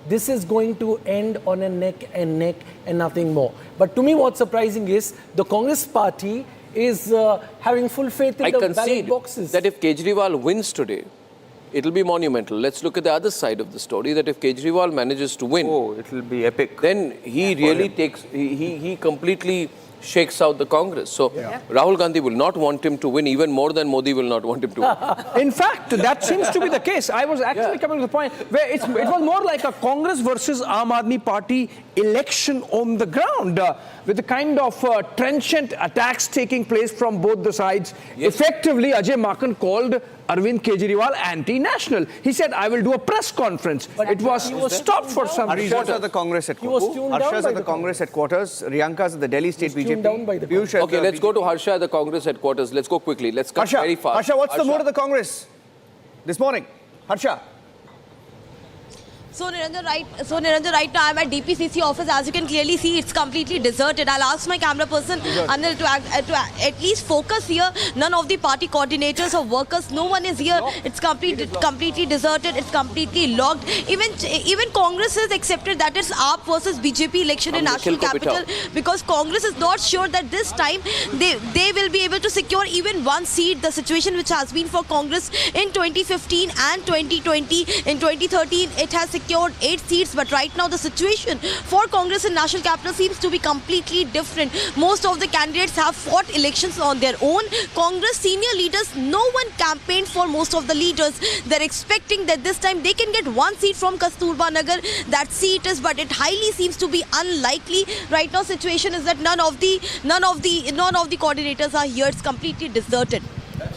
this is going to end on a neck and neck and nothing more. But to me, what's surprising is the Congress party is having full faith in the ballot boxes. That if Kejriwal wins today, it'll be monumental. Let's look at the other side of the story, that if Kejriwal manages to win, it'll be epic. Then he really takes, he completely shakes out the Congress. So Rahul Gandhi will not want him to win, even more than Modi will not want him to win. In fact, that seems to be the case. I was actually coming to the point where it was more like a Congress versus Aam Aadmi Party election on the ground, with the kind of trenchant attacks taking place from both the sides. Effectively, Ajay Makan called Arvind Kejriwal anti-national. He said, I will do a press conference. But it was stopped for some reason. Harsha's at the Congress headquarters. Harsha's at the Congress headquarters. Riyanka's at the Delhi State BJP. Okay, let's go to Harsha at the Congress headquarters. Let's go quickly. Let's cut very fast. Harsha, what's the mood of the Congress this morning? Harsha. So Niranjan, right now I'm at DPCC office. As you can clearly see, it's completely deserted. I'll ask my camera person Anil to at least focus here. None of the party coordinators or workers, no one is here. It's completely deserted. It's completely locked. Even Congress has accepted that it's AAP versus BJP election in national capital, because Congress is not sure that this time they will be able to secure even one seat. The situation which has been for Congress in 2015 and 2020, in 2013 it has secured 8 seats, but right now the situation for Congress in national capital seems to be completely different. Most of the candidates have fought elections on their own. Congress senior leaders, no one campaigned for most of the leaders. They're expecting that this time they can get one seat from Kasturba Nagar. That seat is, but it highly seems to be unlikely. Right now situation is that none of the coordinators are here. It's completely deserted.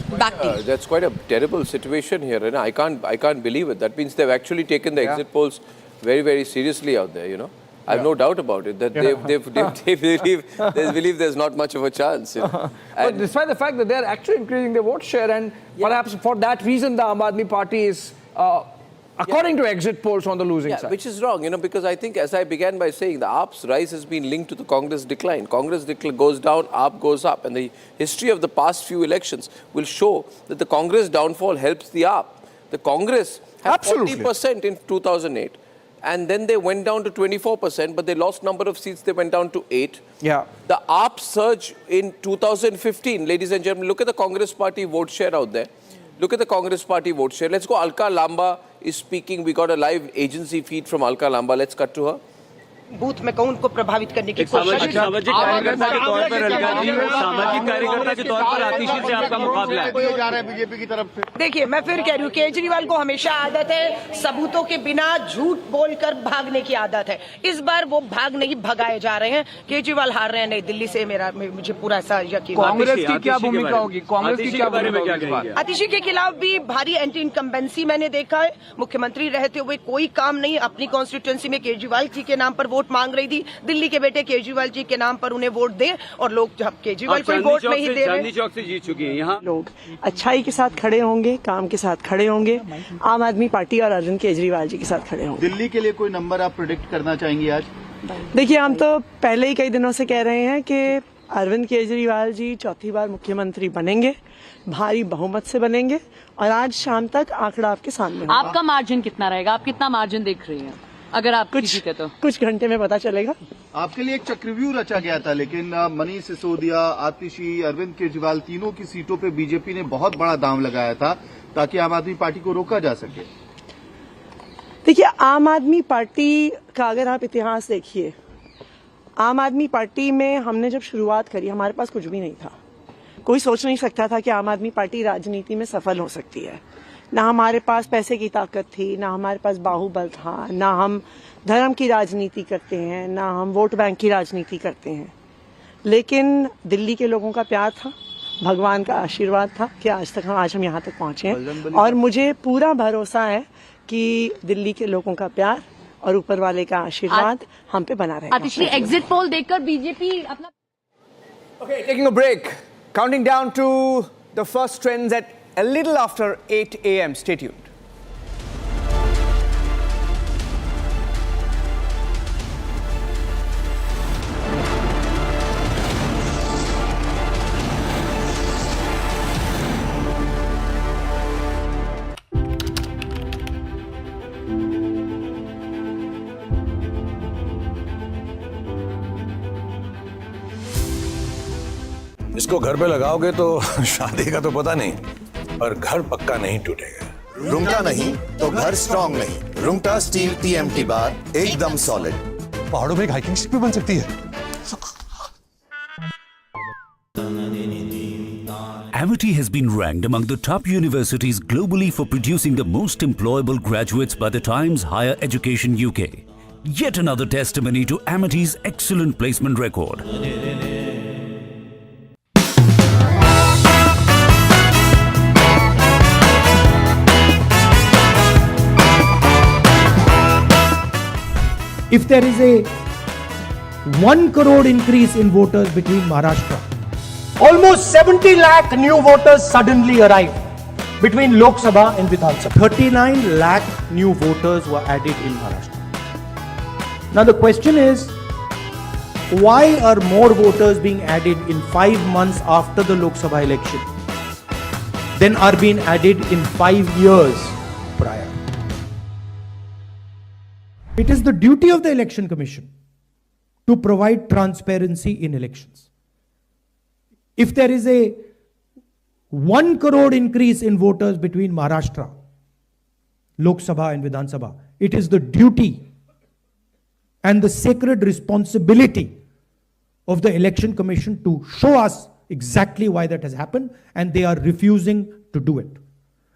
That's quite a terrible situation here, and I can't believe it. That means they've actually taken the exit polls very, very seriously out there. You know, I have no doubt about it that they believe there's not much of a chance. You know? But despite the fact that they're actually increasing their vote share, and perhaps for that reason the Aam Aadmi Party is, according to exit polls, on the losing side. Which is wrong, you know, because I think, as I began by saying, the AAP's rise has been linked to the Congress decline. Congress goes down, AAP goes up, and the history of the past few elections will show that the Congress downfall helps the AAP. The Congress had 40% in 2008, and then they went down to 24%, but they lost number of seats, they went down to 8. Yeah. The AAP surge in 2015, ladies and gentlemen, look at the Congress party vote share out there. Look at the Congress party vote share. Let's go. Alka Lamba is speaking. We got a live agency feed from Alka Lamba. Let's cut to her. Booth में कौन को प्रभावित करने की कोशिश सामाजिक कार्यकर्ता के तौर पर सामाजिक कार्यकर्ता के तौर पर आतिशी से आपका मुकाबला है बीजेपी की तरफ से। देखिए, मैं फिर कह रही हूँ, केजरीवाल को हमेशा आदत है सबूतों के बिना झूठ बोलकर भागने की आदत है। इस बार वो भाग नहीं भगाए जा रहे हैं। केजरीवाल हार रहे हैं नई दिल्ली से, मुझे पूरा ऐसा यकीन। कांग्रेस की क्या भूमिका होगी? कांग्रेस की क्या भूमिका? आतिशी के खिलाफ भी भारी एंटी इनकम्बेंसी मैंने देखा है। मुख्यमंत्री रहते हुए कोई काम नहीं, अपनी कॉन्स्टिट्यूएंसी में केजरीवाल जी के नाम पर वोट मांग रही थी। दिल्ली के बेटे केजरीवाल जी के नाम पर उन्हें वोट दें, और लोग जब केजरीवाल को वोट नहीं दे रहे। चांदनी चौक से जीत चुकी हैं यहाँ लोग अच्छाई के साथ खड़े होंगे, काम के साथ खड़े होंगे, आम आदमी पार्टी और अरविंद केजरीवाल जी के साथ खड़े होंगे। दिल्ली के लिए कोई नंबर आप प्रेडिक्ट करना चाहेंगे आज? देखिए, हम तो पहले ही कई दिनों से कह रहे हैं कि अरविंद केजरीवाल जी चौथी बार मुख्यमंत्री बनेंगे, भारी बहुमत से बनेंगे, और आज शाम तक आंकड़ा आपके सामने होगा। आपका मार्जिन कितना रहेगा? आप कितना मार्जिन देख रही हैं अगर आप जीते तो? कुछ घंटे में पता चलेगा। आपके लिए एक चक्रव्यूह रचा गया था, लेकिन मनीष सिसोदिया, आतिशी, अरविंद केजरीवाल, तीनों की सीटों पे बीजेपी ने बहुत बड़ा दांव लगाया था ताकि आम आदमी पार्टी को रोका जा सके। देखिए, आम आदमी पार्टी का अगर आप इतिहास देखिए, आम आदमी पार्टी में हमने जब शुरुआत करी, हमारे पास कुछ भी नहीं था। कोई सोच नहीं सकता था कि आम आदमी पार्टी राजनीति में सफल हो सकती है। ना हमारे पास पैसे की ताकत थी, ना हमारे पास बाहुबल था, ना हम धर्म की राजनीति करते हैं, ना हम वोट बैंक की राजनीति करते हैं। लेकिन दिल्ली के लोगों का प्यार था, भगवान का आशीर्वाद था कि आज हम यहाँ तक पहुंचे हैं, और मुझे पूरा भरोसा है कि दिल्ली के लोगों का प्यार और ऊपर वाले का आशीर्वाद हम पे बना रहेगा। आतिशी, एग्जिट पोल देखकर बीजेपी अपना Okay, taking a break. Counting down to the first trends at a little after 8 a.m. Stay tuned. इसको घर पे लगाओगे तो शादी का तो पता नहीं, पर घर पक्का नहीं टूटेगा। रुंगटा नहीं तो घर स्ट्रॉन्ग नहीं। रुंगटा स्टील TMT बार एकदम सॉलिड। पहाड़ों में एक हाइकिंग शिप भी बन सकती है। Amity has been ranked among the top universities globally for producing the most employable graduates by the Times Higher Education UK. Yet another testimony to Amity's excellent placement record. If there is a 1 crore increase in voters between Maharashtra, almost 70 lakh new voters suddenly arrived between Lok Sabha and Vidhan Sabha. 39 lakh new voters were added in Maharashtra. Now the question is, why are more voters being added in 5 months after the Lok Sabha election than are being added in 5 years prior? It is the duty of the Election Commission to provide transparency in elections. If there is a 1 crore increase in voters between Maharashtra, Lok Sabha and Vidhan Sabha, it is the duty and the sacred responsibility of the Election Commission to show us exactly why that has happened, and they are refusing to do it.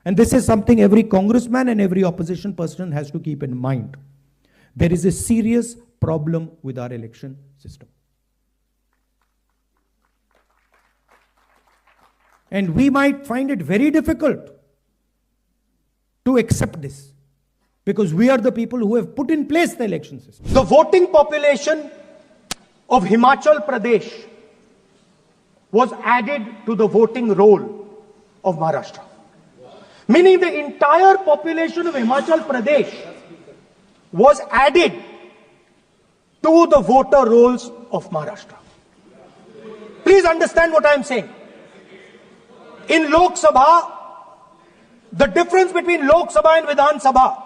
And this is something every congressman and every opposition person has to keep in mind. There is a serious problem with our election system. And we might find it very difficult to accept this, because we are the people who have put in place the election system. The voting population of Himachal Pradesh was added to the voting roll of Maharashtra. Meaning the entire population of Himachal Pradesh was added to the voter rolls of Maharashtra. Please understand what I am saying. In Lok Sabha, the difference between Lok Sabha and Vidhan Sabha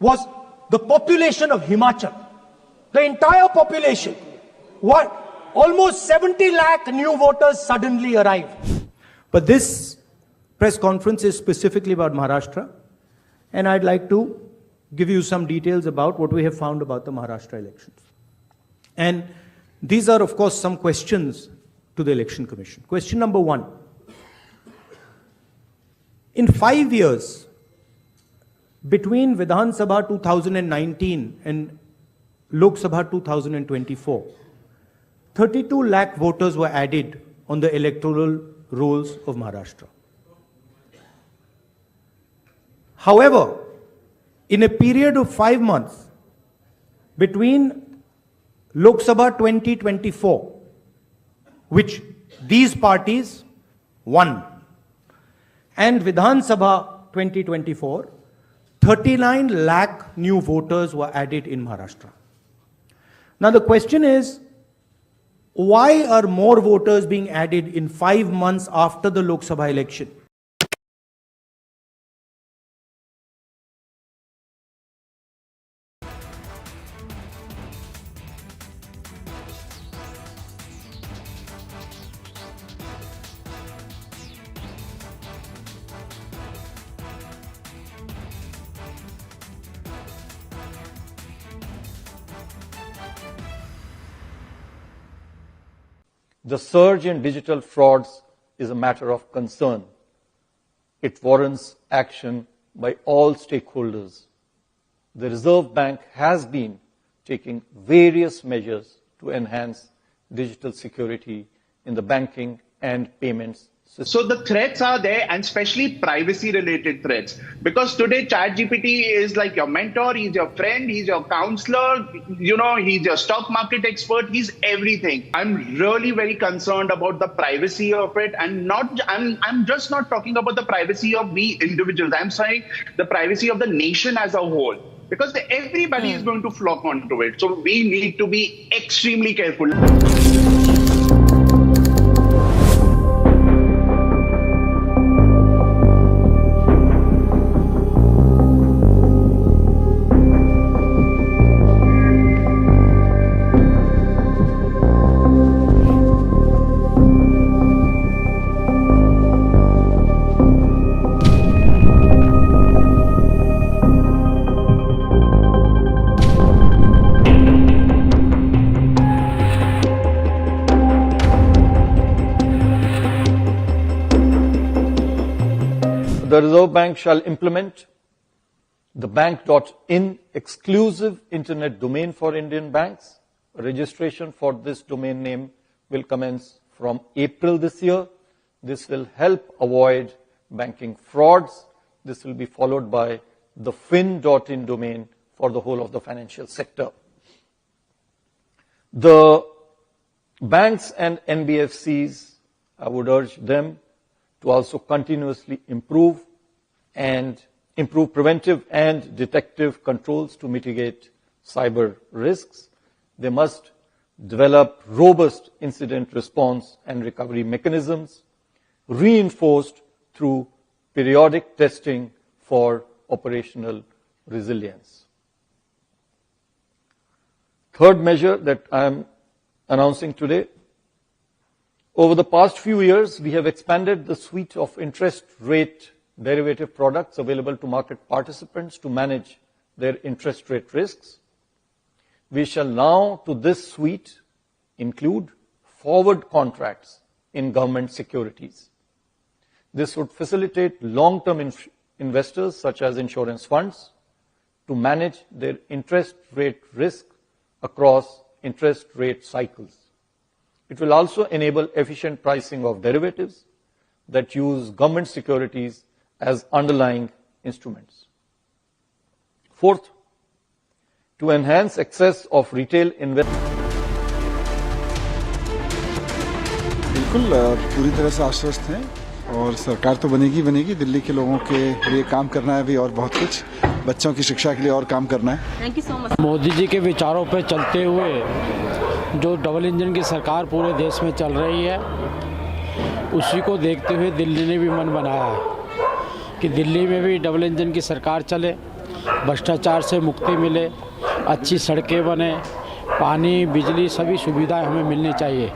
was the population of Himachal. The entire population. What? Almost 70 lakh new voters suddenly arrived. But this press conference is specifically about Maharashtra, and I'd like to give you some details about what we have found about the Maharashtra elections. And these are, of course, some questions to the Election Commission. Question number 1. In 5 years, between Vidhan Sabha 2019 and Lok Sabha 2024, 32 lakh voters were added on the electoral rolls of Maharashtra. However, in a period of 5 months between Lok Sabha 2024, which these parties won, and Vidhan Sabha 2024, 39 lakh new voters were added in Maharashtra. Now the question is, why are more voters being added in 5 months after the Lok Sabha election? The surge in digital frauds is a matter of concern. It warrants action by all stakeholders. The Reserve Bank has been taking various measures to enhance digital security in the banking and payments system. So the threats are there, and especially privacy-related threats. Because today ChatGPT is like your mentor, he's your friend, he's your counselor, he's your stock market expert, he's everything. I'm really very concerned about the privacy of it, and I'm just not talking about the privacy of we individuals. I'm saying the privacy of the nation as a whole. Because everybody is going to flock onto it. So we need to be extremely careful. Reserve Bank shall implement the bank.in exclusive internet domain for Indian banks. Registration for this domain name will commence from April this year. This will help avoid banking frauds. This will be followed by the fin.in domain for the whole of the financial sector. The banks and NBFCs, I would urge them to also continuously improve preventive and detective controls to mitigate cyber risks. They must develop robust incident response and recovery mechanisms, reinforced through periodic testing for operational resilience. Third measure that I am announcing today. Over the past few years, we have expanded the suite of interest rate derivative products available to market participants to manage their interest rate risks. We shall now, to this suite, include forward contracts in government securities. This would facilitate long-term investors, such as insurance funds, to manage their interest rate risk across interest rate cycles. It will also enable efficient pricing of derivatives that use government securities as underlying instruments. Fourth, to enhance access of retail investors. बिल्कुल पूरी तरह से आश्वस्त हैं और सरकार तो बनेगी दिल्ली के लोगों के लिए काम करना है भी और बहुत कुछ बच्चों की शिक्षा के लिए और काम करना है। Thank you so much. Modi ji के विचारों पर चलते हुए जो डबल इंजन की सरकार पूरे देश में चल रही है, उसी को देखते हुए दिल्ली ने भी मन बनाया है कि दिल्ली में भी डबल इंजन की सरकार चले, भ्रष्टाचार से मुक्ति मिले, अच्छी सड़कें बने, पानी बिजली सभी सुविधाएं हमें मिलनी चाहिए।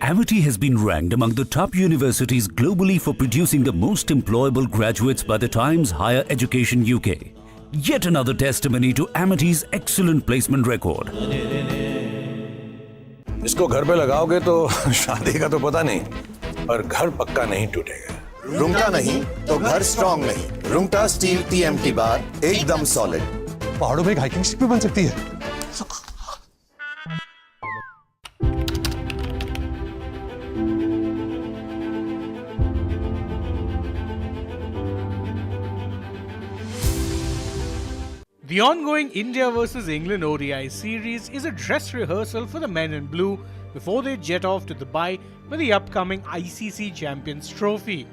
Amity has been ranked among the top universities globally for producing the most employable graduates by the Times Higher Education UK. Yet another testimony to Amity's excellent placement record. इसको घर पे लगाओगे तो शादी का तो पता नहीं, पर घर पक्का नहीं टूटेगा। रुंगटा नहीं तो घर स्ट्रॉन्ग नहीं। रुंगटा स्टील TMT बार एकदम सॉलिड। पहाड़ों में एक हाइकिंग स्टिक भी बन सकती है। The ongoing India vs England ODI series is a dress rehearsal for the men in blue before they jet off to Dubai for the upcoming ICC Champions Trophy.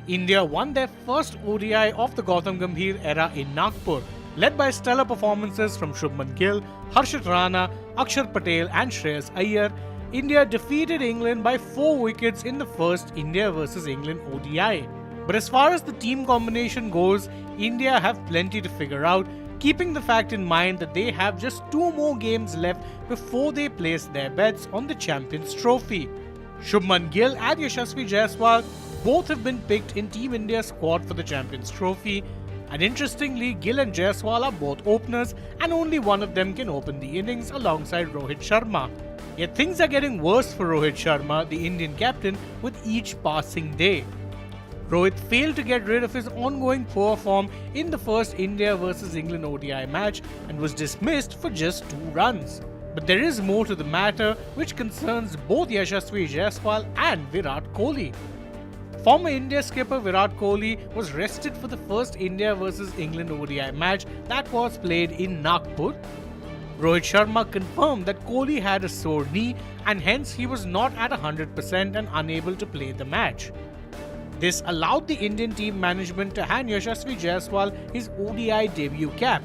India won their first ODI of the Gautam Gambhir era in Nagpur, led by stellar performances from Shubman Gill, Harshit Rana, Akshar Patel and Shreyas Iyer. India defeated England by 4 wickets in the first India vs England ODI. But as far as the team combination goes, India have plenty to figure out, keeping the fact in mind that they have just 2 more games left before they place their bets on the Champions Trophy. Shubman Gill and Yashasvi Jaiswal both have been picked in Team India's squad for the Champions Trophy, and interestingly, Gill and Jaiswal are both openers and only one of them can open the innings alongside Rohit Sharma. Yet things are getting worse for Rohit Sharma, the Indian captain, with each passing day. Rohit failed to get rid of his ongoing poor form in the first India vs England ODI match and was dismissed for just 2 runs. But there is more to the matter, which concerns both Yashasvi Jaiswal and Virat Kohli. Former India skipper Virat Kohli was rested for the first India vs England ODI match that was played in Nagpur. Rohit Sharma confirmed that Kohli had a sore knee and hence he was not at 100% and unable to play the match. This allowed the Indian team management to hand Yashasvi Jaiswal his ODI debut cap.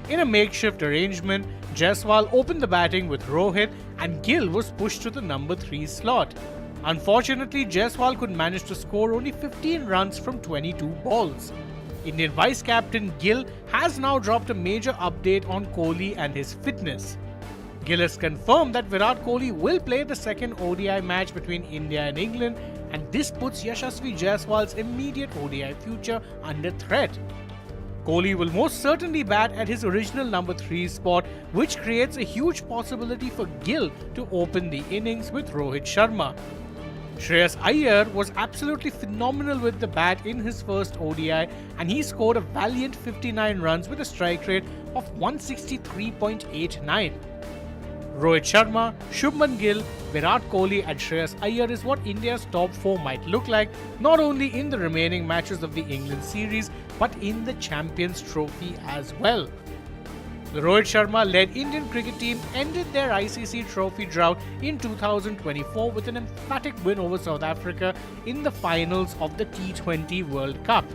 In a makeshift arrangement, Jaiswal opened the batting with Rohit and Gill was pushed to the number 3 slot. Unfortunately, Jaiswal could manage to score only 15 runs from 22 balls. Indian vice-captain Gill has now dropped a major update on Kohli and his fitness. Gill has confirmed that Virat Kohli will play the second ODI match between India and England, and this puts Yashasvi Jaiswal's immediate ODI future under threat. Kohli will most certainly bat at his original number 3 spot, which creates a huge possibility for Gill to open the innings with Rohit Sharma. Shreyas Iyer was absolutely phenomenal with the bat in his first ODI, and he scored a valiant 59 runs with a strike rate of 163.89. Rohit Sharma, Shubman Gill, Virat Kohli and Shreyas Iyer is what India's top 4 might look like, not only in the remaining matches of the England series, but in the Champions Trophy as well. The Rohit Sharma-led Indian cricket team ended their ICC trophy drought in 2024 with an emphatic win over South Africa in the finals of the T20 World Cup.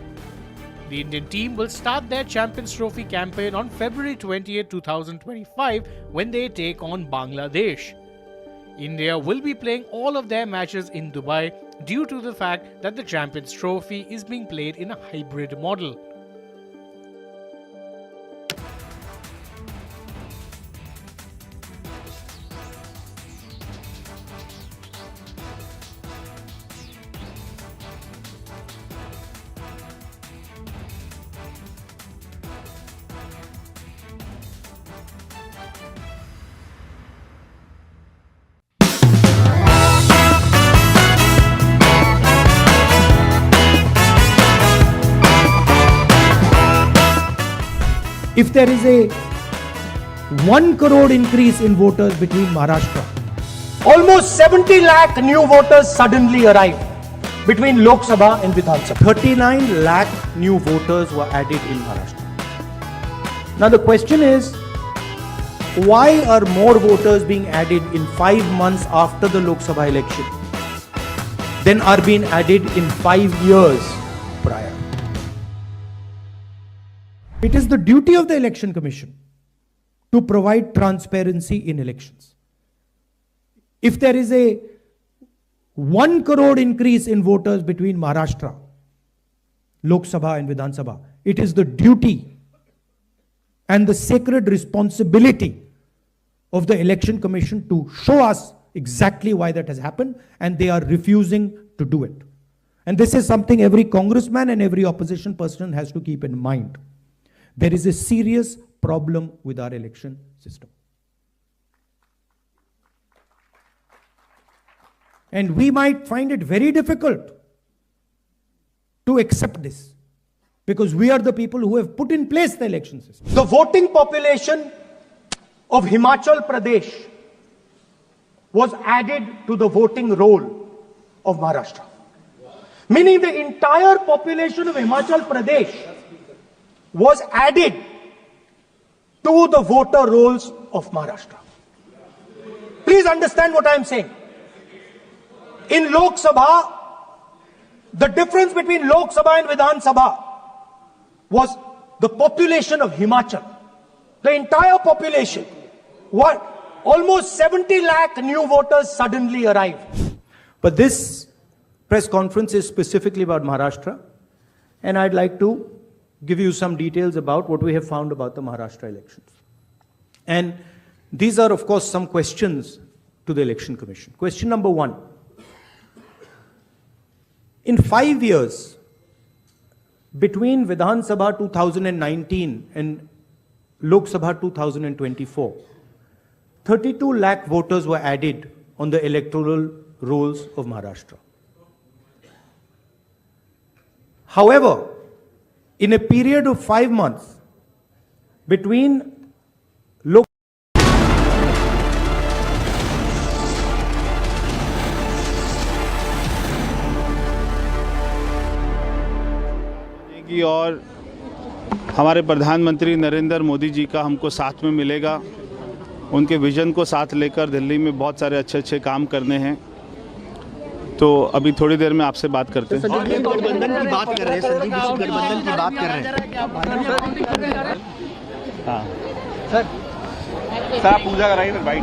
The Indian team will start their Champions Trophy campaign on February 20, 2025 when they take on Bangladesh. India will be playing all of their matches in Dubai due to the fact that the Champions Trophy is being played in a hybrid model. If there is a 1 crore increase in voters between Maharashtra, almost 70 lakh new voters suddenly arrived between Lok Sabha and Vidhan Sabha. 39 lakh new voters were added in Maharashtra. Now the question is, why are more voters being added in 5 months after the Lok Sabha election than are being added in 5 years prior? It is the duty of the Election Commission to provide transparency in elections. If there is a 1 crore increase in voters between Maharashtra, Lok Sabha and Vidhan Sabha, it is the duty and the sacred responsibility of the Election Commission to show us exactly why that has happened, and they are refusing to do it. And this is something every congressman and every opposition person has to keep in mind. There is a serious problem with our election system. And we might find it very difficult to accept this, because we are the people who have put in place the election system. The voting population of Himachal Pradesh was added to the voting roll of Maharashtra. Meaning the entire population of Himachal Pradesh was added to the voter rolls of Maharashtra. Please understand what I am saying. In Lok Sabha, the difference between Lok Sabha and Vidhan Sabha was the population of Himachal. The entire population. What? Almost 70 lakh new voters suddenly arrived. But this press conference is specifically about Maharashtra, and I'd like to give you some details about what we have found about the Maharashtra elections. And these are, of course, some questions to the Election Commission. Question number 1. In 5 years, between Vidhan Sabha 2019 and Lok Sabha 2024, 32 lakh voters were added on the electoral rolls of Maharashtra. However, in a period of 5 months between Lok और हमारे प्रधानमंत्री नरेंद्र मोदी जी का हमको साथ में मिलेगा। उनके vision को साथ लेकर दिल्ली में बहुत सारे अच्छे अच्छे काम करने हैं। तो अभी थोड़ी देर में आपसे बात करते हैं। गठबंधन की बात कर रहे हैं, संदीप जी गठबंधन की बात कर रहे हैं। हाँ सर आप पूजा कराइए फिर bite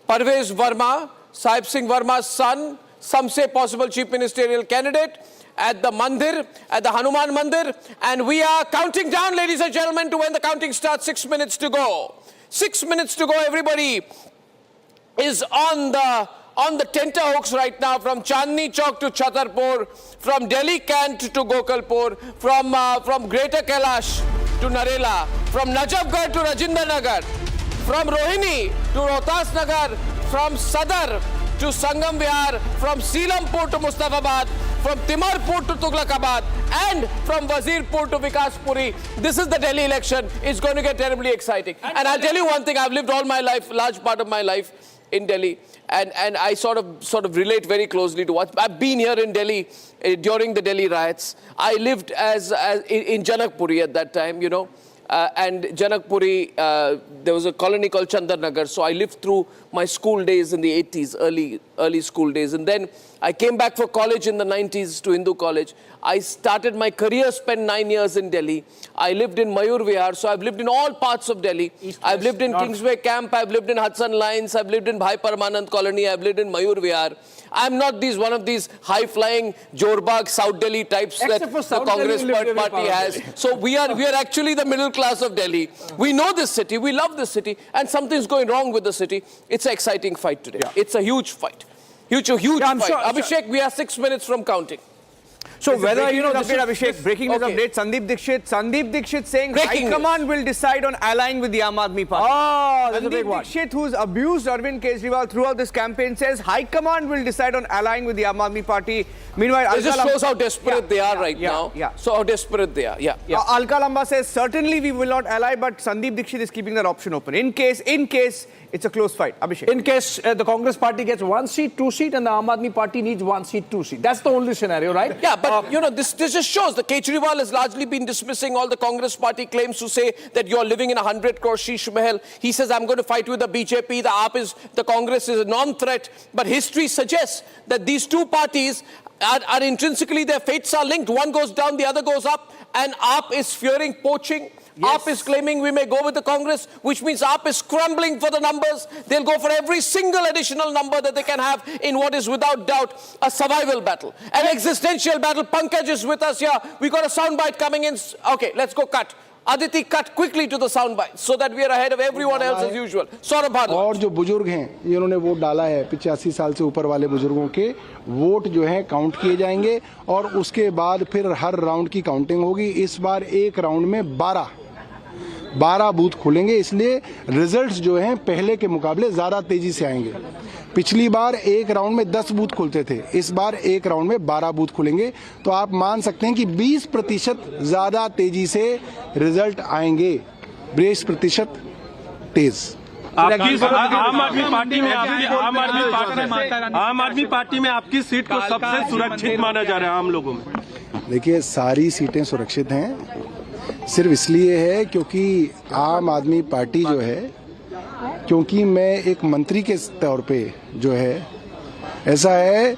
Parvesh Verma, Sahib Singh Verma's son, some say possible chief ministerial candidate, at the Mandir, at the Hanuman Mandir, and we are counting down, ladies and gentlemen, to when the counting starts. 6 minutes to go. 6 minutes to go. Everybody is on on the tenterhooks right now, from Chandni Chowk to Chhatarpur, from Delhi Cant to Gokalpur, from Greater Kailash to Narela, from Najafgarh to Rajinder Nagar, from Rohini to Rohtas Nagar, from Sadar to Sangam Vihar, from Seelampur to Mustafabad, from Timarpur to Tughlakabad, and from Wazirpur to Vikaspuri. This is the Delhi election. It's going to get terribly exciting. And I'll tell you one thing, I've lived all my life, large part of my life in Delhi, and I sort of relate very closely to what I've been here in Delhi during the Delhi riots. I lived in Janakpuri at that time, you know. And Janakpuri, there was a colony called Chandarnagar, so I lived through my school days in the 80s, early school days. And then I came back for college in the 90s to Hindu College. I started my career, spent 9 years in Delhi. I lived in Mayur Vihar, so I've lived in all parts of Delhi. I've lived in Kingsway Camp, I've lived in Hudson Lines, I've lived in Bhai Paramanand Colony, I've lived in Mayur Vihar. I'm not one of these high-flying Jorbag South Delhi types that the Congress party has. So we are actually the middle class of Delhi. We know this city, we love this city, and something's going wrong with the city. It's an exciting fight today. It's a huge fight. Huge fight. Abhishek, we are 6 minutes from counting. So whether, you know, Abhishek, breaking news update, Sandeep Dixit saying High Command will decide on allying with the Aam Aadmi Party. Oh, that's a big one. Sandeep Dixit, who's abused Arvind Kejriwal throughout this campaign, says High Command will decide on allying with the Aam Aadmi Party. Meanwhile, it just shows how desperate they are right now. So how desperate they are. Alka Lamba says certainly we will not ally, but Sandeep Dixit is keeping that option open in case it's a close fight. Abhishek. In case the Congress party gets 1 seat, 2 seat, and the Aam Aadmi Party needs 1 seat, 2 seat. That's the only scenario, right? Yeah, but you know, this just shows the Kejriwal has largely been dismissing all the Congress party claims to say that you're living in a 100 crore sheesh mahal. He says, I'm going to fight with the BJP, the Congress is a non-threat. But history suggests that these two parties are intrinsically, their fates are linked. One goes down, the other goes up, and AAP is fearing poaching. AAP is claiming we may go with the Congress, which means AAP is scrambling for the numbers. They'll go for every single additional number that they can have in what is without doubt a survival battle, an existential battle. Pankaj is with us here. We got a soundbite coming in. Okay, let's go cut. Aditi, cut quickly to the soundbite so that we are ahead of everyone else as usual. Saurabh Bhargava. और जो बुजुर्ग हैं जिन्होंने vote डाला है 85 साल से ऊपर वाले बुजुर्गों के वोट जो है काउंट किए जाएंगे और उसके बाद फिर हर राउंड की काउंटिंग होगी। इस बार एक राउंड में 12 बूथ खुलेंगे, इसलिए रिजल्ट्स जो हैं पहले के मुकाबले ज़्यादा तेजी से आएंगे। पिछली बार एक राउंड में 10 बूथ खुलते थे, इस बार एक राउंड में 12 बूथ खुलेंगे। तो आप मान सकते हैं कि 20% ज़्यादा तेजी से रिजल्ट आएंगे, 20% तेज। आम आदमी पार्टी में आपकी सीट को सबसे सुरक्षित माना जा रहा है आम लोगों में। देखिए, सारी सीटें सुरक्षित हैं, सिर्फ इसलिए है क्योंकि आम आदमी पार्टी जो है, क्योंकि मैं एक मंत्री के तौर पे जो है, ऐसा है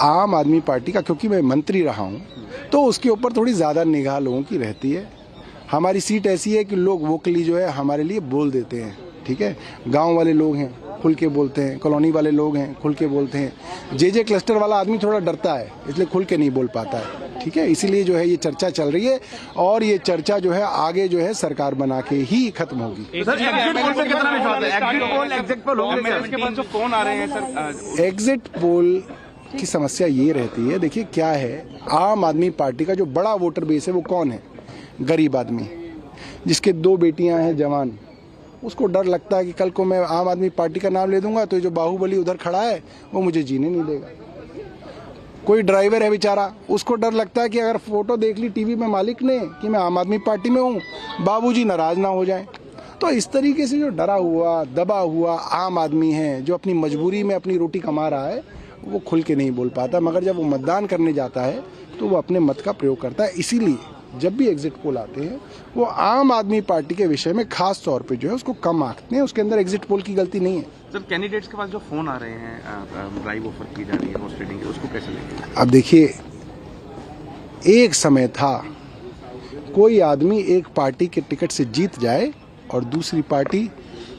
आम आदमी पार्टी का, क्योंकि मैं मंत्री रहा हूं तो उसके ऊपर थोड़ी ज्यादा निगाह लोगों की रहती है। हमारी सीट ऐसी है कि लोग वोकली जो है हमारे लिए बोल देते हैं, ठीक है। गांव वाले लोग हैं खुल के बोलते हैं, कॉलोनी वाले लोग हैं खुल के बोलते हैं। जे क्लस्टर वाला आदमी थोड़ा डरता है, इसलिए खुल के नहीं बोल पाता है, ठीक है। इसीलिए जो है ये चर्चा चल रही है और ये चर्चा जो है आगे जो है सरकार बना के ही खत्म होगी। एग्जिट पोल की समस्या ये रहती है, देखिए क्या है, आम आदमी पार्टी का जो बड़ा वोटर बेस है वो कौन है? गरीब आदमी जिसके 2 बेटियां हैं जवान, उसको डर लगता है कि कल को मैं आम आदमी पार्टी का नाम ले दूंगा तो जो बाहुबली उधर खड़ा है वो मुझे जीने नहीं देगा। कोई ड्राइवर है बेचारा, उसको डर लगता है कि अगर फोटो देख ली टीवी में मालिक ने कि मैं आम आदमी पार्टी में हूँ, बाबूजी नाराज ना हो जाए। तो इस तरीके से जो डरा हुआ दबा हुआ आम आदमी है, जो अपनी मजबूरी में अपनी रोटी कमा रहा है, वो खुल के नहीं बोल पाता, मगर जब वो मतदान करने जाता है तो वो अपने मत का प्रयोग करता है। इसीलिए जब भी एग्जिट पोल आते हैं वो आम आदमी पार्टी के विषय में खास तौर पे जो है उसको कम आंकते हैं, उसके अंदर एग्जिट पोल की गलती नहीं है। सर, कैंडिडेट्स के पास जो फोन आ रहे हैं, ड्राइव ऑफर की जा रही है हॉर्स ट्रेडिंग की, उसको कैसे लेंगे? अब देखिए, एक समय था कोई आदमी एक पार्टी के टिकट से जीत जाए और दूसरी पार्टी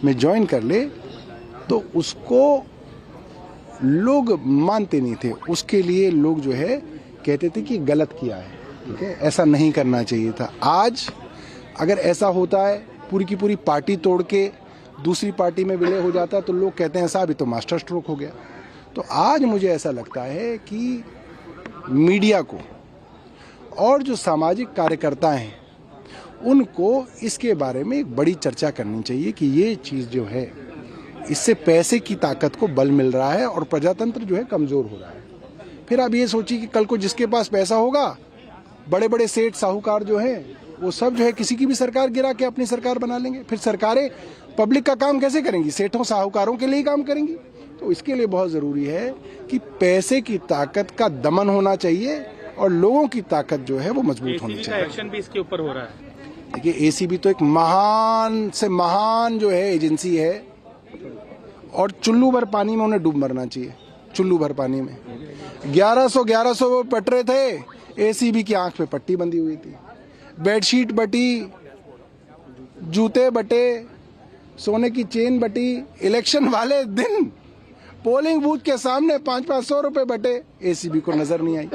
में ज्वाइन कर ले तो उसको लोग मानते नहीं थे, उसके लिए लोग जो है कहते थे कि गलत किया है, ठीक है, ऐसा नहीं करना चाहिए था। आज अगर ऐसा होता है, पूरी की पूरी पार्टी तोड़ के दूसरी पार्टी में विलय हो जाता है तो लोग कहते हैं साहब ये तो मास्टर स्ट्रोक हो गया। तो आज मुझे ऐसा लगता है कि मीडिया को और जो सामाजिक कार्यकर्ता हैं उनको इसके बारे में एक बड़ी चर्चा करनी चाहिए कि ये चीज़ जो है इससे पैसे की ताकत को बल मिल रहा है और प्रजातंत्र जो है कमज़ोर हो रहा है। फिर आप ये सोचिए कि कल को जिसके पास पैसा होगा, बड़े बड़े सेठ साहूकार जो हैं वो सब जो है किसी की भी सरकार गिरा के अपनी सरकार बना लेंगे। फिर सरकारें पब्लिक का काम कैसे करेंगी? सेठों साहूकारों के लिए ही काम करेंगी। तो इसके लिए बहुत ज़रूरी है कि पैसे की ताकत का दमन होना चाहिए और लोगों की ताकत जो है वो मजबूत होनी चाहिए। एक्शन भी इसके ऊपर हो रहा है। देखिए एसीबी तो एक महान से महान जो है एजेंसी है और चुल्लू भर पानी में उन्हें डूब मरना चाहिए। चुल्लू भर पानी में 1100 वो पट रहे थे, एसीबी की आंख पे पट्टी बंधी हुई थी, बेडशीट बटी, जूते बटे, सोने की चेन बटी। इलेक्शन वाले दिन पोलिंग बूथ के सामने 500 रुपए बटे, एसीबी को नजर नहीं आई।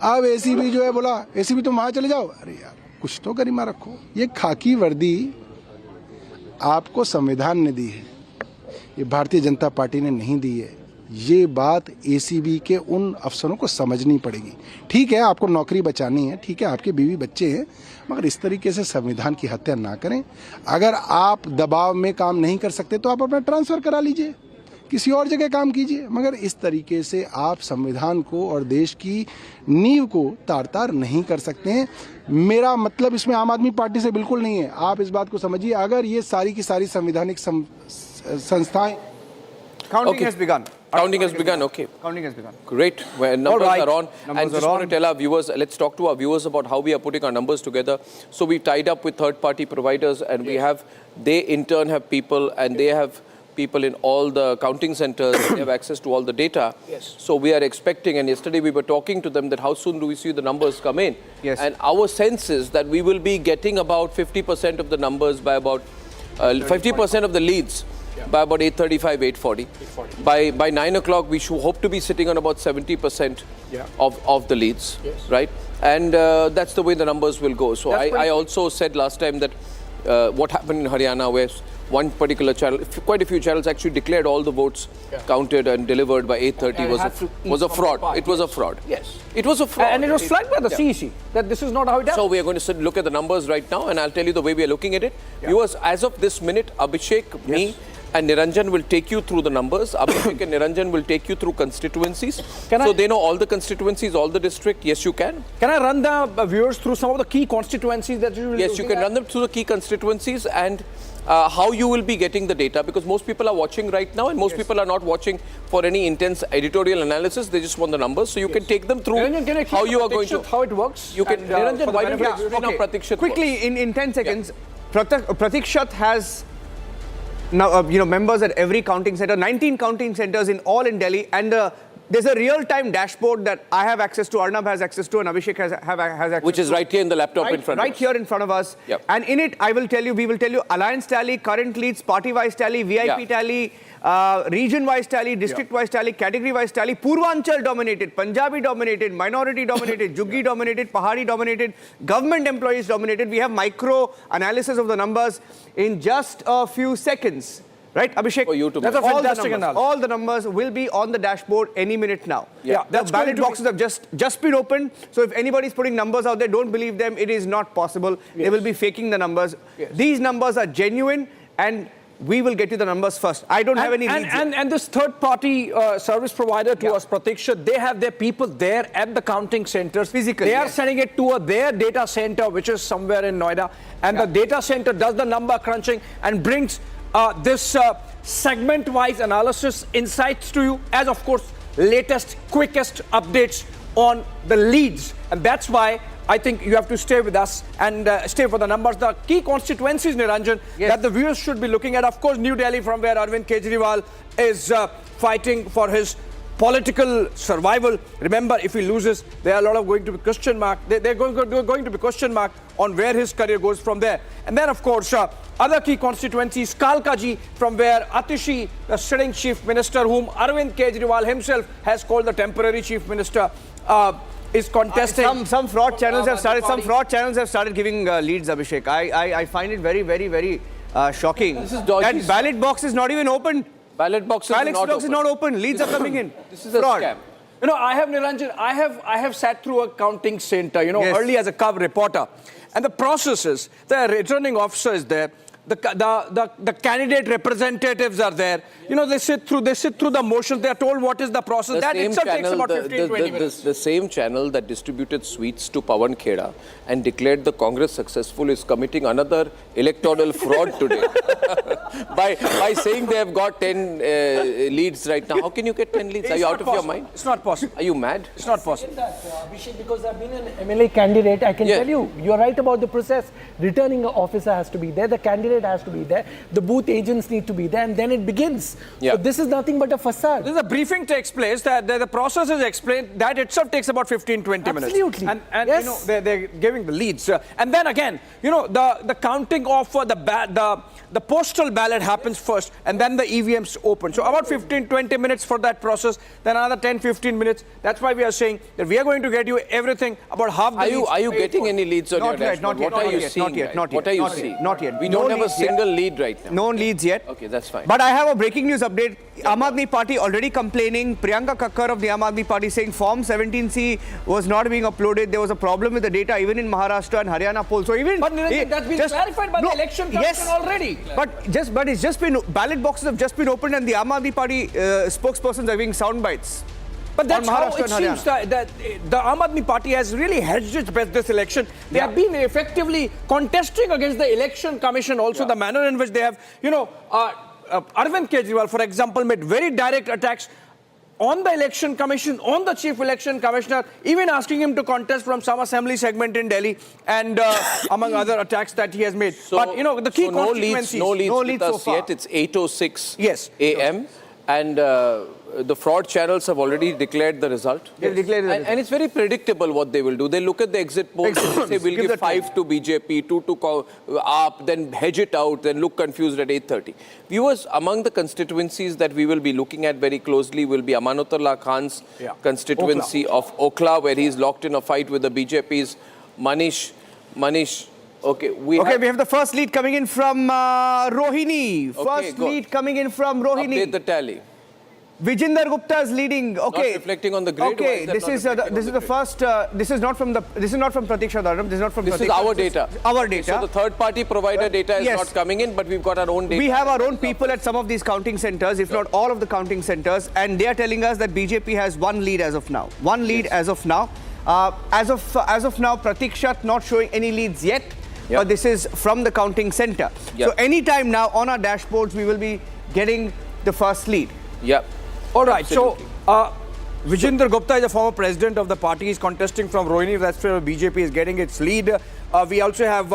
अब एसीबी जो है बोला एसीबी तुम वहां चले जाओ। अरे यार कुछ तो गरिमा रखो। ये खाकी वर्दी आपको संविधान ने दी है, ये भारतीय जनता पार्टी ने नहीं दी है। ये बात एसीबी के उन अफसरों को समझनी पड़ेगी। ठीक है आपको नौकरी बचानी है, ठीक है आपके बीवी बच्चे हैं, मगर इस तरीके से संविधान की हत्या ना करें। अगर आप दबाव में काम नहीं कर सकते तो आप अपना ट्रांसफर करा लीजिए, किसी और जगह काम कीजिए, मगर इस तरीके से आप संविधान को और देश की नींव को तार तार नहीं कर सकते हैं। मेरा मतलब इसमें आम आदमी पार्टी से बिल्कुल नहीं है। आप इस बात को समझिए, अगर ये सारी की सारी संवैधानिक संस्थाएं Counting has begun. Counting has begun, okay. Counting has begun. Great. Well, numbers right. are on. And just want to tell our viewers, let's talk to our viewers about how we are putting our numbers together. So we tied up with third-party providers and we have, they in turn have people and they have people in all the counting centers. They have access to all the data. Yes. So we are expecting, and yesterday we were talking to them that how soon do we see the numbers come in? Yes. And our sense is that we will be getting about 50% of the numbers by about 50% of the leads. By about 8:35, 8:40. By 9 o'clock, we should hope to be sitting on about 70% of the leads, right? And that's the way the numbers will go. So I also said last time that what happened in Haryana, where one particular channel, quite a few channels actually declared all the votes counted and delivered by 8:30 was a fraud. It was a fraud. Yes. It was a fraud. And it was flagged by the CEC that this is not how it happens. So we are going to look at the numbers right now and I'll tell you the way we are looking at it. Viewers, as of this minute, Abhishek, me, and Niranjan will take you through the numbers. Abhishek and Niranjan will take you through constituencies. So they know all the constituencies, all the district. Yes, you can. Can I run the viewers through some of the key constituencies that you will Yes, you can run them through the key constituencies and how you will be getting the data, because most people are watching right now and most people are not watching for any intense editorial analysis. They just want the numbers. So you can take them through Niranjan, how you are going to... How it works? You can, Niranjan, why don't you explain how Pratikshat Quickly, works? in 10 seconds, Pratikshat has now, members at every counting center, 19 counting centers in all in Delhi, and there's a real-time dashboard that I have access to, Arnab has access to, and Abhishek has access to. Which is right here in the laptop in front of us. Right here in front of us. Yep. And in it, we will tell you alliance tally, current leads, party-wise tally, VIP tally, region-wise tally, district-wise tally, category-wise tally, Purvanchal dominated, Punjabi dominated, minority dominated, Juggi dominated, Pahari dominated, government employees dominated. We have micro analysis of the numbers in just a few seconds. Right, Abhishek? For you to That's a fantastic analysis. All the numbers will be on the dashboard any minute now. Yeah, the ballot boxes have just been opened. So if anybody's putting numbers out there, don't believe them. It is not possible. They will be faking the numbers. These numbers are genuine, and we will get you the numbers first. I don't have any leads and this third-party service provider to us, Pratiksha, they have their people there at the counting centers. Physically, they are sending it to their data center, which is somewhere in Noida. And the data center does the number crunching and brings this segment-wise analysis insights to you, as of course latest, quickest updates on the leads. And that's why I think you have to stay with us and stay for the numbers. The key constituencies, Niranjan, that the viewers should be looking at. Of course, New Delhi, from where Arvind Kejriwal is fighting for his political survival. Remember, if he loses, there are a lot of going to be question mark. They're going to be question mark on where his career goes from there. And then, of course, other key constituencies, Kalkaji, from where Atishi, the sitting chief minister, whom Arvind Kejriwal himself has called the temporary chief minister, is contesting. Some fraud channels have started. Some fraud channels have started giving leads, Abhishek. I find it very, very, very shocking. This is dodgy. That ballot box is not even open. Ballot box is not open. Leads are coming in. This is a scam. You know, I have, Niranjan, I have sat through a counting center, you know, early as a cub reporter. And the process is, the returning officer is there, the candidate representatives are there. You know, they sit through the motions, they are told what is the process. That itself takes about 15-20 minutes. The same channel that distributed sweets to Pawan Kheda and declared the Congress successful is committing another electoral fraud today. by saying they have got 10 leads right now. How can you get 10 leads? Are you out of your mind? It's not possible. Are you mad? It's not possible. Because I've been an MLA candidate, I can tell you, you're right about the process. Returning officer has to be there, the candidate has to be there, the booth agents need to be there, and then it begins. So this is nothing but a facade. This is a briefing takes place, the process is explained, that itself takes about 15-20 minutes. Absolutely. And yes. You know, they're giving the leads. And then again, you know, the counting of the postal ballot happens first, and then the EVMs open. So about 15-20 minutes for that process, then another 10-15 minutes. That's why we are saying that we are going to get you everything about half the leads. Are you getting any leads on your dashboard? What are you seeing? What are you seeing? Not yet. We don't have a single lead right now. No leads yet. Okay, that's fine. But I have a breaking news update. Aam Aadmi Party already complaining. Priyanka Kakkar of the Aam Aadmi Party saying Form 17C was not being uploaded. There was a problem with the data even in Maharashtra and Haryana polls. So even but that's been clarified by the election commission already. But it's just been, ballot boxes have just been opened and the Aam Aadmi Party spokespersons are giving sound bites. But that's how it seems that the Aam Aadmi Party has really hedged its bets this election. They have been effectively contesting against the election commission also, the manner in which they have, you know, Arvind Kejriwal, for example, made very direct attacks on the election commission, on the chief election commissioner, even asking him to contest from some assembly segment in Delhi, and among other attacks that he has made. But, you know, the key constituencies... No leads with us so yet. It's 8:06 a.m. And the fraud channels have already declared the result. They've declared the result. And it's very predictable what they will do. They look at the exit polls, say we'll give 5 to BJP, 2 to AAP, then hedge it out, then look confused at 8:30. Viewers, among the constituencies that we will be looking at very closely will be Amanatullah Khan's constituency of Okhla, where he's locked in a fight with the BJP's Manish. Okay, we have the first lead coming in from Rohini. First lead coming in from Rohini. Update the tally. Vijinder Gupta is leading. Okay. Not reflecting on the grid. Okay, this is the first. This is not from Pratiksha Arnab. This is not from. This is our data. Our data. So the third party provider data is not coming in, but we've got our own data. We have our own people at some of these counting centers, if not all of the counting centers, and they are telling us that BJP has one lead as of now. One lead as of now. As of now, Pratiksha not showing any leads yet. But this is from the counting center. So anytime now on our dashboards, we will be getting the first lead. All right. Absolutely. So Vijinder Gupta is a former president of the party. He's contesting from Rohini. That's where BJP is getting its lead. We also have,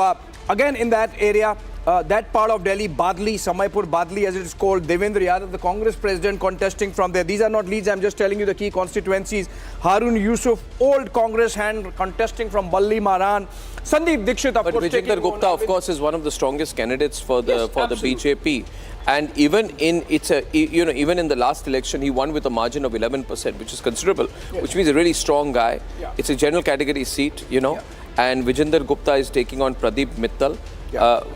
again in that area, that part of Delhi, Badli, Samaipur Badli as it is called, Devendra Yadav, the Congress president, contesting from there. These are not leads, I'm just telling you the key constituencies. Harun Yusuf, old Congress hand, contesting from Balli Maran. Sandeep Dixit, of course. But Vijinder Gupta, of course, is one of the strongest candidates for the BJP. And even in even in the last election, he won with a margin of 11%, which is considerable, which means a really strong guy. It's a general category seat, you know. And Vijinder Gupta is taking on Pradeep Mittal.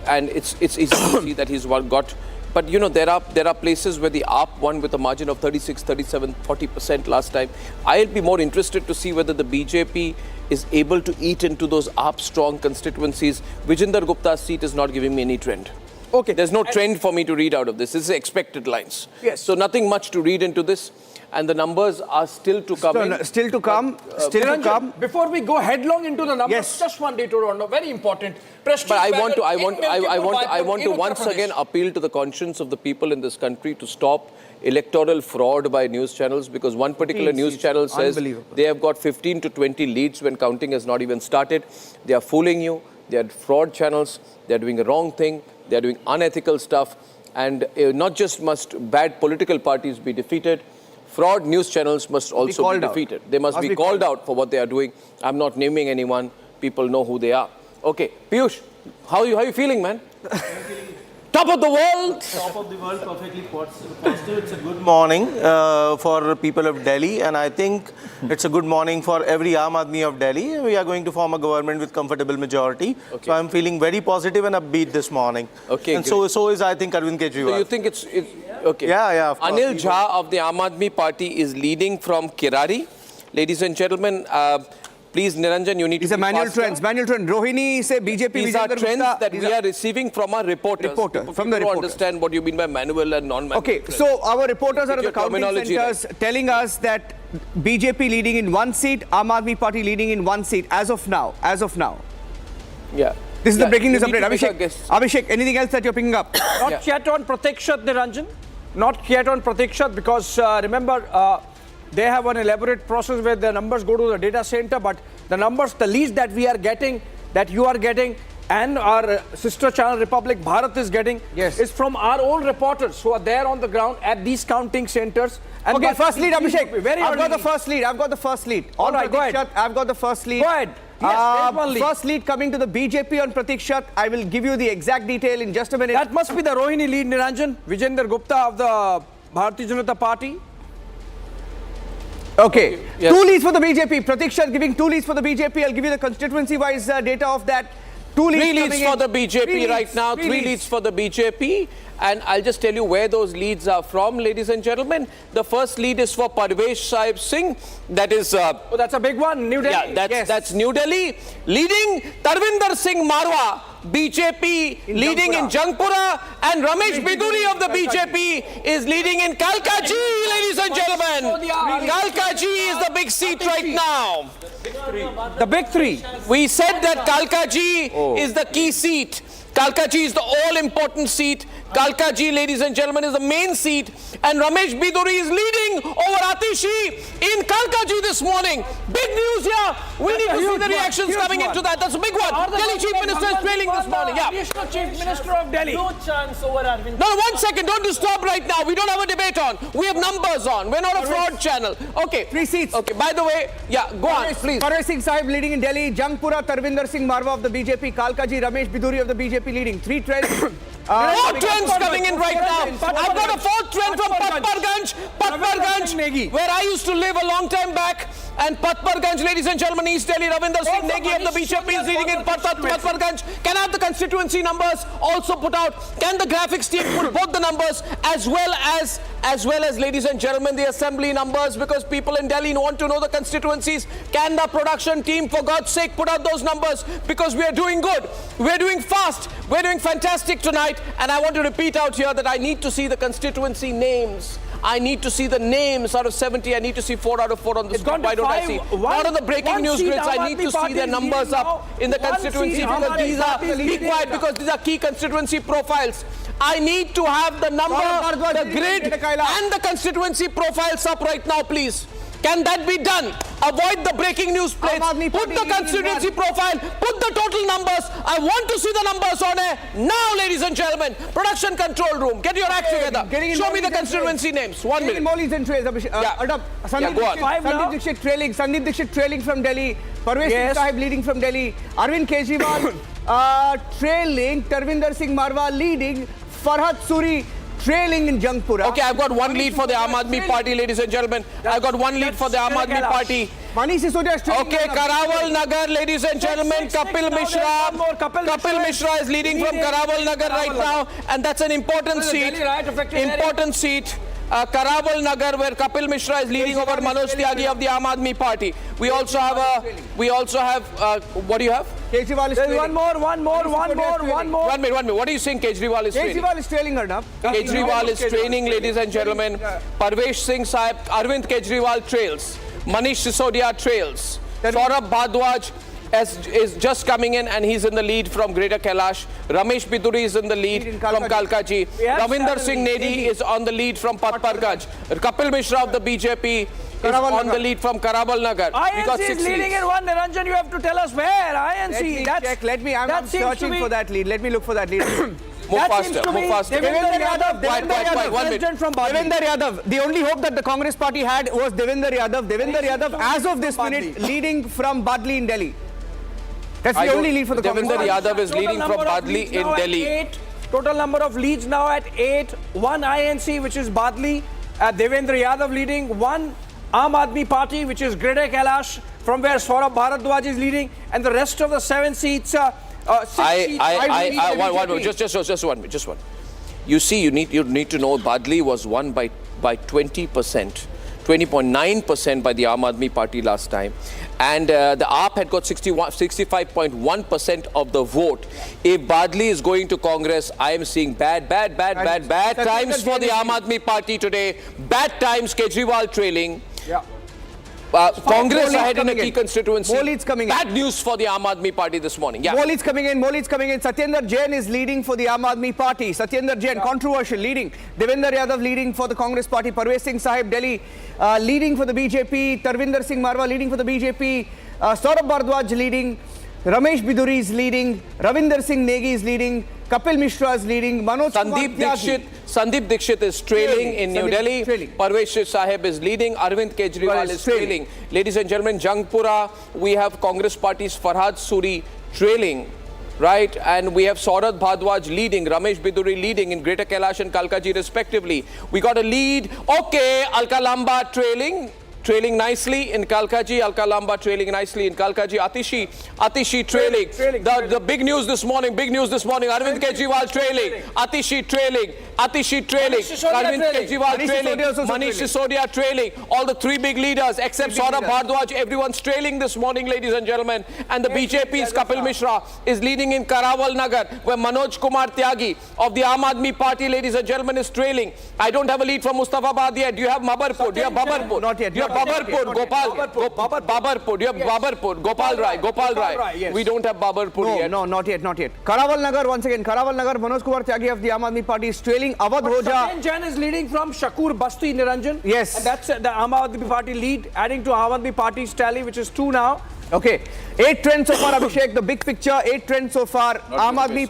And it's easy to see that he's got, but you know, there are places where the AAP won with a margin of 36, 37, 40% last time. I'll be more interested to see whether the BJP is able to eat into those AAP strong constituencies. Vijinder Gupta's seat is not giving me any trend. Okay. There's no trend for me to read out of this. This is expected lines. Yes. So nothing much to read into this. And the numbers are still to come. Still to come. Before we go headlong into the numbers, just one detour on very important. But I want to once again appeal to the conscience of the people in this country to stop electoral fraud by news channels, because one particular news channel says they have got 15 to 20 leads when counting has not even started. They are fooling you. They are fraud channels. They are doing the wrong thing. They are doing unethical stuff. And not just must bad political parties be defeated, fraud news channels must also be defeated. They must be called out for what they are doing. I'm not naming anyone. People know who they are. Okay, Piyush, how are you feeling, man? Top of the world. Top of the world, perfectly positive. It's a good morning for people of Delhi, and I think it's a good morning for every Aam Aadmi of Delhi. We are going to form a government with comfortable majority. Okay. So I'm feeling very positive and upbeat this morning. Okay, and so is I think Arvind Kejriwal. So you think it's okay? Yeah. Of course. Anil Shah of the Aam Aadmi Party is leading from Kirari. Ladies and gentlemen, please, Niranjan, you need to be manual trends. Rohini say BJP. These are trends that we are receiving from our reporters. From the reporters. Understand what you mean by manual and non-manual. Okay, so our reporters are at the counting centers telling us that BJP leading in one seat, Aam Aadmi Party leading in one seat as of now. Yeah. This is the breaking news update. Abhishek, anything else that you're picking up? Not yet on Pratikshat, Niranjan. Not yet on Pratikshat, because remember, they have an elaborate process where the numbers go to the data center, but the numbers, the leads that we are getting, that you are getting, and our sister channel Republic Bharat is getting, is from our own reporters who are there on the ground at these counting centers. And okay, first lead, Abhishek. I've got the first lead. All right, go ahead. I've got the first lead. Go ahead. Yes, first lead coming to the BJP on Pratikshat. I will give you the exact detail in just a minute. That must be the Rohini lead, Niranjan. Vijender Gupta of the Bharatiya Janata Party. Okay, yes. 2 leads for the BJP. Pratikshat giving 2 leads for the BJP. I'll give you the constituency-wise data of that. 2 leads. 3 leads for the BJP right now. 3 leads for the BJP. And I'll just tell you where those leads are from, ladies and gentlemen. The first lead is for Parvesh Singh. That is... oh, that's a big one. New Delhi. Yeah, that's New Delhi. Leading Tarvinder Singh Marwa, BJP, leading in Jangpura. And Ramesh Biduri of the BJP is leading in Kalkaji, ladies and gentlemen. Kalkaji is the big seat right now. The big three. We said that Kalkaji is the key seat. Kalkaji is the all-important seat. Kalkaji, ladies and gentlemen, is the main seat. And Ramesh Biduri is leading over Atishi in Kalkaji this morning. Big news here. We need to see the reactions coming into that. That's a big one. Delhi Chief Minister is trailing this morning. Yeah. Additional Chief Minister of Delhi. No chance over Arvind. No, 1 second. Don't disturb right now. We don't have a debate on. We have numbers on. We're not a fraud channel. Okay. 3 seats. Okay. By the way, yeah, go on, please. Parvesh Singh Sahib leading in Delhi. Jangpura, Tarvinder Singh Marwa of the BJP. Kalkaji, Ramesh Biduri of the BJP leading. 3 trends. 4 trends coming in right now. I've got a 4th trend from Patparganj, where I used to live a long time back. And Patparganj, ladies and gentlemen, East Delhi, Ravinder Singh Negi of the BJP is leading in Patparganj. Can I have the constituency numbers also put out? Can the graphics team put both the numbers as well as, ladies and gentlemen, the assembly numbers? Because people in Delhi want to know the constituencies. Can the production team, for God's sake, put out those numbers? Because we are doing good. We're doing fast. We're doing fantastic tonight. And I want to repeat out here that I need to see the constituency names. I need to see the names out of 70. I need to see 4 out of 4 on the screen. Why don't I see? Not on the breaking news grids. I need to see their numbers up in the constituency, because these are, be quiet, because these are key constituency profiles. I need to have the number, the grid and the constituency profiles up right now, please. Can that be done? Avoid the breaking news plates. Put the constituency profile. Put the total numbers. I want to see the numbers on air now, ladies and gentlemen. Production control room. Get your act together. Show me the constituency names. 1 minute. Sandeep Dixit trailing from Delhi. Parvesh Singh Sahib leading from Delhi. Arvind Kejriwal trailing. Tarvinder Singh Marwa leading. Farhad Suri trailing in Jangpura. Okay, I've got 1 lead for the Aam Aadmi Party, ladies and gentlemen. I've got 1 lead for the Aam Aadmi Party. Okay, Karawal Nagar, ladies and gentlemen. Kapil Mishra is leading from Karawal Nagar right now, and that's an important seat. Important seat. Karawal Nagar, where Kapil Mishra is leading over Manoj Tyagi of the Aam Aadmi Party. We also have what do you have? Kejriwal is trailing. One more. 1 minute. What are you saying Kejriwal is training? Kejriwal is trailing, Arnab. Kejriwal is training, ladies and gentlemen. Parvesh Singh Sahib, Arvind Kejriwal trails. Manish Sisodia trails. Saurabh Bhardwaj is just coming in, and he's in the lead from Greater Kailash. Ramesh Biduri is in the lead from Kalkaji. Ravinder Singh Nedi is on the lead from Patparganj. Kapil Mishra of the BJP is on the lead from Karawal Nagar. INC is leading in one. Niranjan, you have to tell us where. INC. I'm searching for that lead. Let me look for that lead. Move faster. Devendra Yadav. The only hope that the Congress party had was Devendra Yadav, as of this minute, leading from Badli in Delhi. That's the only lead for the Congress party. Devendra Yadav is leading from Badli in Delhi. Total number of leads now at 8. 1 INC, which is Badli, Devendra Yadav leading. 1 Aam Aadmi Party, which is Greater Kailash, from where Saurabh Bharadwaj is leading, and the rest of the 7 seats. Just one. You see, you need to know Badli was won by 20%, 20.9% by the Aam Aadmi Party last time, and the AAP had got 65.1% of the vote. If Badli is going to Congress, I am seeing bad times for the Aam Aadmi Party today. Bad times. Kejriwal trailing. Yeah. Congress ahead in a key constituency. More leads coming in. Bad news for the Aam Aadmi Party this morning. Yeah. More leads coming in. Satyendra Jain is leading for the Aam Aadmi Party. Satyendra Jain, controversial, leading. Devendra Yadav leading for the Congress Party. Parvesh Singh Sahib, Delhi, leading for the BJP. Tarvinder Singh Marwa leading for the BJP. Saurabh Bharadwaj leading. Ramesh Biduri is leading. Ravinder Singh Negi is leading. Kapil Mishra is leading. Manoj Sandeep Dixit is trailing in New Delhi. Parvesh Sahib is leading. Arvind Kejriwal is trailing. Ladies and gentlemen, Jangpura, we have Congress Party's Farhad Suri trailing, right? And we have Saurabh Bharadwaj leading, Ramesh Biduri leading in Greater Kailash and Kalkaji respectively. We got a lead. Okay, Alka Lamba trailing nicely in Kalkaji. Alka Lamba trailing nicely in Kalkaji. Atishi trailing. The big news this morning. Arvind Kejriwal trailing. Atishi trailing. Arvind Kejriwal trailing. Manish Sisodia trailing. All the 3 big leaders except Saurabh Bharadwaj. Everyone's trailing this morning, ladies and gentlemen. And the BJP's Kapil Mishra is leading in Karawal Nagar, where Manoj Kumar Tyagi of the Aam Aadmi Party, ladies and gentlemen, is trailing. I don't have a lead from Mustafabad yet. Do you have Mabarpur? Do you have Babarpur? Not yet. Babarpur, Babarpur. Do you have Babarpur? Gopal Rai. Yes. We don't have Babarpur yet. No, not yet. Karawal Nagar, once again. Karawal Nagar, Manoj Kumar Tyagi of the Aam Aadmi Party is trailing. Awadh Hoja. Satyendra Jain is leading from Shakur Basti, Niranjan. Yes. And that's the Aam Aadmi Party lead, adding to Aam Aadmi Party's tally, which is 2 now. Okay, 8 trends so far, Abhishek. The big picture, 8 trends so far. Aam Aadmi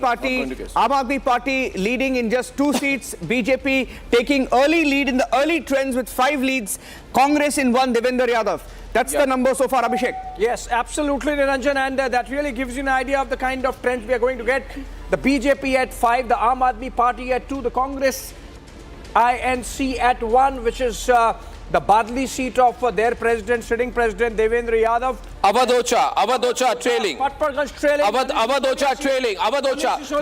Party leading in just 2 seats. BJP taking early lead in the early trends with 5 leads. Congress in 1. Devendra Yadav. That's the number so far, Abhishek. Yes, absolutely, Niranjan, and that really gives you an idea of the kind of trends we are going to get. The BJP at 5, the Aam Aadmi Party at 2, the Congress INC at 1, which is the Badli seat of their president, sitting president Devendra Yadav. Avadocha trailing. Patparganj trailing. Avadocha trailing.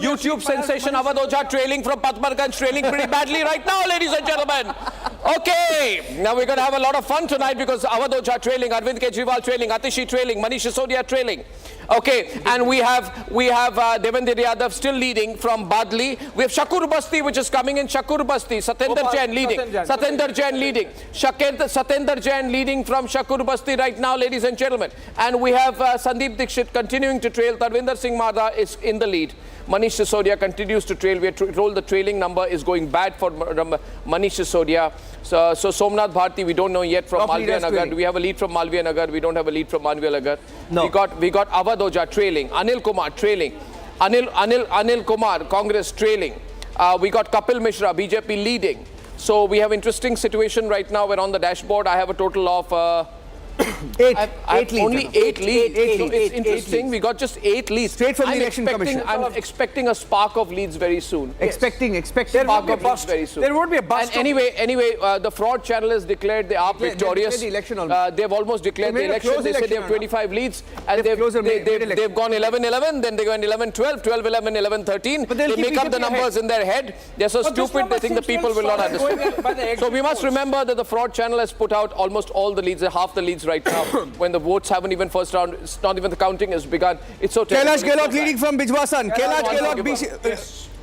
YouTube sensation Avadocha trailing from Patparganj trailing pretty badly right now, ladies and gentlemen. Okay, now we're going to have a lot of fun tonight because Avadocha trailing, Arvind Kejriwal trailing, Atishi trailing, Manish Sisodia trailing. Okay, and we have Devendra Yadav still leading from Badli. We have Shakur Basti, which is coming in. Shakur Basti, Satyendra Jain leading. Satyendra Jain leading from Shakur Basti right now, ladies and gentlemen. And we have Sandeep Dixit continuing to trail. Tarvinder Singh Marda is in the lead. Manish Sisodia continues to trail. We are told the trailing number is going bad for Manish Sisodia. So Somnath Bharti, we don't know yet from Malviya Nagar. Do we have a lead from Malviya Nagar? We don't have a lead from Malviya Nagar. No. We got Avadoja trailing. Anil Kumar trailing. Anil Kumar, Congress trailing. We got Kapil Mishra, BJP leading. So we have interesting situation right now. We're on the dashboard. I have a total of 8 leads. Only 8 leads. So it's interesting. We got just 8 leads. Straight from the election commission. I'm expecting a spark of leads very soon. Expecting. There would be a bust very soon. There would be a bust. And anyway, the fraud channel has declared they are victorious. They've almost declared the election. They said they have 25 leads, and they've gone 11-11. Then they go 11-12, 12-11, 11-13. They make up the numbers in their head. They're so stupid. They think the people will not understand. So we must remember that the fraud channel has put out almost all the leads, half the leads right now. When the votes haven't even first round, it's not even the counting has begun. It's so terrible. Kailash Gehlot leading from Bijwasan.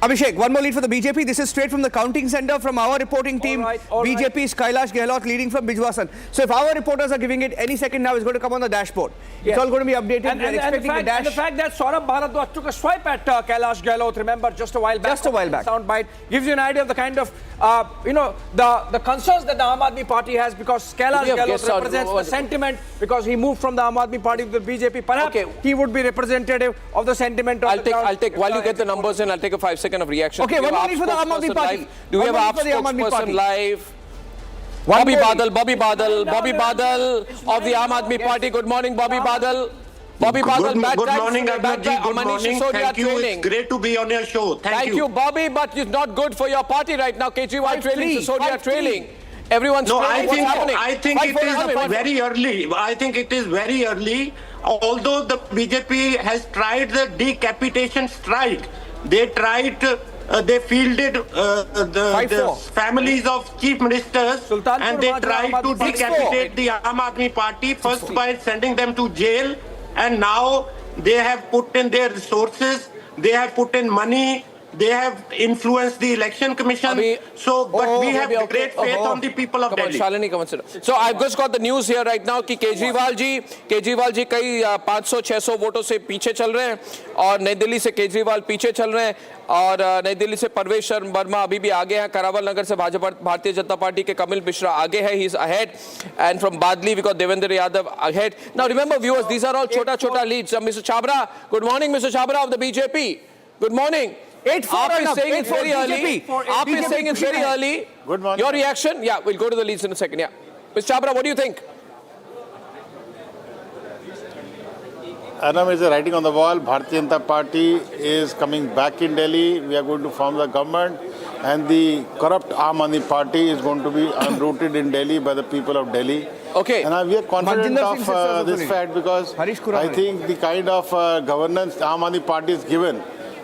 Abhishek, one more lead for the BJP. This is straight from the counting center from our reporting team. BJP's Kailash Gehlot leading from Bijwasan. So if our reporters are giving it any second now, it's going to come on the dashboard. It's all going to be updated. And the fact that Saurabh Bharadwaj took a swipe at Kailash Gehlot, remember, just a while back. Soundbite gives you an idea of the kind of, the concerns that the Aam Aadmi Party has, because Kailash Gehlot represents the sentiment, because he moved from the Aam Aadmi Party to the BJP. Perhaps he would be representative of the sentiment. I'll take while you get the numbers in, I'll take a 5-second of reaction. Okay, one more lead for the Aam Aadmi Party. Do we have a spokesperson live? Bobby Badal of the Aam Aadmi Party. Good morning, Bobby Badal. Bobby Badal, bad good times. morning, Arnab ji. Good Manish morning. Sisodia Thank you. trailing. It's great to be on your show. Thank you, Bobby, but it's not good for your party right now. Kejriwal trailing, Sisodia trailing. Everyone's I trailing. What's happening? think it is very early. I think it is very early. Although the BJP has tried the decapitation strike, they tried. They fielded the families of chief ministers and they tried to decapitate the Aam Aadmi Party first by sending them to jail, and now they have put in their resources, they have put in money, they have influenced the election commission. We have great faith on the people of Delhi. Shalini, come on, sit. So I've just got the news here right now कि केजरीवाल जी कई 500-600 वोटों से पीछे चल रहे हैं और नई दिल्ली से केजरीवाल पीछे चल रहे हैं और नई दिल्ली से परवेश वर्मा अभी भी आगे हैं. करावल नगर से भारतीय जनता पार्टी के कपिल मिश्रा आगे है, he is ahead, and from Badli we got Devendra Yadav ahead. Now remember viewers, these are all chota leads. Mr. Chabra, good morning, Mr. Chabra of the BJP. Good morning. 8-4 is saying it's very early. Aap is saying it's very early. Good morning. Your reaction? Yeah, we'll go to the leads in a second. Yeah, Mr. Chabra, what do you think? Arnab is writing on the wall. Bharatiya Janata Party is coming back in Delhi. We are going to form the government, and the corrupt Aam Aadmi Party is going to be unrooted in Delhi by the people of Delhi. Okay. And we are confident of this fact because I think the kind of governance Aam Aadmi Party is given.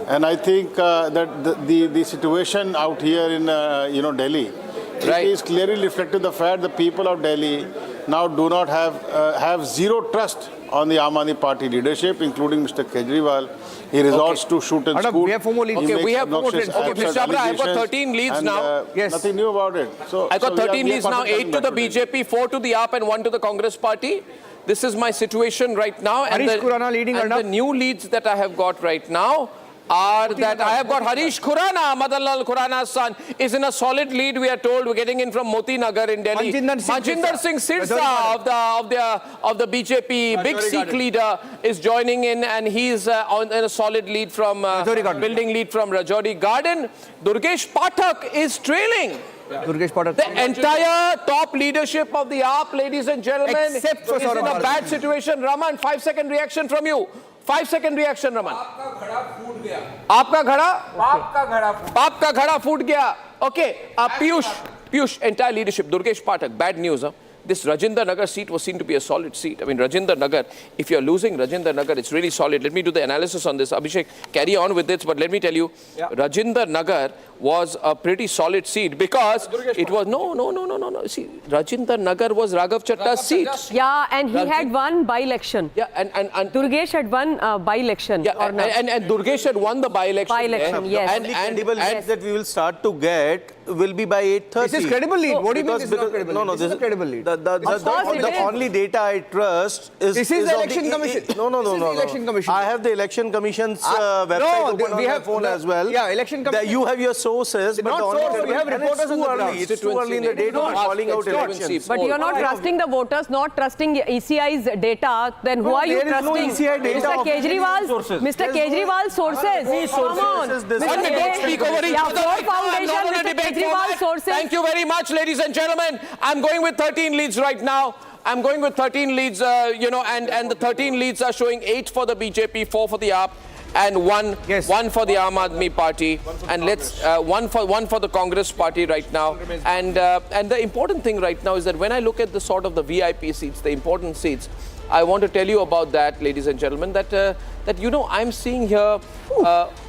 And I think that the situation out here in Delhi, it is clearly reflected the fact the people of Delhi now do not have zero trust on the Aam Aadmi Party leadership, including Mr. Kejriwal. He resorts to shoot and scoot. We have 4 more leads. Okay, we have 4 more leads. Okay, Mr. Chabra, I've got 13 leads now. Yes. Nothing new about it. So I've got 13 leads now, 8 to the BJP, 4 to the AAP and 1 to the Congress party. This is my situation right now. And the new leads that I have got right now are that I have got Harish Khurana, Madanlal Khurana's son, is in a solid lead, we are told. We're getting in from Moti Nagar in Delhi. Manjinder Singh Sirsa of the BJP, big Sikh leader, is joining in, and he's in a solid lead from building lead from Rajouri Garden. Durgesh Pathak is trailing. The entire top leadership of the AAP, ladies and gentlemen, except for is in a bad situation. Raman, 5-second reaction from you. 5-second reaction, Raman. आपका घड़ा फूट गया. Okay, Piyush, entire leadership. Durgesh Pathak, bad news. This Rajendra Nagar seat was seen to be a solid seat. I mean, Rajendra Nagar, if you're losing Rajendra Nagar, it's really solid. Let me do the analysis on this. Abhishek, carry on with this, but let me tell you, Rajendra Nagar was a pretty solid seat because it was, no. See, Rajendra Nagar was Raghav Chatta's seat. Yeah, and he had won by-election. Yeah, and Durgesh had won by-election. Yeah, and Durgesh had won the by-election. By-election, yes. And credible leads that we will start to get will be by 8:30. This is credible lead. What do you mean this is not credible lead? This is a credible lead. The only data I trust is... This is the election commission. No. This is the election commission. I have the election commission's website open on my phone as well. Yeah, election commission. You have your sources, but not sources. We have reporters on the ground. It's too early in the day to be calling out elections. But you're not trusting the voters, not trusting ECI's data. Then who are you trusting? There is no ECI data. Mr. Kejriwal's sources. Come on. Don't speak over each other. Mr. Kejriwal's sources. Thank you very much, ladies and gentlemen. I'm going with 13 leads right now. I'm going with 13 leads, and the 13 leads are showing 8 for the BJP, 4 for the AAP, and 1 for the Aam Aadmi Party, and one for the Congress Party right now. And the important thing right now is that when I look at the sort of the VIP seats, the important seats, I want to tell you about that, ladies and gentlemen, that I'm seeing here,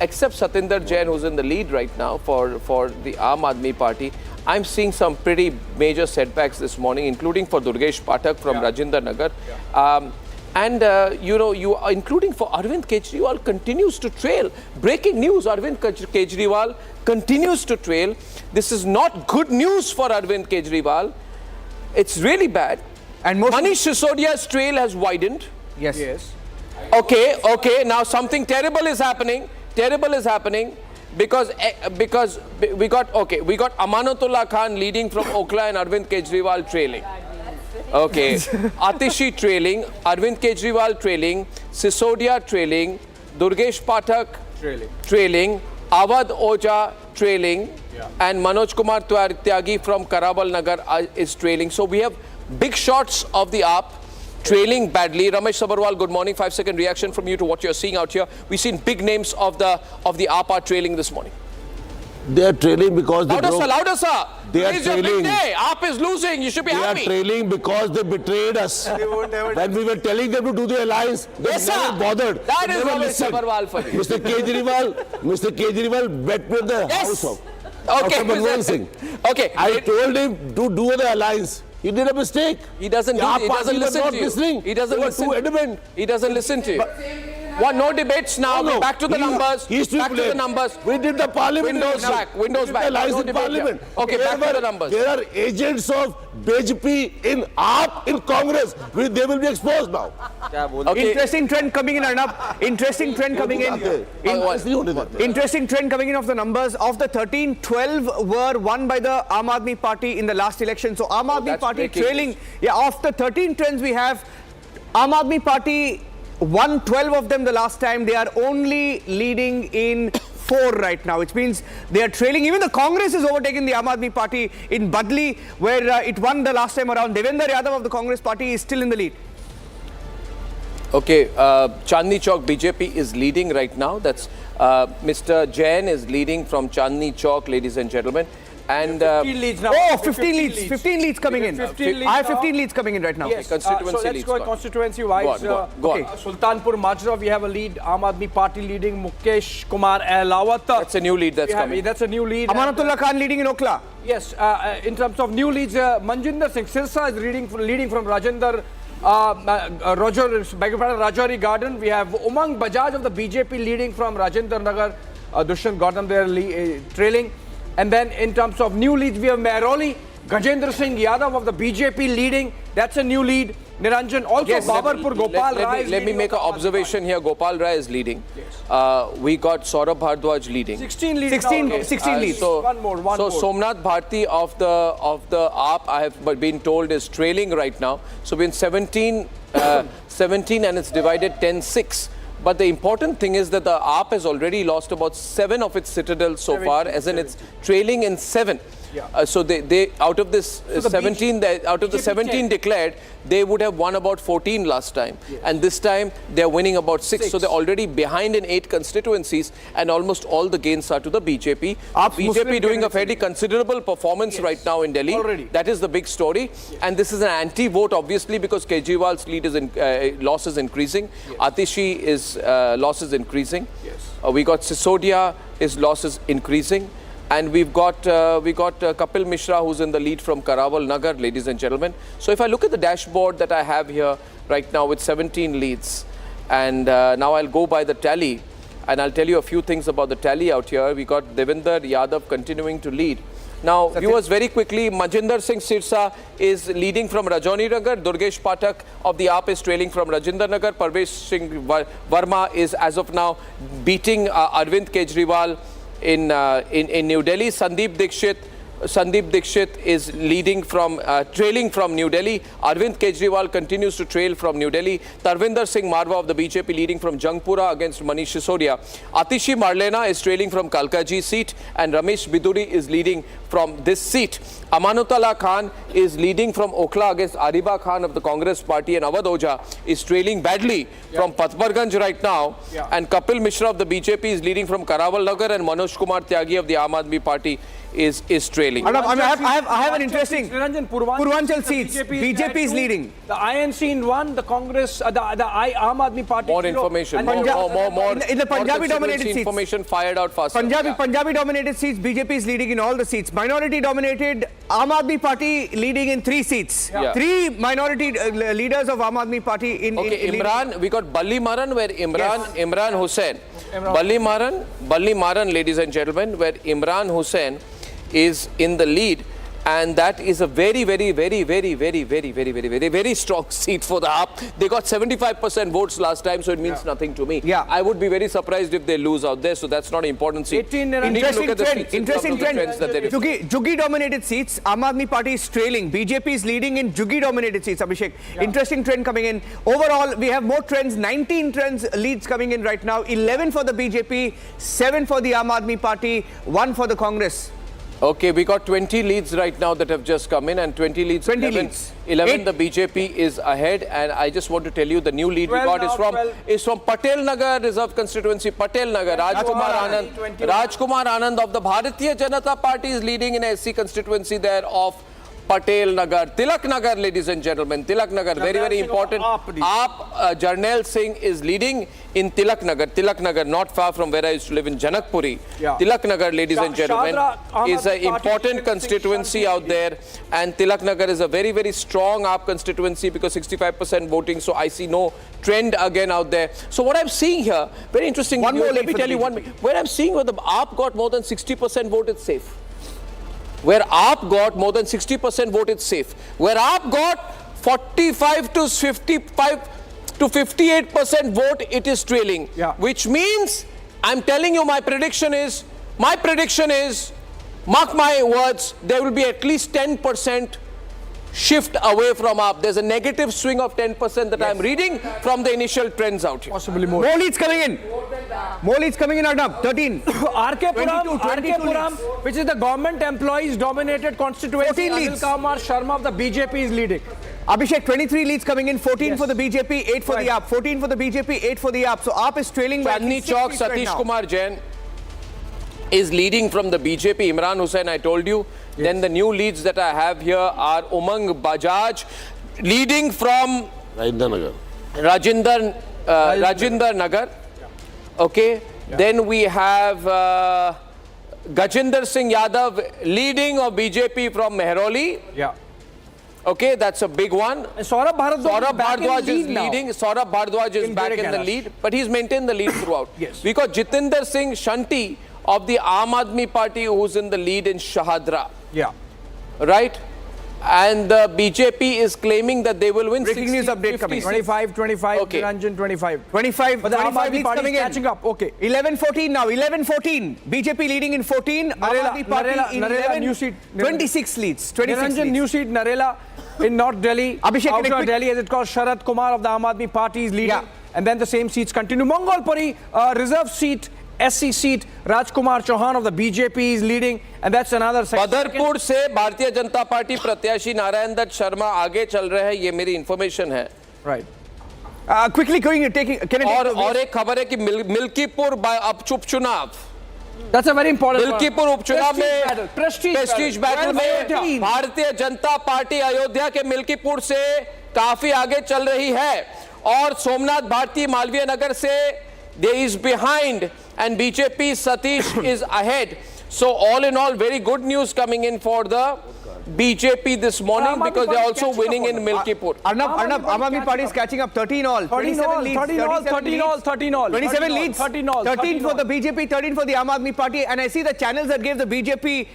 except Satinder Jain, who's in the lead right now for the Aam Aadmi Party, I'm seeing some pretty major setbacks this morning, including for Durgesh Pathak from Rajendra Nagar. Including for Arvind Kejriwal continues to trail. Breaking news, Arvind Kejriwal continues to trail. This is not good news for Arvind Kejriwal. It's really bad. And Manish Sisodia's trail has widened. Yes. Okay. Now something terrible is happening. Because we got Amanatullah Khan leading from Okhla and Arvind Kejriwal trailing. Okay, Atishi trailing, Arvind Kejriwal trailing, Sisodia trailing, Durgesh Pathak trailing, Awadh Oja trailing, and Manoj Kumar Tyagi from Karabal Nagar is trailing. So we have big shots of the AAP trailing badly. Ramesh Sabarwal, good morning. 5-second reaction from you to what you're seeing out here. We've seen big names of the APA trailing this morning. They are trailing because they louder, sir. They are Today's your big trailing. day. AAP is losing. You should be happy. They are trailing because they betrayed us. When we were telling them to do the alliance, they never bothered. That is Ramesh Sabarwal for you. Mr. Kejriwal met with the House of Manmohan Singh. Okay. I told him to do the alliance. He did a mistake. He doesn't listen to you. He doesn't listen. Too adamant. He doesn't listen to you. What? No debates now. No. Back to the numbers. Back to the numbers. We did the parliament. Windows back. Windows back. Alliance No in debate parliament. here. Okay, back to the numbers. There are agents of BJP in AAP in Congress. They will be exposed now. Okay. Interesting trend coming in, Arnab. Interesting trend coming in. Interesting trend coming in of the numbers. Of the 13, 12 were won by the Aam Aadmi Party in the last election. So Aam Aadmi Party trailing. Yeah, of the 13 trends we have, Aam Aadmi Party won 12 of them the last time. They are only leading in 4 right now, which means they are trailing. Even the Congress is overtaking the Aam Aadmi Party in Badli, where it won the last time around. Devendra Yadav of the Congress Party is still in the lead. Okay, Chandni Chowk BJP is leading right now. That's Mr. Jain is leading from Chandni Chowk, ladies and gentlemen. And 15 leads now. Oh, 15 leads coming in. 15 I have 15 leads coming in right now. Yes. Constituency so let's leads. go constituency-wise. Go on. Sultanpur Majra, we have a lead. Aam Aadmi Party leading. Mukesh Kumar Ahlawat. That's a new lead that's coming. That's a new lead. Amanatullah Khan leading in Okla. Yes, in terms of new leads, Manjinder Singh Sirsa is leading from Rajendra. Rajori Garden. We have Umang Bajaj of the BJP leading from Rajendra Nagar. Dushyant Gautam there trailing. And then in terms of new leads, we have Mehroli, Gajendra Singh Yadav of the BJP leading. That's a new lead. Niranjan, also Babarpur Gopal Rai. Let me make an observation here. Gopal Rai is leading. We got Saurabh Bhardwaj leading. 16 leads. 16 leads. So one more. Somnath Bharti of the AAP, I have been told, is trailing right now. So we're in 17 and it's divided 10-6. But the important thing is that the AAP has already lost about 7 of its citadels so far, as in it's trailing in 7. Yeah. So they out of this 17, out of the 17 declared, they would have won about 14 last time. Yes. And this time they're winning about 6. So they're already behind in 8 constituencies, and almost all the gains are to the BJP. BJP doing a fairly considerable performance right now in Delhi. Already. That is the big story. Yes. And this is an anti-vote, obviously, because Kejriwal's lead is loss is increasing. Yes. Atishi is loss is increasing. Yes. We got Sisodia, his loss is increasing. And we got Kapil Mishra, who's in the lead from Karawal Nagar, ladies and gentlemen. So if I look at the dashboard that I have here right now with 17 leads, and now I'll go by the tally, and I'll tell you a few things about the tally out here. We got Devendra Yadav continuing to lead. Now, viewers, very quickly, Manjinder Singh Sirsa is leading from Rajoni Nagar. Durgesh Pathak of the AAP is trailing from Rajendra Nagar. Parvesh Verma is, as of now, beating Arvind Kejriwal in New Delhi. Sandeep Dixit is leading from trailing from New Delhi. Arvind Kejriwal continues to trail from New Delhi. Tarvinder Singh Marwa of the BJP leading from Jangpura against Manish Sisodia. Atishi Marlena is trailing from Kalkaji seat, and Ramesh Biduri is leading from this seat. Amanatullah Khan is leading from Okla against Ariba Khan of the Congress Party, and Awadh Oja is trailing badly from Patparganj right now. And Kapil Mishra of the BJP is leading from Karawal Nagar, and Manoj Kumar Tyagi of the Aam Aadmi Party is trailing. I have an interesting Purvanchal seats. BJP is leading. The INC in 1, the Congress, the Aam Aadmi Party. More information. More in the Punjabi dominated seats. Information fired out faster. Punjabi dominated seats. BJP is leading in all the seats. Minority dominated. Aam Aadmi Party leading in 3 seats. 3 minority leaders of Aam Aadmi Party in Imran. We got Balli Maran, where Imran Hussain. Balli Maran, ladies and gentlemen, where Imran Hussain is in the lead, and that is a very strong seat for the AAP. They got 75% votes last time, so it means nothing to me. I would be very surprised if they lose out there, so that's not an important seat. Interesting trend. Juggi dominated seats. Aam Aadmi Party is trailing. BJP is leading in Juggi dominated seats. Abhishek, interesting trend coming in. Overall, we have more trends. 19 trends leads coming in right now. 11 for the BJP, 7 for the Aam Aadmi Party, 1 for the Congress. Okay, we got 20 leads right now that have just come in, and 20 leads. 11 the BJP is ahead, and I just want to tell you the new lead we got is from Patel Nagar Reserve Constituency. Patel Nagar, Rajkumar Anand of the Bharatiya Janata Party is leading in a SC constituency there of Patel Nagar. Tilak Nagar, ladies and gentlemen. Tilak Nagar, very, very important. Jarnail Singh is leading in Tilak Nagar. Tilak Nagar, not far from where I used to live in Janakpuri. Tilak Nagar, ladies and gentlemen, is an important constituency out there. And Tilak Nagar is a very, very strong AAP constituency because 65% voting. So I see no trend again out there. So what I'm seeing here, very interesting. Let me tell you one. Where I'm seeing where the AAP got more than 60% vote, it's safe. Where AAP got more than 60% vote, it's safe. Where AAP got 45 to 55 to 58% vote, it is trailing. Which means, I'm telling you, my prediction is, mark my words, there will be at least 10% shift away from AAP. There's a negative swing of 10% that I'm reading from the initial trends out here. Possibly more. More leads coming in. More leads coming in, Arnab. 13. RK Puram, which is the government employees dominated constituency. 14 leads. Anil Kumar Sharma of the BJP is leading. Abhishek, 23 leads coming in, 14 for the BJP, 8 for the AAP. 14 for the BJP, 8 for the AAP. So AAP is trailing by Chandni Chowk, Satish Kumar Jain is leading from the BJP. Imran Hussain, I told you. Then the new leads that I have here are Umang Bajaj, leading from Rajinder Nagar. Okay. Then we have Gajinder Singh Yadav, leading of BJP from Mehroli. Okay, that's a big one. Saurabh Bhardwaj is leading. Saurabh Bhardwaj is back in the lead, but he's maintained the lead throughout. We got Jitinder Singh Shanti of the Aam Aadmi Party, who's in the lead in Shahadra. Right? And the BJP is claiming that they will win. Breaking news update coming. 25, Okay. Niranjan 25. 25, but the Aam 25 Aadmi Party is catching up. Okay. 11-14 now. 11-14. BJP leading in 14. Aam Aadmi Party in 11. New seat. 26 leads. 26 Niranjan, leads. new seat, Narela in North Delhi. Abhishek, Outer Delhi, as it's called, Sharad Kumar of the Aam Aadmi Party is leading. And then the same seats continue. Mongolpuri, reserve seat, SC seat, Rajkumar Chauhan of the BJP is leading, and that's another section. Badarpur से Bharatiya Janata party प्रत्याशी नारायण दत्त शर्मा आगे चल रहे हैं, ये मेरी information है. Right. Quickly going, taking. और एक खबर है कि मिल्कीपुर उपचुनाव. That's a very important. Milkipur उपचुनाव में प्रेस्टीज बैटल में भारतीय जनता पार्टी अयोध्या के मिल्कीपुर से काफी आगे चल रही है, और सोमनाथ भारती मालवीय नगर से there is behind, and BJP Satish is ahead. So all in all, very good news coming in for the BJP this morning, because they're also winning in Milkipur. Arnab, Aam Aadmi Party is catching up. 13 all. 27 leads. 13 all. 27 leads. 13 for the BJP, 13 for the Aam Aadmi Party. And I see the channels that gave the BJP,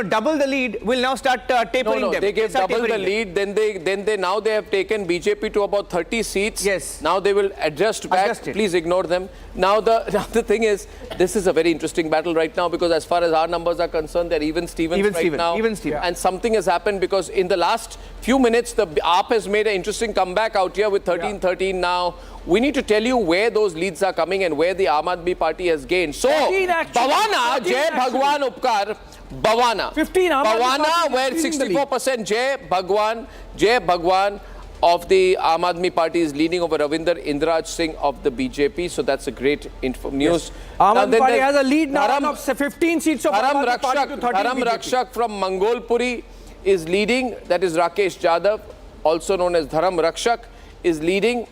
double the lead will now start tapering them. No, they gave double the lead. Now they have taken BJP to about 30 seats. Yes. Now they will adjust back. Please ignore them. Now the thing is, this is a very interesting battle right now, because as far as our numbers are concerned, they're even Stevens right now. Even Stevens. And something has happened, because in the last few minutes, the AAP has made an interesting comeback out here with 13-13 now. We need to tell you where those leads are coming and where the Aam Aadmi Party has gained. So, Bhavana, Jai Bhagwan Upkar, Bhavana. 15 Bhavana, where 64% Jai Bhagwan of the Aam Aadmi Party is leading over Ravinder Indraj Singh of the BJP. So that's a great news. Aam Aadmi Party has a lead now of 15 seats of Dharam Aam Aadmi Party to 13 BJP. Rakshak from Mangolpuri is leading. That is Rakesh Jadhav, also known as Dharam Rakshak, is leading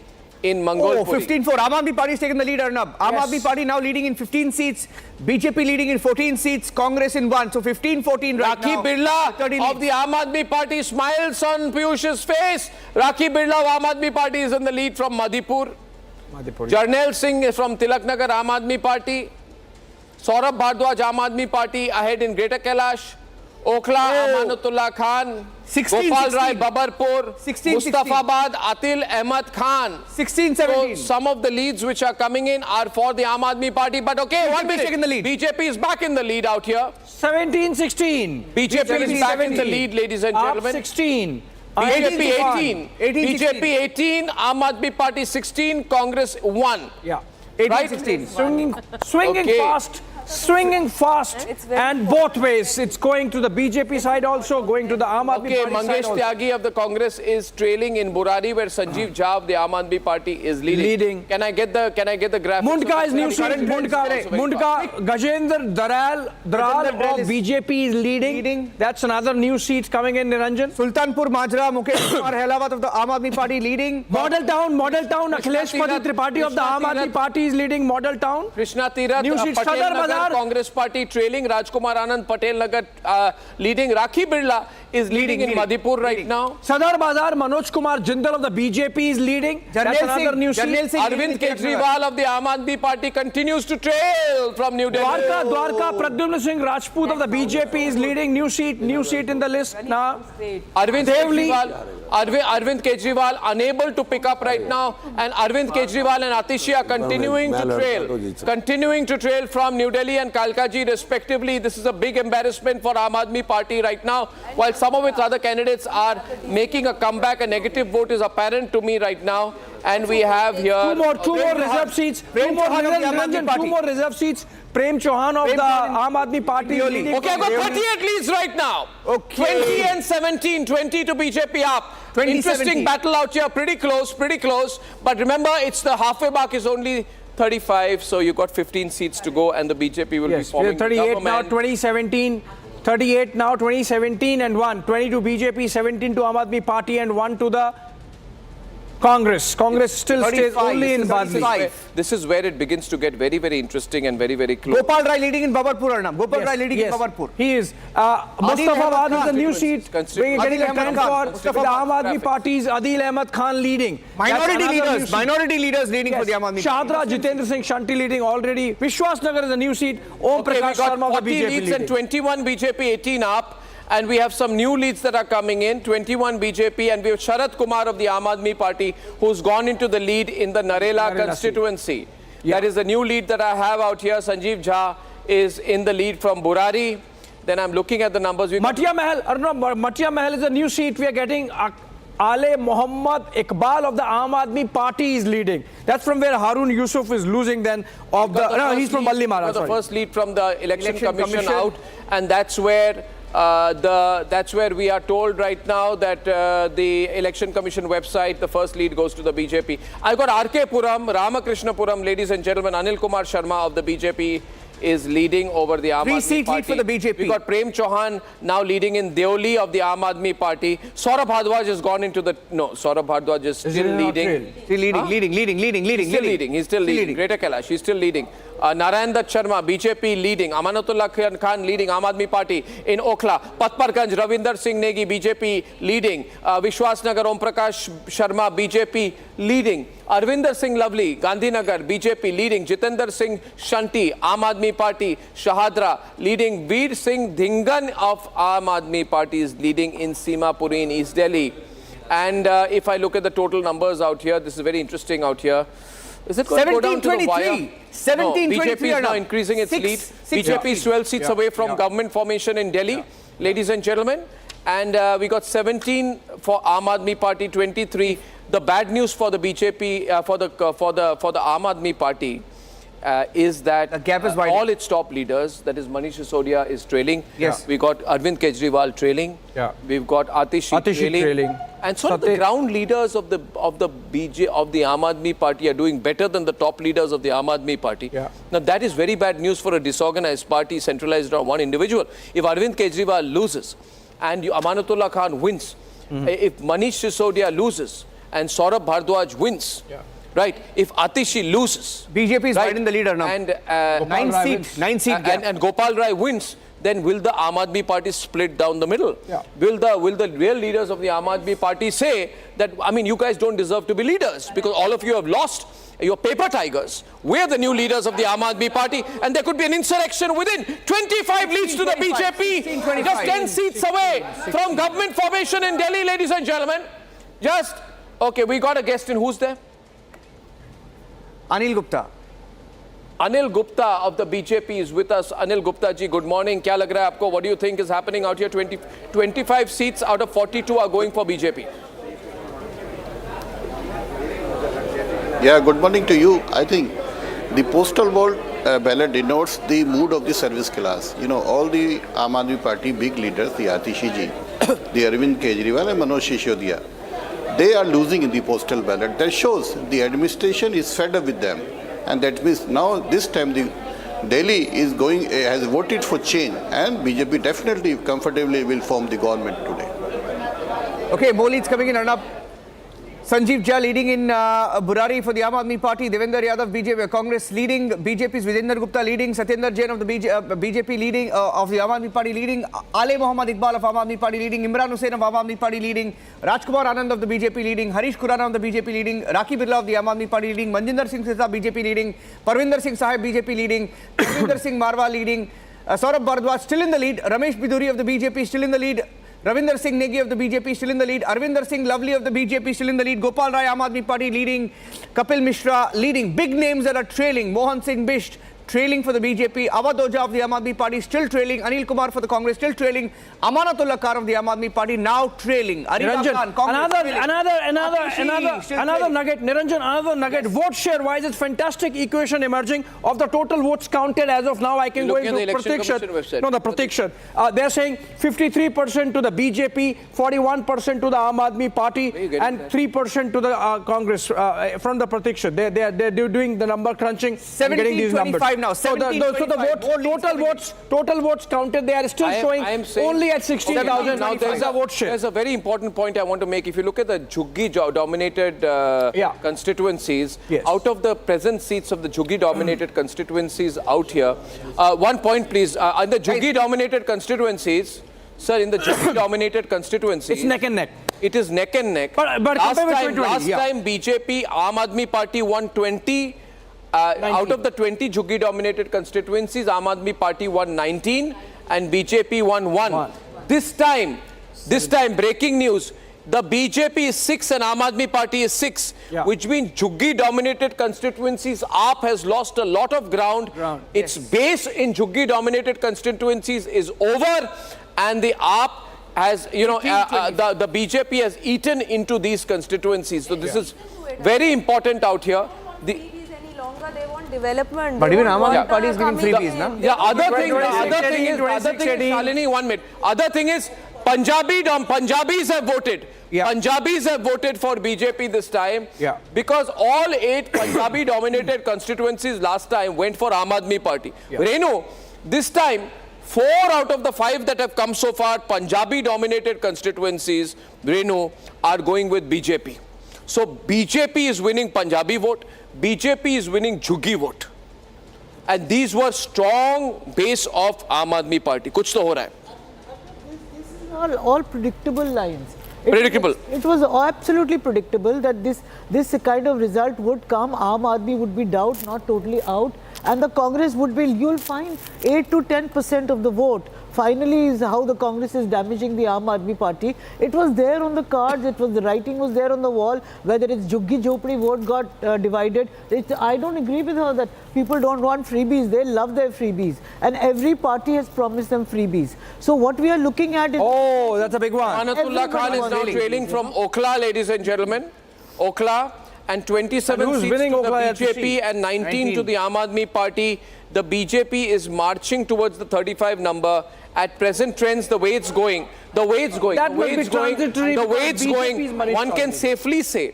in Mangolpuri. 15 for Aam Aadmi Party is taking the lead, Arnab. Aam Aadmi Party now leading in 15 seats. BJP leading in 14 seats. Congress in 1. So 15-14 right now. Rakhi Birla of the Aam Aadmi Party smiles on Piyush's face. Rakhi Birla of Aam Aadmi Party is in the lead from Madhipur. Jarnail Singh is from Tilak Nagar, Aam Aadmi Party. Saurabh Bhardwaj, Aam Aadmi Party ahead in Greater Kailash. Okhla, Amanatullah Khan. 16, Gopal 16. Rai, Babarpur. 16, Mustafabad, Atil Ahmad Khan. 16-17. So some of the leads which are coming in are for the Aam Aadmi Party. But okay, one minute. In the lead. BJP is back in the lead out here. 17-16. BJP is back in the lead, ladies and gentlemen. 16. BJP 18. 18, BJP 18. Aam Aadmi Party 16. Congress 1. Yeah. 18-16. Swinging fast swinging fast and both ways. It's going to the BJP side also, going to the Aam Aadmi Party Mangesh side also. Tyagi of the Congress is trailing in Burari, where Sanjeev Jha of the Aam Aadmi Party is leading. Can I get the graphics? Mundka is new seat. Mundka Gajendra Daral of BJP is leading. That's another new seat coming in, Niranjan. Sultanpur Majra, Mukesh Kumar Helawat of the Aam Aadmi Party leading. Model Town, Akhilesh Pati Tripathi of the Aam Aadmi Party is leading Model Town. Krishna Tirath, New seat, Patel Sadar Nagar Bazar. Congress Party trailing. Rajkumar Anand, Patel Nagar leading. Rakhi Birla is leading in Madhipur right now. Sadar Bazar, Manoj Kumar Jindal of the BJP is leading. That's another new seat. Arvind Kejriwal of the Aam Aadmi Party continues to trail from New Delhi. Dwarka Pradyumna Singh Rajput of the BJP is leading. New seat in the list now. Arvind Kejriwal unable to pick up right now, and Arvind Kejriwal and Atishi are continuing to trail from New Delhi and Kalkaji respectively. This is a big embarrassment for Aam Aadmi Party right now. While some of its other candidates are making a comeback, a negative vote is apparent to me right now. And we have here two more reserve seats. Two more reserve seats. Prem Chauhan of the Aam Aadmi Party. Okay, I've got 38 leads right now. Okay. 20 and 17. 20 to BJP up. Interesting battle out here. Pretty close. But remember, it's the halfway mark is only 35. So you've got 15 seats to go, and the BJP will be forming 38 now, 2017. 38 now, 2017 and 1. 20 to BJP, 17 to Aam Aadmi Party and 1 to the Congress. Congress still stays only in Badli. This is where it begins to get very, very interesting and very, very close. Gopal Rai leading in Babarpur, Arnab. Gopal Rai leading in Babarpur. He is. Mustafabad is the new seat. We're getting a trend for the Aam Aadmi Party's Adil Ahmed Khan leading. Minority leaders leading for the Aam Aadmi Party. Shadra Jitendra Singh Shanti leading already. Vishwas Nagar is a new seat. Om Prakash Sharma of the BJP leads and 21 BJP, 18 up. And we have some new leads that are coming in, 21 BJP, and we have Sharad Kumar of the Aam Aadmi Party, who's gone into the lead in the Narela constituency. That is the new lead that I have out here. Sanjeev Jha is in the lead from Burari. Then I'm looking at the numbers. Matia Mahal is a new seat. We are getting Ale Mohammad Iqbal of the Aam Aadmi Party is leading. That's from where Harun Yusuf is losing then. He's from Balli Mara. The first lead from the Election Commission out, and that's where we are told right now that the Election Commission website, the first lead goes to the BJP. I've got RK Puram, Ramakrishnapuram, ladies and gentlemen. Anil Kumar Sharma of the BJP is leading over the Aam Aadmi Party. 3 seat lead for the BJP. We got Prem Chauhan now leading in Deoli of the Aam Aadmi Party. Saurabh Bhardwaj has gone into the... No, Saurabh Bhardwaj is still leading. Leading. He's still leading. Greater Kailash, he's still leading. Narayan Dutt Sharma, BJP leading. Amanatullah Khan leading, Aam Aadmi Party. In Okhla, Patparganj, Ravinder Singh Negi, BJP leading. Vishwas Nagar, Om Prakash Sharma, BJP leading. Arvinder Singh Lovely, Gandhinagar, BJP leading. Jitendra Singh Shanti, Aam Aadmi Party. Shahadra leading. Veer Singh Dhingan of Aam Aadmi Party is leading in Simapuri in East Delhi. And if I look at the total numbers out here, this is very interesting out here. Is it going to go down to the wire? 1723. BJP is now increasing its lead. BJP is 12 seats away from government formation in Delhi, ladies and gentlemen. And we got 17 for Aam Aadmi Party, 23. The bad news for the BJP, for the Aam Aadmi Party, is that the gap is all its top leaders, that is Manish Sisodia, is trailing. Yes. We got Arvind Kejriwal trailing. We've got Atishi trailing. And sort of the ground leaders of the Aam Aadmi Party are doing better than the top leaders of the Aam Aadmi Party. Now that is very bad news for a disorganized party centralized on one individual. If Arvind Kejriwal loses and Amanatullah Khan wins, if Manish Sisodia loses and Saurabh Bhardwaj wins, right? If Atishi loses, BJP is right in the leader now. And 9 seat gap. And Gopal Rai wins, then will the Aam Aadmi Party split down the middle? Will the real leaders of the Aam Aadmi Party say that, I mean, you guys don't deserve to be leaders because all of you have lost? You're paper tigers. We're the new leaders of the Aam Aadmi Party, and there could be an insurrection within. 25 leads to the BJP, just 10 seats away from government formation in Delhi, ladies and gentlemen. Okay, we got a guest in. Who's there? Anil Gupta. Anil Gupta of the BJP is with us. Anil Gupta ji, good morning. Kya lag raha hai aapko? What do you think is happening out here? 25 seats out of 42 are going for BJP. Yeah, good morning to you. I think the postal vote ballot denotes the mood of the service class. You know, all the Aam Aadmi Party big leaders, the Atishi ji, the Arvind Kejriwal and Manoj Sisodiya, they are losing in the postal ballot. That shows the administration is fed up with them. And that means now this time the Delhi is has voted for change, and BJP definitely comfortably will form the government today. Okay, more leads coming in. Arnab. Sanjeev Jha leading in Burari for the Aam Aadmi Party. Devendra Yadav, BJP, Congress leading. BJP's Vijender Gupta leading. Satyendra Jain of the BJP leading, of the Aam Aadmi Party leading. Ale Mohammad Iqbal of Aam Aadmi Party leading. Imran Hussain of Aam Aadmi Party leading. Rajkumar Anand of the BJP leading. Harish Khurana of the BJP leading. Rakhi Birla of the Aam Aadmi Party leading. Manjinder Singh Sirsa, BJP leading. Parvinder Singh Sahib, BJP leading. Parvinder Singh Marwa leading. Saurabh Bharadwaj still in the lead. Ramesh Biduri of the BJP still in the lead. Ravinder Singh Negi of the BJP still in the lead. Arvinder Singh Lovely of the BJP still in the lead. Gopal Rai, Aam Aadmi Party leading. Kapil Mishra leading. Big names that are trailing. Mohan Singh Bisht trailing for the BJP. Awadh Oja of the Aam Aadmi Party still trailing. Anil Kumar for the Congress still trailing. Amanatullah Khan of the Aam Aadmi Party now trailing. Niranjan, another nugget. Niranjan, another nugget. Yes. Vote share wise, it's fantastic equation emerging of the total votes counted as of now. I can go into Pratikshat. No, the Pratikshat. They're saying 53% to the BJP, 41% to the Aam Aadmi Party, and 3% to the Congress from the Pratikshat. They're doing the number crunching. 17-25 now. So the total votes counted, they are still showing only at 16,000. Now there's a very important point I want to make. If you look at the Jhuggi-dominated constituencies, out of the present seats of the Jhuggi-dominated constituencies out here, one point please, in the Jhuggi-dominated constituencies, sir, in the Jhuggi-dominated constituencies, it's neck and neck. It is neck and neck. But last time BJP, Aam Aadmi Party won 20. Out of the 20 Jhuggi-dominated constituencies, Aam Aadmi Party won 19 and BJP won 1. This time, breaking news, the BJP is 6 and Aam Aadmi Party is 6, which means Jhuggi-dominated constituencies, AAP has lost a lot of ground. Its base in Jhuggi-dominated constituencies is over, and the AAP has, the BJP has eaten into these constituencies. So this is very important out here. They want development. But even Aam Aadmi Party is giving freebies, na? Yeah, other thing is, Shalini, 1 minute. Other thing is, Punjabis have voted. Punjabis have voted for BJP this time because all 8 Punjabi-dominated constituencies last time went for Aam Aadmi Party. Renu, this time, 4 out of the 5 that have come so far, Punjabi-dominated constituencies, Renu, are going with BJP. So BJP is winning Punjabi vote. BJP is winning Jhuggi vote. And these were strong base of Aam Aadmi Party. Kuch to ho raha hai. This is all predictable lines. It was absolutely predictable that this kind of result would come. Aam Aadmi would be down, not totally out. And the Congress would be, you'll find 8 to 10% of the vote. Finally is how the Congress is damaging the Aam Aadmi Party. It was there on the cards, the writing was there on the wall, whether it's Jhuggi Jhopdi vote got divided. I don't agree with her that people don't want freebies, they love their freebies. And every party has promised them freebies. So what we are looking at is... Oh, that's a big one. Amanatullah Khan is now trailing from Okhla, ladies and gentlemen. Okhla, and 27 seats to the BJP and 19 to the Aam Aadmi Party. The BJP is marching towards the 35 number. At present trends, the way it's going, one can safely say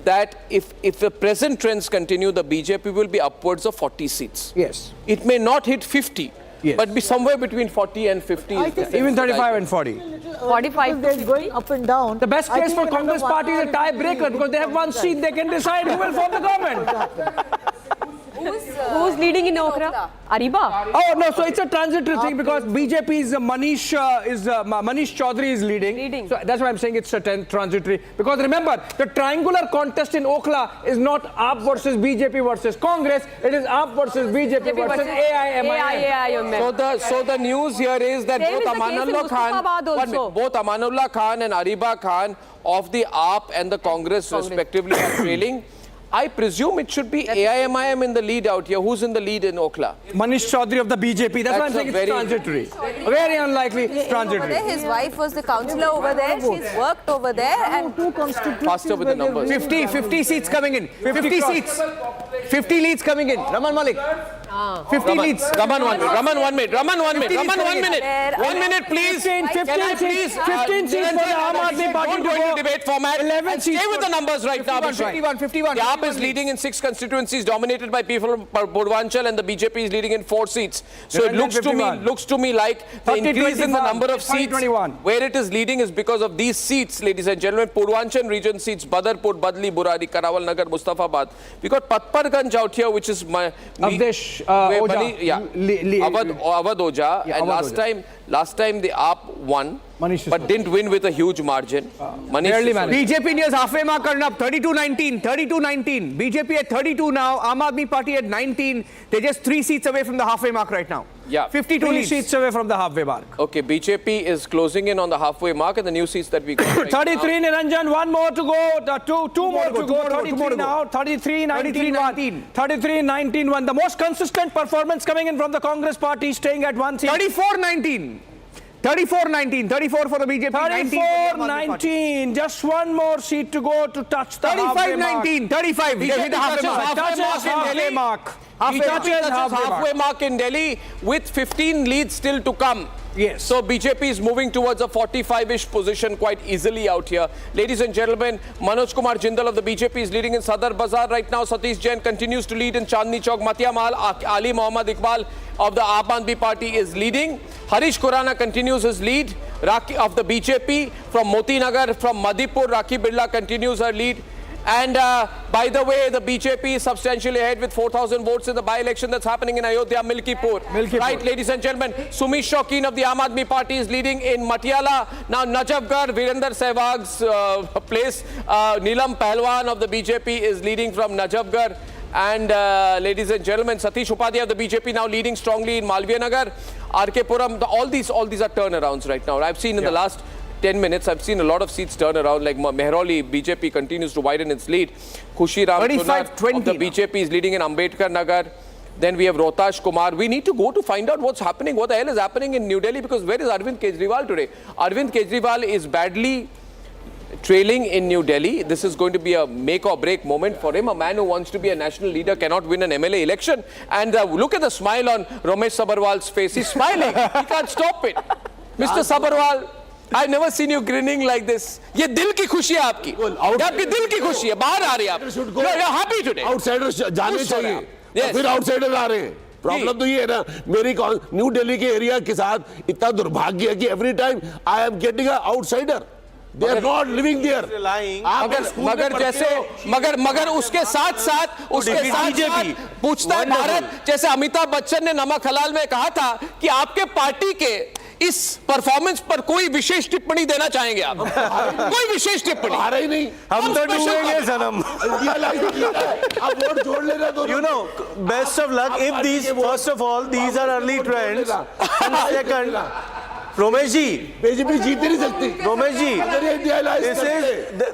that if the present trends continue, the BJP will be upwards of 40 seats. Yes. It may not hit 50, but be somewhere between 40 and 50. Even 35 and 40. 45. They're going up and down. The best case for Congress party is a tiebreaker because they have 1 seat. They can decide who will form the government. Who's leading in Okhla? Ariba? Oh no, so it's a transitory thing because BJP's Manish Chaudhary is leading. So that's why I'm saying it's a transitory. Because remember, the triangular contest in Okhla is not AAP versus BJP versus Congress. It is AAP versus BJP versus AIMIM. So the news here is that both Amanullah Khan and Ariba Khan of the AAP and the Congress respectively are trailing. I presume it should be AIMIM in the lead out here. Who's in the lead in Okhla? Manish Chaudhary of the BJP. That's why I'm saying it's transitory. Very unlikely. It's transitory. His wife was the councillor over there. She's worked over there. And two constituencies. Faster with the numbers. 50 seats coming in. 50 seats. 50 leads coming in. Raman Malik. 50 leads. Raman, 1 minute. Raman, 1 minute. 1 minute, please. 15 seats for the Aam Aadmi Party to go into debate format. 11 stay with the numbers right 51, now. 51. The AAP is leading in 6 constituencies dominated by people from Purvanchal, and the BJP is leading in 4 seats. So it looks to me like the increase in the number of seats where it is leading is because of these seats, ladies and gentlemen. Purvanchal region seats, Badarpur, Badli, Burari, Karawal Nagar, Mustafabad. We got Patparganj out here, which is Avdesh Awadh Oja. And last time the AAP won, but didn't win with a huge margin. BJP nears halfway mark, Arnab. 32-19. BJP at 32 now. Aam Aadmi Party at 19. They're just 3 seats away from the halfway mark right now. Yeah. 52 seats away from the halfway mark. Okay, BJP is closing in on the halfway mark, and the new seats that we got. 33, Niranjan, 1 more to go. Two more to go. 33 now. 33-19-1. 33-19-1. The most consistent performance coming in from the Congress party, staying at 1 seat. 34-19. 34 for the BJP. 34-19. Just 1 more seat to go to touch the halfway mark. 35. He touches halfway mark. He touches halfway mark in Delhi with 15 leads still to come. Yes. So BJP is moving towards a 45-ish position quite easily out here. Ladies and gentlemen, Manoj Kumar Jindal of the BJP is leading in Sadar Bazaar right now. Satish Jain continues to lead in Chandni Chowk. Matia Mahal, Ali Mohammad Iqbal of the Aam Aadmi Party is leading. Harish Khurana continues his lead. Raki of the BJP from Moti Nagar, from Madhipur, Rakhi Birla continues her lead. And by the way, the BJP is substantially ahead with 4,000 votes in the by-election that's happening in Ayodhya, Milkipur. Right, ladies and gentlemen, Sumesh Shaukin of the Aam Aadmi Party is leading in Patiala. Now, Najafgarh, Virender Sehwag's place. Neelam Pahalwan of the BJP is leading from Najafgarh. And ladies and gentlemen, Satish Upadhyay of the BJP now leading strongly in Malviya Nagar. RK Puram, all these are turnarounds right now. I've seen in the last 10 minutes, I've seen a lot of seats turn around, like Mehrauli, BJP continues to widen its lead. Khushi Ram of the BJP is leading in Ambedkar Nagar. Then we have Rohtash Kumar. We need to go to find out what's happening, what the hell is happening in New Delhi, because where is Arvind Kejriwal today? Arvind Kejriwal is badly trailing in New Delhi. This is going to be a make or break moment for him. A man who wants to be a national leader cannot win an MLA election. And look at the smile on Ramesh Sabarwal's face. He's smiling. He can't stop it. Mr. Sabarwal, I've never seen you grinning like this. ये दिल की खुशी है आपकी. ये आपकी दिल की खुशी है. बाहर आ रही है आप. You're happy today. Outsiders जाने चाहिए. फिर outsiders आ रहे हैं. प्रॉब्लम तो ये है ना, मेरी न्यू दिल्ली के एरिया के साथ इतना दुर्भाग्य है कि every time I am getting a outsider. They are not living there. मगर उसके साथ पूछता है भारत, जैसे अमिताभ बच्चन ने नमक हलाल में कहा था कि आपके पार्टी के इस परफॉर्मेंस पर कोई विशेष टिप्पणी देना चाहेंगे आप? कोई विशेष टिप्पणी आ रही नहीं. हम तो डूबेंगे सनम. आप वोट जोड़ लेना तो. You know, best of luck. If these, first of all, these are early trends. And second, Romesh ji, BJP जीत नहीं सकती. Romesh ji,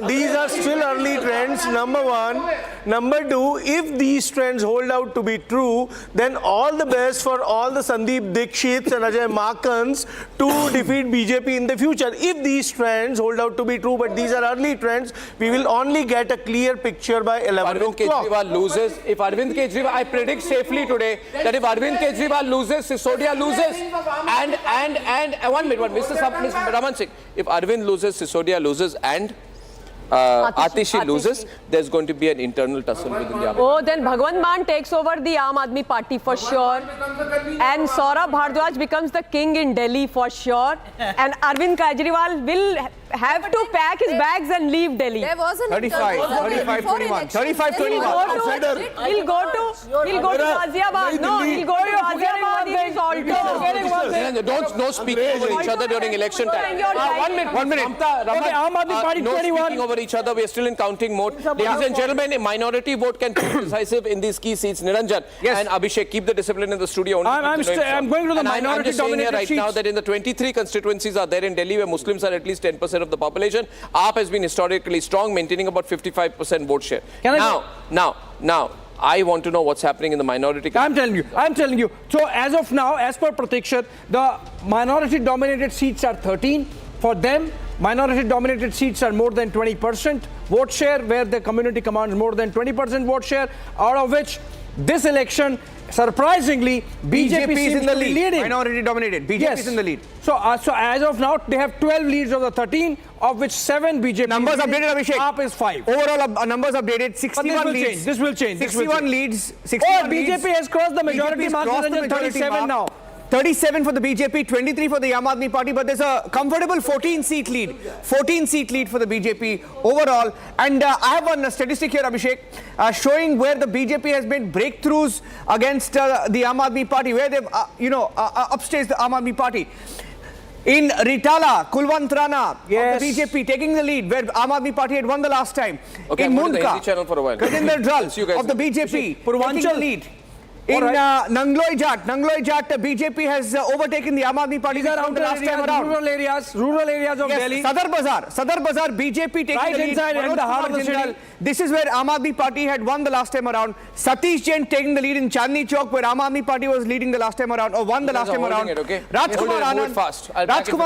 these are still early trends, number one. Number two, if these trends hold out to be true, then all the best for all the Sandeep Dikshits and Ajay Makans to defeat BJP in the future. If these trends hold out to be true, but these are early trends, we will only get a clear picture by 11 o'clock. If Arvind Kejriwal, I predict safely today that if Arvind Kejriwal loses, Sisodia loses, and 1 minute, Mr. Raman Singh, if Arvind loses, Sisodia loses, and Atishi loses, there's going to be an internal tussle within the Aam Aadmi. Oh, then Bhagwant Mann takes over the Aam Aadmi Party for sure. And Saurabh Bhardwaj becomes the king in Delhi for sure. And Arvind Kejriwal will have to pack his bags and leave Delhi. There was an 35-21. 35-21. He'll go to Ghaziabad. No, he'll go to Ghaziabad in his alto. No speaking over each other during election time. 1 minute. Okay, Aam Aadmi Party No 21. speaking over each other. We are still in counting mode. Ladies and gentlemen, a minority vote can be decisive in these key seats. Niranjan and Abhishek, keep the discipline in the studio. I'm going to the minority I'm just saying here right seats. now that in the 23 constituencies are there in Delhi where Muslims are at least 10% of the population. AAP has been historically strong, maintaining about 55% vote share. Now, I want to know what's happening in the minority. I'm telling you. So as of now, as per Pratiksha, the minority-dominated seats are 13. For them, minority-dominated seats are more than 20% vote share, where the community commands more than 20% vote share, out of which this election, surprisingly, BJP is in the lead. Minority-dominated. BJP is in the lead. So as of now, they have 12 leads of the 13, of which 7 BJP. Numbers updated, Abhishek. AAP is 5. Overall numbers updated. 61 leads. This will change. 61 leads. 61 BJP has crossed the majority mark. 37 now. 37 for the BJP, 23 for the Aam Aadmi Party, but there's a comfortable 14-seat lead. 14-seat lead for the BJP overall. And I have one statistic here, Abhishek, showing where the BJP has made breakthroughs against the Aam Aadmi Party, where they've, upstaged the Aam Aadmi Party. In Ritala, Kulwantrana, of the BJP taking the lead, where Aam Aadmi Party had won the last time. Okay, in Mundka, Gajendra Dhral of the BJP taking the lead. In Nangloi Jat, BJP has overtaken the Aam Aadmi Party around the last time around. Rural areas of Delhi. Sadar Bazaar, BJP taking right the lead. Inside in the heart of the city. This is where Aam Aadmi Party had won the last time around. Satish Jain taking the lead in Chandni Chowk, where Aam Aadmi Party was leading the last time around, or won the last time around. Rajkumar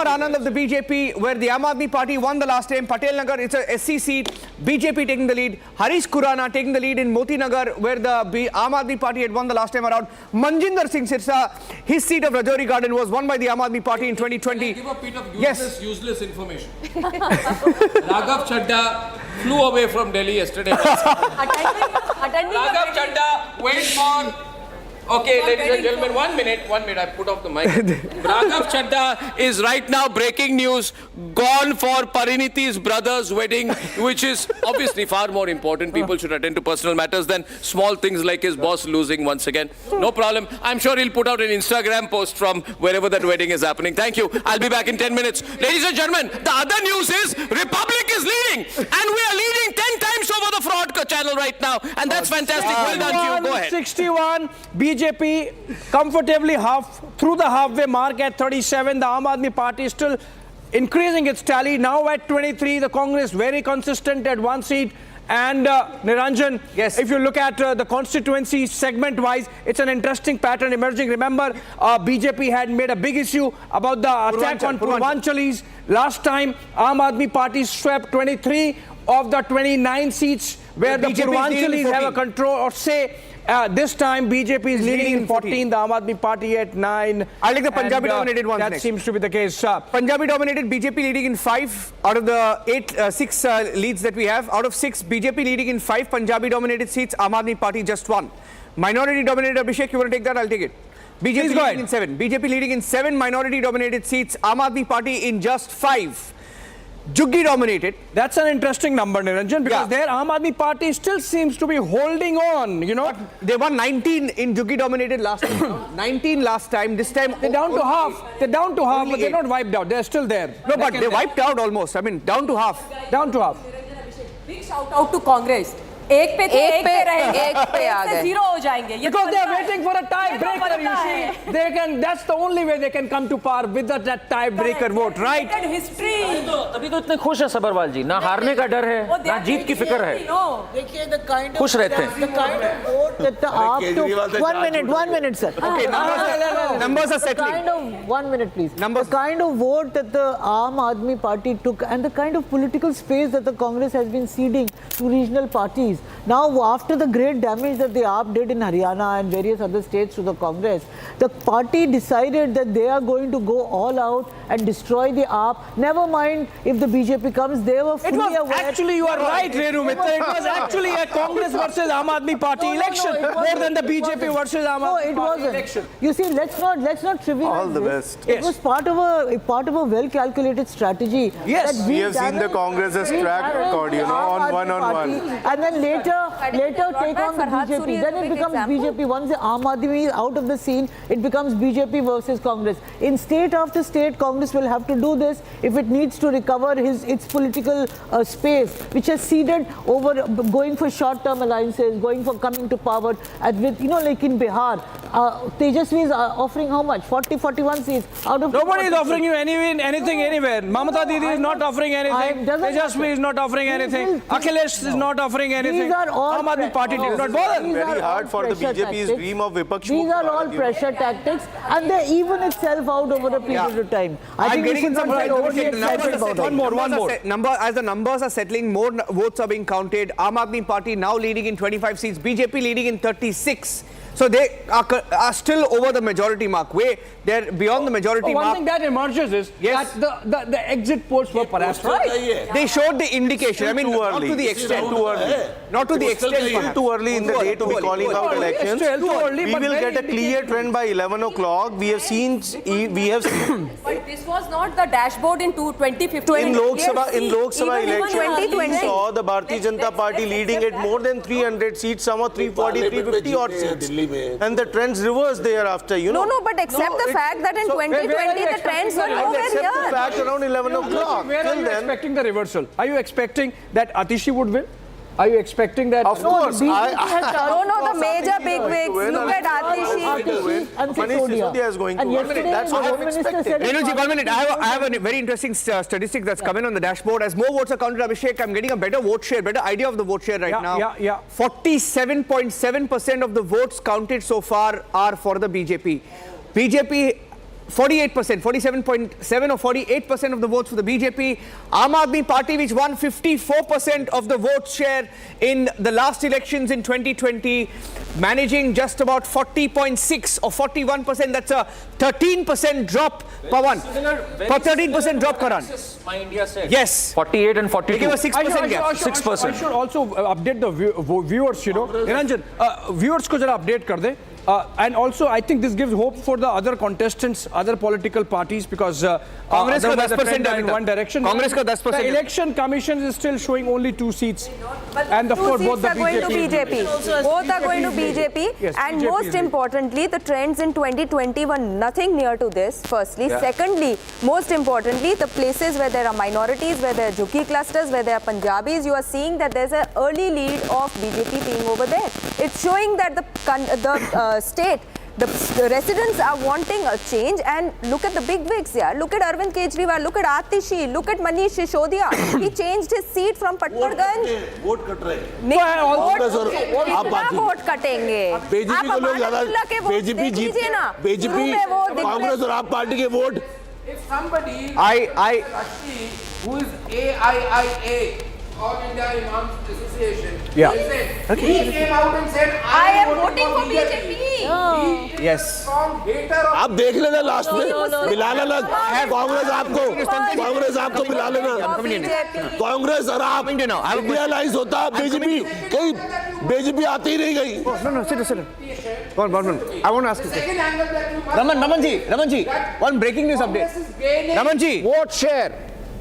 Anand of the BJP, where the Aam Aadmi Party won the last time. Patel Nagar, it's a SC seat. BJP taking the lead. Harish Khurana taking the lead in Moti Nagar, where the Aam Aadmi Party had won the last time around. Manjinder Singh Sirsa, his seat of Rajouri Garden was won by the Aam Aadmi Party in 2020. Give a bit of useless information. Raghav Chadda flew away from Delhi yesterday. Raghav Chadda went for... Okay, ladies and gentlemen, 1 minute, I put off the mic. Raghav Chadda is right now, breaking news, gone for Pariniti's brother's wedding, which is obviously far more important. People should attend to personal matters than small things like his boss losing once again. No problem. I'm sure he'll put out an Instagram post from wherever that wedding is happening. Thank you. I'll be back in 10 minutes. Ladies and gentlemen, the other news is Republic is leading, and we are leading 10 times over the fraud channel right now, and that's fantastic. Well done to you. Go ahead. 61, BJP comfortably through the halfway mark at 37. The Aam Aadmi Party is still increasing its tally, now at 23. The Congress very consistent at 1 seat. And Niranjan, if you look at the constituency segment-wise, it's an interesting pattern emerging. Remember, BJP had made a big issue about the attack on Purvanchalis. Last time, Aam Aadmi Party swept 23 of the 29 seats where the Purvanchalis have a control or say. This time BJP is leading in 14, the Aam Aadmi Party at 9. I'll take the Punjabi dominated ones that next. Seems to be the case. Punjabi dominated, BJP leading in 5 out of the 6 leads that we have. Out of 6, BJP leading in 5 Punjabi dominated seats, Aam Aadmi Party just 1. Minority dominated, Abhishek, you want to take that? I'll take it. BJP leading in 7. BJP leading in 7 minority dominated seats, Aam Aadmi Party in just 5. Juggi dominated. That's an interesting number, Niranjan, because their Aam Aadmi Party still seems to be holding on, you know. But they won 19 in Juggi dominated last time. 19 last time. This time they're down to half. They're down to half, but they're not wiped out. They're still there. No, but they wiped out almost. I mean, down to half. Down to half. Big shout out to Congress. एक पे रहेंगे, एक पे zero हो जाएंगे. Because they are waiting for a tie breaker, you see. They can. That's the only way they can come to power with that tie breaker vote, right? History. अभी तो इतने खुश है सबरवाल जी, ना हारने का डर है, ना जीत की फिक्र है. देखिए the kind of खुश रहते हैं. The kind of vote that the AAP took. 1 minute, sir. Okay, numbers are settling. Kind of 1 minute, please. The kind of vote that the Aam Aadmi Party took and the kind of political space that the Congress has been ceding to regional parties. Now, after the great damage that the AAP did in Haryana and various other states to the Congress, the party decided that they are going to go all out and destroy the AAP. Never mind if the BJP comes, they were fully aware. Actually, you are right, Renu Mitra. It was actually a Congress versus Aam Aadmi Party election more than the BJP versus Aam Aadmi Party election. You see, let's not trivialize all the best. It was part of a well-calculated strategy. Yes, we have seen the Congress's track record, you know, on one-on-one. And then later take on the BJP. Then it becomes BJP. Once the Aam Aadmi is out of the scene, it becomes BJP versus Congress. In state after state, Congress will have to do this if it needs to recover its political space, which has ceded over going for short-term alliances, going for coming to power. And with, like in Bihar, Tejasvi is offering how much? 40, 41 seats out of. Nobody is offering you anything anywhere. Mamata Didi is not offering anything. Tejasvi is not offering anything. Akhilesh is not offering anything. These are all Aam Aadmi Party did not bother. Very hard for the BJP's dream of Vipaksh. These are all pressure tactics, and they even itself out over a period of time. I think we should not get overly excited about it. One more. As the numbers are settling, more votes are being counted. Aam Aadmi Party now leading in 25 seats. BJP leading in 36. So they are still over the majority mark. They're beyond the majority mark. One thing that emerges is that the exit polls were perhaps right. They showed the indication. I mean, not to the extent. Too early. Not to the extent. Too early in the day to be calling out elections. We will get a clear trend by 11 o'clock. We have seen. But this was not the dashboard in 2015. In Lok Sabha elections, we 2020. saw the Bharatiya Janata Party leading at more than 300 seats, some are 340, 350 odd seats. And the trends reversed thereafter, No, but accept the fact that in 2020 the trends were nowhere accept the here. fact around 11 o'clock. Where are you expecting the reversal? Are you expecting that Atishi would win? Are you expecting that? Of course. The major big wigs. Look at Atishi. And Manish Sisodia is going to win. That's what I'm expecting. Renuji, 1 minute. I have a very interesting statistic that's coming on the dashboard. As more votes are counted, Abhishek, I'm getting a better vote share, better idea of the vote share right now. 47.7% of the votes counted so far are for the BJP. BJP 48%, 47.7 or 48% of the votes for the BJP. Aam Aadmi Party, which won 54% of the vote share in the last elections in 2020, managing just about 40.6 or 41%. That's a 13% drop, Pawan. 13% drop, Karan. My India said. Yes. 48 and 42. They give a 6% gap. 6%. I should also update the viewers, Niranjan, viewers ko jara update kar de. And also, I think this gives hope for the other contestants, other political parties, because Congress ka 10% in one direction. Congress ka 10%. The election commission is still showing only 2 seats. But And of course, both seats the are going to BJP. Both are going to BJP. Yes, And BJP most importantly, the trends in 2020 were nothing near to this, firstly. Secondly, most importantly, the places where there are minorities, where there are Jukhi clusters, where there are Punjabis, you are seeing that there's an early lead of BJP being over there. It's showing that the state, the residents are wanting a change, and look at the big wigs here. Look at Arvind Kejriwal, look at Atishi, look at Manish Sisodia. He changed his seat from Patparganj. Vote cut रहे कितना vote कटेंगे? BJP को लोग ज्यादा BJP जीत BJP Congress और आप party के vote If somebody who is AIIA, All India Imams Association, he came out and said, I am voting for BJP. Yes. आप देख लेना लास्ट में मिला लेना कांग्रेस आपको मिला लेना कांग्रेस और आप इंडियलाइज होता बीजेपी कहीं बीजेपी आती ही नहीं गई No, sit. One minute. I want to ask you. Raman ji, one breaking news update. Raman ji, vote share.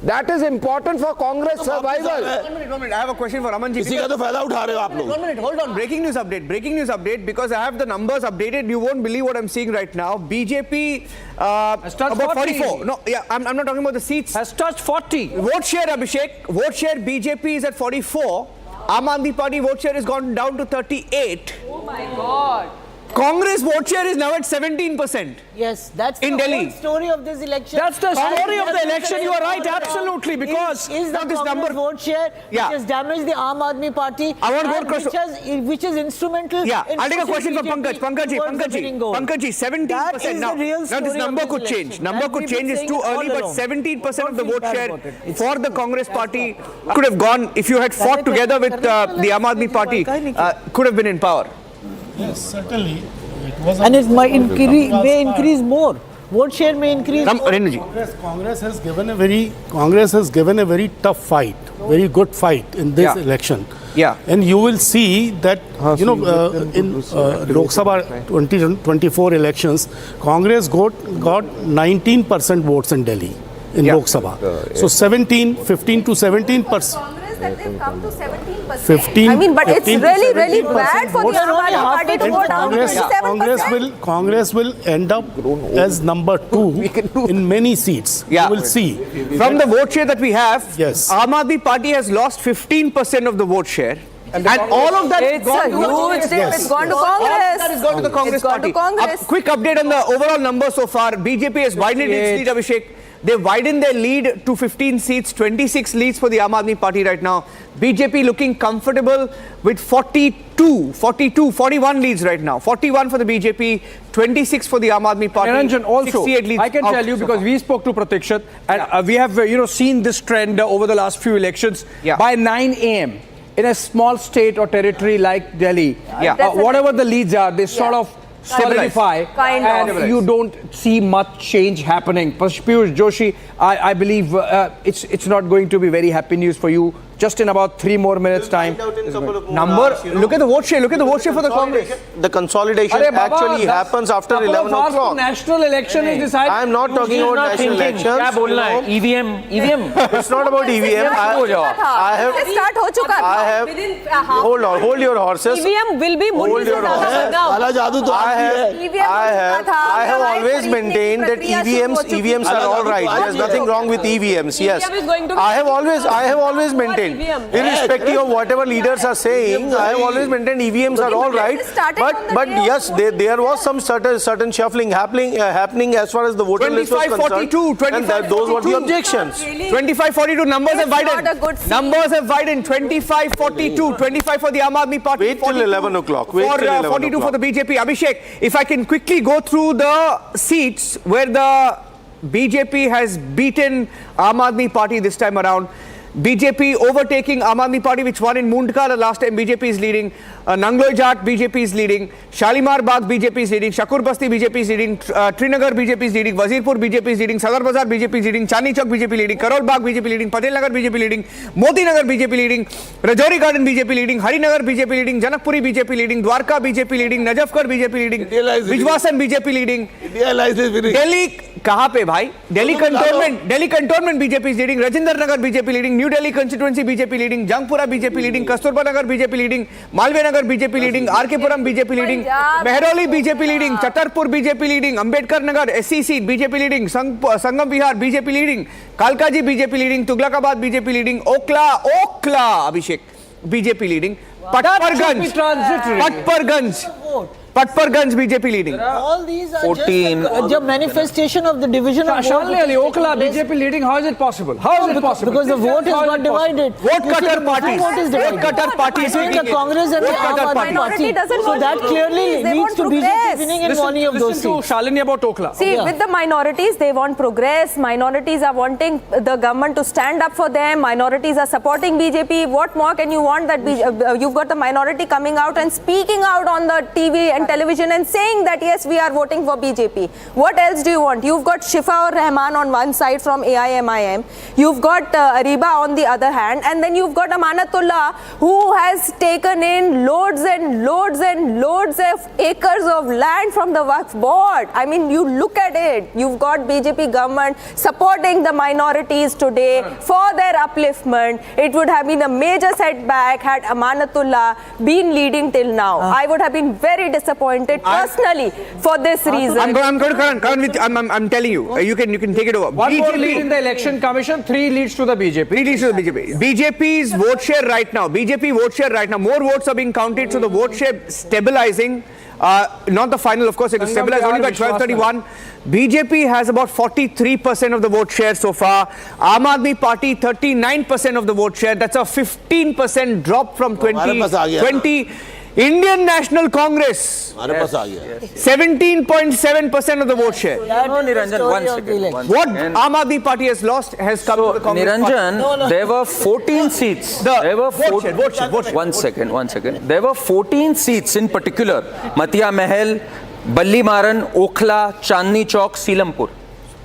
That is important for Congress survival. 1 minute. I have a question for Raman ji. इसी का तो फायदा उठा रहे हो आप लोग 1 minute. Hold on. Breaking news update. Because I have the numbers updated. You won't believe what I'm seeing right now. BJP about 44. No, I'm not talking about the seats. Has touched 40. Vote share, Abhishek. Vote share BJP is at 44. Aam Aadmi Party vote share has gone down to 38. Oh my God. Congress vote share is now at 17%. Yes, that's in the Delhi. whole story of this election. That's the story of the election. You are right, absolutely. Because is the this number vote share which has damaged the Aam Aadmi Party, I want to go which is instrumental. Yeah, in I'll take a question for BJP Pankaj. 17% now this number could change. Number could change. It's too early, but 17% of the vote share for the Congress Party could have gone if you had fought together with the Aam Aadmi Party. Could have been in power. Yes, certainly. And it might may increase more. Vote share may increase. Congress has given a very tough fight, very good fight in this election. Yeah. And you will see that in Lok Sabha 2024 elections, Congress got 19% votes in Delhi in Lok Sabha. So 15 to 17%. that they've come to 17%. I mean, but it's really, really bad for the Aam Aadmi Party to go down to 27%. Congress will end up as number 2 in many seats. Yeah. You will see. From the vote share that we have, yes, Aam Aadmi Party has lost 15% of the vote share. And all of that it's a huge dip. Yes. It's gone to All of Congress. that has gone to the Congress It's gone party. to Congress. Quick update on the overall numbers so far. BJP has widened its lead, Abhishek. They've widened their lead to 15 seats, 26 leads for the Aam Aadmi Party right now. BJP looking comfortable with 41 leads right now. 41 for the BJP, 26 for the Aam Aadmi Party. Niranjan, also, 68 leads I can tell you because we spoke to Pratikshat and we have seen this trend over the last few elections. By 9 a.m. in a small state or territory like Delhi, whatever the leads are, they sort of solidify and you don't see much change happening. Piyush Joshi, I believe it's not going to be very happy news for you. Just in about 3 more minutes time. Look at the vote share. Look at the vote share for the Congress. The consolidation actually happens after 11 o'clock. National election is decided. I am not talking about national elections. EVM. It's not about EVM. Hold your horses. EVM will be hold your horses. I have always maintained that EVMs are all right. There's nothing wrong with EVMs. Yes, I have always maintained. Irrespective of whatever leaders are saying, I have always maintained EVMs are all right. But yes, there was some certain shuffling happening as far as the voter list was concerned. 25-42, those were the objections. 25-42 numbers have widened. Numbers have widened. 25-42, 25 for the Aam Aadmi Party. Wait till 11 o'clock. 42 for the BJP. Abhishek, if I can quickly go through the seats where the BJP has beaten Aam Aadmi Party this time around. BJP overtaking Aam Aadmi Party, which won in Mundka the last time. BJP is leading. Nangloi Jat, BJP is leading. Shalimar Bagh, BJP is leading. Shakur Basti, BJP is leading. Trinagar, BJP is leading. Wazirpur, BJP is leading. Sadar Bazar, BJP is leading. Chandni Chowk, BJP leading. Karol Bagh, BJP leading. Patel Nagar, BJP leading. Moti Nagar, BJP leading. Rajouri Garden, BJP leading. Harinagar, BJP leading. Janakpuri, BJP leading. Dwarka, BJP leading. Najafgarh, BJP leading. Bijwasan, BJP leading. Delhi, कहाँ पे भाई? Delhi Cantonment BJP is leading. Rajendra Nagar, BJP leading. New Delhi constituency BJP leading. Jangpura BJP leading. Kasturba Nagar BJP leading. Malve Nagar BJP leading. RK Puram BJP leading. Mehrauli BJP leading. Chatarpur BJP leading. Ambedkar Nagar SC seat BJP leading. Sangam Vihar BJP leading. Kalkaji BJP leading. Tughlakabad BJP leading. Okla Abhishek BJP leading. Patparganj BJP leading. All these are 14. Just a manifestation of the division of vote. Okla BJP leading. How is it possible? How is it possible? Because the vote has got divided. Vote cutter parties. Vote cutter parties between the Congress and the Aam Aadmi Party. So that clearly leads to BJP winning in one of those seats. Listen to Shalini about Okla. See, with the minorities, they want progress. Minorities are wanting the government to stand up for them. Minorities are supporting BJP. What more can you want that you've got the minority coming out and speaking out on the TV and television and saying that yes, we are voting for BJP. What else do you want? You've got Shifa or Rahman on one side from AIMIM. You've got Ariba on the other hand, and then you've got Amanatullah, who has taken in loads and loads and loads of acres of land from the Waqf board. I mean, you look at it. You've got BJP government supporting the minorities today for their upliftment. It would have been a major setback had Amanatullah been leading till now. I would have been very disappointed personally for this reason. I'm going to Karan, I'm telling you, you can take it over. One more lead in the election commission, 3 leads to the BJP. 3 leads to the BJP. BJP's vote share right now, more votes are being counted, so the vote share stabilizing. Not the final, of course, it was stabilized only by 1231. BJP has about 43% of the vote share so far. Aam Aadmi Party 39% of the vote share. That's a 15% drop from 2020. Indian National Congress, 17.7% of the vote share. No, Niranjan, 1 second. What Aam Aadmi Party has lost has come to the Congress Niranjan, party. There were 14 seats. One second. There were 14 seats in particular. Matia Mahal, Balli Maran, Okhla, Chandni Chowk, Silampur,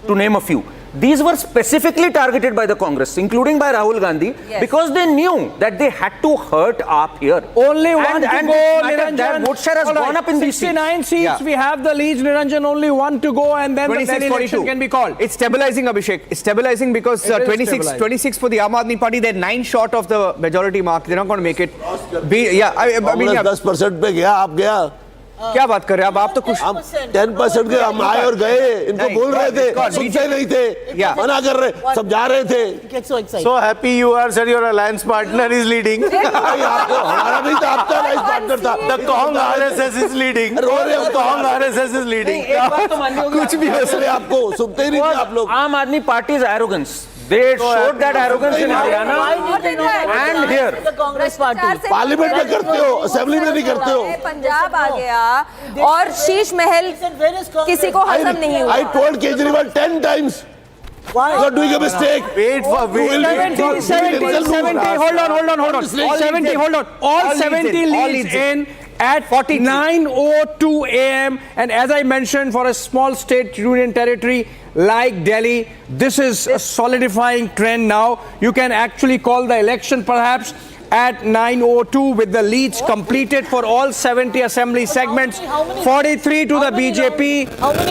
to name a few. these were specifically targeted by the Congress, including by Rahul Gandhi, because they knew that they had to hurt AAP here. Only one to go, Niranjan. Their vote share has gone up in these 69 seats. We have the leads, Niranjan. Only one to go, and then the Delhi election can be called. It's stabilizing, Abhishek. It's stabilizing because 26 for the Aam Aadmi Party. They're 9 short of the majority mark. They're not going to make it. I mean, 10% पे गया, आप गया. क्या बात कर रहे हैं आप तो कुछ 10% के हम आए और गए, इनको बोल रहे थे, सुनते नहीं थे, मना कर रहे, समझा रहे थे. So happy you are, sir. Your alliance partner is leading. हमारा नहीं था, आपका alliance partner था. The Kong RSS is leading. रो रहे हो, Kong RSS is leading. कुछ भी हंस रहे आपको, सुनते ही नहीं थे आप लोग. Aam Aadmi Party's arrogance. They showed that arrogance in Haryana and here. The Congress Party. Parliament में करते हो, असेंबली में नहीं करते हो. पंजाब आ गया और शीश महल किसी को हजम नहीं हुआ. I told Kejriwal 10 times. Why? You are doing a mistake. Wait for 70. Hold on. All 70. Hold on. All 70 leads in at 9:02 a.m. And as I mentioned, for a small state union territory like Delhi, this is a solidifying trend now. You can actually call the election perhaps at 9:02 with the leads completed for all 70 assembly segments. 43 to the BJP,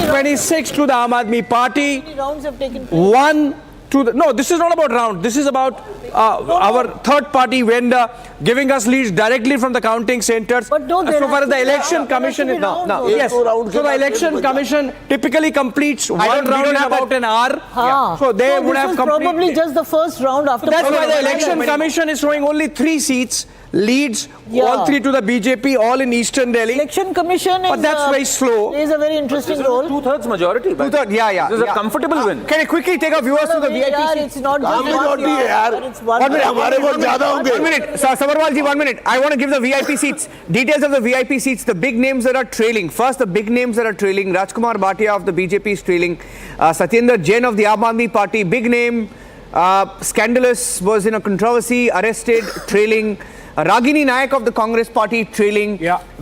26 to the Aam Aadmi Party. How many rounds have taken place? 1 to the, no, this is not about round. This is about our third party vendor giving us leads directly from the counting centers. But no, so far as the election commission is now. Yes. So the election commission typically completes one round in about an hour. So they would have completed. Probably just the first round after. That's why the election commission is showing only 3 seats. Leads, all 3 to the BJP, all in Eastern Delhi. Election commission but that's very slow. Plays a very interesting role. 2/3 majority. 2/3, yeah. This is a comfortable win. Can I quickly take our viewers to the VIP seats? It's not just majority है यार. It's 1 minute. हमारे vote ज़्यादा होंगे. 1 minute. Sabarwal ji, 1 minute. I want to give the VIP seats. Details of the VIP seats. The big names that are trailing. First, the big names that are trailing. Rajkumar Bhatia of the BJP is trailing. Satyendra Jain of the Aam Aadmi Party. Big name. Scandalous, was in a controversy. Arrested. Trailing. Ragini Nayak of the Congress Party trailing,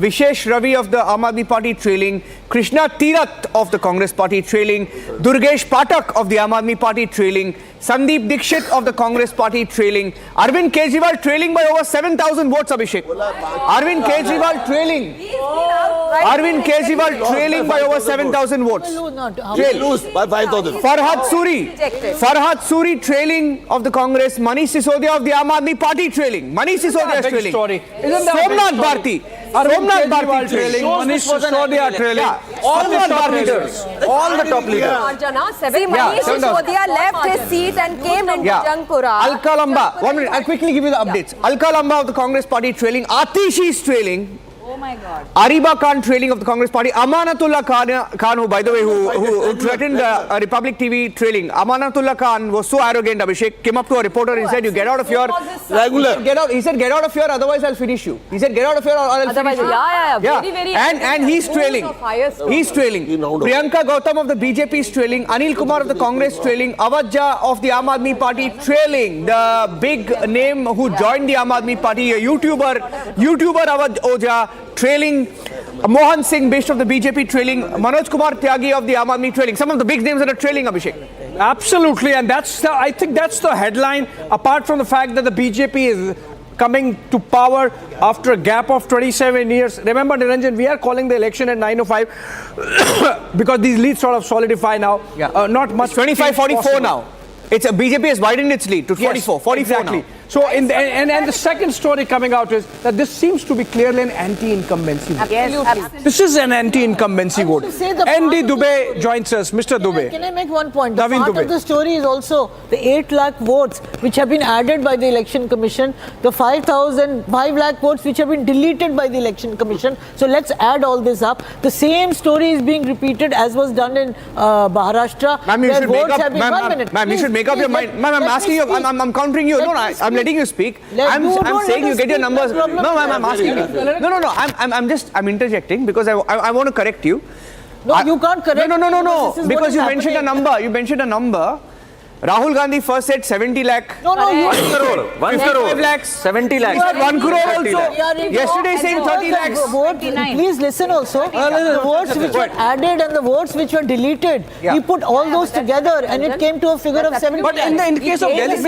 Vishesh Ravi of the Aam Aadmi Party trailing, Krishna Tirath of the Congress Party trailing, Durgesh Patak of the Aam Aadmi Party trailing, Sandeep Dixit of the Congress Party trailing, Arvind Kejriwal trailing by over 7,000 votes, Abhishek. Arvind Kejriwal trailing. Arvind Kejriwal trailing by over 7,000 votes. Lose by 5,000. Farhad Suri trailing of the Congress, Manish Sisodia of the Aam Aadmi Party trailing. Manish Sisodia is trailing. Somnath Bharti. Somnath Bharti trailing. Manish Sisodia trailing. All the top leaders. All the top leaders. See, Manish Sisodia left his seat and came into Jangpura. Alka Lamba. 1 minute. I'll quickly give you the updates. Alka Lamba of the Congress Party trailing. Atishi is trailing. Oh my God. Ariba Khan trailing of the Congress Party. Amanatullah Khan, who by the way, who threatened Republic TV trailing. Amanatullah Khan was so arrogant, Abhishek, came up to a reporter and said, you get out of here. Regular. He said, get out of here, otherwise I'll finish you. He said, get out of here or I'll finish you. Very, and he's trailing. He's trailing. Priyanka Gautam of the BJP is trailing. Anil Kumar of the Congress trailing. Avadja of the Aam Aadmi Party trailing. The big name who joined the Aam Aadmi Party, a YouTuber Avaj Oja trailing. Mohan Singh, based of the BJP trailing. Manoj Kumar Tyagi of the Aam Aadmi trailing. Some of the big names that are trailing, Abhishek. Absolutely, and I think that's the headline. Apart from the fact that the BJP is coming to power after a gap of 27 years. Remember, Niranjan, we are calling the election at 9:05 because these leads sort of solidify now. Not much. 25-44 now. It's a BJP has widened its lead to 44. 44 exactly. now. So, and the second story coming out is that this seems to be clearly an anti-incumbency vote. Absolutely. This is an anti-incumbency vote. ND Dubey joins us. Mr. Dubey. Can I make one point? The Naveen part Dubey. of the story is also the 8 lakh votes which have been added by the Election Commission, the 5 lakh votes which have been deleted by the Election Commission. So let's add all this up. The same story is being repeated as was done in Maharashtra. Ma'am, you should make up. Ma'am, you should make up your mind. Ma'am, I'm asking you. I'm countering you. No, I'm letting you speak. I'm saying you get your numbers. No, ma'am, I'm asking you. No. I'm interjecting because I want to correct you. No, you can't correct. No. Because you mentioned a number. You mentioned a number. Rahul Gandhi first said 70 lakh. No, you 1 crore. 1 crore. 55 lakhs. 70 lakhs. You had 1 crore 30 also. lakhs. Yesterday saying 30 lakhs. Please listen also. The votes which were added and the votes which were deleted, he put all those together and it came to a figure of 70 But in the case of Delhi, in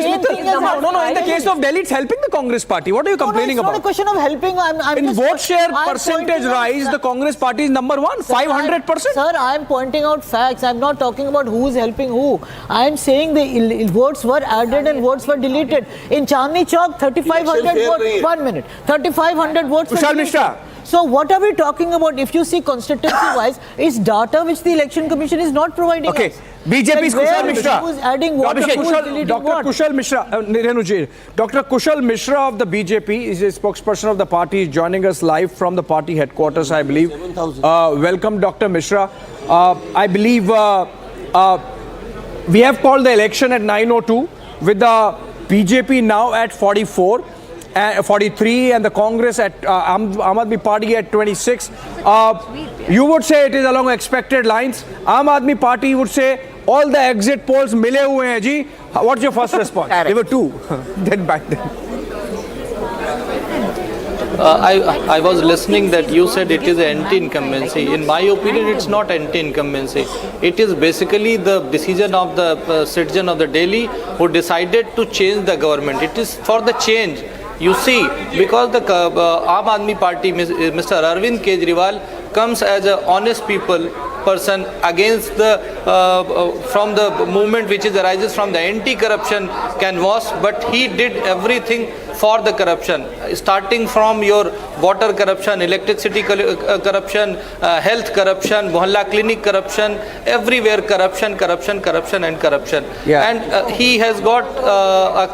the case of Delhi, it's helping the Congress party. What are you complaining it's about? not a question of helping. In vote share percentage rise, the Congress party is number one, 500%. Sir, I am pointing out facts. I am not talking about who is helping who. I am saying the votes were added and votes were deleted. In Chandni Chowk, 3,500 votes. 1 minute. 3,500 votes. Kushal Mishra. So what are we talking about? If you see constituency-wise, it's data which the Election Commission is not providing us. BJP's Kushal Mishra. Who is adding what? Dr. Kushal Mishra, Dr. Kushal Mishra of the BJP is a spokesperson of the party, joining us live from the party headquarters, I believe. Welcome, Dr. Mishra. I believe we have called the election at 9:02 with the BJP now at 44. 43 and the Congress at Aam Aadmi Party at 26. You would say it is along expected lines. Aam Aadmi Party would say all the exit polls mile hue hain ji. What's your first response? There were two. Then back then. I was listening that you said it is an anti-incumbency. In my opinion, it's not anti-incumbency. It is basically the decision of the citizen of the Delhi who decided to change the government. It is for the change. You see, because the Aam Aadmi Party, Mr. Arvind Kejriwal, comes as an honest person against the from the movement which arises from the anti-corruption canvas, but he did everything for the corruption, starting from your water corruption, electricity corruption, health corruption, mohalla clinic corruption, everywhere corruption. And he has got a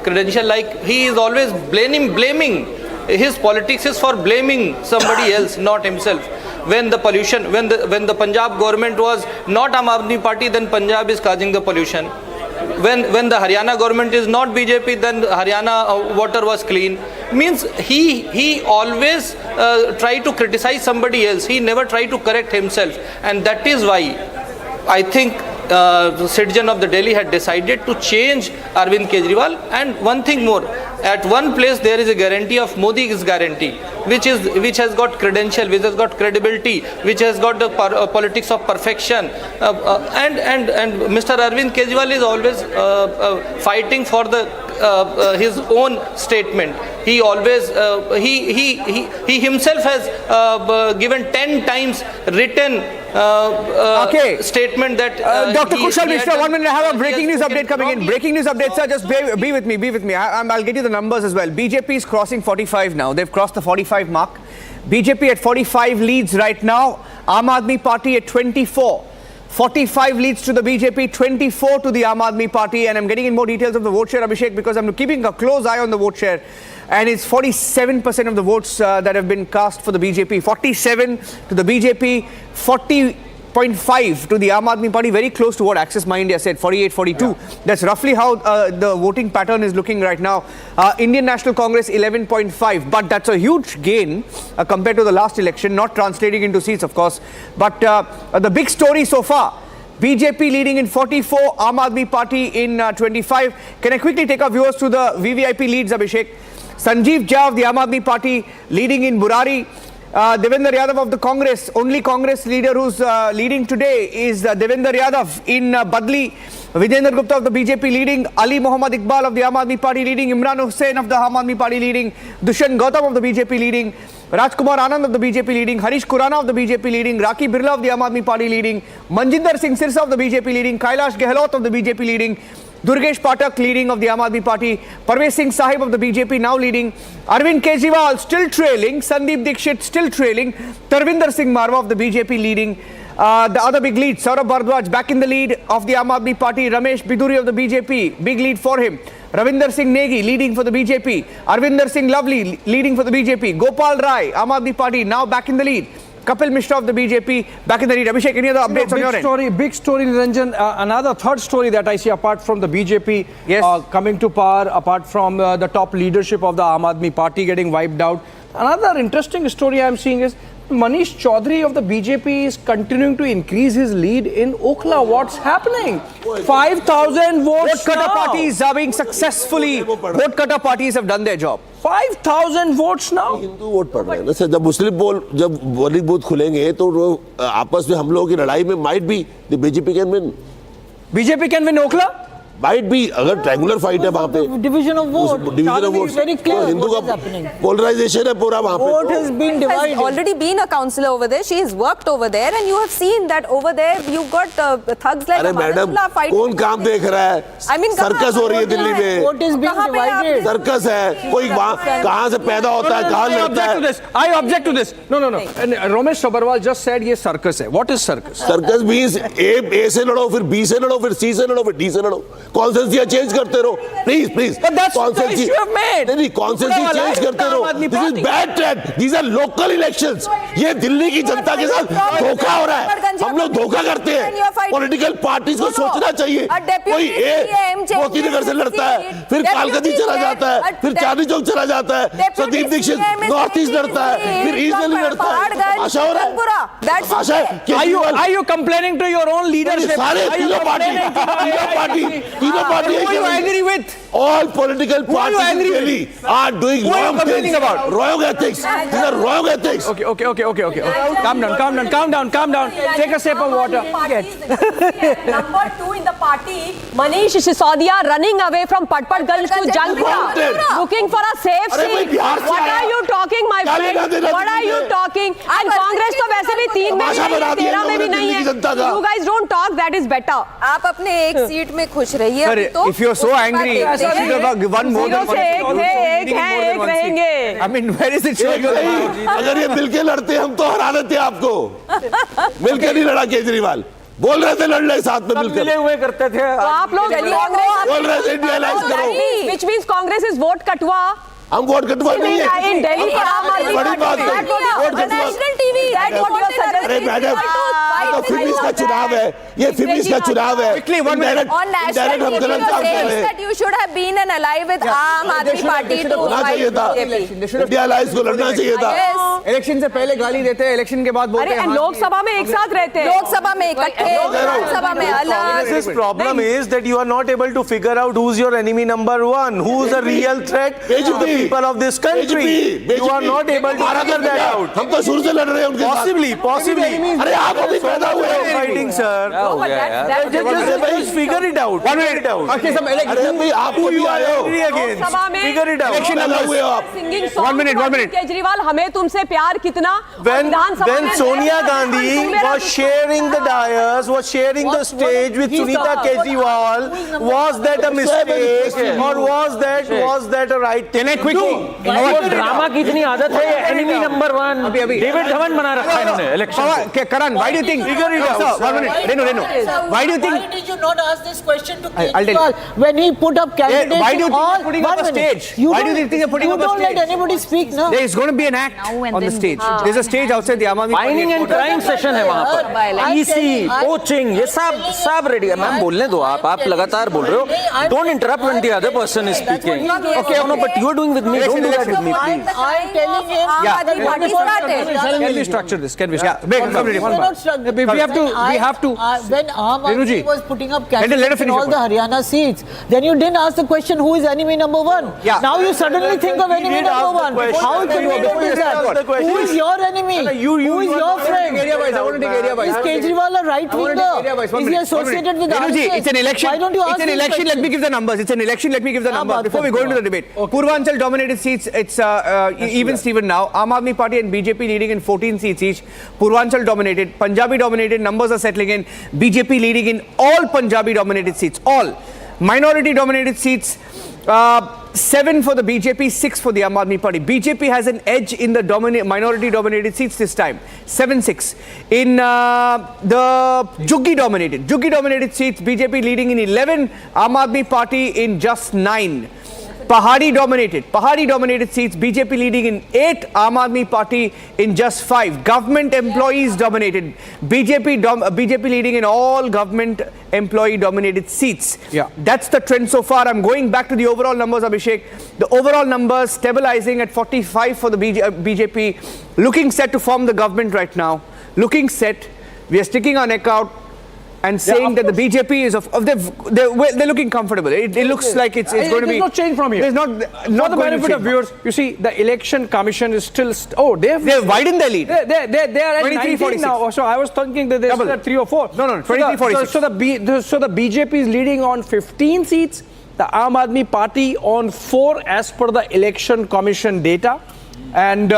credential like he is always blaming. His politics is for blaming somebody else, not himself. When the pollution, when the Punjab government was not Aam Aadmi Party, then Punjab is causing the pollution. When the Haryana government is not BJP, then Haryana water was clean. Means he always try to criticize somebody else. He never try to correct himself, and that is why I think the citizen of the Delhi had decided to change Arvind Kejriwal. And one thing more, at one place there is a guarantee of Modi's guarantee, which has got credential, which has got credibility, which has got the politics of perfection. And Mr. Arvind Kejriwal is always fighting for his own statement. He always he himself has given 10 times written statement that Dr. Kushal Mishra, 1 minute, I have a breaking news update coming in. Breaking news update, sir, just be with me. I'll get you the numbers as well. BJP is crossing 45 now. They've crossed the 45 mark. BJP at 45 leads right now. Aam Aadmi Party at 24. 45 leads to the BJP, 24 to the Aam Aadmi Party. And I'm getting in more details of the vote share, Abhishek, because I'm keeping a close eye on the vote share. And it's 47% of the votes that have been cast for the BJP. 47 to the BJP, 40.5 to the Aam Aadmi Party, very close to what Access My India said, 48-42. Yeah. That's roughly how the voting pattern is looking right now. Indian National Congress, 11.5. But that's a huge gain compared to the last election, not translating into seats, of course. But the big story so far, BJP leading in 44, Aam Aadmi Party in 25. Can I quickly take our viewers to the VVIP leads, Abhishek? Sanjeev Jha of the Aam Aadmi Party leading in Burari. Devendra Yadav of the Congress, only Congress leader who's leading today is Devendra Yadav in Badli. Vijayendra Gupta of the BJP leading, Ali Mohammad Iqbal of the Aam Aadmi Party leading, Imran Hussain of the Aam Aadmi Party leading, Dushyant Gautam of the BJP leading, Rajkumar Anand of the BJP leading, Harish Khurana of the BJP leading, Raki Birla of the Aam Aadmi Party leading, Manjinder Singh Sirsa of the BJP leading, Kailash Gehlot of the BJP leading, Durgesh Pathak leading of the Aam Aadmi Party, Parvesh Singh Sahib of the BJP now leading, Arvind Kejriwal still trailing, Sandeep Dixit still trailing, Tarvinder Singh Marwa of the BJP leading. The other big lead, Saurabh Bhardwaj back in the lead of the Aam Aadmi Party, Ramesh Biduri of the BJP, big lead for him. Ravinder Singh Negi leading for the BJP, Arvinder Singh Lovely leading for the BJP, Gopal Rai, Aam Aadmi Party now back in the lead. Kapil Mishra of the BJP back in the lead. Abhishek, any other updates on your end? Big story, Niranjan. Another third story that I see apart from the BJP coming to power, apart from the top leadership of the Aam Aadmi Party getting wiped out. Another interesting story I'm seeing is Manish Chaudhary of the BJP is continuing to increase his lead in Okhla. What's happening? 5,000 votes. Vote cutter parties are being successfully. Vote cutter parties have done their job. 5,000 votes now. Hindu vote पड़ रहे हैं ना sir. जब मुस्लिम जब polling booth खुलेंगे तो आपस में हम लोगों की लड़ाई में might be the BJP can win. BJP can win Okhla? Might भी अगर ट्रायंगुलर फाइट है वहाँ पे डिवीजन ऑफ वोट तो हिंदू का पोलराइजेशन है पूरा वहाँ पे. Vote has been has divided. already been a councillor over there. She has worked over there, and you have seen that over there you've got thugs like अरे madam कौन काम देख रहा है? I mean, सर्कस हो रही है दिल्ली में. Vote is being divided. Circus है. कोई कहाँ से पैदा होता है, कहाँ लगता है? I object to this. No. And Ramesh Sabharwal just said ये circus है. What is circus? Circus means A से लड़ो, फिर B से लड़ो, फिर C से लड़ो, फिर D से लड़ो. कॉन्सेंसी चेंज करते रहो, प्लीज. Consensus नहीं, कॉन्सेंसी चेंज करते रहो. This is bad trend. These are local elections. ये दिल्ली की जनता के साथ धोखा हो रहा है. हम लोग धोखा करते हैं. पॉलिटिकल पार्टीज को सोचना चाहिए. कोई मोती नगर से लड़ता है, फिर कालकदी चला जाता है, फिर चांदनी चौक चला जाता है. संदीप दीक्षित नॉर्थ ईस्ट लड़ता है, फिर ईस्ट दिल्ली लड़ता है. आशा हो रहा है. आशा है. Are you complaining to your own leadership? सारे तीनों party Who are you angry with? All political parties in Delhi are doing wrong things. Wrong ethics. These are wrong ethics. Okay. Calm down. Take a sip of water. Number 2 in the party, Manish Sisodia running away from Patparganj to Jangpura, looking for a safe seat. What are you talking, my friend? What are you talking? And Congress तो वैसे भी 3 में भी नहीं है, 13 में भी नहीं है. You guys don't talk, that is better. आप अपने एक सीट में खुश रहिए. If you're so angry, one more than एक रहेंगे. I mean, where is it showing? अगर ये मिलके लड़ते हम तो हरा देते आपको. मिलके नहीं लड़ा केजरीवाल. बोल रहे थे लड़ ले साथ में मिलकर. मिले हुए करते थे. तो आप लोग बोल रहे थे इंडियलाइज करो. Which means Congress is vote कटवा. हम वोट कटवा नहीं है. In Delhi for आम आदमी बड़ी बात है. National TV. अरे मैडम, तो फिनिश का चुनाव है. ये फिनिश का चुनाव है. On national TV, that you should have been an ally with आम आदमी पार्टी to होना चाहिए था. इंडिया अलायंस को लड़ना चाहिए था. इलेक्शन से पहले गाली देते हैं, इलेक्शन के बाद बोलते हैं. लोकसभा में एक साथ रहते हैं. लोकसभा में इकट्ठे, विधानसभा में अलग. This problem is that you are not able to figure out who's your enemy number one, who's the real threat to the people of this country. You are not able to figure that out. हम तो शुरू से लड़ रहे हैं उनके साथ. Possibly. अरे आप अभी पैदा हुए हैं. Fighting, sir. Just figure it out. Okay, some अरे भाई आप भी आए हो. Figure it out. Election हुए हो आप. One minute. केजरीवाल, हमें तुमसे प्यार कितना? When Sonia Gandhi was sharing the dais, was sharing the stage with Sunita Kejriwal, was that a mistake or was that a right thing? Drama की इतनी आदत है. एनिमी नंबर 1 डेविड धवन बना रखा है इन्होंने election. Karan, why do you think? Figure it out. 1 minute. Renu. Why do you think? Why did you not ask this question to Kejriwal when he put up candidates? Why do you think you're putting up a stage? Why do you think you're putting up a stage? You don't let anybody speak, no? There is going to be an act on the stage. There's a stage outside the Aam Aadmi Party. Mining and crime session है वहाँ पर. EC, coaching, ये सब ready है. Ma'am बोलने दो आप लगातार बोल रहे हो. Don't interrupt when the other person is speaking. Okay, no, but you are doing with me. Don't do that with me, please. I'm telling him. Can we structure this? We have to. When Aam Aadmi was putting up candidates in all the Haryana seats, then you didn't ask the question who is enemy number 1. Yeah. Now you suddenly think of enemy number 1. How can you do that? Who is your enemy? Who is your friend? I want to take area wise. Is Kejriwal a right winger? Is he associated with RSS? It's an election. Why don't you ask? It's an election. Let me give the numbers. It's an election. Let me give the numbers before we go into the debate. Purvanchal dominated seats. It's even Steven now. Aam Aadmi Party and BJP leading in 14 seats each. Purvanchal dominated. Punjabi dominated. Numbers are settling in. BJP leading in all Punjabi dominated seats. All. Minority dominated seats. 7 for the BJP, 6 for the Aam Aadmi Party. BJP has an edge in the minority dominated seats this time. 7-6. In the Juggi dominated seats, BJP leading in 11. Aam Aadmi Party in just 9. Pahadi dominated seats. BJP leading in 8, Aam Aadmi Party in just 5. Government employees dominated. BJP leading in all government employee dominated seats. Yeah. That's the trend so far. I'm going back to the overall numbers, Abhishek. The overall numbers stabilizing at 45 for the BJP, looking set to form the government right now. Looking set. We are sticking our neck out and saying that the BJP is they're looking comfortable. It looks like it's going to be. There's no change from here. There's not For the benefit of viewers, you see, the election commission is still. They've widened their lead. They are at 19 now. So I was thinking that they're at 3 or 4. No, 23-46. So the BJP is leading on 15 seats. The Aam Aadmi Party on 4 as per the election commission data, and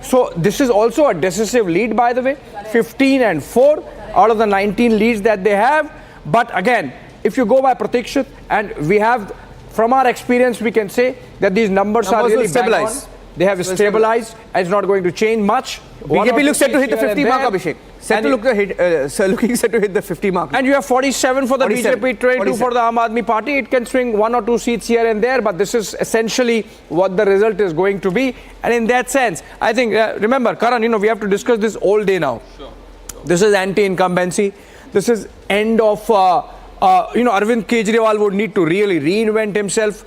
so this is also a decisive lead, by the way. 15 and 4 out of the 19 leads that they have. But again, if you go by Pratikshit, and we have, from our experience, we can say that these numbers are really stabilized. They have stabilized, and it's not going to change much. BJP looks set to hit the 50 mark, Abhishek. Looking set to hit the 50 mark. And you have 47 for the BJP, 22 for the Aam Aadmi Party. It can swing 1 or 2 seats here and there, but this is essentially what the result is going to be. And in that sense, I think, remember, Karan, we have to discuss this all day now. Sure. This is anti-incumbency. This is end of, Arvind Kejriwal would need to really reinvent himself.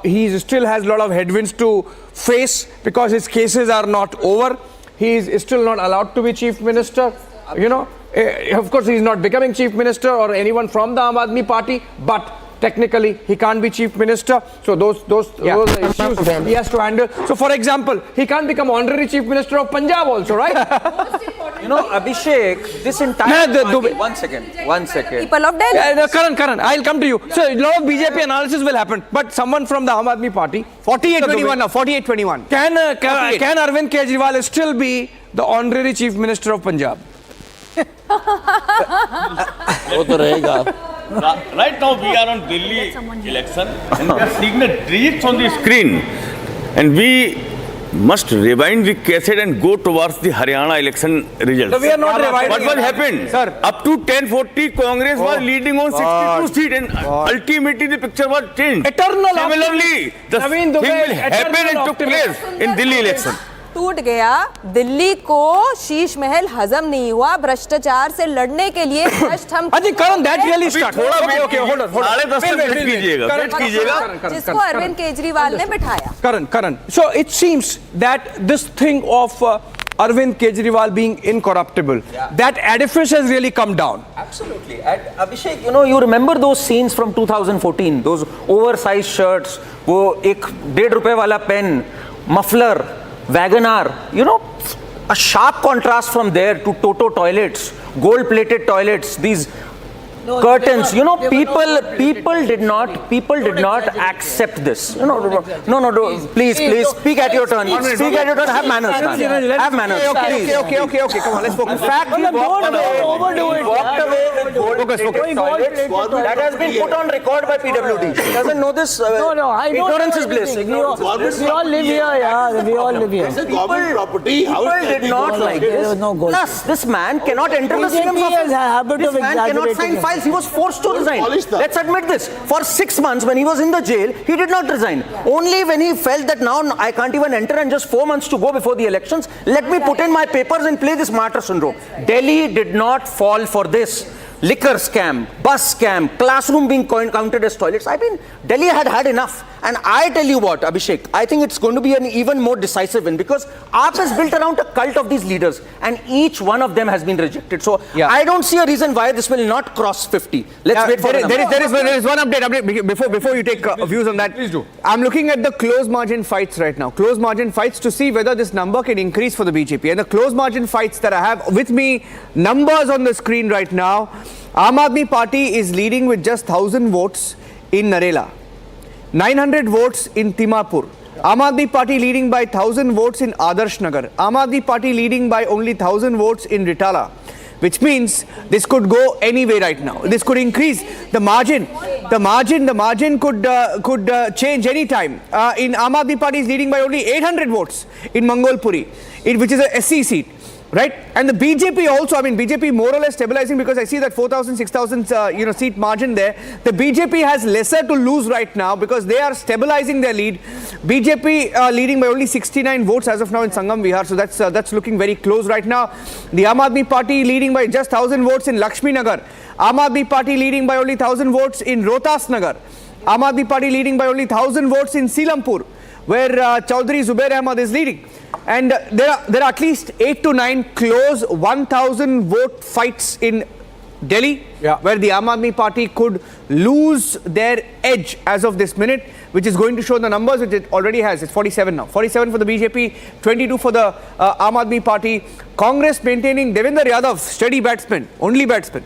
He still has a lot of headwinds to face because his cases are not over. He is still not allowed to be chief minister. Of course, he is not becoming chief minister or anyone from the Aam Aadmi Party, but technically he can't be chief minister. So those are issues he has to handle. So for example, he can't become honorary chief minister of Punjab also, right? Abhishek, this entire party, one second. People of Delhi. Karan, I'll come to you. So a lot of BJP analysis will happen, but someone from the Aam Aadmi Party, 48-21 now, 48-21. Can Arvind Kejriwal still be the honorary chief minister of Punjab? Right now we are on Delhi election and we are seeing the digits on the screen, and we must rewind the cassette and go towards the Haryana election results. So we are not rewinding. What was happened? Sir. Up to 1040, Congress was leading on 62 seats, and ultimately the picture was changed. Similarly, the thing will happen and took place in Delhi election. टूट गया, दिल्ली को शीश महल हजम नहीं हुआ, भ्रष्टाचार से लड़ने के लिए भ्रष्ट हम Karan, that really started. Okay, hold on. जिसको अरविंद केजरीवाल ने बिठाया. Karan. So it seems that this thing of Arvind Kejriwal being incorruptible, that edifice has really come down. Absolutely. And Abhishek, you remember those scenes from 2014, those oversized shirts, वो एक ₹1.5 वाला pen, muffler, Wagoner, a sharp contrast from there to Toto toilets, gold-plated toilets, these curtains. People did not accept this. No. Please, speak at your turn. Speak at your turn. Have manners, man. Have manners. Okay. Come on, let's focus. In fact, he walked away with gold-plated toilets. That has been put on record by PWD. He doesn't know this. Ignorance is bliss. We all live here, yeah. We all live here. It's a government property. People did not like this. Plus, this man cannot enter the CM's office. This man cannot sign files. He was forced to resign. Let's admit this. For 6 months, when he was in the jail, he did not resign. Only when he felt that now I can't even enter and just 4 months to go before the elections, let me put in my papers and play this martyr syndrome. Delhi did not fall for this. Liquor scam, bus scam, classroom being counted as toilets. I mean, Delhi had enough. And I tell you what, Abhishek, I think it's going to be an even more decisive win because AAP is built around a cult of these leaders and each one of them has been rejected. So I don't see a reason why this will not cross 50. Let's wait for there is one update before you take views on that. Please do. I'm looking at the close margin fights right now. Close margin fights to see whether this number can increase for the BJP. And the close margin fights that I have with me, numbers on the screen right now. Aam Aadmi Party is leading with just 1,000 votes in Narela, 900 votes in Timapur. Aam Aadmi Party leading by 1,000 votes in Adarsh Nagar. Aam Aadmi Party leading by only 1,000 votes in Ritala, which means this could go any way right now. This could increase the margin. The margin could change any time. In Aam Aadmi Party is leading by only 800 votes in Mangolpuri, which is a SC seat. Right, and the BJP also, I mean, BJP more or less stabilizing, because I see that 4,000, 6,000 seat margin there. The BJP has lesser to lose right now because they are stabilizing their lead. BJP leading by only 69 votes as of now in Sangam Vihar, so that's looking very close right now. The Aam Aadmi Party leading by just 1,000 votes in Lakshmi Nagar. Aam Aadmi Party leading by only 1,000 votes in Rohtas Nagar. Aam Aadmi Party leading by only 1,000 votes in Silampur, where Chaudhary Zubair Ahmad is leading. And there are at least 8 to 9 close 1,000 vote fights in Delhi, where the Aam Aadmi Party could lose their edge as of this minute, which is going to show the numbers, which it already has. It's 47 now. 47 for the BJP, 22 for the Aam Aadmi Party. Congress maintaining Devendra Yadav, steady batsman, only batsman.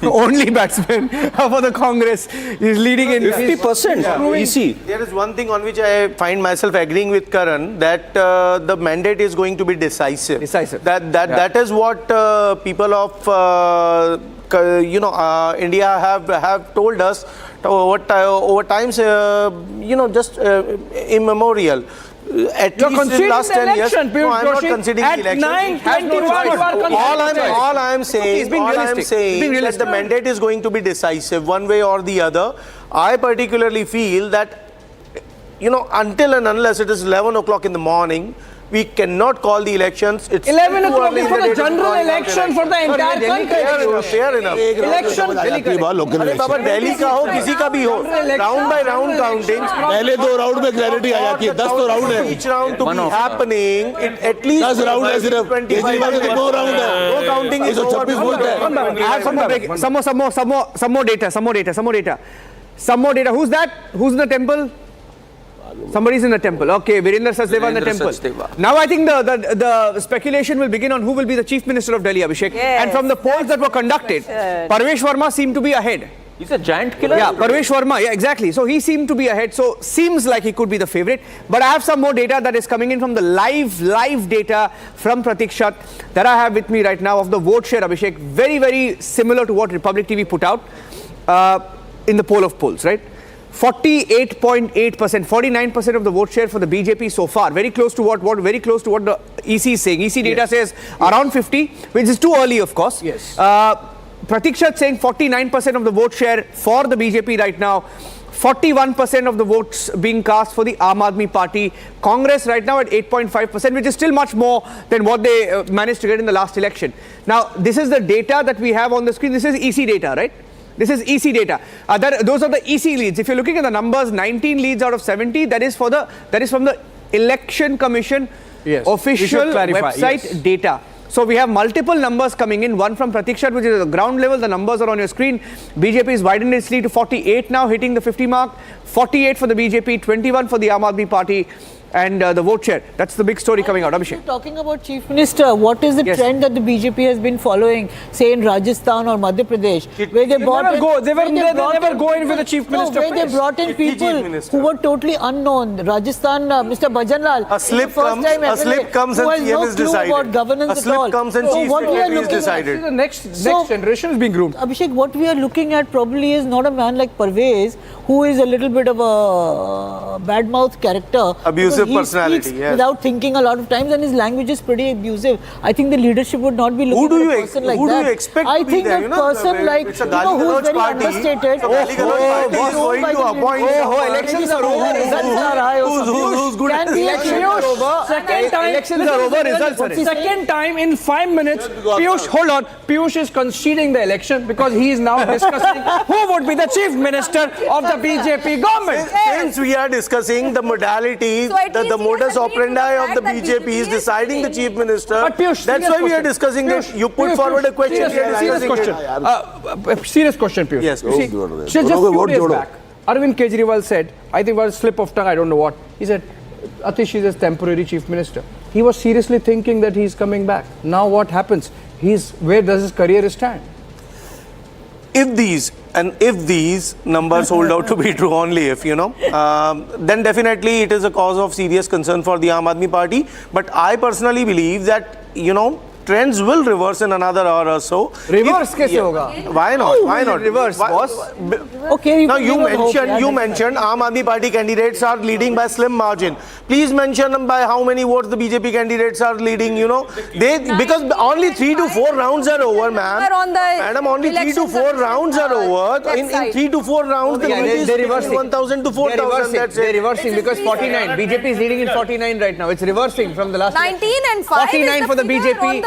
Only batsman for the Congress is leading in 50%. Easy. There is one thing on which I find myself agreeing with Karan, that the mandate is going to be decisive. That is what people of India have told us over times. Just immemorial. At You're least in the last 10 years. No, I'm not conceding the election. All I am saying that the mandate is going to be decisive one way or the other. I particularly feel that, until and unless it is 11 o'clock in the morning, we cannot call the elections. It's 11 o'clock is for the general election for the entire country. Fair enough. Election. अरे बाबा दिल्ली का हो किसी का भी हो, round by round counting. पहले 2 round में clarity आ जाती है, 10 तो राउंड है. Each round to be happening, at least 10 round है सिर्फ. केजरीवाल के 2 राउंड है. वो counting is 126 वोट है. I have some more data. Who's that? Who's in the temple? Somebody's in the temple. Okay, Virendra Sachdeva in the temple. Now I think the speculation will begin on who will be the Chief Minister of Delhi, Abhishek. Yes. And from the polls that were conducted, Parvesh Verma seemed to be ahead. He's a giant killer. Yeah, Parvesh Verma. Yeah, exactly. So he seemed to be ahead. So seems like he could be the favorite. But I have some more data that is coming in from the live data from Pratikshat that I have with me right now of the vote share, Abhishek. Very, very similar to what Republic TV put out in the poll of polls, right? 48.8%, 49% of the vote share for the BJP so far. Very close to what the EC is saying. EC data says around 50, which is too early, of course. Yes. Pratikshat saying 49% of the vote share for the BJP right now. 41% of the votes being cast for the Aam Aadmi Party. Congress right now at 8.5%, which is still much more than what they managed to get in the last election. Now, this is the data that we have on the screen. This is EC data, right? This is EC data. Those are the EC leads. If you're looking at the numbers, 19 leads out of 70. That is from the Election Commission official website data. So we have multiple numbers coming in. One from Pratikshat, which is at the ground level. The numbers are on your screen. BJP is widened its lead to 48 now, hitting the 50 mark. 48 for the BJP, 21 for the Aam Aadmi Party. And the vote share. That's the big story coming out. Abhishek. Talking about Chief Minister, what is the trend that the BJP has been following, say in Rajasthan or Madhya Pradesh, where they never go in with the Chief Minister. Where they brought in people who were totally unknown. Rajasthan, Mr. Bhajanlal, a slip comes and CM is decided. About governance a slip comes and Chief Secretary is decided. The next generation is being groomed. Abhishek, what we are looking at probably is not a man like Parvez, who is a little bit of a bad mouth character. Abusive personality, yes. Without thinking a lot of times, and his language is pretty abusive. I think the leadership would not be looking at a person like that. Who do you expect I to be think there? a person like, who's very understated. Elections are over. Who's good? Elections are over. Results. Second time in 5 minutes, Piyush, hold on. Piyush is conceding the election because he is now discussing who would be the Chief Minister of the BJP government. Since we are discussing the modalities, the modus operandi of the BJP is deciding the Chief Minister. But Piyush, that's why we are discussing this. You put forward a question. Serious question, Piyush. Yes, just few days back, Arvind Kejriwal said, I think it was a slip of tongue, I don't know what. He said, Atish is a temporary Chief Minister. He was seriously thinking that he's coming back. Now what happens? Where does his career stand? If these numbers hold out to be true, only if, then definitely it is a cause of serious concern for the Aam Aadmi Party. But I personally believe that, trends will reverse in another hour or so. Reverse कैसे होगा? Why not? Why not? Reverse, boss. Okay. Now you mentioned Aam Aadmi Party candidates are leading by slim margin. Please mention by how many votes the BJP candidates are leading. You know, because only 3 to 4 rounds are over, ma'am. Madam, only 3 to 4 rounds are over. In 3 to 4 rounds, the lead is 1,000 to 4,000. That's it. They're reversing because 49. BJP is leading in 49 right now. It's reversing from the last. 19 and 5. 49 for the BJP.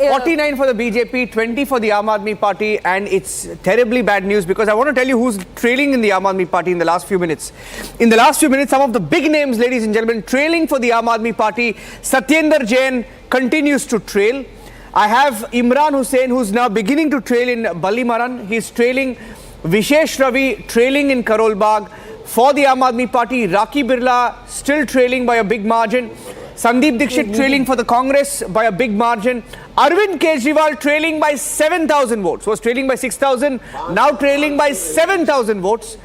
49 for the BJP. 20 for the Aam Aadmi Party, and it's terribly bad news because I want to tell you who's trailing in the Aam Aadmi Party in the last few minutes. In the last few minutes, some of the big names, ladies and gentlemen, trailing for the Aam Aadmi Party. Satyendra Jain continues to trail. I have Imran Hussain, who's now beginning to trail in Ballimaran. He's trailing. Vishesh Ravi trailing in Karol Bagh. For the Aam Aadmi Party, Raki Birla still trailing by a big margin. Sandeep Dixit trailing for the Congress by a big margin. Arvind Kejriwal trailing by 7,000 votes. Was trailing by 6,000, now trailing by 7,000 votes.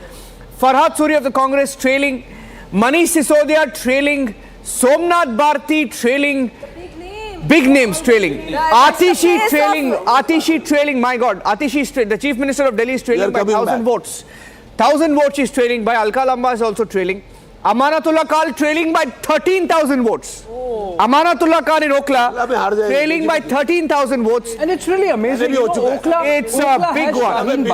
Farhad Suri of the Congress trailing. Manish Sisodia trailing. Somnath Bharti trailing. Big names trailing. Atishi trailing. Atishi trailing. My God. Atishi, the Chief Minister of Delhi, is trailing by 1,000 votes. 1,000 votes is trailing by. Alka Lamba is also trailing. Amanatullah Khan trailing by 13,000 votes. Amanatullah Khan in Okla trailing by 13,000 votes. And it's really amazing. It's a big one.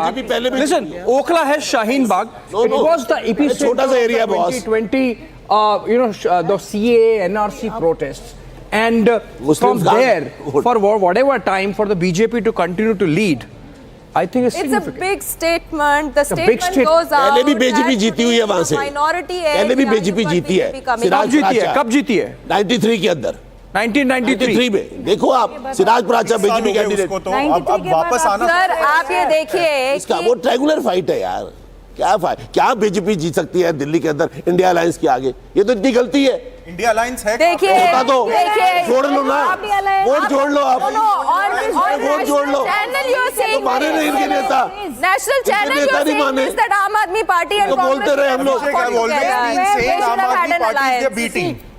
Listen, Okla has Shaheen Bagh. It was the epicenter of the 2020, the CAA, NRC protests. And from there, for whatever time, for the BJP to continue to lead, I think it's significant. A big statement. The statement goes out. पहले भी BJP जीती हुई है वहाँ से. Minority है. पहले भी बीजेपी जीती है. कब जीती है? 93 के अंदर. 1993 में देखो आप सिराज प्राचा बीजेपी कैंडिडेट. अब वापस आना. सर आप ये देखिए. इसका वो रेगुलर फाइट है यार. क्या बीजेपी जीत सकती है दिल्ली के अंदर इंडिया अलायंस के आगे? ये तो इतनी गलती है. इंडिया अलायंस है. देखिए छोड़ लो ना. वोट जोड़ लो आप. वोट जोड़ लो. तो माने नहीं इनके नेता. नेशनल चैनल नेता नहीं माने. that आम आदमी पार्टी and बोलते रहे हम लोग.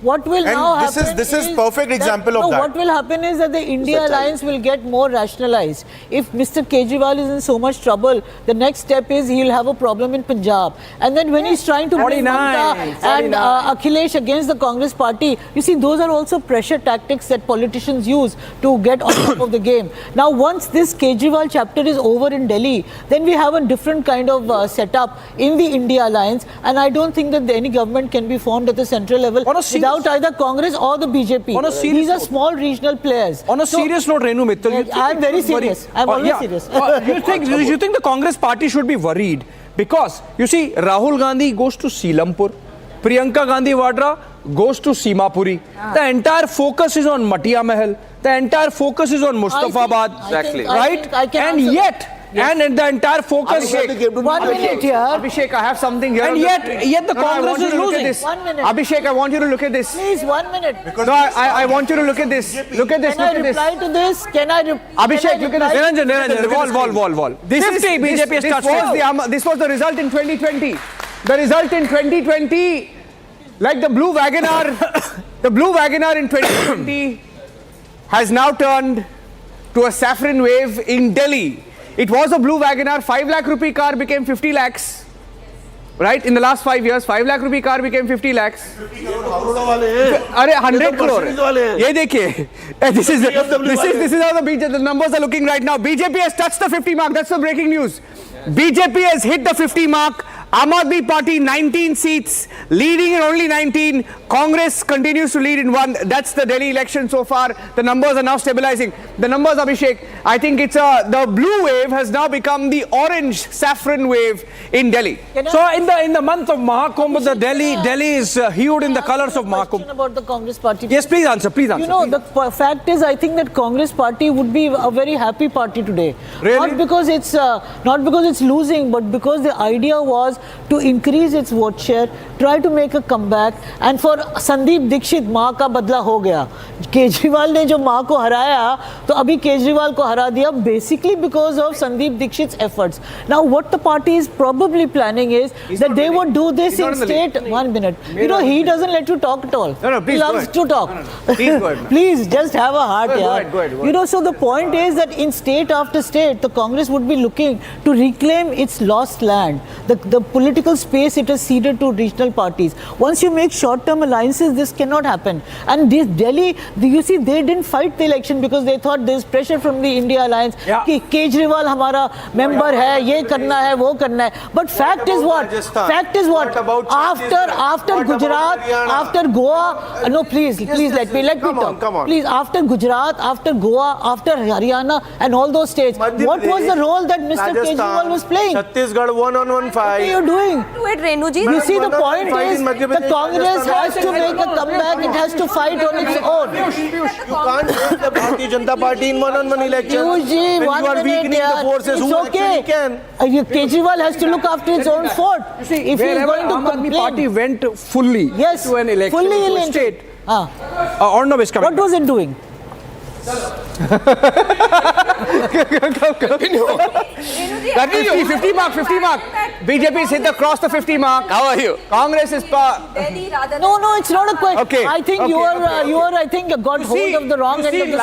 What will now happen? This is perfect example of that. What will happen is that the India Alliance will get more rationalized. If Mr. Kejriwal is in so much trouble, the next step is he will have a problem in Punjab. And then when he's trying to bring Mamta and Akhilesh against the Congress party, you see, those are also pressure tactics that politicians use to get on top of the game. Now, once this Kejriwal chapter is over in Delhi, then we have a different kind of setup in the India Alliance. And I don't think that any government can be formed at the central level without either Congress or the BJP. These are small regional players. On a serious note, Renu Mittal, I'm very serious. I'm always serious. You think the Congress party should be worried? Because, you see, Rahul Gandhi goes to Seelampur, Priyanka Gandhi Vadra goes to Simapuri. The entire focus is on Matia Mahal. The entire focus is on Mustafabad. Exactly. Right? And yet... Yes. And the entire focus. Abhishek, 1 minute here. Abhishek, I have something here. And yet the Congress is losing. 1 minute. Abhishek, I want you to look at this. Please, 1 minute. No, I want you to look at this. Look at this. Can I reply to this? Abhishek, look at this. Niranjan, wall. This was the result in 2020. The result in 2020, like the blue Wagoner, the blue Wagoner in 2020 has now turned to a saffron wave in Delhi. It was a blue Wagoner, 5 lakh rupee car became 50 lakhs. Right? In the last 5 years, 5 lakh rupee car became 50 lakhs. 100 crore. Ye dekhiye. This is how the numbers are looking right now. BJP has touched the 50 mark. That's the breaking news. BJP has hit the 50 mark. Aam Aadmi Party 19 seats, leading in only 19. Congress continues to lead in 1. That's the Delhi election so far. The numbers are now stabilizing. The numbers, Abhishek, I think it's the blue wave has now become the orange saffron wave in Delhi. So in the month of Mahakumbh, the Delhi is hued in the colors of Mahakumbh. About the Congress party. Yes, please answer. You know, the fact is, I think that Congress party would be a very happy party today. Really? Not because it's losing, but because the idea was to increase its vote share, try to make a comeback. And for Sandeep Dixit, माँ का बदला हो गया. केजरीवाल ने जो माँ को हराया, तो अभी केजरीवाल को हरा दिया, basically because of Sandeep Dixit's efforts. Now, what the party is probably planning is that they would do this in state. 1 minute. You know, he doesn't let you talk at all. No, please he loves to talk. Please go ahead. Please just have a heart. Go ahead. You know, so the point is that in state after state, the Congress would be looking to reclaim its lost land, the political space it has ceded to regional parties. Once you make short-term alliances, this cannot happen. And this Delhi, you see, they didn't fight the election because they thought there's pressure from the India alliance. कि केजरीवाल हमारा member है, ये करना है, वो करना है. But fact is what? Fact is what? After Gujarat, after Goa, no, please let me talk. Come on. Please, after Gujarat, after Goa, after Haryana, and all those states, what was the role that Mr. Kejriwal was playing? Chhattisgarh one-on-one fight. What are you doing? Do it, Renuji. You see, the point is the Congress has to make a comeback. It has to fight on its own. You can't make the Bharatiya Janata Party in one-on-one elections. When you are weakening the forces, who actually can? Kejriwal has to look after his own fort. See, if he is going to Aam Aadmi complain. Party went fully to an election, fully to a in state. Arnab is coming. What was it doing? That is 50 mark. BJP is hit across the 50 mark. How are you? Congress is No, it's not a question. Okay. I think you are. I think got hold of the wrong end of the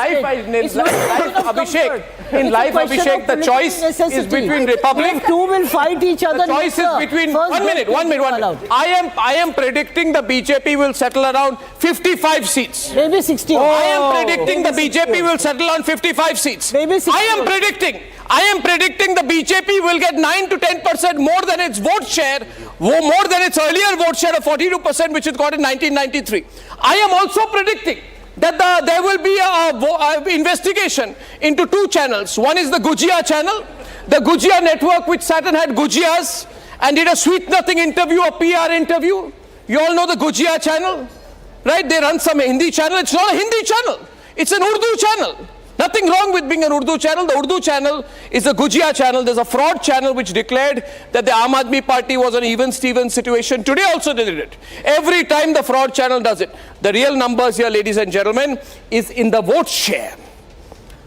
Abhishek, in life, Abhishek, the choice is between Republic. Two will fight each other. The choice is between. One minute. I am predicting the BJP will settle around 55 seats. Maybe 60. I am predicting the BJP will settle on 55 seats. Maybe 60. I am predicting the BJP will get 9 to 10% more than its vote share, more than its earlier vote share of 42%, which it got in 1993. I am also predicting that there will be a investigation into two channels. One is the Gujia channel, the Gujia network, which sat and had Gujias and did a sweet nothing interview, a PR interview. You all know the Gujia channel, right? They run some Hindi channel. It's not a Hindi channel. It's an Urdu channel. Nothing wrong with being an Urdu channel. The Urdu channel is a Gujia channel. There's a fraud channel which declared that the Aam Aadmi Party was an even-Steven situation. Today also they did it. Every time the fraud channel does it. The real numbers here, ladies and gentlemen, is in the vote share.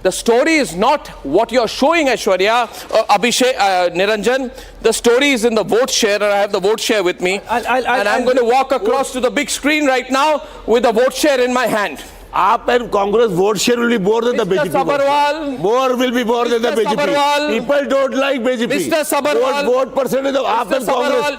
The story is not what you're showing, Aishwarya, Abhishek, Niranjan. The story is in the vote share, and I have the vote share with me. And I'm going to walk across to the big screen right now with the vote share in my hand. AAP and Congress vote share will be more than the BJP. Sabharwal, more will be more than the BJP. Sabharwal, people don't like BJP. Mr. Sabharwal, vote percentage of AAP and Congress.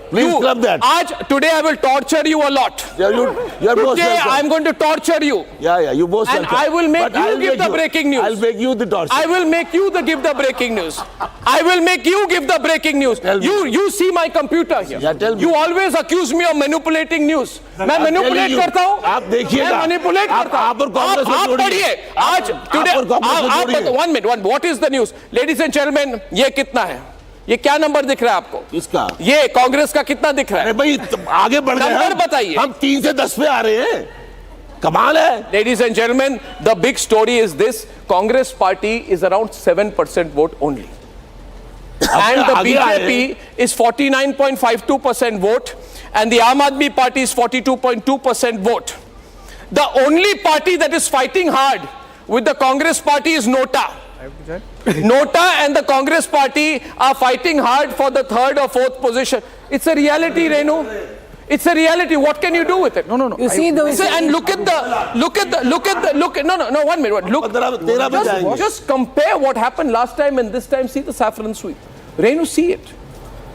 Please club that. Today I will torture you a lot. Yeah, you're most today welcome. I'm going to torture you. Yeah, you most and welcome. I will make you give the breaking news. I'll make you the torture. I will make you give the breaking news. I will make you give the breaking news. You see my computer here. Yeah, tell me. You always accuse me of manipulating news. मैं manipulate करता हूँ आप देखिएगा मैं manipulate करता हूँ आप पढ़िए आज today 1 minute what is the news ladies and gentlemen ये कितना है ये क्या नंबर दिख रहा है आपको किसका ये कांग्रेस का कितना दिख रहा है अरे भाई आगे बढ़ गए नंबर बताइए हम 3 से 10 पे आ रहे हैं कमाल है ladies and gentlemen the big story is this Congress party is around 7% vote only and the BJP is 49.52% vote and the Aam Aadmi Party is 42.2% vote. The only party that is fighting hard with the Congress Party is Nota. Nota and the Congress Party are fighting hard for the third or fourth position. It's a reality, Renu. It's a reality. What can you do with it? No. You see and look at 1 minute. Look, just compare what happened last time and this time. See the saffron sweep. Renu, see it.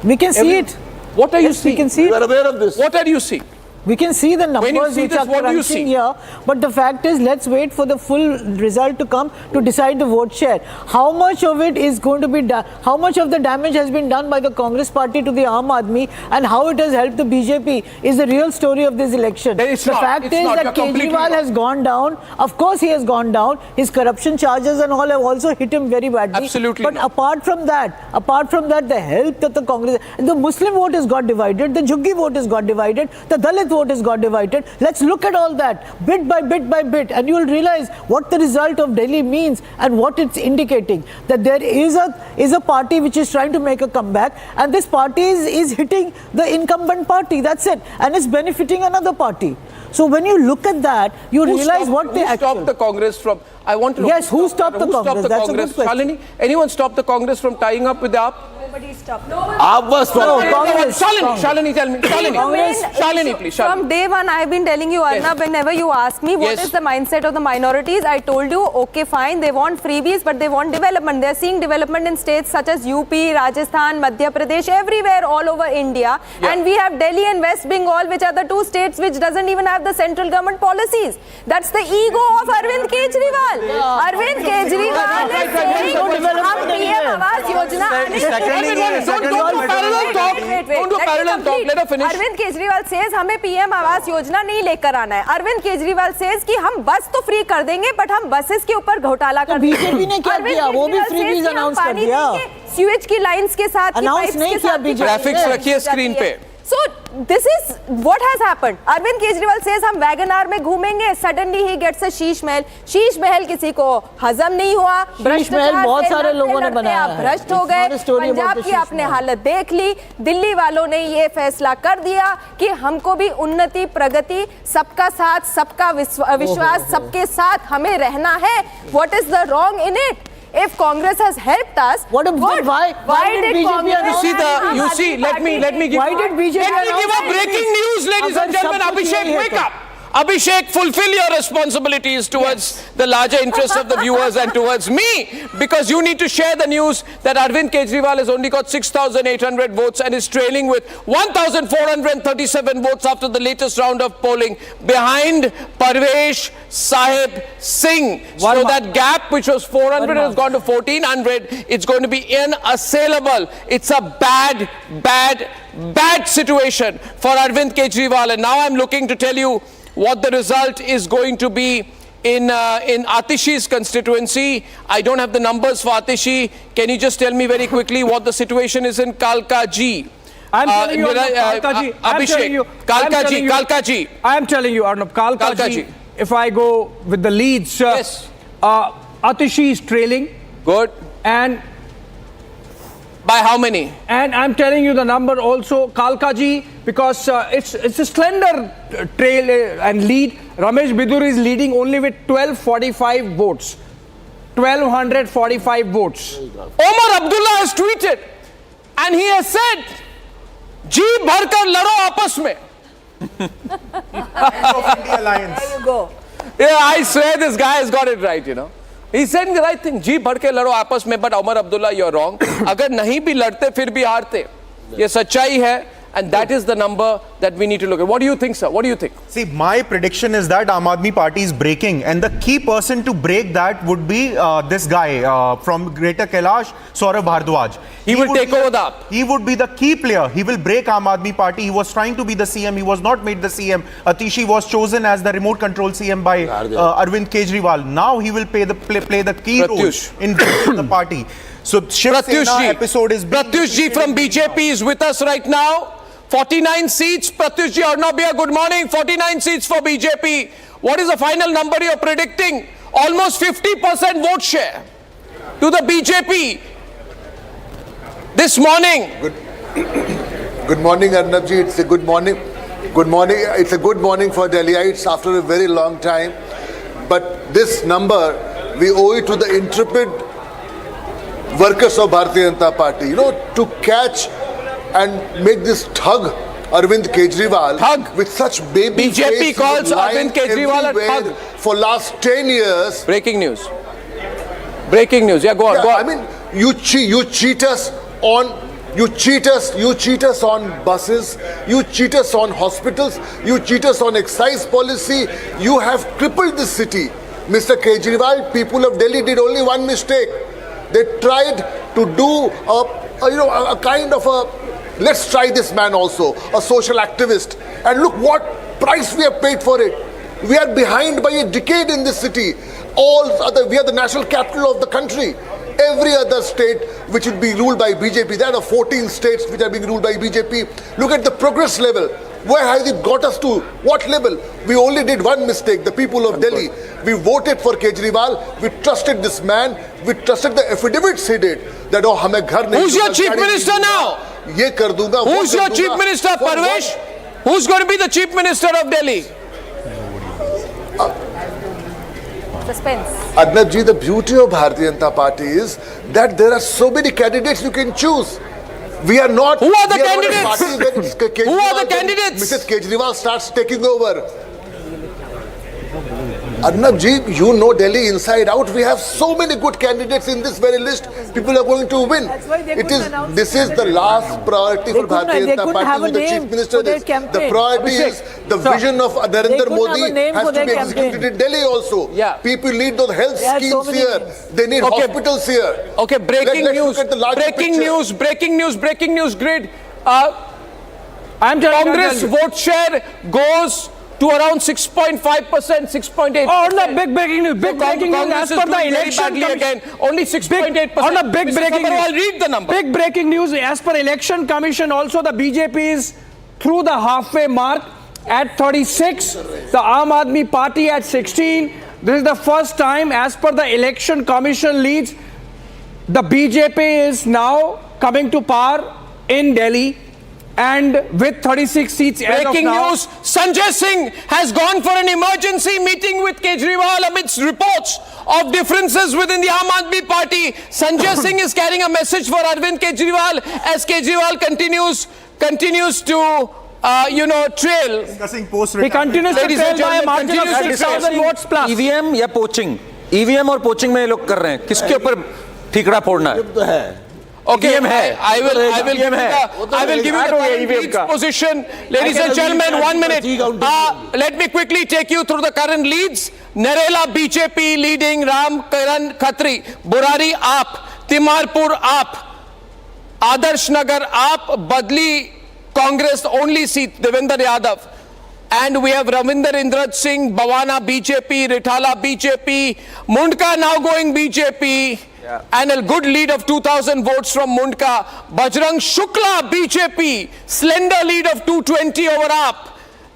We can see it. What are you seeing? We can see it. You are aware of this. What are you seeing? We can see the numbers which are crunching here, but the fact is, let's wait for the full result to come to decide the vote share. How much of it is going to be done? How much of the damage has been done by the Congress Party to the Aam Aadmi, and how it has helped the BJP is the real story of this election. The fact is that Kejriwal has gone down. Of course, he has gone down. His corruption charges and all have also hit him very badly. Absolutely. But apart from that, the help that the Congress, the Muslim vote has got divided, the Juggi vote has got divided, the Dalit vote has got divided. Let's look at all that bit by bit, and you will realize what the result of Delhi means and what it's indicating. That there is a party which is trying to make a comeback, and this party is hitting the incumbent party. That's it, and it's benefiting another party. So when you look at that, you realize what they actually stopped the Congress from. I want to. Yes, who stopped the Congress? That's a good question. Shalini, anyone stop the Congress from tying up with the AAP? Nobody stopped. Shalini, tell me. Shalini, please. From day one, I've been telling you, Arnab, whenever you ask me what is the mindset of the minorities, I told you, okay, fine, they want freebies, but they want development. They're seeing development in states such as UP, Rajasthan, Madhya Pradesh, everywhere all over India. And we have Delhi and West Bengal, which are the two states which doesn't even have the central government policies. That's the ego of Arvind Kejriwal. Arvind Kejriwal is saying, "Hum PM Awas Yojana." Don't do parallel talk. Let her finish. Arvind Kejriwal says हमें PM Awas Yojana नहीं लेकर आना है. Arvind Kejriwal says कि हम बस तो free कर देंगे, बट हम बसेस के ऊपर घोटाला कर देंगे. बीजेपी ने क्या किया? वो भी फ्रीबीज अनाउंस कर दिया. सीवेज की लाइंस के साथ अनाउंस नहीं किया बीजेपी. ग्राफिक्स रखिए स्क्रीन पे. So this is what has happened. Arvind Kejriwal says हम वैगनार में घूमेंगे. Suddenly he gets a Sheesh Mahal. Sheesh Mahal किसी को हजम नहीं हुआ. शीश महल बहुत सारे लोगों ने बनाया है. भ्रष्ट हो गए. पंजाब की आपने हालत देख ली. दिल्ली वालों ने ये फैसला कर दिया कि हमको भी उन्नति, प्रगति, सबका साथ, सबका विश्वास, सबके साथ हमें रहना है. What is the wrong in it? If Congress has helped us, why did BJP Congress? Let me give. Why did BJP? Let me give a breaking news, ladies and gentlemen. Abhishek, wake up. Abhishek, fulfill your responsibilities towards the larger interests of the viewers and towards me, because you need to share the news that Arvind Kejriwal has only got 6,800 votes and is trailing with 1,437 votes after the latest round of polling behind Parvesh Sahib Singh. So that gap, which was 400, has gone to 1,400. It's going to be inassailable. It's a bad situation for Arvind Kejriwal. And now I'm looking to tell you what the result is going to be in Atishi's constituency. I don't have the numbers for Atishi. Can you just tell me very quickly what the situation is in Kalkaji? I'm telling you, Kalkaji. Kalkaji. I'm telling you, Arnab, Kalkaji. If I go with the leads, Atishi is trailing. Good. And by how many? And I'm telling you the number also, Kalkaji, because it's a slender trail and lead. Ramesh Bidur is leading only with 1245 votes. 1245 votes. Omar Abdullah has tweeted and he has said, जी भरकर लड़ो आपस में. There you go. Yeah, I swear this guy has got it right, you know. He's saying the right thing. जी भर के लड़ो आपस में, but Omar Abdullah, you're wrong. अगर नहीं भी लड़ते फिर भी हारते. ये सच्चाई है. And that is the number that we need to look at. What do you think, sir? What do you think? See, my prediction is that Aam Aadmi Party is breaking, and the key person to break that would be this guy from Greater Kailash, Saurabh Bhardwaj. He will take over the AAP. He would be the key player. He will break Aam Aadmi Party. He was trying to be the CM. He was not made the CM. Atishi was chosen as the remote control CM by Arvind Kejriwal. Now he will play the key role in the party. So Shiv Sena episode is Pratyush ji from BJP is with us right now. 49 seats. Pratyush ji, Arnab, good morning. 49 seats for BJP. What is the final number you're predicting? Almost 50% vote share to the BJP this morning. Good morning, Arnab ji. It's a good morning. Good morning. It's a good morning for Delhiites after a very long time. But this number, we owe it to the intrepid workers of Bharatiya Janata Party. You know, to catch and make this thug Arvind Kejriwal with such baby BJP face calls Arvind Kejriwal a thug for last 10 years. Breaking news. Breaking news. Yeah, go on. Go on. I mean, you cheat us on buses, you cheat us on hospitals, you cheat us on excise policy. You have crippled this city. Mr. Kejriwal, people of Delhi did only one mistake. They tried to do a kind of a, let's try this man also, a social activist. And look what price we have paid for it. We are behind by a decade in this city. We are the national capital of the country. Every other state which will be ruled by BJP, there are 14 states which are being ruled by BJP. Look at the progress level. Where has it got us to? What level? We only did one mistake, the people of Delhi. We voted for Kejriwal. We trusted this man. We trusted the affidavits he did. That, oh, hame ghar nahi. Who's your chief minister now? Ye kar dunga. Who's your chief minister, Parvesh? Who's going to be the chief minister of Delhi? Suspense. Arnab ji, the beauty of Bharatiya Janata Party is that there are so many candidates you can choose. We are not. Who are the candidates? Who are the candidates? Mrs. Kejriwal starts taking over. Arnab ji, you know Delhi inside out. We have so many good candidates in this very list. People are going to win. This is the last priority for Bharatiya Janata Party. Who the chief minister is. The priority is the vision of Narendra Modi has to be executed in Delhi also. Yeah. People need those health schemes here. They need hospitals here. Okay, breaking news grid. Congress vote share goes to around 6.5%, 6.8%. Oh, on the big breaking news. Big breaking news as per the election commission. Again, only 6.8%. On the big breaking news. I'll read the number. Big breaking news as per election commission. Also, the BJP is through the halfway mark at 36. The Aam Aadmi Party at 16. This is the first time, as per the election commission leads, the BJP is now coming to power in Delhi. And with 36 seats as of now. Breaking news, Sanjay Singh has gone for an emergency meeting with Kejriwal amidst reports of differences within the Aam Aadmi Party. Sanjay Singh is carrying a message for Arvind Kejriwal as Kejriwal continues to trail. He continues to trail by a margin of 6,000 votes plus. EVM या poaching? EVM और poaching में ये लोग कर रहे हैं. किसके ऊपर ठीकरा फोड़ना है? Okay, I will give you the leads position. Ladies and gentlemen, 1 minute. Let me quickly take you through the current leads. Narela BJP leading, Ram Karan Khatri, Burari AAP, Timarpur AAP, Adarsh Nagar AAP, Badli Congress only seat, Devendra Yadav. And we have Ravinder Indraj Singh, Bawana BJP, Rithala BJP, Mundka now going BJP. Yeah. And a good lead of 2,000 votes from Mundka. Bajrang Shukla, BJP, slender lead of 220 over AAP.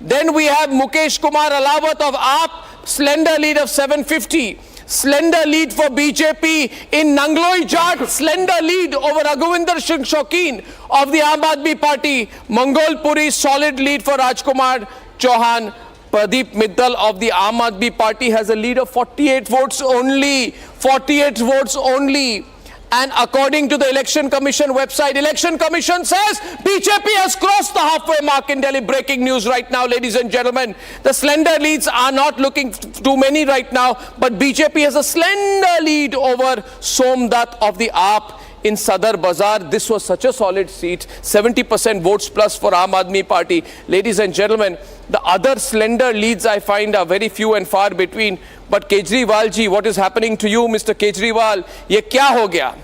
Then we have Mukesh Kumar Alawat of AAP, slender lead of 750. Slender lead for BJP in Nangloi Jat, slender lead over Raghuvinder Singh Shokeen of the Aam Aadmi Party. Mongolpuri, solid lead for Rajkumar Chauhan. Pradeep Mittal of the Aam Aadmi Party has a lead of 48 votes only. 48 votes only. And according to the Election Commission website, Election Commission says BJP has crossed the halfway mark in Delhi. Breaking news right now, ladies and gentlemen. The slender leads are not looking too many right now, but BJP has a slender lead over Somdat of the AAP in Sadar Bazaar. This was such a solid seat, 70% votes plus for Aam Aadmi Party. Ladies and gentlemen, the other slender leads I find are very few and far between. But Kejriwal ji, what is happening to you, Mr. Kejriwal? Ye kya ho gaya?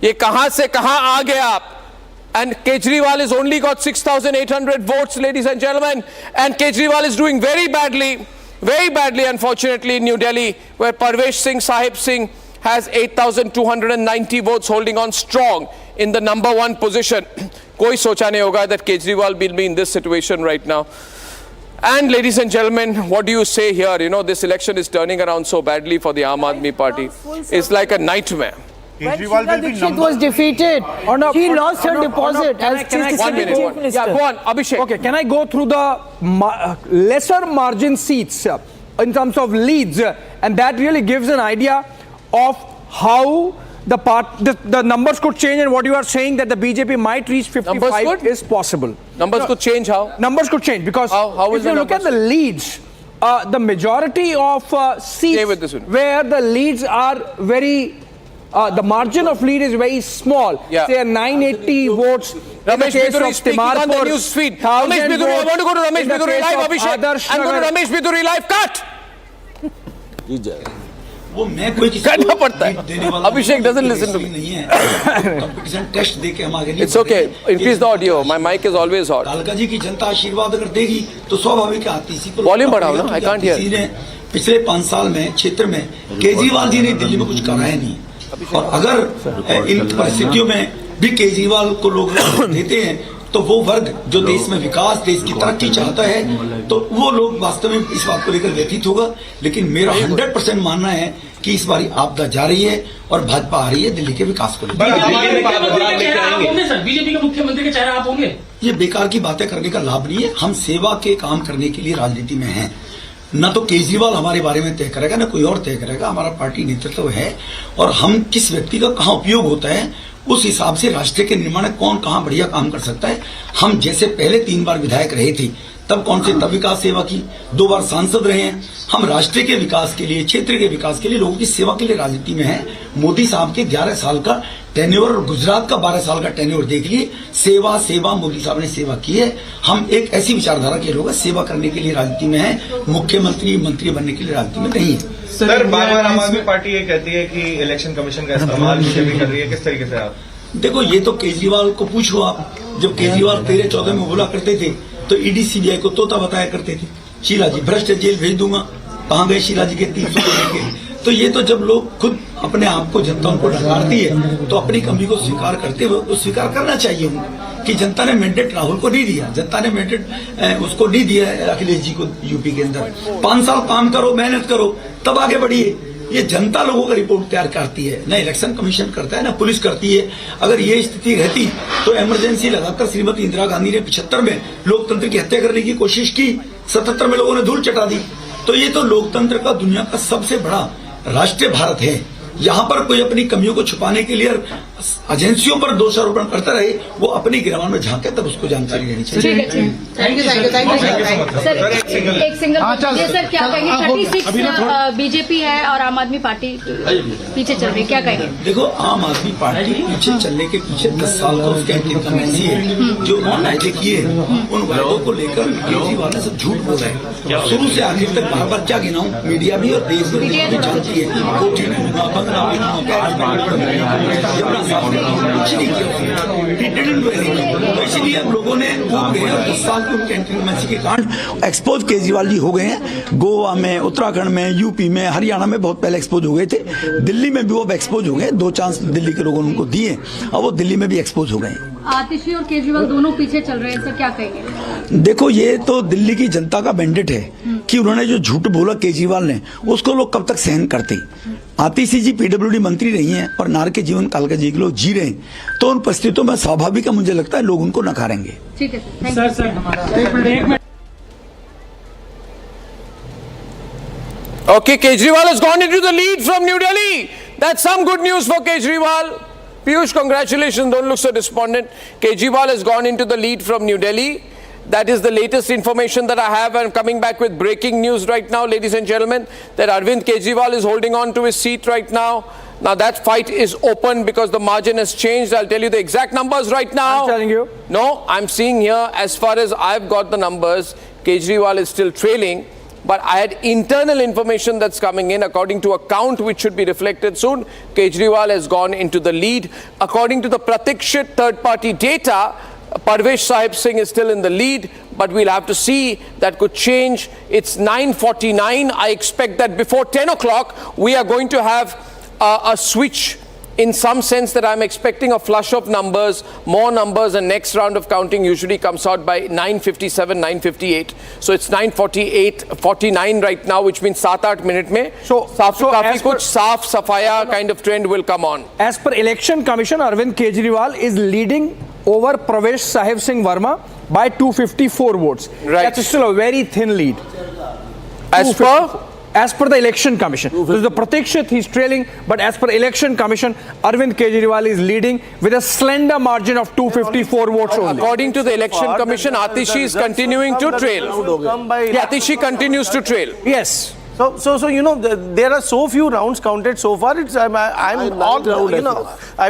Ye kahan se kahan aa gaya aap? And Kejriwal has only got 6,800 votes, ladies and gentlemen. And Kejriwal is doing very badly, unfortunately, in New Delhi, where Parvesh Singh, Sahib Singh, has 8,290 votes, holding on strong in the number one position. Koi socha nahi hoga that Kejriwal will be in this situation right now. And ladies and gentlemen, what do you say here? You know, this election is turning around so badly for the Aam Aadmi Party. It's like a nightmare. Kejriwal will be Dixit was defeated. She lost her deposit as chief minister. Yeah, go on, Abhishek. Okay, can I go through the lesser margin seats in terms of leads? And that really gives an idea of how the numbers could change, and what you are saying that the BJP might reach 55 is possible. Numbers could change how? Numbers could change because how if you look at the leads, the majority of seats where the leads are very, the margin of lead is very small. Yeah. Say 980 votes. Ramesh Biduri speaking on the news feed. Ramesh Biduri, I want to go to Ramesh Biduri live, Abhishek. I'm going to Ramesh Biduri live. Cut! वो मैं कोई करना पड़ता है. Abhishek doesn't listen to me. Competition test देके हम आगे नहीं. It's okay. Increase the audio. My mic is always hot. कालका जी की जनता आशीर्वाद अगर देगी तो स्वाभाविक है आती पर वॉल्यूम बढ़ाओ ना. I can't hear. पिछले 5 साल में क्षेत्र में केजरीवाल जी ने दिल्ली में कुछ कराया नहीं. और अगर इन परिस्थितियों में भी केजरीवाल को लोग देते हैं तो वो वर्ग जो देश में विकास, देश की तरक्की चाहता है, तो वो लोग वास्तव में इस बात को लेकर व्यथित होगा। लेकिन मेरा 100% मानना है कि इस बारी आपदा जा रही है और भाजपा आ रही है दिल्ली के विकास को लेकर। बीजेपी के मुख्यमंत्री के चेहरा आप होंगे? ये बेकार की बातें करने का लाभ नहीं है। हम सेवा के काम करने के लिए राजनीति में हैं। न तो केजरीवाल हमारे बारे में तय करेगा, न कोई और तय करेगा। हमारा पार्टी नेतृत्व है और हम किस व्यक्ति का कहाँ उपयोग होता है उस हिसाब से राष्ट्र के निर्माण में कौन कहाँ बढ़िया काम कर सकता है। हम जैसे पहले 3 बार विधायक रहे थे, तब कौन से तब विकास सेवा की, 2 बार सांसद रहे हैं। हम राष्ट्र के विकास के लिए, क्षेत्र के विकास के लिए, लोगों की सेवा के लिए राजनीति में हैं। मोदी साहब के 11 साल का टेन्योर और गुजरात का 12 साल का टेन्योर देख लिए। सेवा सेवा, मोदी साहब ने सेवा की है। हम एक ऐसी विचारधारा के लोग हैं, सेवा करने के लिए राजनीति में हैं, मुख्यमंत्री मंत्री बनने के लिए राजनीति में नहीं है। सर, बार-बार आम आदमी पार्टी ये कहती है कि इलेक्शन कमीशन का इस्तेमाल बीजेपी कर रही है, किस तरीके से आप? देखो, ये तो केजरीवाल को पूछ लो आप। जब केजरीवाल 13-14 में बोला करते थे तो ईडी सीबीआई को तोता बताया करते थे। शीला जी भ्रष्ट जेल भेज दूंगा, कहाँ गए शीला जी के 300 को लेके? तो ये तो जब लोग खुद अपने आप को, जनता उनको डकारती है, तो अपनी कमी को स्वीकार करते हुए तो स्वीकार करना चाहिए उनको कि जनता ने मैंडेट राहुल को नहीं दिया, जनता ने मैंडेट उसको नहीं दिया है अखिलेश जी को यूपी के अंदर। 5 साल काम करो, मेहनत करो, तब आगे बढ़िए। ये जनता लोगों का रिपोर्ट तैयार करती है, ना इलेक्शन कमीशन करता है, ना पुलिस करती है। अगर ये स्थिति रहती तो इमरजेंसी लगाकर श्रीमती इंदिरा गांधी ने 75 में लोकतंत्र की हत्या करने की कोशिश की, 77 में लोगों ने धूल चटा दी। तो ये तो लोकतंत्र का दुनिया का सबसे बड़ा राष्ट्रीय भारत है। यहाँ पर कोई अपनी कमियों को छुपाने के लिए एजेंसियों पर दोषारोपण करता रहे, वो अपनी गिरवान में झांके, तब उसको जानकारी लेनी चाहिए। Thank you sir. एक सिंगल ये सर क्या कहेंगे? 36 बीजेपी है और आम आदमी पार्टी पीछे चल रही है, क्या कहेंगे? देखो, आम आदमी पार्टी पीछे चलने के पीछे 10 साल का उसका इंकमेंसी है। जो वायदे किए उन वायदों को लेकर केजरीवाल ने सब झूठ बोला है। शुरू से आखिर तक बार बार क्या गिनाऊं, मीडिया भी और देश में जानती है। इसलिए हम लोगों ने 10 साल के उनके इंकमेंसी के कारण एक्सपोज केजरीवाल जी हो गए हैं। गोवा में, उत्तराखंड में, यूपी में, हरियाणा में बहुत पहले एक्सपोज हो गए थे। दिल्ली में भी वो एक्सपोज हो गए। 2 चांस दिल्ली के लोगों ने उनको दिए और वो दिल्ली में भी एक्सपोज हो गए। आतिशी और केजरीवाल दोनों पीछे चल रहे हैं सर, क्या कहेंगे? देखो, ये तो दिल्ली की जनता का मैंडेट है कि उन्होंने जो झूठ बोला केजरीवाल ने, उसको लोग कब तक सहन करते। आतिशी जी पीडब्ल्यूडी मंत्री रही हैं और नार के जीवन काल का जी लोग जी रहे हैं, तो उन परिस्थितियों में स्वाभाविक है, मुझे लगता है लोग उनको नकारेंगे। ठीक है sir. Okay, Kejriwal has gone into the lead from New Delhi. That's some good news for Kejriwal. Piyush, congratulations. Don't look so despondent. Kejriwal has gone into the lead from New Delhi. That is the latest information that I have. I'm coming back with breaking news right now, ladies and gentlemen, that Arvind Kejriwal is holding on to his seat right now. Now that fight is open because the margin has changed. I'll tell you the exact numbers right now. I'm telling you. No, I'm seeing here, as far as I've got the numbers, Kejriwal is still trailing. But I had internal information that's coming in. According to a count which should be reflected soon, Kejriwal has gone into the lead. According to the Pratikshit third-party data, Parvesh Singh is still in the lead, but we'll have to see. That could change. It's 9:49. I expect that before 10 o'clock, we are going to have a switch. In some sense that I'm expecting a flush of numbers, more numbers, and next round of counting usually comes out by 9:57, 9:58. So it's 9:48, 49 right now, which means 7-8 minutes में काफी कुछ साफ सफाया kind of trend will come on. As per Election Commission, Arvind Kejriwal is leading over Parvesh Singh Verma by 254 votes. Right. That's still a very thin lead. As per the Election Commission. So the Pratikshit, he's trailing, but as per Election Commission, Arvind Kejriwal is leading with a slender margin of 254 votes only. According to the Election Commission, Atishi is continuing to trail. Atishi continues to trail. Yes. So you know, there are so few rounds counted so far. I've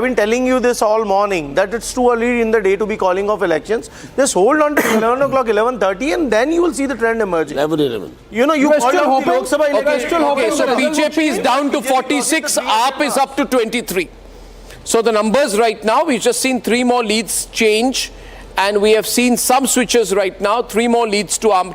been telling you this all morning that it's too early in the day to be calling off elections. Just hold on to 11 o'clock, 11:30, and then you will see the trend emerging. 11. You know, you called off the Lok Sabha election. Okay, so BJP is down to 46, AAP is up to 23. So the numbers right now, we've just seen 3 more leads change. And we have seen some switches right now. 2 more leads to Aam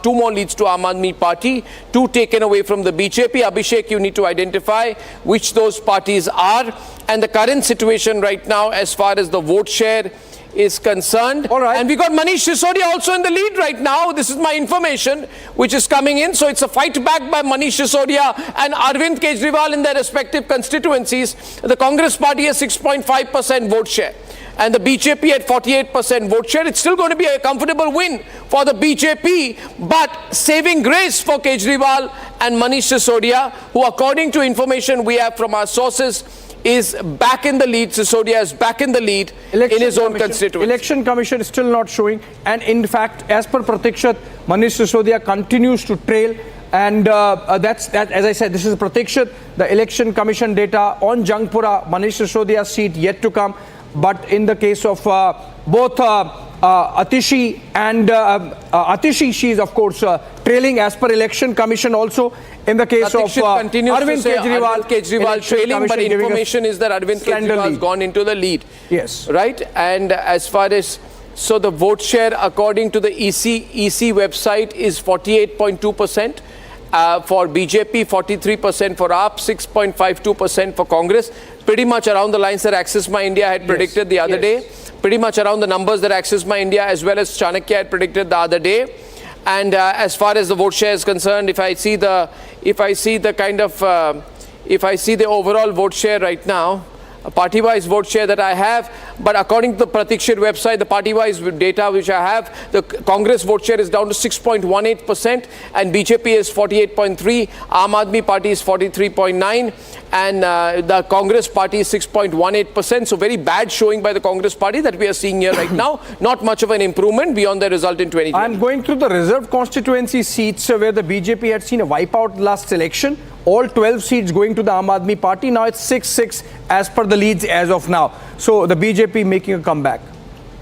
Aadmi Party, 2 taken away from the BJP. Abhishek, you need to identify which those parties are. And the current situation right now, as far as the vote share is concerned. All right. And we got Manish Sisodia also in the lead right now. This is my information which is coming in. So it's a fight back by Manish Sisodia and Arvind Kejriwal in their respective constituencies. The Congress party has 6.5% vote share, and the BJP at 48% vote share. It's still going to be a comfortable win for the BJP, but saving grace for Kejriwal and Manish Sisodia, who according to information we have from our sources is back in the lead. Sisodia is back in the lead in his own constituency. Election Commission is still not showing, and in fact, as per Pratikshat, Manish Sisodia continues to trail. And as I said, this is Pratikshat. The Election Commission data on Jangpura, Manish Sisodia's seat yet to come. But in the case of both Atishi and Atishi, she is of course trailing as per Election Commission also. In the case of Arvind Kejriwal trailing, but information is that Arvind Kejriwal has gone into the lead. Yes. Right? And as far as, so the vote share according to the EC website is 48.2%. For BJP, 43% for AAP, 6.52% for Congress. Pretty much around the lines that Access My India had predicted the other day. Pretty much around the numbers that Access My India as well as Chanakya had predicted the other day. And as far as the vote share is concerned, if I see the overall vote share right now, a party-wise vote share that I have, but according to the Pratikshat website, the party-wise data which I have, the Congress vote share is down to 6.18% and BJP is 48.3%, Aam Aadmi Party is 43.9%, and the Congress Party is 6.18%. So very bad showing by the Congress Party that we are seeing here right now. Not much of an improvement beyond the result in 2020. I'm going through the reserved constituency seats where the BJP had seen a wipeout last election. All 12 seats going to the Aam Aadmi Party. Now it's 6-6 as per the leads as of now. So the BJP making a comeback.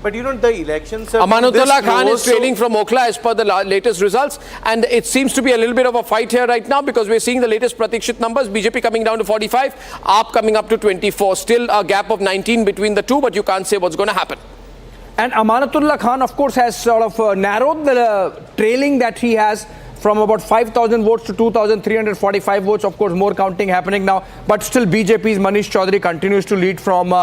But you know, the elections... Amanatullah Khan is trailing from Okhla as per the latest results. And it seems to be a little bit of a fight here right now because we're seeing the latest Pratikshit numbers. BJP coming down to 45, AAP coming up to 24. Still a gap of 19 between the two, but you can't say what's going to happen. And Amanatullah Khan, of course, has sort of narrowed the trailing that he has from about 5,000 votes to 2,345 votes. Of course, more counting happening now. But still, BJP's Manish Chaudhary continues to lead from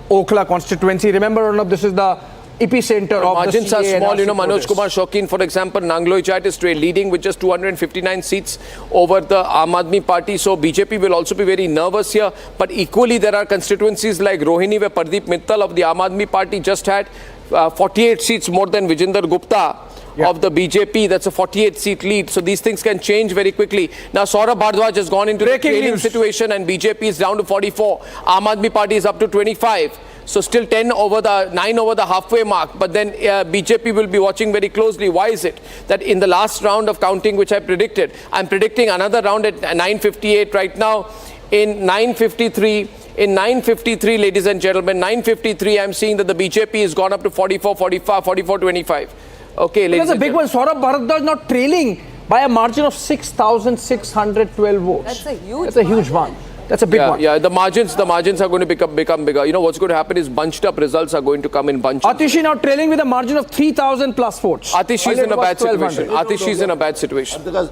Okhla constituency. Remember, Arnab, this is the epicenter of margins the are CA small. You know, protest. Manoj Kumar Shaukin, for example, Nangloi Chat is leading with just 259 seats over the Aam Aadmi Party. So BJP will also be very nervous here. But equally, there are constituencies like Rohini, where Pardeep Mittal of the Aam Aadmi Party just had 48 seats more than Vijinder Gupta of the BJP. That's a 48-seat lead. So these things can change very quickly. Now, Saurabh Bhardwaj has gone into the trailing situation and BJP is down to 44. Aam Aadmi Party is up to 25. So still 9 over the halfway mark. But then BJP will be watching very closely. Why is it that in the last round of counting, which I predicted, I'm predicting another round at 9:58 right now. In 9:53, ladies and gentlemen, 9:53, I'm seeing that the BJP has gone up to 44, 25. Okay, ladies and gentlemen. That's a big one. Saurabh Bhardwaj not trailing by a margin of 6,612 votes. That's a huge one. That's a big one. Yeah, the margins are going to become bigger. You know, what's going to happen is bunched up results are going to come in bunches. Atishi now trailing with a margin of 3,000 plus votes. Atishi is in a bad situation. Atishi is in a bad situation. So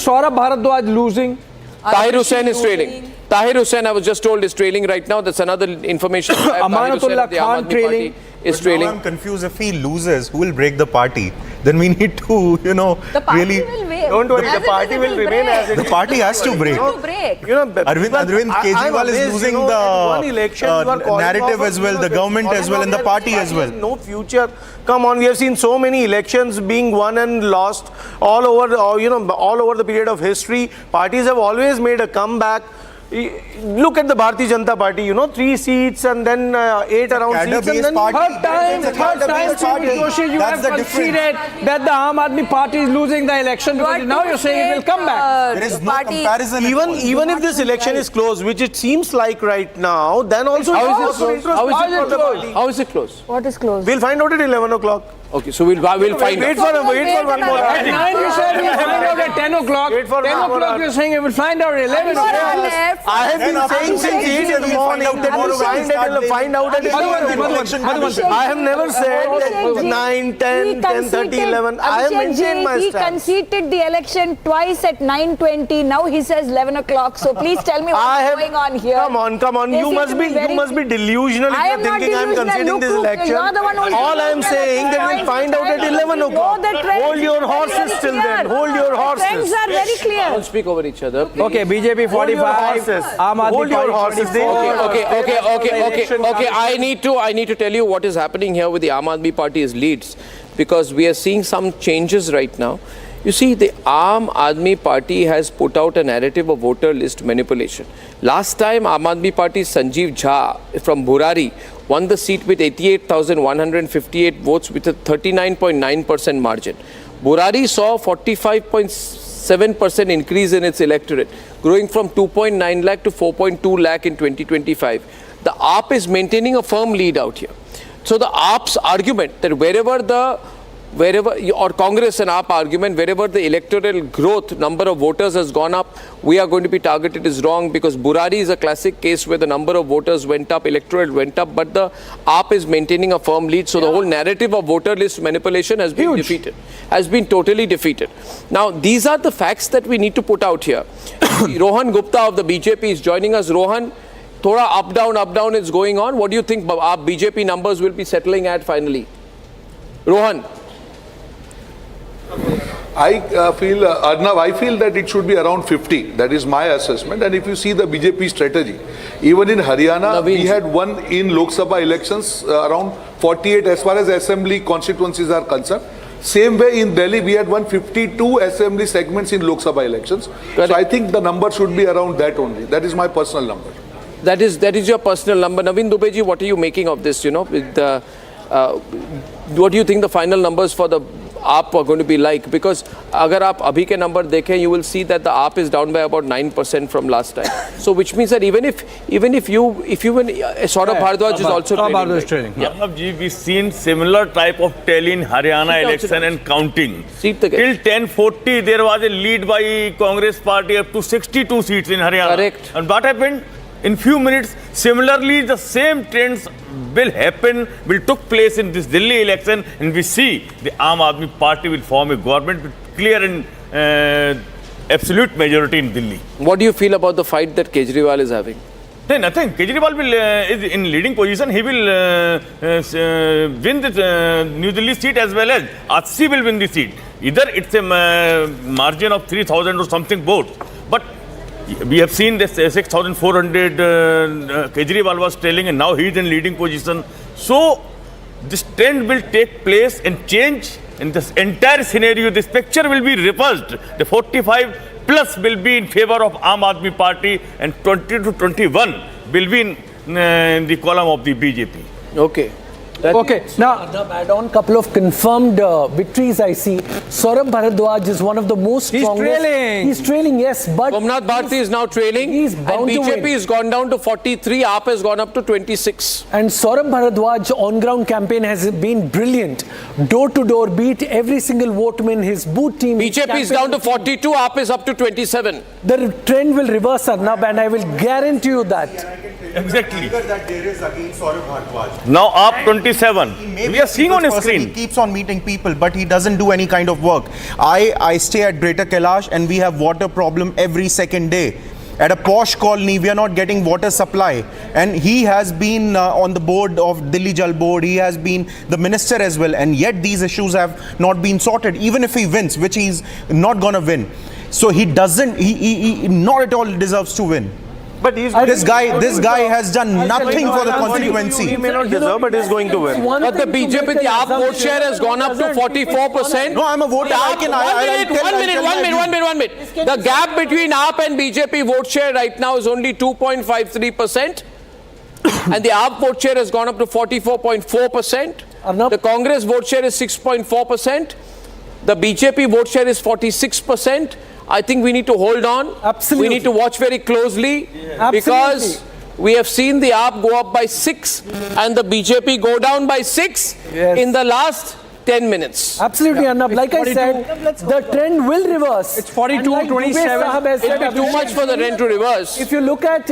Saurabh Bhardwaj losing. Tahir Hussain is trailing. Tahir Hussain, I was just told, is trailing right now. That's another information. Amanatullah Khan trailing. Is trailing. Now I'm confused. If he loses, who will break the party? Then we need to, you know, the party really. Will win. Don't worry, the party will remain as it is. The party has to break. You know, Arvind Kejriwal is losing the narrative as well, the government as well, and the party as well. No future. Come on, we have seen so many elections being won and lost all over the period of history. Parties have always made a comeback. Look at the Bharatiya Janata Party, you know, 3 seats and then 8 around seats. And then third time, Joshi, you have conceded that the Aam Aadmi Party is losing the election. Because now you're saying it will come back. There is no comparison. Even if this election is closed, which it seems like right now, then also... How is it closed? What is closed? We'll find out at 11 o'clock. Okay, so we'll find wait out. for one more hour. At 9 you said we'll find out at 10 o'clock. 10 o'clock you're saying we'll find out at 11 o'clock. I have been saying since 8 in the morning that we'll find out at 11. I have never said 9, 10, 10:30, 11. I have maintained my He stance. conceded the election twice at 9:20. Now he says 11 o'clock. So please tell me what's going on here. Come on. You must be delusional if you're thinking I'm conceding this election. All I'm saying that we'll find out at 11 o'clock. Hold your horses till then. Hold your horses. Trends are very clear. Don't speak over each other. Please. Okay, BJP 45. Aam Aadmi Party 44. Okay. I need to tell you what is happening here with the Aam Aadmi Party's leads, because we are seeing some changes right now. You see, the Aam Aadmi Party has put out a narrative of voter list manipulation. Last time, Aam Aadmi Party's Sanjeev Jha from Burari won the seat with 88,158 votes with a 39.9% margin. Burari saw 45.7% increase in its electorate, growing from 2.9 lakh to 4.2 lakh in 2025. The AAP is maintaining a firm lead out here. So the AAP's argument that wherever or Congress and AAP argument, wherever the electoral growth number of voters has gone up, we are going to be targeted is wrong, because Burari is a classic case where the number of voters went up, electoral went up, but the AAP is maintaining a firm lead. So the whole narrative of voter list manipulation has been defeated, has been totally defeated. Now, these are the facts that we need to put out here. Rohan Gupta of the BJP is joining us. Rohan, thoda up down is going on. What do you think our BJP numbers will be settling at finally? Rohan. I feel, Arnab, I feel that it should be around 50. That is my assessment. And if you see the BJP strategy, even in Haryana, we had won in Lok Sabha elections around 48 as far as assembly constituencies are concerned. Same way in Delhi, we had won 52 assembly segments in Lok Sabha elections. So I think the number should be around that only. That is my personal number. That is your personal number. Naveen Dubeji, what are you making of this? With the, what do you think the final numbers for the AAP are going to be like? Because agar aap abhi ke number dekhen, you will see that the AAP is down by about 9% from last time. So which means that even if Saurabh Bhardwaj is also trailing. Arnab ji, we've seen similar type of tally in Haryana election and counting. Till 10:40, there was a lead by Congress party up to 62 seats in Haryana. Correct. And what happened? In few minutes, similarly, the same trends will took place in this Delhi election, and we see the Aam Aadmi Party will form a government with clear and absolute majority in Delhi. What do you feel about the fight that Kejriwal is having? Nothing. Kejriwal is in leading position. He will win the New Delhi seat as well as Atsi will win the seat. Either it's a margin of 3,000 or something votes. But we have seen this 6,400 Kejriwal was trailing, and now he is in leading position. So this trend will take place and change in this entire scenario. This picture will be reversed. The 45 plus will be in favor of Aam Aadmi Party, and 20 to 21 will be in the column of the BJP. Okay. Okay, now add on couple of confirmed victories I see. Saurabh Bhardwaj is one of the most strongest. He's trailing, yes, but Somnath Bharti is now trailing, and BJP has gone down to 43, AAP has gone up to 26. And Saurabh Bhardwaj on-ground campaign has been brilliant. Door-to-door, beat every single voteman, his boot team. BJP is down to 42, AAP is up to 27. The trend will reverse, Arnab, and I will guarantee you that. Exactly. That there is against Saurabh Bhardwaj. Now AAP 27. We are seeing on his screen. He keeps on meeting people, but he doesn't do any kind of work. I stay at Greater Kailash, and we have water problem every second day. At a posh colony, we are not getting water supply. And he has been on the board of Delhi Jal Board. He has been the minister as well. And yet these issues have not been sorted, even if he wins, which he's not going to win. So he doesn't, he not at all deserves to win. But this guy has done nothing for the constituency. He may not deserve, but he's going to win. But the BJP, the AAP vote share has gone up to 44%. No, I'm a voter. One minute. The gap between AAP and BJP vote share right now is only 2.53%. And the AAP vote share has gone up to 44.4%. The Congress vote share is 6.4%. The BJP vote share is 46%. I think we need to hold on. Absolutely. We need to watch very closely because we have seen the AAP go up by 6 and the BJP go down by 6 in the last 10 minutes. Absolutely, Arnab. Like I said, the trend will reverse. It's 42, And like 27. Parvesh Sahab has It'll said, be too much for the trend to reverse. If you look at,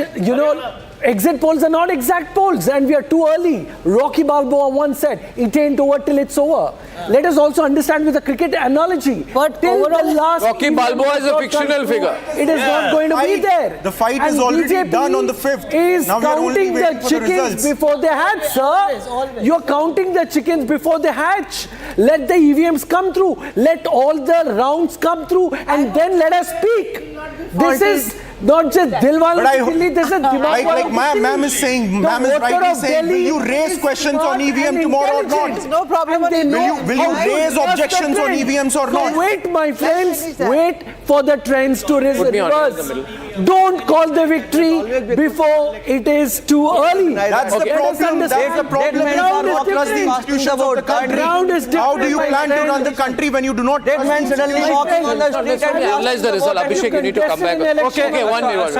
exit polls are not exact polls and we are too early. Rocky Balboa once said, it ain't over till it's over. Let us also understand with a cricket analogy. But till the last Rocky Balboa is a fictional figure. It is not going to be there. The fight And is already BJP done on the 5th. is Now we are only counting waiting the for the chickens results. before they hatch, sir. You're counting the chickens before they hatch. Let the EVMs come through. Let all the rounds come through and then let us speak. This is not just Dilwale But Delhi, this is like ma'am is saying, ma'am is rightly saying, will you raise questions on EVM tomorrow or not? No problem. Will you raise objections on EVMs or not? So wait, my friends, wait for the trends to Put me on in the reverse. middle. Don't call the victory before it is too early. That's the problem. That's the problem. The ground is different. The ground is different. How do you plan to run the country when you do not? Dead man suddenly walking on the street and Analyze the result. Abhishek, you need to come back. Okay, one minute.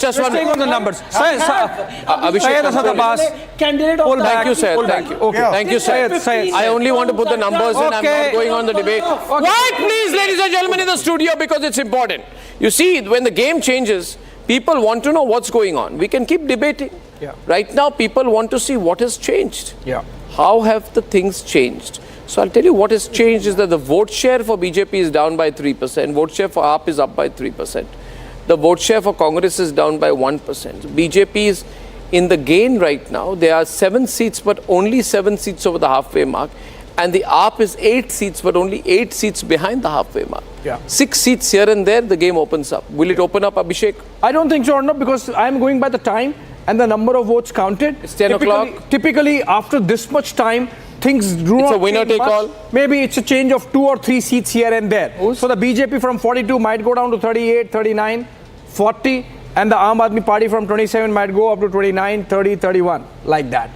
Just 1 minute. on the numbers. Abhishek, Candidate Pull of back. thank you, sir. Pull Thank back. you. Okay. Thank you, sir. Syed. I only want to put the numbers in. I'm not Okay. going on the debate. Quiet, please, ladies and gentlemen, in the studio, because it's important. You see, when the game changes, people want to know what's going on. We can keep debating. Yeah. Right now, people want to see what has changed. Yeah. How have the things changed? So I'll tell you what has changed is that the vote share for BJP is down by 3%. Vote share for AAP is up by 3%. The vote share for Congress is down by 1%. BJP is in the gain right now. There are 7 seats, but only 7 seats over the halfway mark. And the AAP is 8 seats, but only 8 seats behind the halfway mark. Yeah. 6 seats here and there, the game opens up. Will it open up, Abhishek? I don't think so, Arnab, because I'm going by the time and the number of votes counted. It's 10 o'clock. Typically, after this much time, things do not It's a winner change take much. all. Maybe it's a change of 2 or 3 seats here and there. So the BJP from 42 might go down to 38, 39, 40, and the Aam Aadmi Party from 27 might go up to 29, 30, 31, like that.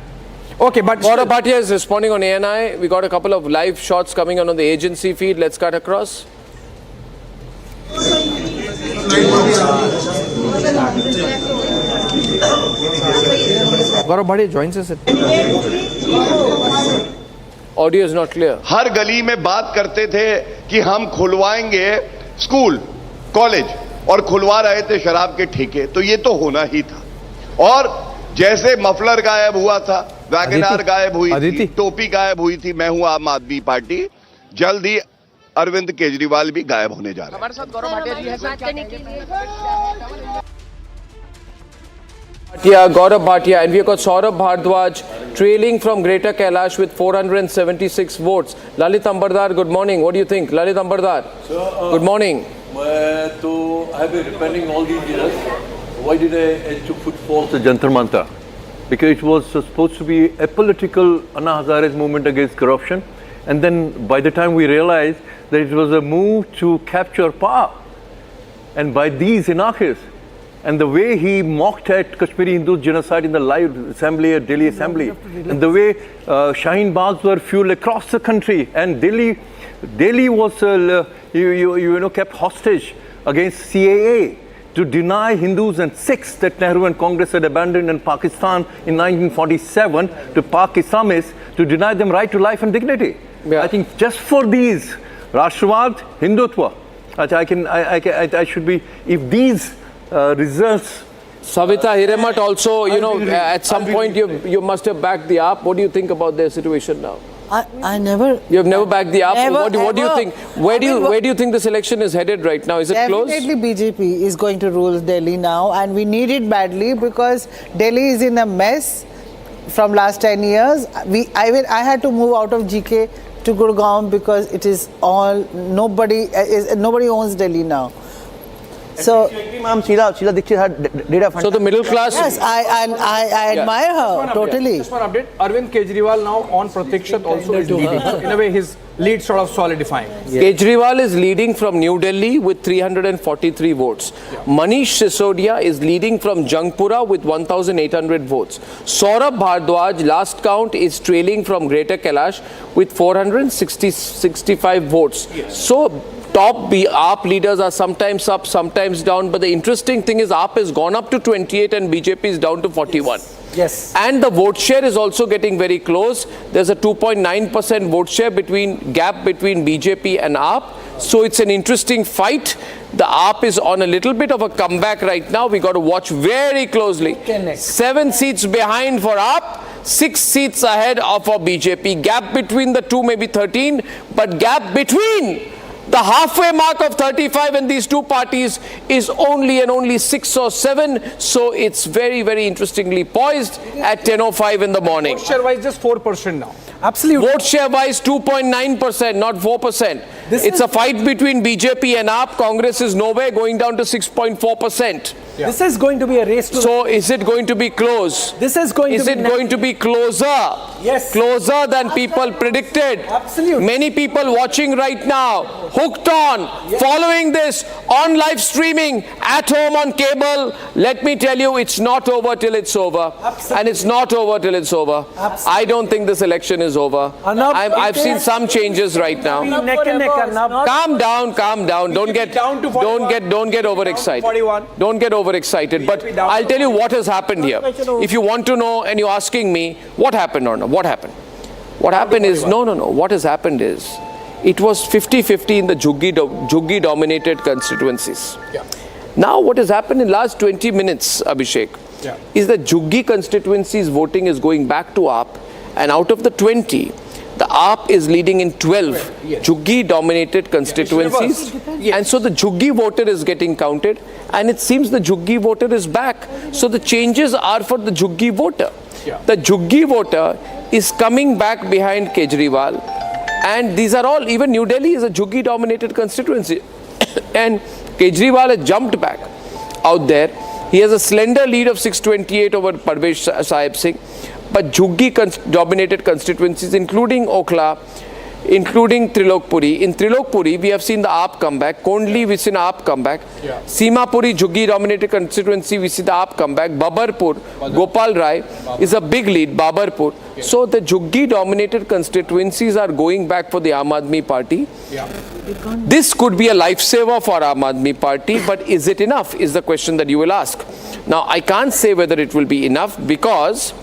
Okay, but Gaurav Bhatia is responding on ANI. We got a couple of live shots coming on the agency feed. Let's cut across. Gaurav Bhatia joins us. Audio is not clear. हर गली में बात करते थे कि हम खुलवाएंगे school, college और खुलवा रहे थे शराब के ठेके, तो ये तो होना ही था। और जैसे मफलर गायब हुआ था, वैगनार गायब हुई थी, टोपी गायब हुई थी, मैं हूं आम आदमी पार्टी, जल्द ही अरविंद केजरीवाल भी गायब होने जा रहे हैं। Gaurav Bhatia, and we have got Saurabh Bhardwaj trailing from Greater Kailash with 476 votes. Lalit Ambardar, good morning. What do you think? Lalit Ambardar, good morning. I have been depending all these years. Why did I took footfall to Jantar Mantar? Because it was supposed to be a political Anna Hazare's movement against corruption. And then by the time we realized that it was a move to capture power. And by these anarchists, and the way he mocked at Kashmiri Hindu genocide in the live assembly at Delhi Assembly, and the way Shaheen Baghs were fueled across the country, and Delhi was kept hostage against CAA to deny Hindus and Sikhs that Nehru and Congress had abandoned in Pakistan in 1947 to Pak Islamists to deny them right to life and dignity. Yeah. I think just for these, Rashtravad, Hindutva, I should be, if these results. Savita Hiremat also, at some point you must have backed the AAP. What do you think about their situation now? I never. You have never backed the AAP. Never, What do you think? Where do you think this election is headed right now? Is it close? Definitely BJP is going to rule Delhi now, and we need it badly because Delhi is in a mess from last 10 years. I had to move out of GK to Gurgaon because it is all nobody owns Delhi now. So, Sheila Dixit had did a so the middle class. Yes, I admire her totally. Just one update. Arvind Kejriwal now on Pratikshat also is leading. In a way, his lead sort of solidifying. Yeah. Kejriwal is leading from New Delhi with 343 votes. Yeah. Manish Sisodia is leading from Jangpura with 1,800 votes. Saurabh Bhardwaj, last count, is trailing from Greater Kailash with 465 votes. Yes. So, top AAP leaders are sometimes up, sometimes down. But the interesting thing is AAP has gone up to 28 and BJP is down to 41. Yes. And the vote share is also getting very close. There's a 2.9% vote share gap between BJP and AAP. So it's an interesting fight. The AAP is on a little bit of a comeback right now. We got to watch very closely. 7 seats behind for AAP, 6 seats ahead for BJP. Gap between the two may be 13, but gap between the halfway mark of 35 and these two parties is only 6 or 7. So it's very, very interestingly poised at 10:05 in the morning. Vote share wise, just 4% now. Absolutely. Vote share wise, 2.9%, not 4%. It's a fight between BJP and AAP. Congress is nowhere, going down to 6.4%. Yeah. This is going to be a race to. So is it going to be close? This is going to be. Is it going to be closer? Yes. Closer than people predicted. Absolutely. Many people watching right now, hooked on, following this on live streaming, at home on cable. Let me tell you, it's not over till it's over. Absolutely. And it's not over till it's over. Absolutely. I don't think this election is over. Arnab, I've seen some changes right now. Neck and neck, Arnab. Calm down, calm down. Don't get overexcited. Don't get overexcited. But I'll tell you what has happened here. If you want to know and you're asking me, what happened, Arnab? What happened? What happened is, no. What has happened is, it was 50-50 in the Juggi-dominated constituencies. Yeah. Now what has happened in last 20 minutes, Abhishek, is that Juggi constituencies voting is going back to AAP, and out of the 20, the AAP is leading in 12 Juggi-dominated constituencies, and so the Juggi voter is getting counted, and it seems the Juggi voter is back. So the changes are for the Juggi voter. The Juggi voter is coming back behind Kejriwal, and these are all, even New Delhi is a Juggi-dominated constituency, and Kejriwal has jumped back out there. He has a slender lead of 628 over Parvesh Sahib Singh. But Juggi-dominated constituencies, including Okhla, including Trilokpuri. In Trilokpuri, we have seen the AAP come back. Kondli, we see the AAP come back. Simapuri, Juggi-dominated constituency, we see the AAP come back. Babarpur, Gopal Rai is a big lead, Babarpur. So the Juggi-dominated constituencies are going back for the Aam Aadmi Party. This could be a lifesaver for Aam Aadmi Party, but is it enough, is the question that you will ask. Now, I can't say whether it will be enough, because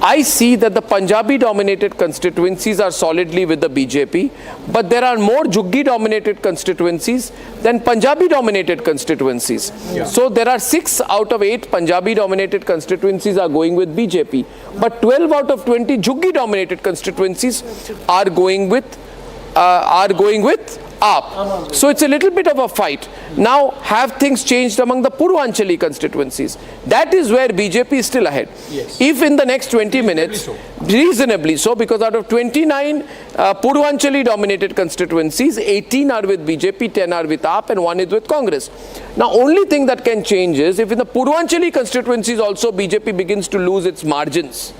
I see that the Punjabi-dominated constituencies are solidly with the BJP, but there are more Juggi-dominated constituencies than Punjabi-dominated constituencies. So there are 6 out of 8 Punjabi-dominated constituencies are going with BJP, but 12 out of 20 Juggi-dominated constituencies are going with AAP. So it's a little bit of a fight. Now, have things changed among the Purvanchali constituencies? That is where BJP is still ahead. If in the next 20 minutes, reasonably so, because out of 29 Purvanchali dominated constituencies, 18 are with BJP, 10 are with AAP, and 1 is with Congress. Now, only thing that can change is if in the Purvanchali constituencies also BJP begins to lose its margins.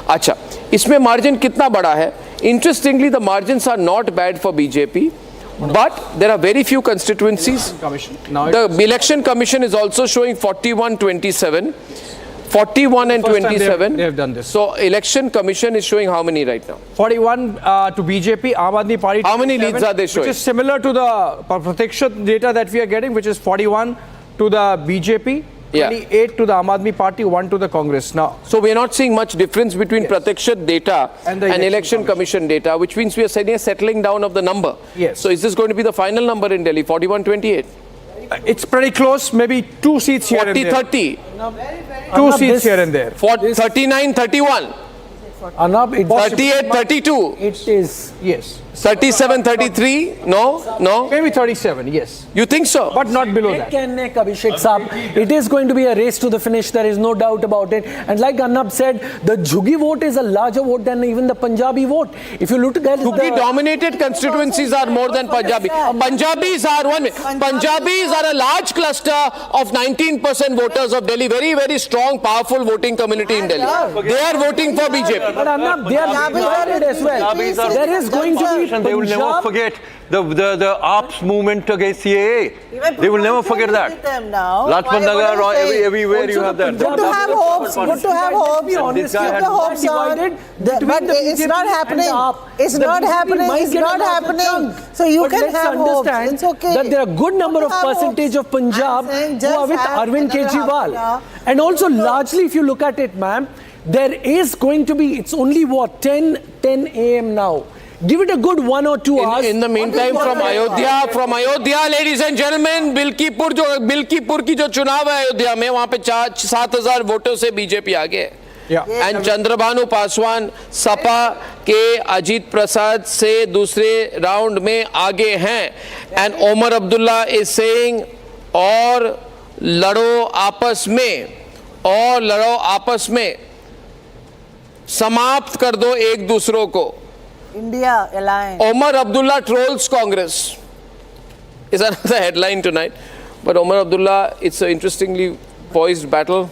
Acha, इसमें margin कितना बड़ा है? Interestingly, the margins are not bad for BJP. But there are very few constituencies. The Election Commission is also showing 41-27. 41 and 27. They have done this. So Election Commission is showing how many right now? 41 to BJP, Aam Aadmi Party. How many leads are they showing? Which is similar to the Pratiksha data that we are getting, which is 41 to the BJP. 28 to the Aam Aadmi Party, 1 to the Congress. Now, so we are not seeing much difference between Pratiksha data and Election Commission data, which means we are seeing a settling down of the number. Yes. So is this going to be the final number in Delhi, 41-28? It's pretty close, maybe 2 seats here and there. 40-30. 2 seats here and there. 39-31. Arnab, 38-32. It is, yes. 37-33? No? Maybe 37, yes. You think so? But not below that. Abhishek Saab, it is going to be a race to the finish, there is no doubt about it. And like Arnab said, the Juggi vote is a larger vote than even the Punjabi vote. If you look at Juggi-dominated constituencies are more than Punjabi. Punjabis are a large cluster of 19% voters of Delhi. Very, very strong, powerful voting community in Delhi. They are voting for BJP. But Arnab, they are divided as well. There is going to be discussion, they will never forget the AAP's movement against CAA. They will never forget that. Lajpat Nagar or everywhere you have that. Good to have hopes. Good to have hopes. Keep the hopes on. But it's not happening. It's not happening. It's not happening. So you can have hopes. It's okay. That there are a good number of percentage of Punjab who are with Arvind Kejriwal. And also largely if you look at it, ma'am, there is going to be, it's only what, 10 a.m. now. Give it a good 1 or 2 hours. In the meantime, from Ayodhya, ladies and gentlemen, बिल्कीपुर की जो चुनाव है अयोध्या में, वहाँ पे 7,000 वोटों से BJP आगे है. And चंद्रभानु पासवान सपा के अजीत प्रसाद से दूसरे राउंड में आगे हैं. And Omar Abdullah is saying, और लड़ो आपस में, समाप्त कर दो एक दूसरों को. India alliance. Omar Abdullah trolls Congress is another headline tonight. But Omar Abdullah, it's an interestingly poised battle.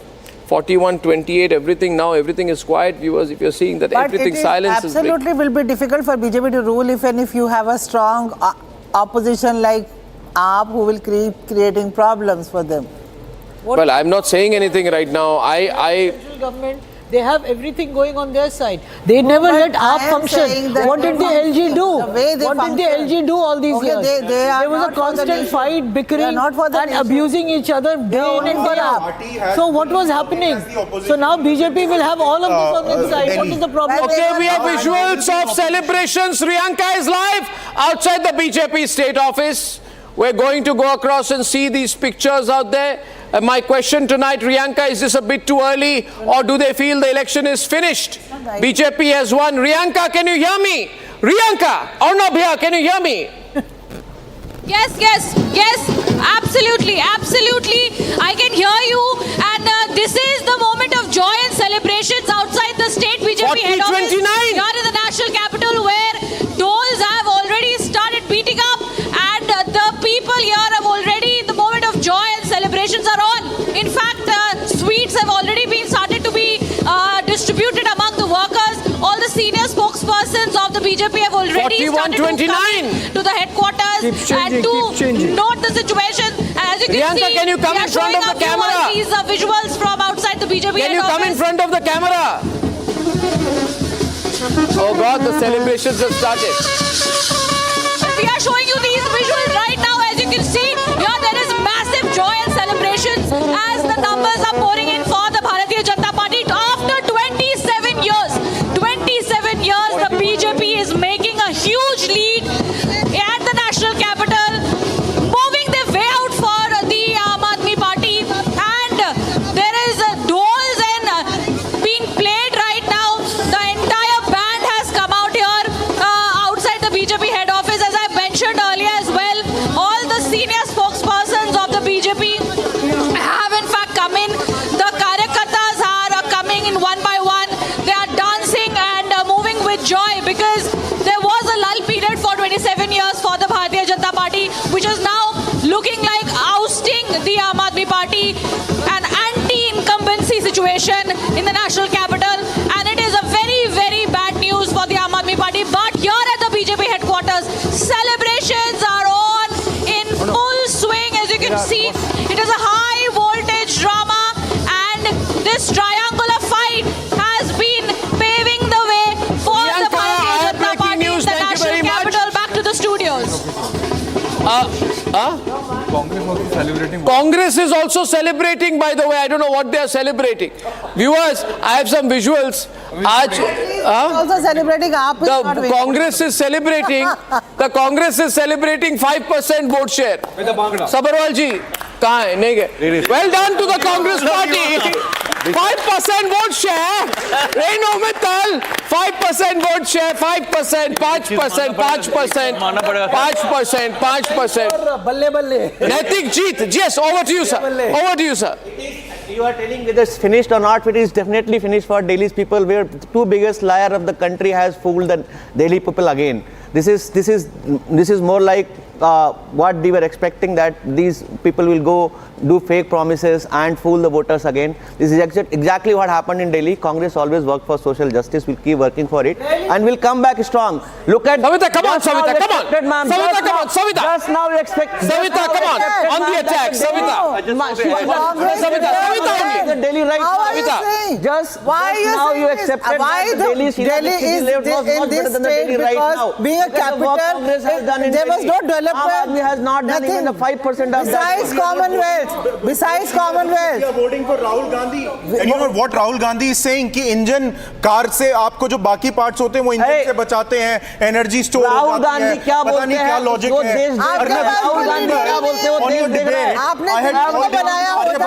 41-28, everything is quiet. Viewers, if you're seeing that everything silence is breaking. Absolutely will be difficult for BJP to rule if you have a strong opposition like AAP who will keep creating problems for them. Well, I'm not saying anything right now. Government, they have everything going on their side. They never let AAP function. What did the LG do? What did the LG do all these years? There was a constant fight, bickering and abusing each other day in and day out. So what was happening? So now BJP will have all of this on its side. What is the problem? Okay, we have visuals of celebrations. Riyanka is live outside the BJP state office. We're going to go across and see these pictures out there. My question tonight, Riyanka, is this a bit too early or do they feel the election is finished? BJP has won. Riyanka, can you hear me? Riyanka, Arnab here, can you hear me? Yes, absolutely. I can hear you. And this is the moment of joy and celebrations outside the state BJP head office. 40-29. Here in the national capital where doles have already started beating up. And the people here have already, the moment of joy and celebrations are on. In fact, sweets have already been started to be distributed among the workers. All the senior spokespersons of the BJP have already started to come to the headquarters and to note the situation. As you can Riyanka, see, can you come in front of the camera? These visuals from outside the BJP Can you come in front of the camera? Oh God, the celebrations have started. We are showing you these visuals right now. As you can see, here there is massive joy and celebrations as the numbers are pouring in for the Bharatiya Janata Party. After 27 years, the BJP is making a huge lead at the national capital, moving their way out for the Aam Aadmi Party. And there is doles and being played right now. The entire band has come out here outside the BJP head office, as I mentioned earlier as well. All the senior spokespersons of the BJP have in fact come in. The Karyakartas are coming in one by one. They are dancing and moving with joy because there was a lull period for 27 years for the Bharatiya Janata Party, which is now looking like ousting the Aam Aadmi Party, an anti-incumbency situation in the national capital, and it is a very, very bad news for the Aam Aadmi Party. But here at the BJP headquarters, celebrations are on in full swing. As you can see, it is a high voltage drama, and this triangular fight has been paving the way for the Bharatiya Janata Party in the national capital. Back to the studios. Congress is also celebrating, by the way. I don't know what they are celebrating. Viewers, I have some visuals. Also celebrating AAP is not winning. Congress is celebrating. The Congress is celebrating 5% vote share. Sabarwal ji, kahan hai? Nahi gaye. Well done to the Congress party. 5% vote share. Reno Mittal, 5% vote share. 5%, 5%, 5%, 5%. Balle balle. Naitik Jeet. Yes, over to you, sir. Over to you, sir. You are telling whether it's finished or not. It is definitely finished for Delhi's people, where the two biggest liar of the country has fooled the Delhi people again. This is more like what they were expecting, that these people will go do fake promises and fool the voters again. This is exactly what happened in Delhi. Congress always worked for social justice. We'll keep working for it, and we'll come back strong. Look at Savita, come on, Savita, come on. Savita, come on, Savita. Just now you expect. Savita, come on the attack, Savita. Savita, the Delhi right. Savita, just now you accepted that Delhi is in this state because being a capital, there was no development. has not done even the 5% of that. Besides Commonwealth. We are voting for Rahul Gandhi. And you know what Rahul Gandhi is saying? कि engine car से आपको जो बाकी parts होते हैं वो engine से बचाते हैं, एनर्जी स्टोर हो जाती है, पता नहीं क्या लॉजिक है। राहुल गांधी क्या बोलते हैं वो देश देख रहे हैं। आपने आपको बनाया होता।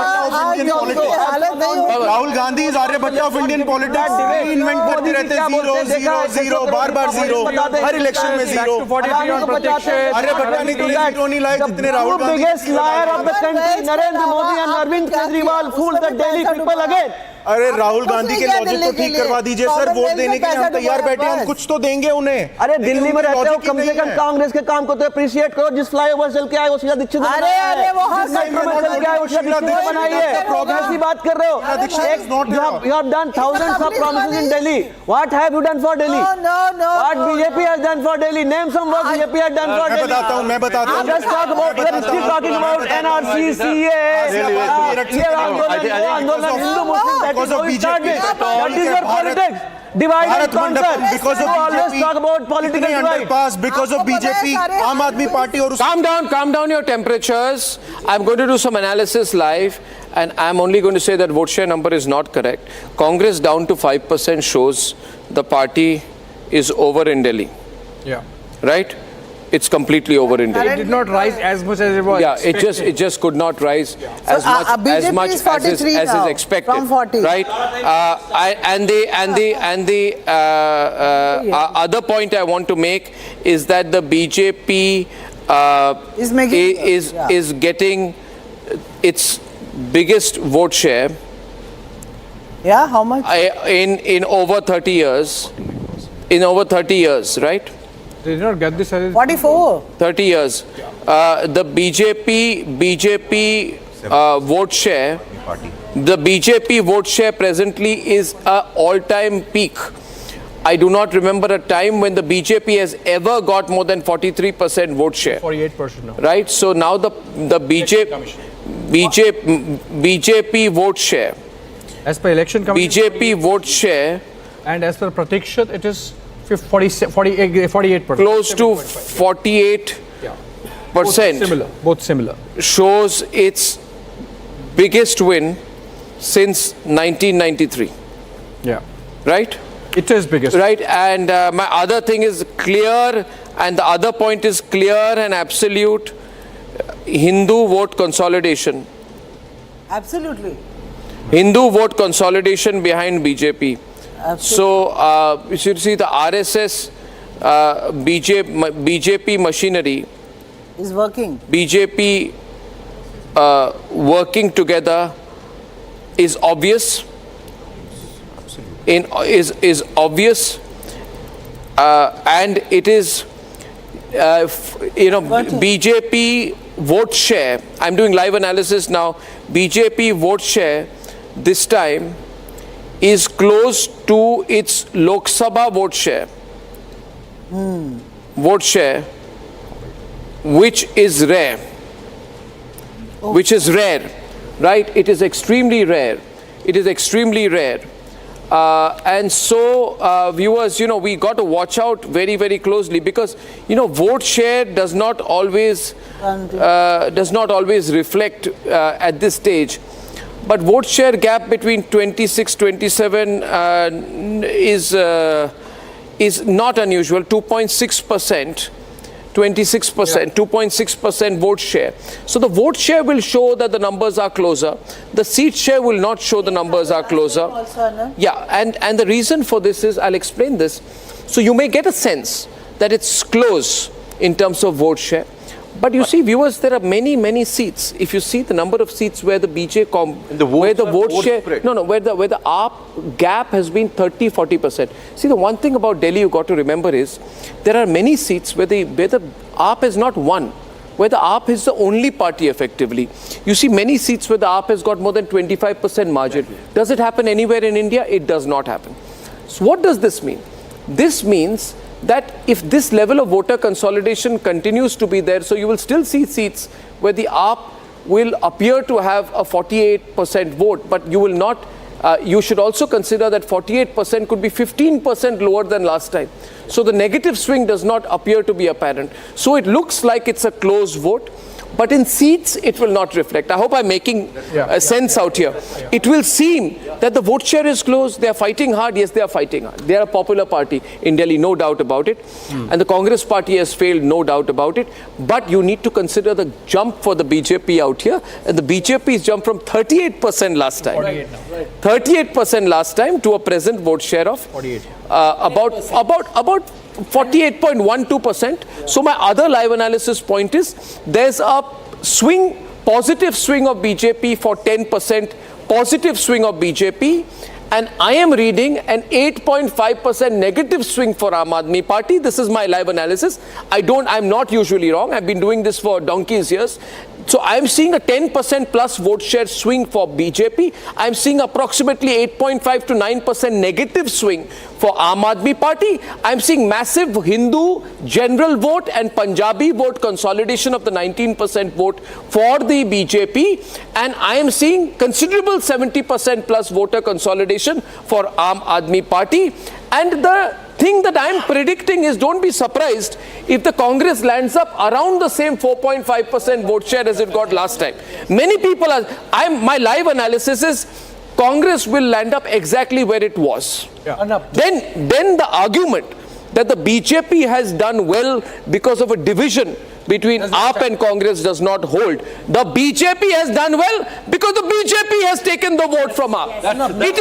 Rahul Gandhi is Aryabhatta of Indian politics. Invent करते रहते हैं जीरो जीरो जीरो, बार जीरो, हर इलेक्शन में जीरो। आर्यभट्टा ने जीरो नहीं लाए जितने Rahul Gandhi. biggest liar of the country, Narendra Modi and Arvind Kejriwal fooled the Delhi people again. अरे राहुल गांधी के लॉजिक को ठीक करवा दीजिए सर, वोट देने के लिए हम तैयार बैठे, हम कुछ तो देंगे उन्हें। अरे दिल्ली में रहते हो, कम से कम कांग्रेस के काम को तो अप्रिशिएट करो। जिस फ्लाईओवर चल के आए वो शीला दीक्षित अरे वो मेट्रो में चल के आए वो शीला दीक्षित बनाई है। ऐसी बात कर रहे हो? You have done thousands of promises in Delhi. What have you done for Delhi? No. What BJP has done for Delhi? Name some what BJP has done for Delhi. मैं बताता हूँ। Just talk about, we are still talking about NRC, CA, आंदोलन, Hindu Muslim, that is how we started. That is your politics. Divide and conquer. Because of you always talk about political divide. Because of BJP, Aam Aadmi Party और calm down your temperatures. I'm going to do some analysis live, and I'm only going to say that vote share number is not correct. Congress down to 5% shows the party is over in Delhi. Yeah. Right? It's completely over in Delhi. It did not rise as much as it was. Yeah, it just could not rise as much as is expected. From 40. Right? And the other point I want to make is that the BJP is getting its biggest vote share. Yeah, how much? In over 30 years. In over 30 years, right? They did not get this as 44. 30 years. The BJP vote share, the BJP vote share presently is an all-time peak. I do not remember a time when the BJP has ever got more than 43% vote share. 48% now. Right? So now the BJP vote share. As per election commission. BJP vote share. And as per Pratikshat, it is 48%. Close to 48%. Both similar. Shows its biggest win since 1993. Yeah. Right? It is biggest. Right. And my other thing is clear, and the other point is clear and absolute. Hindu vote consolidation. Absolutely. Hindu vote consolidation behind BJP. So, you should see the RSS, BJP machinery is working. BJP working together is obvious. Is obvious, and it is, BJP vote share. I'm doing live analysis now. BJP vote share this time is close to its Lok Sabha vote share. Vote share, which is rare. Which is rare, right? It is extremely rare. It is extremely rare. And so, viewers, we got to watch out very, very closely, because, vote share does not always reflect at this stage. But vote share gap between 26-27 is not unusual. 2.6%, 26%, 2.6% vote share. So the vote share will show that the numbers are closer. The seat share will not show the numbers are closer. Yeah, and the reason for this is, I'll explain this. So you may get a sense that it's close in terms of vote share. But you see, viewers, there are many, many seats. If you see the number of seats where the where the vote share, where the AAP gap has been 30-40%. See, the one thing about Delhi you got to remember is there are many seats where the AAP has not won. where the AAP is the only party effectively. You see many seats where the AAP has got more than 25% margin. Does it happen anywhere in India? It does not happen. So what does this mean? This means that if this level of voter consolidation continues to be there, so you will still see seats where the AAP will appear to have a 48% vote, but you will not. You should also consider that 48% could be 15% lower than last time. So the negative swing does not appear to be apparent. So it looks like it's a close vote, but in seats it will not reflect. I hope I'm making sense out here. It will seem that the vote share is close. They are fighting hard. Yes, they are fighting hard. They are a popular party in Delhi, no doubt about it. And the Congress party has failed, no doubt about it. But you need to consider the jump for the BJP out here. And the BJP's jumped from 38% last time. 38% last time to a present vote share of about 48.12%. So my other live analysis point is there's a swing, positive swing of BJP for 10%, positive swing of BJP, and I am reading an 8.5% negative swing for Aam Aadmi Party. This is my live analysis. I'm not usually wrong. I've been doing this for donkey's years. So I'm seeing a 10% plus vote share swing for BJP. I'm seeing approximately 8.5 to 9% negative swing for Aam Aadmi Party. I'm seeing massive Hindu general vote and Punjabi vote consolidation of the 19% vote for the BJP. And I am seeing considerable 70% plus voter consolidation for Aam Aadmi Party. And the thing that I'm predicting is, don't be surprised if the Congress lands up around the same 4.5% vote share as it got last time. Many people are, my live analysis is Congress will land up exactly where it was. Then the argument that the BJP has done well because of a division between AAP and Congress does not hold. The BJP has done well because the BJP has taken the vote from AAP. It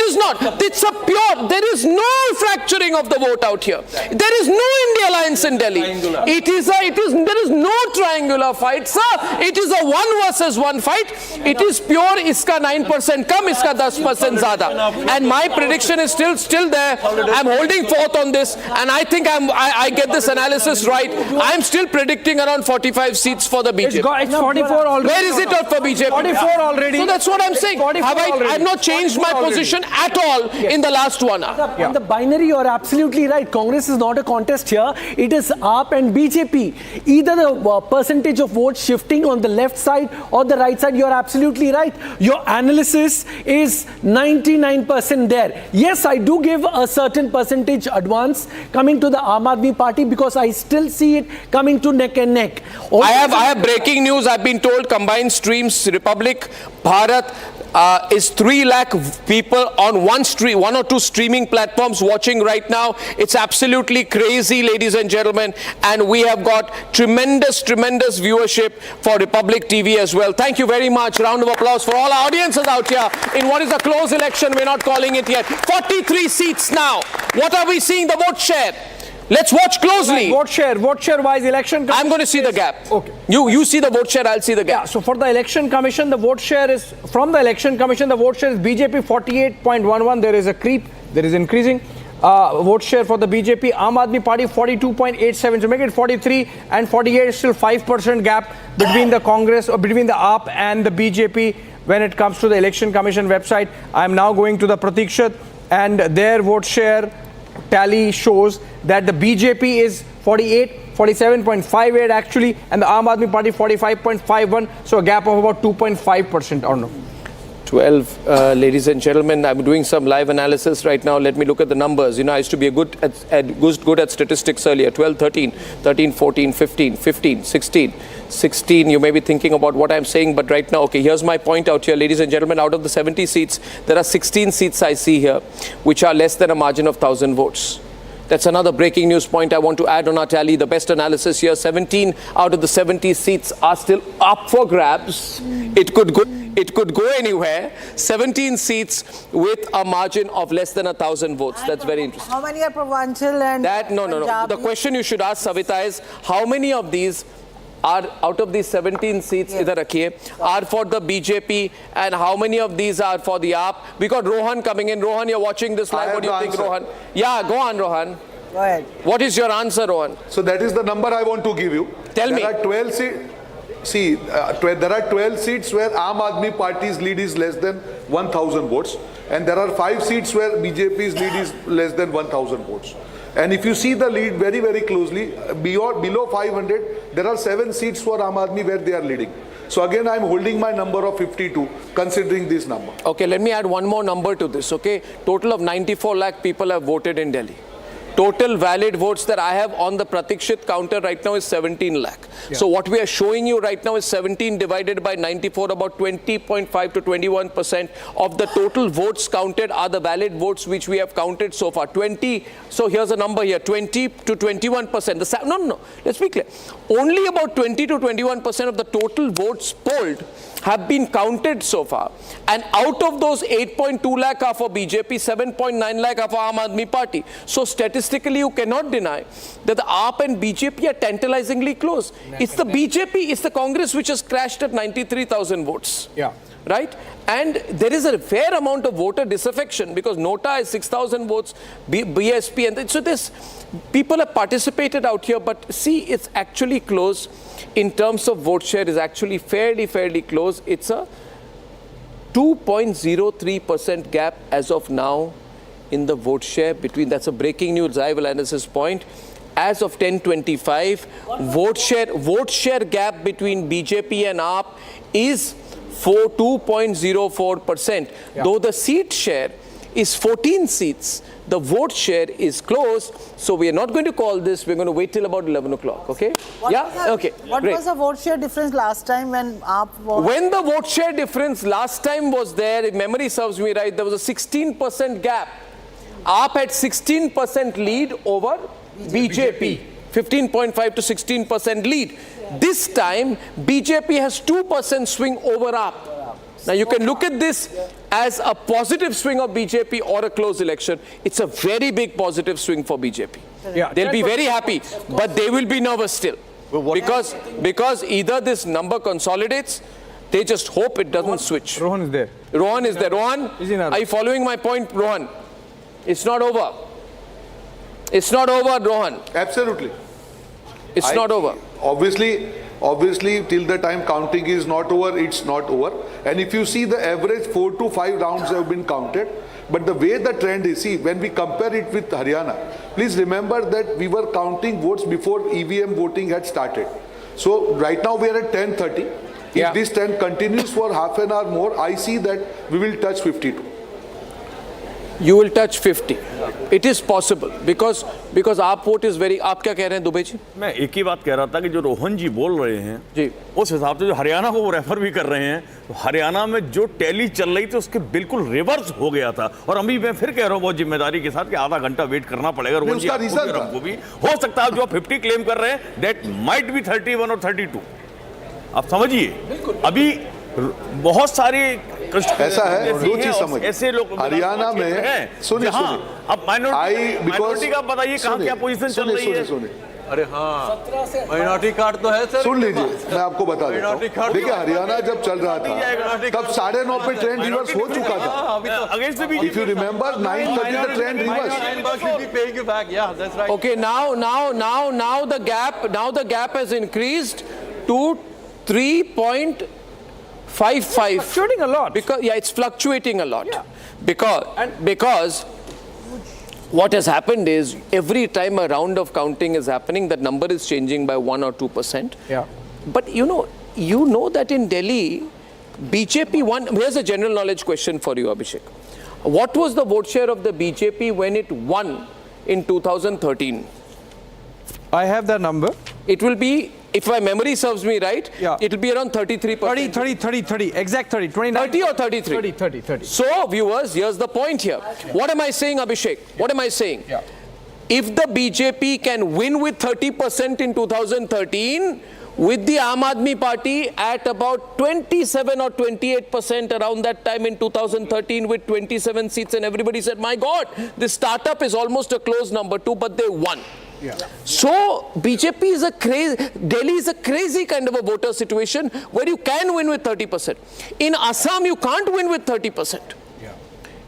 is not. It's a pure, there is no fracturing of the vote out here. There is no India alliance in Delhi. There is no triangular fight, sir. It is a 1 versus 1 fight. It is pure, iska 9% kam, iska 10% zada. And my prediction is still there. I'm holding forth on this, and I think I get this analysis right. I'm still predicting around 45 seats for the BJP. It's 44 already. Where is it for BJP? 44 already. So that's what I'm saying. I've not changed my position at all in the last 1 hour. On the binary, you're absolutely right. Congress is not a contest here. It is AAP and BJP. Either the percentage of votes shifting on the left side or the right side, you're absolutely right. Your analysis is 99% there. Yes, I do give a certain percentage advance coming to the Aam Aadmi Party because I still see it coming to neck and neck. I have breaking news. I've been told combined streams, Republic, Bharat, is 3 lakh people on one or two streaming platforms watching right now. It's absolutely crazy, ladies and gentlemen. And we have got tremendous viewership for Republic TV as well. Thank you very much. Round of applause for all our audiences out here in what is a close election. We're not calling it yet. 43 seats now. What are we seeing? The vote share. Let's watch closely. Vote share wise election. I'm going to see the gap. Okay. You see the vote share, I'll see the gap. Yeah, so for the election commission, the vote share is, from the election commission, the vote share is BJP 48.11. There is a creep. There is increasing. Vote share for the BJP, Aam Aadmi Party 42.87. So make it 43 and 48 is still 5% gap between the Congress or between the AAP and the BJP when it comes to the election commission website. I'm now going to the Pratikshat, and their vote share tally shows that the BJP is 47.58 actually, and the Aam Aadmi Party 45.51, so a gap of about 2.5%. Or no? 12, ladies and gentlemen, I'm doing some live analysis right now. Let me look at the numbers. You know, I used to be good at statistics earlier. 12, 13, 14, 15, 16. You may be thinking about what I'm saying, but right now, okay, here's my point out here, ladies and gentlemen. Out of the 70 seats, there are 16 seats I see here, which are less than a margin of 1,000 votes. That's another breaking news point I want to add on our tally. The best analysis here, 17 out of the 70 seats are still up for grabs. It could go anywhere. 17 seats with a margin of less than 1,000 votes. That's very interesting. How many are provincial and No. The question you should ask, Savita, is how many of these are out of these 17 seats are for the BJP, and how many of these are for the AAP? We got Rohan coming in. Rohan, you're watching this live. What do you think, Rohan? Yeah, go on, Rohan. Go ahead. What is your answer, Rohan? So that is the number I want to give you. Tell me. There are 12 seats. See, there are 12 seats where Aam Aadmi Party's lead is less than 1,000 votes. And there are 5 seats where BJP's lead is less than 1,000 votes. And if you see the lead very, very closely, below 500, there are 7 seats for Aam Aadmi where they are leading. So again, I'm holding my number of 52, considering this number. Okay, let me add one more number to this, okay? Total of 94 lakh people have voted in Delhi. Total valid votes that I have on the Pratikshit counter right now is 17 lakh. Yeah. So what we are showing you right now is 17 divided by 94, about 20.5 to 21% of the total votes counted are the valid votes which we have counted so far. 20, so here's a number here, 20 to 21%. No, let's be clear. Only about 20 to 21% of the total votes polled have been counted so far. And out of those, 8.2 lakh are for BJP, 7.9 lakh are for Aam Aadmi Party. So statistically, you cannot deny that the AAP and BJP are tantalizingly close. It's the BJP, it's the Congress which has crashed at 93,000 votes. Yeah. Right? And there is a fair amount of voter disaffection because Nota is 6,000 votes, BSP, and so this people have participated out here, but see, it's actually close in terms of vote share is actually fairly close. It's a 2.03% gap as of now in the vote share between, that's a breaking news live analysis point. As of 10:25, vote share gap between BJP and AAP is 2.04%. Yeah. Though the seat share is 14 seats, the vote share is close. So we are not going to call this. We're going to wait till about 11 o'clock. Okay? What was the vote share difference last time when AAP was? When the vote share difference last time was there, if memory serves me right, there was a 16% gap. AAP had 16% lead over BJP. 15.5 to 16% lead. This time, BJP has 2% swing over AAP. Now, you can look at this as a positive swing of BJP or a close election. It's a very big positive swing for BJP. Yeah, they'll be very happy, but they will be nervous still. Because either this number consolidates, they just hope it doesn't switch. Rohan is there. Rohan is there. Rohan, are you following my point, Rohan? It's not over. It's not over, Rohan. Absolutely. It's not over. Obviously, till the time counting is not over, it's not over. And if you see the average 4 to 5 rounds have been counted, but the way the trend is, see, when we compare it with Haryana, please remember that we were counting votes before EVM voting had started. So right now we are at 10:30. If this trend continues for half an hour more, I see that we will touch 52. You will touch 50. It is possible because our vote is very. आप क्या कह रहे हैं दुबे जी? मैं एक ही बात कह रहा था कि जो रोहन जी बोल रहे हैं जी, उस हिसाब से जो हरियाणा को वो रेफर भी कर रहे हैं, तो हरियाणा में जो टैली चल रही थी उसके बिल्कुल रिवर्स हो गया था। और अभी मैं फिर कह रहा हूँ बहुत जिम्मेदारी के साथ कि आधा घंटा वेट करना पड़ेगा रोहन जी को भी। हो सकता है जो 50 क्लेम कर रहे हैं दैट माइट बी 31 और 32। आप समझिए अभी बहुत सारे ऐसा है, दो चीज समझ, ऐसे लोग हरियाणा में सुनिए अब माइनॉरिटी का बताइए कहाँ क्या पोजीशन चल रही है। अरे हाँ, माइनॉरिटी कार्ड तो है सर। सुन लीजिए, मैं आपको बता देता हूँ। देखिए, हरियाणा जब चल रहा था तब 9:30 पे ट्रेंड रिवर्स हो चुका था। If you remember, 9:30 the trend reversed. Okay, now the gap has increased to 3.55. Fluctuating a lot. It's fluctuating a lot. Yeah. Because what has happened is every time a round of counting is happening, that number is changing by 1 or 2%. Yeah. But you know that in Delhi, BJP won. Here's a general knowledge question for you, Abhishek. What was the vote share of the BJP when it won in 2013? I have that number. It will be, if my memory serves me right, it will be around 33%. 30, exact 30, 29. 30 or 33? 30. So, viewers, here's the point here. What am I saying, Abhishek? What am I saying? Yeah. If the BJP can win with 30% in 2013, with the Aam Aadmi Party at about 27 or 28% around that time in 2013 with 27 seats, and everybody said, my God, this startup is almost a close number 2, but they won. Yeah. So BJP is Delhi is a crazy kind of a voter situation where you can win with 30%. In Assam, you can't win with 30%. Yeah.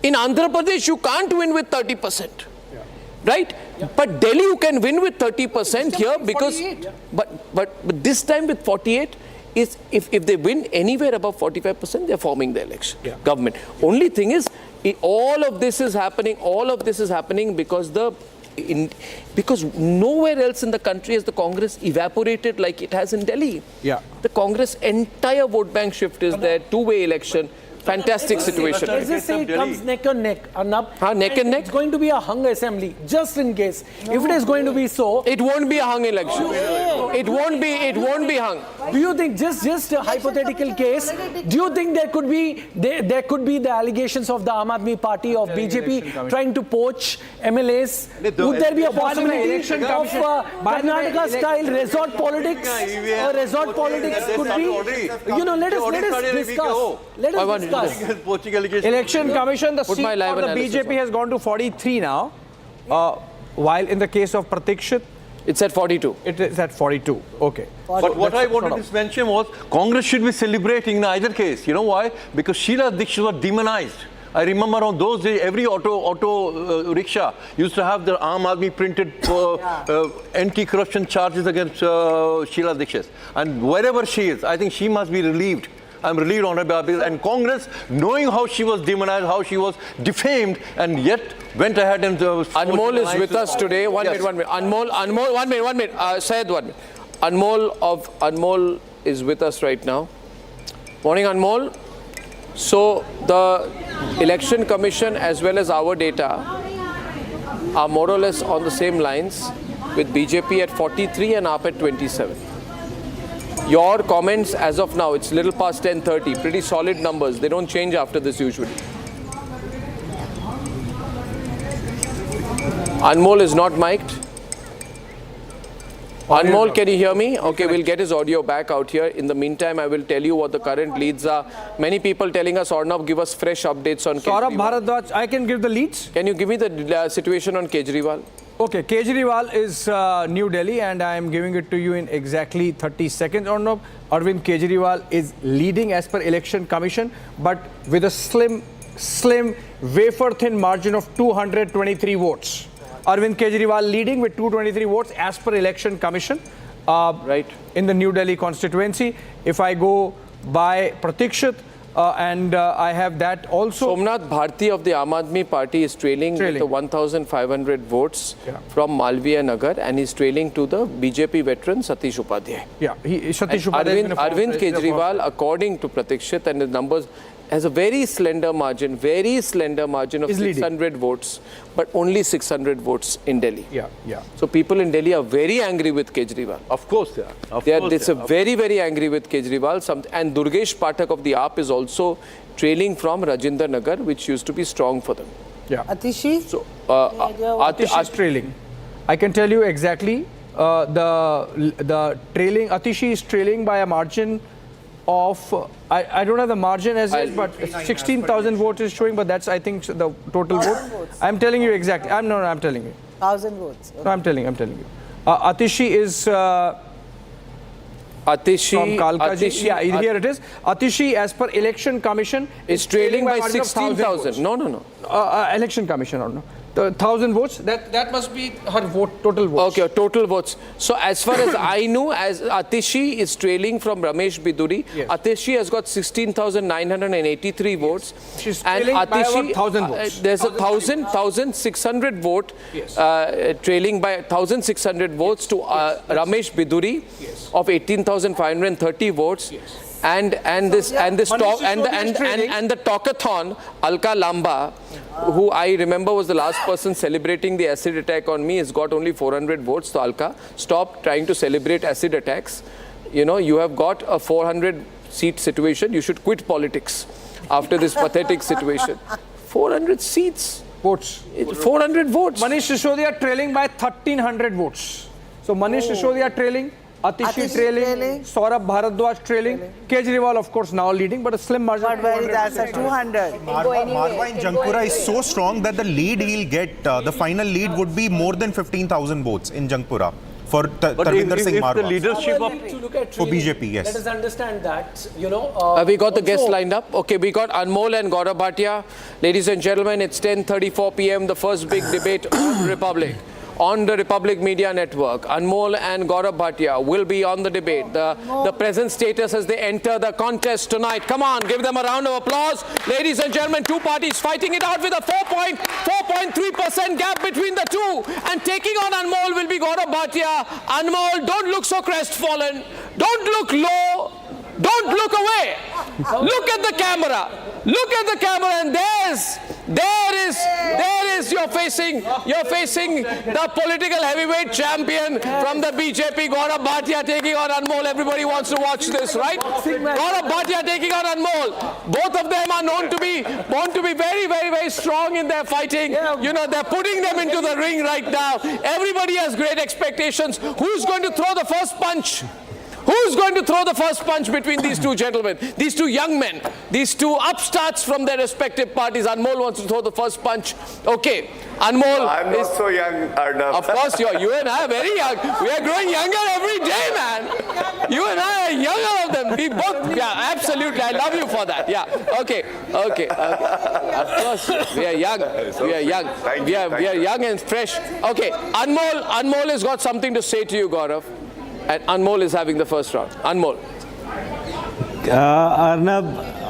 In Andhra Pradesh, you can't win with 30%. Yeah. Right? But Delhi you can win with 30% here because, but this time with 48 is if they win anywhere above 45%, they're forming the election government. Only thing is, all of this is happening because because nowhere else in the country has the Congress evaporated like it has in Delhi. Yeah. The Congress entire vote bank shift is there, two-way election. Fantastic situation. Let's just say it comes neck and neck, Arnab. Neck and neck? It's going to be a hung assembly, just in case. If it is going to be so... It won't be a hung election. It won't be hung. Do you think, just a hypothetical case, do you think there could be the allegations of the Aam Aadmi Party, of BJP, trying to poach MLAs? Would there be a possibility of Karnataka-style resort politics? Or resort politics could be... You know, let us discuss. Let us discuss. Election Commission, the seat for the BJP has gone to 43 now, while in the case of Pratikshit, it's at 42. It is at 42. Okay. But what I wanted to mention was Congress should be celebrating in either case. You know why? Because Sheila Dikshit was demonized. I remember on those days, every auto rickshaw used to have the Aam Aadmi printed anti-corruption charges against Sheila Dikshit. And wherever she is, I think she must be relieved. I'm relieved on her behalf. And Congress, knowing how she was demonized, how she was defamed, and yet went ahead and... Anmol is with us today. One minute. Anmol, 1 minute. Syed, 1 minute. Anmol is with us right now. Morning, Anmol. So, the Election Commission as well as our data are more or less on the same lines, with BJP at 43 and AAP at 27. Your comments as of now, it's little past 10:30, pretty solid numbers. They don't change after this usually. Anmol is not mic'd. Anmol, can you hear me? Okay, we'll get his audio back out here. In the meantime, I will tell you what the current leads are. Many people telling us, Arnab, give us fresh updates on Saurabh Kejriwal. Bharadwaj, I can give the leads. Can you give me the situation on Kejriwal? Okay, Kejriwal is New Delhi, and I am giving it to you in exactly 30 seconds. Arnab, Arvind Kejriwal is leading as per Election Commission, but with a slim, wafer-thin margin of 223 votes. Arvind Kejriwal leading with 223 votes as per Election Commission. Right. In the New Delhi constituency. If I go by Pratikshit, and I have that also. Somnath Bharti of the Aam Aadmi Party is trailing with the 1,500 votes from Malviya Nagar, and he's trailing to the BJP veteran Satish Upadhyay. Yeah, Satish Upadhyay. Arvind Kejriwal, according to Pratikshit and the numbers, has a very slender margin of 600 votes, but only 600 votes in Delhi. Yeah. So people in Delhi are very angry with Kejriwal. Of course they are. They are very, very angry with Kejriwal. And Durgesh Pathak of the AAP is also trailing from Rajinder Nagar, which used to be strong for them. Yeah. Atishi? So, Atishi is trailing. I can tell you exactly the trailing. Atishi is trailing by a margin of, I don't have the margin as yet, but 16,000 votes is showing, but that's, I think, the total vote. I'm telling you exactly. I'm telling you. 1,000 votes. Okay. No, I'm telling you. Atishi is from Kalkaji. Yeah, here it is. Atishi, as per Election Commission, is trailing by 16,000. No. Election Commission, or no. 1,000 votes, that must be her total votes. Okay, total votes. So as far as I know, as Atishi is trailing from Ramesh Biduri. Yes. Atishi has got 16,983 votes. She's trailing by about 1,000 votes. There's 1,600 vote, trailing by 1,600 votes to Ramesh Biduri of 18,530 votes. Yes. And the talkathon, Alka Lamba, who I remember was the last person celebrating the acid attack on me, has got only 400 votes. So Alka, stop trying to celebrate acid attacks. You know, you have got a 400-seat situation. You should quit politics after this pathetic situation. 400 seats. Votes. 400 votes. Manish Sisodia trailing by 1,300 votes. So Manish Sisodia trailing. Atishi trailing, Saurabh Bharadwaj trailing, Kejriwal of course now leading, but a slim margin. But where is that? 200. Marwa in Jankpura is so strong that the lead he'll get, the final lead would be more than 15,000 votes in Jankpura for Tarvinder Singh Marwa. The leadership of for BJP, yes. Let us understand that, Have we got the guests lined up? Okay, we got Anmol and Gaurav Bhatia. Ladies and gentlemen, it's 10:34 p.m. The first big debate on Republic. On the Republic Media Network, Anmol and Gaurav Bhatia will be on the debate. The present status as they enter the contest tonight. Come on, give them a round of applause. Ladies and gentlemen, two parties fighting it out with a 4.3% gap between the two. And taking on Anmol will be Gaurav Bhatia. Anmol, don't look so crestfallen. Don't look low. Don't look away. Look at the camera. Look at the camera, and there is you're facing the political heavyweight champion from the BJP, Gaurav Bhatia taking on Anmol. Everybody wants to watch this, right? Gaurav Bhatia taking on Anmol. Both of them are known to be very, very, very strong in their fighting. They're putting them into the ring right now. Everybody has great expectations. Who's going to throw the first punch? Who's going to throw the first punch between these two gentlemen, these two young men, these two upstarts from their respective parties? Anmol wants to throw the first punch. Okay, Anmol. I'm not so young, Arnab. Of course, you and I are very young. We are growing younger every day, man. You and I are younger of them. We both, yeah, absolutely. I love you for that. Yeah, okay. Of course, we are young. We are young. We are young and fresh. Okay, Anmol has got something to say to you, Gaurav. And Anmol is having the first round. Anmol.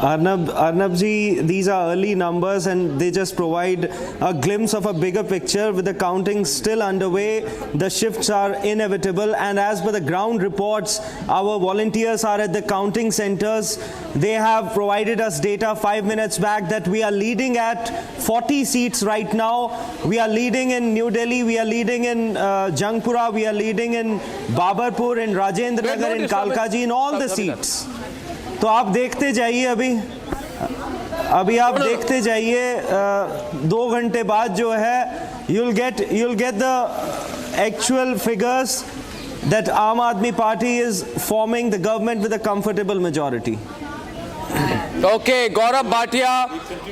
Arnab ji, these are early numbers and they just provide a glimpse of a bigger picture. With the counting still underway, the shifts are inevitable, and as per the ground reports, our volunteers are at the counting centers. They have provided us data 5 minutes back that we are leading at 40 seats right now. We are leading in New Delhi, we are leading in Jangpura, we are leading in Babarpur, in Rajendra Nagar, in Kalkaji, in all the seats. तो आप देखते जाइए अभी आप देखते जाइए 2 घंटे बाद जो है you'll get the actual figures that Aam Aadmi Party is forming the government with a comfortable majority. Okay, Gaurav Bhatia,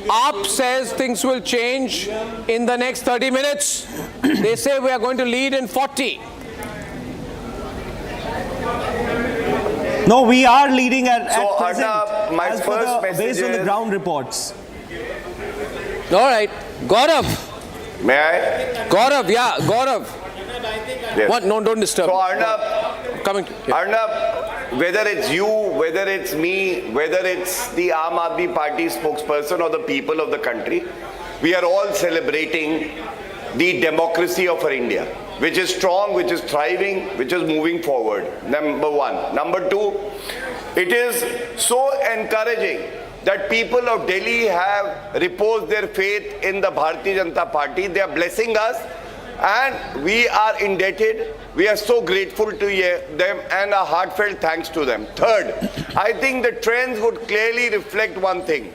AAP says things will change in the next 30 minutes. They say we are going to lead in 40. No, we are leading at present, Arnab, my first message based on the ground reports. All right, Gaurav. May I? Gaurav, yeah, Gaurav. Yes. What? No, don't disturb. So Arnab, Arnab, whether it's you, whether it's me, whether it's the Aam Aadmi Party spokesperson or the people of the country, we are all celebrating the democracy of our India, which is strong, which is thriving, which is moving forward. Number one. Number two, it is so encouraging that people of Delhi have reposed their faith in the Bharatiya Janata Party. They are blessing us and we are indebted. We are so grateful to them and a heartfelt thanks to them. Third, I think the trends would clearly reflect one thing.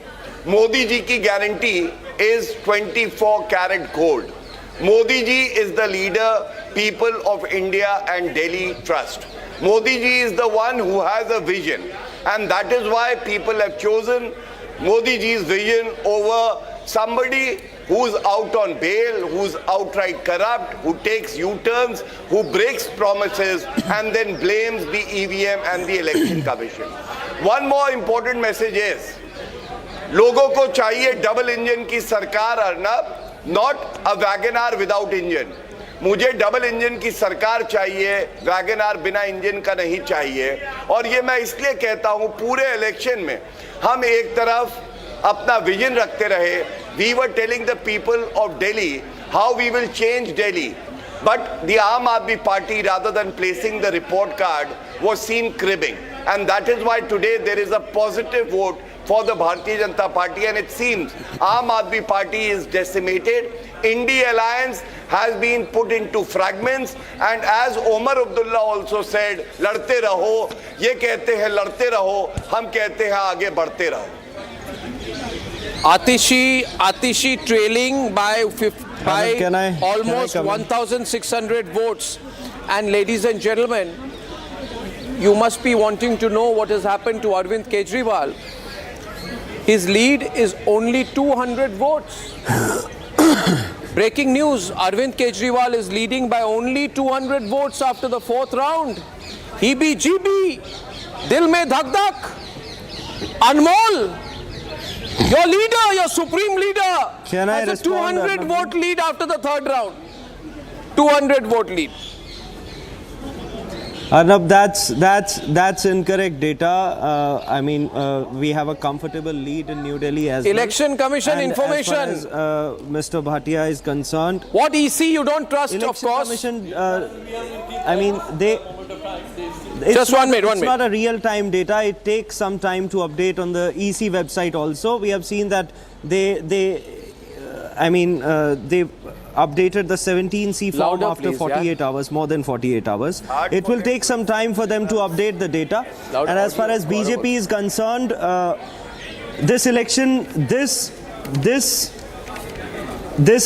Modi ji ki guarantee is 24 karat gold. Modi ji is the leader people of India and Delhi trust. Modi ji is the one who has a vision, and that is why people have chosen Modi ji's vision over somebody who's out on bail, who's outright corrupt, who takes U-turns, who breaks promises and then blames the EVM and the Election Commission. One more important message is, लोगों को चाहिए double engine की सरकार, Arnab, not a WagonR without engine. मुझे double engine की सरकार चाहिए, WagonR बिना इंजन का नहीं चाहिए. और ये मैं इसलिए कहता हूँ, पूरे इलेक्शन में हम एक तरफ अपना विजन रखते रहे. We were telling the people of Delhi how we will change Delhi. But the Aam Aadmi Party, rather than placing the report card, was seen cribbing. And that is why today there is a positive vote for the Bharatiya Janata Party, and it seems Aam Aadmi Party is decimated. India Alliance has been put into fragments, and as Omar Abdullah also said, लड़ते रहो, ये कहते हैं लड़ते रहो, हम कहते हैं आगे बढ़ते रहो. Atishi trailing by almost 1,600 votes. And ladies and gentlemen, you must be wanting to know what has happened to Arvind Kejriwal. His lead is only 200 votes. Breaking news, Arvind Kejriwal is leading by only 200 votes after the 4th round. EBGB, Dil Mein Dhak Dhak, Anmol, your leader, your supreme leader, has a 200 vote lead after the 3rd round. 200 vote lead. Arnab, that's incorrect data. I mean, we have a comfortable lead in New Delhi as Election Commission and information. As far as Mr. Bhatia is concerned. What EC you don't trust, Election of course. Commission, I mean, Just one minute. It's not a real-time data. It takes some time to update on the EC website also. We have seen that they updated the 17C form after 48 hours, more than 48 hours. It will take some time for them to update the data. And as far as BJP is concerned, this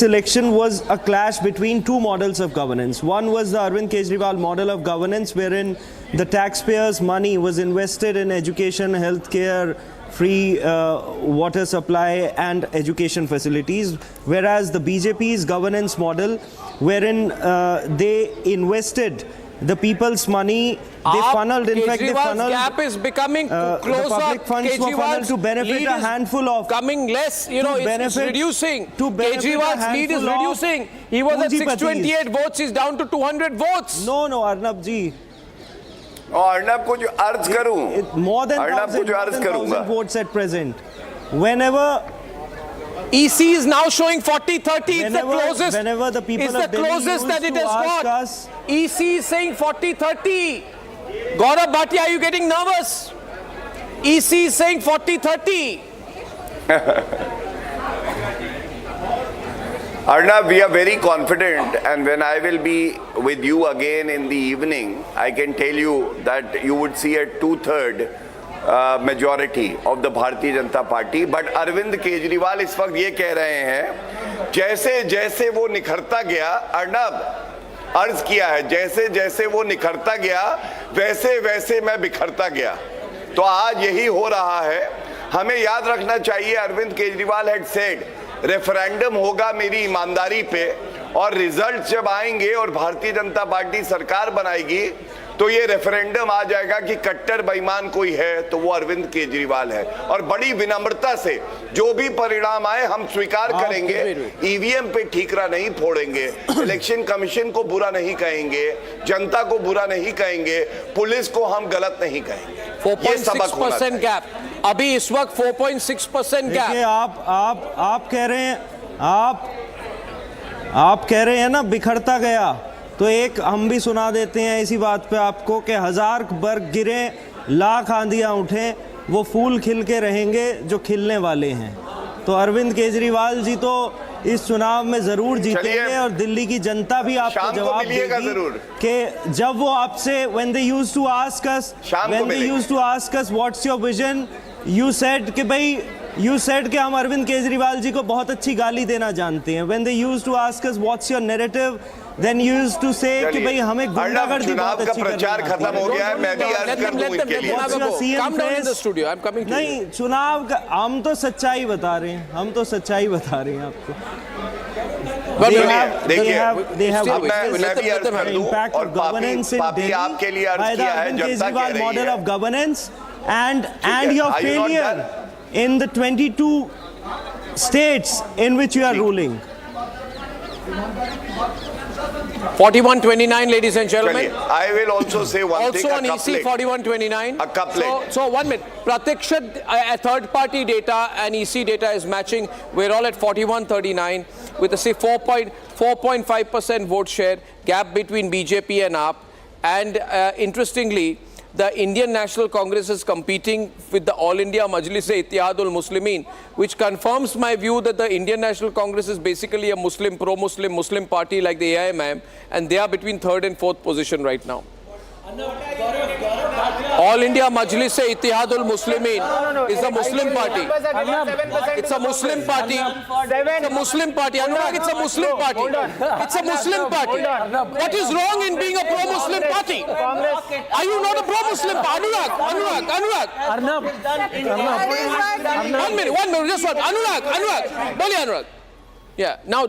election was a clash between two models of governance. One was the Arvind Kejriwal model of governance, wherein the taxpayers' money was invested in education, healthcare, free water supply and education facilities, whereas the BJP's governance model, wherein they invested the people's money, they funneled, in fact, they funneled. Gap is becoming closer. The public funds were funneled to benefit a handful of. Coming less, it's reducing. Kejriwal's lead is reducing. He was at 628 votes, he's down to 200 votes. No, Arnab ji. Arnab को जो अर्ज करूं, more than Arnab को जो अर्ज 1,000 votes at present. Whenever EC is now showing 40-30. It's the closest. Whenever the people it's the closest that it has got. EC is saying 40-30. Gaurav Bhatia, are you getting nervous? EC is saying 40-30. Arnab, we are very confident, and when I will be with you again in the evening, I can tell you that you would see a 2/3 majority of the Bharatiya Janata Party. But Arvind Kejriwal इस वक्त ये कह रहे हैं, जैसे जैसे वो निखरता गया, अर्नब अर्ज किया है, जैसे जैसे वो निखरता गया, वैसे वैसे मैं बिखरता गया. तो आज यही हो रहा है. हमें याद रखना चाहिए, Arvind Kejriwal had said referendum होगा मेरी ईमानदारी पे, और रिजल्ट जब आएंगे और भारतीय जनता पार्टी सरकार बनाएगी तो ये रेफरेंडम आ जाएगा कि कट्टर बेईमान कोई है तो वो अरविंद केजरीवाल है. और बड़ी विनम्रता से जो भी परिणाम आए हम स्वीकार करेंगे. ईवीएम पे ठीकरा नहीं फोड़ेंगे, इलेक्शन कमीशन को बुरा नहीं कहेंगे, जनता को बुरा नहीं कहेंगे, पुलिस को हम गलत नहीं कहेंगे. 4.6% गैप. अभी इस वक्त 4.6% गैप. आप कह रहे हैं, आप कह रहे हैं ना बिखरता गया, तो एक हम भी सुना देते हैं इसी बात पे आपको कि 1000 बर्ग गिरे, लाख आंधियां उठें, वो फूल खिल के रहेंगे जो खिलने वाले हैं. तो अरविंद केजरीवाल जी तो इस चुनाव में जरूर जीतेंगे और दिल्ली की जनता भी आपको जवाब देगी कि जब वो आपसे when they used to ask us what's your vision, you said कि हम अरविंद केजरीवाल जी को बहुत अच्छी गाली देना जानते हैं. When they used to ask us what's your narrative, then you used to say कि भाई हमें गुंडागर्दी बहुत अच्छी करनी है. प्रचार खत्म हो गया है, मैं भी अर्ज कर दूं इनके लिए. नहीं, चुनाव का हम तो सच्चाई बता रहे हैं, आपको. देखिए, मैं भी अर्ज कर दूं, और पापी आपके लिए अर्ज किया है, जनता कह रही है. Model of governance and your failure in the 22 states in which you are ruling. 41-29, ladies and gentlemen. I will also say one thing. Also on EC 41-29. A couplet. So 1 minute. Pratikshat, third-party data and EC data is matching. We're all at 41-39 with a 4.5% vote share gap between BJP and AAP. And interestingly, the Indian National Congress is competing with the All India Majlis-e-Ittihadul Muslimin, which confirms my view that the Indian National Congress is basically a Muslim, pro-Muslim, Muslim party like the AIMM, and they are between 3rd and 4th position right now. All India Majlis-e-Ittihadul Muslimin is a Muslim party. It's a Muslim party. It's a Muslim party. Anurag, it's a Muslim party. It's a Muslim party. What is wrong in being a pro-Muslim party? Are you not a pro-Muslim party? Anurag. Arnab. 1 minute, just one. Anurag. Boli Anurag. Yeah. Now,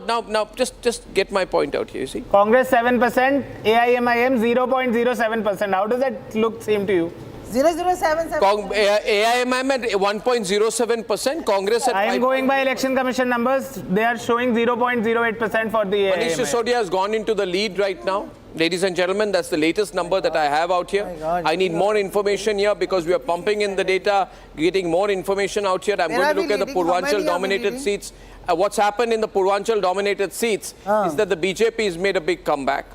just get my point out here. You see. Congress 7%, AIMIM 0.07%. How does that seem to you? 0.077. AIMIM at 1.07%. Congress at. I am going by Election Commission numbers. They are showing 0.08% for the Manish AIMIM. Sisodia has gone into the lead right now. Ladies and gentlemen, that's the latest number that I have out here. I need more information here because we are pumping in the data, getting more information out here. I'm going to look at the Purvanchal dominated seats. What's happened in the Purvanchal dominated seats is that the BJP has made a big comeback.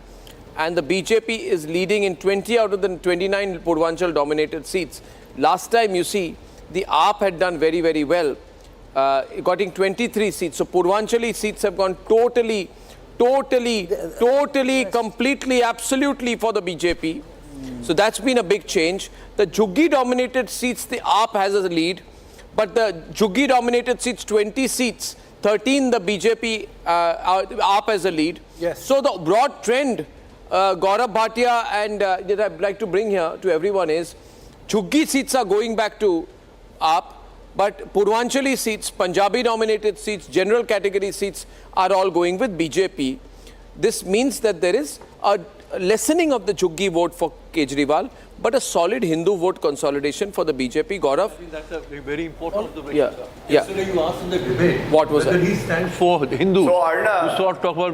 And the BJP is leading in 20 out of the 29 Purvanchal dominated seats. Last time, you see, the AAP had done very, very well, getting 23 seats. So Purvanchali seats have gone totally, completely, absolutely for the BJP. So that's been a big change. The Juggi dominated seats, the AAP has a lead. But the Juggi dominated seats, 20 seats, 13 the BJP, AAP has a lead. Yes. So the broad trend, Gaurav Bhatia and that I'd like to bring here to everyone is, Juggi seats are going back to AAP, but Purvanchali seats, Punjabi dominated seats, general category seats are all going with BJP. This means that there is a lessening of the Juggi vote for Kejriwal, but a solid Hindu vote consolidation for the BJP. Gaurav? I think that's a very important observation. Yeah. Yesterday you asked in the debate what was whether that? he stands for the Hindus. So, Arnab, you sort of talk about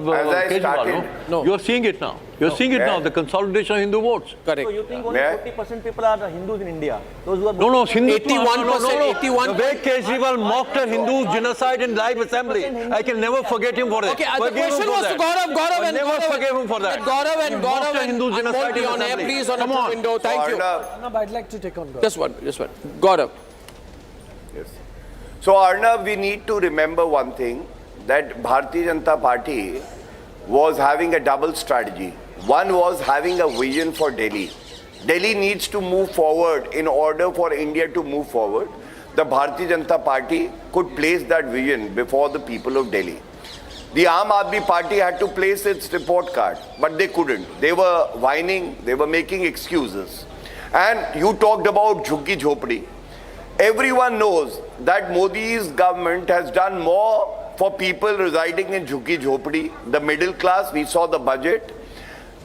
Kejriwal, no? You're seeing it now. You're seeing it now, the consolidation of Hindu votes. Correct. So you think only 40% people are Hindus in India? Those who are No, Hindus. 81%. 81%. The way Kejriwal mocked a Hindu genocide in live assembly, I can never forget him for that. Okay, the question was to Gaurav and never forgive him for that. Gaurav and Hindu genocide be on air, please, on a window. Thank you. Arnab, I'd like to take on Gaurav. Just one. Gaurav. Yes. So, Arnab, we need to remember one thing, that Bharatiya Janata Party was having a double strategy. One was having a vision for Delhi. Delhi needs to move forward. In order for India to move forward, the Bharatiya Janata Party could place that vision before the people of Delhi. The Aam Aadmi Party had to place its report card, but they couldn't. They were whining, they were making excuses. And you talked about Jhuggi Jhopdi. Everyone knows that Modi's government has done more for people residing in Jhuggi Jhopdi, the middle class. We saw the budget.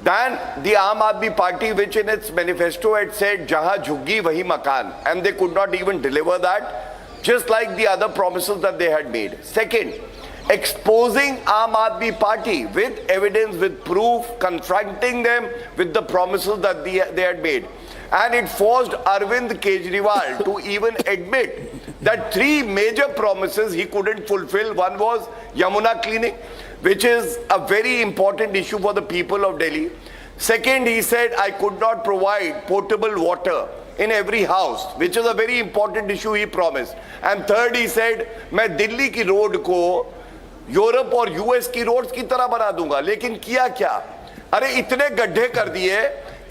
Than the Aam Aadmi Party, which in its manifesto had said, Jahan Jhuggi Wahi Makan. And they could not even deliver that, just like the other promises that they had made. Second, exposing Aam Aadmi Party with evidence, with proof, confronting them with the promises that they had made. And it forced Arvind Kejriwal to even admit that 3 major promises he couldn't fulfill. One was Yamuna cleaning, which is a very important issue for the people of Delhi. Second, he said, I could not provide potable water in every house, which is a very important issue he promised. And third, he said, मैं दिल्ली की road को Europe और US की roads की तरह बना दूंगा. लेकिन किया क्या? अरे इतने गड्ढे कर दिए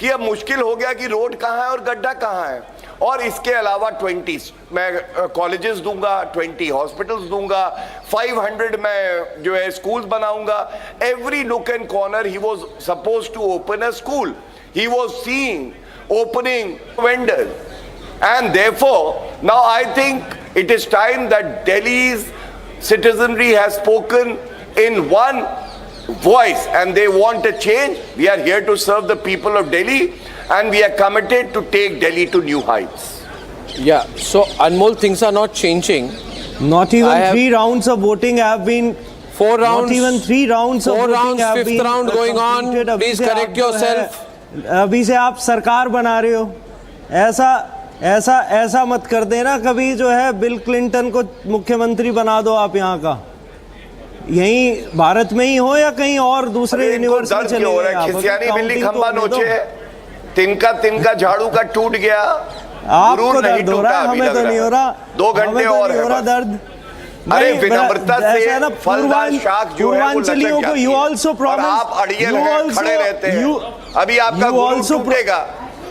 कि अब मुश्किल हो गया कि रोड कहाँ है और गड्ढा कहाँ है. और इसके अलावा 20 मैं कॉलेजेस दूंगा, 20 हॉस्पिटल्स दूंगा, 500 मैं जो है स्कूल्स बनाऊंगा. Every nook and corner he was supposed to open a school. He was seeing opening vendors. And therefore, now I think it is time that Delhi's citizenry has spoken in one voice and they want a change. We are here to serve the people of Delhi and we are committed to take Delhi to new heights. Yeah, so Anmol, things are not changing. Not even 3 rounds of voting have been 4 rounds. Not even 3 rounds of voting have been 5th round going on. Please correct yourself. अभी से आप सरकार बना रहे हो. ऐसा मत कर देना कभी जो है बिल क्लिंटन को मुख्यमंत्री बना दो आप यहाँ का. यहीं भारत में ही हो या कहीं और दूसरे यूनिवर्स में चले गए आप. खिसियानी बिल्ली खंबा नोचे, तिनका झाड़ू का टूट गया. आपको दर्द हो रहा है, हमें तो नहीं हो रहा. 2 घंटे और है दर्द. अरे विनम्रता से फलदार शाख जो है वो लटक जाती है. You also promised, आप अड़ियल हैं, खड़े रहते हैं. अभी आपका गुरु टूटेगा.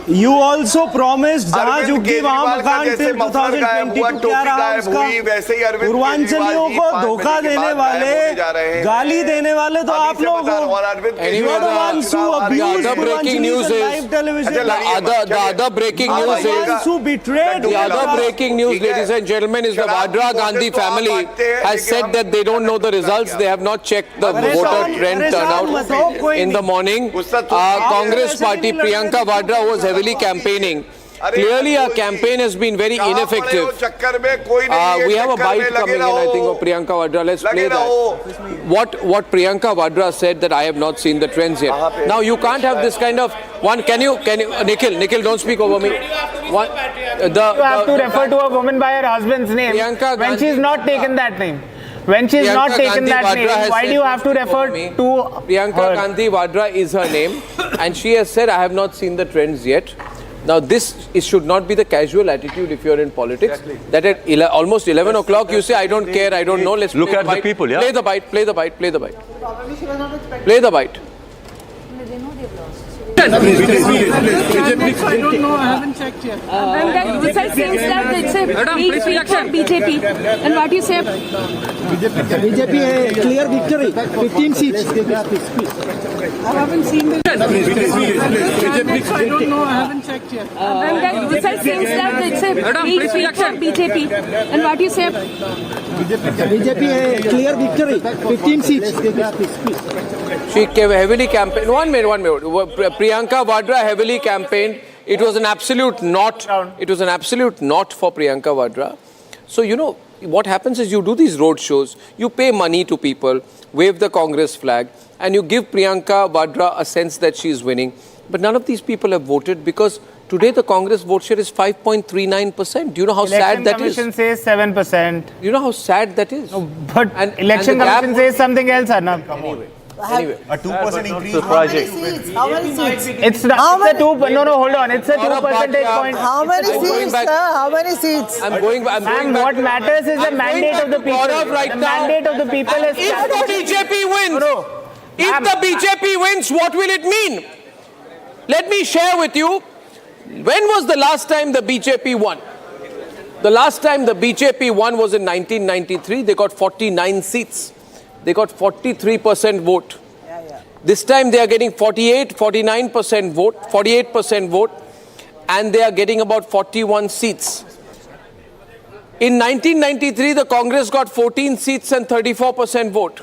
You also promised जहाँ अरविंद झुकी वहाँ केजरीवाल का मकान जैसे टिल मफलर गायब 2022 हुआ, क्या टोपी रहा गायब उसका? हुई, वैसे ही अरविंद पूर्वांचलियों केजरीवाल को जी 5 धोखा बजे के देने बाद गायब होने जा रहे वाले, हैं। गाली देने वाले तो आप लोग हो. और Arvind You are the ones who abused The breaking news Purvanchali's is live television. the other breaking news The is ones who betrayed the other breaking news, ladies and gentlemen, is the Vadra Gandhi family has said that they don't know the results. They have not checked the voter trend turnout in the morning. Congress party Priyanka Vadra was heavily campaigning. Clearly, our campaign has been very ineffective. We have a bite coming in, I think, of Priyanka Vadra. Let's play that. What Priyanka Vadra said that I have not seen the trends yet. Now, you can't have this kind of one. Can you, Nikhil, don't speak over me. You have to refer to a woman by her husband's name when she's not taken that name. When she's Priyanka not taken Gandhi that Vadra name, has why do said you have to refer to Priyanka her? Gandhi Vadra is her name, and she has said, I have not seen the trends yet. Now, this should not be the casual attitude if you're in politics. That at almost 11 o'clock, you say, I don't care, I don't know. Let's look play at the people, yeah. Play the bite, play the bite, play the bite. Play the bite. I don't know, I haven't checked yet. The result seems that it's a weak sweep for BJP. And what do you say? BJP a clear victory, 15 seats. I haven't seen the I don't know, I haven't checked yet. The result seems that it's a weak sweep for BJP. And what do you say? BJP a clear victory, 15 seats. She heavily campaigned. One minute. Priyanka Vadra heavily campaigned. It was an absolute not. It was an absolute not for Priyanka Vadra. So, you know, what happens is you do these road shows, you pay money to people, wave the Congress flag, and you give Priyanka Vadra a sense that she is winning. But none of these people have voted because today the Congress vote share is 5.39%. Do you know how sad that is? Election Commission says 7%. You know how sad that is? No, but Election Commission says something else, Arnab. Anyway, a 2% increase. How many seats? It's a 2. No, hold on. It's a 2 percentage point. How many seats, sir? How many seats? I'm going back. What matters is the mandate of the people. The mandate of the people is. If the BJP wins, if the BJP wins, what will it mean? Let me share with you. When was the last time the BJP won? The last time the BJP won was in 1993. They got 49 seats. They got 43% vote. This time they are getting 49% vote, and they are getting about 41 seats. In 1993, the Congress got 14 seats and 34% vote.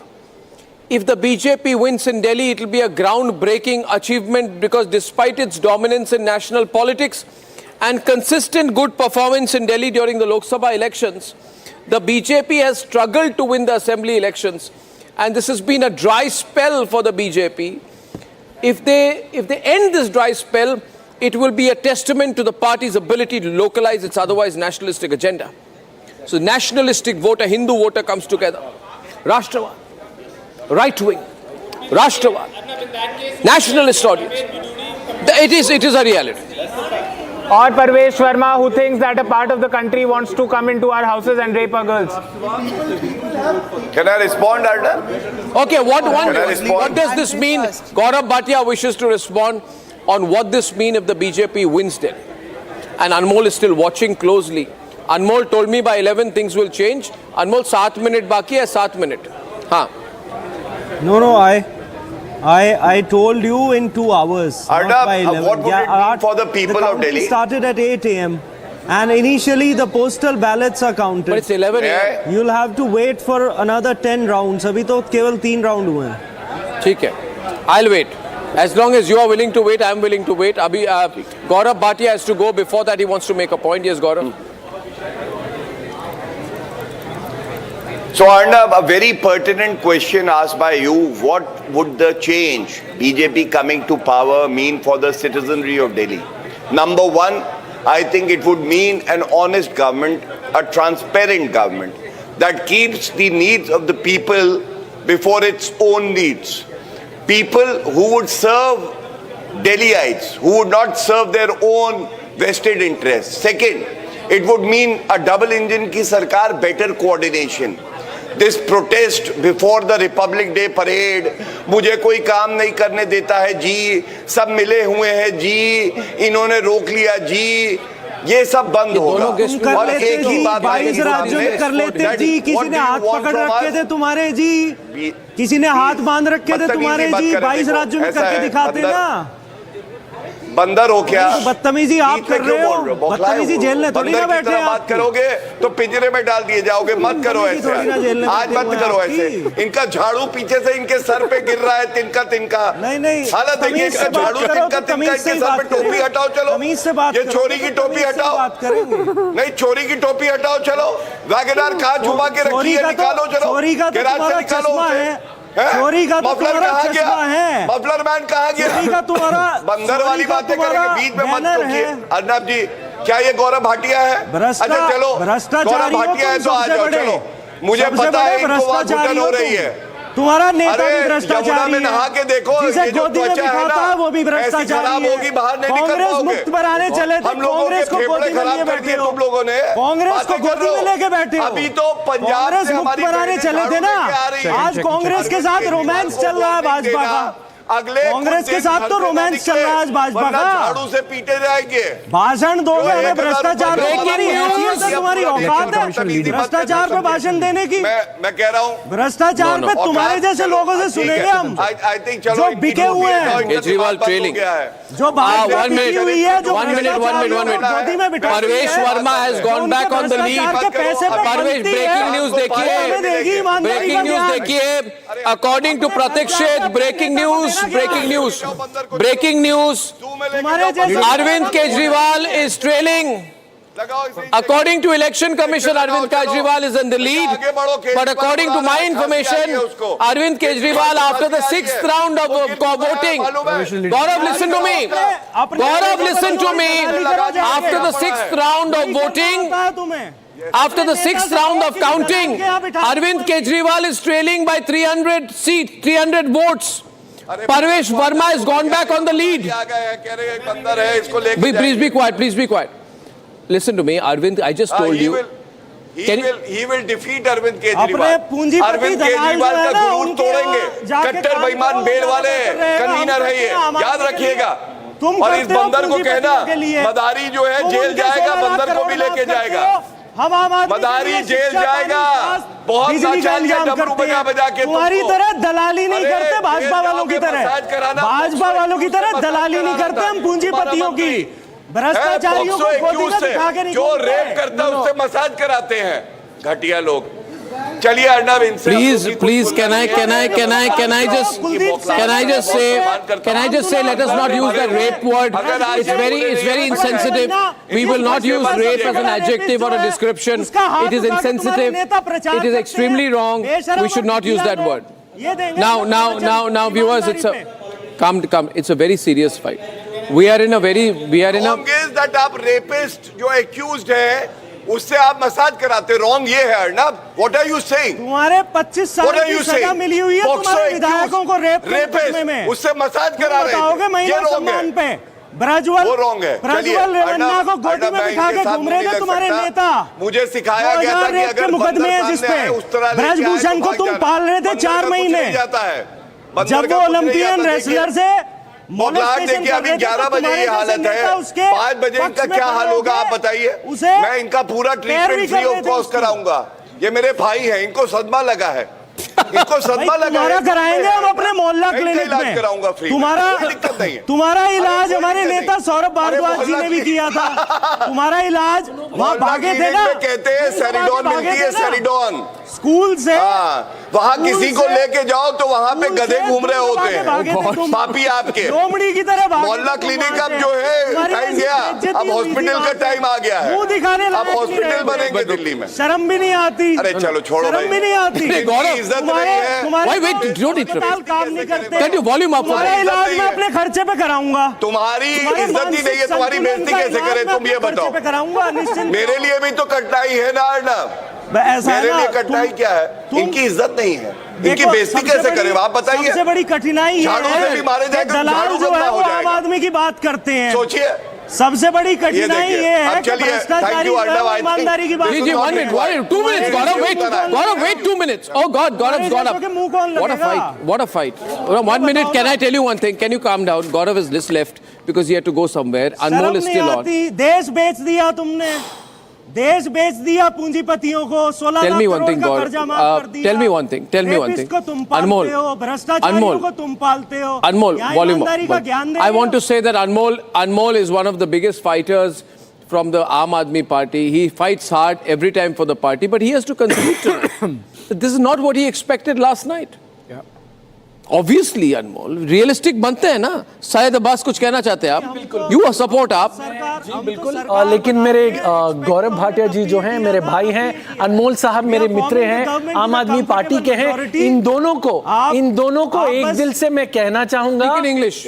If the BJP wins in Delhi, it will be a groundbreaking achievement because despite its dominance in national politics and consistent good performance in Delhi during the Lok Sabha elections, the BJP has struggled to win the assembly elections. And this has been a dry spell for the BJP. If they end this dry spell, it will be a testament to the party's ability to localize its otherwise nationalistic agenda. So nationalistic voter, Hindu voter comes together. Rashtrawan, right wing, Rashtrawan, nationalist audience. It is a reality. Or Parvesh Verma, who thinks that a part of the country wants to come into our houses and rape our girls. Can I respond, Arnab? Okay, what does this mean? Gaurav Bhatia wishes to respond on what this means if the BJP wins Delhi. And Anmol is still watching closely. Anmol told me by 11 things will change. Anmol, 7 minutes baki hai, 7 minutes. No, I told you in 2 hours. Arnab, what would it mean for the people of Delhi? It started at 8 a.m. And initially the postal ballots are counted. But it's 11 a.m. You'll have to wait for another 10 rounds. Abhi to keval 3 round hue hain. ठीक है. I'll wait. As long as you are willing to wait, I'm willing to wait. Abhi, Gaurav Bhatia has to go. Before that, he wants to make a point. Yes, Gaurav. So, Arnab, a very pertinent question asked by you. What would the change, BJP coming to power, mean for the citizenry of Delhi? Number one, I think it would mean an honest government, a transparent government that keeps the needs of the people before its own needs. People who would serve Delhiites, who would not serve their own vested interests. Second, it would mean a double engine ki sarkar, better coordination. This protest before the Republic day parade, मुझे कोई काम नहीं करने देता है जी, सब मिले हुए हैं जी, इन्होंने रोक लिया जी, ये सब बंद होगा। और एक ही बात 22 राज्यों में कर लेते जी, किसी ने हाथ पकड़ रखे थे तुम्हारे जी, किसी ने हाथ बांध रखे थे तुम्हारे जी, 22 राज्यों में करके दिखाते ना। बंदर हो क्या? बदतमीजी आप कर रहे हो, बदतमीजी जेल में थोड़ी ना बैठे आप। बात करोगे तो पिंजरे में डाल दिए जाओगे, मत करो ऐसे, आज मत करो ऐसे। इनका झाड़ू पीछे से इनके सर पे गिर रहा है, तिनका तिनका। नहीं हालत देखिए इसका, झाड़ू तिनका तिनका, इनके सर पे टोपी हटाओ, चलो ये चोरी की टोपी हटाओ, नहीं चोरी की टोपी हटाओ, चलो वैगनआर कहाँ छुपा के रखी है, निकालो, चलो गैराज से निकालो। चोरी का मफलर कहाँ गया है? मफलर मैन कहाँ गया? चोरी का तुम्हारा बंदर वाली बातें करेंगे, बीच में मत टोकिए। अर्नब जी, क्या ये गौरव भाटिया है? अच्छा चलो, गौरव भाटिया है तो आ जाओ, चलो। मुझे पता है इनको वहाँ घुटन हो रही है, तुम्हारा नेता भी भ्रष्टाचारी यमुना में नहा के देखो, जिसे गोदी में बिठाता है वो भी भ्रष्टाचारी है। बाहर नहीं निकल कांग्रेस मुक्त बनाने चले थे, कांग्रेस को गोदी में लिए बैठे हो, तुम लोगों ने कांग्रेस को गोदी में लेके बैठे हो। अभी तो पंजाब से मुक्त बनाने चले थे ना, आज कांग्रेस के साथ रोमांस चल रहा है भाजपा का, अगले कांग्रेस के साथ तो रोमांस चल रहा है आज भाजपा का। झाड़ू से पीटे जाएंगे, भाषण दोगे हमें भ्रष्टाचार, तुम्हारी हैसियत है, तुम्हारी औकात है भ्रष्टाचार पे भाषण देने की? मैं कह रहा हूँ भ्रष्टाचार पे तुम्हारे जैसे लोगों से सुनेंगे हम, जो बिके हुए हैं, केजरीवाल ट्रेलिंग, जो बात बिकी हुई है, जो one minute. Parvesh Verma has gone back on the lead. Parvesh, breaking news देखिए, breaking news देखिए. According to Pratikshit, breaking news. Arvind Kejriwal is trailing. According to Election Commission, Arvind Kejriwal is in the lead. But according to my information, Arvind Kejriwal, after the 6th round of voting, Gaurav, listen to me. Gaurav, listen to me. After the 6th round of voting, after the 6th round of counting, Arvind Kejriwal is trailing by 300 votes. Parvesh Verma has gone back on the lead. Please be quiet. Please be quiet. Listen to me, Arvind. I just told you. He will defeat Arvind Kejriwal. Arvind Kejriwal का गुरूर तोड़ेंगे, कट्टर बेईमान बेड़ वाले convener है ये, याद रखिएगा। और इस बंदर को कहना मदारी जो है जेल जाएगा, बंदर को भी लेके जाएगा, मदारी जेल जाएगा। बहुत डमरू बजा के तुम्हारी तरह दलाली नहीं करते, भाजपा वालों की तरह, भाजपा वालों की तरह दलाली नहीं करते हम पूंजीपतियों की, भ्रष्टाचारियों को गोदी में बिठा के नहीं, जो रेप करता है उससे मसाज कराते हैं घटिया लोग। चलिए Arnab, please can I just say let us not use the rape word. It's very insensitive. We will not use rape as an adjective or a description. It is insensitive. It is extremely wrong. We should not use that word. Now viewers, come, it's a very serious fight. We are in a that आप rapist जो accused है उससे आप massage कराते, wrong ये है Arnab. What are you saying? तुम्हारे 25 साल की सजा मिली हुई है तुम्हारे विधायकों को रेप में, उससे मसाज करा रहे बताओगे महिला सम्मान पे? प्रज्वल रेवन्ना को गोदी में बिठा के घूम रहे थे तुम्हारे नेता, मुझे सिखाया गया था कि अगर मुकदमे हैं जिसपे ब्रजभूषण को तुम पाल रहे थे 4 महीने, जब वो ओलंपियन रेसलर से देखिए अभी 11 बजे ये हालत है, 5 बजे इनका क्या हाल होगा आप बताइए। मैं इनका पूरा ट्रीटमेंट फ्री ऑफ कॉस्ट कराऊंगा, ये मेरे भाई हैं, इनको सदमा लगा है, इनको सदमा लगा है, कराएंगे हम अपने मोहल्ला क्लिनिक में, कराऊंगा फ्री, दिक्कत नहीं है। तुम्हारा इलाज हमारे नेता सौरभ भारद्वाज जी ने भी किया था, तुम्हारा इलाज वहाँ भागे थे ना, कहते हैं सेरिडॉन मिलती है, सेरिडॉन स्कूल से, वहाँ किसी को लेके जाओ तो वहाँ पे गधे घूम रहे होते हैं, पापी आपके लोमड़ी की तरह। मोहल्ला क्लिनिक अब जो है टाइम गया, अब हॉस्पिटल का टाइम आ गया है, अब हॉस्पिटल बनेंगे दिल्ली में। शर्म भी नहीं आती, अरे चलो छोड़ो, शर्म भी नहीं आती, इज्जत नहीं है। काम नहीं करते, वॉल्यूम अप, तुम्हारा इलाज मैं अपने खर्चे पे कराऊंगा, तुम्हारी इज्जत ही नहीं है, तुम्हारी बेइज्जती कैसे करे तुम ये बताओ। कराऊंगा मेरे लिए भी तो कठिनाई है ना अर्नब, मेरे लिए कठिनाई क्या है, इनकी इज्जत नहीं है, इनकी बेइज्जती कैसे करें आप बताइए। सबसे बड़ी कठिनाई झाड़ू से भी मारे जाएंगे, दलाल जो है वो आम आदमी की बात करते हैं, सोचिए सबसे बड़ी कठिनाई ये है कि भ्रष्टाचारी ईमानदारी की बात। जी 1 minute 2 minutes Gaurav wait 2 minutes oh god Gaurav's got up what a fight 1 minute can I tell you one thing can you calm down Gaurav is just left because he had to go somewhere Anmol is still on देश बेच दिया तुमने देश बेच दिया पूंजीपतियों को 16 tell me lakh one crore thing का कर्जा माफ कर Gaurav दिया tell me one thing को तुम पालते हो भ्रष्टाचारियों को तुम पालते हो Anmol volume ईमानदारी का ज्ञान दे I want to say that Anmol is one of the biggest fighters from the Aam Aadmi Party. He fights hard every time for the party, but he has to concede tonight. This is not what he expected last night. Yeah. Obviously, Anmol, realistic बनते हैं ना. शायद अब्बास कुछ कहना चाहते हैं आप? You support आप? जी बिल्कुल. लेकिन मेरे गौरव भाटिया जी जो हैं मेरे भाई हैं, अनमोल साहब मेरे मित्र हैं, आम आदमी पार्टी के हैं. इन दोनों को एक दिल से मैं कहना चाहूंगा.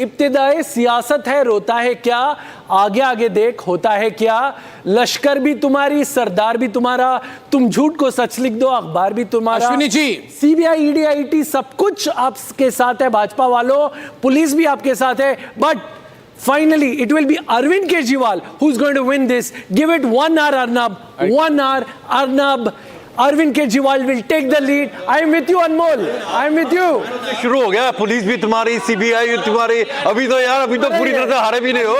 इब्तिदाई सियासत है, रोता है क्या? आगे आगे देख होता है क्या. लश्कर भी तुम्हारी, सरदार भी तुम्हारा, तुम झूठ को सच लिख दो, अखबार भी तुम्हारा. Ashwini ji, CBI, ED, IT सब कुछ आपके साथ है. भाजपा वालों, पुलिस भी आपके साथ है. But finally it will be Arvind Kejriwal who's going to win this. Give it 1 hour, Arnab. 1 hour, Arnab. Arvind Kejriwal will take the lead. I am with you, Anmol. I am with you. शुरू हो गया. Police भी तुम्हारी, CBI भी तुम्हारी. अभी तो पूरी तरह से हारे भी नहीं हो.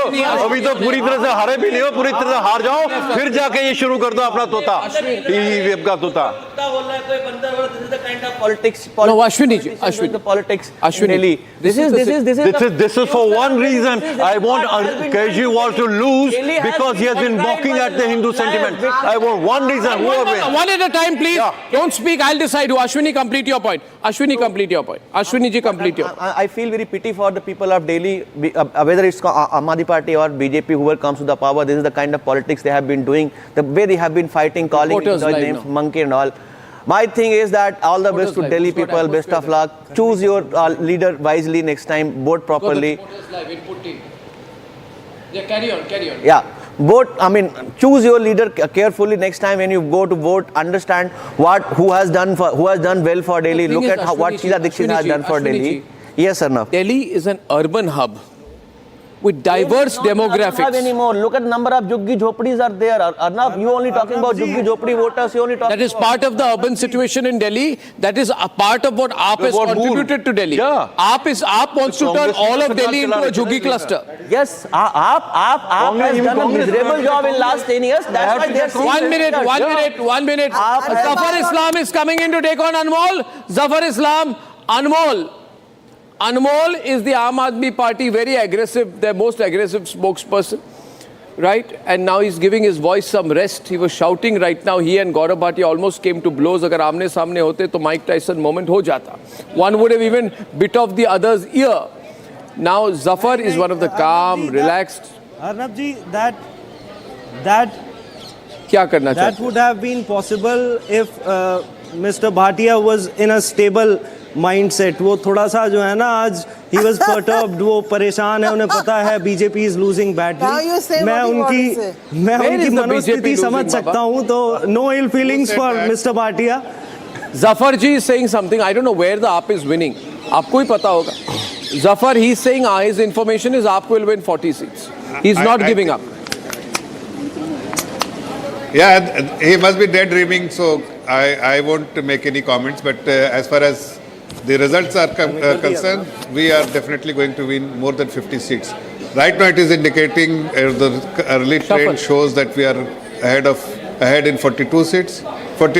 अभी तो पूरी तरह से हारे भी नहीं हो. पूरी तरह से हार जाओ, फिर जाके ये शुरू कर दो अपना तोता. टीवी वेब का तोता. Politics. No, Ashwini ji. The politics. Ashwini. This is for one reason. I want Kejriwal to lose because he has been mocking at the Hindu sentiment. I want one reason. One at a time, please. Yeah. Don't speak. I'll decide who. Ashwini, complete your point. Ashwini, complete your point. Ashwini ji, complete your point. I feel very pity for the people of Delhi, whether it's Aam Aadmi Party or BJP, whoever comes to the power. This is the kind of politics they have been doing. The way they have been fighting, calling each other names, monkey and all. My thing is that all the best to Delhi people, best of luck. Choose your leader wisely next time, vote properly. Yeah, carry on. Yeah, vote, choose your leader carefully next time when you go to vote. Understand who has done well for Delhi. Look at what Sheila Dixit has done for Delhi. Yes, Arnab. Delhi is an urban hub with diverse demographics. Not anymore. Look at the number of Juggi Jhopadis are there. Arnab, you only talking about Juggi Jhopadi voters. You only talking. That is part of the urban situation in Delhi. That is a part of what AAP has contributed to Delhi. Yeah. AAP wants to turn all of Delhi into a Juggi cluster. Yes, AAP has done a miserable job in last 10 years. That's why they are 1 minute. Zafar Islam is coming in to take on Anmol. Zafar Islam, Anmol is the Aam Aadmi Party, very aggressive, their most aggressive spokesperson, right? And now he's giving his voice some rest. He was shouting right now. He and Gaurav Bhatia almost came to blows. Agar आमने सामने होते तो Mike Tyson moment हो जाता. One would have even bit off the other's ear. Now Zafar is one of the calm, relaxed. Arnab ji, that क्या करना that would have been possible if Mr. Bhatia was in a stable mindset. वो थोड़ा सा जो है ना आज he was perturbed, वो परेशान है, उन्हें पता है BJP is losing badly. मैं उनकी मनोस्थिति समझ सकता हूँ, तो no ill feelings for Mr. Bhatia. Zafar ji is saying something. I don't know where the AAP is winning. आपको ही पता होगा. Zafar, he's saying his information is AAP will win 40 seats. He's not giving up. Yeah, he must be daydreaming, so I won't make any comments. But as far as the results are concerned, we are definitely going to win more than 50 seats. Right now, it is indicating the early trend shows that we are ahead in 42 seats. But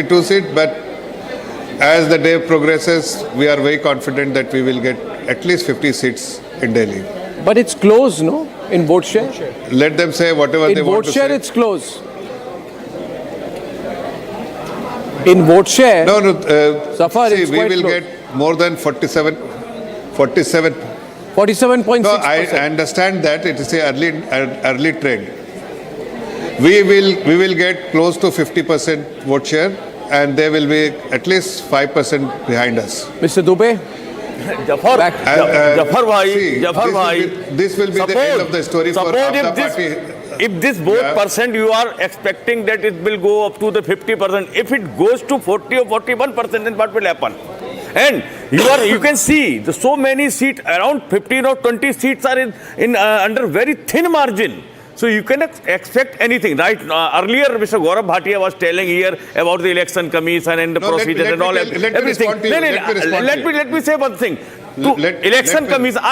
as the day progresses, we are very confident that we will get at least 50 seats in Delhi. But it's close, no? In vote share? Let them say whatever they want to say. In vote share, it's close. In vote share, Zafar, see, we will get more than 47. 47.6%. No, I understand that it is an early trend. We will get close to 50% vote share, and they will be at least 5% behind us. Mr. Dubey? Jafar bhai, this will be the end of the story for Aap Party. If this vote percent you are expecting that it will go up to the 50%, if it goes to 40 or 41%, then what will happen? And you can see so many seats, around 15 or 20 seats are in under very thin margin. So you cannot expect anything, right? Earlier, Mr. Gaurav Bhatia was telling here about the election commission and the procedure and all everything. Let me say one thing. Election commission,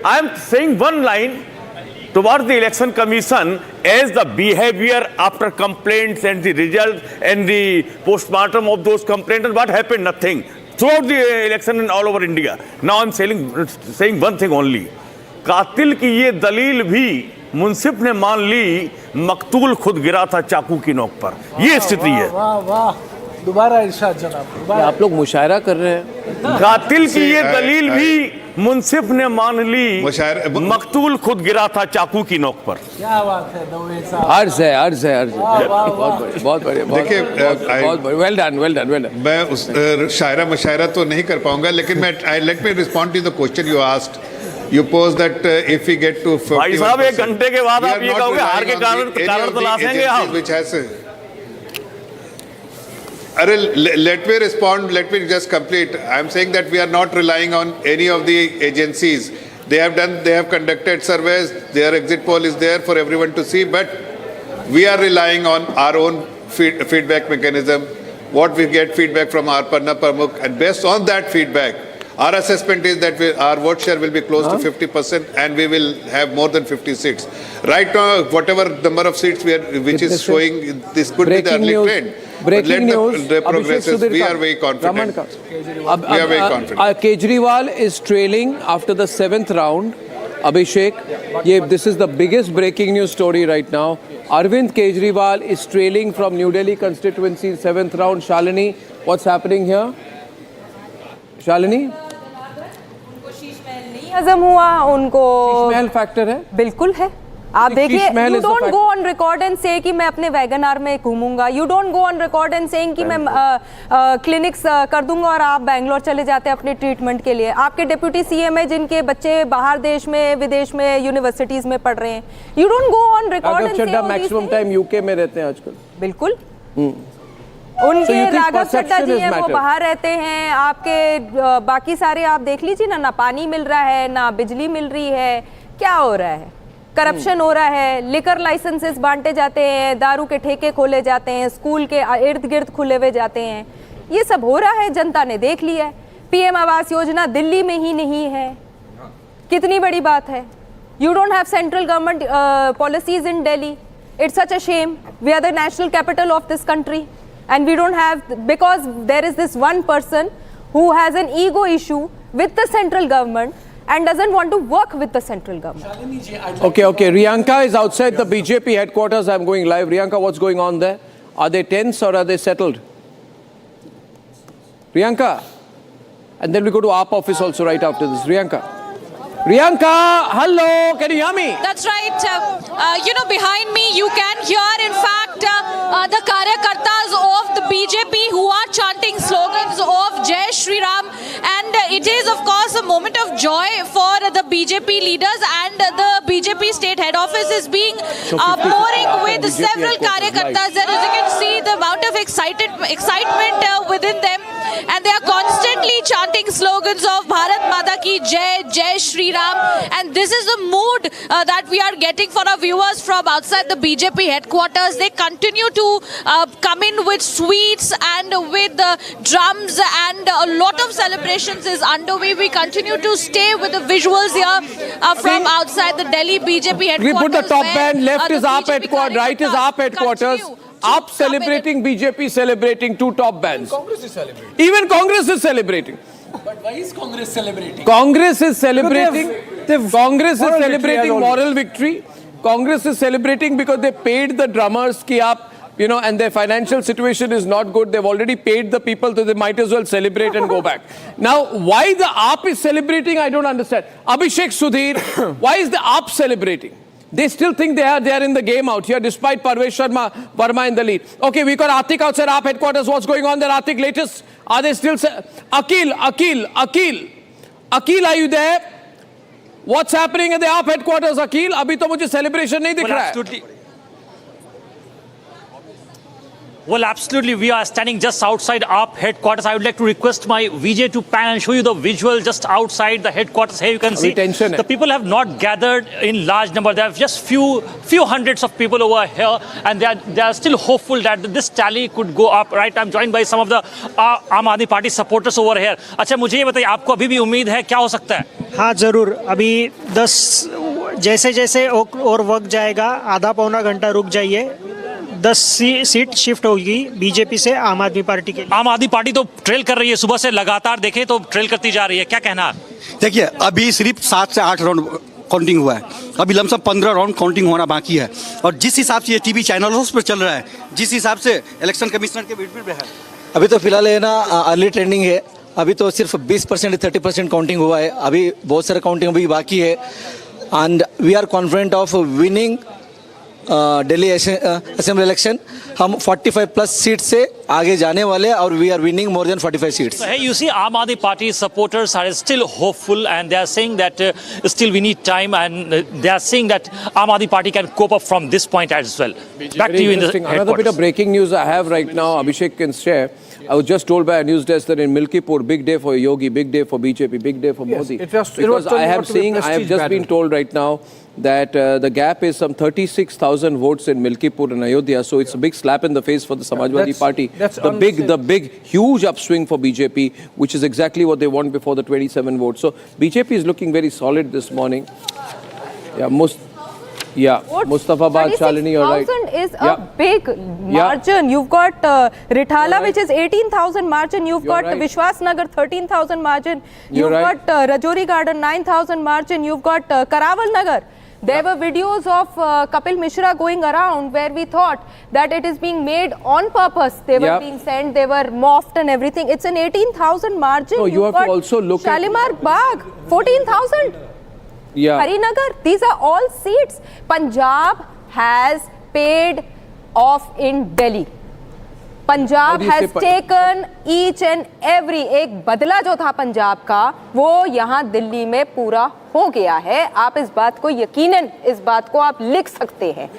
I'm saying one line towards the election commission as the behavior after complaints and the result and the postmortem of those complaints. And what happened? Nothing. Throughout the election and all over India. Now I'm saying one thing only. कातिल की ये दलील भी मुंसिफ ने मान ली, मकतूल खुद गिरा था चाकू की नोक पर. ये स्थिति है. वाह वाह, दोबारा इरशाद जनाब. आप लोग मुशायरा कर रहे हैं. कातिल की ये दलील भी मुंसिफ ने मान ली, मकतूल खुद गिरा था चाकू की नोक पर. क्या बात है दवे साहब. अर्ज है. बहुत बढ़िया. देखिए, बहुत बढ़िया. Well done. मैं उस शायरा मुशायरा तो नहीं कर पाऊंगा, लेकिन मैं let me respond to the question you asked. You pose that if we get to 51%, भाई साहब एक घंटे के बाद आप ये कहोगे हार के कारण तलाशेंगे हम. Let me respond. Let me just complete. I am saying that we are not relying on any of the agencies. They have conducted surveys. Their exit poll is there for everyone to see. But we are relying on our own feedback mechanism. What we get feedback from our Parna Pramukh, and based on that feedback, our assessment is that our vote share will be close to 50% and we will have more than 50 seats. Right now, whatever number of seats which is showing, this could be the early trend. Breaking news. The progresses, we are very confident. We are very confident. Kejriwal is trailing after the 7th round. Abhishek, this is the biggest breaking news story right now. Arvind Kejriwal is trailing from New Delhi constituency 7th round. Shalini, what's happening here? Shalini? हजम हुआ उनको. महल factor है. बिल्कुल है. आप देखिए, you don't go on record and से कि मैं अपने वैगनआर में घूमूंगा. You don't go on record and saying कि मैं क्लिनिक्स कर दूंगा और आप बैंगलोर चले जाते हैं अपने ट्रीटमेंट के लिए. आपके डिप्यूटी सीएम है जिनके बच्चे बाहर देश में, विदेश में, यूनिवर्सिटीज में पढ़ रहे हैं. You don't go on record and से मैक्सिमम टाइम यूके में रहते हैं आजकल. बिल्कुल. उनके राघव चड्डा जी हैं, वो बाहर रहते हैं. आपके बाकी सारे आप देख लीजिए ना पानी मिल रहा है, ना बिजली मिल रही है. क्या हो रहा है? करप्शन हो रहा है. लिकर लाइसेंसेस बांटे जाते हैं, दारू के ठेके खोले जाते हैं, स्कूल के इर्द गिर्द खुले हुए जाते हैं. ये सब हो रहा है, जनता ने देख लिया है. पीएम आवास योजना दिल्ली में ही नहीं है. कितनी बड़ी बात है. You don't have central government policies in Delhi. It's such a shame. We are the national capital of this country. And we don't have, because there is this one person who has an ego issue with the central government and doesn't want to work with the central government. Okay. Riyanka is outside the BJP headquarters. I'm going live. Riyanka, what's going on there? Are they tense or are they settled? Riyanka. And then we go to AAP office also right after this. Riyanka, hello, can you hear me? That's right. Behind me you can hear, in fact, the Karyakartas of the BJP who are chanting slogans of Jai Shri Ram. And it is, of course, a moment of joy for the BJP leaders, and the BJP state head office is being pouring with several Karyakartas. There, as you can see, the amount of excitement within them. And they are constantly chanting slogans of Bharat Mata Ki Jai, Jai Shri Ram. And this is the mood that we are getting for our viewers from outside the BJP headquarters. They continue to come in with sweets and with drums, and a lot of celebrations is underway. We continue to stay with the visuals here from outside the Delhi BJP headquarters. We put the top band, left is AAP headquarters, right is AAP headquarters. AAP celebrating, BJP celebrating, two top bands. Congress is celebrating. Even Congress is celebrating. But why is Congress celebrating? Congress is celebrating. Congress is celebrating moral victory. Congress is celebrating because they paid the drummers and their financial situation is not good. They've already paid the people, so they might as well celebrate and go back. Now, why the AAP is celebrating, I don't understand. Abhishek Sudhir, why is the AAP celebrating? They still think they are in the game out here, despite Parvesh Verma in the lead. Okay, we got Atik outside AAP headquarters. What's going on there, Atik? Latest, are they still... Akil, are you there? What's happening at the AAP headquarters, Akil? Abhi to mujhe celebration nahi dikh raha hai. Well, absolutely. We are standing just outside AAP headquarters. I would like to request my VJ to pan and show you the visual just outside the headquarters. Here you can see the people have not gathered in large number. There are just few hundreds of people over here, and they are still hopeful that this tally could go up. Right? I'm joined by some of the Aam Aadmi Party supporters over here. अच्छा, मुझे ये बताइए, आपको अभी भी उम्मीद है क्या हो सकता है? हाँ जरूर, अभी 10 जैसे जैसे और वक्त जाएगा, आधा पौना घंटा रुक जाइए, 10 सीट शिफ्ट होगी बीजेपी से आम आदमी पार्टी के लिए। आम आदमी पार्टी तो ट्रेल कर रही है, सुबह से लगातार देखें तो ट्रेल करती जा रही है, क्या कहना? देखिए, अभी सिर्फ 7 से 8 राउंड काउंटिंग हुआ है, अभी लमसम 15 राउंड काउंटिंग होना बाकी है, और जिस हिसाब से ये टीवी चैनलों पर चल रहा है, जिस हिसाब से इलेक्शन कमिश्नर के बीच में है, अभी तो फिलहाल है ना अर्ली ट्रेंडिंग है, अभी तो सिर्फ 20% 30% काउंटिंग हुआ है, अभी बहुत सारा काउंटिंग अभी बाकी है, and we are confident of winning Delhi assembly election. हम 45 प्लस सीट से आगे जाने वाले, और we are winning more than 45 seats. You see, Aam Aadmi Party supporters are still hopeful, and they are saying that still we need time, and they are saying that Aam Aadmi Party can cope up from this point as well. Back to you in the headquarters. Another bit of breaking news I have right now, Abhishek can share. I was just told by a news desk that in Milkipur, big day for Yogi, big day for BJP, big day for Modi. Because I have just been told right now that the gap is some 36,000 votes in Milkipur and Ayodhya, so it's a big slap in the face for the Samajwadi Party. The big, huge upswing for BJP, which is exactly what they want before the 27 votes. So BJP is looking very solid this morning. Mustafabad, Shalini, you're right. 36,000 is a big margin. You've got Rithala, which is 18,000 margin. You've got Vishwas Nagar, 13,000 margin. You've got Rajouri Garden, 9,000 margin. You've got Karaval Nagar. There were videos of Kapil Mishra going around where we thought that it is being made on purpose. They were being sent, they were morphed and everything. It's an 18,000 margin. No, you have to also look at Shalimar Bagh, 14,000. Harinagar, these are all seats. Punjab has paid off in Delhi. Punjab has taken each and every, एक बदला जो था पंजाब का, वो यहाँ दिल्ली में पूरा हो गया है। आप इस बात को यकीनन, इस बात को आप लिख सकते हैं।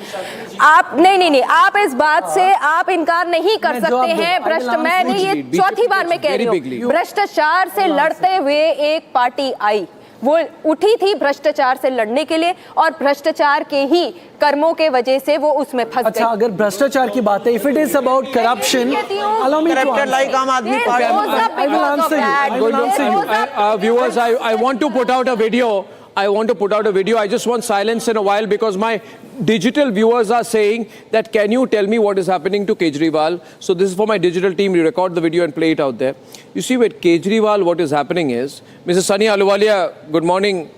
आप नहीं, आप इस बात से आप इनकार नहीं कर सकते हैं। भ्रष्ट, मैं नहीं, ये चौथी बार मैं कह रही हूँ, भ्रष्टाचार से लड़ते हुए एक पार्टी आई, वो उठी थी भ्रष्टाचार से लड़ने के लिए, और भ्रष्टाचार के ही कर्मों के वजह से वो उसमें फंस गए। अच्छा, अगर भ्रष्टाचार की बात है, if it is about corruption, allow me to answer. like Aam Aadmi Party. I will answer you. Viewers, I want to put out a video. I just want silence in a while, because my digital viewers are saying that can you tell me what is happening to Kejriwal? So this is for my digital team. We record the video and play it out there. You see, with Kejriwal, what is happening is, Mrs. Sunny Ahluwalia, good morning.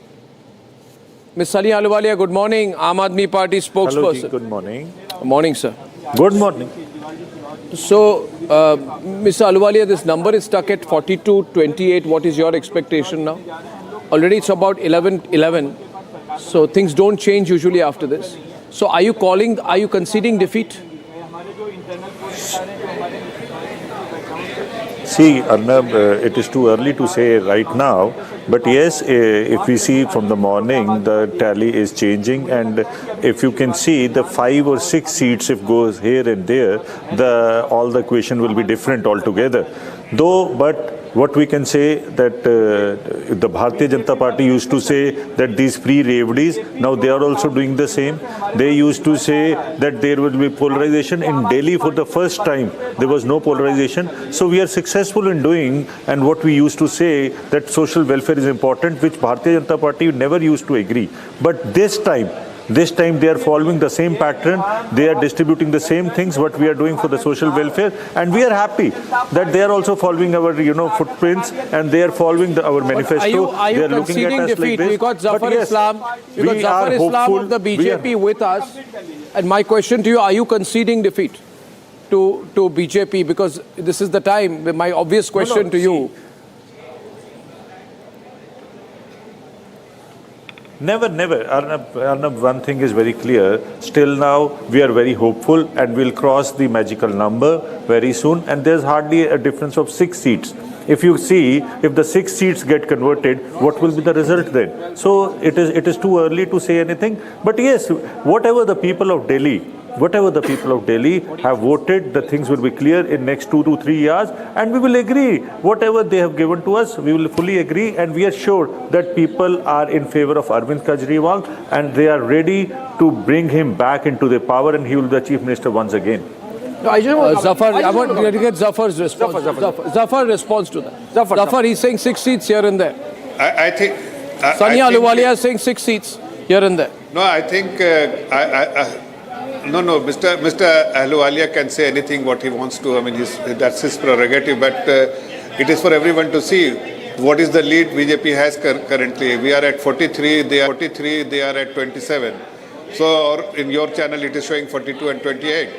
Ms. Sunny Ahluwalia, good morning. Aam Aadmi Party spokesperson. Hello, ji, good morning. Morning, sir. Good morning. So, Mr. Ahluwalia, this number is stuck at 42-28. What is your expectation now? Already it's about 11. So things don't change usually after this. So are you conceding defeat? See, Arnab, it is too early to say right now. But yes, if we see from the morning, the tally is changing. And if you can see the 5 or 6 seats, if goes here and there, all the equation will be different altogether. But what we can say that the Bharatiya Janata Party used to say that these free revenues, now they are also doing the same. They used to say that there will be polarization. In Delhi for the first time, there was no polarization. So we are successful in doing, and what we used to say that social welfare is important, which Bharatiya Janata Party never used to agree. But this time they are following the same pattern. They are distributing the same things what we are doing for the social welfare, and we are happy that they are also following our footprints, and they are following our manifesto. Are you conceding defeat? We got Zafar Islam. We got Zafar Islam of the BJP with us. And my question to you: are you conceding defeat to BJP? Because this is the time. My obvious question to you. Never. Arnab, one thing is very clear. Still now, we are very hopeful, and we'll cross the magical number very soon. And there's hardly a difference of 6 seats. If you see, if the 6 seats get converted, what will be the result then? So it is too early to say anything. But yes, whatever the people of Delhi whatever the people of Delhi have voted, the things will be clear in next 2 to 3 years, and we will agree. Whatever they have given to us, we will fully agree, and we are sure that people are in favor of Arvind Kejriwal, and they are ready to bring him back into the power, and he will be the Chief Minister once again. No, Zafar, I want to get Zafar's response. Zafar response to that. Zafar, he's saying 6 seats here and there. I think... Sania Ahluwalia is saying 6 seats here and there. No, I think... No, Mr. Ahluwalia can say anything what he wants to. I mean, that's his prerogative, but it is for everyone to see what is the lead BJP has currently. We are at 43, they are at 27. So, or in your channel, it is showing 42 and 28.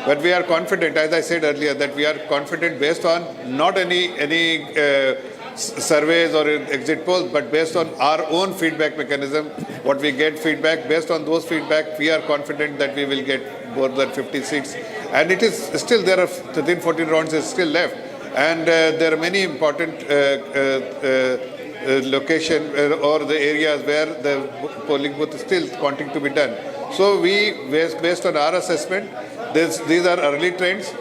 But we are confident, as I said earlier, that we are confident based on not any surveys or exit polls, but based on our own feedback mechanism. What we get feedback, based on those feedback, we are confident that we will get more than 50 seats. And it is still, there are 13, 14 rounds is still left. And there are many important location or the areas where the polling booth is still counting to be done. So we, based on our assessment, these are early trends,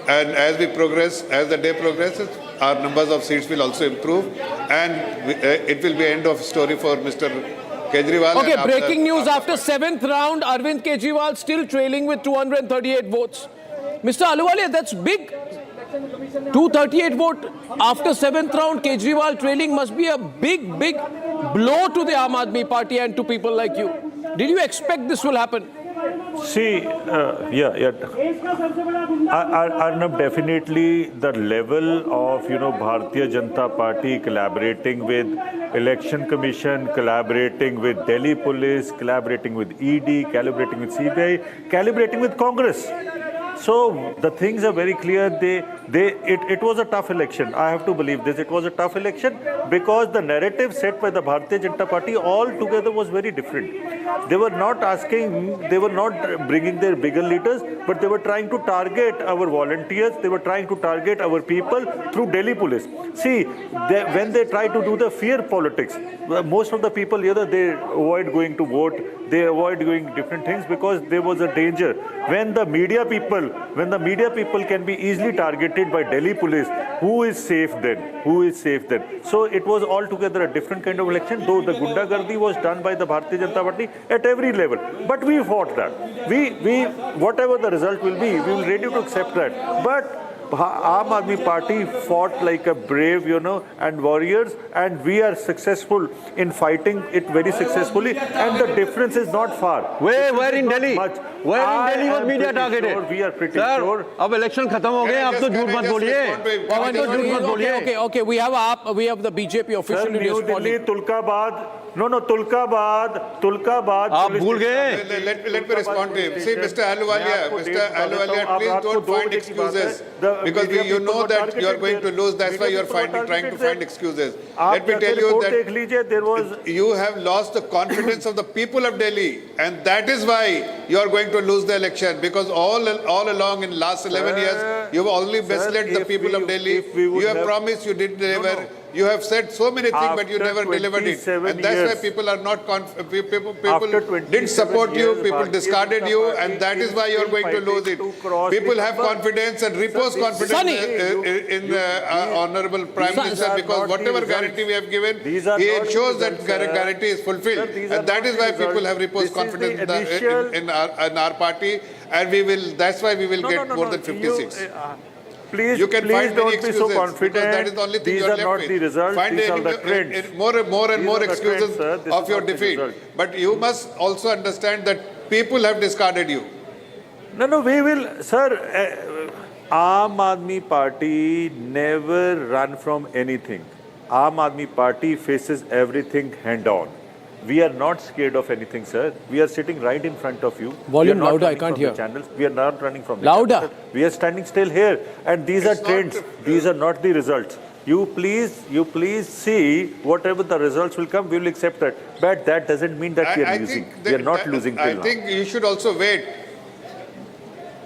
and as we progress, as the day progresses, our numbers of seats will also improve, and it will be end of story for Mr. Kejriwal. Okay, breaking news after 7th round, Arvind Kejriwal still trailing with 238 votes. Mr. Ahluwalia, that's big. 238 vote after 7th round, Kejriwal trailing must be a big blow to the Aam Aadmi Party and to people like you. Did you expect this will happen? See, Arnab, definitely the level of, Bharatiya Janata Party collaborating with Election Commission, collaborating with Delhi Police, collaborating with ED, collaborating with CBI, collaborating with Congress. So the things are very clear. It was a tough election. I have to believe this. It was a tough election because the narrative set by the Bharatiya Janata Party altogether was very different. They were not bringing their bigger leaders, but they were trying to target our volunteers. They were trying to target our people through Delhi Police. See, when they try to do the fear politics, most of the people either they avoid going to vote, they avoid doing different things because there was a danger. When the media people can be easily targeted by Delhi Police, who is safe then? Who is safe then? So it was altogether a different kind of election, though the Gundagardi was done by the Bharatiya Janata Party at every level. But we fought that. We whatever the result will be, we will ready to accept that. But Aam Aadmi Party fought like a brave, and warriors, and we are successful in fighting it very successfully, and the difference is not far. Where in Delhi? Where in Delhi was media targeted? We are pretty sir, sure. अब election खत्म हो गए, अब तो झूठ मत बोलिए. Okay. We have the BJP officially responding. Tulkabad. आप भूल गए? Let me respond to him. See, Mr. Ahluwalia, please don't find excuses. Because you know that you are going to lose, that's why you are trying to find excuses. Let me tell you that you have lost the confidence of the people of Delhi, and that is why you are going to lose the election, because all along in last 11 years, you have only misled the people of Delhi. You have promised, you didn't deliver. You have said so many things, but you never delivered it. And that's why people are not people didn't support you, people discarded you, and that is why you are going to lose it. People have confidence and repose confidence in Honorable Prime Minister, because whatever guarantee we have given, he ensures that guarantee is fulfilled. And that is why people have reposed confidence in our party, and that's why we will get more than 56. Please, you can please don't be so confident. That is the only thing these you are are not the results. Find these are the trends. more and more excuses of your defeat. But you must also understand that people have discarded you. No, we will, sir. Aam Aadmi Party never run from anything. Aam Aadmi Party faces everything hand-on. We are not scared of anything, sir. We are sitting right in front of you. Volume louder, I can't hear. Channels. We are not running from the louder. Channels. We are standing still here, and these are trends. These are not the results. You please see whatever the results will come. We will accept that. But that doesn't mean that we are losing. We are not losing till now. I think you should also wait.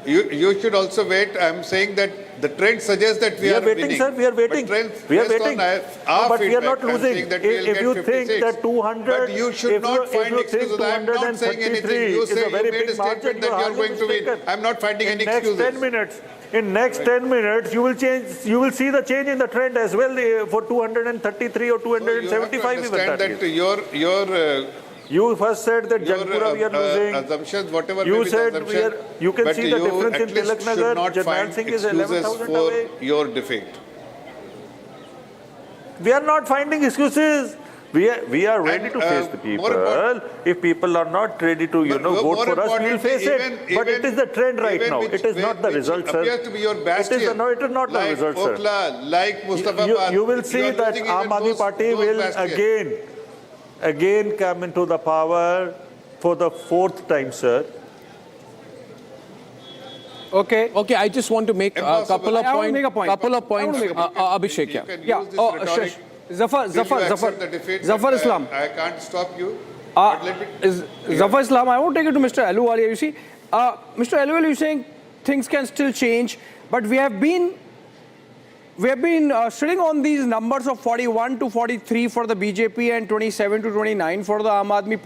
You should also wait. I'm saying that the trend suggests that we are waiting, winning. sir. We are waiting. We are waiting. But we are not losing. If you think that 200, but you should not find excuses. I'm not saying anything. You say you made a statement that you are going to win. I'm not finding any excuses. In next 10 minutes, you will change. You will see the change in the trend as well for 233 or 275 even. Understand that your you first said that Jagpura we are losing. Assumptions, whatever you may be said the assumption, you can see the difference in at least Tilak should Nagar. not Jarnail find Singh is excuses 11,000 for away. your defeat. We are not finding excuses. We are ready to face the people. If people are not ready to, vote for us, we will face it. But it is the trend right now. It is not the result, sir. Appears to be your bastion. It is not the result, sir. Like Mustafabad. You will see that Aam Aadmi Party will again come into the power for the 4th time, sir. Okay, I just want to make a couple of points. Abhishek, Zafar Islam. I can't stop you. Zafar Islam, I want to take it to Mr. Ahluwalia. You see, Mr. Ahluwalia, you're saying things can still change, but we have been sitting on these numbers of 41 to 43 for the BJP and 27 to 29 for the Aam Aadmi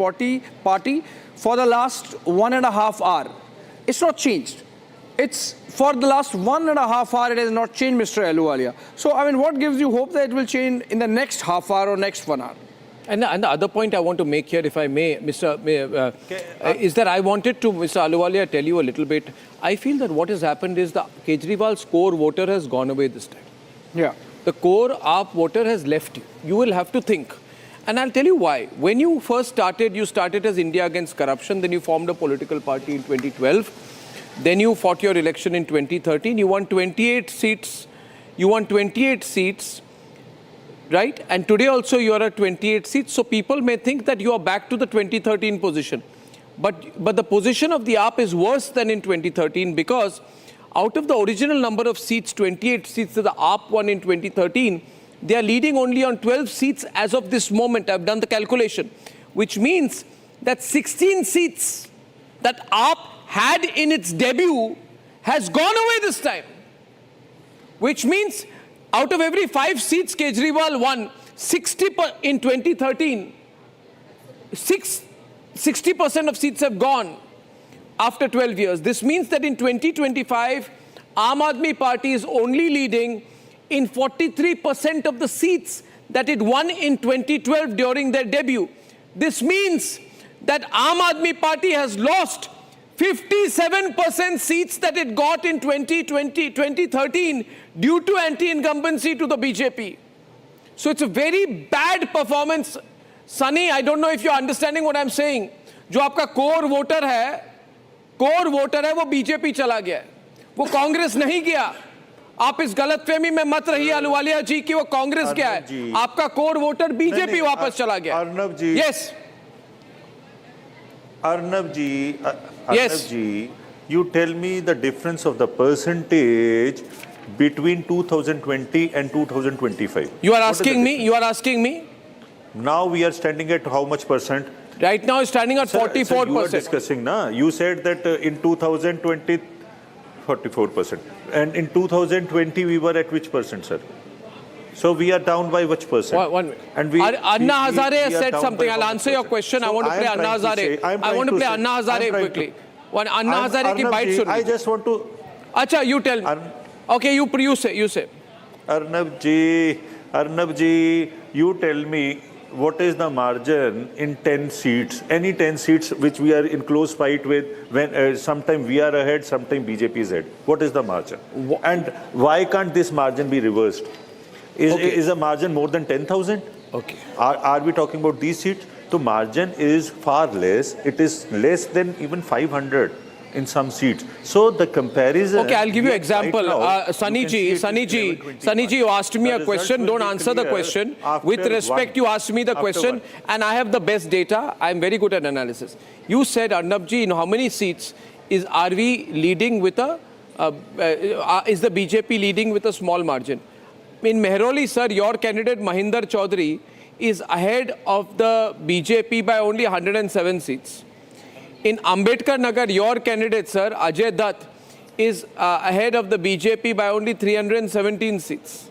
Party for the last 1.5 hours. It's not changed. It's for the last 1.5 hours, it has not changed, Mr. Ahluwalia. So, I mean, what gives you hope that it will change in the next half hour or next 1 hour? And the other point I want to make here, if I may, is that I wanted to, Mr. Ahluwalia, tell you a little bit. I feel that what has happened is the Kejriwal's core voter has gone away this time. Yeah. The core AAP voter has left you. You will have to think. And I'll tell you why. When you first started, you started as India Against Corruption, then you formed a political party in 2012. Then you fought your election in 2013. You won 28 seats. Right? And today also you are at 28 seats. So people may think that you are back to the 2013 position. But the position of the AAP is worse than in 2013 because out of the original number of seats, 28 seats that the AAP won in 2013, they are leading only on 12 seats as of this moment. I've done the calculation, which means that 16 seats that AAP had in its debut has gone away this time. Which means out of every 5 seats Kejriwal won, 60 in 2013, 60% of seats have gone after 12 years. This means that in 2025, Aam Aadmi Party is only leading in 43% of the seats that it won in 2012 during their debut. This means that Aam Aadmi Party has lost 57% seats that it got in 2013 due to anti-incumbency to the BJP. So it's a very bad performance. Sunny, I don't know if you're understanding what I'm saying. जो आपका core voter है वो BJP चला गया है, वो कांग्रेस नहीं गया. आप इस गलतफहमी में मत रहिए अहलुवालिया जी कि वो कांग्रेस गया है. आपका core voter BJP वापस चला गया. अर्नब जी. Yes. Arnab ji, Yes. you tell me the difference of the percentage between 2020 and 2025. You are asking me? Now we are standing at how much percent? Right now it's standing at 44%. Sir, you are discussing, na? You said that in 2020, 44%. And in 2020 we were at which percent, sir? So we are down by which percent? One minute. And Anna Hazare has are said down something. by I'll how answer much your percent? question. So I want to play am Anna trying to Hazare. say- I want to play Anna Hazare quickly. One Anna Hazare ki bite Arnab ji, soon. I just want to. Acha, you tell me. Okay, you say. Arnab ji, you tell me what is the margin in 10 seats, any 10 seats which we are in close fight with, when sometime we are ahead, sometime BJP is ahead. What is the margin? And why can't this margin be reversed? Is a margin more than 10,000? Okay. Are we talking about these seats? The margin is far less. It is less than even 500 in some seats. So the comparison... Okay, I'll give you an example. Right now, Sunny ji, you asked me a question. Don't answer the question. With respect, you asked me the question, and I have the best data. I'm very good at analysis. You said, Arnab ji, in how many seats are we leading with is the BJP leading with a small margin? In Mehrauli, sir, your candidate Mahinder Chaudhary is ahead of the BJP by only 107 seats. In Ambedkar Nagar, your candidate, sir, Ajay Dutt, is ahead of the BJP by only 317 seats.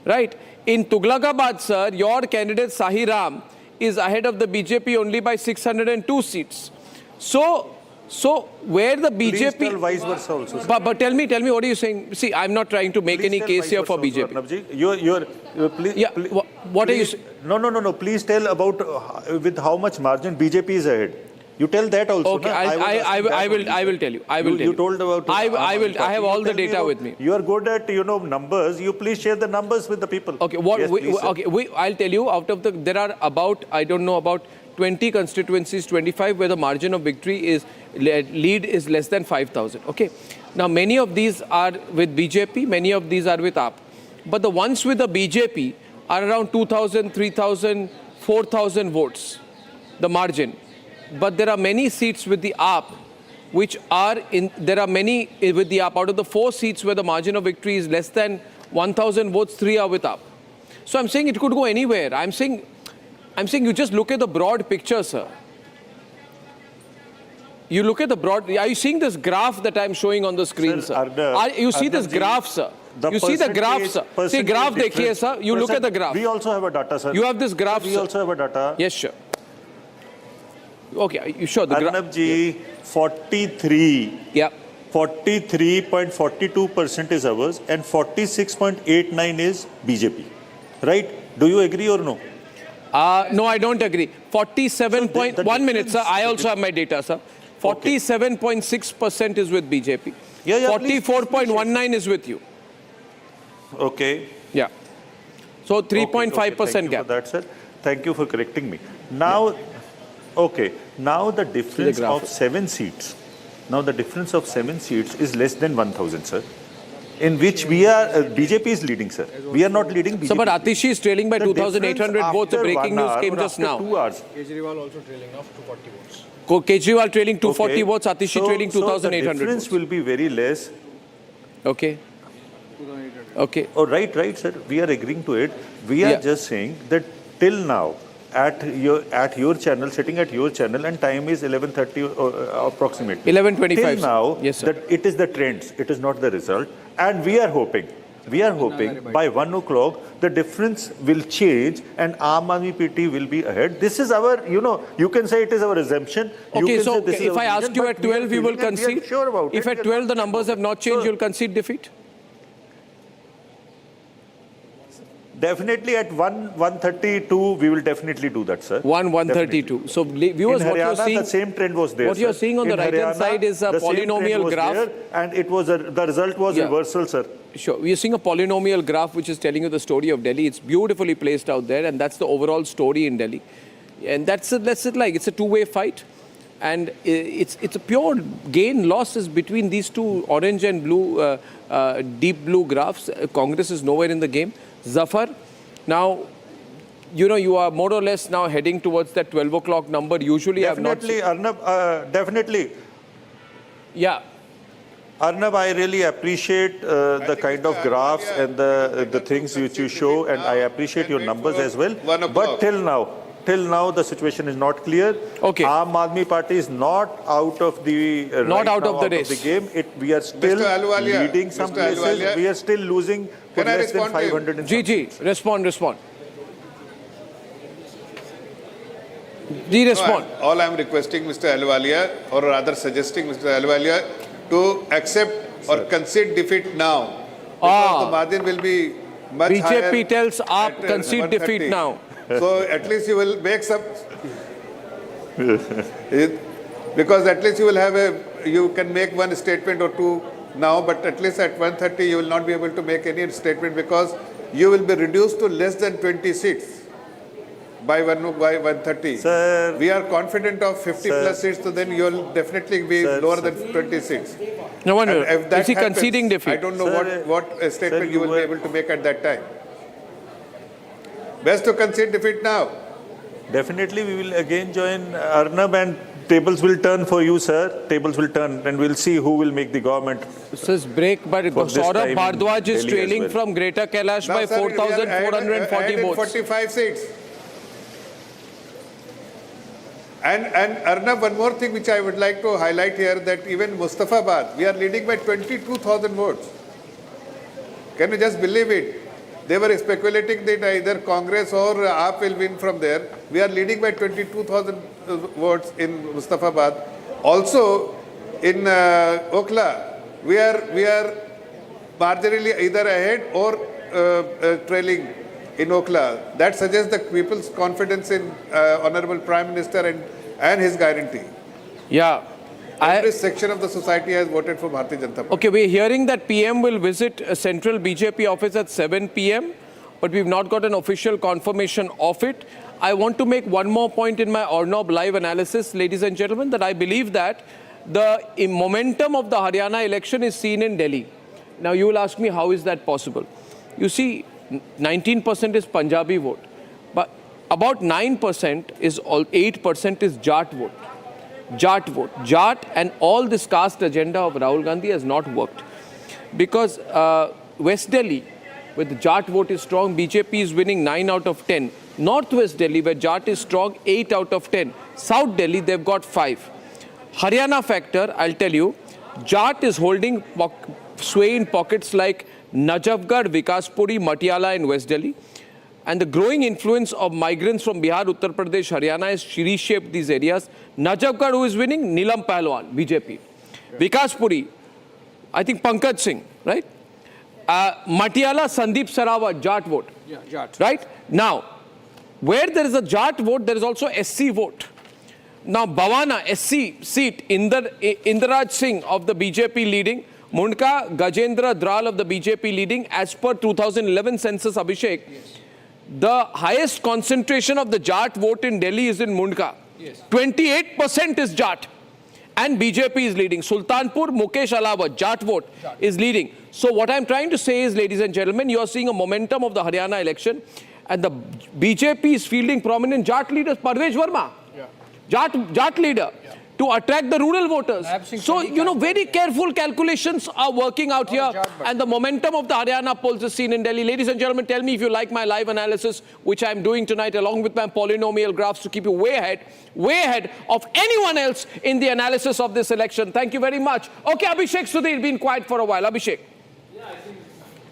Right? In Tughlakabad, sir, your candidate Sahi Ram is ahead of the BJP only by 602 seats. So where the BJP... Please tell vice versa also, sir. But tell me, what are you saying? See, I'm not trying to make any case here for BJP. Arnabji, please, Yeah, what are you saying? No. Please tell about with how much margin BJP is ahead. You tell that also. Okay, na? I will tell you. You told about. I have all the data with me. You are good at numbers. You please share the numbers with the people. Okay, Yes, I'll tell you. Out of there are about 20 constituencies, 25 where the margin of victory is lead is less than 5,000. Okay, now many of these are with BJP, many of these are with AAP, but the ones with the BJP are around 2,000, 3,000, 4,000 votes, the margin. But there are many seats with the AAP, which are there are many with the AAP. Out of the 4 seats where the margin of victory is less than 1,000 votes, 3 are with AAP. So I'm saying it could go anywhere. I'm saying you just look at the broad picture, sir. You look at the broad. Are you seeing this graph that I'm showing on the screen, sir? You see this graph, sir? You see the graph, sir? See graph, dekhiye, sir. You look at the graph. We also have a data, sir. You have this graph, We also have a data. Yes, sure. Okay, you sure the graph? Arnabji, 43. Yeah. 43.42% is ours and 46.89 is BJP. Right? Do you agree or no? No, I don't agree. 1 minute, sir. I also have my data, sir. 47.6% is with BJP. 44.19 is with you. Okay. Yeah. So 3.5% Thank you gap. for that, sir. Thank you for correcting me. Now, okay. Now the difference of 7 seats. Now the difference of 7 seats is less than 1,000, sir. In which we are, BJP is leading, sir. We are not leading BJP. So, but Atishi is trailing by 2,800 votes. The breaking news came just now. 2 hours. Kejriwal also trailing off 240 votes. Kejriwal trailing 240 votes, Atishi trailing 2,800 So the difference will be very less. Okay. Okay. Oh, right, sir. We are agreeing to it. We are just saying that till now, at your channel, sitting at your channel, and time is 11:30 approximately. 11:25. Till now, yes, sir. that it is the trends. It is not the result. And we are hoping by 1 o'clock, the difference will change and Aam Aadmi PT will be ahead. This is our, you can say it is our assumption. Okay, so if I ask you at 12, you will concede? Sure about if at 12 the numbers have not changed, you will concede defeat? Definitely at 132, we will definitely do that, sir. 132. So viewers, what you're seeing, the same trend was there. What you're seeing on the right-hand side is a polynomial graph, and it was the result was reversal, sir. Sure, we are seeing a polynomial graph which is telling you the story of Delhi. It's beautifully placed out there, and that's the overall story in Delhi. And that's it. It's a two-way fight, and it's a pure gain-loss is between these two orange and blue, deep blue graphs. Congress is nowhere in the game. Zafar, now, you are more or less now heading towards that 12 o'clock number. Usually definitely, Arnab, definitely. Yeah. Arnab, I really appreciate the kind of graphs and the things which you show, and I appreciate your numbers as well. But till now, the situation is not clear. Okay. Aam Aadmi Party is not out of the race. The game. We are still leading some places. We are still losing for less than 500. GG, respond. Respond. All I am requesting Mr. Ahluwalia, or rather suggesting Mr. Ahluwalia, to accept or concede defeat now. Because the margin will be much higher. BJP tells AAP concede defeat now. So at least you will make some... because at least you can make one statement or two now, but at least at 1:30 you will not be able to make any statement because you will be reduced to less than 20 seats by 1:30. Sir, we are confident of 50 plus seats, so then you will definitely be lower than 20 seats. No wonder. If that Is he happens, conceding defeat? I don't know what statement you will be able to make at that time. Best to concede defeat now. Definitely, we will again join Arnab, and tables will turn for you, sir. Tables will turn, and we'll see who will make the government. Says break, but Saurabh Bhardwaj is trailing from Greater Kailash by 4,440 votes. 45 seats. And Arnab, one more thing which I would like to highlight here, that even Mustafabad, we are leading by 22,000 votes. Can you just believe it? They were speculating that either Congress or AAP will win from there. We are leading by 22,000 votes in Mustafabad. Also, in Okhla, we are marginally either ahead or trailing in Okhla. That suggests the people's confidence in Honorable Prime Minister and his guarantee. Yeah. Every section of the society has voted for Bharatiya Janata Party. Okay, we're hearing that PM will visit a central BJP office at 7 p.m., but we've not got an official confirmation of it. I want to make one more point in my Arnab live analysis, ladies and gentlemen, that I believe that the momentum of the Haryana election is seen in Delhi. Now, you will ask me, how is that possible? You see, 19% is Punjabi vote, but about 9% is 8% is Jat vote. Jat vote. Jat and all this caste agenda of Rahul Gandhi has not worked. Because West Delhi, where the Jat vote is strong, BJP is winning 9 out of 10. Northwest Delhi, where Jat is strong, 8 out of 10. South Delhi, they've got 5. Haryana factor, I'll tell you, Jat is holding sway in pockets like Najafgarh, Vikaspuri, Patiala in West Delhi. And the growing influence of migrants from Bihar, Uttar Pradesh, Haryana has reshaped these areas. Najafgarh, who is winning? Neelam Pahalwan, BJP. Vikaspuri, I think Pankaj Singh, right? Patiala, Sandeep Sarawat, Jat vote. Yeah, Jat. Right? Now, where there is a Jat vote, there is also SC vote. Now, Bhavana, SC seat, Inderaj Singh of the BJP leading. Mundka, Gajendra Dral of the BJP leading. As per 2011 census, Abhishek, yes, the highest concentration of the Jat vote in Delhi is in Mundka. Yes. 28% is Jat. And BJP is leading. Sultanpur, Mukesh Alawat, Jat vote is leading. So what I'm trying to say is, ladies and gentlemen, you are seeing a momentum of the Haryana election. And the BJP is fielding prominent Jat leaders. Parvesh Verma, Jat leader, to attract the rural voters. So, you know, very careful calculations are working out here. And the momentum of the Haryana polls is seen in Delhi. Ladies and gentlemen, tell me if you like my live analysis, which I'm doing tonight along with my polynomial graphs to keep you way ahead of anyone else in the analysis of this election. Thank you very much. Okay, Abhishek Sudhir, been quiet for a while. Abhishek. Yeah, I think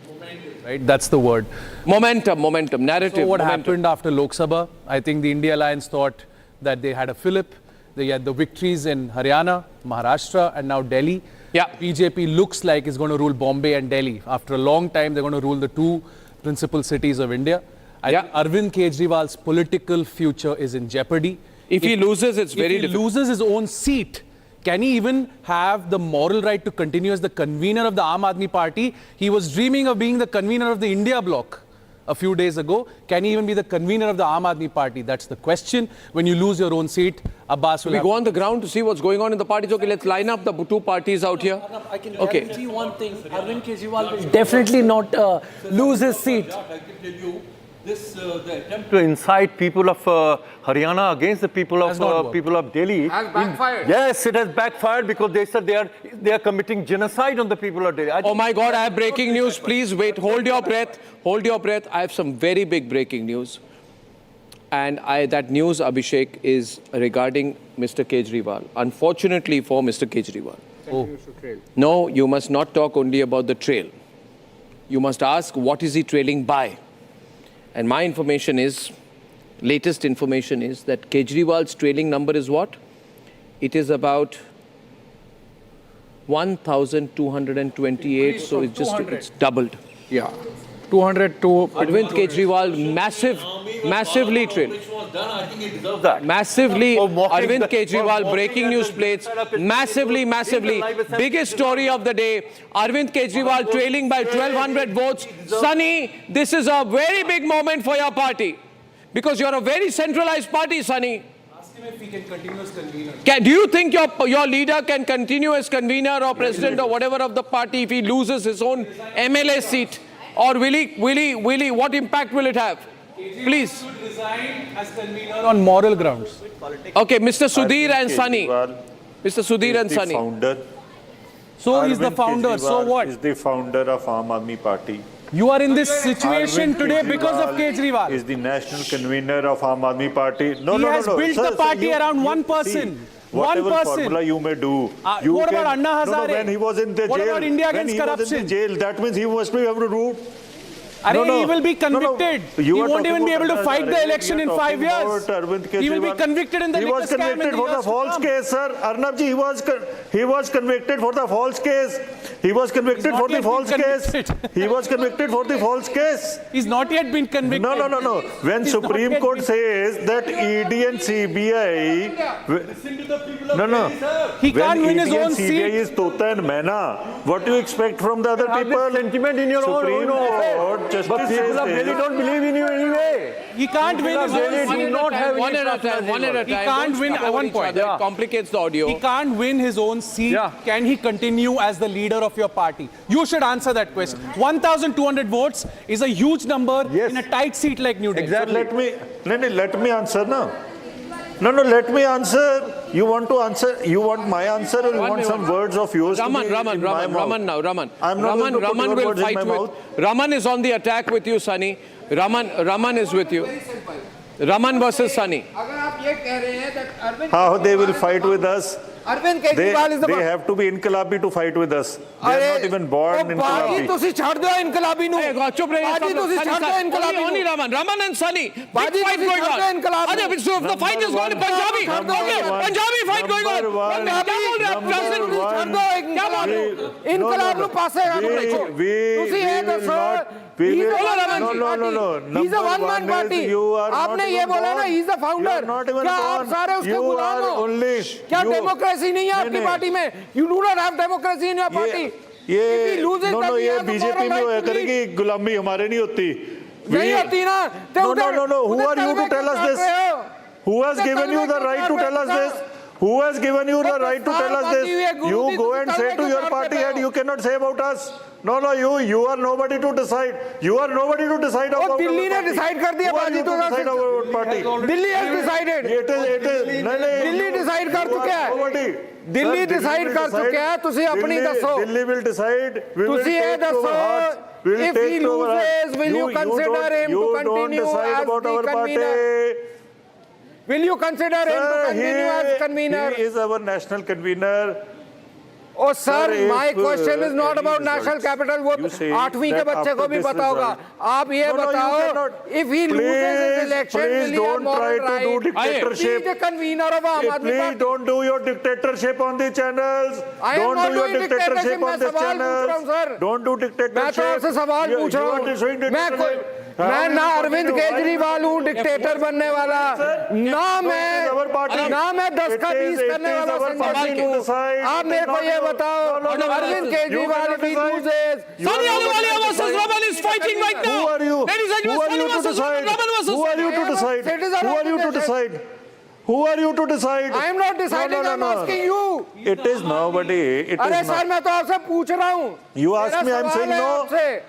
momentum, right? That's the word. Momentum, narrative. So what momentum happened after Lok Sabha? I think the India Alliance thought that they had a fillip. They had the victories in Haryana, Maharashtra, and now Delhi. Yeah. BJP looks like it's going to rule Bombay and Delhi. After a long time, they're going to rule the two principal cities of India. I think Arvind Kejriwal's political future is in jeopardy. If he loses, it's very difficult. If he loses his own seat, can he even have the moral right to continue as the convener of the Aam Aadmi Party? He was dreaming of being the convener of the India bloc a few days ago. Can he even be the convener of the Aam Aadmi Party? That's the question. When you lose your own seat, Abbas will... We go on the ground to see what's going on in the parties. Okay, let's line up the two parties out here. I can guarantee one thing. Arvind Kejriwal will definitely not lose his seat. I can tell you, the attempt to incite people of Haryana against the people of Delhi has backfired. Yes, it has backfired because they said they are committing genocide on the people of Delhi. Oh my God, I have breaking news. Please wait. Hold your breath. Hold your breath. I have some very big breaking news. And that news, Abhishek, is regarding Mr. Kejriwal. Unfortunately for Mr. Kejriwal. No, you must not talk only about the trail. You must ask, what is he trailing by? And my information is, latest information is that Kejriwal's trailing number is what? It is about 1,228. So it's doubled. Yeah. 200 to... Arvind Kejriwal, massively trailed. Massively, Arvind Kejriwal, breaking news plates, massively. Biggest story of the day, Arvind Kejriwal trailing by 1,200 votes. Sunny, this is a very big moment for your party. Because you're a very centralized party, Sunny. Ask him if he can continue as convener. Do you think your leader can continue as convener or president or whatever of the party if he loses his own MLA seat? Or will he, what impact will it have? Please. Should resign as convener on moral grounds. Okay, Mr. Sudhir and Sunny. Mr. Sudhir and Sunny. Founder. So he's the founder, so what? Is the founder of Aam Aadmi Party. You are in this situation Arvind today because of Kejriwal Kejriwal. is the national convener of Aam Aadmi Party. No, He no, has no, no. built Sir, the party you- around one you person. see, Whatever One person. formula you may do. What about Anna No, Hazare? no, when he was in the What jail. about India when against he was in corruption? the jail, that means he must be able to do. He will be convicted. He won't even be able to fight the election in 5 years. He will be convicted in the He was liquor scam convicted in for the the years to false come. case, sir. Arnab ji, he was convicted for the false case. He was convicted He's for not the yet false been case. convicted. He was convicted for the false case. He's not yet been convicted. No, no, no, no. When He's not Supreme yet Court been- says that ED and CBI, no, no. He When can't win his ED and own CBI seat. is Tota and Mena, what do you expect from the other people? Sentiment in your Supreme own Court office. justice But people says of Delhi this. don't believe in you anyway. He can't win his own Delhi seat. do not have One any at a trust time, in one at a anyone. He time. can't Don't win speak at over one each point. other. It complicates the audio. He can't win his own seat. Can he continue as the leader of your party? You should answer that question. 1,200 votes is a huge number in a tight seat like New Delhi. Exactly. Let me answer now. No, let me answer. You want to answer? You want my answer, or you want some words of yours? Raman in my mouth? I'm not going to put Raman your will words in fight my with. mouth. Raman is on the attack with you, Sunny. Raman is with you. Raman versus Sunny. How they will fight with us? Arvind Kejriwal is the They have to be inqilabi to fight with us. They are not even born ਬਾਜੀ inqilabi. ਤੁਸੀਂ ਛੱਡ ਦਿਓ ਇਨਕਲਾਬੀ ਨੂੰ चुप रहिए ਬਾਜੀ ਤੁਸੀਂ ਛੱਡ ਦਿਓ ਇਨਕਲਾਬੀ Only ਨੂੰ Raman and Sunny. Big ਬਾਜੀ fight ਤੁਸੀਂ going ਛੱਡ ਦਿਓ on. ਇਨਕਲਾਬ Ajay, so if the fight is going to Punjabi. Okay, Punjabi fight going on. ਇਨਕਲਾਬ ਨੂੰ ਪਾਸੇ ਰੱਖ ਦਿਓ ਤੁਸੀਂ ਇਹ ਦੱਸੋ He's a one man party. आपने ये बोला ना he's the founder. क्या आप सारे उसके गुलाम हो? क्या डेमोक्रेसी नहीं है आपकी पार्टी में? You do not have democracy in your party. ये बीजेपी में होया करेगी, गुलामी हमारे नहीं होती. नहीं होती ना. No. Who are you to tell us this? Who has given you the right to tell us this? Who has given you the right to tell us this? You go and say to your party head, you cannot say about us. No, you are nobody to decide. You are nobody to decide about our Delhi ने party. Decide कर दिया बाजी Who are you to decide about our party? Delhi has decided. Delhi decide कर चुका है. Delhi decide कर चुका है. ਤੁਸੀਂ ਆਪਣੀ ਦੱਸੋ. Delhi will decide. ਤੁਸੀਂ ਇਹ ਦੱਸੋ. If he loses, will you consider him to continue as the convener? Will you consider him to continue as convener? He is our national convener. Oh sir, my question is not about national capital. वो 8वीं के बच्चे को भी पता होगा. आप ये बताओ, if he loses his election, will he have moral right? He is the convener of आम आदमी Please party. don't do your dictatorship on the channels. I am not Don't do your doing dictatorship on मैं this सवाल पूछ रहा हूँ channel. Sir. Don't do मैं तो dictatorship. आपसे सवाल पूछ रहा हूँ. मैं ना अरविंद केजरीवाल हूँ डिक्टेटर बनने वाला, ना मैं 10 का 20 करने वाला संजय सिंह हूँ. आप मेरे को ये बताओ, Arvind Kejriwal if he loses, Sunny Ahluwalia versus Raman is fighting right now. Who are you? Ladies and Who are gentlemen, you to decide? Who are you to decide? Who are you to decide? Who are you to decide? I am not deciding. I am asking you. It is nobody. It अरे is sir मैं तो आपसे पूछ रहा हूँ. You ask me, I am मेरा saying सवाल है no. आपसे.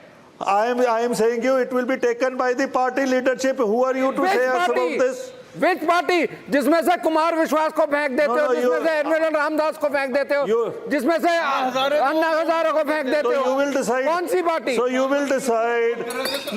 I am saying you, it will be taken by the party leadership. Who are you to say us about this? Which party? जिसमें से कुमार विश्वास को फेंक देते हो, जिसमें से एडमिरल रामदास को फेंक देते हो, जिसमें से अन्ना हजारे को फेंक देते हो. So you will decide. कौन सी party? So you will decide.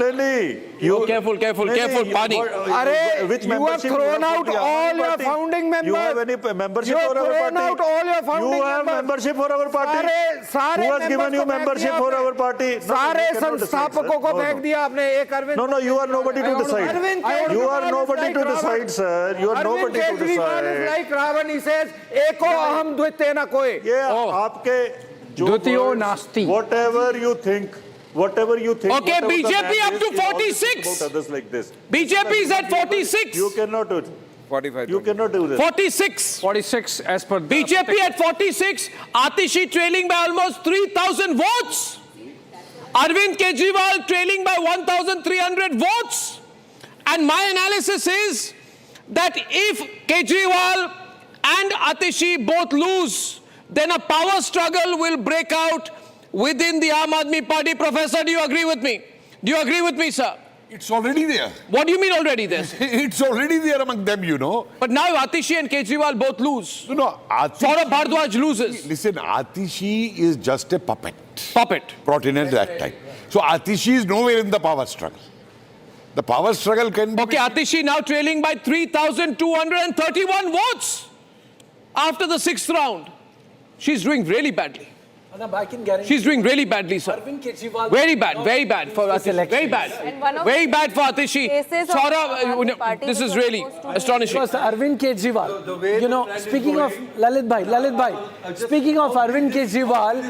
Lily, you careful, Pani. अरे, which you have membership thrown out you have all for your party? founding members. You have any membership You for have our thrown party? out all your founding You have members. membership for our party. सारे Who has given you members को फेंक membership दिया for आपने. our party? सारे संस्थापकों को फेंक दिया आपने. एक Arvind. No, you are nobody to decide. You are nobody to decide, sir. You are nobody to Kejriwal is decide. like Ravan, he says, eko aham dvitya na koi. ये आपके जो द्वितीयो words, नास्ति. Whatever you think. Okay, whatever the BJP man up to is, he always 46. thinks about others like this. BJP is at 46. You cannot do it. 45. You cannot do this. 46 as per the BJP at 46. Atishi trailing by almost 3,000 votes. Arvind Kejriwal trailing by 1,300 votes. And my analysis is that if Kejriwal and Atishi both lose, then a power struggle will break out within the Aam Aadmi Party. Professor, do you agree with me? Do you agree with me, sir? It's already there. What do you mean already there? It's already there among them, you know. But now Atishi and Kejriwal both lose. No, Saurabh Bhardwaj loses. Listen, Atishi is just a puppet. Puppet. Brought in at that time. So Atishi is nowhere in the power struggle. The power struggle can be... Okay, Atishi now trailing by 3,231 votes after the 6th round. She's doing really badly. Arnab, I can guarantee. She's doing really badly, sir. Arvind Kejriwal. Very bad for Atishi. Very bad. Very bad for Atishi. Saurabh, this is really astonishing. Because Arvind Kejriwal, you know, speaking of Lalit Bhai, speaking of Arvind Kejriwal,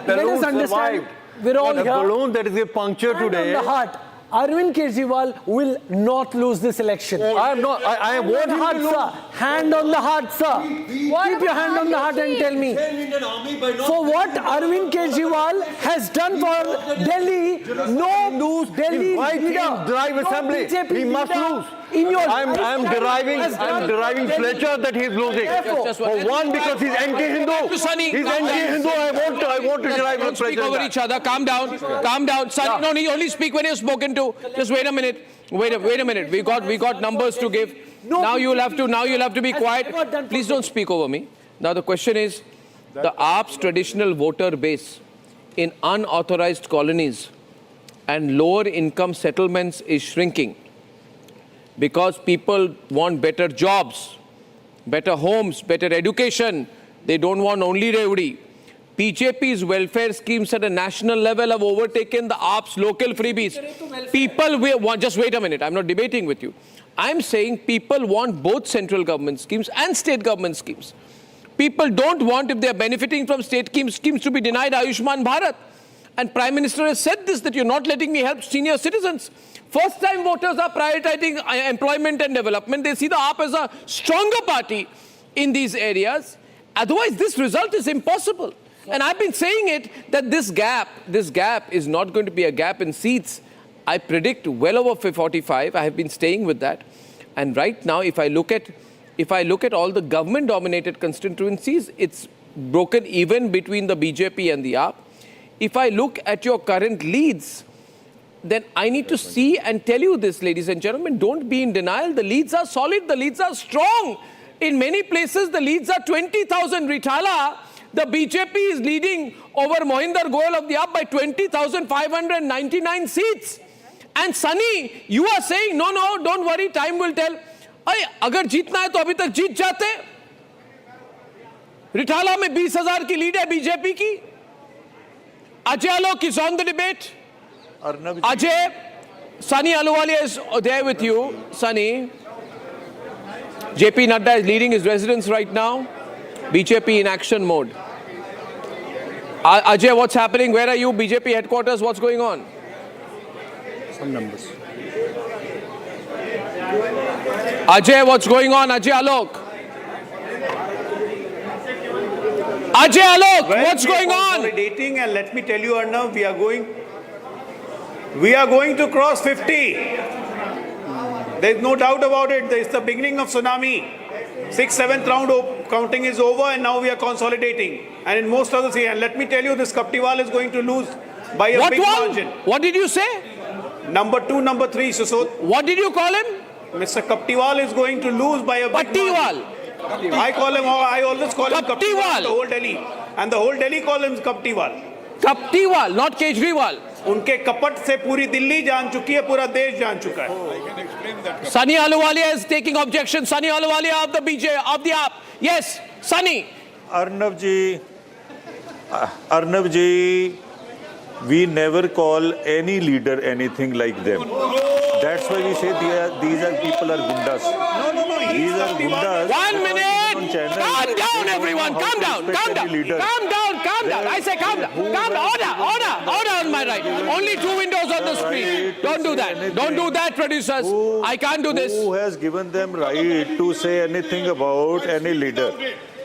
let us understand, we're all here. The balloon that is a puncture today. On the heart, Arvind Kejriwal will not lose this election. I am not. I want him to lose. Hand on the heart, sir. Keep your hand on the heart and tell me. For what Arvind Kejriwal has done for Delhi, no Delhi leader, drive assembly. BJP He must leader lose. in your I'm deriving pleasure that he is losing. For one, because he's anti-Hindu. He's anti-Hindu. I want to derive Don't pleasure. speak over each other. Calm down. Calm down. Sunny, no, you only speak when you're spoken to. Just wait a minute. Wait a minute. We got numbers to give. Now you'll have to be quiet. Please don't speak over me. Now the question is, the AAP's traditional voter base in unauthorized colonies and lower income settlements is shrinking because people want better jobs, better homes, better education. They don't want only Revdi. BJP's welfare schemes at a national level have overtaken the AAP's local freebies. People want, just wait a minute, I'm not debating with you. I'm saying people want both central government schemes and state government schemes. People don't want, if they're benefiting from state schemes, to be denied Ayushman Bharat. And Prime Minister has said this, that you're not letting me help senior citizens. First-time voters are prioritizing employment and development. They see the AAP as a stronger party in these areas. Otherwise, this result is impossible. And I've been saying it, that this gap is not going to be a gap in seats. I predict well over 45. I have been staying with that. And right now, if I look at all the government-dominated constituencies, it's broken even between the BJP and the AAP. If I look at your current leads, then I need to see and tell you this, ladies and gentlemen, don't be in denial. The leads are solid, the leads are strong. In many places, the leads are 20,000. Rithala, the BJP is leading over Mohinder Goyal of the AAP by 20,599 seats. And Sunny, you are saying, no, don't worry, time will tell. अगर जीतना है तो अभी तक जीत जाते. रिठाला में 20,000 की lead है बीजेपी की. Ajay Alok is on the debate. Ajay, Sunny Ahluwalia is there with you. Sunny, JP Nadda is leading his residence right now. BJP in action mode. Ajay, what's happening? Where are you? BJP headquarters, what's going on? Some numbers. Ajay, what's going on? Ajay Alok. Ajay Alok, what's going on? Consolidating, and let me tell you, Arnab, we are going to cross 50. There's no doubt about it. It's the beginning of tsunami. 6th, 7th round counting is over, and now we are consolidating. And in most of the and let me tell you, this Kaptiwal is going to lose by a big margin. What did you say? Number 2, number 3, Susod. What did you call him? Mr. Kaptiwal is going to lose by a big margin. I always call him Kaptiwal, the whole Delhi. And the whole Delhi call him Kaptiwal. Kaptiwal, not Kejriwal. उनके कपट से पूरी दिल्ली जान चुकी है, पूरा देश जान चुका है. Sunny Ahluwalia is taking objection. Sunny Ahluwalia of the of the AAP. Yes, Sunny. Arnab ji, we never call any leader anything like them. That's why we say these are people are gundas. These are gundas. 1 minute. Calm down, everyone. Calm down. Calm down. Calm down. Calm down. I say calm down. Calm down. Order on my right. Only 2 windows on the screen. Don't do that. Don't do that, producers. I can't do this. Who has given them right to say anything about any leader?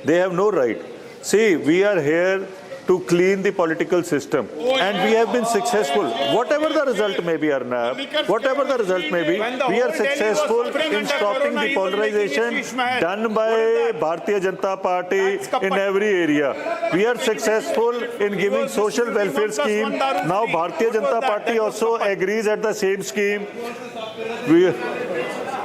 They have no right. See, we are here to clean the political system, and we have been successful. Whatever the result may be, Arnab, whatever the result may be, we are successful in stopping the polarization done by Bharatiya Janata Party in every area. We are successful in giving social welfare scheme. Now Bharatiya Janata Party also agrees at the same scheme.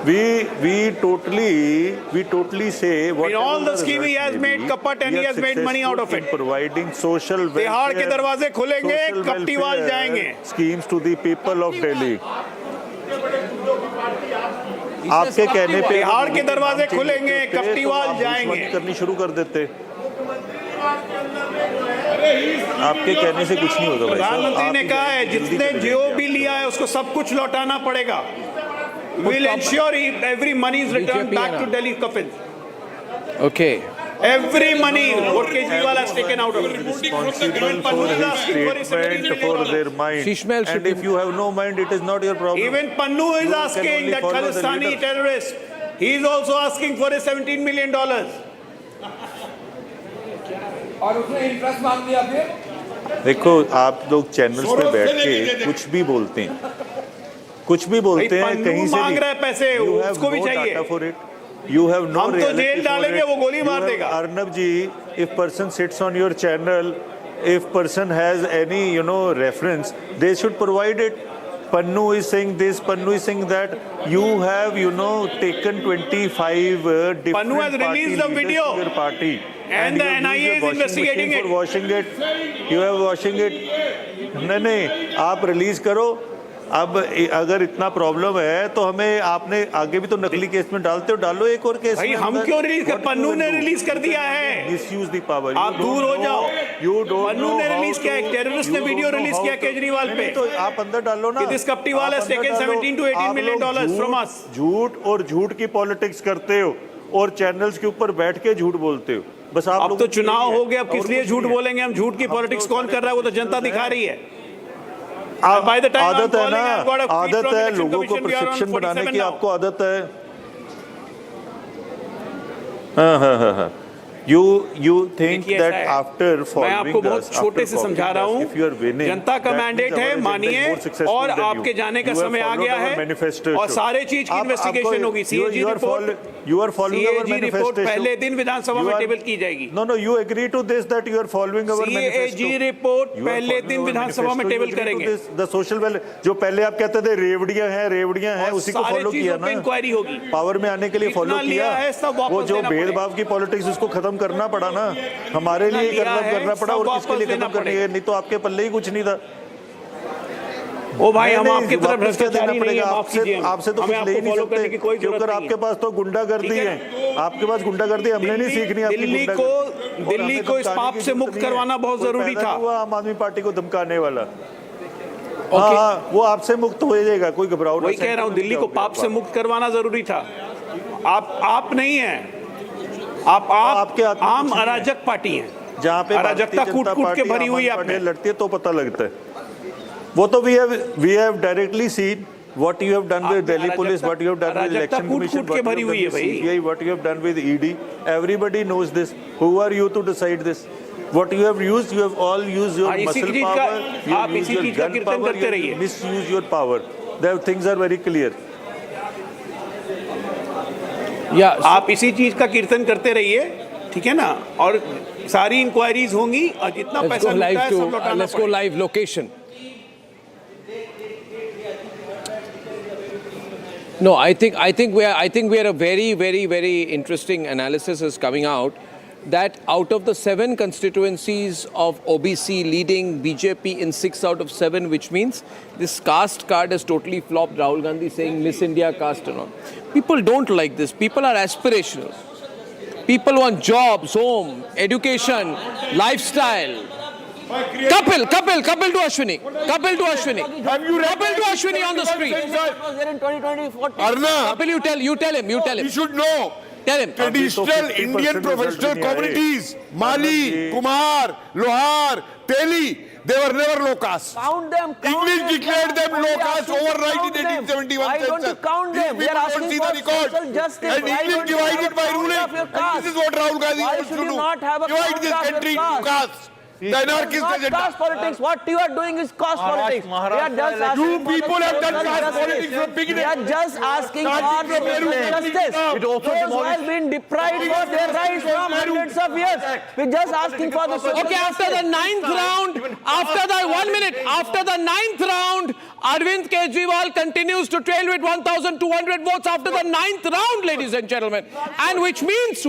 we totally say what in all the scheme he has made kapat and he has made money out of it. Providing social welfare. Tihar के दरवाजे खुलेंगे, कपटीवाल जाएंगे. Schemes to the people of Delhi. आपके कहने पे तिहाड़ के दरवाजे खुलेंगे, कपटीवाल जाएंगे. करनी शुरू कर देते. आपके कहने से कुछ नहीं होगा भाई. प्रधानमंत्री ने कहा है जिसने जो भी लिया है उसको सब कुछ लौटाना पड़ेगा. We'll ensure every money is returned back to Delhi coffins. Okay. Every money what Kejriwal has taken out of it. Responsible for his statement, for their mind. And if you have no mind, it is not your problem. Even Pannu is asking that Khalistani terrorist. He is also asking for his $17 million. और उसने interest मांग लिया फिर. देखो आप लोग channels पे बैठ के कुछ भी बोलते हैं, कहीं से मांग रहा है पैसे, उसको भी चाहिए. You have no हम तो जेल डालेंगे, वो गोली मार देगा. Arnab ji, if person sits on your channel, if person has any reference, they should provide it. Pannu is saying this, Pannu is saying that. You have taken 25 different Pannu has released the video. Your party. And the NIA is investigating it. Washing it. You have washing it. नहीं, आप release करो. अब अगर इतना problem है तो हमें आपने आगे भी तो नकली केस में डालते हो, डालो एक और केस. भाई हम क्यों रिलीज कर, पन्नू ने रिलीज कर दिया है. Misuse the power. आप दूर हो जाओ. पन्नू ने रिलीज किया, एक टेररिस्ट ने वीडियो रिलीज किया केजरीवाल पे. तो आप अंदर डालो ना. This कपटीवाल has taken 17 to 18 million dollars from us. झूठ और झूठ की पॉलिटिक्स करते हो और चैनल्स के ऊपर बैठ के झूठ बोलते हो. बस आप अब तो चुनाव हो गया, अब किस लिए झूठ बोलेंगे हम. झूठ की पॉलिटिक्स कौन कर रहा है वो तो जनता दिखा रही है. आदत है ना, आदत है लोगों को परसेप्शन बनाने की. आपको आदत है. हाँ. You think that after following मैं आपको बहुत छोटे से समझा रहा हूँ. जनता का मैंडेट है, मानिए. और आपके जाने का समय आ गया है और सारे चीज की इन्वेस्टिगेशन होगी. सीएजी रिपोर्ट पहले दिन विधानसभा में टेबल की जाएगी. No, you agree to this that you are following our manifesto. CAG report पहले दिन विधानसभा में टेबल करेंगे. The social well जो पहले आप कहते थे रेवड़ियां हैं उसी को फॉलो किया ना. इंक्वायरी होगी. पावर में आने के लिए फॉलो किया. वो जो भेदभाव की पॉलिटिक्स उसको खत्म करना पड़ा ना. हमारे लिए करना पड़ा और किसके लिए खत्म करने गए. नहीं तो आपके पल्ले ही कुछ नहीं था. ओ भाई हम आपकी तरफ भ्रष्टाचारी नहीं है. आपसे तो कुछ ले ही नहीं सकते क्योंकि आपके पास तो गुंडागर्दी है. आपके पास गुंडागर्दी हमने नहीं सीखनी. दिल्ली को इस पाप से मुक्त करवाना बहुत जरूरी था. आम आदमी पार्टी को धमकाने वाला. हाँ, वो आपसे मुक्त हो जाएगा, कोई घबराओ. वही कह रहा हूँ, दिल्ली को पाप से मुक्त करवाना जरूरी था. आप नहीं है. आप आम अराजक पार्टी हैं जहाँ पे अराजकता कूट के भरी हुई है. लड़ती है तो पता लगता है. वो तो we have directly seen what you have done with Delhi police, what you have done with election commission, what you have done with CBI, what you have done with ED. Everybody knows this. Who are you to decide this? What you have used, you have all used your muscle power, you have used your gun power, you have misused your power. The things are very clear. आप इसी चीज का कीर्तन करते रहिए, ठीक है ना. और सारी इंक्वायरीज होंगी और जितना पैसा मिलता है सब लौटाना पड़ेगा. Let's go live location. No, I think we are a very interesting analysis is coming out that out of the 7 constituencies of OBC leading BJP in 6 out of 7, which means this caste card has totally flopped. Rahul Gandhi saying Miss India caste and all. People don't like this. People are aspirational. People want jobs, home, education, lifestyle. Couple to Ashwini. Couple to Ashwini on the street. Arnab, Couple, you tell him. You should know. Tell him. Traditional Indian professional communities, Mali, Kumar, Lohar, Teli, they were never low caste. Count them. English declared them low caste overnight in 1871. Why don't you count them? We are asking for social justice. And English divided by ruling. And this is what Rahul Gandhi wants to do. Divide this country into castes. The anarchist agenda. Caste politics. What you are doing is caste politics. We are just asking You for people the have done social caste justice. politics from beginning. We are just asking for the social justice. Those who have been deprived for their rights from hundreds of years. We are just asking for the social Okay, after the ninth round, after the ninth round, Arvind Kejriwal continues to trail with 1,200 votes after the ninth round, ladies and gentlemen. And which means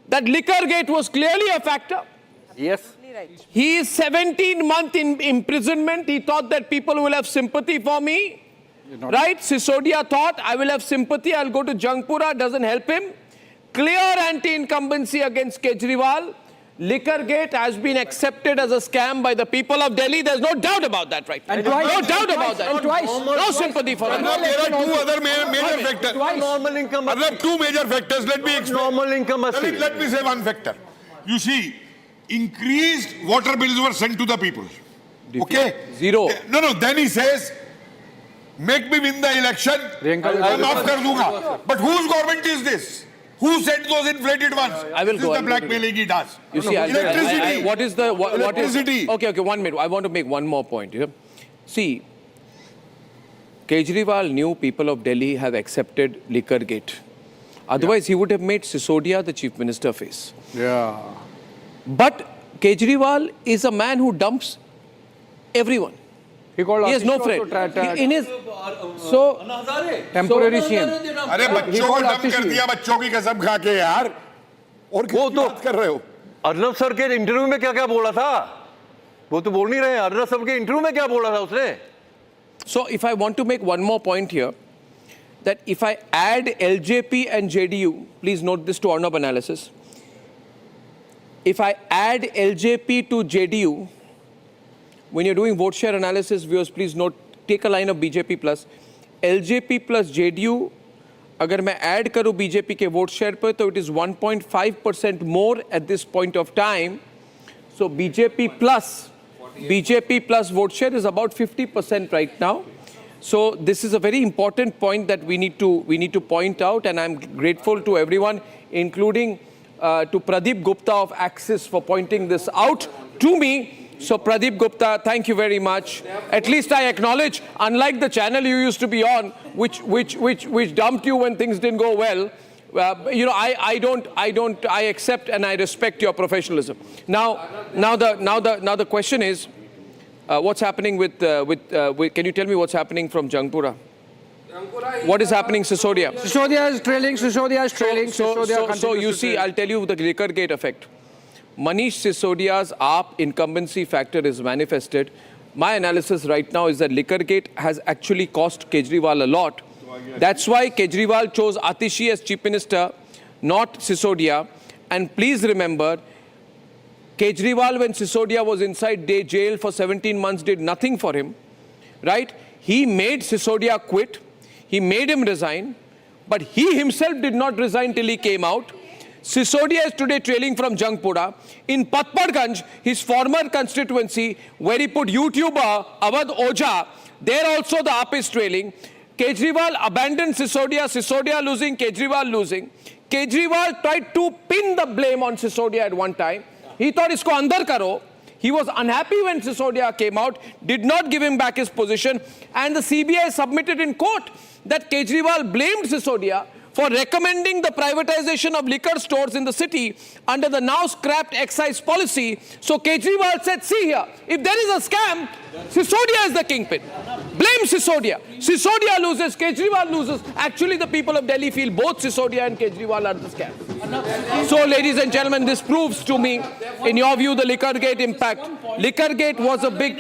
that Liquorgate was clearly a factor. Yes. He is 17 months in imprisonment. He thought that people will have sympathy for me. Right? Sisodia thought, I will have sympathy, I'll go to Jangpura, doesn't help him. Clear anti-incumbency against Kejriwal. Liquorgate has been accepted as a scam by the people of Delhi. There's no doubt about that right now. No doubt about that. No sympathy for that. There are two other major factors. Normal income. Other two major factors. Let me explain. Normal income. Let me say one factor. You see, increased water bills were sent to the people. Okay? Zero. No. Then he says, make me win the election. I'm maaf kar dunga. But whose government is this? Who sent those inflated ones? I will this go. is the blackmailing he does. You see, electricity. What is the electricity? Okay, 1 minute. I want to make one more point here. See, Kejriwal knew people of Delhi have accepted Liquorgate. Otherwise, he would have made Sisodia the chief minister face. Yeah. But Kejriwal is a man who dumps everyone. He has no friend. In his temporary CM. अरे बच्चों को dump कर दिया बच्चों की कसम खा के यार और वो तो बात कर रहे हो अर्नब सर के इंटरव्यू में क्या बोला था वो तो बोल नहीं रहे अर्नब सर के इंटरव्यू में क्या बोला था उसने So if I want to make one more point here, that if I add LJP and JDU, please note this to Arnab analysis. If I add LJP to JDU, when you're doing vote share analysis, viewers, please note, take a line of BJP plus. LJP plus JDU, अगर मैं add करूँ BJP के vote share पर, तो it is 1.5% more at this point of time. So BJP plus vote share is about 50% right now. So this is a very important point that we need to point out, and I'm grateful to everyone, including to Pradeep Gupta of Axis for pointing this out to me. So Pradeep Gupta, thank you very much. At least I acknowledge, unlike the channel you used to be on, which dumped you when things didn't go well, I accept and I respect your professionalism. Now the question is, what's happening with can you tell me what's happening from Jangpura? What is happening, Sisodia? Sisodia is trailing. So you see, I'll tell you the Liquorgate effect. Manish Sisodia's AAP incumbency factor is manifested. My analysis right now is that Liquorgate has actually cost Kejriwal a lot. That's why Kejriwal chose Atishi as chief minister, not Sisodia. And please remember, Kejriwal, when Sisodia was inside jail for 17 months, did nothing for him, right? He made Sisodia quit. He made him resign. But he himself did not resign till he came out. Sisodia is today trailing from Jangpura. In Patparganj, his former constituency, where he put YouTuber Awadh Oja, there also the AAP is trailing. Kejriwal abandoned Sisodia, Sisodia losing, Kejriwal losing. Kejriwal tried to pin the blame on Sisodia at one time. He thought, isko andar karo. He was unhappy when Sisodia came out, did not give him back his position, and the CBI submitted in court that Kejriwal blamed Sisodia for recommending the privatization of liquor stores in the city under the now scrapped excise policy. So Kejriwal said, see here, if there is a scam, Sisodia is the kingpin. Blame Sisodia. Sisodia loses, Kejriwal loses. Actually, the people of Delhi feel both Sisodia and Kejriwal are the scam. So, ladies and gentlemen, this proves to me, in your view, the Liquorgate impact. Liquorgate was a big...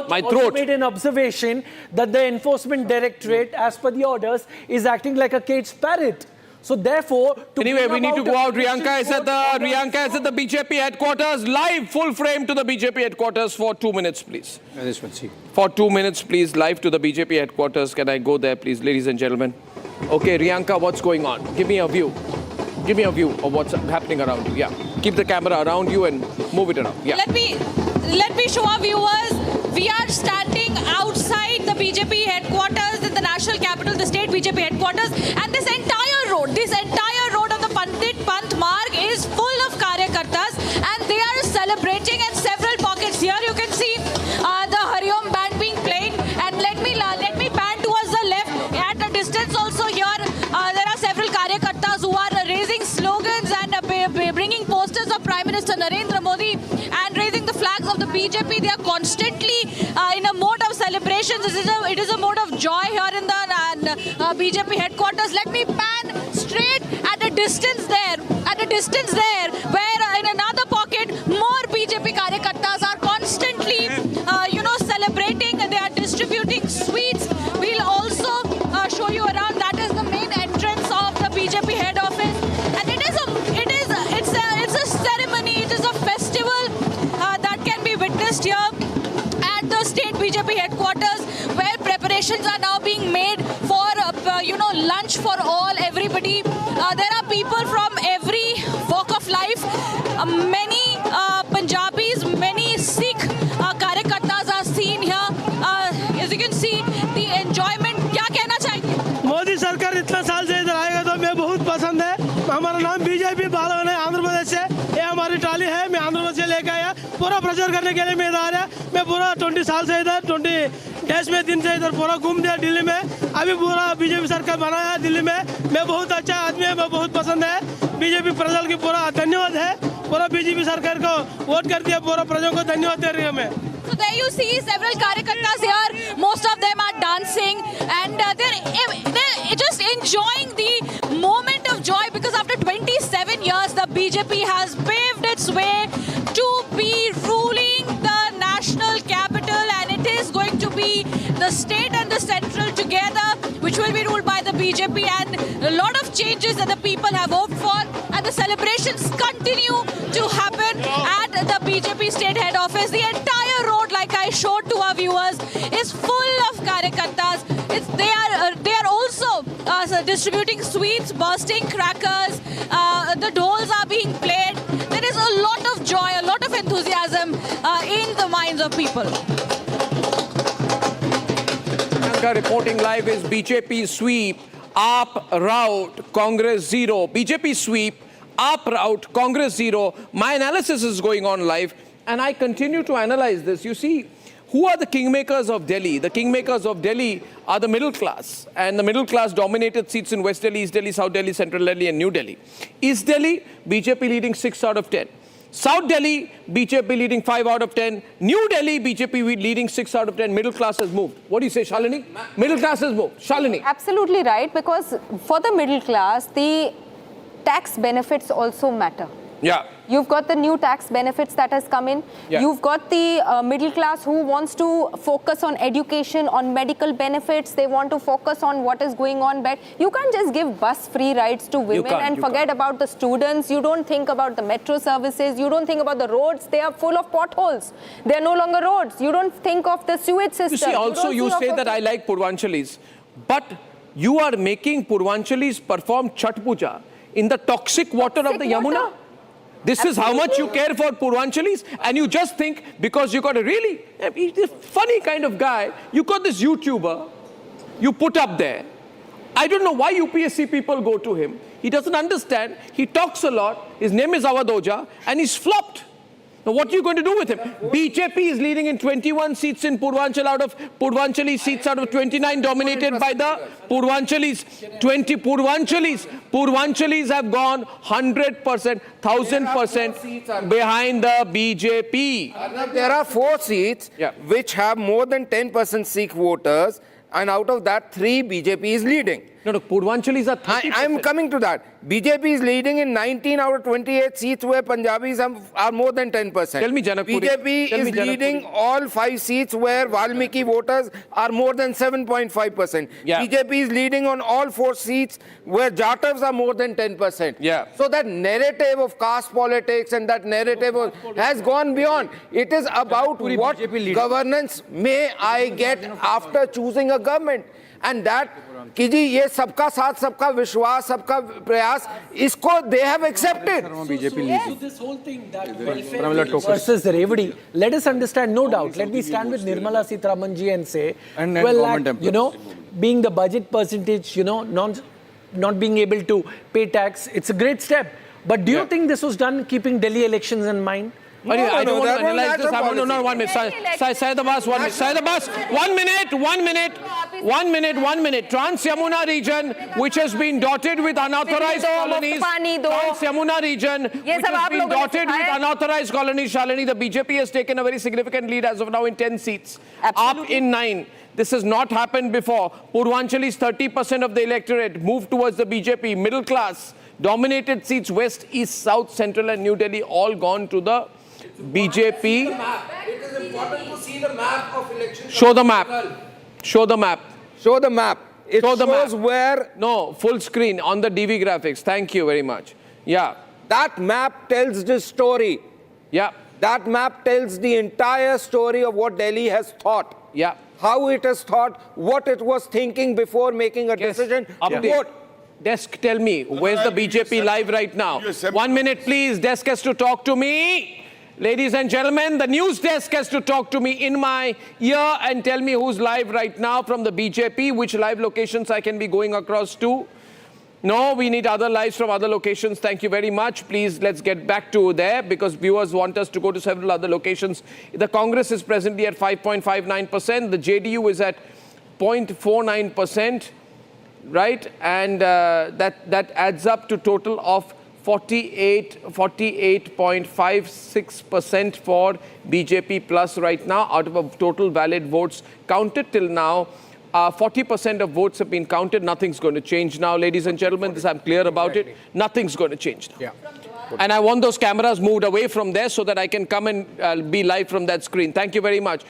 my throat. Made an observation that the enforcement directorate, as per the orders, is acting like a caged parrot. So therefore, anyway, we need to go out. Riyanka is at the BJP headquarters, live, full frame to the BJP headquarters for 2 minutes, please. For 2 minutes, please, live to the BJP headquarters. Can I go there, please, ladies and gentlemen? Okay, Riyanka, what's going on? Give me a view. Give me a view of what's happening around you. Yeah, keep the camera around you and move it around. Yeah. Let me show our viewers. We are standing outside the BJP headquarters in the national capital, the state BJP headquarters, and this entire road, this entire Minister Narendra Modi and raising the flags of the BJP. They are constantly in a mode of celebrations. It is a mode of joy here in the BJP headquarters. Let me pan straight at a distance there, where in another pocket, more BJP Karyakartas are constantly, celebrating. They are distributing sweets. We'll also show you around. That is the main entrance of the BJP head office, and it's a ceremony. It is a festival that can be witnessed here at the state BJP headquarters, where preparations are now being made for lunch for everybody. There are people from every walk of life. Many Punjabis, many Sikh Karyakartas are seen here. As you can see, the enjoyment. क्या कहना चाहिए? मोदी सरकार इतना साल से इधर आएगा तो मैं बहुत पसंद है. हमारा नाम बीजेपी बालवन है, आंध्र प्रदेश से. ये हमारी ट्राली है, मैं आंध्र प्रदेश से लेकर आया. पूरा प्रचार करने के लिए मैं इधर आया. मैं पूरा 20 साल से इधर 20 देश में दिन से इधर पूरा घूम दिया दिल्ली में. अभी पूरा बीजेपी सरकार बनाया है दिल्ली में. मैं बहुत अच्छा आदमी है, मैं बहुत पसंद है. बीजेपी प्रजल की पूरा धन्यवाद है. पूरा बीजेपी सरकार को वोट कर दिया. पूरा प्रजों को धन्यवाद दे रही हूँ मैं. So there you see several Karyakartas here. Most of them are dancing and they're just enjoying the moment of joy, because after 27 years, the BJP has paved its way to be ruling the national capital, and it is going to be the state and the central together, which will be ruled by the BJP, and a lot of changes that the people have hoped for, and the celebrations continue to happen at the BJP state head office. The entire road, like I showed to our viewers, is full of Karyakartas. They are also distributing sweets, bursting crackers. The dhols are being played. There is a lot of joy, a lot of enthusiasm in the minds of people. Reporting live is BJP sweep, AAP rout, Congress 0. BJP sweep, AAP rout, Congress 0. My analysis is going on live, and I continue to analyze this. You see, who are the kingmakers of Delhi? The kingmakers of Delhi are the middle class, and the middle class dominated seats in West Delhi, East Delhi, South Delhi, Central Delhi, and New Delhi. East Delhi, BJP leading 6 out of 10. South Delhi, BJP leading 5 out of 10. New Delhi, BJP leading 6 out of 10. Middle class has moved. What do you say, Shalini? Middle class has moved. Shalini. Absolutely right, because for the middle class, the tax benefits also matter. Yeah. You've got the new tax benefits that has come in. Yeah. You've got the middle class who wants to focus on education, on medical benefits. They want to focus on what is going on better. You can't just give bus free rides to women and forget about the students. You don't think about the metro services. You don't think about the roads. They are full of potholes. They are no longer roads. You don't think of the sewage system. You see, also you say that I like Purvanchalis, but you are making Purvanchalis perform Chhat Puja in the toxic water of the Yamuna. This is how much you care for Purvanchalis, and you just think because you got a really funny kind of guy, you got this YouTuber, you put up there. I don't know why UPSC people go to him. He doesn't understand. He talks a lot. His name is Avadoja, and he's flopped. Now, what are you going to do with him? BJP is leading in 21 seats in Purvanchali seats out of 29 dominated by the Purvanchalis. 20 Purvanchalis have gone 100%, 1000% behind the BJP. Arnab, there are 4 seats which have more than 10% Sikh voters, and out of that 3 BJP is leading. No, Purvanchalis are 30%. I'm coming to that. BJP is leading in 19 out of 28 seats where Punjabis are more than 10%. Tell me, Janakpuri. BJP is leading all 5 seats where Valmiki voters are more than 7.5%. Yeah. BJP is leading on all 4 seats where Jatavs are more than 10%. Yeah. So that narrative of caste politics and that narrative has gone beyond. It is about what governance may I get after choosing a government. And that कि जी ये सबका साथ सबका विश्वास सबका प्रयास इसको they have accepted. Yes. This whole thing that versus Revadi, let us understand, no doubt. Let me stand with Nirmala Sitharaman ji and say, being the budget percentage, not being able to pay tax, it's a great step. But do you think this was done keeping Delhi elections in mind? Anyway, I don't want to that was analyze this. national No, policy. 1 minute. Say the bus. 1 minute. Say the bus. 1 minute. 1 minute. 1 minute. 1 minute. Trans-Yamuna region, which has been dotted with unauthorized colonies. Trans-Yamuna region, which has been dotted with unauthorized colonies. Shalini, the BJP has taken a very significant lead as of now in 10 seats. Up in 9. This has not happened before. Purvanchali's 30% of the electorate moved towards the BJP. Middle class dominated seats, West, East, South, Central and New Delhi, all gone to the BJP. It is important to see the map of elections. Show the map. Show the map. Show the map. It Show the shows map. where... No, full screen on the DV graphics. Thank you very much. Yeah. That map tells the story. Yeah. That map tells the entire story of what Delhi has thought. Yeah. How it has thought, what it was thinking before making a decision to Update. vote. Desk, tell me, where's the BJP live right now? 1 minute, please. Desk has to talk to me. Ladies and gentlemen, the news desk has to talk to me in my ear and tell me who's live right now from the BJP, which live locations I can be going across to. No, we need other lives from other locations. Thank you very much. Please, let's get back to there because viewers want us to go to several other locations. The Congress is presently at 5.59%. The JDU is at 0.49%, right? And that adds up to total of 48.56% for BJP plus right now out of a total valid votes counted till now. 40% of votes have been counted. Nothing's going to change now, ladies and gentlemen. This, I'm clear about it. Nothing's going to change now. Yeah. And I want those cameras moved away from there so that I can come and be live from that screen. Thank you very much.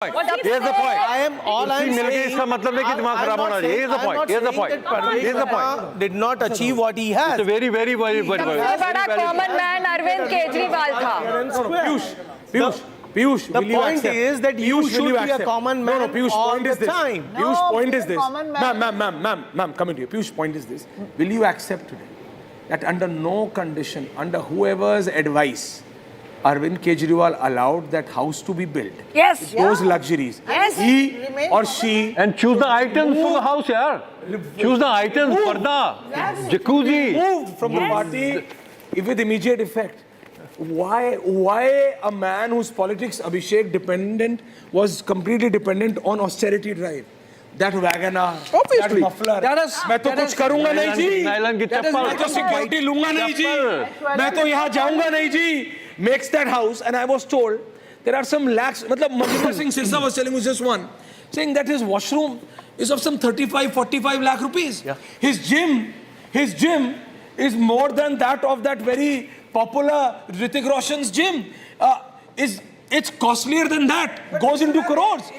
Here's the point. I am all I'm saying. इसका मतलब नहीं कि दिमाग खराब होना चाहिए. Here's the point. Here's the point. Here's the point. Did not achieve what he has. It's a very, very, very, very. सबसे बड़ा कॉमन मैन अरविंद केजरीवाल था. Piyush, the point is that you should be a common man all the time. Piyush, point is this. Ma'am, come in here. Piyush, point is this. Will you accept today that under no condition, under whoever's advice, Arvind Kejriwal allowed that house to be built? Yes. With those luxuries. Yes. He or she. And choose the items for the house, yaar. Choose the items. Parda, jacuzzi. Moved from the party with immediate effect. Why a man whose politics, Abhishek, was completely dependent on austerity drive? That wagoner, that muffler. मैं तो कुछ करूँगा नहीं जी. मैं तो security लूँगा नहीं जी. मैं तो यहाँ जाऊँगा नहीं जी. Makes that house, and I was told there are some lakhs. मतलब Manjinder Singh Sirsa was telling me just one, saying that his washroom is of some 35-45 lakh rupees. Yeah. His gym is more than that of that very popular Hrithik Roshan's gym. It's costlier than that. Goes into crores.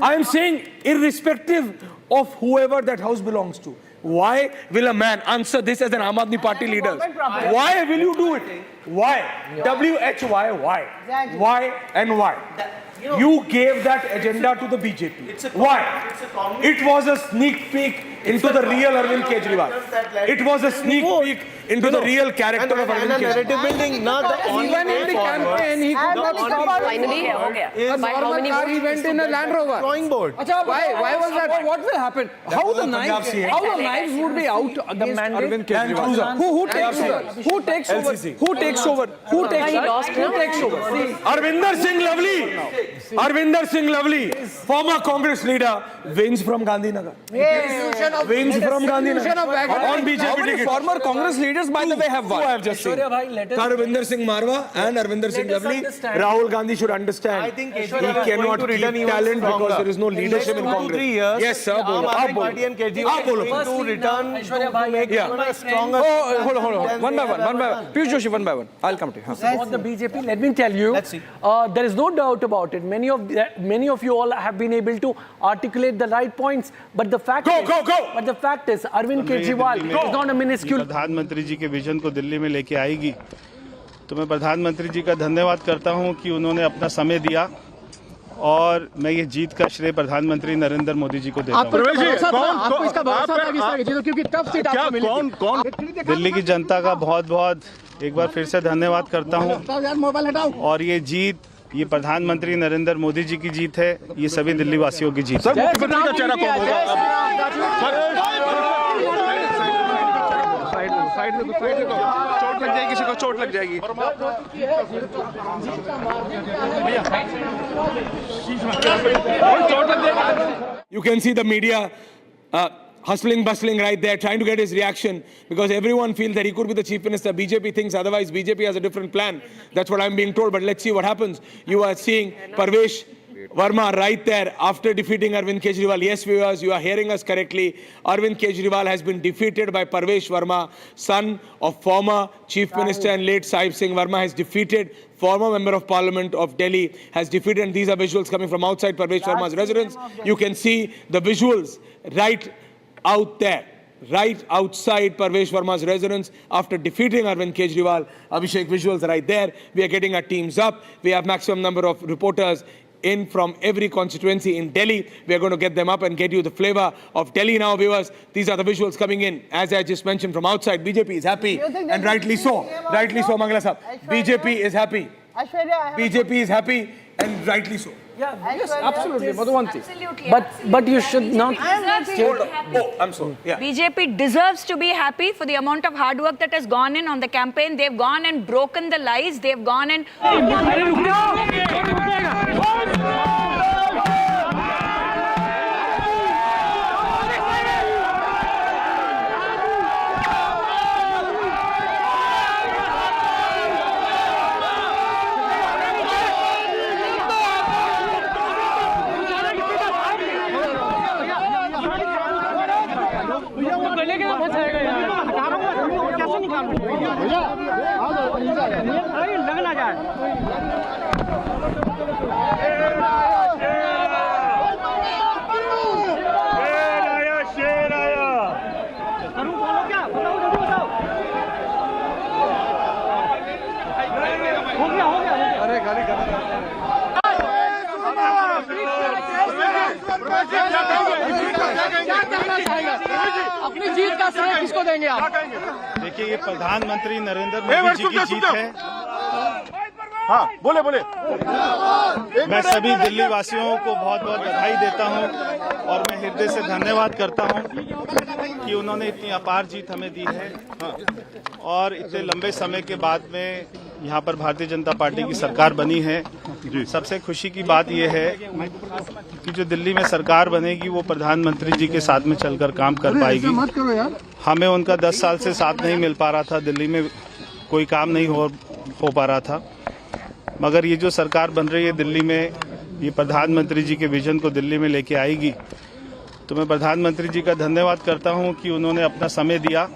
I am saying, irrespective of whoever that house belongs to, why will a man answer this as an Aam Aadmi Party leader? Why will you do it? Why? WHY? Why? Why and why? You gave that agenda to the BJP. Why? It was a sneak peek into the real Arvind Kejriwal. It was a sneak peek into the real character of Arvind Kejriwal. Narrative building, not the Even in the campaign, he could not stop. Finally, How many he went in a Land Rover. drawing board. Why was that? What will happen? How the knives would be out against Arvind Kejriwal? Who takes over? Who takes over? Arvinder Singh Lovely, former Congress leader, wins from Gandhinagar. Wins from Gandhinagar. On BJP ticket. Former Congress leaders, by the way, have won. Who I have just seen. Arvinder Singh Marwa and Arvinder Singh Lovely. Rahul Gandhi should understand. I think he cannot keep talent because there is no leadership in Congress. 2-3 years. Yes, sir. Aam Aadmi Party and Kejriwal to return to make a stronger. Hold on. One by one. Piyush Joshi, one by one. I'll come to you. About the BJP, let me tell you, there is no doubt about it. Many of you all have been able to articulate the right points, but the fact is, Arvind Kejriwal is not a minuscule. प्रधानमंत्री जी के vision को दिल्ली में लेके आएगी, तो मैं प्रधानमंत्री जी का धन्यवाद करता हूं कि उन्होंने अपना समय दिया और मैं ये जीत का श्रेय प्रधानमंत्री नरेंद्र मोदी जी को देता हूं। दिल्ली की जनता का बहुत एक बार फिर से धन्यवाद करता हूं और ये जीत, ये प्रधानमंत्री नरेंद्र मोदी जी की जीत है, ये सभी दिल्ली वासियों की जीत है। चोट लग जाएगी। You can see the media hustling, bustling right there, trying to get his reaction because everyone feels that he could be the chief minister. BJP thinks otherwise. BJP has a different plan. That's what I'm being told. But let's see what happens. You are seeing Parvesh Verma right there after defeating Arvind Kejriwal. Yes, viewers, you are hearing us correctly. Arvind Kejriwal has been defeated by Parvesh Verma, son of former Chief Minister and late Sahib Singh Verma, has defeated former Member of Parliament of Delhi, has defeated, and these are visuals coming from outside Parvesh Verma's residence. You can see the visuals right out there, right outside Parvesh Verma's residence after defeating Arvind Kejriwal. Abhishek, visuals right there. We are getting our teams up. We have maximum number of reporters in from every constituency in Delhi. We are going to get them up and get you the flavor of Delhi now, viewers. These are the visuals coming in. As I just mentioned from outside, BJP is happy, and rightly so. Rightly so, Mangala Sahab. BJP is happy. BJP is happy, and rightly so. Yeah, yes, absolutely. Absolutely. But you should not. Hold on. Oh, I'm sorry. Yeah. BJP deserves to be happy for the amount of hard work that has gone in on the campaign. They've gone and broken the lies. They've gone and. अपनी जीत का श्रेय किसको देंगे आप? देखिए, ये प्रधानमंत्री नरेंद्र मोदी जी की जीत है। हाँ, बोले बोले। मैं सभी दिल्ली वासियों को बहुत बहुत बधाई देता हूं और मैं हृदय से धन्यवाद करता हूं कि उन्होंने इतनी अपार जीत हमें दी है और इतने लंबे समय के बाद में यहाँ पर भारतीय जनता पार्टी की सरकार बनी है। सबसे खुशी की बात यह है कि जो दिल्ली में सरकार बनेगी वो प्रधानमंत्री जी के साथ में चलकर काम कर पाएगी। हमें उनका 10 साल से साथ नहीं मिल पा रहा था, दिल्ली में कोई काम नहीं हो पा रहा था, मगर ये जो सरकार बन रही है दिल्ली में, ये प्रधानमंत्री जी के विजन को दिल्ली में लेके आएगी। तो मैं प्रधानमंत्री जी का धन्यवाद करता हूं कि उन्होंने अपना समय दिया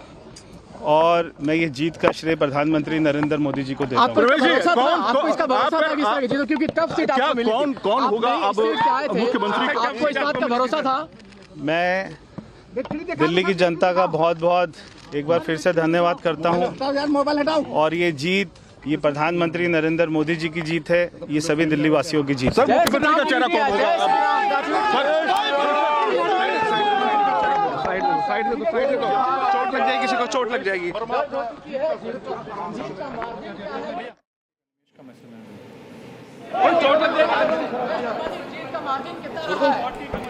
और मैं ये जीत का श्रेय प्रधानमंत्री नरेंद्र मोदी जी को देता हूं। आपको इसका भरोसा था कि इस तरह जीतो, क्योंकि टफ सीट आपको मिली थी। कौन होगा अब मुख्यमंत्री? आपको इस बात का भरोसा था? मैं दिल्ली की जनता का बहुत बहुत एक बार फिर से धन्यवाद करता हूं और ये जीत, ये प्रधानमंत्री नरेंद्र मोदी जी की जीत है, ये सभी दिल्ली वासियों की जीत है। मुख्यमंत्री का चेहरा कौन होगा? साइड में चोट लग जाएगी, किसी को चोट लग जाएगी।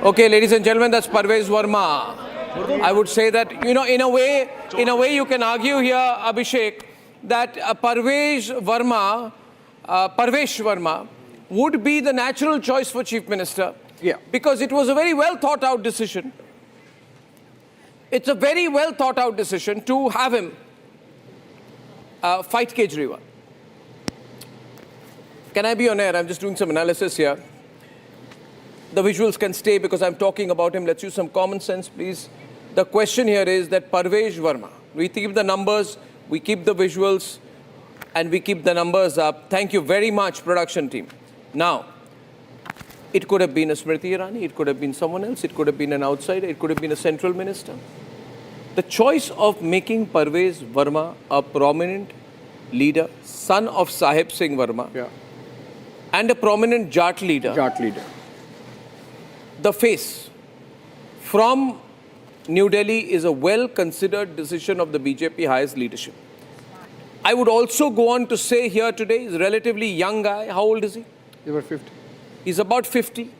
Okay, ladies and gentlemen, that's Parvesh Verma. I would say that, you know, in a way you can argue here, Abhishek, that Parvesh Verma would be the natural choice for Chief Minister. Yeah. Because it was a very well thought out decision. It's a very well thought out decision to have him fight Kejriwal. Can I be on air? I'm just doing some analysis here. The visuals can stay because I'm talking about him. Let's use some common sense, please. The question here is that Parvesh Verma, we keep the numbers, we keep the visuals, and we keep the numbers up. Thank you very much, production team. Now, it could have been a Smriti Irani, it could have been someone else, it could have been an outsider, it could have been a central minister. The choice of making Parvesh Verma a prominent leader, son of Sahib Singh Verma, and a prominent Jat leader. The face from New Delhi is a well-considered decision of the BJP highest leadership. I would also go on to say here today, he's a relatively young guy. How old is he? He's about 50. He's about 50.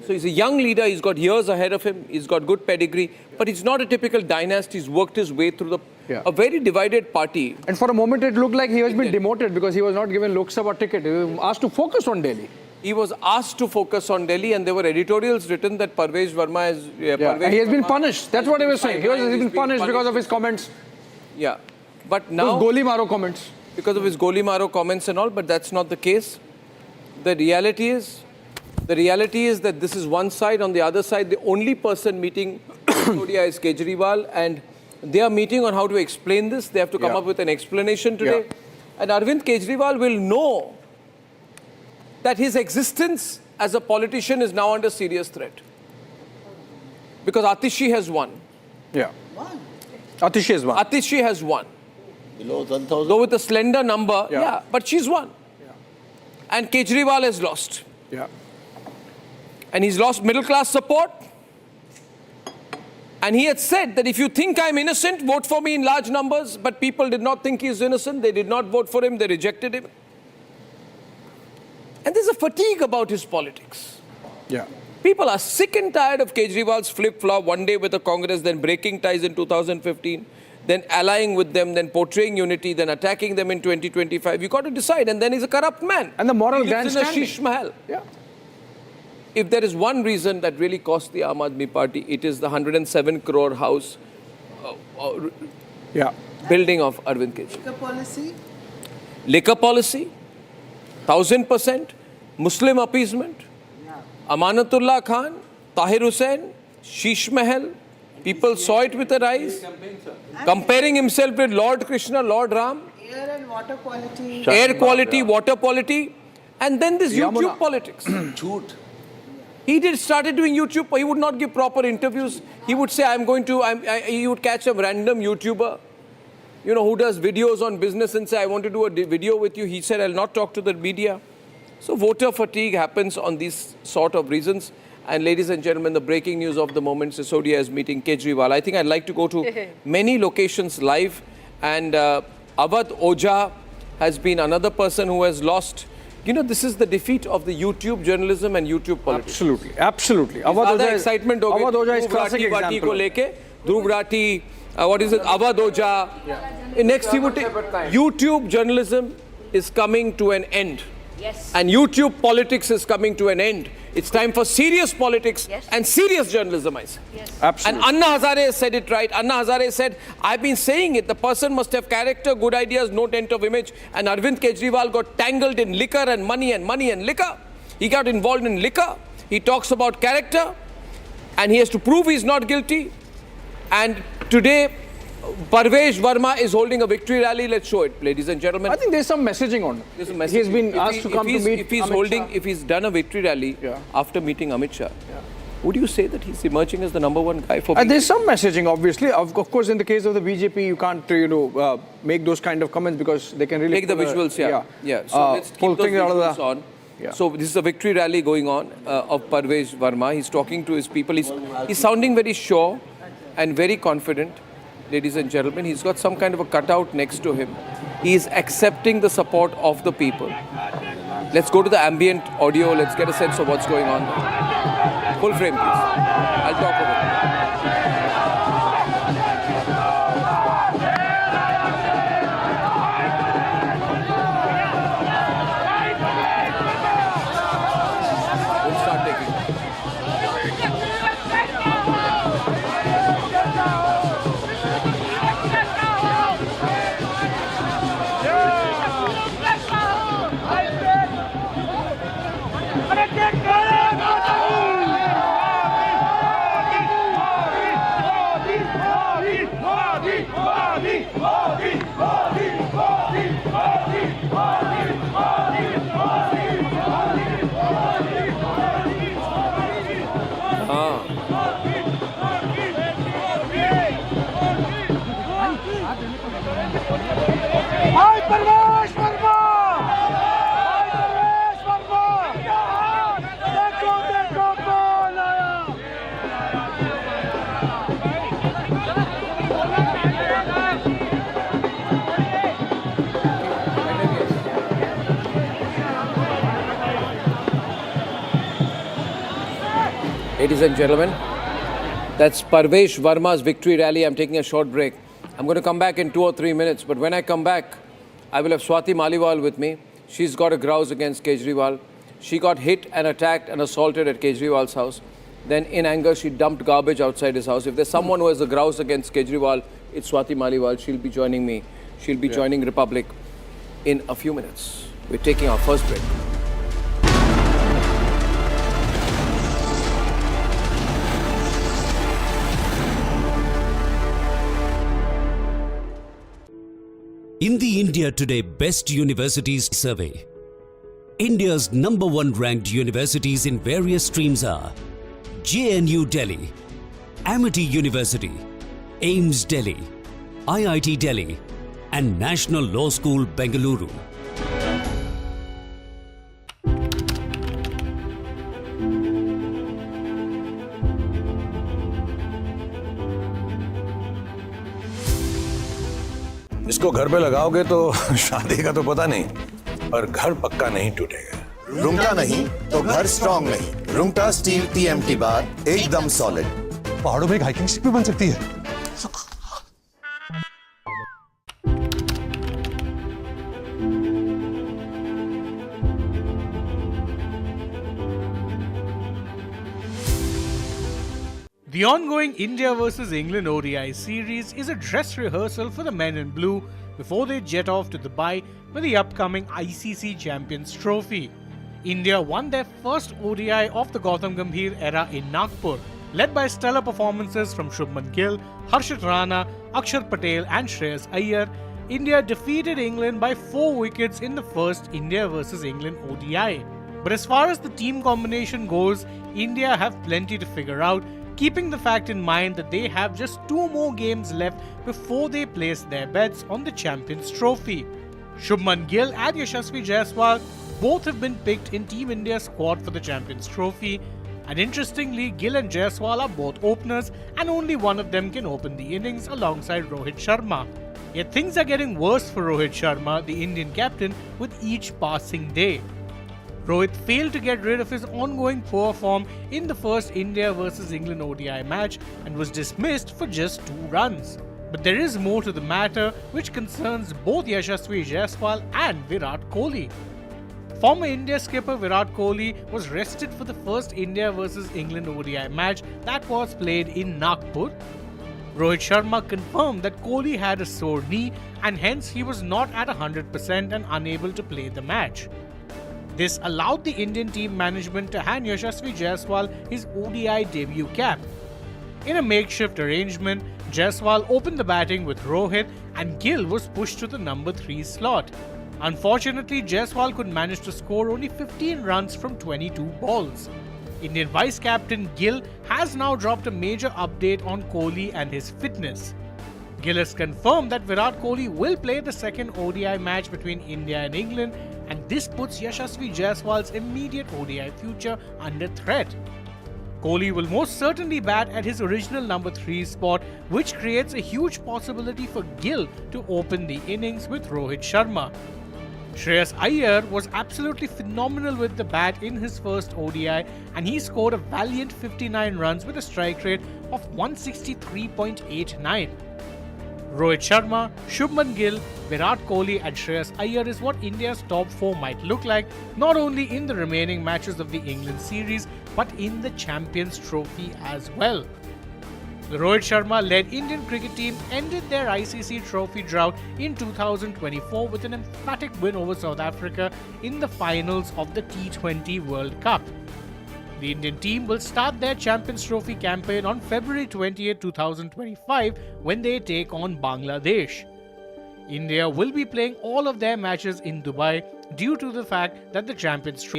So he's a young leader, he's got years ahead of him, he's got good pedigree, but he's not a typical dynast, he's worked his way through a very divided party. And for a moment it looked like he has been demoted because he was not given Lok Sabha ticket. He was asked to focus on Delhi. He was asked to focus on Delhi and there were editorials written that Parvesh Verma is... and he has been punished. That's what he was saying. He has been punished because of his comments. Yeah. But now... Those Goli Maro comments. Because of his Goli Maro comments and all, but that's not the case. The reality is that this is one side. On the other side, the only person meeting Sodia is Kejriwal, and they are meeting on how to explain this. They have to come up with an explanation today. And Arvind Kejriwal will know that his existence as a politician is now under serious threat. Because Atishi has won. Atishi has won. Atishi has won. Below 1,000. Though with a slender number, but she's won. And Kejriwal has lost. And he's lost middle class support. And he had said that if you think I'm innocent, vote for me in large numbers. But people did not think he's innocent. They did not vote for him. They rejected him. And there's a fatigue about his politics. People are sick and tired of Kejriwal's flip-flop, one day with the Congress, then breaking ties in 2015, then allying with them, then portraying unity, then attacking them in 2025. You've got to decide. And then he's a corrupt man. And the moral he lives in a grandstanding. Sheesh Mahal. If there is one reason that really cost the Aam Aadmi Party, it is the 107 crore house building of Arvind Kejriwal. Liquor policy? Liquor policy, 1000%. Muslim appeasement. Amanatullah Khan, Tahir Hussain, Sheesh Mahal. People saw it with their eyes. Comparing himself with Lord Krishna, Lord Ram. Air and water quality. Air quality, water quality. And then this YouTube politics. He started doing YouTube. He would not give proper interviews. He would say, he would catch a random YouTuber, who does videos on business and say, I want to do a video with you. He said, I'll not talk to the media. So voter fatigue happens on these sort of reasons. And ladies and gentlemen, the breaking news of the moment, Sisodia is meeting Kejriwal. I think I'd like to go to many locations live. And Awadh Ojha has been another person who has lost. This is the defeat of the YouTube journalism and YouTube politics. Absolutely. Awadh Ojha excitement ho Awadh Ojha is classic example. Ko leke, Dhruv Rathi, what is it, Awadh Ojha. Next he would take, YouTube journalism is coming to an end. Yes. And YouTube politics is coming to an end. It's time for serious politics and serious journalism, I say. Yes. Absolutely. And Anna Hazare said it right. Anna Hazare said, I've been saying it. The person must have character, good ideas, no tent of image. And Arvind Kejriwal got tangled in liquor and money and liquor. He got involved in liquor. He talks about character. And he has to prove he's not guilty. And today, Parvesh Verma is holding a victory rally. Let's show it, ladies and gentlemen. I think there's some messaging on it. There's a messaging. He's been asked to come to meet if he's done a victory rally after meeting Amit Shah, would you say that he's emerging as the number one guy for BJP? There's some messaging, obviously. Of course, in the case of the BJP, you can't, make those kind of comments because they can really make the visuals. So let's keep those visuals on. So this is a victory rally going on of Parvesh Verma. He's talking to his people. He's sounding very sure and very confident. Ladies and gentlemen, he's got some kind of a cutout next to him. He is accepting the support of the people. Let's go to the ambient audio. Let's get a sense of what's going on there. Full frame, please. I'll talk over it. We'll start taking it. Hi, Parvesh Verma! Parvesh Verma! देखो कौन आया! Ladies and gentlemen, that's Parvesh Verma's victory rally. I'm taking a short break. I'm going to come back in 2 or 3 minutes, but when I come back, I will have Swati Maliwal with me. She's got a grouse against Kejriwal. She got hit and attacked and assaulted at Kejriwal's house. Then in anger, she dumped garbage outside his house. If there's someone who has a grouse against Kejriwal, it's Swati Maliwal. She'll be joining me. She'll be joining Republic in a few minutes. We're taking our first break. In the India Today Best Universities Survey, India's #1 ranked universities in various streams are JNU Delhi, Amity University, AIMS Delhi, IIT Delhi, and National Law School Bengaluru. इसको घर पे लगाओगे तो शादी का तो पता नहीं, पर घर पक्का नहीं टूटेगा। रुंगटा नहीं तो घर स्ट्रॉन्ग नहीं। रुंगटा स्टील TMT बार एकदम सॉलिड। पहाड़ों में एक हाइकिंग शिप भी बन सकती है। The ongoing India vs England ODI series is a dress rehearsal for the men in blue before they jet off to Dubai for the upcoming ICC Champions Trophy. India won their first ODI of the Gautam Gambhir era in Nagpur, led by stellar performances from Shubman Gill, Harshit Rana, Akshar Patel and Shreyas Iyer, India defeated England by 4 wickets in the first India versus England ODI. But as far as the team combination goes, India have plenty to figure out, keeping the fact in mind that they have just 2 more games left before they place their bets on the Champions Trophy. Shubman Gill and Yashasvi Jaiswal both have been picked in Team India's squad for the Champions Trophy. And interestingly, Gill and Jaiswal are both openers and only one of them can open the innings alongside Rohit Sharma. Yet things are getting worse for Rohit Sharma, the Indian captain, with each passing day. Rohit failed to get rid of his ongoing poor form in the first India versus England ODI match and was dismissed for just 2 runs. But there is more to the matter which concerns both Yashasvi Jaiswal and Virat Kohli. Former India skipper Virat Kohli was rested for the first India versus England ODI match that was played in Nagpur. Rohit Sharma confirmed that Kohli had a sore knee and hence he was not at 100% and unable to play the match. This allowed the Indian team management to hand Yashasvi Jaiswal his ODI debut cap. In a makeshift arrangement, Jaiswal opened the batting with Rohit and Gill was pushed to the number 3 slot. Unfortunately, Jaiswal could manage to score only 15 runs from 22 balls. Indian vice-captain Gill has now dropped a major update on Kohli and his fitness. Gill has confirmed that Virat Kohli will play the second ODI match between India and England, and this puts Yashasvi Jaiswal's immediate ODI future under threat. Kohli will most certainly bat at his original number 3 spot, which creates a huge possibility for Gill to open the innings with Rohit Sharma. Shreyas Iyer was absolutely phenomenal with the bat in his first ODI and he scored a valiant 59 runs with a strike rate of 163.89. Rohit Sharma, Shubman Gill, Virat Kohli and Shreyas Iyer is what India's top 4 might look like, not only in the remaining matches of the England series but in the Champions Trophy as well. The Rohit Sharma-led Indian cricket team ended their ICC trophy drought in 2024 with an emphatic win over South Africa in the finals of the T20 World Cup. The Indian team will start their Champions Trophy campaign on February 20, 2025 when they take on Bangladesh. India will be playing all of their matches in Dubai due to the fact that the Champions Trophy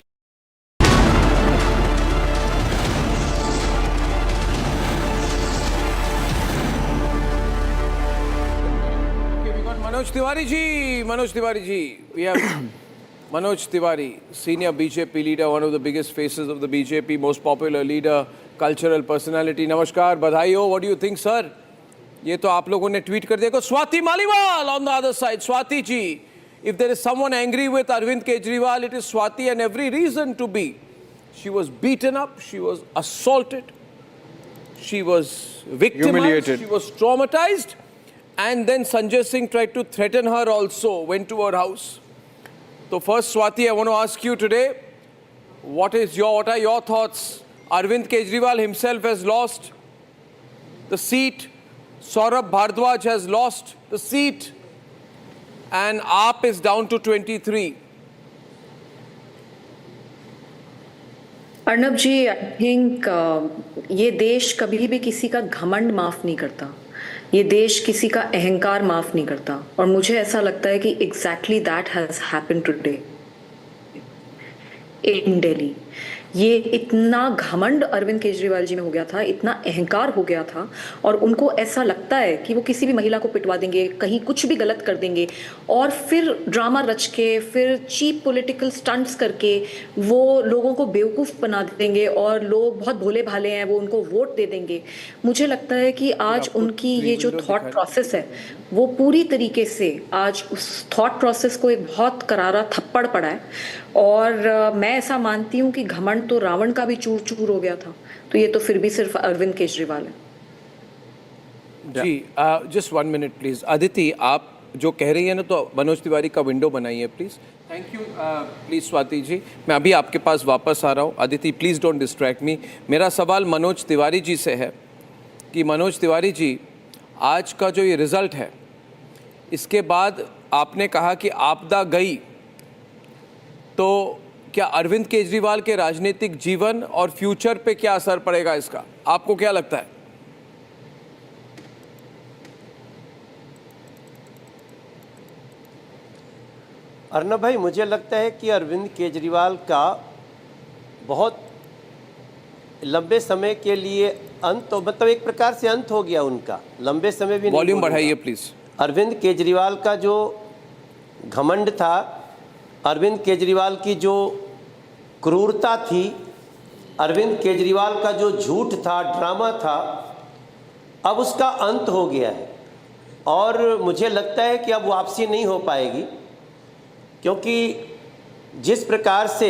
Manoj Tiwari ji, we have Manoj Tiwari, senior BJP leader, one of the biggest faces of the BJP, most popular leader, cultural personality. Namaskar, badhai ho. What do you think, sir? ये तो आप लोगों ने tweet कर दिया को Swati Maliwal on the other side. Swati ji, if there is someone angry with Arvind Kejriwal, it is Swati and every reason to be. She was beaten up, she was assaulted, she was victimized, humiliated, she was traumatized. And then Sanjay Singh tried to threaten her also, went to her house. So first, Swati, I want to ask you today, what are your thoughts? Arvind Kejriwal himself has lost the seat. Saurabh Bhardwaj has lost the seat. And AAP is down to 23. Arnab ji, I think ये देश कभी भी किसी का घमंड माफ नहीं करता, ये देश किसी का अहंकार माफ नहीं करता और मुझे ऐसा लगता है कि exactly that has happened today in Delhi. ये इतना घमंड अरविंद केजरीवाल जी में हो गया था, इतना अहंकार हो गया था और उनको ऐसा लगता है कि वो किसी भी महिला को पिटवा देंगे, कहीं कुछ भी गलत कर देंगे और फिर ड्रामा रच के, फिर चीप पॉलिटिकल स्टंट्स करके वो लोगों को बेवकूफ़ बना देंगे और लोग बहुत भोले भाले हैं, वो उनको वोट दे देंगे। मुझे लगता है कि आज उनकी ये जो थॉट प्रोसेस है वो पूरी तरीके से आज उस थॉट प्रोसेस को एक बहुत करारा थप्पड़ पड़ा है और मैं ऐसा मानती हूँ कि घमंड तो रावण का भी चूर चूर हो गया था, तो ये तो फिर भी सिर्फ अरविंद केजरीवाल है। जी, जस्ट 1 मिनट प्लीज। अदिति, आप जो कह रही है ना, तो मनोज तिवारी का विंडो बनाइए please. Thank you please Swati ji, मैं अभी आपके पास वापस आ रहा हूँ। Aditi please don't distract me. मेरा सवाल मनोज तिवारी जी से है कि मनोज तिवारी जी, आज का जो ये रिजल्ट है, इसके बाद आपने कहा कि आपदा गई, तो क्या अरविंद केजरीवाल के राजनीतिक जीवन और फ्यूचर पे क्या असर पड़ेगा इसका? आपको क्या लगता है? अर्नब भाई, मुझे लगता है कि अरविंद केजरीवाल का बहुत लंबे समय के लिए अंत, मतलब एक प्रकार से अंत हो गया उनका। लंबे समय भी वॉल्यूम बढ़ाइए प्लीज। अरविंद केजरीवाल का जो घमंड था, अरविंद केजरीवाल की जो क्रूरता थी, अरविंद केजरीवाल का जो झूठ था, ड्रामा था, अब उसका अंत हो गया है। और मुझे लगता है कि अब वापसी नहीं हो पाएगी, क्योंकि जिस प्रकार से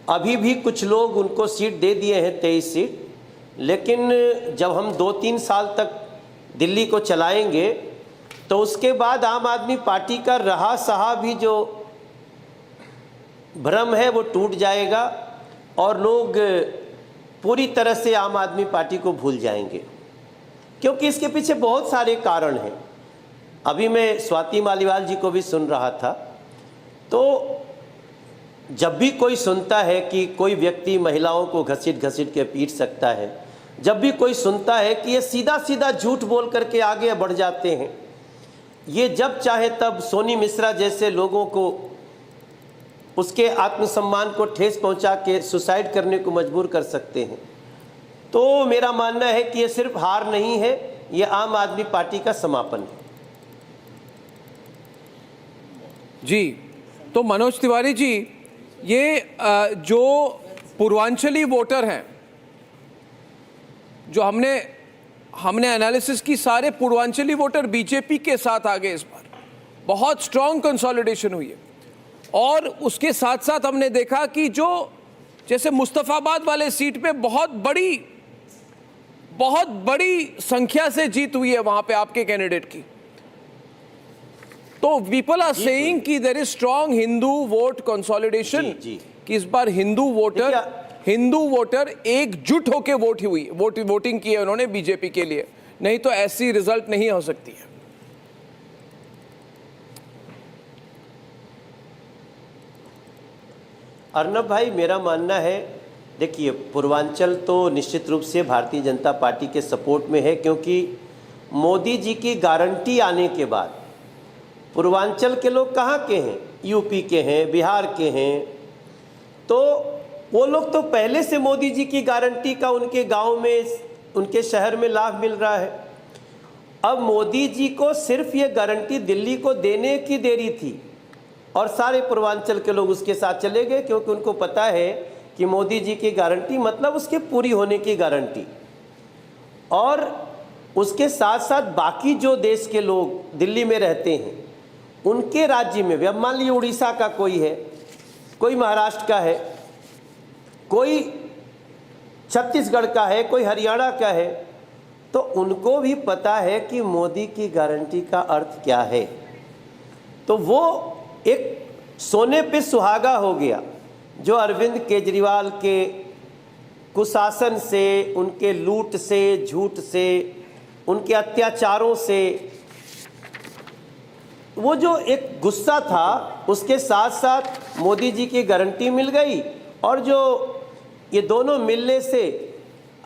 अभी भी कुछ लोग उनको सीट दे दिए हैं, 23 सीट, लेकिन जब हम 2-3 साल तक दिल्ली को चलाएंगे तो उसके बाद आम आदमी पार्टी का रहा सहा भी जो भ्रम है वो टूट जाएगा और लोग पूरी तरह से आम आदमी पार्टी को भूल जाएंगे, क्योंकि इसके पीछे बहुत सारे कारण हैं। अभी मैं स्वाति मालीवाल जी को भी सुन रहा था, तो जब भी कोई सुनता है कि कोई व्यक्ति महिलाओं को घसीट घसीट के पीट सकता है, जब भी कोई सुनता है कि ये सीधा सीधा झूठ बोल करके आगे बढ़ जाते हैं, ये जब चाहे तब सोनी मिश्रा जैसे लोगों को उसके आत्मसम्मान को ठेस पहुंचा के सुसाइड करने को मजबूर कर सकते हैं, तो मेरा मानना है कि ये सिर्फ हार नहीं है, ये आम आदमी पार्टी का समापन है। जी, तो मनोज तिवारी जी, ये जो पूर्वांचली वोटर हैं, जो हमने एनालिसिस की, सारे पूर्वांचली वोटर बीजेपी के साथ आ गए इस बार। बहुत स्ट्रांग कंसोलिडेशन हुई है। और उसके साथ साथ हमने देखा कि जो जैसे मुस्तफाबाद वाले सीट पे बहुत बड़ी संख्या से जीत हुई है वहां पे आपके कैंडिडेट की। तो पीपल आर सेइंग कि there is strong Hindu vote consolidation, कि इस बार हिंदू वोटर एकजुट होकर वोटिंग की है उन्होंने बीजेपी के लिए, नहीं तो ऐसी रिजल्ट नहीं हो सकती है। अर्नब भाई, मेरा मानना है, देखिए, पूर्वांचल तो निश्चित रूप से भारतीय जनता पार्टी के सपोर्ट में है, क्योंकि मोदी जी की गारंटी आने के बाद पूर्वांचल के लोग कहाँ के हैं? यूपी के हैं, बिहार के हैं, तो वो लोग तो पहले से मोदी जी की गारंटी का उनके गांव में, उनके शहर में लाभ मिल रहा है। अब मोदी जी को सिर्फ ये गारंटी दिल्ली को देने की देरी थी और सारे पूर्वांचल के लोग उसके साथ चले गए, क्योंकि उनको पता है कि मोदी जी की गारंटी मतलब उसके पूरी होने की गारंटी। और उसके साथ साथ बाकी जो देश के लोग दिल्ली में रहते हैं, उनके राज्य में भी, अब मान लीजिए उड़ीसा का कोई है, कोई महाराष्ट्र का है, कोई छत्तीसगढ़ का है, कोई हरियाणा का है, तो उनको भी पता है कि मोदी की गारंटी का अर्थ क्या है। तो वो एक सोने पे सुहागा हो गया जो अरविंद केजरीवाल के कुशासन से, उनके लूट से, झूठ से, उनके अत्याचारों से, वो जो एक गुस्सा था, उसके साथ साथ मोदी जी की गारंटी मिल गई, और जो ये दोनों मिलने से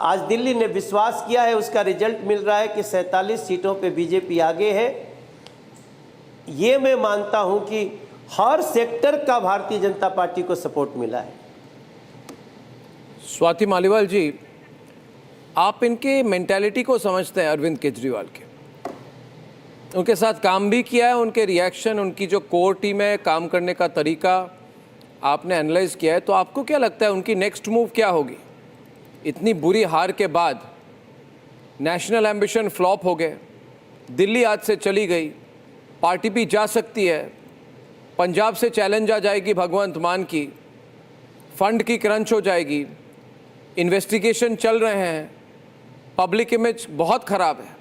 आज दिल्ली ने विश्वास किया है, उसका रिजल्ट मिल रहा है कि 47 सीटों पे बीजेपी आगे है। ये मैं मानता हूं कि हर सेक्टर का भारतीय जनता पार्टी को सपोर्ट मिला है। स्वाति मालीवाल जी, आप इनके मेंटालिटी को समझते हैं, अरविंद केजरीवाल के, उनके साथ काम भी किया है, उनके रिएक्शन, उनकी जो कोर टीम है, काम करने का तरीका आपने एनालाइज किया है, तो आपको क्या लगता है उनकी नेक्स्ट मूव क्या होगी? इतनी बुरी हार के बाद नेशनल एम्बिशन फ्लॉप हो गए, दिल्ली आज से चली गई, पार्टी भी जा सकती है, पंजाब से चैलेंज आ जाएगी भगवंत मान की, फंड की क्रंच हो जाएगी, इन्वेस्टिगेशन चल रहे हैं, पब्लिक इमेज बहुत ख़राब है,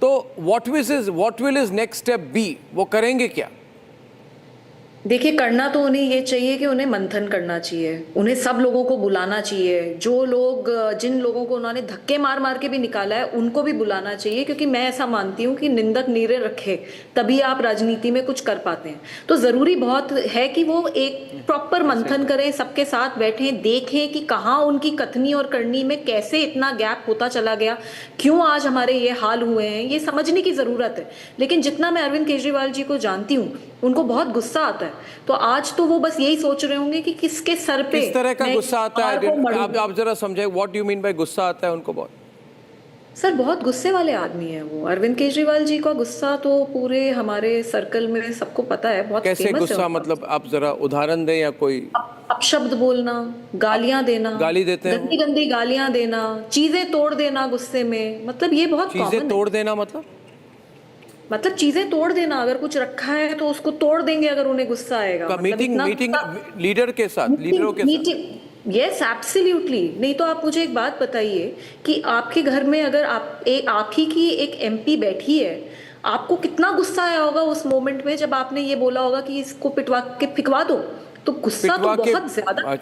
तो what will is next step be? वो करेंगे क्या? देखिए, करना तो उन्हें ये चाहिए कि उन्हें मंथन करना चाहिए, उन्हें सब लोगों को बुलाना चाहिए, जो लोग जिन लोगों को उन्होंने धक्के मार मार के भी निकाला है उनको भी बुलाना चाहिए, क्योंकि मैं ऐसा मानती हूँ कि निंदक नीरे रखे तभी आप राजनीति में कुछ कर पाते हैं। तो ज़रूरी बहुत है कि वो एक प्रॉपर मंथन करें, सबके साथ बैठें, देखें कि कहाँ उनकी कथनी और करनी में कैसे इतना गैप होता चला गया, क्यों आज हमारे ये हाल हुए हैं, ये समझने की ज़रूरत है। लेकिन जितना मैं अरविंद केजरीवाल जी को जानती हूँ, उनको बहुत गुस्सा आता है, तो आज तो वो बस यही सोच रहे होंगे कि किसके सर पे किस तरह का गुस्सा आता है। आप जरा समझाइए, what do you mean by गुस्सा आता है उनको? बहुत सर, बहुत गुस्से वाले आदमी है वो। अरविंद केजरीवाल जी का गुस्सा तो पूरे हमारे सर्कल में सबको पता है, बहुत कैसे फेमस गुस्सा? है। मतलब आप जरा उदाहरण दें, या कोई अपशब्द बोलना, गालियां देना, गाली देते हैं, गंदी गंदी गालियां देना, चीजें तोड़ देना गुस्से में, मतलब ये बहुत कॉमन है। चीजें तोड़ देना मतलब चीजें तोड़ देना, अगर कुछ रखा है तो उसको तोड़ देंगे अगर उन्हें गुस्सा आएगा। मीटिंग लीडर के साथ, लीडरों के साथ। Yes, absolutely. नहीं तो आप मुझे एक बात बताइए कि आपके घर में अगर आप ही की एक एमपी बैठी है, आपको कितना गुस्सा आया होगा उस मोमेंट में जब आपने ये बोला होगा कि इसको पिटवा के फिकवा दो? तो गुस्सा तो बहुत ज्यादा।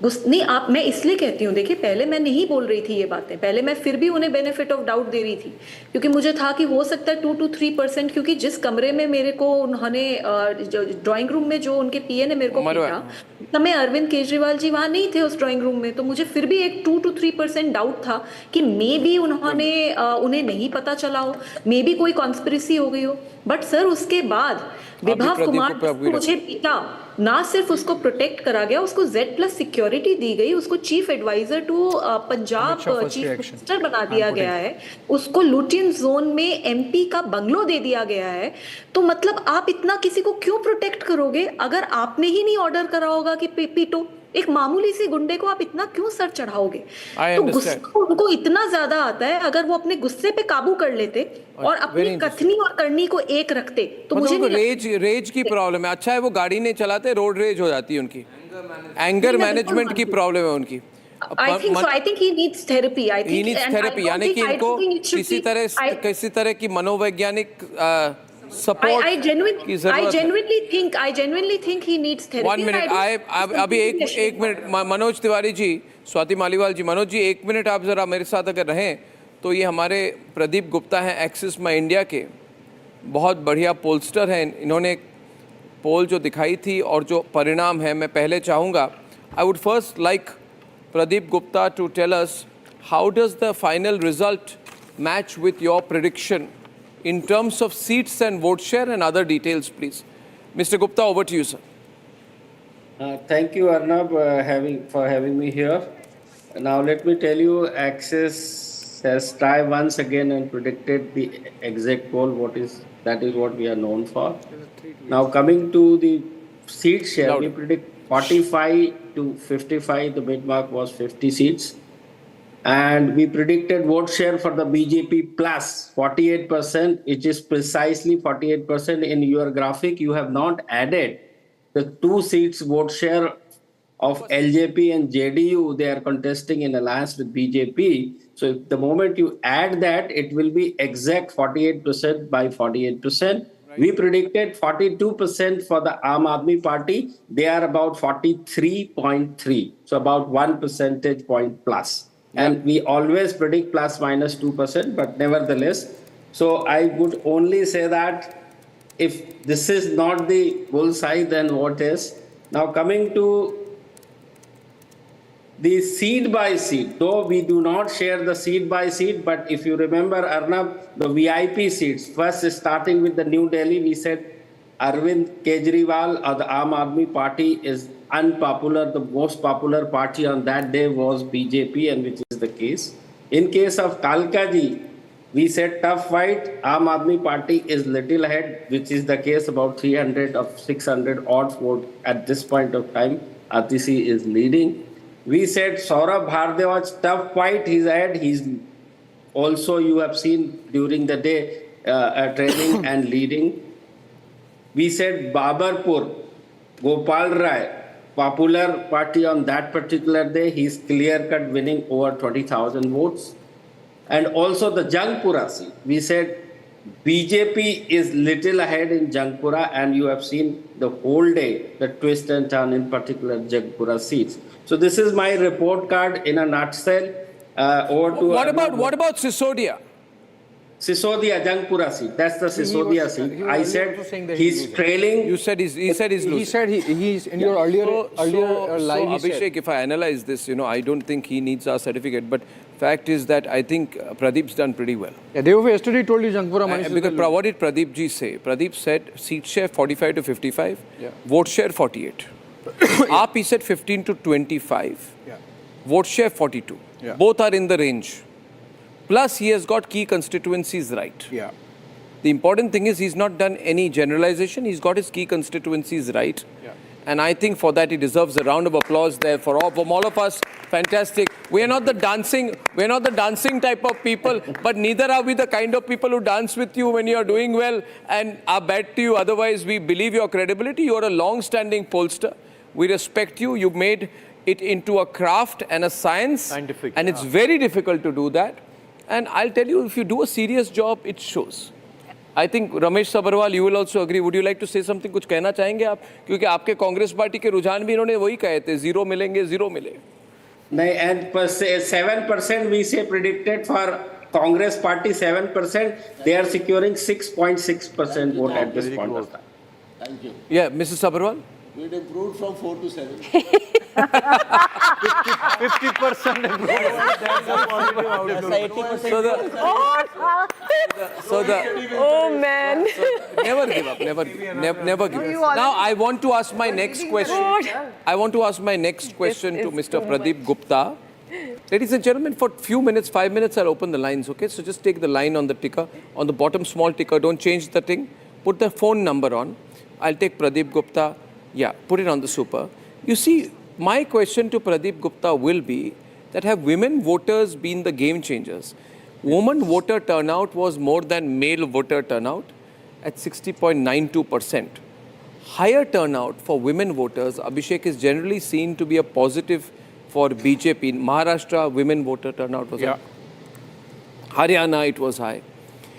नहीं, मैं इसलिए कहती हूँ, देखिए पहले मैं नहीं बोल रही थी ये बातें, पहले मैं फिर भी उन्हें बेनिफिट ऑफ डाउट दे रही थी, क्योंकि मुझे था कि हो सकता है 2 to 3%, क्योंकि जिस कमरे में मेरे को उन्होंने ड्राइंग रूम में जो उनके पीए ने मेरे को पीटा, समय अरविंद केजरीवाल जी वहाँ नहीं थे उस ड्राइंग रूम में, तो मुझे फिर भी एक 2 to 3% डाउट था कि मे बी उन्हें नहीं पता चला हो, मे बी कोई कॉन्स्पिरेसी हो गई हो। बट सर, उसके बाद विभाव कुमार को मुझे पीटा, ना सिर्फ उसको प्रोटेक्ट करा गया, उसको Z+ सिक्योरिटी दी गई, उसको chief advisor to Punjab chief minister बना दिया गया है, उसको लुटियन जोन में MP का बंगलो दे दिया गया है। तो मतलब आप इतना किसी को क्यों प्रोटेक्ट करोगे अगर आपने ही नहीं ऑर्डर करा होगा कि पीटो? एक मामूली सी गुंडे को आप इतना क्यों सर चढ़ाओगे? तो गुस्सा उनको इतना ज्यादा आता है, अगर वो अपने गुस्से पे काबू कर लेते और अपनी कथनी और करनी को एक रखते तो मुझे रेज की प्रॉब्लम है। अच्छा है वो गाड़ी नहीं चलाते, रोड रेज हो जाती है उनकी, एंगर मैनेजमेंट की प्रॉब्लम है उनकी। I think he needs therapy. He needs therapy, यानी कि इनको किसी तरह की मनोवैज्ञानिक support I genuinely think he needs therapy. 1 minute, अभी एक मिनट, मनोज तिवारी जी, स्वाति मालीवाल जी, मनोज जी 1 मिनट आप जरा मेरे साथ अगर रहें, तो ये हमारे प्रदीप गुप्ता हैं एक्सिस माई इंडिया के, बहुत बढ़िया पोलस्टर हैं। इन्होंने एक पोल जो दिखाई थी और जो परिणाम है, मैं पहले चाहूँगा, I would first like Pradeep Gupta to tell us how does the final result match with your prediction in terms of seats and vote share and other details, please. Mr. Gupta, over to you, sir. Thank you, Arnab, for having me here. Now let me tell you, Axis has tried once again and predicted the exact poll. That is what we are known for. Now coming to the seat share, we predict 45 to 55, the mid-mark was 50 seats. And we predicted vote share for the BJP plus 48%, which is precisely 48%. In your graphic, you have not added the 2 seats vote share of LJP and JDU. They are contesting in alliance with BJP. So the moment you add that, it will be exact 48% by 48%. We predicted 42% for the Aam Aadmi Party. They are about 43.3, so about 1 percentage point plus. And we always predict plus minus 2%, but nevertheless. So I would only say that if this is not the bullseye, then what is? Now coming to the seat by seat, though we do not share the seat by seat, but if you remember, Arnab, the VIP seats, first starting with the New Delhi, we said Arvind Kejriwal or the Aam Aadmi Party is unpopular. The most popular party on that day was BJP, and which is the case. In case of Kalkaji, we said tough fight, Aam Aadmi Party is little ahead, which is the case, about 300 of 600 odd vote at this point of time. RTC is leading. We said Saurabh Bhardeva's tough fight, he's ahead. He's also, you have seen during the day, training and leading. We said Babarpur, Gopal Rai, popular party on that particular day, he's clear-cut winning over 20,000 votes. And also the Jangpura seat, we said BJP is little ahead in Jangpura, and you have seen the whole day the twist and turn, in particular Jangpura seats. So this is my report card in a nutshell. Over to what about Sisodia? Sisodia, Jangpura seat. That's the Sisodia seat. I said he's trailing. You said he said he's losing. He said he's in your earlier live. So Abhishek, if I analyze this, I don't think he needs our certificate. But fact is that I think Pradeep's done pretty well. Yeah, they yesterday told you Jangpura Manish. Because what did Pradeep ji say? Pradeep said seat share 45 to 55, vote share 48. AAP he said 15 to 25, vote share 42. Both are in the range. Plus, he has got key constituencies right. Yeah. The important thing is he's not done any generalization. He's got his key constituencies right. Yeah. And I think for that he deserves a round of applause there from all of us. Fantastic. We're not the dancing type of people, but neither are we the kind of people who dance with you when you're doing well and are bad to you. Otherwise, we believe your credibility. You're a long-standing pollster. We respect you. You've made it into a craft and a science. Scientific. And it's very difficult to do that. And I'll tell you, if you do a serious job, it shows. I think Ramesh Sabharwal, you will also agree. Would you like to say something? कुछ कहना चाहेंगे आप? क्योंकि आपके Congress party के रुझान भी इन्होंने वही कहे थे, 0 मिलेंगे, 0 मिले. नहीं, and 7% we say predicted for Congress party 7%. They are securing 6.6% vote at this point of time. Thank you. Yeah, Mrs. Sabharwal. We'd improved from 4 to 7. 50% Oh man. Never give up, never give up. Now I want to ask my next question. I want to ask my next question to Mr. Pradeep Gupta. Ladies and gentlemen, for few minutes, 5 minutes, I'll open the lines, okay? So just take the line on the ticker, on the bottom small ticker, don't change the thing. Put the phone number on. I'll take Pradeep Gupta. Yeah, put it on the super. You see, my question to Pradeep Gupta will be that have women voters been the game changers? Woman voter turnout was more than male voter turnout at 60.92%. Higher turnout for women voters, Abhishek, is generally seen to be a positive for BJP. In Maharashtra, women voter turnout was high. Haryana, it was high.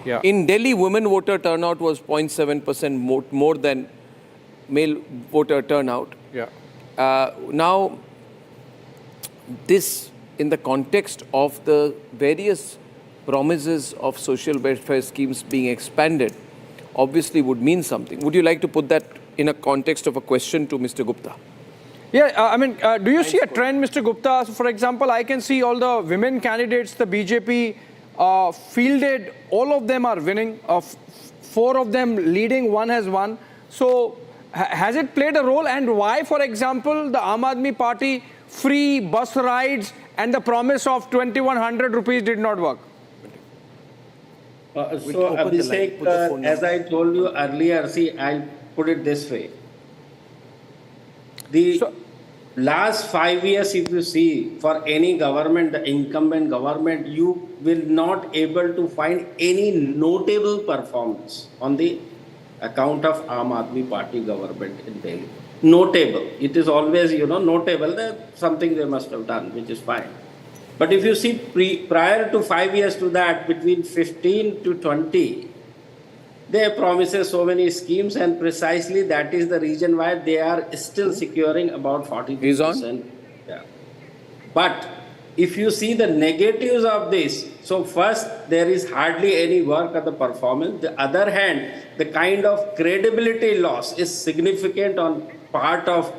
Yeah. In Delhi, women voter turnout was 0.7% more than male voter turnout. Yeah. Now, this in the context of the various promises of social welfare schemes being expanded, obviously would mean something. Would you like to put that in a context of a question to Mr. Gupta? Yeah, do you see a trend, Mr. Gupta? So for example, I can see all the women candidates the BJP fielded, all of them are winning. 4 of them leading, 1 has won. So has it played a role, and why, for example, the Aam Aadmi Party free bus rides and the promise of 2100 rupees did not work? So Abhishek, as I told you earlier, see, I'll put it this way. The last 5 years, if you see, for any government, the incumbent government, you will not able to find any notable performance on the account of Aam Aadmi Party government in Delhi. Notable. It is always, notable. That's something they must have done, which is fine. But if you see prior to 5 years to that, between 15 to 20, they promises so many schemes, and precisely that is the reason why they are still securing about 42%. Yeah. But if you see the negatives of this, so first, there is hardly any work of the performance. The other hand, the kind of credibility loss is significant on part of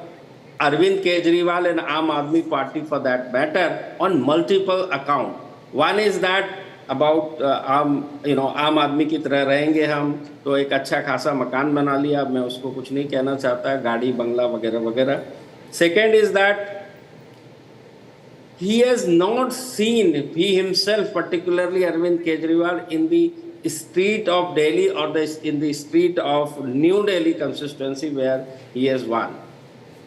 Arvind Kejriwal and Aam Aadmi Party for that matter on multiple accounts. One is that about Aam Aadmi की तरह रहेंगे हम, तो एक अच्छा खासा मकान बना लिया, मैं उसको कुछ नहीं कहना चाहता, गाड़ी बंगला वगैरह वगैरह. Second is that he has not seen, he himself, particularly Arvind Kejriwal, in the street of Delhi or in the street of New Delhi constituency where he has won.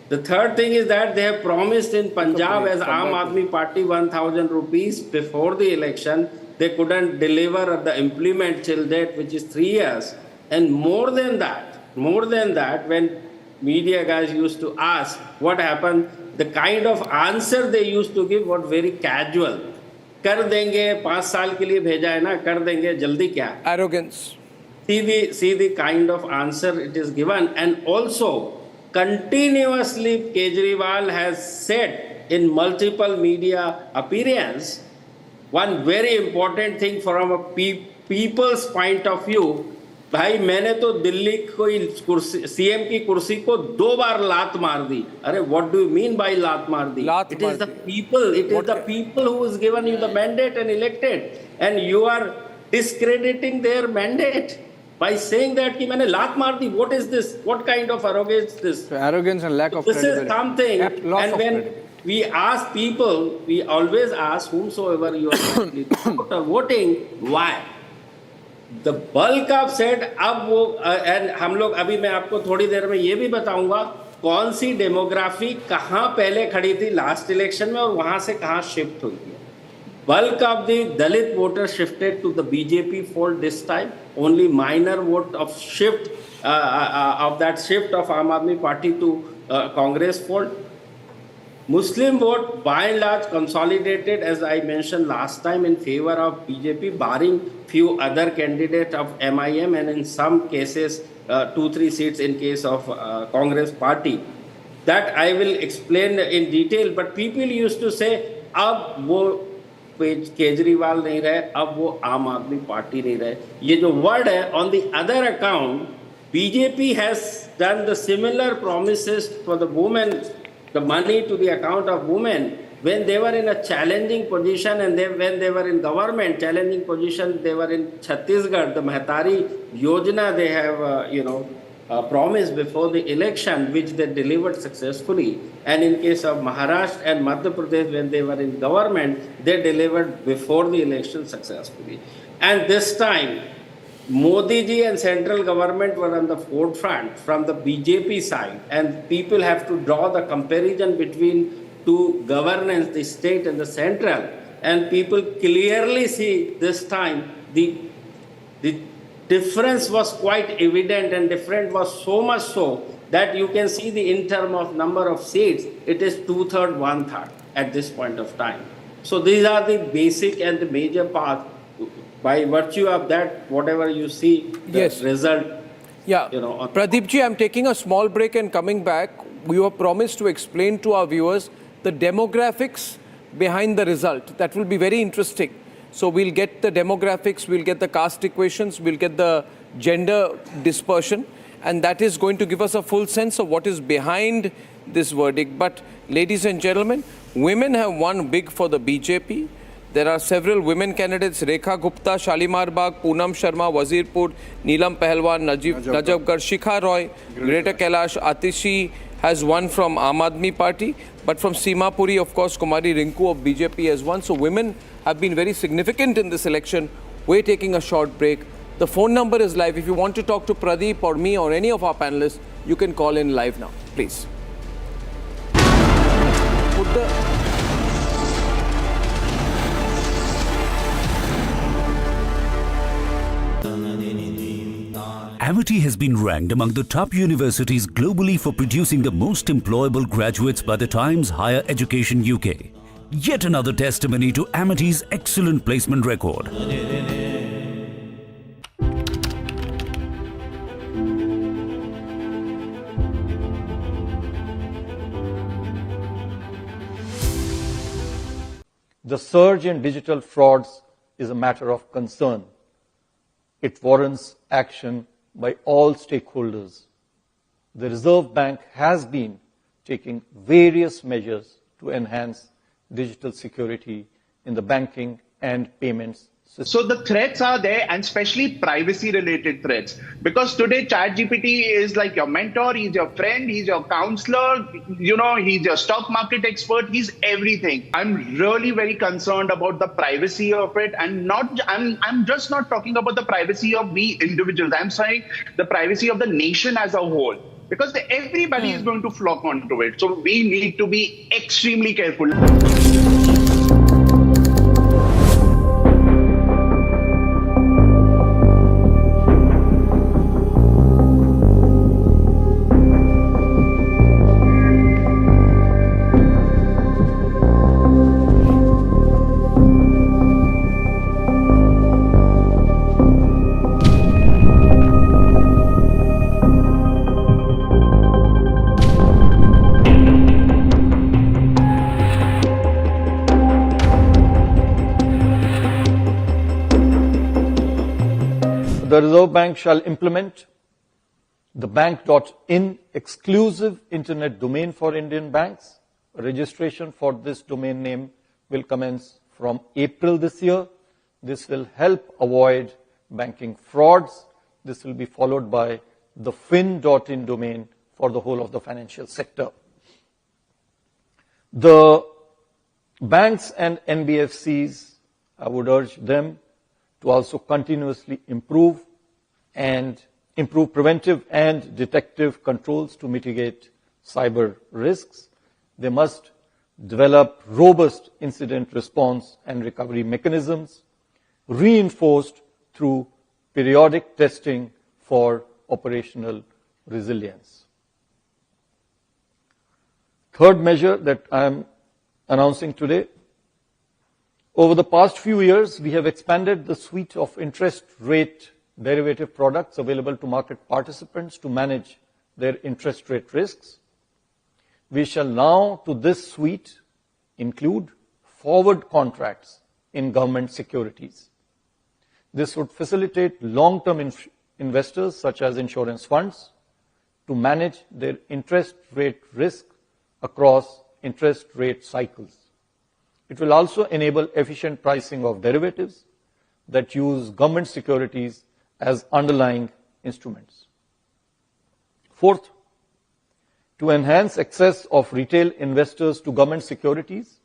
The third thing is that they have promised in Punjab as Aam Aadmi Party 1,000 rupees before the election. They couldn't deliver the implement till date, which is 3 years. And more than that, when media guys used to ask what happened, the kind of answer they used to give was very casual. कर देंगे, 5 साल के लिए भेजा है ना, कर देंगे, जल्दी क्या? Arrogance. see the kind of answer it is given. And also, continuously Kejriwal has said in multiple media appearances, one very important thing from a people's point of view, भाई मैंने तो दिल्ली कोई सीएम की कुर्सी को 2 बार लात मार दी. अरे what do you mean by लात मार दी? It is the people who has given you the mandate and elected, and you are discrediting their mandate by saying that कि मैंने लात मार दी. What is this? What kind of arrogance is this? Arrogance and lack of credibility. This is something. And when we ask people, we always ask whomsoever you are voting, why? The bulk of said अब वो and हम लोग अभी मैं आपको थोड़ी देर में ये भी बताऊंगा कौन सी डेमोग्राफी कहाँ पहले खड़ी थी लास्ट इलेक्शन में और वहाँ से कहाँ शिफ्ट हुई है. Bulk of the Dalit voters shifted to the BJP fold this time. Only minor vote of shift of that shift of Aam Aadmi Party to Congress fold. Muslim vote by and large consolidated, as I mentioned last time, in favor of BJP, barring few other candidates of MIM and in some cases 2-3 seats in case of Congress party. That I will explain in detail, but people used to say, अब वो केजरीवाल नहीं रहे, अब वो आम आदमी party नहीं रहे. ये जो वर्ड है, on the other account, BJP has done the similar promises for the women, the money to the account of women when they were in a challenging position, and when they were in government challenging position, they were in Chhattisgarh, the Mehtari Yojana they have promised before the election, which they delivered successfully. And in case of Maharashtra and Madhya Pradesh, when they were in government, they delivered before the election successfully. And this time, Modi ji and central government were on the forefront from the BJP side, and people have to draw the comparison between two governance, the state and the central, and people clearly see this time the difference was quite evident, and different was so much so that you can see the in term of number of seats, it is 2/3, 1/3 at this point of time. So these are the basic and the major path. By virtue of that, whatever you see, the result. Yeah, Pradeep ji, I'm taking a small break and coming back. You have promised to explain to our viewers the demographics behind the result. That will be very interesting. So we'll get the demographics, we'll get the caste equations, we'll get the gender dispersion, and that is going to give us a full sense of what is behind this verdict. But ladies and gentlemen, women have won big for the BJP. There are several women candidates: Rekha Gupta, Shalimar Bagh, Poonam Sharma, Wazirpur, Neelam Pahalwan, Najafgarh, Shikha Roy, Greater Kailash, Atishi has won from Aam Aadmi Party. But from Simapuri, of course, Kumari Rinku of BJP has won. So women have been very significant in this election. We're taking a short break. The phone number is live. If you want to talk to Pradeep or me or any of our panelists, you can call in live now, please. Amity has been ranked among the top universities globally for producing the most employable graduates by the Times Higher Education UK. Yet another testimony to Amity's excellent placement record. The surge in digital frauds is a matter of concern. It warrants action by all stakeholders. The Reserve Bank has been taking various measures to enhance digital security in the banking and payments system. So the threats are there, and especially privacy related threats, because today ChatGPT is like your mentor, he's your friend, he's your counselor, he's your stock market expert, he's everything. I'm really very concerned about the privacy of it, and I'm just not talking about the privacy of we individuals. I'm saying the privacy of the nation as a whole, because everybody is going to flock onto it. So we need to be extremely careful. the Reserve Bank shall implement the bank.in exclusive internet domain for Indian banks. Registration for this domain name will commence from April this year. This will help avoid banking frauds. This will be followed by the fin.in domain for the whole of the financial sector. The banks and NBFCs, I would urge them to also continuously improve preventive and detective controls to mitigate cyber risks. They must develop robust incident response and recovery mechanisms, reinforced through periodic testing for operational resilience. Third measure that I am announcing today, over the past few years, we have expanded the suite of interest rate derivative products available to market participants to manage their interest rate risks. We shall now, to this suite, include forward contracts in government securities. This would facilitate long-term investors, such as insurance funds, to manage their interest rate risk across interest rate cycles. It will also enable efficient pricing of derivatives that use government securities as underlying instruments. Fourth, to enhance access of retail investors to government securities,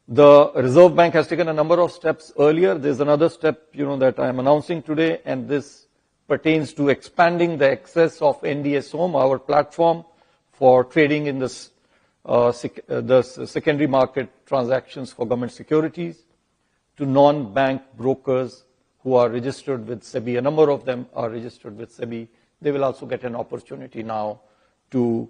the Reserve Bank has taken a number of steps earlier. There's another step, that I am announcing today, and this pertains to expanding the access of NDS Home, our platform for trading in the secondary market transactions for government securities, to non-bank brokers who are registered with SEBI. A number of them are registered with SEBI. They will also get an opportunity now to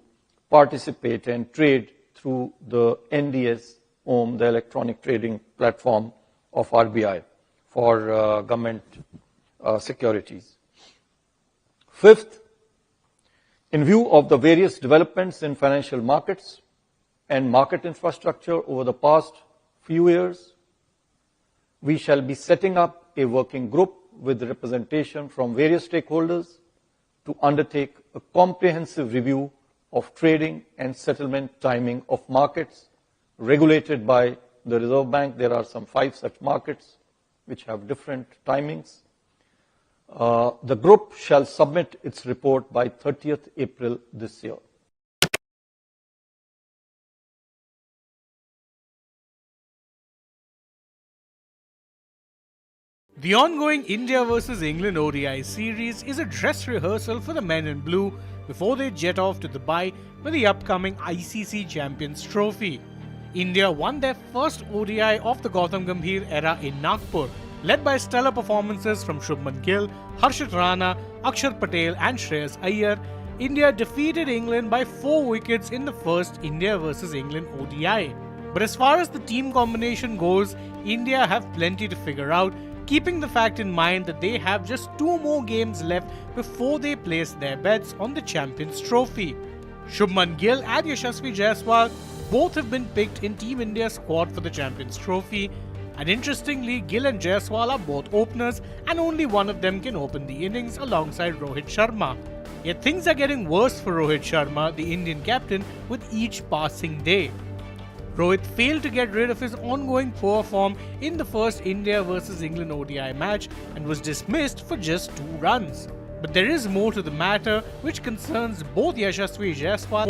participate and trade through the NDS Home, the electronic trading platform of RBI for government securities. Fifth, in view of the various developments in financial markets and market infrastructure over the past few years, we shall be setting up a working group with representation from various stakeholders to undertake a comprehensive review of trading and settlement timing of markets regulated by the Reserve Bank. There are some 5 such markets which have different timings. The group shall submit its report by 30th April this year. The ongoing India vs England ODI series is a dress rehearsal for the men in blue before they jet off to Dubai for the upcoming ICC Champions Trophy. India won their first ODI of the Gautam Gambhir era in Nagpur, led by stellar performances from Shubman Gill, Harshit Rana, Akshar Patel and Shreyas Iyer. India defeated England by 4 wickets in the first India vs England ODI. But as far as the team combination goes, India have plenty to figure out, keeping the fact in mind that they have just 2 more games left before they place their bets on the Champions Trophy. Shubman Gill and Yashasvi Jaiswal both have been picked in Team India's squad for the Champions Trophy. And interestingly, Gill and Jaiswal are both openers and only one of them can open the innings alongside Rohit Sharma. Yet things are getting worse for Rohit Sharma, the Indian captain, with each passing day. Rohit failed to get rid of his ongoing poor form in the first India vs England ODI match and was dismissed for just 2 runs. But there is more to the matter, which concerns both Yashasvi Jaiswal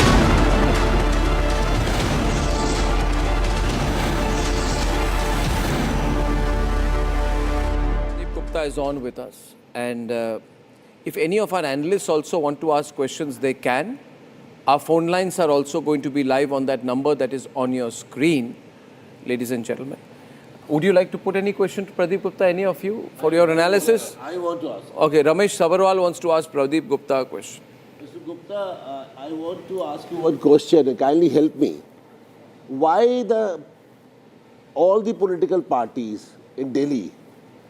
is on with us, and if any of our analysts also want to ask questions, they can. Our phone lines are also going to be live on that number that is on your screen, ladies and gentlemen. Would you like to put any question to Pradeep Gupta, any of you, for your analysis? I want to ask. Okay, Ramesh Sabarwal wants to ask Pradeep Gupta a question. Mr. Gupta, I want to ask you one question. Kindly help me. Why all the political parties in Delhi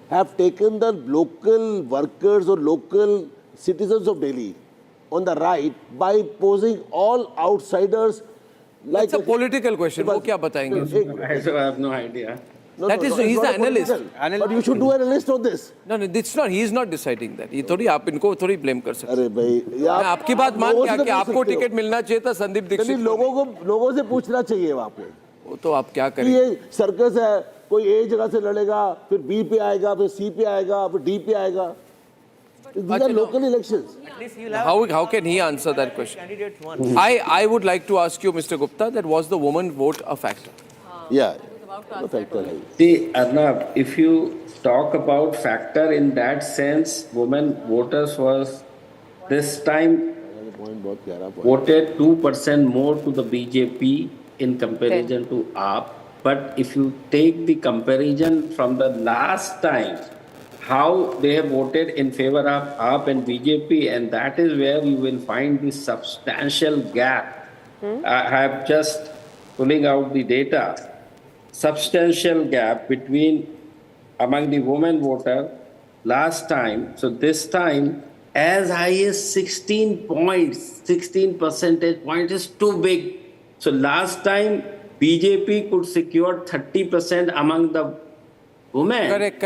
have taken the local workers or local citizens of Delhi on the right by posing all outsiders like... It's a political question. What kya batayenge? I have no idea. No, that no, is, no, it's he's not the a political. analyst. But you should do an analyst on this. No, it's not. He is not deciding that. ये थोड़ी आप इनको थोड़ी blame कर सकते हैं. अरे भाई, मैं आपकी बात मान लोगों गया से कि तो आपको पूछ सकते टिकट हो। मिलना चाहिए था संदीप दीक्षित नहीं, को. लोगों से पूछना चाहिए वहाँ पे. वो तो आप क्या कि करें? ये सर्कस है, कोई ए जगह से लड़ेगा, फिर बी पे आएगा, फिर सी पे आएगा, फिर डी पे आएगा. These are local elections. How can he answer that question? I would like to ask you, Mr. Gupta, that was the woman vote a factor? Yeah. A factor. See, Arnab, if you talk about factor in that sense, women voters was this time voted 2% more to the BJP in comparison to AAP. But if you take the comparison from the last time, how they have voted in favor of AAP and BJP, and that is where you will find the substantial gap. I have just pulling out the data. Substantial gap between among the women voter last time. So this time, as high as 16 points, 16 percentage points is too big. So last time, BJP could secure 30% among the women. Correct.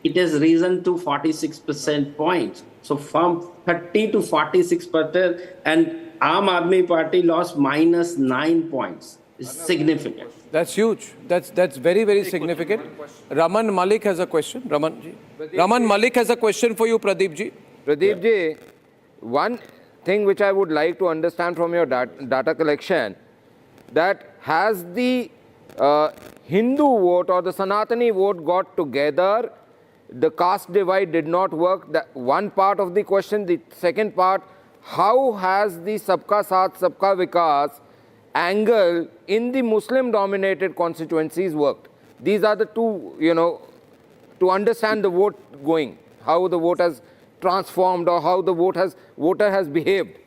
It has risen to 46% points. So from 30 to 46%, and Aam Aadmi Party lost -9 points. It's significant. That's huge. That's very, very significant. Raman Malik has a question. Raman Malik has a question for you, Pradeep ji. Pradeep ji, one thing which I would like to understand from your data collection, that has the Hindu vote or the Sanatani vote got together, the caste divide did not work. That one part of the question. The second part, how has the Sabka Saath Sabka Vikas angle in the Muslim-dominated constituencies worked? These are the two, to understand the vote going, how the vote has transformed or how the voter has behaved.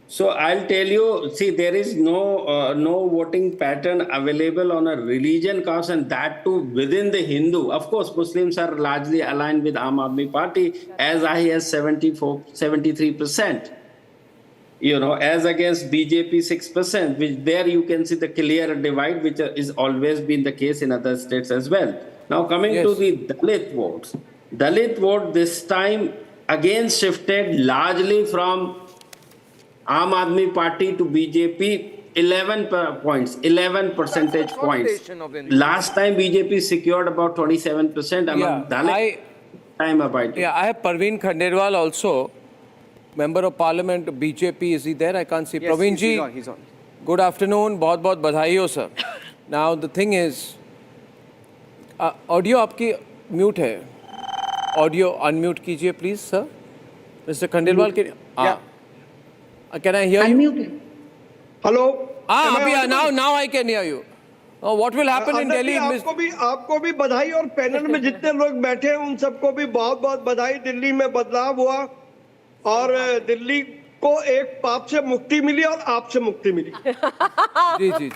So I'll tell you, see, there is no voting pattern available on a religion caste, and that too within the Hindu. Of course, Muslims are largely aligned with Aam Aadmi Party, as high as 73%. As against BJP 6%, which there you can see the clear divide, which is always been the case in other states as well. Now coming to the Dalit votes. Dalit vote this time again shifted largely from Aam Aadmi Party to BJP, 11 percentage points. Last time BJP secured about 27% among Dalit. I have Parveen Khandelwal also, Member of Parliament, BJP. Is he there? I can't see. Yes, Praveen ji, he's on. good afternoon. बहुत बधाई हो sir. Now the thing is, audio आपकी mute है. Audio unmute कीजिए please sir. Mr. Khandelwal, can I hear you? Hello. Now I can hear you. What will happen in Delhi? आपको भी बधाई, और पैनल में जितने लोग बैठे हैं उन सबको भी बहुत बहुत बधाई. दिल्ली में बदलाव हुआ और दिल्ली को एक पाप से मुक्ति मिली और आप से मुक्ति मिली. जी.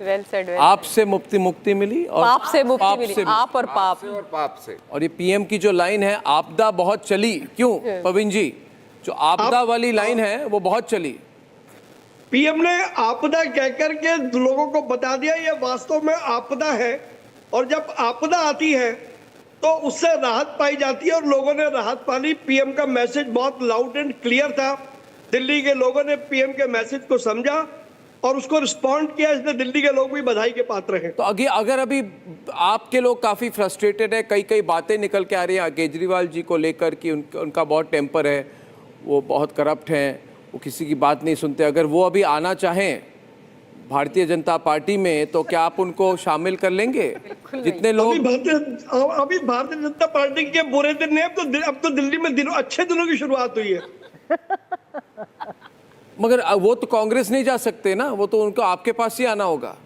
Well said. आप से मुक्ति मिली और पाप से मुक्ति मिली. आप और पाप से. और ये पीएम की जो लाइन है, आपदा बहुत चली. क्यों पवीन जी? जो आपदा वाली लाइन है वो बहुत चली. पीएम ने आपदा कहकर के लोगों को बता दिया ये वास्तव में आपदा है, और जब आपदा आती है तो उससे राहत पाई जाती है, और लोगों ने राहत पाली. पीएम का मैसेज बहुत लाउड एंड क्लियर था. दिल्ली के लोगों ने पीएम के मैसेज को समझा और उसको रिस्पॉन्ड किया, इसलिए दिल्ली के लोग भी बधाई के पात्र हैं. तो अगर अभी आपके लोग काफी फ्रस्ट्रेटेड है, कई बातें निकल के आ रही हैं केजरीवाल जी को लेकर कि उनका बहुत टेम्पर है, वो बहुत करप्ट हैं, वो किसी की बात नहीं सुनते. अगर वो अभी आना चाहें भारतीय जनता पार्टी में, तो क्या आप उनको शामिल कर लेंगे? जितने लोग अभी भारतीय जनता पार्टी के बुरे दिन नहीं, अब तो दिल्ली में अच्छे दिनों की शुरुआत हुई है. मगर वो तो कांग्रेस नहीं जा सकते ना, वो तो उनको आपके पास ही आना होगा.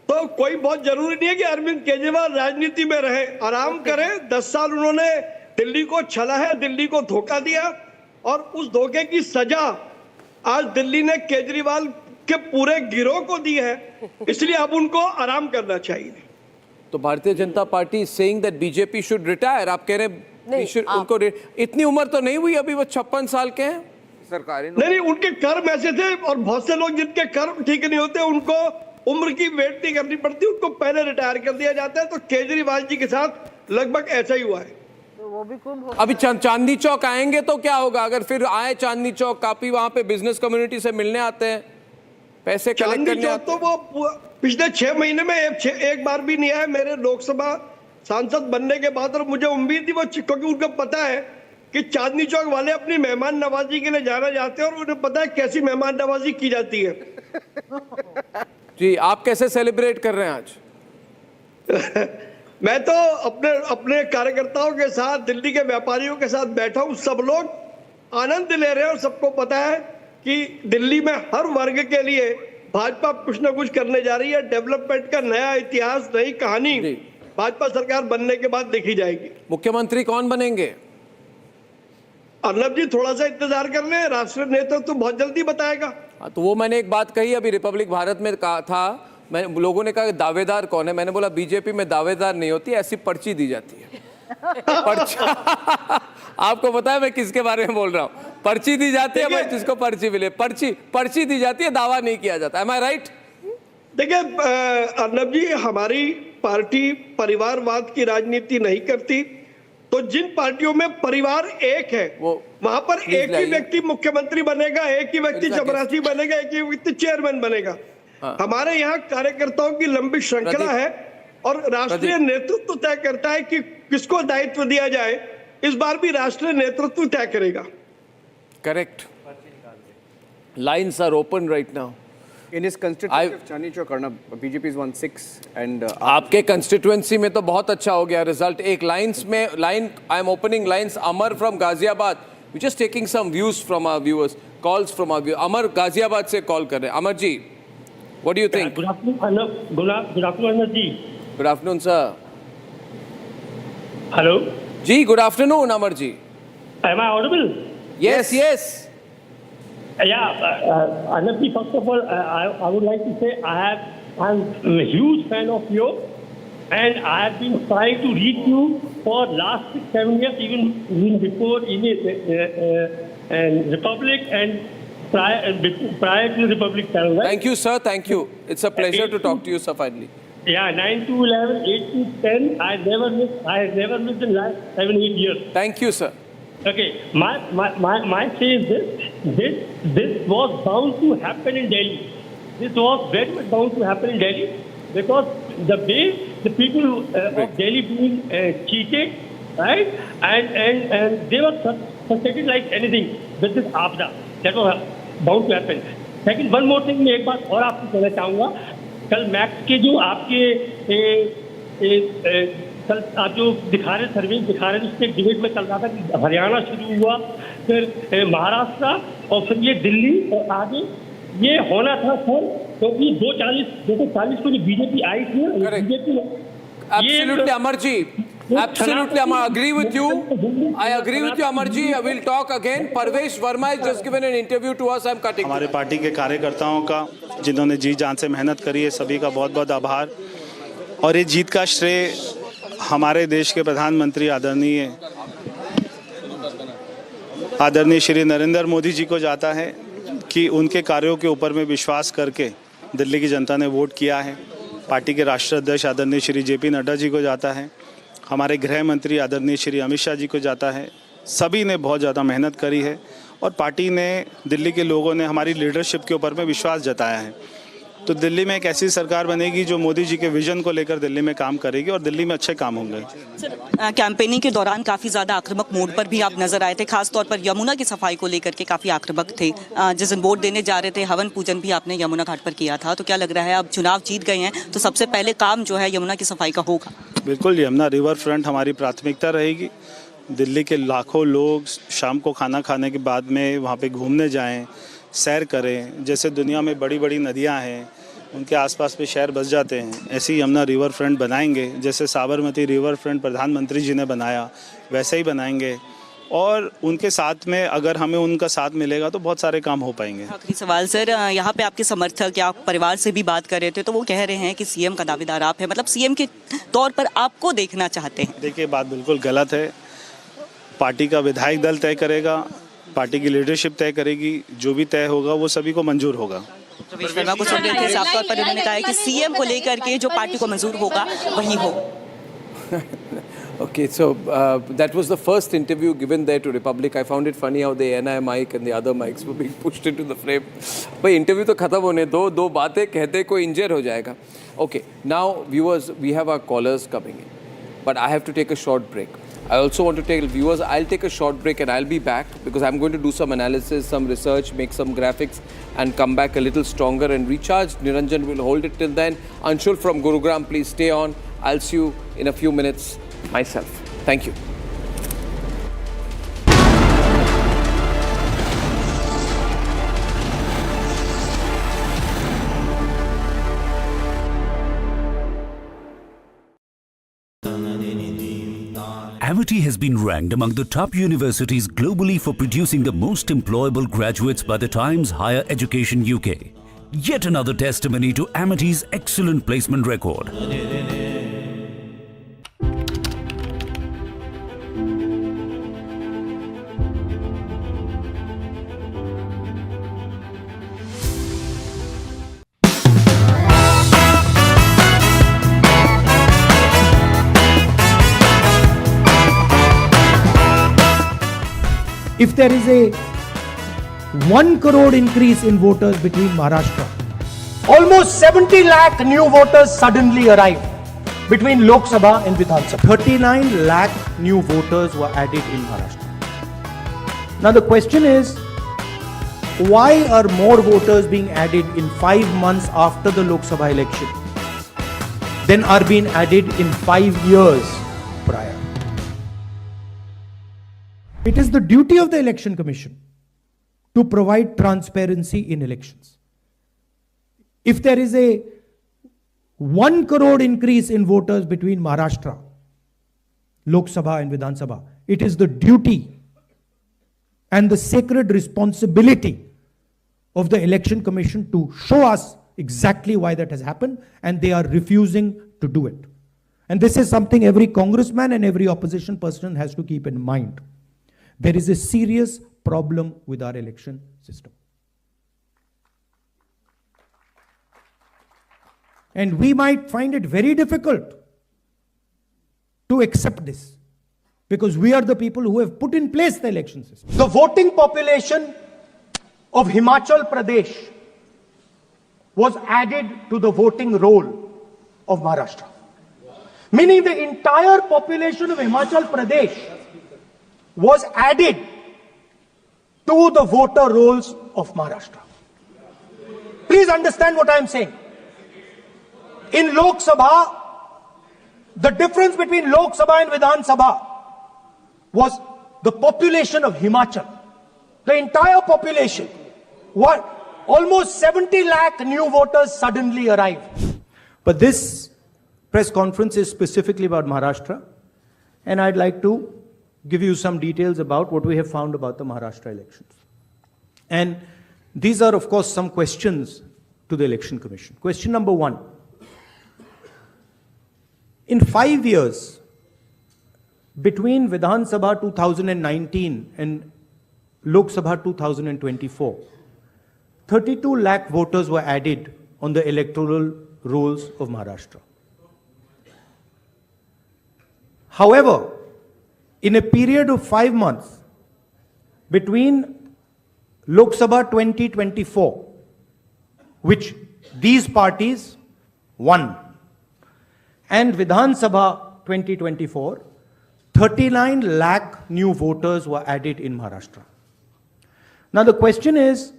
तो कोई बहुत जरूरी नहीं है कि अरविंद केजरीवाल राजनीति में रहे, आराम करें. 10 साल उन्होंने दिल्ली को छला है, दिल्ली को धोखा दिया, और उस धोखे की सजा आज दिल्ली ने केजरीवाल के पूरे गिरोह को दी है, इसलिए अब उनको आराम करना चाहिए. तो Bharatiya Janata party saying that BJP should retire. आप कह रहे हैं उनको इतनी उम्र तो नहीं हुई अभी, वो 56 साल के हैं. सरकारी नहीं, उनके कर्म ऐसे थे, और बहुत से लोग जिनके कर्म ठीक नहीं होते उनको उम्र की वेट नहीं करनी पड़ती, उनको पहले रिटायर कर दिया जाता है। तो केजरीवाल जी के साथ लगभग ऐसा ही हुआ है। अभी चांदनी चौक आएंगे तो क्या होगा? अगर फिर आए चांदनी चौक, काफी वहां पे बिजनेस कम्युनिटी से मिलने आते हैं, पैसे कलेक्ट करने आते तो वो पिछले 6 महीने में एक बार भी नहीं आया मेरे लोकसभा सांसद बनने के बाद। और मुझे उम्मीद थी वो, क्योंकि उनको पता है कि चांदनी चौक वाले अपनी मेहमान नवाजी के लिए जाना चाहते हैं और उन्हें पता है कैसी मेहमान नवाजी की जाती है। जी, आप कैसे सेलिब्रेट कर रहे हैं आज? मैं तो अपने कार्यकर्ताओं के साथ, दिल्ली के व्यापारियों के साथ बैठा हूं। सब लोग आनंद ले रहे हैं और सबको पता है कि दिल्ली में हर वर्ग के लिए भाजपा कुछ न कुछ करने जा रही है। डेवलपमेंट का नया इतिहास, नई कहानी भाजपा सरकार बनने के बाद देखी जाएगी। मुख्यमंत्री कौन बनेंगे? अर्नब जी थोड़ा सा इंतजार कर लें, राष्ट्रीय नेतृत्व तो बहुत जल्दी बताएगा। तो वो मैंने एक बात कही अभी रिपब्लिक भारत में कहा था, लोगों ने कहा दावेदार कौन है, मैंने बोला बीजेपी में दावेदार नहीं होती, ऐसी पर्ची दी जाती है। पर्ची आपको पता है मैं किसके बारे में बोल रहा हूँ? पर्ची दी जाती है भाई, जिसको पर्ची मिले, पर्ची दी जाती है, दावा नहीं किया जाता। एम आई राइट? देखिए अर्नब जी, हमारी पार्टी परिवारवाद की राजनीति नहीं करती। तो जिन पार्टियों में परिवार एक है वहां पर एक ही व्यक्ति मुख्यमंत्री बनेगा, एक ही व्यक्ति चपरासी बनेगा, एक ही व्यक्ति चेयरमैन बनेगा। हमारे यहाँ कार्यकर्ताओं की लंबी श्रृंखला है और राष्ट्रीय नेतृत्व तय करता है कि किसको दायित्व दिया जाए। इस बार भी राष्ट्रीय नेतृत्व तय करेगा। Correct. Lines are open right now in his constituency of Chandni Chowk, Arnab, BJP is 1-6 and आपके कंस्टिट्यूएंसी में तो बहुत अच्छा हो गया रिजल्ट। एक लाइन्स में I am opening lines. Amar from Ghaziabad, we just taking some views from our viewers, calls from our viewers. Amar Ghaziabad से कॉल कर रहे हैं। Amar ji, what do you think? Good afternoon ji. Good afternoon sir. Hello ji, good afternoon Amar ji. Am I audible? Yes yes. Yeah, Arnab, first of all, I would like to say I'm a huge fan of yours, and I have been trying to reach you for last 6-7 years, even before in Republic and prior to Republic channel. Right? Thank you, sir. Thank you. It's a pleasure to talk to you, sir. Finally. Yeah, 9 to 11, 8 to 10. I have never missed in last 7-8 years. Thank you, sir. Okay, my say is this was bound to happen in Delhi. This was very much bound to happen in Delhi because the way the people of Delhi being cheated, right, and they were frustrated like anything with this Aapda. That was bound to happen. Second, one more thing, मैं एक बात और आपको कहना चाहूँगा। कल max के जो आपके कल आप जो दिखा रहे सर्वे दिखा रहे हैं, उसमें एक डिबेट में चल रहा था कि हरियाणा शुरू हुआ, फिर महाराष्ट्र और फिर ये दिल्ली और आगे ये होना था सर, क्योंकि 240 को जो बीजेपी आई थी, BJP Absolutely, Amarji. Absolutely, I agree with you. I agree with you, Amarji. I will talk again. Parvesh Verma has just given an interview to us. I'm cutting. हमारे पार्टी के कार्यकर्ताओं का, जिन्होंने जी जान से मेहनत करी है, सभी का बहुत बहुत आभार। और ये जीत का श्रेय हमारे देश के प्रधानमंत्री आदरणीय श्री नरेंद्र मोदी जी को जाता है कि उनके कार्यों के ऊपर में विश्वास करके दिल्ली की जनता ने वोट किया है। पार्टी के राष्ट्रीय अध्यक्ष आदरणीय श्री जेपी नड्डा जी को जाता है, हमारे गृह मंत्री आदरणीय श्री अमित शाह जी को जाता है। सभी ने बहुत ज़्यादा मेहनत करी है और पार्टी ने, दिल्ली के लोगों ने हमारी लीडरशिप के ऊपर में विश्वास जताया है। तो दिल्ली में एक ऐसी सरकार बनेगी जो मोदी जी के विजन को लेकर दिल्ली में काम करेगी और दिल्ली में अच्छे काम होंगे। सर, कैंपेनिंग के दौरान काफ़ी ज़्यादा आक्रामक मोड पर भी आप नजर आए थे, खासतौर पर यमुना की सफाई को लेकर के काफ़ी आक्रामक थे। जिस दिन वोट देने जा रहे थे, हवन पूजन भी आपने यमुना घाट पर किया था। तो क्या लग रहा है, अब चुनाव जीत गए हैं तो सबसे पहले काम जो है यमुना की सफाई का होगा? बिल्कुल, यमुना रिवर फ्रंट हमारी प्राथमिकता रहेगी। दिल्ली के लाखों लोग शाम को खाना खाने के बाद में वहाँ पे घूमने जाएं, सैर करें। जैसे दुनिया में बड़ी बड़ी नदियाँ हैं, उनके आसपास पे शहर बस जाते हैं, ऐसे ही यमुना रिवर फ्रंट बनाएंगे। जैसे साबरमती रिवर फ्रंट प्रधानमंत्री जी ने बनाया, वैसे ही बनाएंगे। और उनके साथ में अगर हमें उनका साथ मिलेगा तो बहुत सारे काम हो पाएंगे। आखिरी सवाल सर, यहाँ पे आपके समर्थक या आप परिवार से भी बात कर रहे थे, तो वो कह रहे हैं कि सीएम का दावेदार आप हैं, मतलब सीएम के तौर पर आपको देखना चाहते हैं। देखिए, बात बिल्कुल गलत है। पार्टी का विधायक दल तय करेगा, पार्टी की लीडरशिप तय करेगी, जो भी तय होगा वो सभी को मंजूर होगा। प्रवेश वर्मा को सुन रहे थे, साफ तौर पर उन्होंने कहा है कि सीएम को लेकर के जो पार्टी को मंजूर होगा वही हो. Okay, so that was the first interview given there to Republic. I found it funny how the NI mic and the other mics were being pushed into the frame. भाई interview तो खत्म होने दो बातें कहते कोई injure हो जाएगा. Okay, now viewers, we have our callers coming in, but I have to take a short break. I also want to tell viewers, I'll take a short break and I'll be back because I'm going to do some analysis, some research, make some graphics and come back a little stronger and recharge. Niranjan will hold it till then. Anshul from Gurugram, please stay on. I'll see you in a few minutes myself. Thank you. Amity has been ranked among the top universities globally for producing the most employable graduates by the Times Higher Education UK. Yet another testimony to Amity's excellent placement record. If there is a 1 crore increase in voters between Maharashtra, almost 70 lakh new voters suddenly arrived between Lok Sabha and Vidhan Sabha. 39 lakh new voters were added in Maharashtra. Now the question is, why are more voters being added in 5 months after the Lok Sabha election than are being added in 5 years prior? It is the duty of the Election Commission to provide transparency in elections. If there is a 1 crore increase in voters between Maharashtra, Lok Sabha and Vidhan Sabha, it is the duty and the sacred responsibility of the Election Commission to show us exactly why that has happened, and they are refusing to do it. And this is something every congressman and every opposition person has to keep in mind. There is a serious problem with our election system. And we might find it very difficult to accept this because we are the people who have put in place the election system. The voting population of Himachal Pradesh was added to the voting roll of Maharashtra. Meaning the entire population of Himachal Pradesh was added to the voter rolls of Maharashtra. Please understand what I am saying. In Lok Sabha, the difference between Lok Sabha and Vidhan Sabha was the population of Himachal. The entire population. What? Almost 70 lakh new voters suddenly arrived. But this press conference is specifically about Maharashtra, and I'd like to give you some details about what we have found about the Maharashtra elections. And these are, of course, some questions to the Election Commission. Question number 1. In 5 years, between Vidhan Sabha 2019 and Lok Sabha 2024, 32 lakh voters were added on the electoral rolls of Maharashtra. However, in a period of 5 months between Lok Sabha 2024, which these parties won, and Vidhan Sabha 2024, 39 lakh new voters were added in Maharashtra. Now the question is,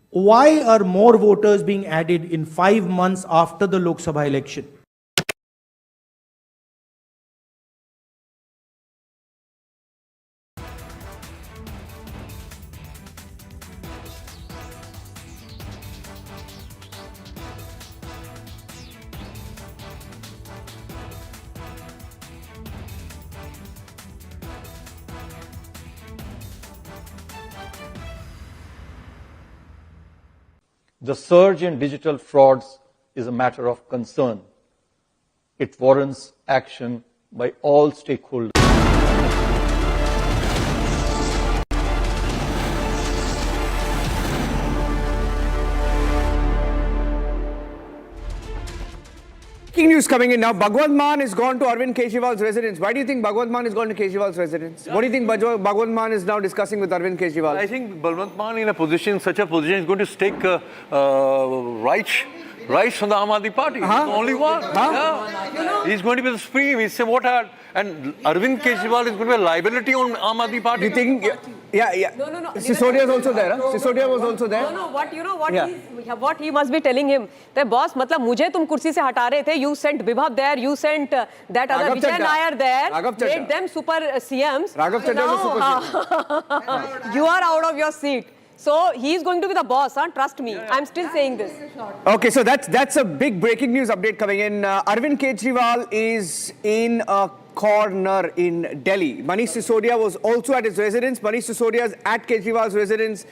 why are more voters being added in 5 months after the Lok Sabha election? The surge in digital frauds is a matter of concern. It warrants action by all stakeholders. news coming in now. Bhagwant Mann has gone to Arvind Kejriwal's residence. Why do you think Bhagwant Mann has gone to Kejriwal's residence? What do you think Bhagwant Mann is now discussing with Arvind Kejriwal? I think Bhagwant Mann in such a position is going to stake rights from the Aam Aadmi Party. He's the only one. Yeah. He's going to be the supreme. He's saying and Arvind Kejriwal is going to be a liability on Aam Aadmi Party. You think? Yeah. No. Sisodia is also there. Sisodia was also there. No. What he must be telling him. The boss, मतलब मुझे तुम कुर्सी से हटा रहे थे. You sent Vibhav there. You sent that other Vijay Nair there. Made them super CMs. Raghav Chadda is super CM. You are out of your seat. So he's going to be the boss, Trust me. I'm still saying this. Okay, so that's a big breaking news update coming in. Arvind Kejriwal is in a corner in Delhi. Manish Sisodia was also at his residence. Manish Sisodia is at Kejriwal's residence.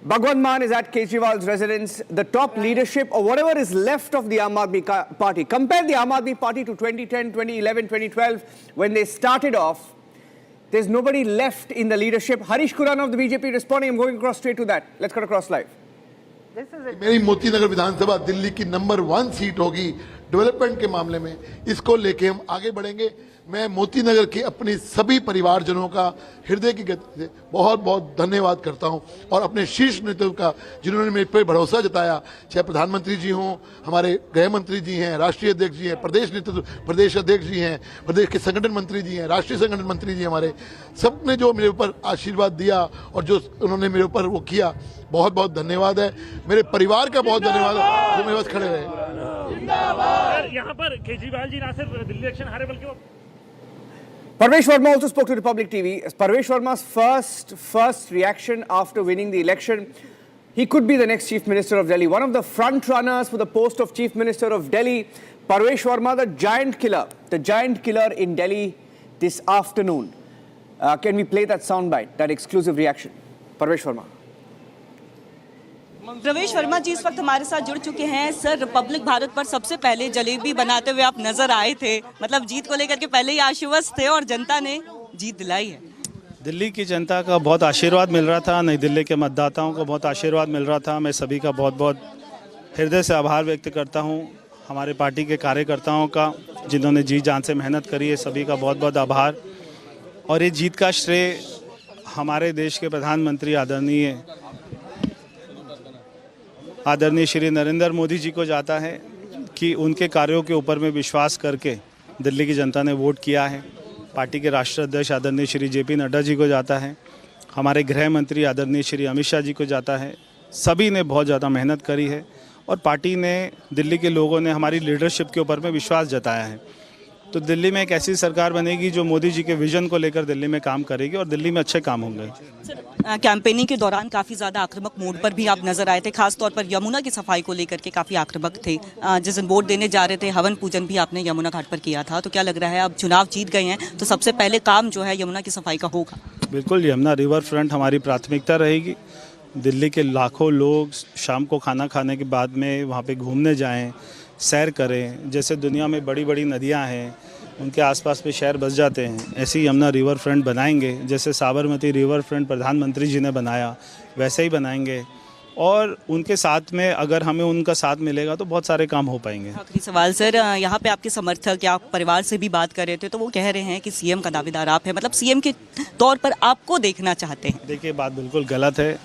Bhagwant Mann is at Kejriwal's residence. The top leadership, or whatever is left of the Aam Aadmi Party. Compare the Aam Aadmi Party to 2010, 2011, 2012, when they started off. There's nobody left in the leadership. Harish Khurana of the BJP responding. I'm going across straight to that. Let's cut across live. मेरी मोती नगर विधानसभा दिल्ली की number 1 seat होगी development के मामले में, इसको लेके हम आगे बढ़ेंगे। मैं मोती नगर के अपने सभी परिवारजनों का हृदय की गति से बहुत बहुत धन्यवाद करता हूं और अपने शीर्ष नेतृत्व का, जिन्होंने मेरे पर भरोसा जताया, चाहे प्रधानमंत्री जी हों, हमारे गृह मंत्री जी हैं, राष्ट्रीय अध्यक्ष जी हैं, प्रदेश नेतृत्व प्रदेश अध्यक्ष जी हैं, प्रदेश के संगठन मंत्री जी हैं, राष्ट्रीय संगठन मंत्री जी हमारे, सबने जो मेरे ऊपर आशीर्वाद दिया और जो उन्होंने मेरे ऊपर वो किया, बहुत बहुत धन्यवाद है। मेरे परिवार का बहुत धन्यवाद है जो मेरे पास खड़े रहे। यहाँ पर केजरीवाल जी ना सिर्फ दिल्ली इलेक्शन हारे बल्कि वो Parvesh Verma also spoke to Republic TV. Parvesh Verma's first reaction after winning the election, he could be the next Chief Minister of Delhi. One of the front runners for the post of Chief Minister of Delhi, Parvesh Verma, the giant killer in Delhi this afternoon. Can we play that soundbite, that exclusive reaction? Parvesh Verma. प्रवेश वर्मा जी इस वक्त हमारे साथ जुड़ चुके हैं। Sir, Republic Bharat पर सबसे पहले जलेबी बनाते हुए आप नजर आए थे, मतलब जीत को लेकर के पहले ही आश्वस्त थे और जनता ने जीत दिलाई है। दिल्ली की जनता का बहुत आशीर्वाद मिल रहा था, नई दिल्ली के मतदाताओं को बहुत आशीर्वाद मिल रहा था। मैं सभी का बहुत बहुत हृदय से आभार व्यक्त करता हूं। हमारे पार्टी के कार्यकर्ताओं का, जिन्होंने जी जान से मेहनत करी है, सभी का बहुत बहुत आभार। और ये जीत का श्रेय हमारे देश के प्रधानमंत्री आदरणीय श्री नरेंद्र मोदी जी को जाता है कि उनके कार्यों के ऊपर में विश्वास करके दिल्ली की जनता ने वोट किया है। पार्टी के राष्ट्रीय अध्यक्ष आदरणीय श्री जेपी नड्डा जी को जाता है, हमारे गृह मंत्री आदरणीय श्री अमित शाह जी को जाता है। सभी ने बहुत ज़्यादा मेहनत करी है और पार्टी ने, दिल्ली के लोगों ने हमारी लीडरशिप के ऊपर में विश्वास जताया है। तो दिल्ली में एक ऐसी सरकार बनेगी जो मोदी जी के विजन को लेकर दिल्ली में काम करेगी और दिल्ली में अच्छे काम होंगे। कैंपेनिंग के दौरान काफ़ी ज़्यादा आक्रामक मोड पर भी आप नजर आए थे, खासतौर पर यमुना की सफाई को लेकर के काफ़ी आक्रामक थे। जिस दिन वोट देने जा रहे थे, हवन पूजन भी आपने यमुना घाट पर किया था। तो क्या लग रहा है, अब चुनाव जीत गए हैं तो सबसे पहले काम जो है यमुना की सफाई का होगा? बिल्कुल, यमुना रिवर फ्रंट हमारी प्राथमिकता रहेगी। दिल्ली के लाखों लोग शाम को खाना खाने के बाद में वहाँ पे घूमने जाएं, सैर करें। जैसे दुनिया में बड़ी बड़ी नदियाँ हैं, उनके आसपास पे शहर बस जाते हैं, ऐसे यमुना रिवर फ्रंट बनाएंगे। जैसे साबरमती रिवर फ्रंट प्रधानमंत्री जी ने बनाया, वैसे ही बनाएंगे। और उनके साथ में अगर हमें उनका साथ मिलेगा तो बहुत सारे काम हो पाएंगे। आखिरी सवाल सर, यहाँ पे आपके समर्थक या परिवार से भी बात कर रहे थे तो वो कह रहे हैं कि सीएम का दावेदार आप हैं, मतलब सीएम के तौर पर आपको देखना चाहते हैं। देखिए, बात बिल्कुल गलत है।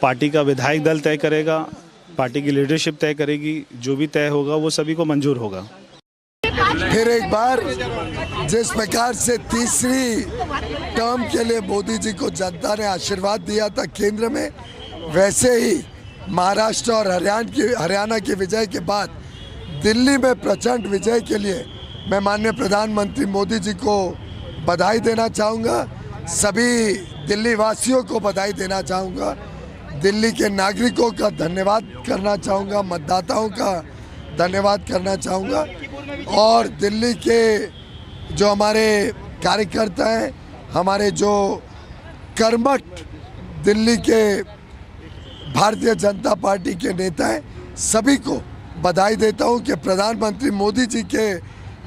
पार्टी का विधायक दल तय करेगा, पार्टी की लीडरशिप तय करेगी, जो भी तय होगा वो सभी को मंजूर होगा। फिर एक बार जिस प्रकार से तीसरी टर्म के लिए मोदी जी को जनता ने आशीर्वाद दिया था केंद्र में, वैसे ही महाराष्ट्र और हरियाणा की विजय के बाद दिल्ली में प्रचंड विजय के लिए मैं माननीय प्रधानमंत्री मोदी जी को बधाई देना चाहूँगा। सभी दिल्ली वासियों को बधाई देना चाहूँगा। दिल्ली के नागरिकों का धन्यवाद करना चाहूँगा, मतदाताओं का धन्यवाद करना चाहूँगा और दिल्ली के जो हमारे कार्यकर्ता हैं, हमारे जो कर्मठ दिल्ली के भारतीय जनता पार्टी के नेता हैं, सभी को बधाई देता हूं कि प्रधानमंत्री मोदी जी के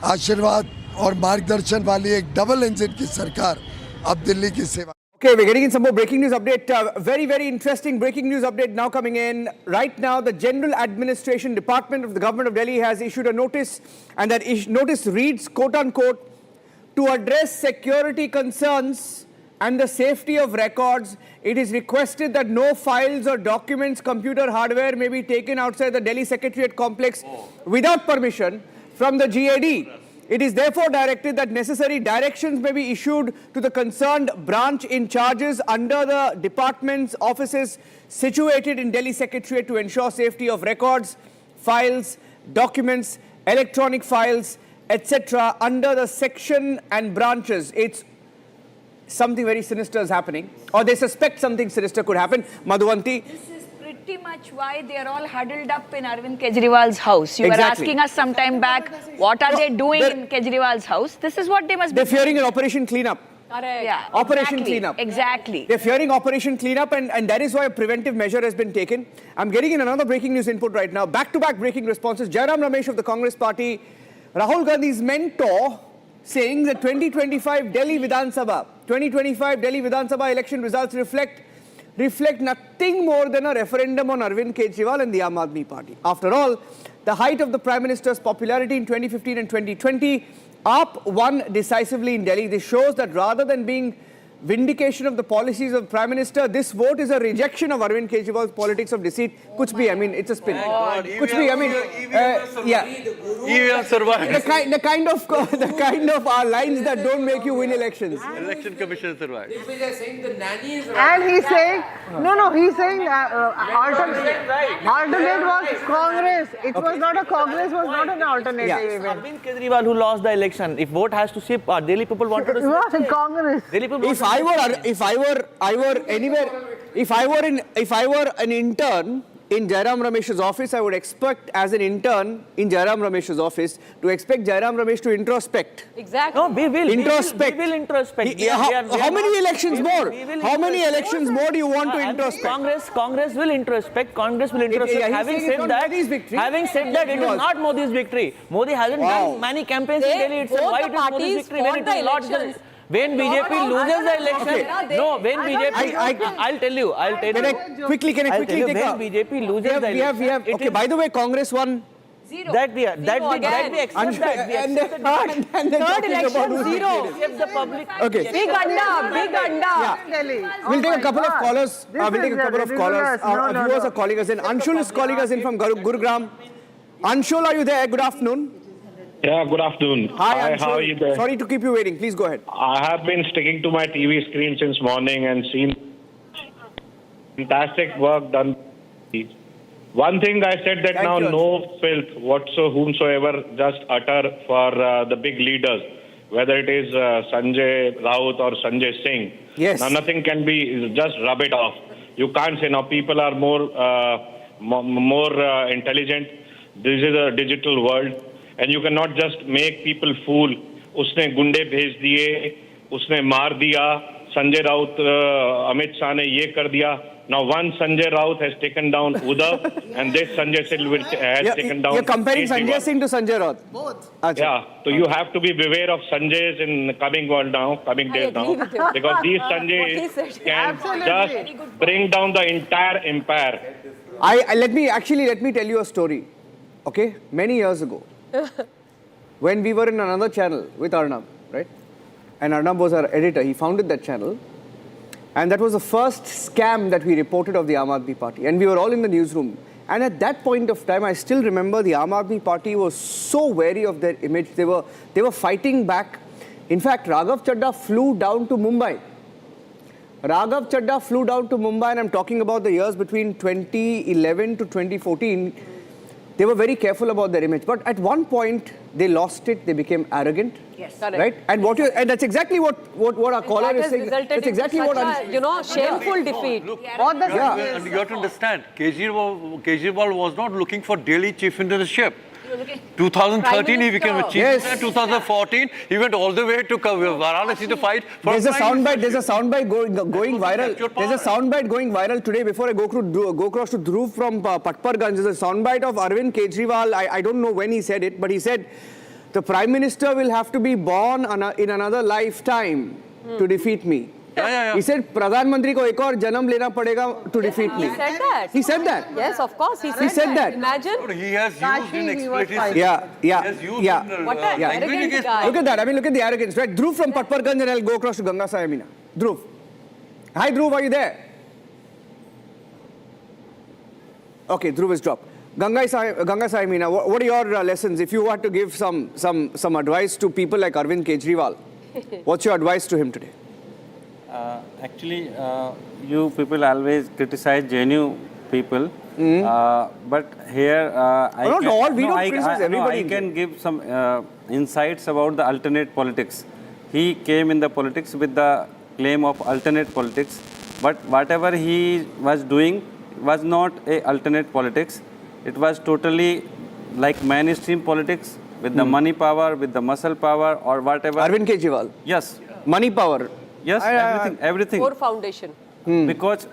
आशीर्वाद और मार्गदर्शन वाली एक डबल इंजन की सरकार अब दिल्ली की सेवा। Okay, we're getting in some more breaking news update. Very, very interesting breaking news update now coming in. Right now, the General Administration Department of the Government of Delhi has issued a notice, and that notice reads, quote unquote, to address security concerns and the safety of records, it is requested that no files or documents, computer hardware may be taken outside the Delhi Secretariat complex without permission from the GAD. It is therefore directed that necessary directions may be issued to the concerned branch in charges under the department's offices situated in Delhi Secretariat to ensure safety of records, files, documents, electronic files, etc. under the section and branches. It's something very sinister is happening, or they suspect something sinister could happen. Madhuvanti. Pretty much why they are all huddled up in Arvind Kejriwal's house. You were asking us some time back, what are they doing in Kejriwal's house? This is what they must be doing. They're fearing an operation cleanup. Yeah, Operation cleanup. Exactly. They're fearing operation cleanup, and that is why a preventive measure has been taken. I'm getting in another breaking news input right now. Back-to-back breaking responses. Jairam Ramesh of the Congress Party, Rahul Gandhi's mentor, saying that 2025 Delhi Vidhan Sabha election results reflect nothing more than a referendum on Arvind Kejriwal and the Aam Aadmi Party. After all, the height of the Prime Minister's popularity in 2015 and 2020, AAP won decisively in Delhi. This shows that rather than being vindication of the policies of the Prime Minister, this vote is a rejection of Arvind Kejriwal's politics of deceit. Kuch bhi, I mean, it's a spin. Kuch bhi, I mean, yeah. EVM survived. The kind of lines that don't make you win elections. Election Commission survived. And he's saying, he's saying alternate was Congress. It was not a Congress, was not an alternative. Yeah. Arvind Kejriwal who lost the election. If vote has to shift, Delhi people wanted to shift. It was in Congress. Delhi people If I were an intern in Jairam Ramesh's office, I would expect as an intern in Jairam Ramesh's office to expect Jairam Ramesh to introspect. Exactly. No, we will introspect. How many elections more? How many elections more do you want to introspect? Congress will introspect. Congress will introspect. Having said that, it is not Modi's victory. Modi hasn't done many campaigns in Delhi. It's why it is Modi's victory when it is lost. When BJP loses the election, when BJP, I'll tell you. Can I quickly take when BJP loses the election. Okay, by the way, Congress won. Zero. That we accept that. And third election, zero. The public. Okay. Big anda. Yeah. We'll take a couple of callers. Our viewers are calling us in. Anshul is calling us in from Gurugram. Anshul, are you there? Good afternoon. Yeah, good afternoon. Hi, how are you there? Sorry to keep you waiting. Please go ahead. I have been sticking to my TV screen since morning and seen fantastic work done. One thing I said that no filth whomsoever just utter for the big leaders, whether it is Sanjay Raut or Sanjay Singh. Yes. Now nothing can be, just rub it off. You can't say now people are more intelligent. This is a digital world. And you cannot just make people fool. Usne gunde bhej diye, usne maar diya, Sanjay Raut, Amit Shah ne ye kar diya. Now one Sanjay Raut has taken down Uddhav and this Sanjay Singh has taken down. You're comparing Sanjay Singh to Sanjay Raut. Both. Yeah, so you have to be beware of Sanjays in coming days now, because these Sanjays can just bring down the entire empire. Let me tell you a story. Okay, many years ago, when we were in another channel with Arnab, right? And Arnab was our editor. He founded that channel. And that was the first scam that we reported of the Aam Aadmi Party. And we were all in the newsroom. And at that point of time, I still remember the Aam Aadmi Party was so wary of their image. They were fighting back. In fact, Raghav Chadha flew down to Mumbai. And I'm talking about the years between 2011 to 2014. They were very careful about their image. But at one point, they lost it. They became arrogant. Yes. Right? And that's exactly what our caller is saying. That's exactly what shameful defeat. Look, and you have to understand, Kejriwal was not looking for Delhi chief ministership. 2013 he became a chief minister. 2014 he went all the way to Varanasi to fight for. There's a soundbite going viral. There's a soundbite going viral today. Before I go across to Dhruv from Patparganj, there's a soundbite of Arvind Kejriwal. I don't know when he said it, but he said the Prime Minister will have to be born in another lifetime to defeat me. He said प्रधानमंत्री को एक और जन्म लेना पड़ेगा to defeat me. He said that. He said that. Yes, of course. He said that. Imagine. He has used in expletives. Yeah. What an arrogant guy. Look at that. I mean, look at the arrogance. Right? Dhruv from Patparganj, and I'll go across to Ganga Sayamina. Dhruv. Hi, Dhruv. Are you there? Okay, Dhruv is dropped. Ganga Sayamina, what are your lessons? If you had to give some advice to people like Arvind Kejriwal, what's your advice to him today? Actually, you people always criticize JNU people, but here I can give some insights about the alternate politics. He came in the politics with the claim of alternate politics, but whatever he was doing was not a alternate politics. It was totally like mainstream politics with the money power, with the muscle power or whatever. Arvind Kejriwal? Yes. Money power? Yes, everything. Core foundation. Because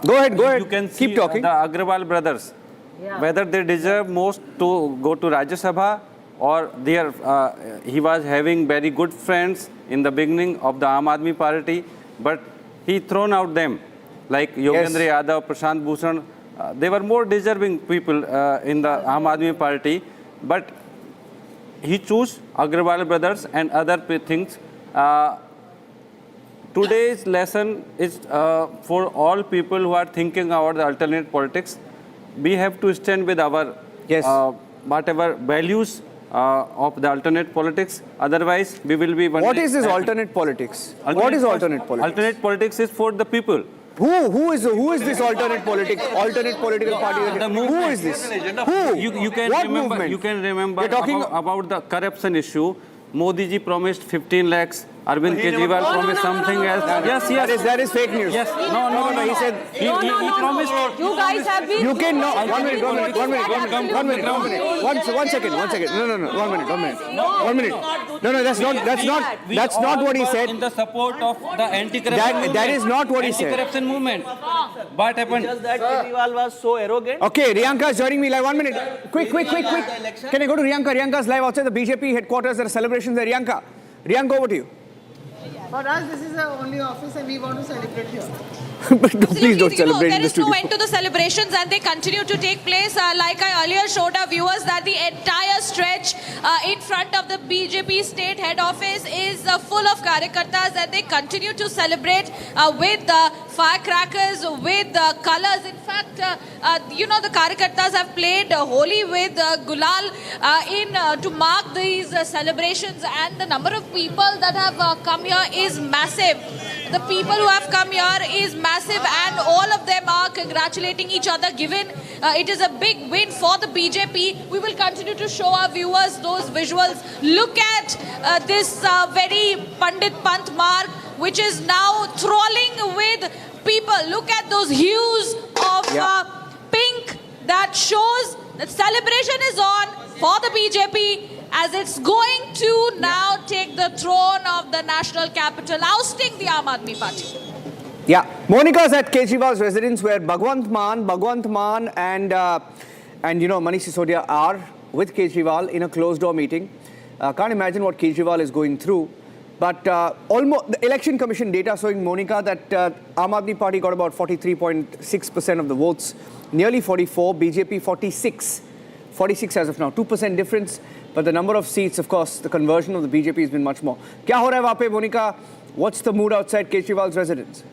go ahead. You can see keep talking. The Agrawal brothers, whether they deserve most to go to Rajya Sabha or he was having very good friends in the beginning of the Aam Aadmi Party, but he thrown out them like Yogendra Yadav, Prashant Bhushan. They were more deserving people in the Aam Aadmi Party, but he chose Agrawal brothers and other things. Today's lesson is for all people who are thinking about the alternate politics. We have to stand with our whatever values of the alternate politics. Otherwise, we will be. What is this alternate politics? What is alternate politics? Alternate politics is for the people. Who is this alternate political party? Who is this? Who? You can what remember. Movement? You can remember about the corruption issue. Modi ji promised 15 lakhs. Arvind Kejriwal promised something else. Yes. That is fake news. Yes. No. He said he promised. You guys have been. You can no. One minute. One second. No. 1 minute. No. That's not what he said. In the support of the anti-corruption. That is not what he said. Anti-corruption movement. What happened? Just that Kejriwal was so arrogant. Okay, Riyanka is joining me live. 1 minute. Quick. Can I go to Riyanka? Riyanka is live outside the BJP headquarters. There are celebrations there. Riyanka, over to you. For us, this is the only office and we want to celebrate here. Please don't celebrate there in the is no studio. end to the celebrations and they continue to take place. Like I earlier showed our viewers that the entire stretch in front of the BJP state head office is full of karyakartas and they continue to celebrate with firecrackers, with colors. In fact, the karyakartas have played Holi with Gulal to mark these celebrations, and the number of people that have come here is massive. The people who have come here is massive and all of them are congratulating each other, given it is a big win for the BJP. We will continue to show our viewers those visuals. Look at this very Pandit Pant mark, which is now thralling with people. Look at those hues of pink that shows that celebration is on for the BJP, as it's going to now take the throne of the national capital, ousting the Aam Aadmi Party. Yeah, Monica's at Kejriwal's residence where Bhagwant Mann and Manish Sisodia are with Kejriwal in a closed-door meeting. Can't imagine what Kejriwal is going through. But almost the Election Commission data showing, Monica, that Aam Aadmi Party got about 43.6% of the votes, nearly 44, BJP 46 as of now, 2% difference. But the number of seats, of course, the conversion of the BJP has been much more. Kya ho raha hai wahan pe, Monica? What's the mood outside Kejriwal's residence?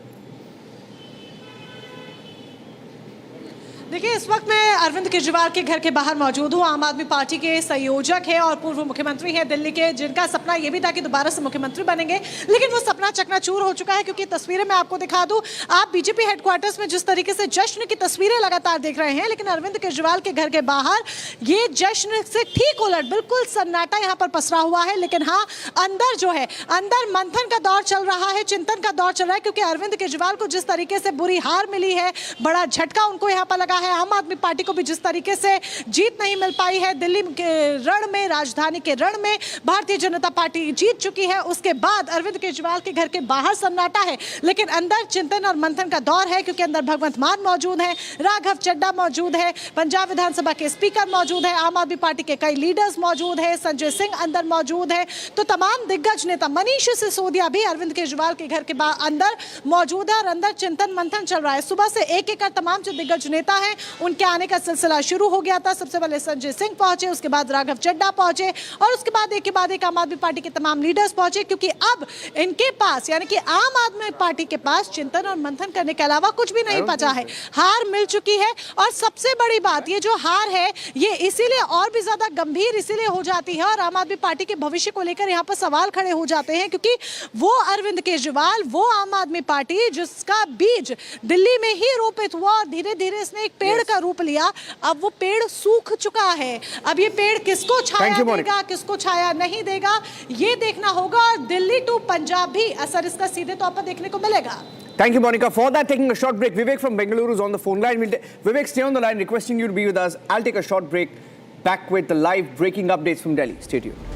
देखिए, इस वक्त मैं अरविंद केजरीवाल के घर के बाहर मौजूद हूँ। आम आदमी पार्टी के संयोजक हैं और पूर्व मुख्यमंत्री हैं दिल्ली के, जिनका सपना ये भी था कि दोबारा से मुख्यमंत्री बनेंगे, लेकिन वो सपना चकनाचूर हो चुका है। क्योंकि तस्वीरें मैं आपको दिखा दूं, आप बीजेपी हेडक्वार्टर्स में जिस तरीके से जश्न की तस्वीरें लगातार देख रहे हैं, लेकिन अरविंद केजरीवाल के घर के बाहर ये जश्न से ठीक उलट बिल्कुल सन्नाटा यहाँ पर पसरा हुआ है। लेकिन हाँ, अंदर जो है, अंदर मंथन का दौर चल रहा है, चिंतन का दौर चल रहा है, क्योंकि अरविंद केजरीवाल को जिस तरीके से बुरी हार मिली है, बड़ा झटका उनको यहाँ पर लगा है। है। आम आदमी पार्टी को भी जिस तरीके से जीत नहीं मिल पाई है दिल्ली के रण में, राजधानी के रण में भारतीय जनता पार्टी जीत चुकी है, उसके बाद अरविंद केजरीवाल के घर के बाहर सन्नाटा है, लेकिन अंदर चिंतन और मंथन का दौर है, क्योंकि अंदर भगवंत मान मौजूद है, राघव चड्ढा मौजूद है, पंजाब विधानसभा के स्पीकर मौजूद है, आम आदमी पार्टी के कई लीडर्स मौजूद है, संजय सिंह अंदर मौजूद है, तो तमाम दिग्गज नेता, मनीष सिसोदिया भी अरविंद केजरीवाल के घर के अंदर मौजूद है और अंदर चिंतन मंथन चल रहा है। सुबह से एक एक कर तमाम जो दिग्गज नेता हैं उनके आने का सिलसिला शुरू हो गया था। सबसे पहले संजय सिंह पहुंचे, उसके बाद राघव चड्ढा पहुंचे और उसके बाद एक के बाद एक आम आदमी पार्टी के तमाम लीडर्स पहुंचे, क्योंकि अब इनके पास यानी कि आम आदमी पार्टी के पास चिंतन और मंथन करने के अलावा कुछ भी नहीं बचा है। हार मिल चुकी है और सबसे बड़ी बात ये जो हार है ये इसीलिए और भी ज्यादा गंभीर इसीलिए हो जाती है और आम आदमी पार्टी के भविष्य को लेकर यहाँ पर सवाल खड़े हो जाते हैं, क्योंकि वो अरविंद केजरीवाल, वो आम आदमी पार्टी जिसका बीज दिल्ली में ही रोपित हुआ और धीरे धीरे इसने एक पेड़ का रूप लिया, अब वो पेड़ सूख चुका है। अब ये पेड़ किसको छाया देगा, किसको छाया नहीं देगा, ये देखना होगा और दिल्ली टू पंजाब भी असर इसका सीधे तौर पर देखने को मिलेगा। Thank you, Monica. For that, taking a short break. Vivek from Bengaluru is on the phone line. Vivek, stay on the line, requesting you to be with us. I'll take a short break. Back with the live breaking updates from Delhi. Stay tuned.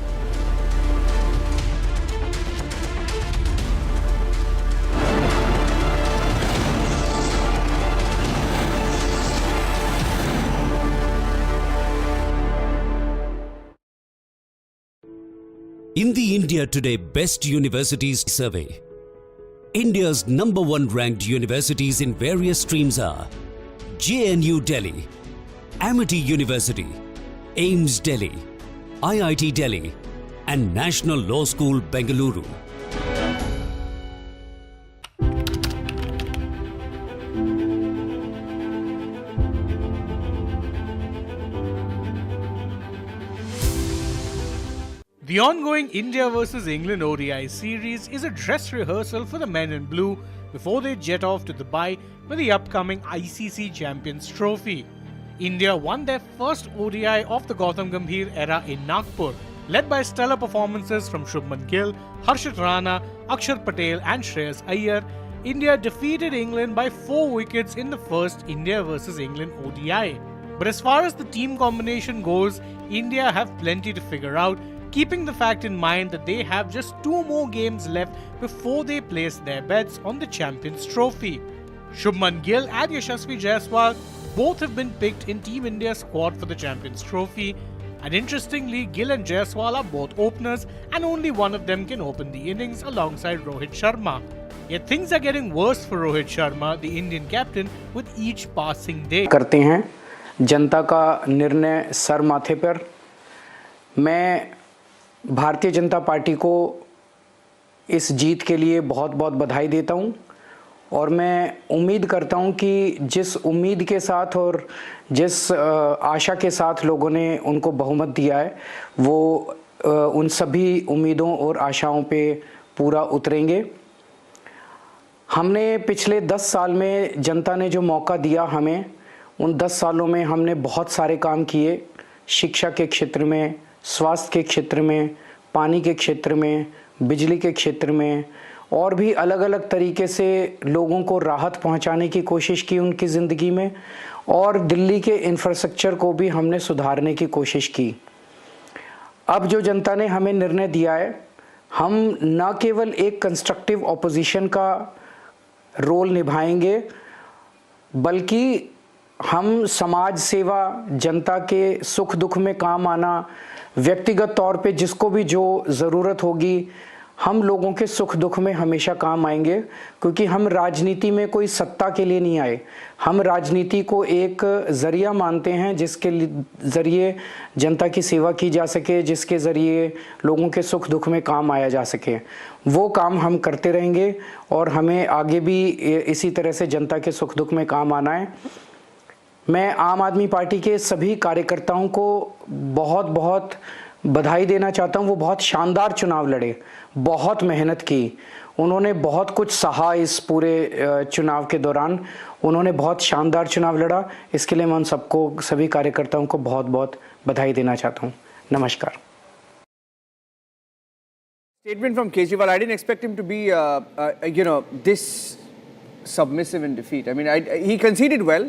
In the India Today Best Universities Survey, India's #1 ranked universities in various streams are JNU Delhi, Amity University, AIIMS Delhi, IIT Delhi, and National Law School Bengaluru. The ongoing India vs England ODI series is a dress rehearsal for the men in blue before they jet off to Dubai for the upcoming ICC Champions Trophy. India won their first ODI of the Gautam Gambhir era in Nagpur, led by stellar performances from Shubman Gill, Harshit Rana, Akshar Patel and Shreyas Iyer. India defeated England by 4 wickets in the first India vs England ODI. But as far as the team combination goes, India have plenty to figure out, keeping the fact in mind that they have just 2 more games left before they place their bets on the Champions Trophy. Shubman Gill and Yashasvi Jaiswal both have been picked in Team India's squad for the Champions Trophy, and interestingly, Gill and Jaiswal are both openers and only one of them can open the innings alongside Rohit Sharma. Yet things are getting worse for Rohit Sharma, the Indian captain, with each passing day. करते हैं जनता का निर्णय sir माथे पर। मैं Bharatiya Janata party को इस जीत के लिए बहुत बहुत बधाई देता हूं और मैं उम्मीद करता हूं कि जिस उम्मीद के साथ और जिस आशा के साथ लोगों ने उनको बहुमत दिया है वो उन सभी उम्मीदों और आशाओं पे पूरा उतरेंगे। हमने पिछले 10 साल में जनता ने जो मौका दिया हमें, उन 10 सालों में हमने बहुत सारे काम किए, शिक्षा के क्षेत्र में, स्वास्थ्य के क्षेत्र में, पानी के क्षेत्र में, बिजली के क्षेत्र में और भी अलग अलग तरीके से लोगों को राहत पहुंचाने की कोशिश की उनकी ज़िंदगी में, और दिल्ली के इंफ्रास्ट्रक्चर को भी हमने सुधारने की कोशिश की। अब जो जनता ने हमें निर्णय दिया है, हम न केवल एक कंस्ट्रक्टिव ऑपोजिशन का रोल निभाएंगे बल्कि हम समाज सेवा, जनता के सुख दुख में काम आना, व्यक्तिगत तौर पे जिसको भी जो ज़रूरत होगी, हम लोगों के सुख दुख में हमेशा काम आएंगे, क्योंकि हम राजनीति में कोई सत्ता के लिए नहीं आए। हम राजनीति को एक ज़रिया मानते हैं जिसके ज़रिए जनता की सेवा की जा सके, जिसके ज़रिए लोगों के सुख दुख में काम आया जा सके। वो काम हम करते रहेंगे और हमें आगे भी इसी तरह से जनता के सुख दुख में काम आना है। मैं आम आदमी पार्टी के सभी कार्यकर्ताओं को बहुत बहुत बधाई देना चाहता हूं। वो बहुत शानदार चुनाव लड़े, बहुत मेहनत की, उन्होंने बहुत कुछ सहा इस पूरे चुनाव के दौरान, उन्होंने बहुत शानदार चुनाव लड़ा। इसके लिए मैं उन सबको, सभी कार्यकर्ताओं को बहुत बहुत बधाई देना चाहता हूं। नमस्कार। Statement from Kejriwal. I didn't expect him to be, this submissive in defeat. I mean, he conceded well.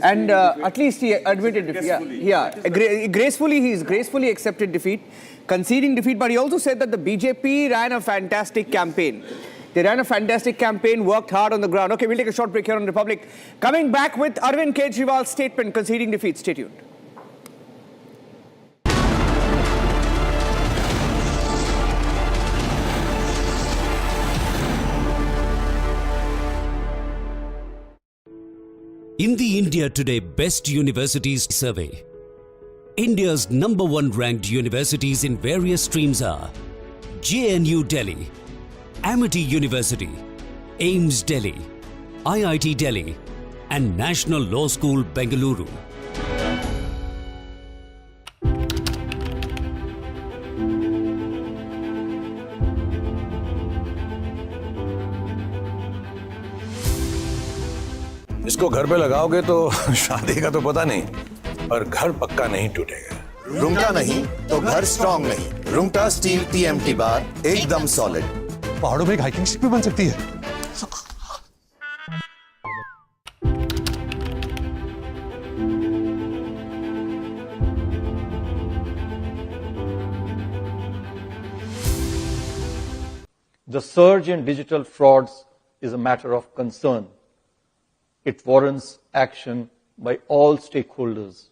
And at least he admitted defeat. Gracefully, he's gracefully accepted defeat, conceding defeat. But he also said that the BJP ran a fantastic campaign. They ran a fantastic campaign, worked hard on the ground. Okay, we'll take a short break here on Republic. Coming back with Arvind Kejriwal's statement conceding defeat. Stay tuned. In the India Today Best Universities Survey, India's #1 ranked universities in various streams are JNU Delhi, Amity University, AIMS Delhi, IIT Delhi, and National Law School, Bengaluru. इसको घर पे लगाओगे तो शादी का तो पता नहीं, पर घर पक्का नहीं टूटेगा। रुंगटा नहीं तो घर स्ट्रॉन्ग नहीं। रुंगटा स्टील TMT बार एकदम सॉलिड। पहाड़ों में एक हाइकिंग स्टिक भी बन सकती है। The surge in digital frauds is a matter of concern. It warrants action by all stakeholders.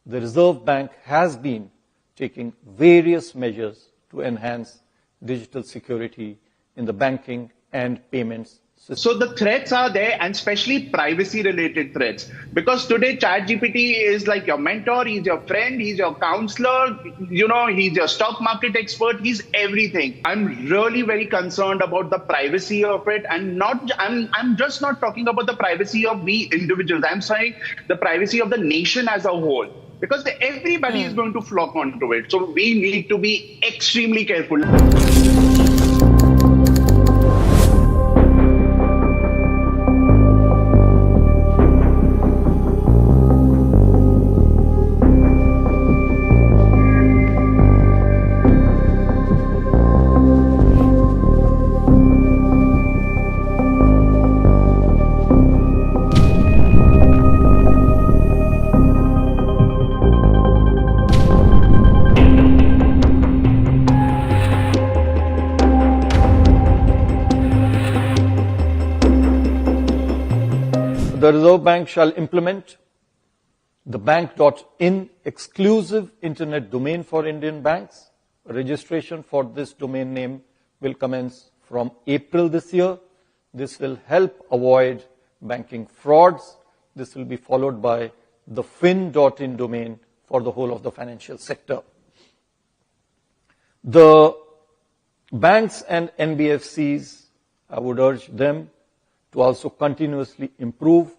The Reserve Bank has been taking various measures to enhance digital security in the banking and payments system. So the threats are there, and especially privacy-related threats. Because today ChatGPT is like your mentor, he's your friend, he's your counselor, he's your stock market expert, he's everything. I'm really very concerned about the privacy of it, and I'm just not talking about the privacy of we individuals. I'm saying the privacy of the nation as a whole. Because everybody is going to flock onto it. So we need to be extremely careful. The Reserve Bank shall implement the bank.in exclusive internet domain for Indian banks. Registration for this domain name will commence from April this year. This will help avoid banking frauds. This will be followed by the fin.in domain for the whole of the financial sector. The banks and NBFCs, I would urge them to also continuously improve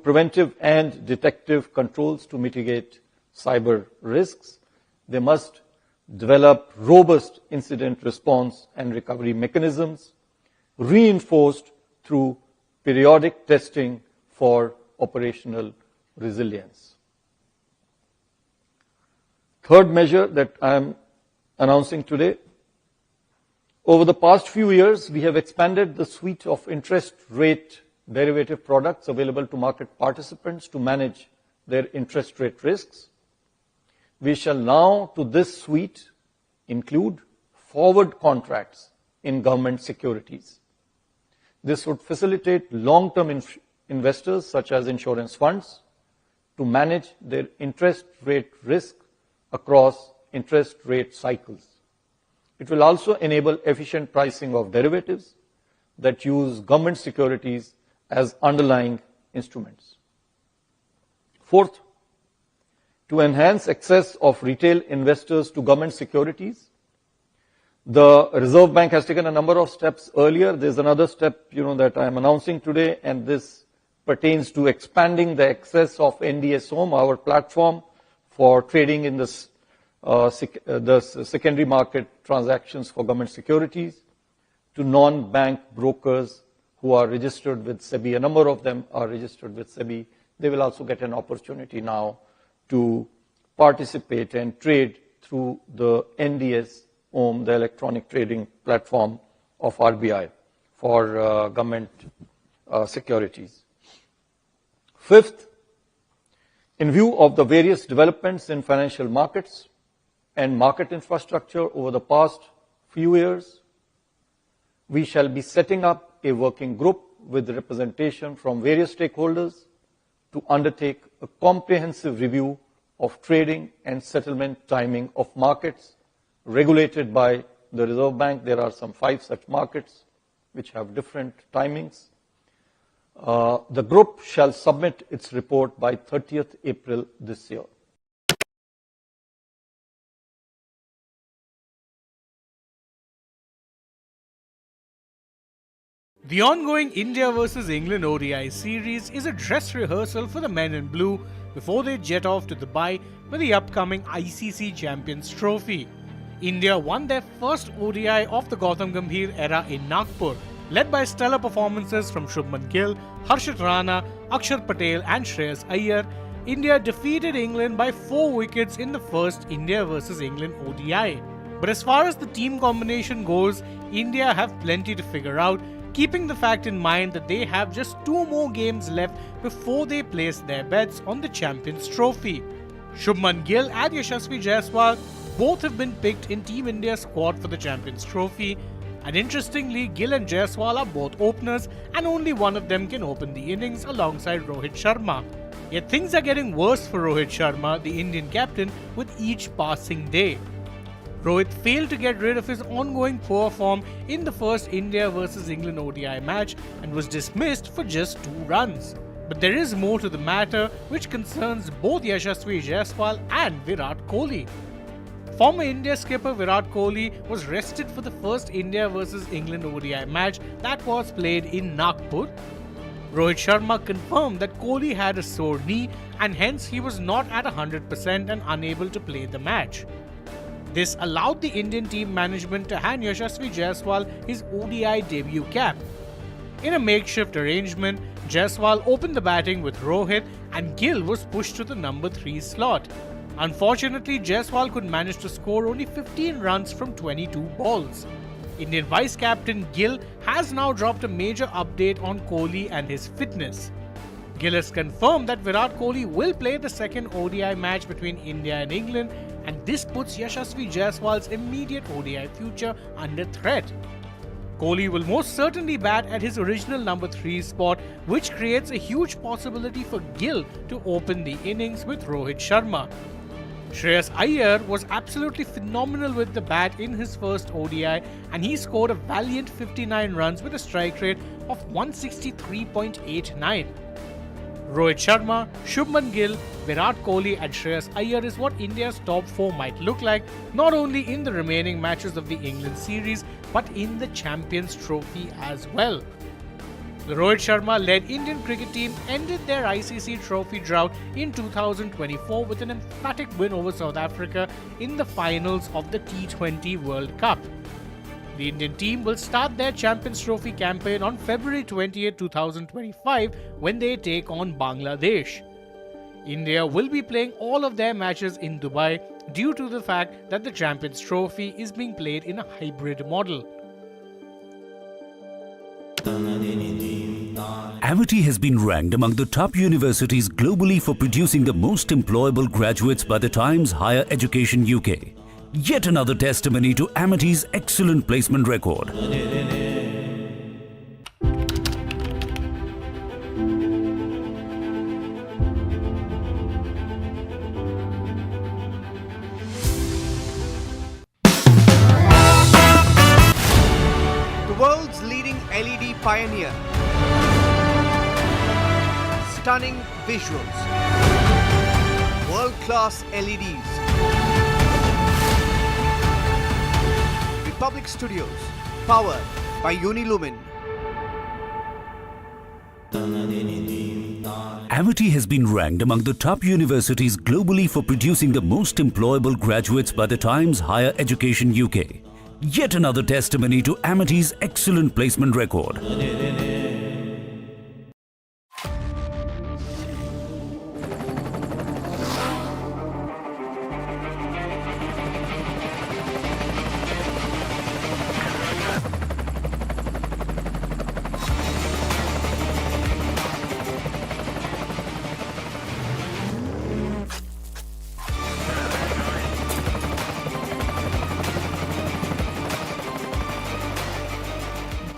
preventive and detective controls to mitigate cyber risks. They must develop robust incident response and recovery mechanisms, reinforced through periodic testing for operational resilience. Third measure that I am announcing today. Over the past few years, we have expanded the suite of interest rate derivative products available to market participants to manage their interest rate risks. We shall now, to this suite, include forward contracts in government securities. This would facilitate long-term investors, such as insurance funds, to manage their interest rate risk across interest rate cycles. It will also enable efficient pricing of derivatives that use government securities as underlying instruments. Fourth, to enhance access of retail investors to government securities, the Reserve Bank has taken a number of steps earlier. There's another step, that I am announcing today, and this pertains to expanding the access of NDS Home, our platform for trading in the secondary market transactions for government securities, to non-bank brokers who are registered with SEBI. A number of them are registered with SEBI. They will also get an opportunity now to participate and trade through the NDS Home, the electronic trading platform of RBI. for government securities. Fifth, in view of the various developments in financial markets and market infrastructure over the past few years, we shall be setting up a working group with representation from various stakeholders to undertake a comprehensive review of trading and settlement timing of markets regulated by the Reserve Bank. There are some 5 such markets which have different timings. The group shall submit its report by 30th April this year. The ongoing India versus England ODI series is a dress rehearsal for the men in blue before they jet off to Dubai for the upcoming ICC Champions Trophy. India won their first ODI of the Gautam Gambhir era in Nagpur, led by stellar performances from Shubman Gill, Harshit Rana, Akshar Patel and Shreyas Iyer. India defeated England by 4 wickets in the first India versus England ODI. But as far as the team combination goes, India have plenty to figure out, keeping the fact in mind that they have just 2 more games left before they place their bets on the Champions Trophy. Shubman Gill and Yashasvi Jaiswal both have been picked in Team India's squad for the Champions Trophy. And interestingly, Gill and Jaiswal are both openers and only one of them can open the innings alongside Rohit Sharma. Yet things are getting worse for Rohit Sharma, the Indian captain, with each passing day. Rohit failed to get rid of his ongoing poor form in the first India versus England ODI match and was dismissed for just 2 runs. But there is more to the matter which concerns both Yashasvi Jaiswal and Virat Kohli. Former India skipper Virat Kohli was rested for the first India versus England ODI match that was played in Nagpur. Rohit Sharma confirmed that Kohli had a sore knee and hence he was not at 100% and unable to play the match. This allowed the Indian team management to hand Yashasvi Jaiswal his ODI debut cap. In a makeshift arrangement, Jaiswal opened the batting with Rohit and Gill was pushed to the number 3 slot. Unfortunately, Jaiswal could manage to score only 15 runs from 22 balls. Indian vice-captain Gill has now dropped a major update on Kohli and his fitness. Gill has confirmed that Virat Kohli will play the second ODI match between India and England, and this puts Yashasvi Jaiswal's immediate ODI future under threat. Kohli will most certainly bat at his original number 3 spot, which creates a huge possibility for Gill to open the innings with Rohit Sharma. Shreyas Iyer was absolutely phenomenal with the bat in his first ODI and he scored a valiant 59 runs with a strike rate of 163.89. Rohit Sharma, Shubman Gill, Virat Kohli and Shreyas Iyer is what India's top 4 might look like, not only in the remaining matches of the England series, but in the Champions Trophy as well. The Rohit Sharma-led Indian cricket team ended their ICC trophy drought in 2024 with an emphatic win over South Africa in the finals of the T20 World Cup. The Indian team will start their Champions Trophy campaign on February 20, 2025 when they take on Bangladesh. India will be playing all of their matches in Dubai due to the fact that the Champions Trophy is being played in a hybrid model. Amity has been ranked among the top universities globally for producing the most employable graduates by the Times Higher Education UK. Yet another testimony to Amity's excellent placement record. The world's leading LED pioneer. Stunning visuals. World-class LEDs. Republic Studios, powered by Unilumin. Amity has been ranked among the top universities globally for producing the most employable graduates by the Times Higher Education UK. Yet another testimony to Amity's excellent placement record.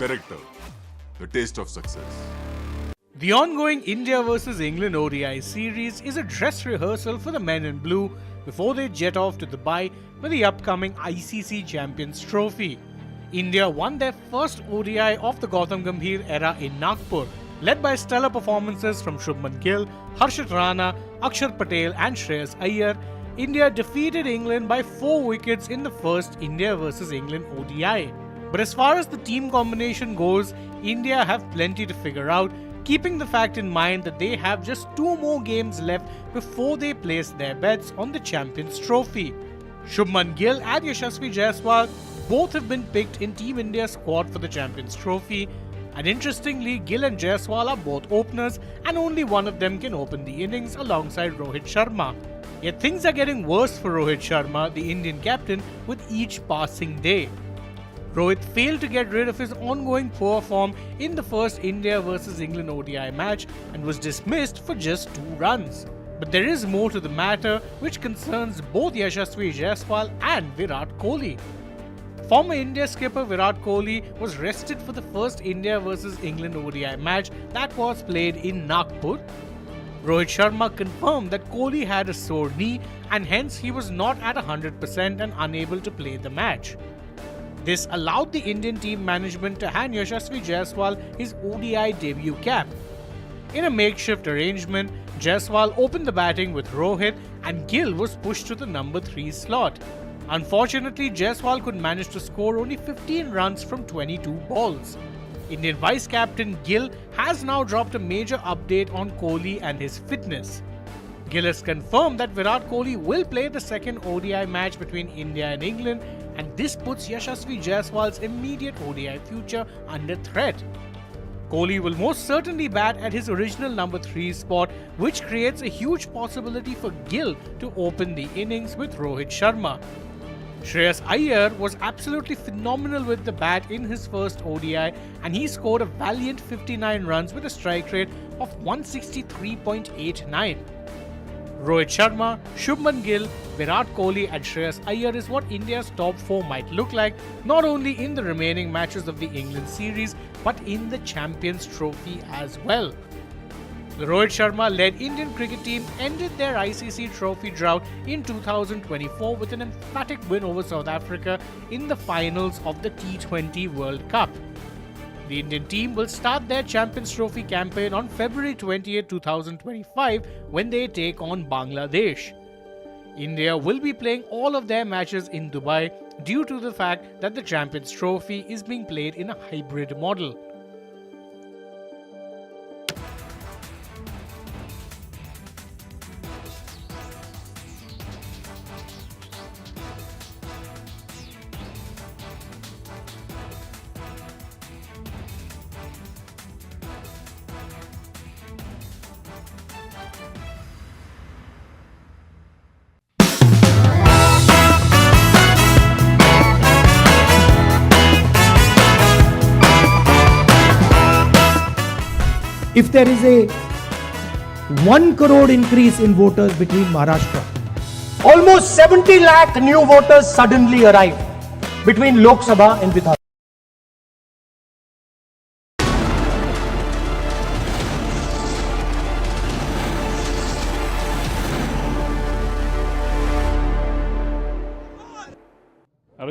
character, the taste of success. The ongoing India vs England ODI series is a dress rehearsal for the men in blue before they jet off to Dubai for the upcoming ICC Champions Trophy. India won their first ODI of the Gautam Gambhir era in Nagpur, led by stellar performances from Shubman Gill, Harshit Rana, Akshar Patel and Shreyas Iyer. India defeated England by 4 wickets in the first India vs England ODI. But as far as the team combination goes, India have plenty to figure out, keeping the fact in mind that they have just 2 more games left before they place their bets on the Champions Trophy. Shubman Gill and Yashasvi Jaiswal both have been picked in Team India's squad for the Champions Trophy. And interestingly, Gill and Jaiswal are both openers and only one of them can open the innings alongside Rohit Sharma. Yet things are getting worse for Rohit Sharma, the Indian captain, with each passing day. Rohit failed to get rid of his ongoing poor form in the first India vs England ODI match and was dismissed for just 2 runs. But there is more to the matter, which concerns both Yashasvi Jaiswal and Virat Kohli. Former India skipper Virat Kohli was rested for the first India vs England ODI match that was played in Nagpur. Rohit Sharma confirmed that Kohli had a sore knee and hence he was not at 100% and unable to play the match. This allowed the Indian team management to hand Yashasvi Jaiswal his ODI debut cap. In a makeshift arrangement, Jaiswal opened the batting with Rohit and Gill was pushed to the number 3 slot. Unfortunately, Jaiswal could manage to score only 15 runs from 22 balls. Indian vice-captain Gill has now dropped a major update on Kohli and his fitness. Gill has confirmed that Virat Kohli will play the second ODI match between India and England, and this puts Yashasvi Jaiswal's immediate ODI future under threat. Kohli will most certainly bat at his original number 3 spot, which creates a huge possibility for Gill to open the innings with Rohit Sharma. Shreyas Iyer was absolutely phenomenal with the bat in his first ODI and he scored a valiant 59 runs with a strike rate of 163.89. Rohit Sharma, Shubman Gill, Virat Kohli and Shreyas Iyer is what India's top 4 might look like, not only in the remaining matches of the England series but in the Champions Trophy as well. The Rohit Sharma-led Indian cricket team ended their ICC trophy drought in 2024 with an emphatic win over South Africa in the finals of the T20 World Cup. The Indian team will start their Champions Trophy campaign on February 28, 2025 when they take on Bangladesh. India will be playing all of their matches in Dubai due to the fact that the Champions Trophy is being played in a hybrid model. If there is a 1 crore increase in voters between Maharashtra, almost 70 lakh new voters suddenly arrive between Lok Sabha and Vidhan.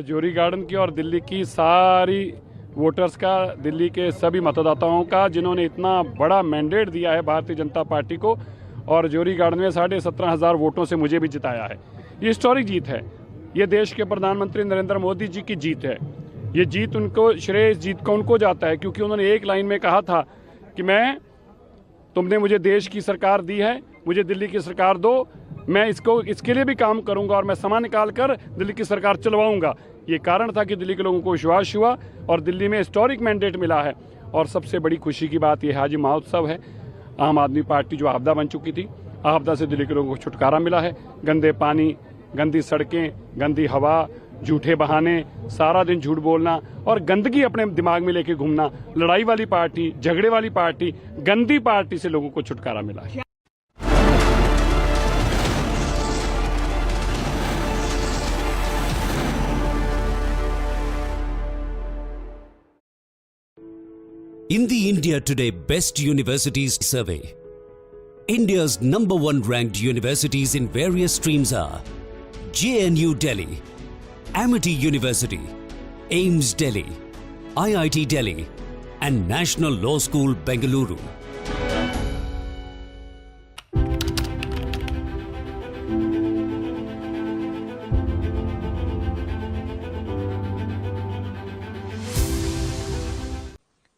जोरी garden की और दिल्ली की सारी voters का, दिल्ली के सभी मतदाताओं का जिन्होंने इतना बड़ा मैंडेट दिया है भारतीय जनता पार्टी को और जोरी गार्डन में 17,500 वोटों से मुझे भी जिताया है। ये हिस्टोरिक जीत है। ये देश के प्रधानमंत्री नरेंद्र मोदी जी की जीत है। ये जीत उनको, श्रेय जीत को उनको जाता है क्योंकि उन्होंने एक लाइन में कहा था कि तुमने मुझे देश की सरकार दी है, मुझे दिल्ली की सरकार दो, मैं इसके लिए भी काम करूंगा और मैं समय निकाल कर दिल्ली की सरकार चलवाऊंगा। ये कारण था कि दिल्ली के लोगों को विश्वास हुआ और दिल्ली में हिस्टोरिक मैंडेट मिला है। और सबसे बड़ी खुशी की बात यह आज महोत्सव है। आम आदमी पार्टी जो आपदा बन चुकी थी, आपदा से दिल्ली के लोगों को छुटकारा मिला है। गंदे पानी, गंदी सड़कें, गंदी हवा, झूठे बहाने, सारा दिन झूठ बोलना और गंदगी अपने दिमाग में लेके घूमना, लड़ाई वाली पार्टी, झगड़े वाली पार्टी, गंदी पार्टी से लोगों को छुटकारा मिला है। In the India Today Best Universities Survey, India's #1 ranked universities in various streams are JNU Delhi, Amity University, AIMS Delhi, IIT Delhi, and National Law School, Bengaluru.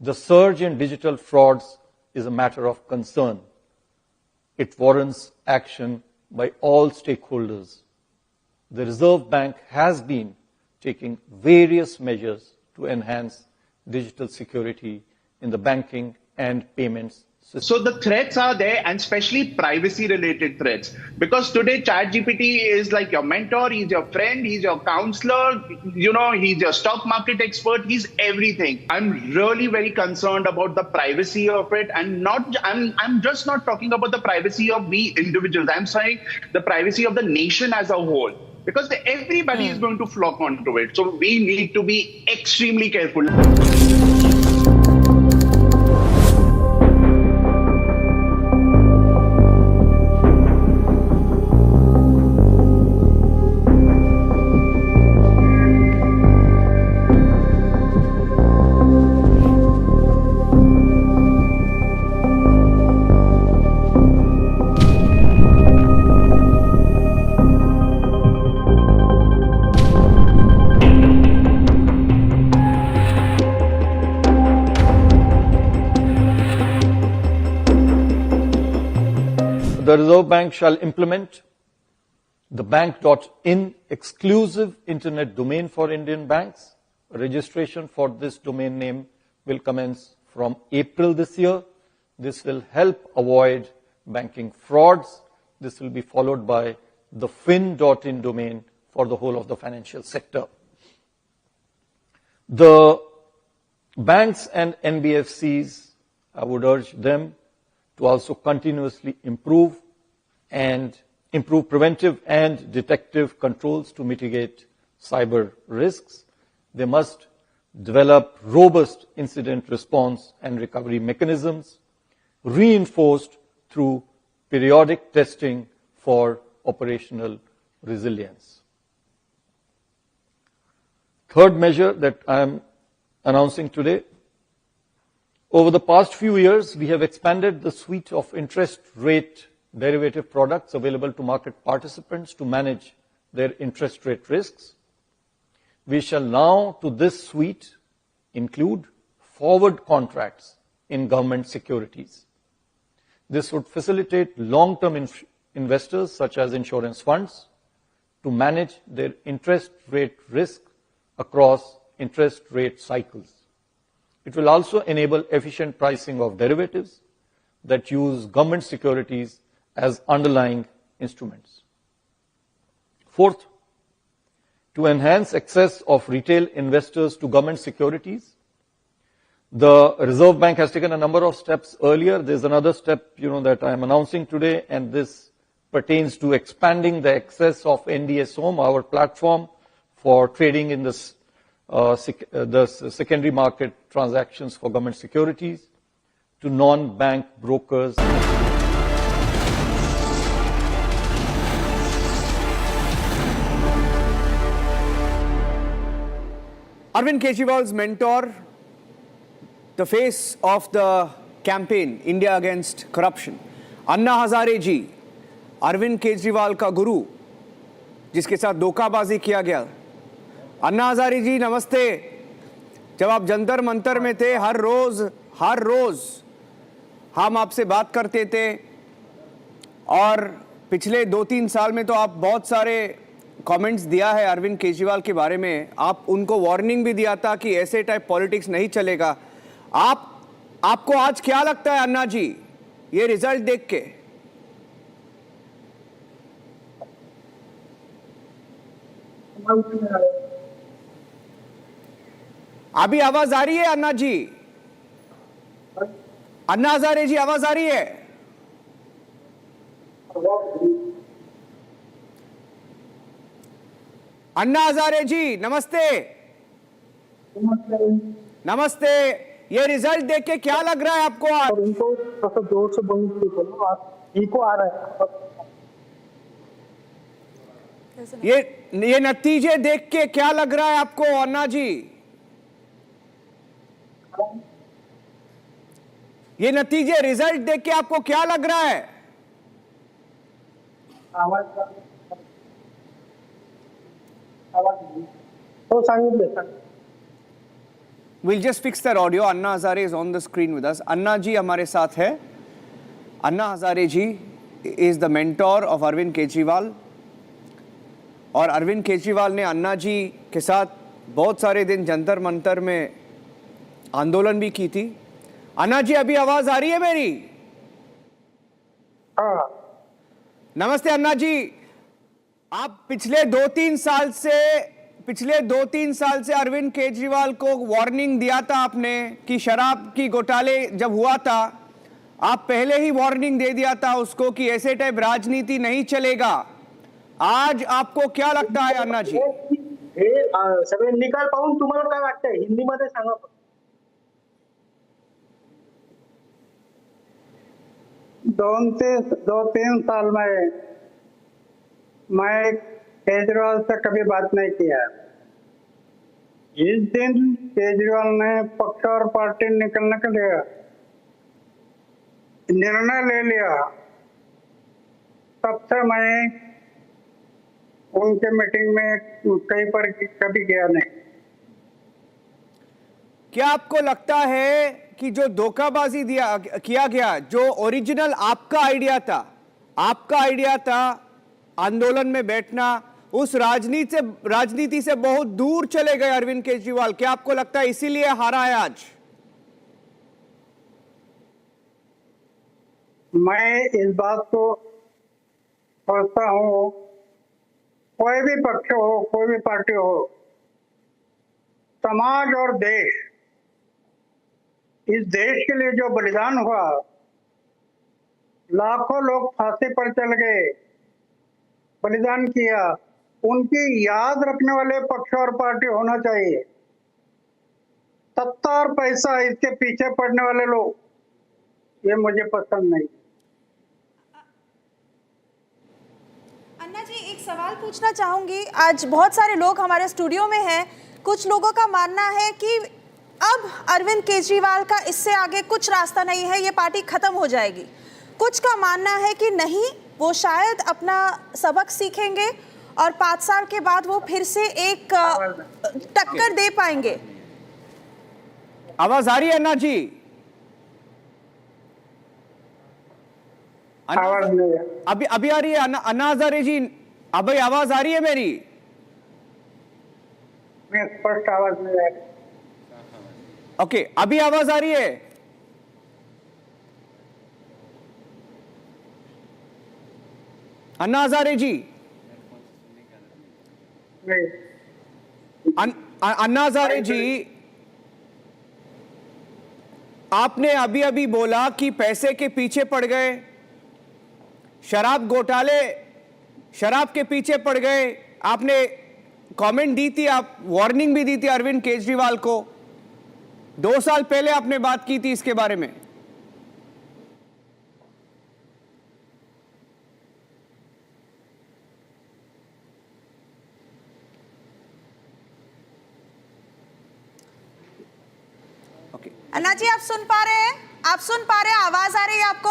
The surge in digital frauds is a matter of concern. It warrants action by all stakeholders. The Reserve Bank has been taking various measures to enhance digital security in the banking and payments system. So the threats are there, and especially privacy related threats, because today ChatGPT is like your mentor, he's your friend, he's your counselor, he's your stock market expert, he's everything. I'm really very concerned about the privacy of it, and I'm just not talking about the privacy of we individuals. I'm saying the privacy of the nation as a whole, because everybody is going to flock onto it. So we need to be extremely careful. The Reserve Bank shall implement the bank.in exclusive internet domain for Indian banks. Registration for this domain name will commence from April this year. This will help avoid banking frauds. This will be followed by the fin.in domain for the whole of the financial sector. The banks and NBFCs, I would urge them to also continuously improve preventive and detective controls to mitigate cyber risks. They must develop robust incident response and recovery mechanisms, reinforced through periodic testing for operational resilience. Third measure that I am announcing today: over the past few years, we have expanded the suite of interest rate derivative products available to market participants to manage their interest rate risks. We shall now, to this suite, include forward contracts in government securities. This would facilitate long-term investors, such as insurance funds, to manage their interest rate risk across interest rate cycles. It will also enable efficient pricing of derivatives that use government securities as underlying instruments. Fourth, to enhance access of retail investors to government securities, the Reserve Bank has taken a number of steps earlier. There's another step, that I am announcing today, and this pertains to expanding the access of NDS Home, our platform for trading in the secondary market transactions for government securities, to non-bank brokers. Arvind Kejriwal's mentor, the face of the campaign India Against Corruption, Anna Hazare जी, अरविंद केजरीवाल का गुरु, जिसके साथ धोखाबाजी किया गया। अन्ना हजारे जी नमस्ते। जब आप जंतर मंतर में थे, हर रोज हम आपसे बात करते थे, और पिछले 2-3 साल में तो आप बहुत सारे कमेंट्स दिया है अरविंद केजरीवाल के बारे में। आप उनको वार्निंग भी दिया था कि ऐसे टाइप पॉलिटिक्स नहीं चलेगा। आपको आज क्या लगता है अन्ना जी, ये रिजल्ट देख के? अभी आवाज आ रही है अन्ना जी? अन्ना हजारे जी, आवाज आ रही है? अन्ना हजारे जी नमस्ते। नमस्ते। ये रिजल्ट देख के क्या लग रहा है आपको? उनको थोड़ा जोर से बोलो, इको आ रहा है। ये नतीजे देख के क्या लग रहा है आपको अन्ना जी? ये नतीजे रिजल्ट देख के आपको क्या लग रहा है? We'll just fix that audio. Anna Hazare is on the screen with us. Anna ji हमारे साथ है. Anna Hazare ji is the mentor of Arvind Kejriwal. और अरविंद केजरीवाल ने अन्ना जी के साथ बहुत सारे दिन जंतर मंतर में आंदोलन भी की थी. अन्ना जी अभी आवाज आ रही है मेरी? नमस्ते अन्ना जी. आप पिछले 2-3 साल से अरविंद केजरीवाल को वार्निंग दिया था आपने कि शराब की घोटाले जब हुआ था, आप पहले ही वार्निंग दे दिया था उसको कि ऐसे टाइप राजनीति नहीं चलेगा. आज आपको क्या लगता है अन्ना जी? सगळे निकाल पाहून तुम्हाला काय वाटतंय? हिंदी मध्ये सांगा. 2-3 साल में मैं केजरीवाल से कभी बात नहीं किया. इस दिन केजरीवाल ने पक्ष और पार्टी निकलने के लिए निर्णय ले लिया, तब से मैं उनके मीटिंग में कहीं पर कभी गया नहीं. क्या आपको लगता है कि जो धोखाबाजी किया गया, जो ओरिजिनल आपका आइडिया था आंदोलन में बैठना, उस राजनीति से बहुत दूर चले गए अरविंद केजरीवाल? क्या आपको लगता है इसीलिए हारा है आज? मैं इस बात को सोचता हूँ, कोई भी पक्ष हो, कोई भी पार्टी हो, समाज और देश, इस देश के लिए जो बलिदान हुआ, लाखों लोग फांसी पर चल गए, बलिदान किया, उनकी याद रखने वाले पक्ष और पार्टी होना चाहिए. सत्ता और पैसा इसके पीछे पड़ने वाले लोग, ये मुझे पसंद नहीं. अन्ना जी, एक सवाल पूछना चाहूंगी. आज बहुत सारे लोग हमारे स्टूडियो में हैं. कुछ लोगों का मानना है कि अब अरविंद केजरीवाल का इससे आगे कुछ रास्ता नहीं है, ये पार्टी खत्म हो जाएगी. कुछ का मानना है कि नहीं, वो शायद अपना सबक सीखेंगे और 5 साल के बाद वो फिर से एक टक्कर दे पाएंगे. आवाज आ रही है अन्ना जी? अभी आ रही है अन्ना हजारे जी? अभी आवाज आ रही है मेरी? स्पष्ट आवाज नहीं आ रही. ओके, अभी आवाज आ रही है? अन्ना हजारे जी? अन्ना हजारे जी, आपने अभी बोला कि पैसे के पीछे पड़ गए, शराब के पीछे पड़ गए. आपने कमेंट दी थी, आप वार्निंग भी दी थी अरविंद केजरीवाल को. 2 साल पहले आपने बात की थी इसके बारे में. अन्ना जी, आप सुन पा रहे हैं? आवाज आ रही है आपको?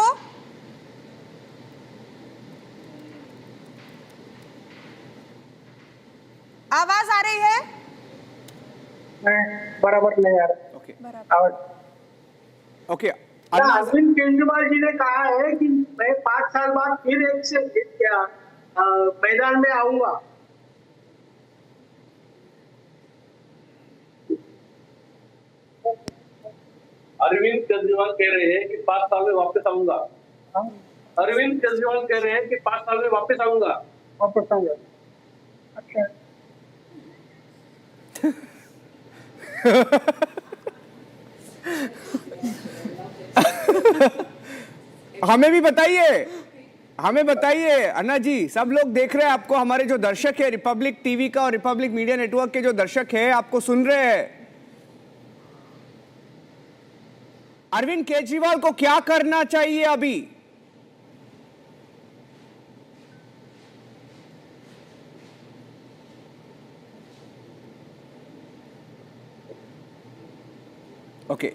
आवाज आ रही है? बराबर नहीं आ रहा. ओके. अरविंद केजरीवाल जी ने कहा है कि मैं 5 साल बाद फिर एक से मैदान में आऊंगा. अरविंद केजरीवाल कह रहे हैं कि 5 साल में वापस आऊंगा. अरविंद केजरीवाल कह रहे हैं कि 5 साल में वापस आऊंगा. अच्छा. हमें बताइए अन्ना जी. सब लोग देख रहे हैं आपको, हमारे जो दर्शक है रिपब्लिक टीवी का और रिपब्लिक मीडिया नेटवर्क के जो दर्शक है आपको सुन रहे हैं. अरविंद केजरीवाल को क्या करना चाहिए अभी? Okay.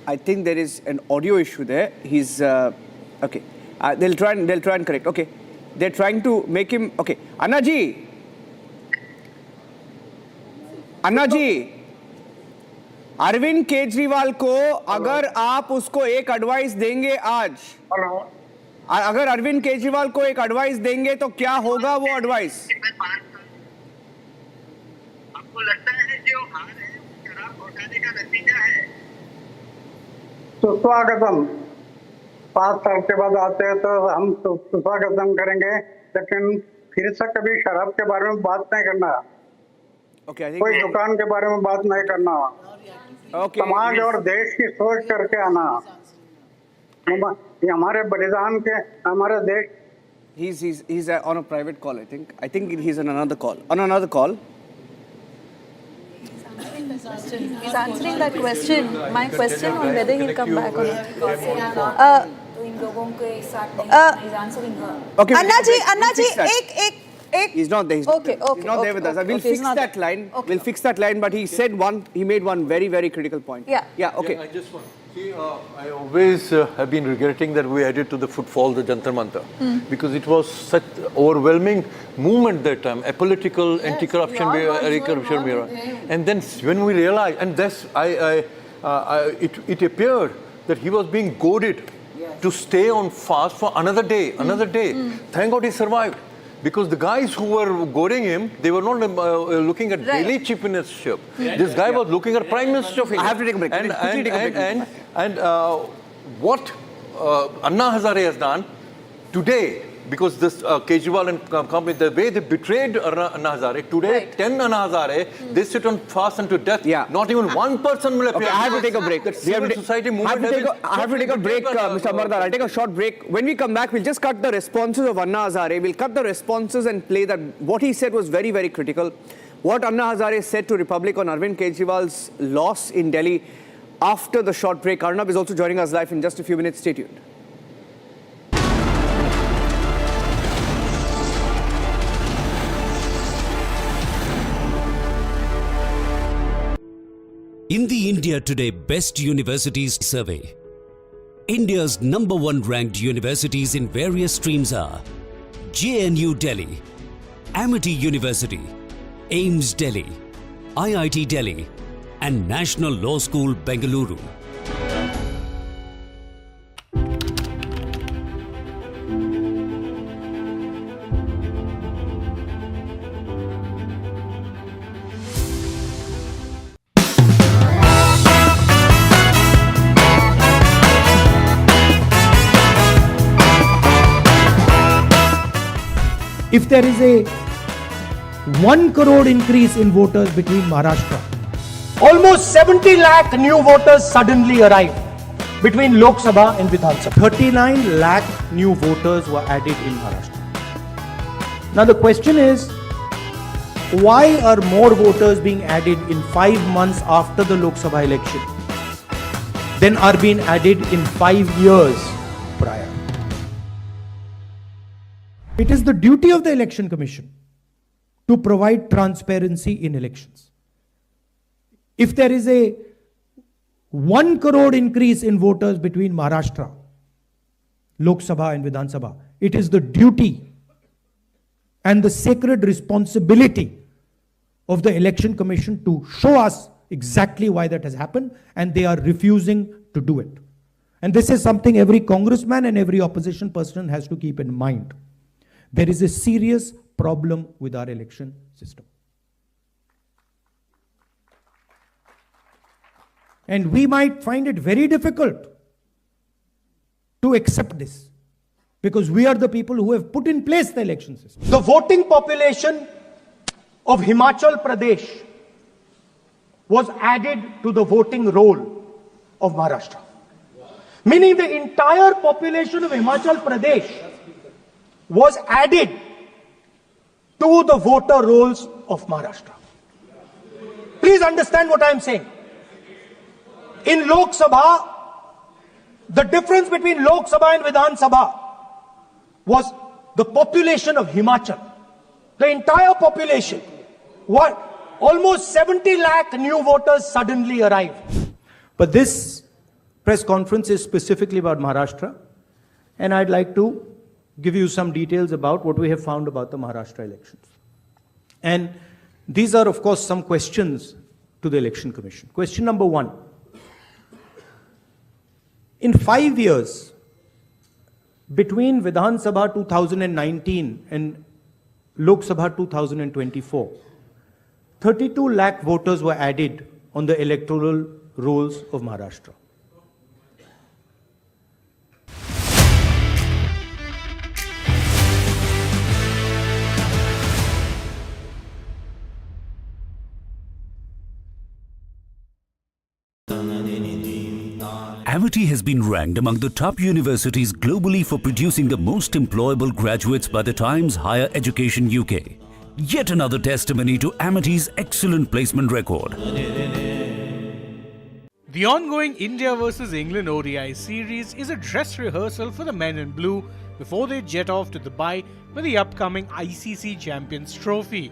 I think there is an audio issue there. He's okay. They'll try and correct. Okay. They're trying to make him okay. Anna ji, Arvind Kejriwal को अगर आप उसको एक एडवाइस देंगे आज, अगर अरविंद केजरीवाल को एक एडवाइस देंगे तो क्या होगा वो एडवाइस? आपको लगता है जो हार है शराब घोटाले का नतीजा है? सुस्वागतम। 5 साल के बाद आते हैं तो हम सुस्वागतम करेंगे, लेकिन फिर से कभी शराब के बारे में बात नहीं करना। कोई दुकान के बारे में बात नहीं करना। समाज और देश की सोच करके आना। हमारे बलिदान के हमारे देश। He's on a private call. I think he's on another call. On another call. He's answering that question. My question on whether he'll come back or not. He's answering her. Okay. Anna ji, ek. He's not there. Okay. He's not there with us. We'll fix that line. We'll fix that line. But he said he made one very, very critical point. Yeah. Okay. Yeah, I just want. See, I always have been regretting that we added to the footfall the Jantar Mantar because it was such overwhelming movement that time, a political anti-corruption mirror. And then when we realized, and that's it appeared that he was being goaded to stay on fast for another day. Thank God he survived. Because the guys who were goading him, they were not looking at daily chief ministership. This guy was looking at prime minister of India. I have to take a break. And what Anna Hazare has done today, because this Kejriwal and company, the way they betrayed Anna Hazare, today 10 Anna Hazare, they sit on fast and to death. Not even one person will appear. Okay, I have to take a break. Society movement I have to take a break, Mr. Amardar. I'll take a short break. When we come back, we'll just cut the responses of Anna Hazare. We'll cut the responses and play that. What he said was very, very critical. What Anna Hazare said to Republic on Arvind Kejriwal's loss in Delhi after the short break. Arnab is also joining us live in just a few minutes. Stay tuned. In the India Today Best Universities Survey, India's #1 ranked universities in various streams are JNU Delhi, Amity University, AIMS Delhi, IIT Delhi, and National Law School Bengaluru. If there is a 1 crore increase in voters between Maharashtra, almost 70 lakh new voters suddenly arrived between Lok Sabha and Vidhan Sabha. 39 lakh new voters were added in Maharashtra. Now the question is, why are more voters being added in 5 months after the Lok Sabha election than are being added in 5 years prior? It is the duty of the Election Commission to provide transparency in elections. If there is a 1 crore increase in voters between Maharashtra, Lok Sabha and Vidhan Sabha, it is the duty and the sacred responsibility of the Election Commission to show us exactly why that has happened, and they are refusing to do it. And this is something every congressman and every opposition person has to keep in mind. There is a serious problem with our election system. And we might find it very difficult to accept this, because we are the people who have put in place the election system. The voting population of Himachal Pradesh was added to the voting roll of Maharashtra. Meaning the entire population of Himachal Pradesh was added to the voter rolls of Maharashtra. Please understand what I am saying. In Lok Sabha, the difference between Lok Sabha and Vidhan Sabha was the population of Himachal. The entire population. What? Almost 70 lakh new voters suddenly arrived. But this press conference is specifically about Maharashtra, and I'd like to give you some details about what we have found about the Maharashtra elections. And these are, of course, some questions to the Election Commission. Question number 1. In 5 years, between Vidhan Sabha 2019 and Lok Sabha 2024, 32 lakh voters were added on the electoral rolls of Maharashtra. Amity has been ranked among the top universities globally for producing the most employable graduates by the Times Higher Education UK. Yet another testimony to Amity's excellent placement record. The ongoing India vs England ODI series is a dress rehearsal for the men in blue before they jet off to Dubai for the upcoming ICC Champions Trophy.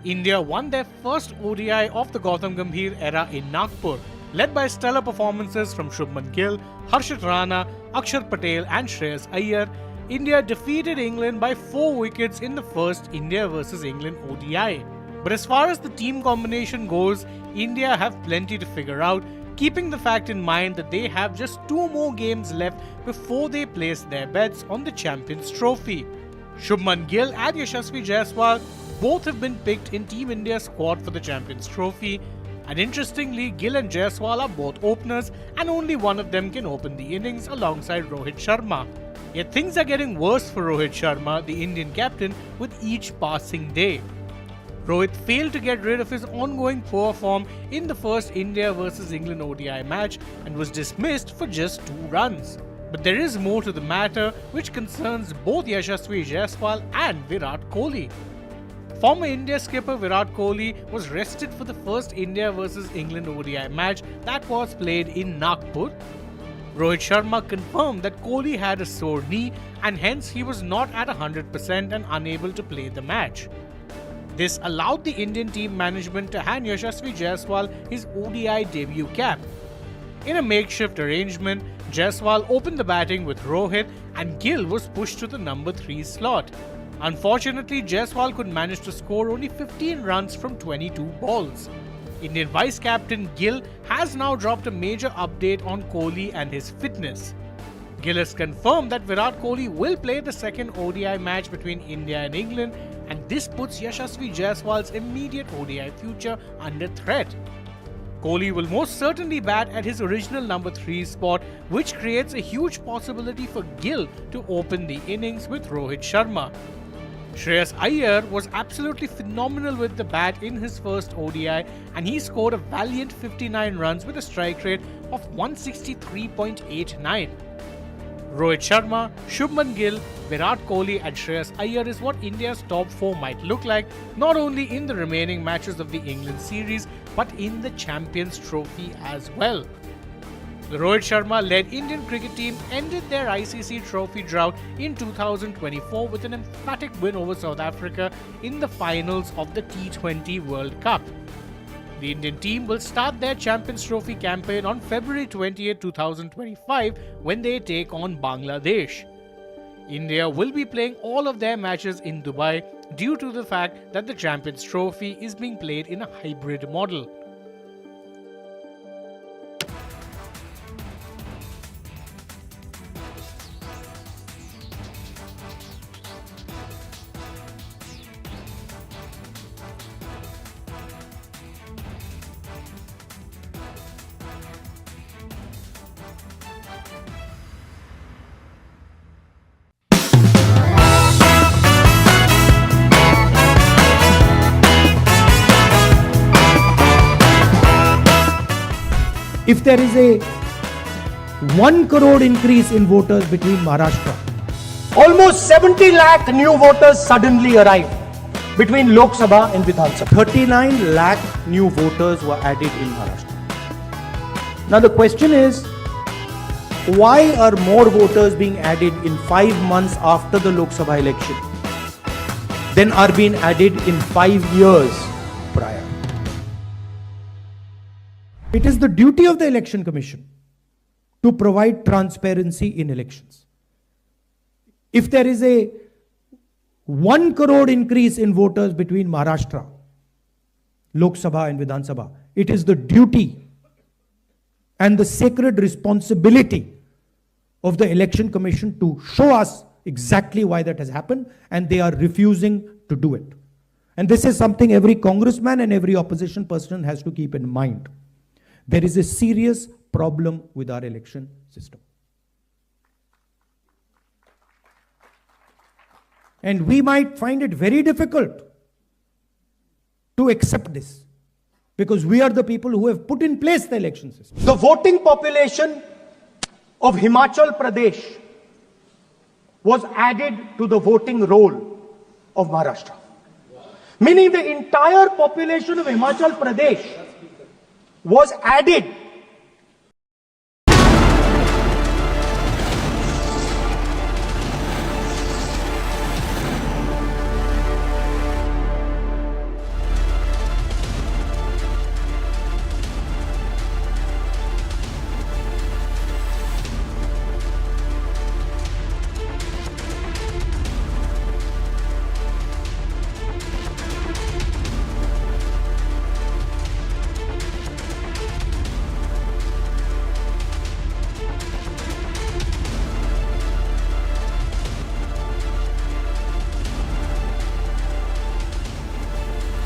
India won their first ODI of the Gautam Gambhir era in Nagpur, led by stellar performances from Shubman Gill, Harshit Rana, Akshar Patel and Shreyas Iyer. India defeated England by 4 wickets in the first India vs England ODI. But as far as the team combination goes, India have plenty to figure out, keeping the fact in mind that they have just 2 more games left before they place their bets on the Champions Trophy. Shubman Gill and Yashasvi Jaiswal both have been picked in Team India's squad for the Champions Trophy. And interestingly, Gill and Jaiswal are both openers and only one of them can open the innings alongside Rohit Sharma. Yet things are getting worse for Rohit Sharma, the Indian captain, with each passing day. Rohit failed to get rid of his ongoing poor form in the first India vs England ODI match and was dismissed for just 2 runs. But there is more to the matter, which concerns both Yashasvi Jaiswal and Virat Kohli. Former India skipper Virat Kohli was rested for the first India vs England ODI match that was played in Nagpur. Rohit Sharma confirmed that Kohli had a sore knee and hence he was not at 100% and unable to play the match. This allowed the Indian team management to hand Yashasvi Jaiswal his ODI debut cap. In a makeshift arrangement, Jaiswal opened the batting with Rohit and Gill was pushed to the number 3 slot. Unfortunately, Jaiswal could manage to score only 15 runs from 22 balls. Indian vice-captain Gill has now dropped a major update on Kohli and his fitness. Gill has confirmed that Virat Kohli will play the second ODI match between India and England, and this puts Yashasvi Jaiswal's immediate ODI future under threat. Kohli will most certainly bat at his original number 3 spot, which creates a huge possibility for Gill to open the innings with Rohit Sharma. Shreyas Iyer was absolutely phenomenal with the bat in his first ODI and he scored a valiant 59 runs with a strike rate of 163.89. Rohit Sharma, Shubman Gill, Virat Kohli and Shreyas Iyer is what India's top 4 might look like, not only in the remaining matches of the England series but in the Champions Trophy as well. The Rohit Sharma-led Indian cricket team ended their ICC trophy drought in 2024 with an emphatic win over South Africa in the finals of the T20 World Cup. The Indian team will start their Champions Trophy campaign on February 28, 2025 when they take on Bangladesh. India will be playing all of their matches in Dubai due to the fact that the Champions Trophy is being played in a hybrid model. If there is a 1 crore increase in voters between Maharashtra, almost 70 lakh new voters suddenly arrived between Lok Sabha and Vidhan Sabha. 39 lakh new voters were added in Maharashtra. Now the question is, why are more voters being added in 5 months after the Lok Sabha election than are being added in 5 years prior? It is the duty of the Election Commission to provide transparency in elections. If there is a 1 crore increase in voters between Maharashtra, Lok Sabha and Vidhan Sabha, it is the duty and the sacred responsibility of the Election Commission to show us exactly why that has happened, and they are refusing to do it. And this is something every congressman and every opposition person has to keep in mind. There is a serious problem with our election system. And we might find it very difficult to accept this, because we are the people who have put in place the election system. The voting population of Himachal Pradesh was added to the voting roll of Maharashtra. Meaning the entire population of Himachal Pradesh was added.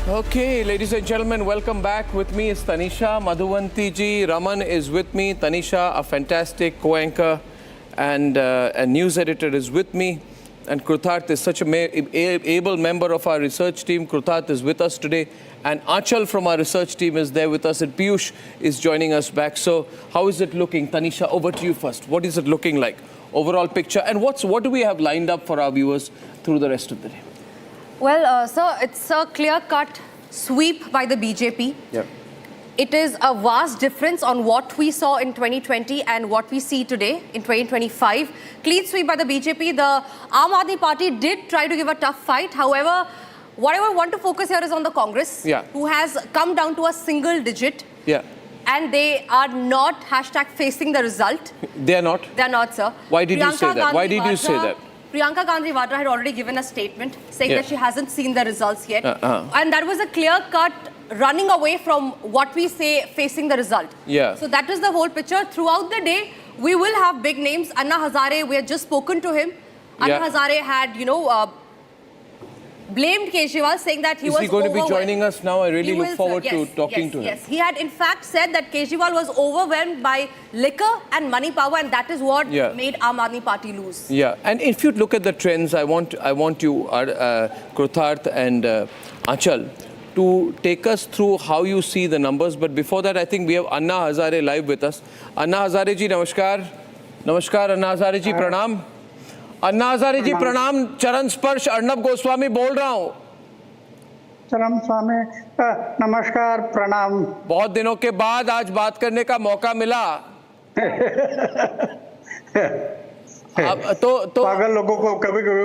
Okay, ladies and gentlemen, welcome back. With me is Tanisha, Madhuvanti ji, Raman is with me. Tanisha, a fantastic co-anchor and a news editor, is with me. And Krutharth is such an able member of our research team. Krutharth is with us today. And Achal from our research team is there with us. And Piyush is joining us back. So how is it looking? Tanisha, over to you first. What is it looking like? Overall picture. And what do we have lined up for our viewers through the rest of the day? Well, sir, it's a clear-cut sweep by the BJP. Yeah. It is a vast difference on what we saw in 2020 and what we see today in 2025. Clean sweep by the BJP. The Aam Aadmi Party did try to give a tough fight. However, what I want to focus here is on the Congress, who has come down to a single digit. Yeah. And they are not #facing the result. They are not? They are not, sir. Why did you say that? Why did you say that? Priyanka Gandhi Vadra had already given a statement saying that she hasn't seen the results yet. And that was a clear-cut running away from what we say facing the result. Yeah. So that is the whole picture. Throughout the day, we will have big names. Anna Hazare, we had just spoken to him. Anna Hazare had, blamed Kejriwal, saying that he was Is he going to be joining us now? I really look forward to talking to him. Yes, he had in fact said that Kejriwal was overwhelmed by liquor and money power, and that is what made Aam Aadmi Party lose. Yeah, and if you look at the trends, I want you, Krutharth and Achal, to take us through how you see the numbers. But before that, I think we have Anna Hazare live with us. Anna Hazare ji, namaskar. Namaskar, Anna Hazare ji, pranam. Anna Hazare जी प्रणाम. चरण स्पर्श अर्नब गोस्वामी बोल रहा हूँ. चरण स्वामी नमस्कार, प्रणाम. बहुत दिनों के बाद आज बात करने का मौका मिला. अब तो पागल लोगों को कभी कभी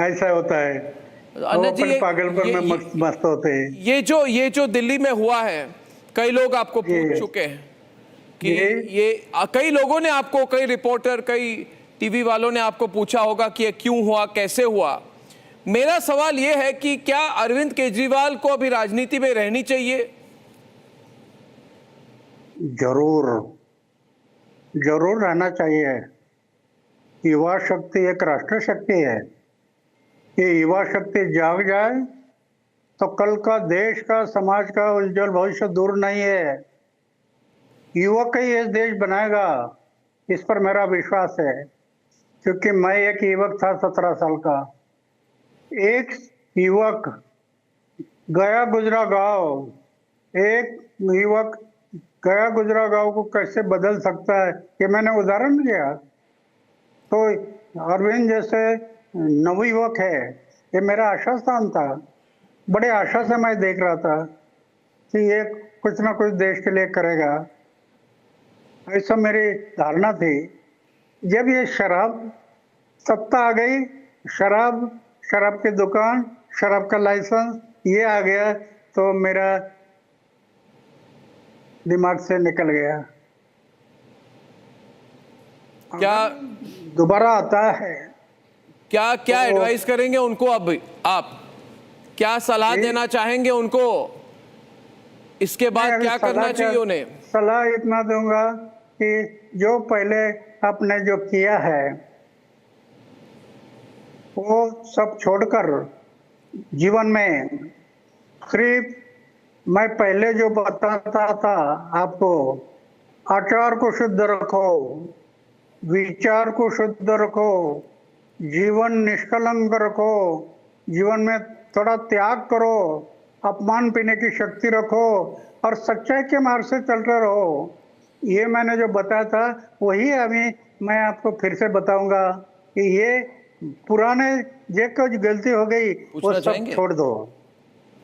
ऐसा होता है. अन्ना जी, पागलपन में मस्त होते हैं. ये जो दिल्ली में हुआ है, कई लोग आपको पूछ चुके हैं कि ये कई लोगों ने आपको, कई रिपोर्टर, कई टीवी वालों ने आपको पूछा होगा कि ये क्यों हुआ, कैसे हुआ. मेरा सवाल ये है कि क्या अरविंद केजरीवाल को अभी राजनीति में रहनी चाहिए? जरूर रहना चाहिए. युवा शक्ति एक राष्ट्र शक्ति है. ये युवा शक्ति जाग जाए तो कल का देश का, समाज का उज्जवल भविष्य दूर नहीं है. युवक ही ये देश बनाएगा, इस पर मेरा विश्वास है. क्योंकि मैं एक युवक था 17 साल का. एक युवक गया गुजरा गांव, एक युवक गया गुजरा गांव को कैसे बदल सकता है, ये मैंने उदाहरण दिया. तो अरविंद जैसे नवयुवक है, ये मेरा आशा स्थान था. बड़े आशा से मैं देख रहा था कि ये कुछ ना कुछ देश के लिए करेगा. ऐसा मेरी धारणा थी। जब ये शराब सत्ता आ गई, शराब की दुकान, शराब का लाइसेंस ये आ गया, तो मेरा दिमाग से निकल गया। क्या दोबारा आता है? क्या क्या एडवाइस करेंगे उनको? अब आप क्या सलाह देना चाहेंगे उनको? इसके बाद क्या करना चाहिए उन्हें? सलाह इतना दूंगा कि जो पहले आपने जो किया है वो सब छोड़कर जीवन में सिर्फ मैं पहले जो बताता था आपको, आचार को शुद्ध रखो, विचार को शुद्ध रखो, जीवन निष्कलंक रखो, जीवन में थोड़ा त्याग करो, अपमान पीने की शक्ति रखो और सच्चाई के मार्ग से चलते रहो। ये मैंने जो बताया था वही अभी मैं आपको फिर से बताऊंगा कि ये पुराने जो कुछ गलती हो गई वो सब छोड़ दो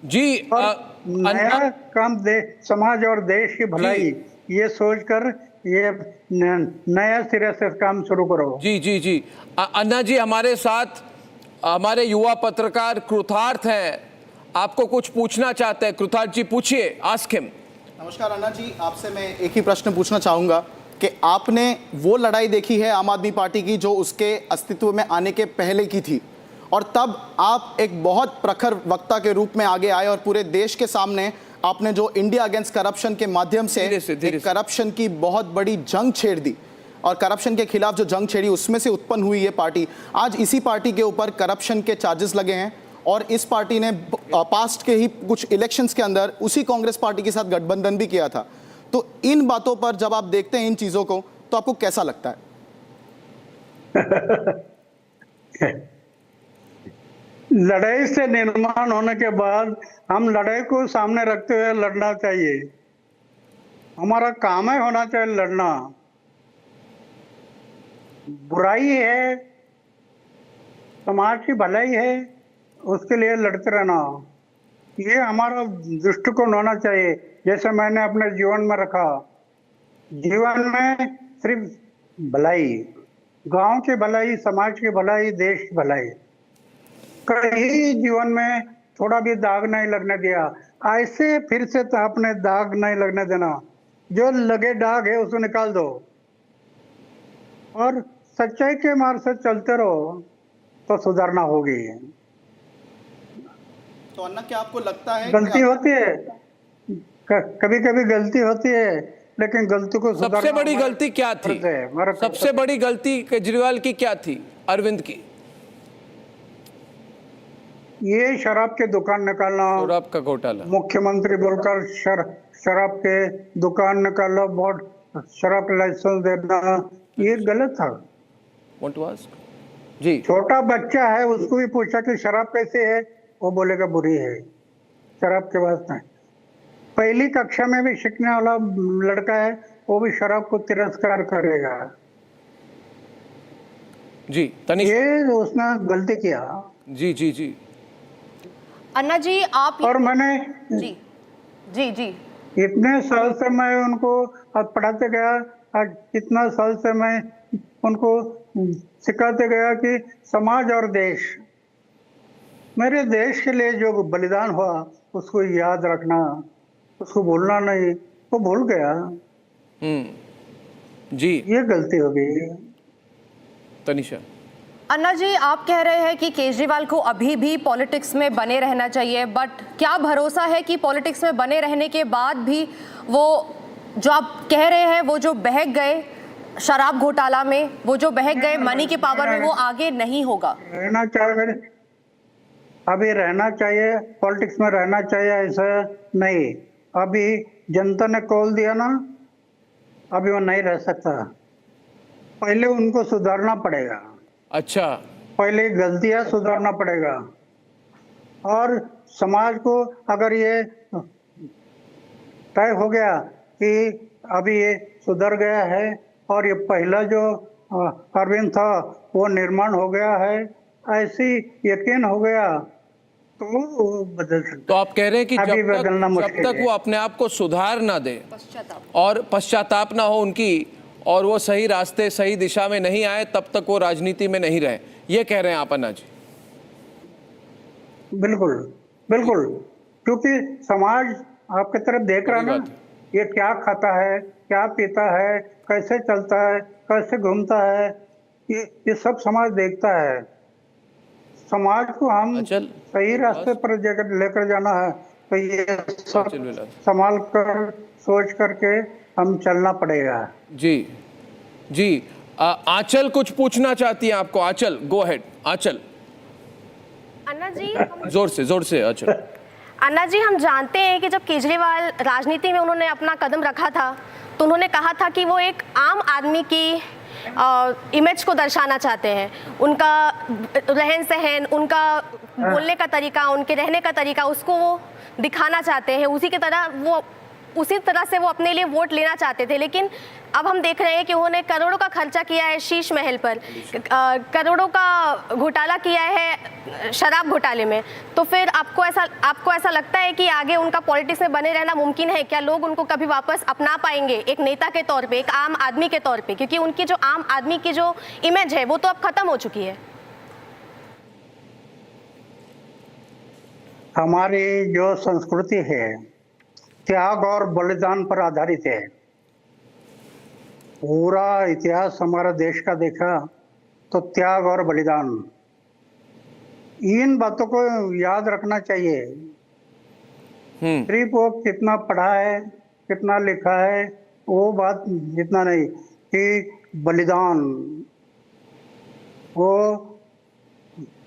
जी। नया काम दे, समाज और देश की भलाई ये सोचकर ये नया सिरे से काम शुरू करो। जी जी जी। अन्ना जी हमारे साथ हमारे युवा पत्रकार कृतार्थ हैं, आपको कुछ पूछना चाहते हैं। कृतार्थ जी पूछिए, आस्क हिम। नमस्कार अन्ना जी, आपसे मैं एक ही प्रश्न पूछना चाहूँगा कि आपने वो लड़ाई देखी है आम आदमी पार्टी की जो उसके अस्तित्व में आने के पहले की थी, और तब आप एक बहुत प्रखर वक्ता के रूप में आगे आए और पूरे देश के सामने आपने जो इंडिया अगेंस्ट करप्शन के माध्यम से करप्शन की बहुत बड़ी जंग छेड़ दी, और करप्शन के खिलाफ जो जंग छेड़ी उसमें से उत्पन्न हुई ये पार्टी। आज इसी पार्टी के ऊपर करप्शन के चार्जेस लगे हैं और इस पार्टी ने पास्ट के ही कुछ इलेक्शंस के अंदर उसी कांग्रेस पार्टी के साथ गठबंधन भी किया था। तो इन बातों पर जब आप देखते हैं इन चीजों को तो आपको कैसा लगता है? लड़ाई से निर्माण होने के बाद हम लड़ाई को सामने रखते हुए लड़ना चाहिए। हमारा काम है होना चाहिए लड़ना। बुराई है, समाज की भलाई है, उसके लिए लड़ते रहना, ये हमारा दृष्टिकोण होना चाहिए। जैसे मैंने अपने जीवन में रखा, जीवन में सिर्फ भलाई, गांव की भलाई, समाज की भलाई, देश की भलाई, कहीं जीवन में थोड़ा भी दाग नहीं लगने दिया। ऐसे फिर से तो अपने दाग नहीं लगने देना, जो लगे दाग है उसको निकाल दो और सच्चाई के मार्ग से चलते रहो तो सुधारना होगी। तो अन्ना क्या आपको लगता है गलती होती है, कभी कभी गलती होती है, लेकिन गलती को सुधारना। सबसे बड़ी गलती क्या थी? सबसे बड़ी गलती केजरीवाल की क्या थी? अरविंद की? ये शराब के दुकान निकालना, शराब का घोटाला, मुख्यमंत्री बोलकर शराब के दुकान निकालना, बहुत शराब का लाइसेंस देना, ये गलत था। जी, छोटा बच्चा है उसको भी पूछा कि शराब कैसे है, वो बोलेगा बुरी है, शराब के बाद नहीं। पहली कक्षा में भी सीखने वाला लड़का है वो भी शराब को तिरस्कार करेगा। जी तनिष्क, ये उसने गलती किया। जी जी जी। अन्ना जी आप और मैंने जी जी जी इतने साल से मैं उनको पढ़ाते गया, आज इतना साल से मैं उनको सिखाते गया कि समाज और देश, मेरे देश के लिए जो बलिदान हुआ उसको याद रखना, उसको भूलना नहीं। वो भूल गया। जी, ये गलती हो गई। तनिषा, अन्ना जी आप कह रहे हैं कि केजरीवाल को अभी भी पॉलिटिक्स में बने रहना चाहिए, बट क्या भरोसा है कि पॉलिटिक्स में बने रहने के बाद भी वो जो आप कह रहे हैं वो जो बहक गए शराब घोटाला में, वो जो बहक गए मनी के पावर में, वो आगे नहीं होगा? रहना चाहिए, अभी रहना चाहिए, पॉलिटिक्स में रहना चाहिए, ऐसा नहीं। अभी जनता ने कॉल दिया ना, अभी वो नहीं रह सकता। पहले उनको सुधारना पड़ेगा। अच्छा, पहले गलतियां सुधारना पड़ेगा और समाज को अगर ये तय हो गया कि अभी ये सुधर गया है और ये पहला जो अरविंद था वो निर्माण हो गया है, ऐसी यकीन हो गया तो वो बदल सकता। तो आप कह रहे हैं कि अभी बदलना जब मुश्किल तक है। वो अपने आप को सुधार ना दे और पश्चाताप ना हो उनकी और वो सही रास्ते सही दिशा में नहीं आए, तब तक वो राजनीति में नहीं रहे, ये कह रहे हैं आप अन्ना जी? बिल्कुल बिल्कुल, क्योंकि समाज आपकी तरफ देख रहा ना, ये क्या खाता है, क्या पीता है, कैसे चलता है, कैसे घूमता है, ये सब समाज देखता है। समाज को हम सही रास्ते पर लेकर जाना है, तो ये सब संभाल कर सोच करके हम चलना पड़ेगा। जी जी, आंचल कुछ पूछना चाहती है आपको। आंचल, गो अहेड आंचल। अन्ना जी, जोर से आंचल। अन्ना जी, हम जानते हैं कि जब केजरीवाल राजनीति में उन्होंने अपना कदम रखा था तो उन्होंने कहा था कि वो एक आम आदमी की इमेज को दर्शाना चाहते हैं। उनका रहन सहन, उनका बोलने का तरीका, उनके रहने का तरीका, उसको वो दिखाना चाहते हैं। उसी तरह से वो अपने लिए वोट लेना चाहते थे। लेकिन अब हम देख रहे हैं कि उन्होंने करोड़ों का खर्चा किया है शीश महल पर, करोड़ों का घोटाला किया है शराब घोटाले में। तो फिर आपको ऐसा लगता है कि आगे उनका पॉलिटिक्स में बने रहना मुमकिन है? क्या लोग उनको कभी वापस अपना पाएंगे एक नेता के तौर पे, एक आम आदमी के तौर पे? क्योंकि उनकी जो आम आदमी की जो इमेज है वो तो अब खत्म हो चुकी है। हमारी जो संस्कृति है त्याग और बलिदान पर आधारित है। पूरा इतिहास हमारा देश का देखा तो त्याग और बलिदान, इन बातों को याद रखना चाहिए। सिर्फ वो कितना पढ़ा है, कितना लिखा है, वो बात जितना नहीं, कि बलिदान, वो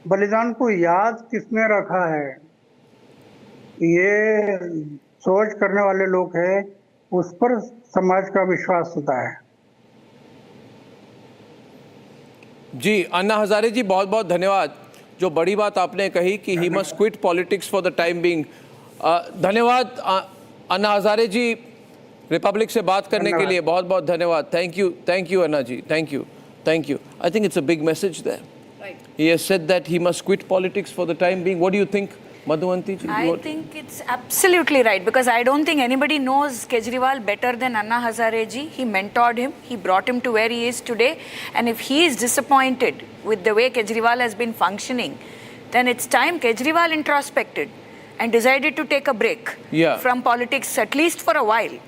बलिदान को याद किसने रखा है, ये सोच करने वाले लोग हैं, उस पर समाज का विश्वास होता है। जी अन्ना हजारे जी, बहुत बहुत धन्यवाद। जो बड़ी बात आपने कही कि he must quit politics for the time being. धन्यवाद अन्ना हजारे जी, रिपब्लिक से बात करने के लिए बहुत बहुत धन्यवाद। Thank you Anna ji, thank you. I think it's a big message there. He has said that he must quit politics for the time being. What do you think, Madhuvanti ji? I think it's absolutely right, because I don't think anybody knows Kejriwal better than Anna Hazare ji. He mentored him, he brought him to where he is today, and if he is disappointed with the way Kejriwal has been functioning, then it's time Kejriwal introspected and decided to take a break from politics, at least for a while.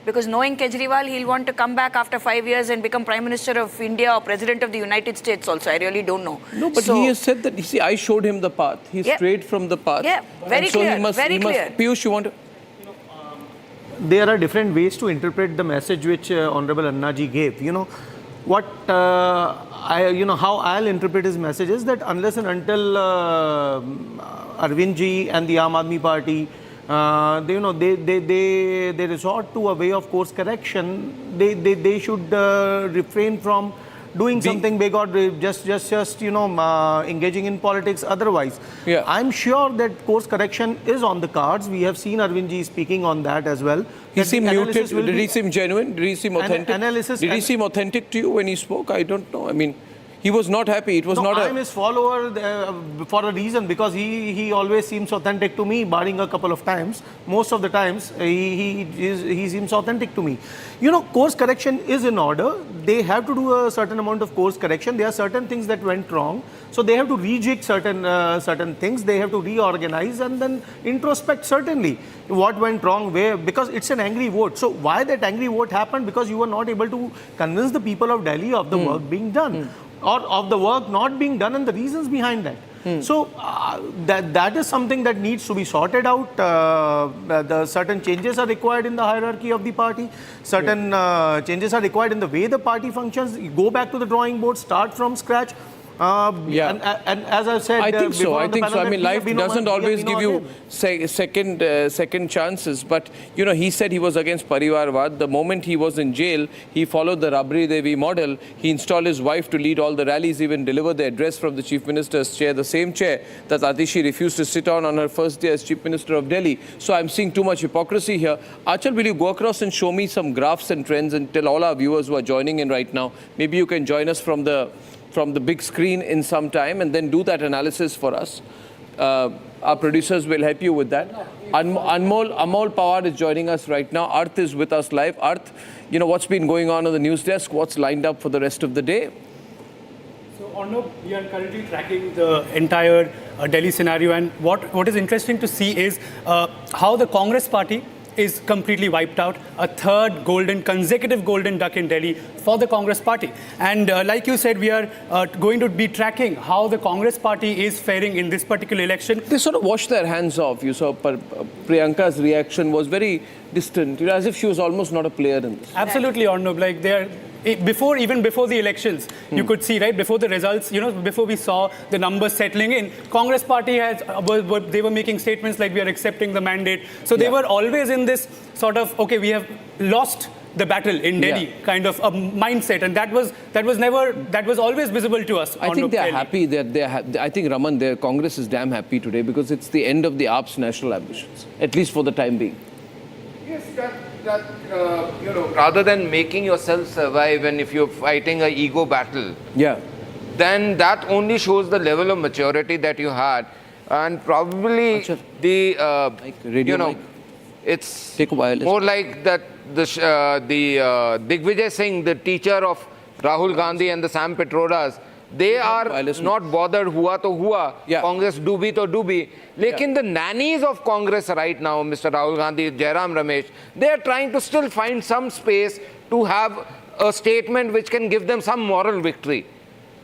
Because knowing Kejriwal, he'll want to come back after 5 years and become Prime Minister of India or President of the United States also. I really don't know. No, but he has said that, you see, I showed him the path. He strayed from the path. Yeah, very so clear, he must, very clear. Piyush, you want to... There are different ways to interpret the message which Honorable Anna ji gave. You know, what how I'll interpret his message is that unless and until Arvind ji and the Aam Aadmi Party they resort to a way of course correction, they should refrain from doing something big or just engaging in politics otherwise. I'm sure that course correction is on the cards. We have seen Arvind ji speaking on that as well. He seemed muted. Did he seem genuine? Did he seem authentic? Did he seem authentic to you when he spoke? I don't know. I mean, he was not happy. It was not. I'm his follower for a reason, because he always seems authentic to me, barring a couple of times. Most of the times, he seems authentic to me. You know, course correction is in order. They have to do a certain amount of course correction. There are certain things that went wrong, so they have to rejig certain things. They have to reorganize and then introspect certainly what went wrong where, because it's an angry vote. So why that angry vote happened? Because you were not able to convince the people of Delhi of the work being done. Or of the work not being done and the reasons behind that. So that is something that needs to be sorted out. The certain changes are required in the hierarchy of the party. Certain changes are required in the way the party functions. You go back to the drawing board, start from scratch. And as I said, I think so. I think so. I mean, life doesn't always give you second chances. But you know, he said he was against Parivarvad. The moment he was in jail, he followed the Rabri Devi model. He installed his wife to lead all the rallies, even deliver the address from the Chief Minister's chair, the same chair that Atishi refused to sit on her first day as Chief Minister of Delhi. So I'm seeing too much hypocrisy here. Achal, will you go across and show me some graphs and trends and tell all our viewers who are joining in right now? Maybe you can join us from the big screen in some time and then do that analysis for us. Our producers will help you with that. Amol Pawar is joining us right now. Arth is with us live. Arth, you know, what's been going on the news desk? What's lined up for the rest of the day? So, Arnab, we are currently tracking the entire Delhi scenario, and what is interesting to see is how the Congress party is completely wiped out. A third consecutive golden duck in Delhi for the Congress party. And like you said, we are going to be tracking how the Congress party is faring in this particular election. They sort of washed their hands off. You saw Priyanka's reaction was very distant, you know, as if she was almost not a player in this. Absolutely, Arnab. Like even before the elections, you could see, right, before the results, you know, before we saw the numbers settling in, Congress party they were making statements like we are accepting the mandate. So they were always in this sort of, okay, we have lost the battle in Delhi kind of a mindset, and that was always visible to us. I think they're happy. I think Raman, their Congress is damn happy today because it's the end of the AAP's national ambitions, at least for the time being. Yes, you know, rather than making yourself survive, and if you're fighting an ego battle, then that only shows the level of maturity that you had, and probably it's more like that the Digvijay Singh, the teacher of Rahul Gandhi and the Sam Petrodas, they are not bothered hua to hua, Congress doobi to doobi. Lekin the nannies of Congress right now, Mr. Rahul Gandhi, Jairam Ramesh, they are trying to still find some space to have a statement which can give them some moral victory.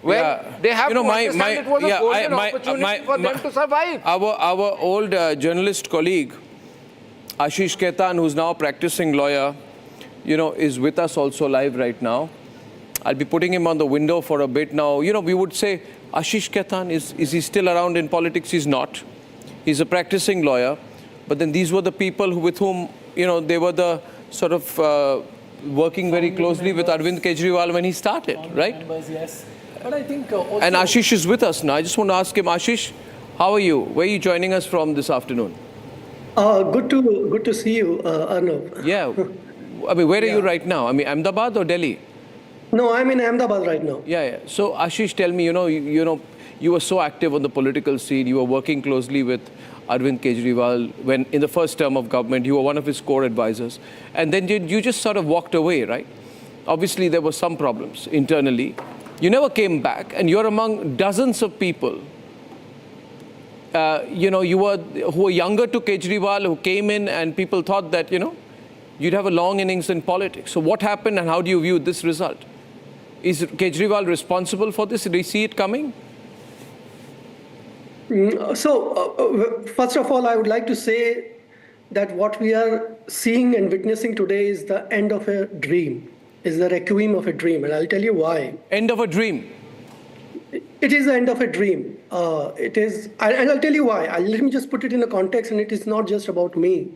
Well, they have to understand it was a golden opportunity for them to survive. Our old journalist colleague, Ashish Ketan, who's now a practicing lawyer, you know, is with us also live right now. I'll be putting him on the window for a bit now. You know, we would say, Ashish Ketan, is he still around in politics? He's not. He's a practicing lawyer. But then these were the people with whom, you know, they were the sort of working very closely with Arvind Kejriwal when he started, right? Yes. But I think also and Ashish is with us now. I just want to ask him, Ashish, how are you? Where are you joining us from this afternoon? Good to see you, Arnab. Yeah. I mean, where are you right now? I mean, Ahmedabad or Delhi? No, I'm in Ahmedabad right now. Yeah. So, Ashish, tell me, you were so active on the political scene. You were working closely with Arvind Kejriwal when in the first term of government. You were one of his core advisors. And then you just sort of walked away, right? Obviously, there were some problems internally. You never came back, and you're among dozens of people who were younger to Kejriwal, who came in, and people thought that, you'd have a long innings in politics. So what happened, and how do you view this result? Is Kejriwal responsible for this? Did he see it coming? First of all, I would like to say that what we are seeing and witnessing today is the end of a dream, is the requiem of a dream, and I'll tell you why. End of a dream? It is the end of a dream. It is, and I'll tell you why. Let me just put it in a context, and it is not just about me.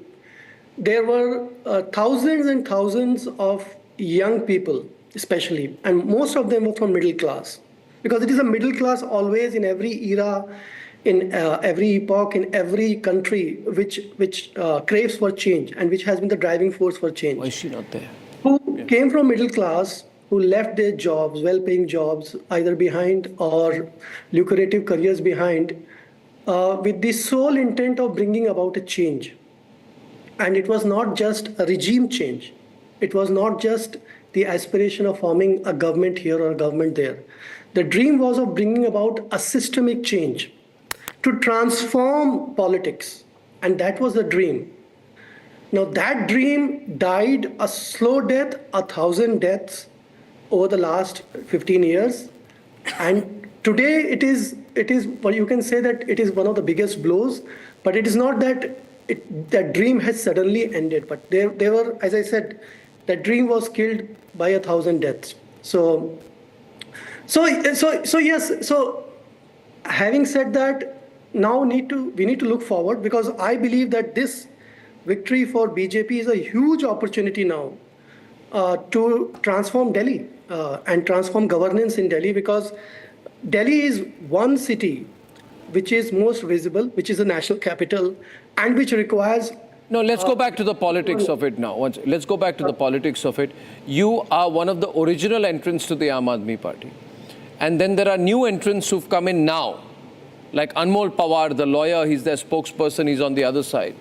There were thousands and thousands of young people, especially, and most of them were from middle class, because it is a middle class always in every era, in every epoch, in every country, which craves for change and which has been the driving force for change. Why is she not there? Who came from middle class, who left their jobs, well-paying jobs, either behind or lucrative careers behind, with the sole intent of bringing about a change. And it was not just a regime change. It was not just the aspiration of forming a government here or a government there. The dream was of bringing about a systemic change to transform politics. And that was the dream. Now that dream died a slow death, 1,000 deaths over the last 15 years. And today it is, well, you can say that it is one of the biggest blows, but it is not that that dream has suddenly ended, but there were, as I said, that dream was killed by 1,000 deaths. So yes. So having said that, now we need to look forward, because I believe that this victory for BJP is a huge opportunity now to transform Delhi and transform governance in Delhi, because Delhi is one city which is most visible, which is the national capital, and which requires... No, let's go back to the politics of it now. Let's go back to the politics of it. You are one of the original entrants to the Aam Aadmi Party. And then there are new entrants who've come in now, like Anmol Pawar, the lawyer, he's their spokesperson, he's on the other side.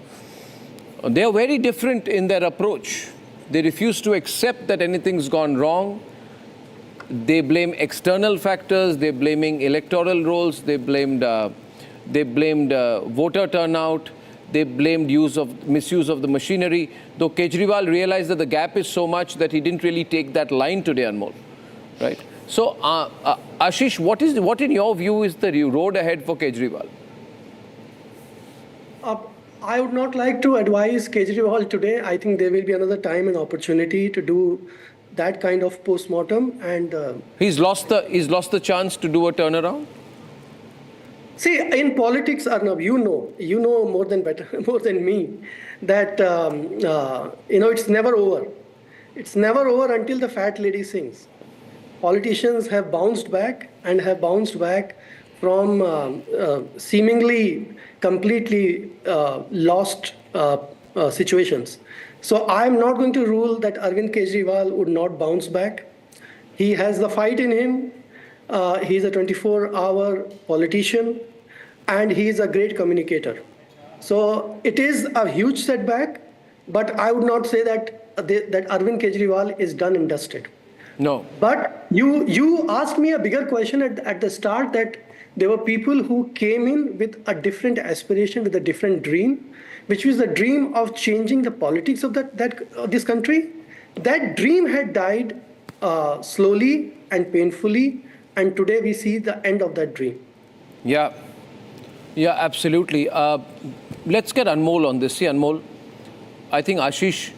They are very different in their approach. They refuse to accept that anything's gone wrong. They blame external factors, they're blaming electoral rolls, they blamed voter turnout, they blamed misuse of the machinery, though Kejriwal realized that the gap is so much that he didn't really take that line today, Anmol. Right? So, Ashish, what in your view is the road ahead for Kejriwal? I would not like to advise Kejriwal today. I think there will be another time and opportunity to do that kind of post-mortem, and he's lost the chance to do a turnaround. See, in politics, Arnab, you know more than me that it's never over. It's never over until the fat lady sings. Politicians have bounced back from seemingly completely lost situations. So I'm not going to rule that Arvind Kejriwal would not bounce back. He has the fight in him. He's a 24-hour politician, and he is a great communicator. So it is a huge setback, but I would not say that Arvind Kejriwal is done and dusted. No. But you asked me a bigger question at the start, that there were people who came in with a different aspiration, with a different dream, which was the dream of changing the politics of this country. That dream had died slowly and painfully, and today we see the end of that dream. Yeah, absolutely. Let's get Anmol on this. See, Anmol, I think Ashish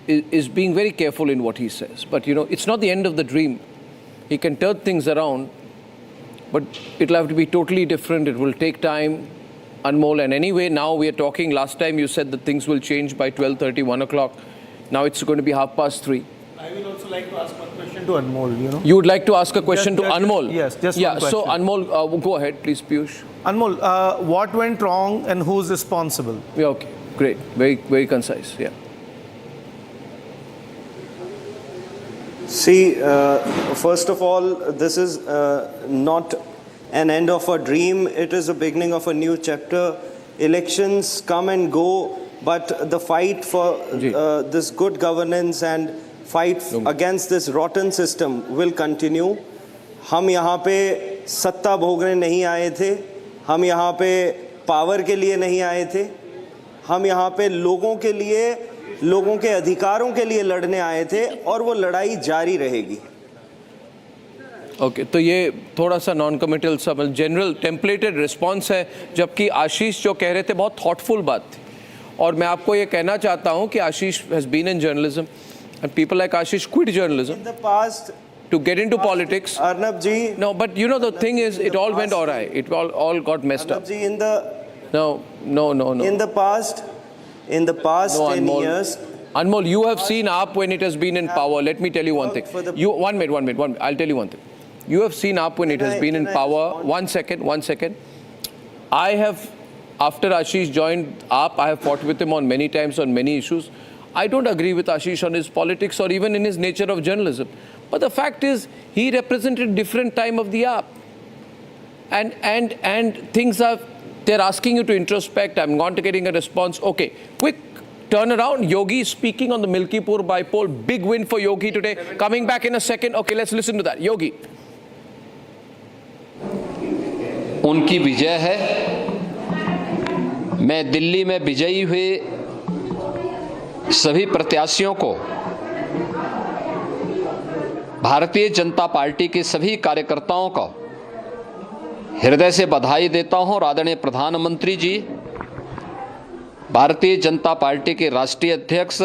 is being very careful in what he says. But, it's not the end of the dream. He can turn things around, but it'll have to be totally different. It will take time, Anmol. And anyway, now we are talking, last time you said that things will change by 12:30, 1 o'clock. Now it's going to be 3:30. I will also like to ask one question to Anmol, You would like to ask a question to Anmol? Yes, just one question. So Anmol, go ahead, please, Piyush. Anmol, what went wrong and who's responsible? Yeah, okay, great. Very, very concise, yeah. See, first of all, this is not an end of a dream. It is a beginning of a new chapter. Elections come and go, but the fight for this good governance and fight against this rotten system will continue. हम यहाँ पे सत्ता भोगने नहीं आए थे, हम यहाँ पे पावर के लिए नहीं आए थे, हम यहाँ पे लोगों के लिए, लोगों के अधिकारों के लिए लड़ने आए थे, और वो लड़ाई जारी रहेगी. ओके, तो ये थोड़ा सा नॉन कमिटल सा जनरल टेम्पलेटेड रिस्पांस है, जबकि आशीष जो कह रहे थे बहुत थॉटफुल बात थी. और मैं आपको ये कहना चाहता हूँ कि Ashish has been in journalism and people like Ashish quit journalism in the past to get into politics. Arnab ji, no, but the thing is, it all went awry. It all got messed up. Arnab ji, in the no. In the past 10 Anmol, years. Anmol, you have seen AAP when it has been in power. Let me tell you one thing. One minute. I'll tell you one thing. You have seen AAP when it has been in power. One second. I have, after Ashish joined AAP, I have fought with him on many times on many issues. I don't agree with Ashish on his politics or even in his nature of journalism. But the fact is, he represented a different time of the AAP. And things are, they're asking you to introspect. I'm not getting a response. Okay, quick turnaround. Yogi speaking on the Milkipur bypoll. Big win for Yogi today. Coming back in a second. Okay, let's listen to that. Yogi. उनकी विजय है. मैं दिल्ली में विजयी हुए सभी प्रत्याशियों को, Bharatiya Janata party के सभी कार्यकर्ताओं को हृदय से बधाई देता हूं. और आदरणीय प्रधानमंत्री जी, भारतीय जनता पार्टी के राष्ट्रीय अध्यक्ष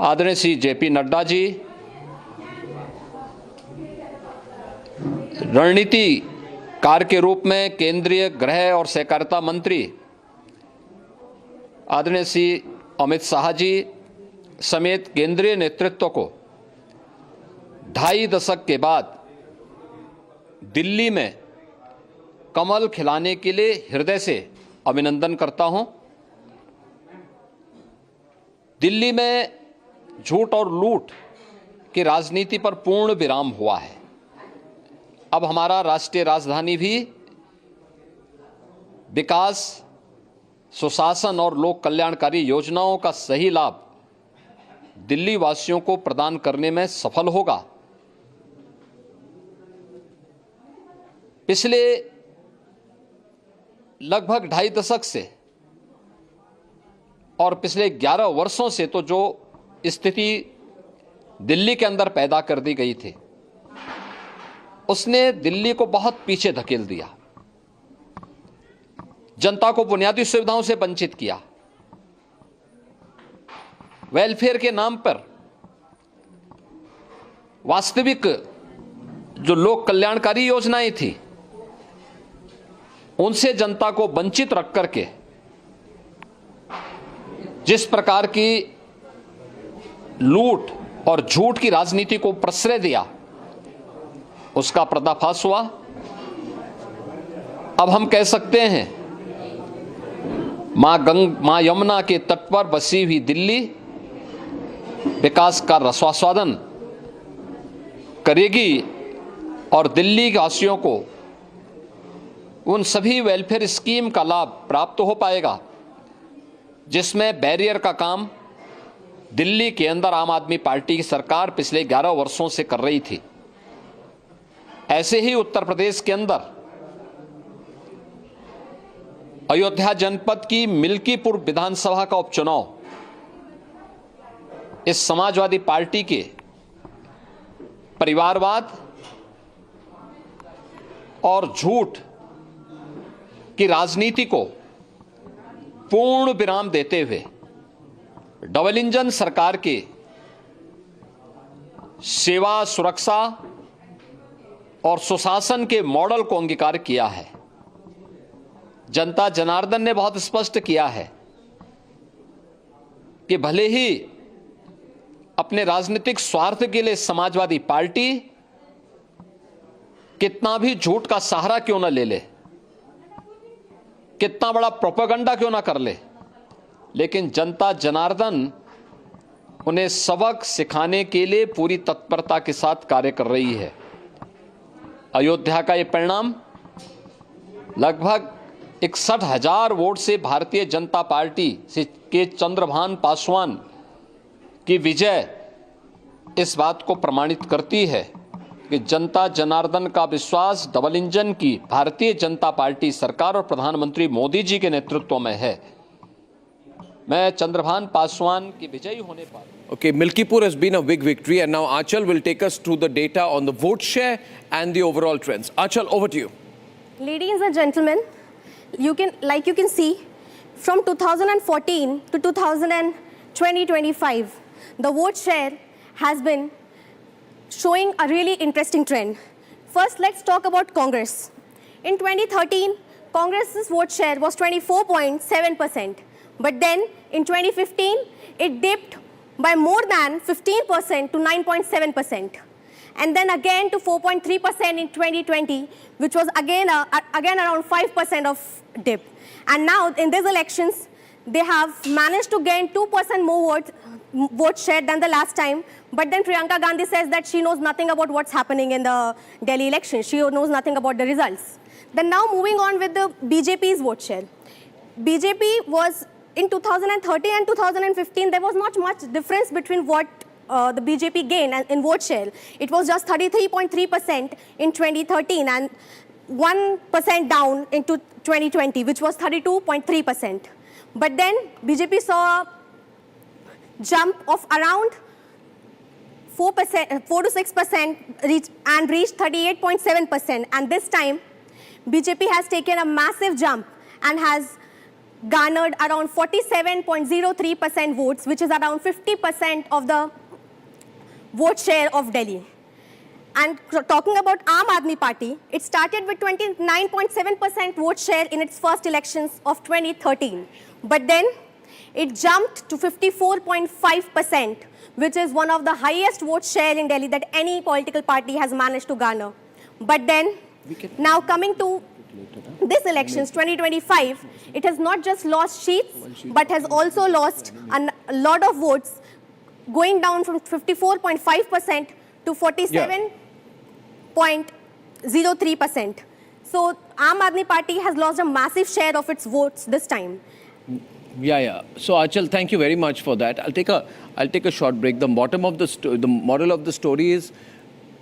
आदरणीय श्री जेपी नड्डा जी, रणनीतिकार के रूप में केंद्रीय गृह और सहकारिता मंत्री आदरणीय श्री अमित शाह जी समेत केंद्रीय नेतृत्व को 2.5 दशक के बाद दिल्ली में कमल खिलाने के लिए हृदय से अभिनंदन करता हूं. दिल्ली में झूठ और लूट की राजनीति पर पूर्ण विराम हुआ है. अब हमारा राष्ट्रीय राजधानी भी विकास, सुशासन और लोक कल्याणकारी योजनाओं का सही लाभ दिल्ली वासियों को प्रदान करने में सफल होगा। पिछले लगभग 2.5 दशक से और पिछले 11 वर्षों से तो जो स्थिति दिल्ली के अंदर पैदा कर दी गई थी, उसने दिल्ली को बहुत पीछे धकेल दिया, जनता को बुनियादी सुविधाओं से वंचित किया, वेलफेयर के नाम पर वास्तविक जो लोक कल्याणकारी योजनाएं थी उनसे जनता को वंचित रख करके जिस प्रकार की लूट और झूठ की राजनीति को प्रश्रय दिया, उसका पर्दाफाश हुआ। अब हम कह सकते हैं मां यमुना के तट पर बसी हुई दिल्ली विकास का रसास्वादन करेगी और दिल्ली के वासियों को उन सभी वेलफेयर स्कीम का लाभ प्राप्त हो पाएगा जिसमें बैरियर का काम दिल्ली के अंदर आम आदमी पार्टी की सरकार पिछले 11 वर्षों से कर रही थी। ऐसे ही उत्तर प्रदेश के अंदर अयोध्या जनपद की मिल्कीपुर विधानसभा का उपचुनाव इस समाजवादी पार्टी के परिवारवाद और झूठ की राजनीति को पूर्ण विराम देते हुए डबल इंजन सरकार के सेवा, सुरक्षा और सुशासन के मॉडल को अंगीकार किया है। जनता जनार्दन ने बहुत स्पष्ट किया है कि भले ही अपने राजनीतिक स्वार्थ के लिए समाजवादी पार्टी कितना भी झूठ का सहारा क्यों न ले ले, कितना बड़ा प्रोपेगेंडा क्यों ना कर ले, लेकिन जनता जनार्दन उन्हें सबक सिखाने के लिए पूरी तत्परता के साथ कार्य कर रही है। अयोध्या का ये परिणाम लगभग 61,000 वोट से भारतीय जनता पार्टी के चंद्रभान पासवान की विजय इस बात को प्रमाणित करती है कि जनता जनार्दन का विश्वास डबल इंजन की भारतीय जनता पार्टी सरकार और प्रधानमंत्री मोदी जी के नेतृत्व में है। मैं चंद्रभान पासवान की विजयी होने पर Okay, Milkipur has been a big victory, and now Achal will take us through the data on the vote share and the overall trends. Achal, over to you. Ladies and gentlemen, you can see from 2014 to 2020-25, the vote share has been showing a really interesting trend. First, let's talk about Congress. In 2013, Congress's vote share was 24.7%. But then, in 2015, it dipped by more than 15% to 9.7%. And then again to 4.3% in 2020, which was again around 5% of dip. And now, in these elections, they have managed to gain 2% more vote share than the last time. But then Priyanka Gandhi says that she knows nothing about what's happening in the Delhi election. She knows nothing about the results. Then now moving on with the BJP's vote share. BJP was, in 2013 and 2015, there was not much difference between what the BJP gained in vote share. It was just 33.3% in 2013 and 1% down into 2020, which was 32.3%. But then BJP saw a jump of around 4 to 6% and reached 38.7%. And this time, BJP has taken a massive jump and has garnered around 47.03% votes, which is around 50% of the vote share of Delhi. And talking about Aam Aadmi Party, it started with 29.7% vote share in its first elections of 2013. But then it jumped to 54.5%, which is one of the highest vote share in Delhi that any political party has managed to garner. But then, now coming to this elections, 2025, it has not just lost seats, but has also lost a lot of votes, going down from 54.5% to 47.03%. 0.03%. So Aam Aadmi Party has lost a massive share of its votes this time. Yeah. So Achal, thank you very much for that. I'll take a short break. The moral of the story is,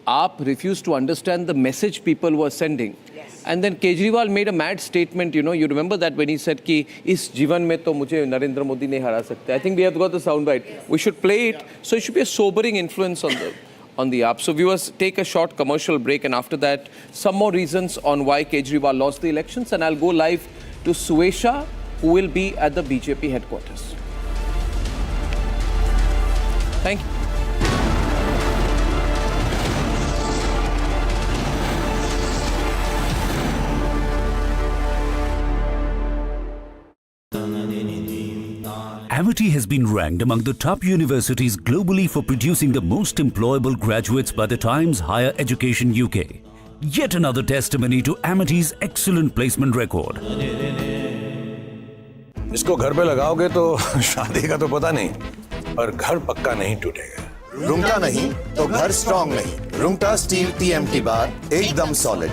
AAP refused to understand the message people were sending. Yes. And then Kejriwal made a mad statement. You remember that when he said ki is jivan mein to mujhe Narendra Modi nahi hara sakta. I think we have got the soundbite. Yes. We should play it. So it should be a sobering influence on the AAP. So viewers, take a short commercial break, and after that, some more reasons on why Kejriwal lost the elections, and I'll go live to Suesha, who will be at the BJP headquarters. Thank you. Amity has been ranked among the top universities globally for producing the most employable graduates by the Times Higher Education UK. Yet another testimony to Amity's excellent placement record. इसको घर पे लगाओगे तो शादी का तो पता नहीं, पर घर पक्का नहीं टूटेगा। रुंगटा नहीं तो घर स्ट्रॉन्ग नहीं। रुंगटा स्टील TMT बार एकदम सॉलिड।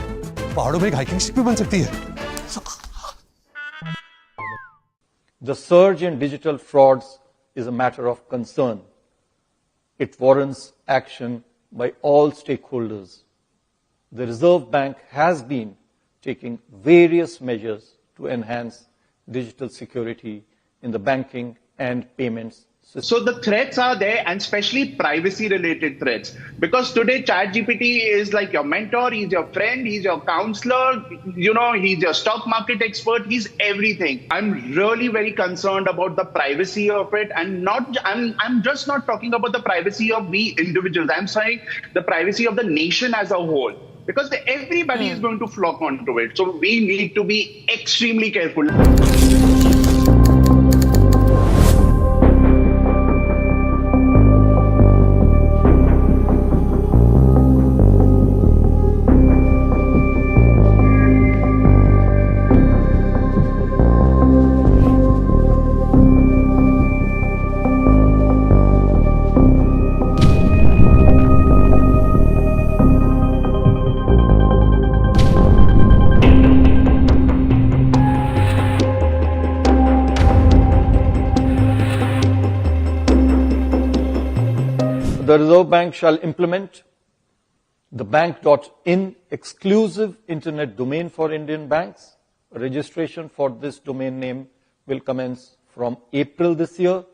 पहाड़ों में एक हाइकिंग शिप भी बन सकती है। The surge in digital frauds is a matter of concern. It warrants action by all stakeholders. The Reserve Bank has been taking various measures to enhance digital security in the banking and payments system. So the threats are there, and especially privacy related threats, because today ChatGPT is like your mentor, he's your friend, he's your counselor, he's your stock market expert, he's everything. I'm really very concerned about the privacy of it, and I'm just not talking about the privacy of we individuals. I'm saying the privacy of the nation as a whole, because everybody is going to flock onto it. So we need to be extremely careful. The Reserve Bank shall implement the bank.in exclusive internet domain for Indian banks. Registration for this domain name will commence from April this year.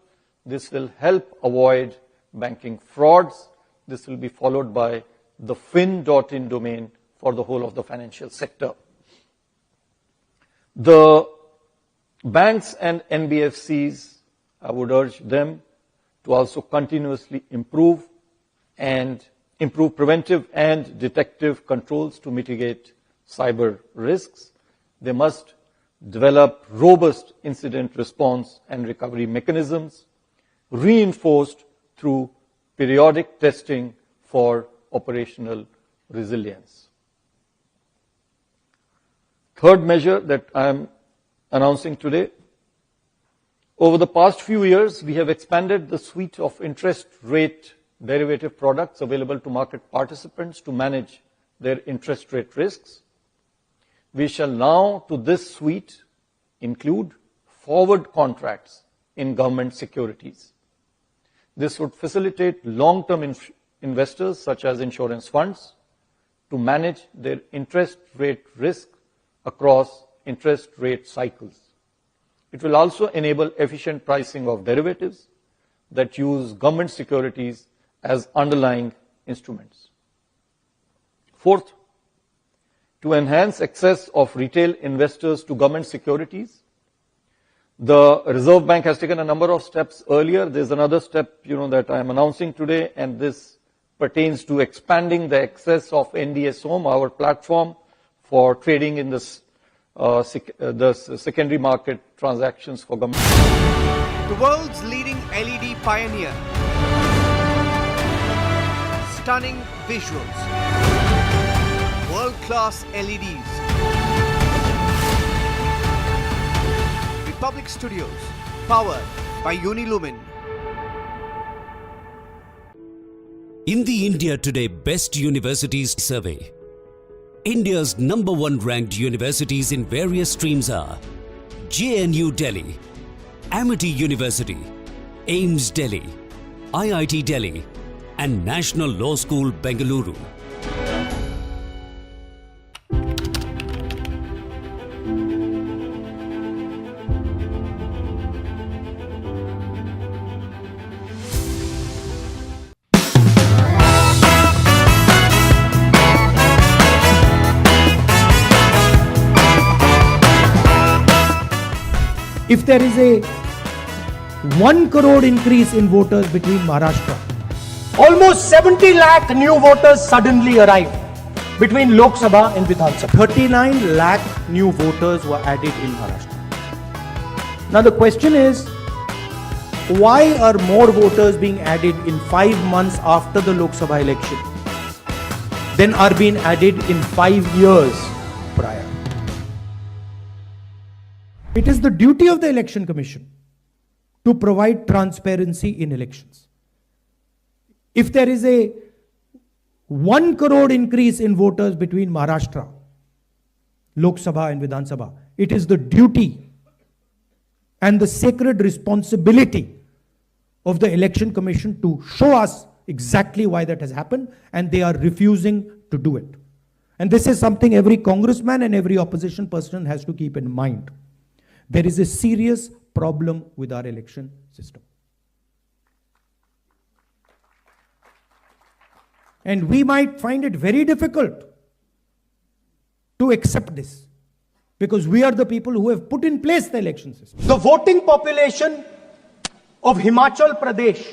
This will help avoid banking frauds. This will be followed by the fin.in domain for the whole of the financial sector. The banks and NBFCs, I would urge them to also continuously improve preventive and detective controls to mitigate cyber risks. They must develop robust incident response and recovery mechanisms, reinforced through periodic testing for operational resilience. Third measure that I am announcing today: over the past few years, we have expanded the suite of interest rate derivative products available to market participants to manage their interest rate risks. We shall now, to this suite, include forward contracts in government securities. This would facilitate long-term investors, such as insurance funds, to manage their interest rate risk across interest rate cycles. It will also enable efficient pricing of derivatives that use government securities as underlying instruments. Fourth, to enhance access of retail investors to government securities, the Reserve Bank has taken a number of steps earlier. There's another step, that I am announcing today, and this pertains to expanding the access of NDS Home, our platform for trading in the secondary market transactions for government. The world's leading LED pioneer. Stunning visuals. World-class LEDs. Republic Studios, powered by Unilumin. In the India Today Best Universities survey, India's #1 ranked universities in various streams are JNU Delhi, Amity University, AIMS Delhi, IIT Delhi, and National Law School, Bengaluru. If there is a 1 crore increase in voters between Maharashtra, almost 70 lakh new voters suddenly arrived between Lok Sabha and Vidhan Sabha. 39 lakh new voters were added in Maharashtra. Now the question is, why are more voters being added in 5 months after the Lok Sabha election than are being added in 5 years prior? It is the duty of the Election Commission to provide transparency in elections. If there is a 1 crore increase in voters between Maharashtra, Lok Sabha and Vidhan Sabha, it is the duty and the sacred responsibility of the Election Commission to show us exactly why that has happened, and they are refusing to do it. And this is something every congressman and every opposition person has to keep in mind. There is a serious problem with our election system. And we might find it very difficult to accept this, because we are the people who have put in place the election system. The voting population of Himachal Pradesh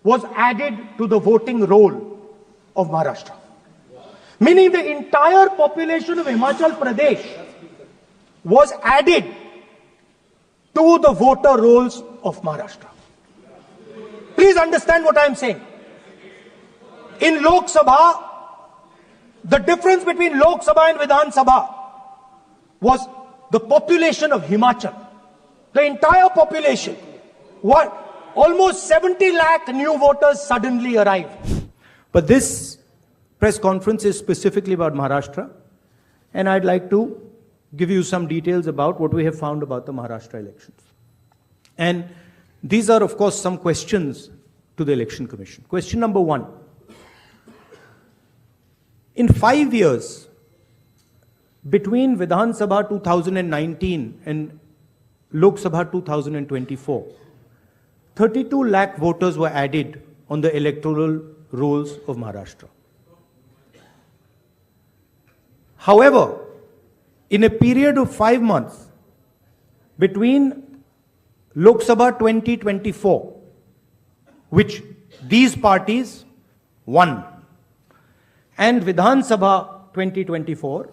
was added to the voting roll of Maharashtra. Meaning the entire population of Himachal Pradesh was added to the voter rolls of Maharashtra. Please understand what I am saying. In Lok Sabha, the difference between Lok Sabha and Vidhan Sabha was the population of Himachal. The entire population. What? Almost 70 lakh new voters suddenly arrived. But this press conference is specifically about Maharashtra, and I'd like to give you some details about what we have found about the Maharashtra elections. And these are, of course, some questions to the Election Commission. Question number 1. In 5 years, between Vidhan Sabha 2019 and Lok Sabha 2024, 32 lakh voters were added on the electoral rolls of Maharashtra. However, in a period of 5 months between Lok Sabha 2024, which these parties won, and Vidhan Sabha 2024,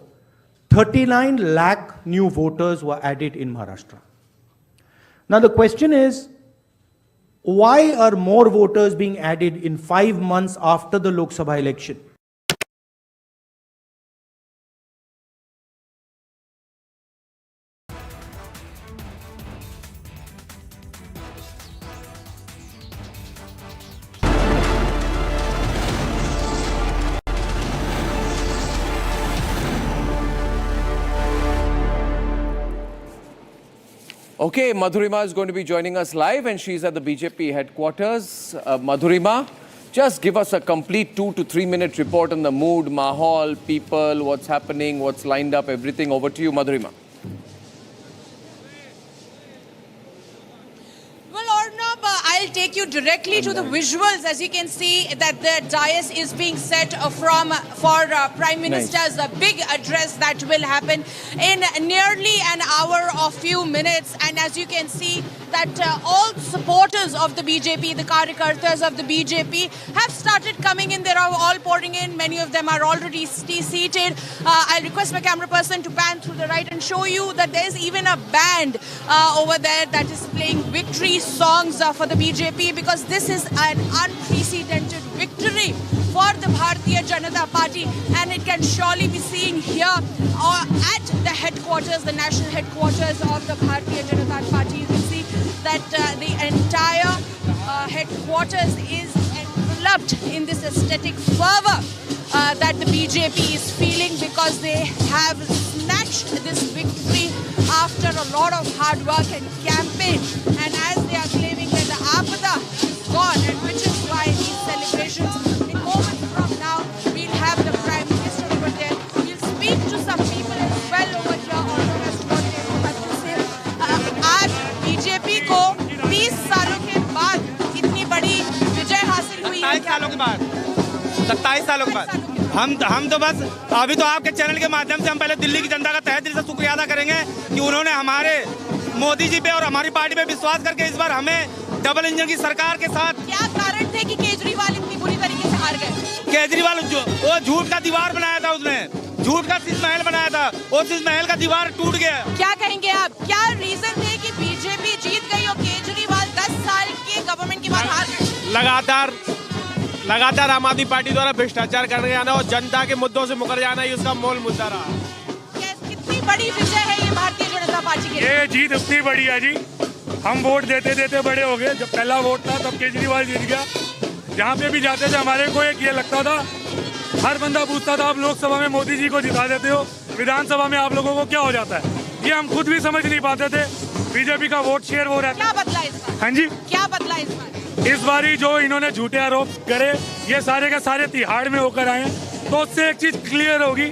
39 lakh new voters were added in Maharashtra. Now the question is, why are more voters being added in 5 months after the Lok Sabha election? Okay, Madhurima is going to be joining us live, and she's at the BJP headquarters. Madhurima, just give us a complete 2 to 3 minute report on the mood, mahal, people, what's happening, what's lined up, everything. Over to you, Madhurima. Arnab, I'll take you directly to the visuals. As you can see, that the dais is being set for Prime Minister's big address that will happen in nearly an hour or few minutes. And as you can see, that all supporters of the BJP, the Karyakartas of the BJP, have started coming in. They are all pouring in. Many of them are already seated. I'll request my camera person to pan through the right and show you that there's even a band over there that is playing victory songs for the BJP, because this is an unprecedented victory for the Bharatiya Janata Party, and it can surely be seen here at the headquarters, the national headquarters of the Bharatiya Janata Party. You can see that the entire headquarters is enveloped in this aesthetic fervor that the BJP is feeling, because they have snatched this victory after a lot of hard work and campaign. And as they are claiming that the Apada is gone, and which is why these celebrations, in moments from now, we'll have the Prime Minister over there. We'll speak to some people as well over here on as to what they have to say. आज BJP को 30 सालों के बाद इतनी बड़ी विजय हासिल हुई है। 27 सालों के बाद 27 सालों के बाद हम तो बस अभी तो आपके चैनल के माध्यम से हम पहले दिल्ली की जनता का तहे दिल से शुक्रिया अदा करेंगे कि उन्होंने हमारे मोदी जी पे और हमारी पार्टी पे विश्वास करके इस बार हमें डबल इंजन की सरकार के साथ। क्या कारण थे कि केजरीवाल इतनी बुरी तरीके से हार गए? केजरीवाल वो झूठ का दीवार बनाया था, उसने झूठ का शीश महल बनाया था, वो शीश महल का दीवार टूट गया। क्या कहेंगे आप? क्या रीजन थे कि बीजेपी जीत गई और केजरीवाल 10 साल के गवर्नमेंट के बाद हार गए? लगातार आम आदमी पार्टी द्वारा भ्रष्टाचार करने जाना और जनता के मुद्दों से मुकर जाना ही उसका मूल मुद्दा रहा। कितनी बड़ी विजय है ये भारतीय जनता पार्टी की? ये जीत उतनी बड़ी है जी, हम वोट देते देते बड़े हो गए। जब पहला वोट था तब केजरीवाल जीत गया। जहाँ पे भी जाते थे हमारे को एक ये लगता था, हर बंदा पूछता था आप लोकसभा में मोदी जी को जिता देते हो, विधानसभा में आप लोगों को क्या हो जाता है? ये हम खुद भी समझ नहीं पाते थे। बीजेपी का वोट शेयर हो रहा है। क्या बदला इस बार? हाँ जी, क्या बदला इस बार? इस बारी जो इन्होंने झूठे आरोप करे ये सारे के सारे तिहाड़ में होकर आए, तो उससे एक चीज क्लियर होगी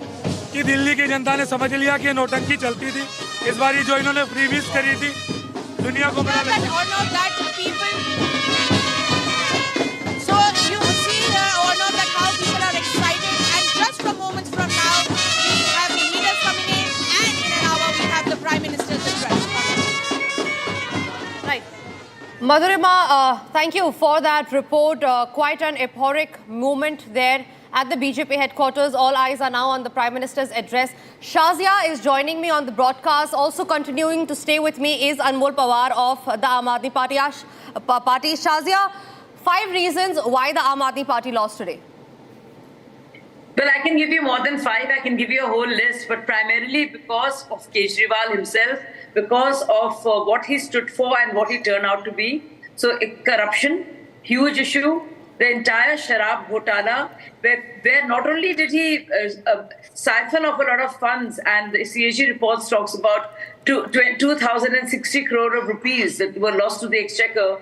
कि दिल्ली की जनता ने समझ लिया कि नोटंकी चलती थी। इस बारी जो इन्होंने फ्रीबीज करी थी दुनिया को पता लगा। So you see or not that how people are excited, and just a moment from now we have the leaders coming in, and in an hour we have the Prime Minister's address. Right. Madhurima, thank you for that report. Quite an euphoric moment there at the BJP headquarters. All eyes are now on the Prime Minister's address. Shazia is joining me on the broadcast. Also continuing to stay with me is Anmol Pawar of the Aam Aadmi Party. Shazia, 5 reasons why the Aam Aadmi Party lost today. Well, I can give you more than 5. I can give you a whole list, but primarily because of Kejriwal himself, because of what he stood for and what he turned out to be. So corruption, huge issue. The entire Sharab Ghotala, where not only did he siphon off a lot of funds, and the CAG reports talks about 2,060 crore of rupees that were lost to the exchequer,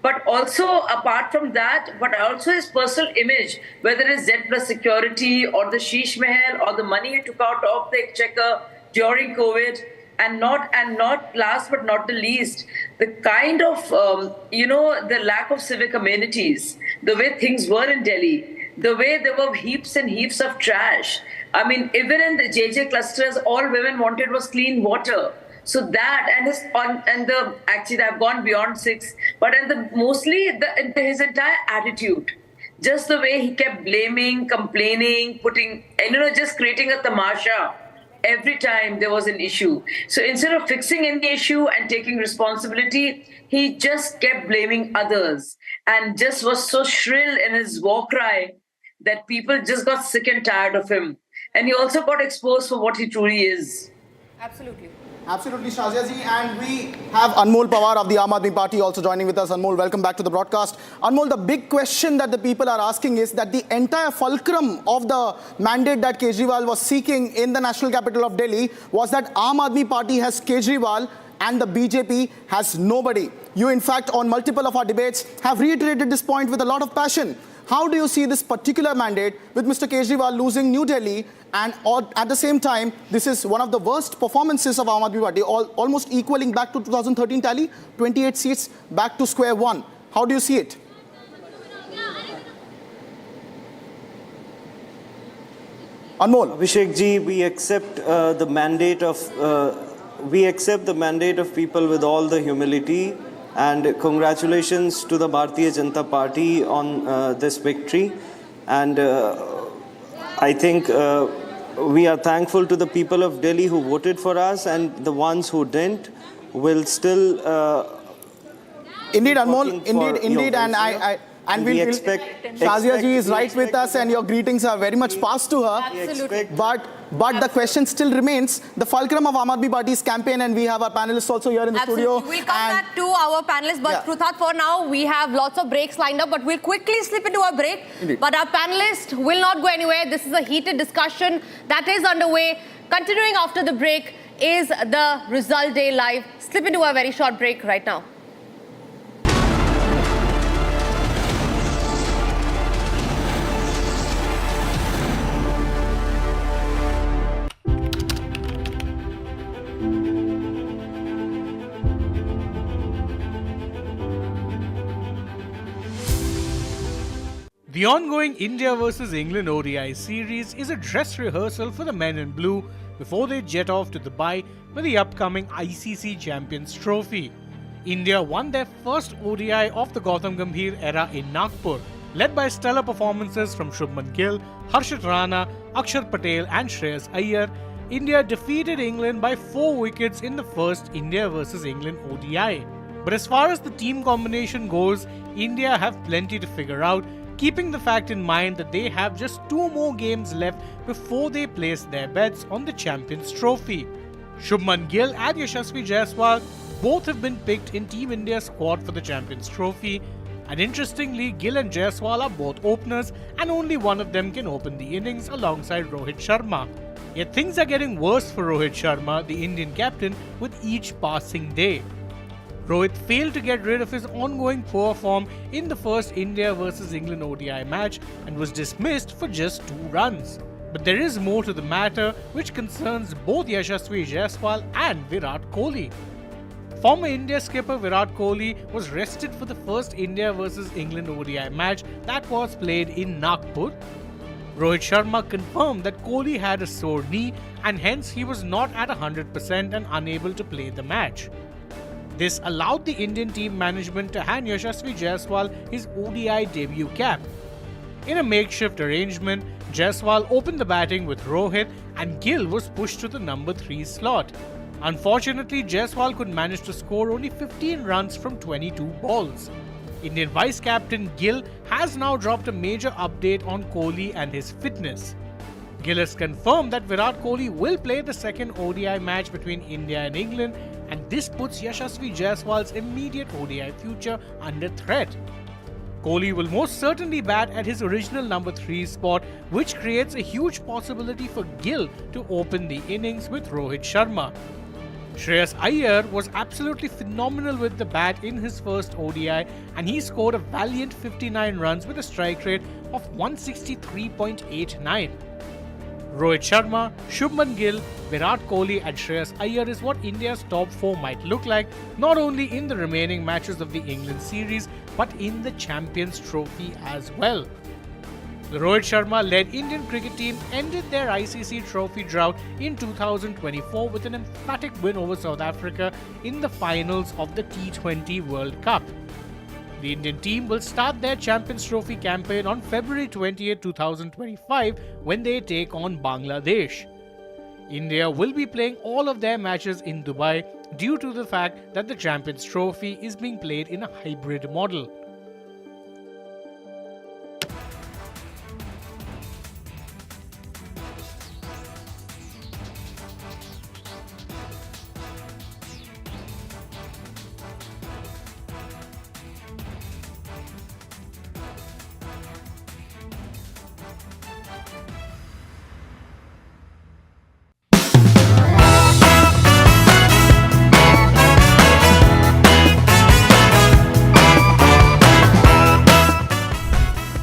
but also apart from that, but also his personal image, whether it's debt plus security or the Sheesh Mahal or the money he took out of the exchequer during COVID, and not last but not the least, the kind of, the lack of civic amenities, the way things were in Delhi, the way there were heaps and heaps of trash. I mean, even in the JJ clusters, all women wanted was clean water. So that, actually I've gone beyond 6, but mostly his entire attitude, just the way he kept blaming, complaining, just creating a tamasha every time there was an issue. So instead of fixing any issue and taking responsibility, he just kept blaming others and just was so shrill in his war cry that people just got sick and tired of him. And he also got exposed for what he truly is. Absolutely. Absolutely, Shazia ji. And we have Anmol Pawar of the Aam Aadmi Party also joining with us. Anmol, welcome back to the broadcast. Anmol, the big question that the people are asking is that the entire fulcrum of the mandate that Kejriwal was seeking in the national capital of Delhi was that Aam Aadmi Party has Kejriwal and the BJP has nobody. You, in fact, on multiple of our debates, have reiterated this point with a lot of passion. How do you see this particular mandate with Mr. Kejriwal losing New Delhi, and at the same time, this is one of the worst performances of Aam Aadmi Party, almost equaling back to 2013 tally, 28 seats back to square one. How do you see it? Anmol. Abhishek ji, we accept the mandate of people with all the humility. And congratulations to the Bharatiya Janata Party on this victory. And I think we are thankful to the people of Delhi who voted for us, and the ones who didn't will still. Indeed, Anmol. Indeed, and we expect. Shazia ji is right with us, and your greetings are very much passed to her. Absolutely. But But the question still remains, the fulcrum of Aam Aadmi Party's campaign, and we have our panelists also here in the studio. We'll come back to our panelists, but Kruthat, for now, we have lots of breaks lined up, but we'll quickly slip into a break. Indeed. But our panelists will not go anywhere. This is a heated discussion that is underway. Continuing after the break is the Result Day Live. Slip into a very short break right now. The ongoing India vs England ODI series is a dress rehearsal for the men in blue before they jet off to Dubai for the upcoming ICC Champions Trophy. India won their first ODI of the Gautam Gambhir era in Nagpur, led by stellar performances from Shubman Gill, Harshit Rana, Akshar Patel and Shreyas Iyer. India defeated England by 4 wickets in the first India vs England ODI. But as far as the team combination goes, India have plenty to figure out, keeping the fact in mind that they have just 2 more games left before they place their bets on the Champions Trophy. Shubman Gill and Yashasvi Jaiswal both have been picked in Team India's squad for the Champions Trophy, and interestingly, Gill and Jaiswal are both openers and only one of them can open the innings alongside Rohit Sharma. Yet things are getting worse for Rohit Sharma, the Indian captain, with each passing day. Rohit failed to get rid of his ongoing poor form in the first India vs England ODI match and was dismissed for just 2 runs. But there is more to the matter, which concerns both Yashasvi Jaiswal and Virat Kohli. Former India skipper Virat Kohli was rested for the first India vs England ODI match that was played in Nagpur. Rohit Sharma confirmed that Kohli had a sore knee and hence he was not at 100% and unable to play the match. This allowed the Indian team management to hand Yashasvi Jaiswal his ODI debut cap. In a makeshift arrangement, Jaiswal opened the batting with Rohit and Gill was pushed to the number 3 slot. Unfortunately, Jaiswal could manage to score only 15 runs from 22 balls. Indian vice-captain Gill has now dropped a major update on Kohli and his fitness. Gill has confirmed that Virat Kohli will play the second ODI match between India and England, and this puts Yashasvi Jaiswal's immediate ODI future under threat. Kohli will most certainly bat at his original number 3 spot, which creates a huge possibility for Gill to open the innings with Rohit Sharma. Shreyas Iyer was absolutely phenomenal with the bat in his first ODI, and he scored a valiant 59 runs with a strike rate of 163.89. Rohit Sharma, Shubman Gill, Virat Kohli and Shreyas Iyer is what India's top 4 might look like, not only in the remaining matches of the England series, but in the Champions Trophy as well. The Rohit Sharma-led Indian cricket team ended their ICC trophy drought in 2024 with an emphatic win over South Africa in the finals of the T20 World Cup. The Indian team will start their Champions Trophy campaign on February 28, 2025 when they take on Bangladesh. India will be playing all of their matches in Dubai due to the fact that the Champions Trophy is being played in a hybrid model.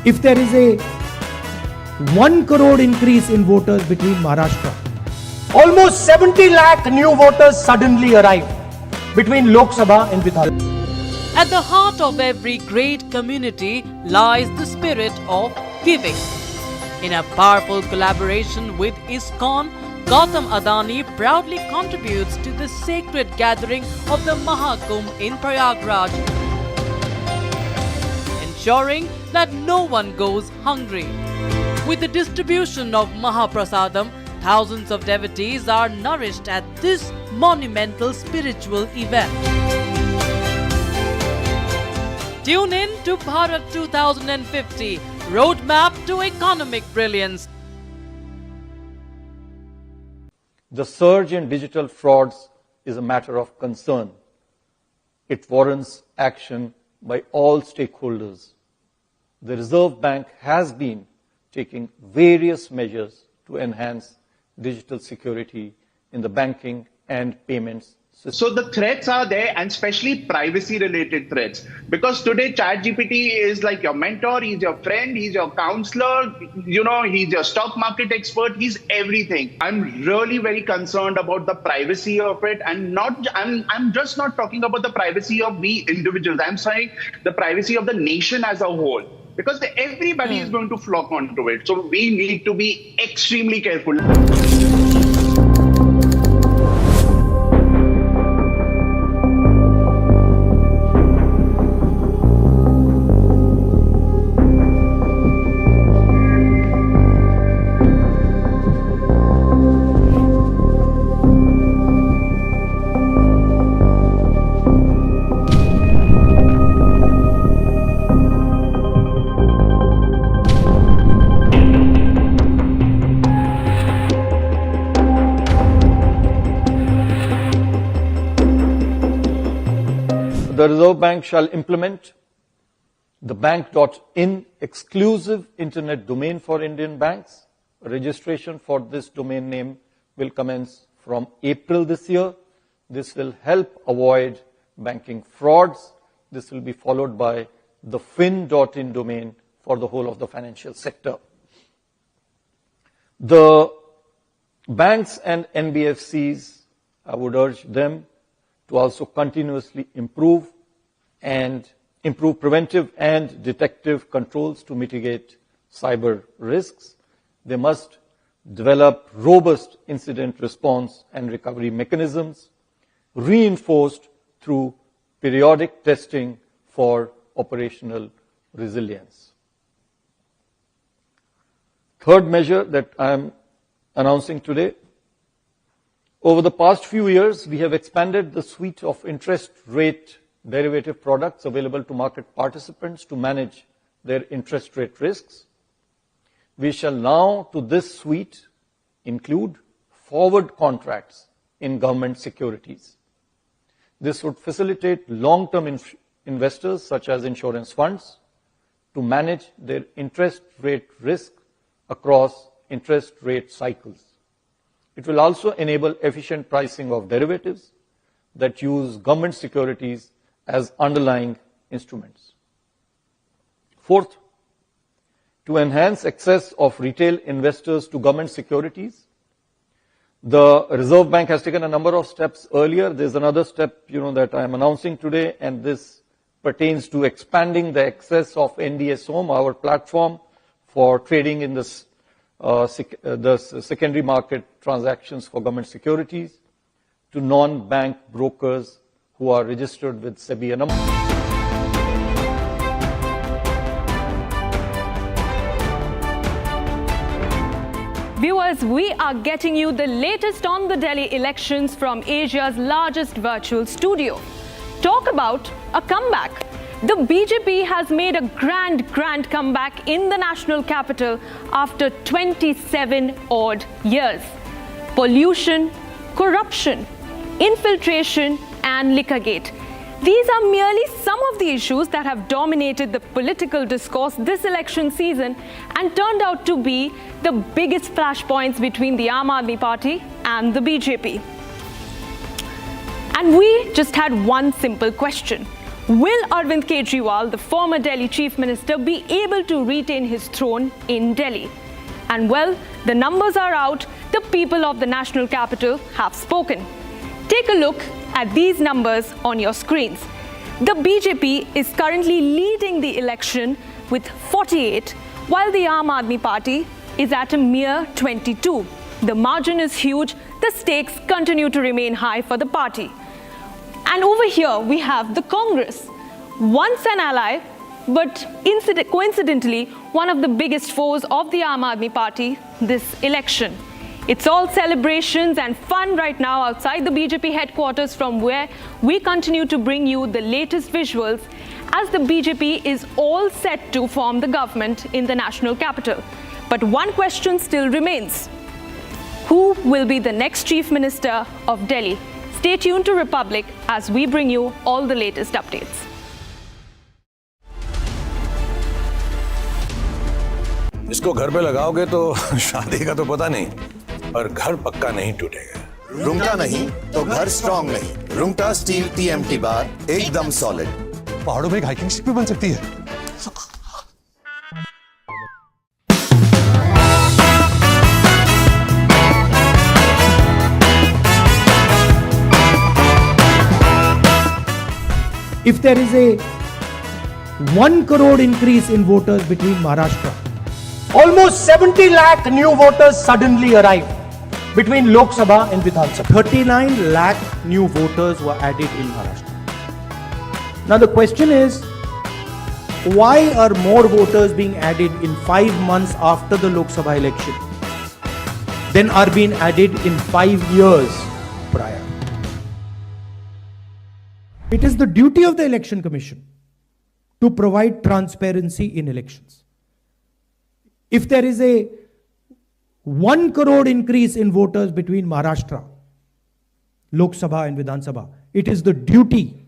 If there is a 1 crore increase in voters between Maharashtra, almost 70 lakh new voters suddenly arrive between Lok Sabha and Vidhan. At the heart of every great community lies the spirit of giving. In a powerful collaboration with ISKCON, Gautam Adani proudly contributes to the sacred gathering of the Mahakumbh in Prayagraj, ensuring that no one goes hungry. With the distribution of Mahaprasadam, thousands of devotees are nourished at this monumental spiritual event. Tune in to Bharat 2050, Roadmap to Economic Brilliance. The surge in digital frauds is a matter of concern. It warrants action by all stakeholders. The Reserve Bank has been taking various measures to enhance digital security in the banking and payments system. So the threats are there, and especially privacy-related threats. Because today ChatGPT is like your mentor, he's your friend, he's your counselor, he's your stock market expert, he's everything. I'm really very concerned about the privacy of it, and I'm just not talking about the privacy of we individuals. I'm saying the privacy of the nation as a whole. Because everybody is going to flock onto it. So we need to be extremely careful. The Reserve Bank shall implement the bank.in exclusive internet domain for Indian banks. Registration for this domain name will commence from April this year. This will help avoid banking frauds. This will be followed by the fin.in domain for the whole of the financial sector. The banks and NBFCs, I would urge them to also continuously improve preventive and detective controls to mitigate cyber risks. They must develop robust incident response and recovery mechanisms, reinforced through periodic testing for operational resilience. Third measure that I am announcing today. Over the past few years, we have expanded the suite of interest rate derivative products available to market participants to manage their interest rate risks. We shall now, to this suite, include forward contracts in government securities. This would facilitate long-term investors, such as insurance funds, to manage their interest rate risk across interest rate cycles. It will also enable efficient pricing of derivatives that use government securities as underlying instruments. Fourth, to enhance access of retail investors to government securities, the Reserve Bank has taken a number of steps earlier. There's another step, that I am announcing today, and this pertains to expanding the access of NDS Home, our platform for trading in this the secondary market transactions for government securities, to non-bank brokers who are registered with SEBI. Viewers, we are getting you the latest on the Delhi elections from Asia's largest virtual studio. Talk about a comeback. The BJP has made a grand comeback in the national capital after 27 odd years. Pollution, corruption, infiltration, and Liquorgate. These are merely some of the issues that have dominated the political discourse this election season and turned out to be the biggest flashpoints between the Aam Aadmi Party and the BJP. And we just had one simple question. Will Arvind Kejriwal, the former Delhi Chief Minister, be able to retain his throne in Delhi? And well, the numbers are out. The people of the national capital have spoken. Take a look at these numbers on your screens. The BJP is currently leading the election with 48, while the Aam Aadmi Party is at a mere 22. The margin is huge. The stakes continue to remain high for the party. And over here we have the Congress, once an ally, but coincidentally one of the biggest foes of the Aam Aadmi Party this election. It's all celebrations and fun right now outside the BJP headquarters, from where we continue to bring you the latest visuals as the BJP is all set to form the government in the national capital. But one question still remains. Who will be the next Chief Minister of Delhi? Stay tuned to Republic as we bring you all the latest updates. इसको घर पे लगाओगे तो शादी का तो पता नहीं, पर घर पक्का नहीं टूटेगा। रूंगटा नहीं तो घर स्ट्रॉन्ग नहीं। रूंगटा स्टील TMT बार एकदम सॉलिड। पहाड़ों में एक हाइकिंग स्टिक भी बन सकती है। If there is a 1 crore increase in voters between Maharashtra, almost 70 lakh new voters suddenly arrived between Lok Sabha and Vidhan Sabha. 39 lakh new voters were added in Maharashtra. Now the question is, why are more voters being added in 5 months after the Lok Sabha election than are being added in 5 years prior? It is the duty of the Election Commission to provide transparency in elections. If there is a 1 crore increase in voters between Maharashtra, Lok Sabha and Vidhan Sabha, it is the duty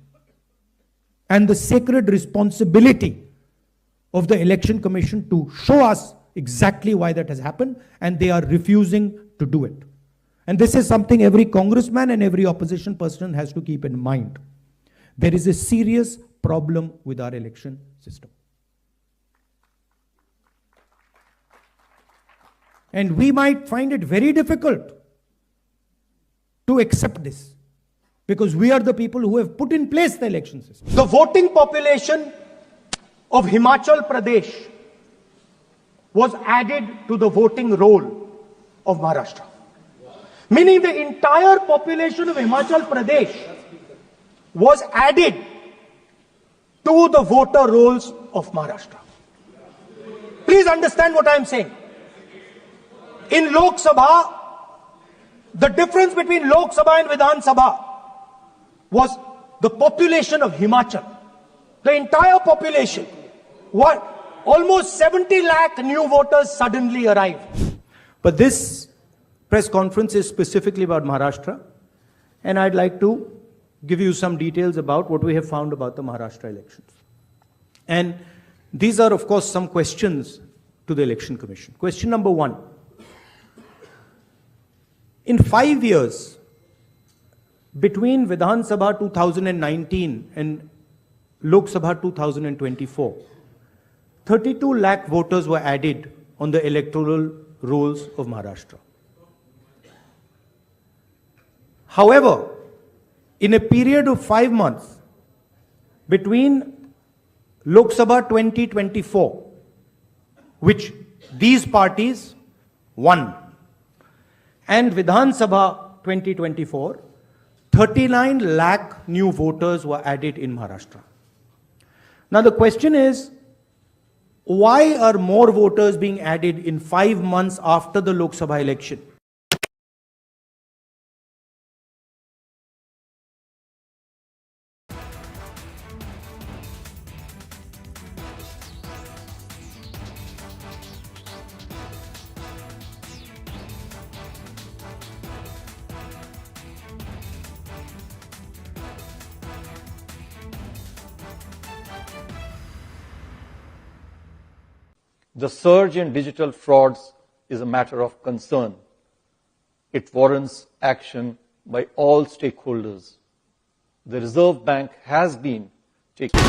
and the sacred responsibility of the Election Commission to show us exactly why that has happened, and they are refusing to do it. And this is something every congressman and every opposition person has to keep in mind. There is a serious problem with our election system. And we might find it very difficult to accept this, because we are the people who have put in place the election system. The voting population of Himachal Pradesh was added to the voting roll of Maharashtra. Meaning the entire population of Himachal Pradesh was added to the voter rolls of Maharashtra. Please understand what I am saying. In Lok Sabha, the difference between Lok Sabha and Vidhan Sabha was the population of Himachal. The entire population. What? Almost 70 lakh new voters suddenly arrived. But this press conference is specifically about Maharashtra, and I'd like to give you some details about what we have found about the Maharashtra elections. And these are, of course, some questions to the Election Commission. Question number 1. In 5 years, between Vidhan Sabha 2019 and Lok Sabha 2024, 32 lakh voters were added on the electoral rolls of Maharashtra. However, in a period of 5 months between Lok Sabha 2024, which these parties won, and Vidhan Sabha 2024, 39 lakh new voters were added in Maharashtra. Now the question is, why are more voters being added in 5 months after the Lok Sabha election? The surge in digital frauds is a matter of concern. It warrants action by all stakeholders. The Reserve Bank has been taking...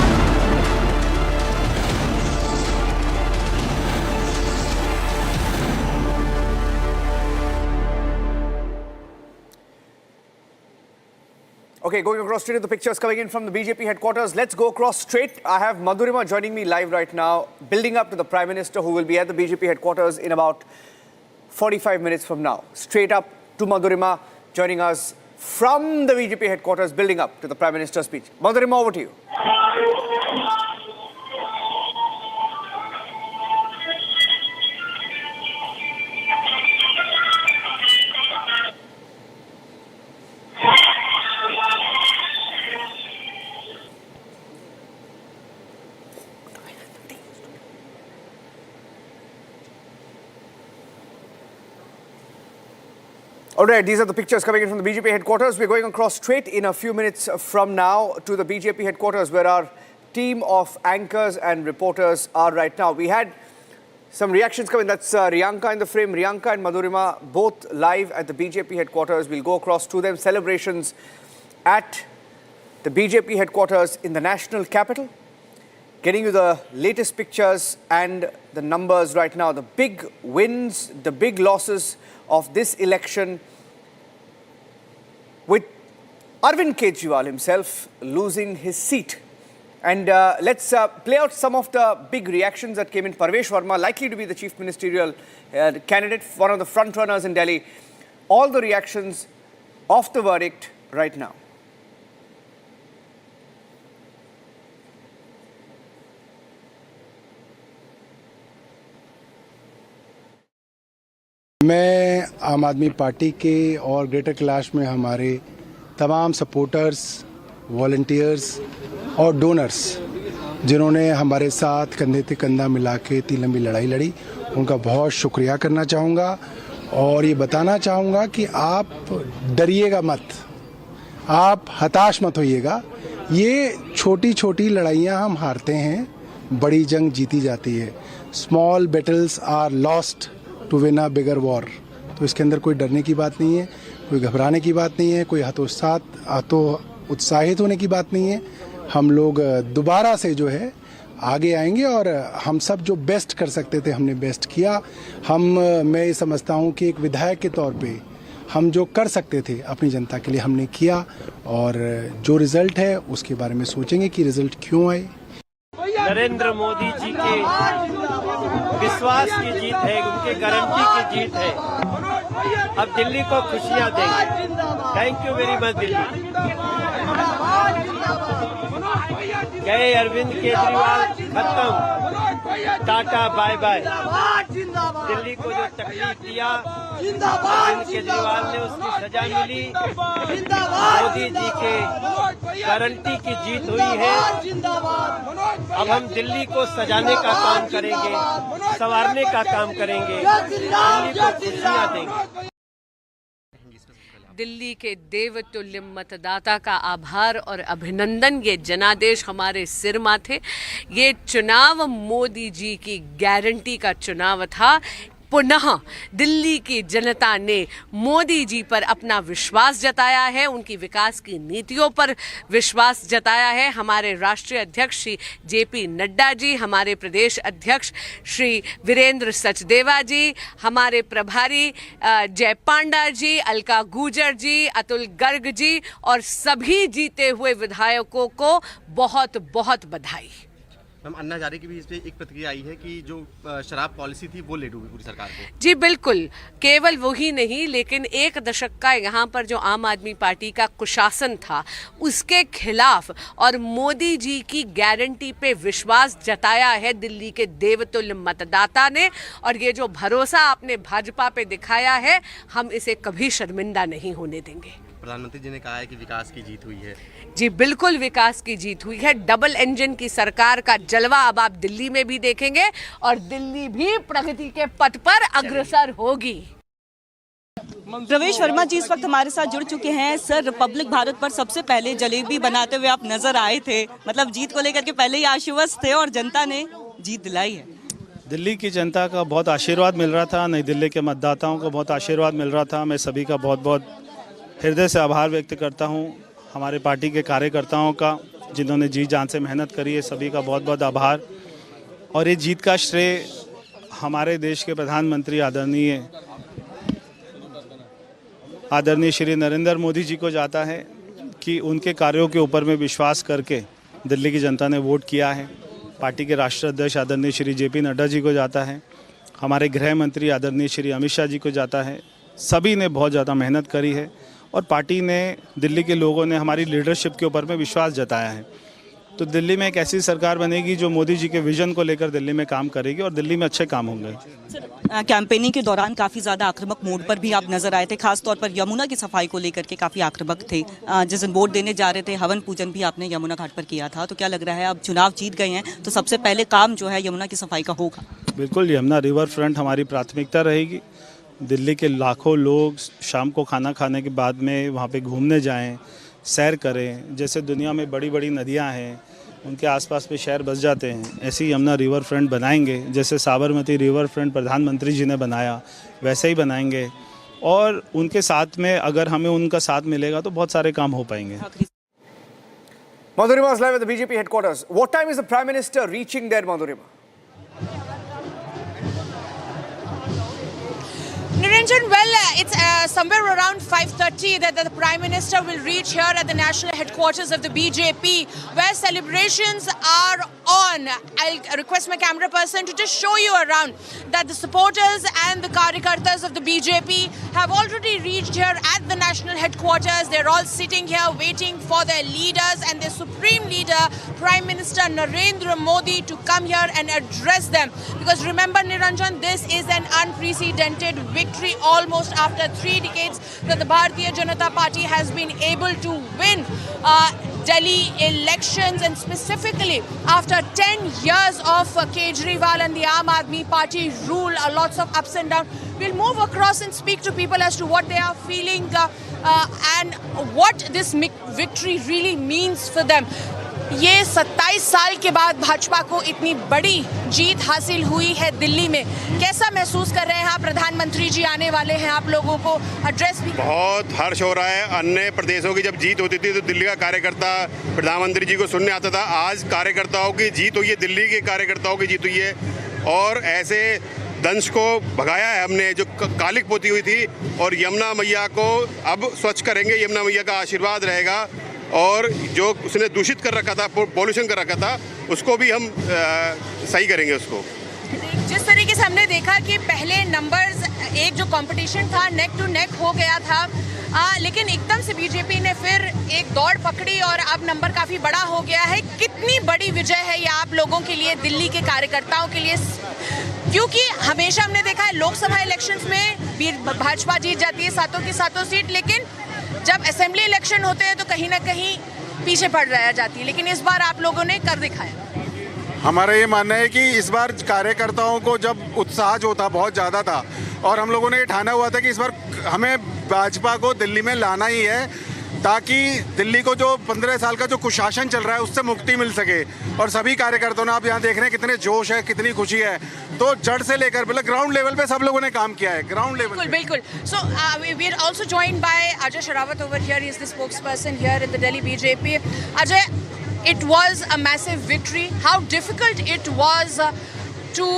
Okay, going across straight to the pictures coming in from the BJP headquarters. Let's go across straight. I have Madhurima joining me live right now, building up to the Prime Minister, who will be at the BJP headquarters in about 45 minutes from now. Straight up to Madhurima, joining us from the BJP headquarters, building up to the Prime Minister's speech. Madhurima, over to you. All right, these are the pictures coming in from the BJP headquarters. We're going across straight in a few minutes from now to the BJP headquarters where our team of anchors and reporters are right now. We had some reactions coming. That's Riyanka in the frame. Riyanka and Madhurima both live at the BJP headquarters. We'll go across to them. Celebrations at the BJP headquarters in the national capital. Getting you the latest pictures and the numbers right now. The big wins, the big losses of this election, with Arvind Kejriwal himself losing his seat. And let's play out some of the big reactions that came in. Parvesh Verma, likely to be the chief ministerial candidate, one of the front runners in Delhi. All the reactions of the verdict right now. मैं आम आदमी party के और greater Kailash में हमारे तमाम supporters, volunteers और donors जिन्होंने हमारे साथ कंधे से कंधा मिला के इतनी लंबी लड़ाई लड़ी, उनका बहुत शुक्रिया करना चाहूँगा और ये बताना चाहूँगा कि आप डरिएगा मत, आप हताश मत होइएगा। ये छोटी छोटी लड़ाइयाँ हम हारते हैं, बड़ी जंग जीती जाती है। Small battles are lost to win a bigger war. तो इसके अंदर कोई डरने की बात नहीं है, कोई घबराने की बात नहीं है, कोई उत्साहित होने की बात नहीं है। हम लोग दोबारा से जो है आगे आएंगे और हम सब जो बेस्ट कर सकते थे हमने बेस्ट किया। मैं ये समझता हूँ कि एक विधायक के तौर पे हम जो कर सकते थे अपनी जनता के लिए हमने किया और जो रिजल्ट है उसके बारे में सोचेंगे कि रिजल्ट क्यों आए। नरेंद्र मोदी जी के विश्वास की जीत है, उनके गारंटी की जीत है। अब दिल्ली को खुशियां देंगे। Thank you very much Delhi. गए अरविंद केजरीवाल, खत्म, टाटा बाय बाय। दिल्ली को जो तकलीफ दिया अरविंद केजरीवाल ने, उसकी सजा मिली। मोदी जी के गारंटी की जीत हुई है। अब हम दिल्ली को सजाने का काम करेंगे, संवारने का काम करेंगे, दिल्ली को खुशियां देंगे। दिल्ली के देवतुल्य मतदाता का आभार और अभिनंदन। ये जनादेश हमारे सिर माथे। ये चुनाव मोदी जी की गारंटी का चुनाव था। पुनः दिल्ली की जनता ने मोदी जी पर अपना विश्वास जताया है, उनकी विकास की नीतियों पर विश्वास जताया है। हमारे राष्ट्रीय अध्यक्ष श्री जेपी नड्डा जी, हमारे प्रदेश अध्यक्ष श्री वीरेंद्र सचदेवा जी, हमारे प्रभारी जय पांडा जी, अलका गुर्जर जी, अतुल गर्ग जी और सभी जीते हुए विधायकों को बहुत बहुत बधाई। मैम, अन्ना हजारे की भी इस पे एक प्रतिक्रिया आई है कि जो शराब पॉलिसी थी वो ले डूबी पूरी सरकार को। जी बिल्कुल, केवल वही नहीं लेकिन एक दशक का यहाँ पर जो आम आदमी पार्टी का कुशासन था उसके खिलाफ और मोदी जी की गारंटी पे विश्वास जताया है दिल्ली के देवतुल्य मतदाता ने। और ये जो भरोसा आपने भाजपा पे दिखाया है, हम इसे कभी शर्मिंदा नहीं होने देंगे। प्रधानमंत्री जी ने कहा है कि विकास की जीत हुई है। जी बिल्कुल, विकास की जीत हुई है। डबल इंजन की सरकार का जलवा अब आप दिल्ली में भी देखेंगे और दिल्ली भी प्रगति के पथ पर अग्रसर होगी। प्रवेश वर्मा जी इस वक्त हमारे साथ जुड़ चुके हैं। सर, रिपब्लिक भारत पर सबसे पहले जलेबी बनाते हुए आप नजर आए थे, मतलब जीत को लेकर के पहले ही आश्वस्त थे और जनता ने जीत दिलाई है। दिल्ली की जनता का बहुत आशीर्वाद मिल रहा था, नई दिल्ली के मतदाताओं को बहुत आशीर्वाद मिल रहा था। मैं सभी का बहुत बहुत हृदय से आभार व्यक्त करता हूं। हमारे पार्टी के कार्यकर्ताओं का जिन्होंने जी जान से मेहनत करी है, सभी का बहुत बहुत आभार। और ये जीत का श्रेय हमारे देश के प्रधानमंत्री आदरणीय श्री नरेंद्र मोदी जी को जाता है कि उनके कार्यों के ऊपर में विश्वास करके दिल्ली की जनता ने वोट किया है। पार्टी के राष्ट्रीय अध्यक्ष आदरणीय श्री जेपी नड्डा जी को जाता है, हमारे गृह मंत्री आदरणीय श्री अमित शाह जी को जाता है। सभी ने बहुत ज़्यादा मेहनत करी है और पार्टी ने, दिल्ली के लोगों ने हमारी लीडरशिप के ऊपर में विश्वास जताया है। तो दिल्ली में एक ऐसी सरकार बनेगी जो मोदी जी के विजन को लेकर दिल्ली में काम करेगी और दिल्ली में अच्छे काम होंगे। कैंपेनिंग के दौरान काफ़ी ज़्यादा आक्रामक मोड पर भी आप नजर आए थे, खासतौर पर यमुना की सफाई को लेकर के काफ़ी आक्रामक थे। जिस दिन वोट देने जा रहे थे, हवन पूजन भी आपने यमुना घाट पर किया था। तो क्या लग रहा है, अब चुनाव जीत गए हैं तो सबसे पहले काम जो है यमुना की सफाई का होगा? बिल्कुल, यमुना रिवर फ्रंट हमारी प्राथमिकता रहेगी। दिल्ली के लाखों लोग शाम को खाना खाने के बाद में वहाँ पे घूमने जाएं, सैर करें। जैसे दुनिया में बड़ी बड़ी नदियाँ हैं, उनके आसपास में शहर बस जाते हैं, ऐसे ही यमुना रिवर फ्रंट बनाएंगे। जैसे साबरमती रिवर फ्रंट प्रधानमंत्री जी ने बनाया, वैसे ही बनाएंगे। और उनके साथ में अगर हमें उनका साथ मिलेगा तो बहुत सारे काम हो पाएंगे। Madhurima is live at the BJP headquarters. What time is the Prime Minister reaching there, Madhurima? Niranjan, well, it's somewhere around 5:30 that the Prime Minister will reach here at the national headquarters of the BJP, where celebrations are on. I'll request my camera person to just show you around that the supporters and the Karyakartas of the BJP have already reached here at the national headquarters. They're all sitting here waiting for their leaders and their supreme leader, Prime Minister Narendra Modi, to come here and address them. Because remember, Niranjan, this is an unprecedented victory almost after 3 decades that the Bharatiya Janata Party has been able to win Delhi elections, and specifically after 10 years of Kejriwal and the Aam Aadmi Party rule, lots of ups and downs. We'll move across and speak to people as to what they are feeling and what this victory really means for them. ये 27 साल के बाद भाजपा को इतनी बड़ी जीत हासिल हुई है दिल्ली में, कैसा महसूस कर रहे हैं आप? प्रधानमंत्री जी आने वाले हैं, आप लोगों को एड्रेस भी बहुत हर्ष हो रहा है। अन्य प्रदेशों की जब जीत होती थी तो दिल्ली का कार्यकर्ता प्रधानमंत्री जी को सुनने आता था। आज कार्यकर्ताओं की जीत हुई है, दिल्ली के कार्यकर्ताओं की जीत हुई है, और ऐसे दंश को भगाया है हमने जो कालिक पोती हुई थी, और यमुना मैया को अब स्वच्छ करेंगे। यमुना मैया का आशीर्वाद रहेगा, और जो उसने दूषित कर रखा था, पॉल्यूशन कर रखा था, उसको भी हम सही करेंगे उसको। जिस तरीके से हमने देखा कि पहले नंबर्स, एक जो कंपटीशन था नेक टू नेक हो गया था, लेकिन एकदम से बीजेपी ने फिर एक दौड़ पकड़ी और अब नंबर काफी बड़ा हो गया है। कितनी बड़ी विजय है ये आप लोगों के लिए, दिल्ली के कार्यकर्ताओं के लिए? क्योंकि हमेशा हमने देखा है लोकसभा इलेक्शंस में भाजपा जीत जाती है 7 की 7 सीट, लेकिन जब असेंबली इलेक्शन होते हैं तो कहीं ना कहीं पीछे पड़ रह जाती है, लेकिन इस बार आप लोगों ने कर दिखाया। हमारा ये मानना है कि इस बार कार्यकर्ताओं को जब उत्साह जो था बहुत ज़्यादा था, और हम लोगों ने ये ठाना हुआ था कि इस बार हमें भाजपा को दिल्ली में लाना ही है, ताकि दिल्ली को जो 15 साल का जो कुशासन चल रहा है उससे मुक्ति मिल सके। और सभी कार्यकर्ताओं ने, आप यहाँ देख रहे हैं कितने जोश है, कितनी खुशी है। तो जड़ से लेकर मतलब ग्राउंड लेवल पे सब लोगों ने काम किया है, ग्राउंड लेवल। बिल्कुल। So we are also joined by Ajay Sharawat over here, he is the spokesperson here in the Delhi BJP. Ajay, it was a massive victory. How difficult it was to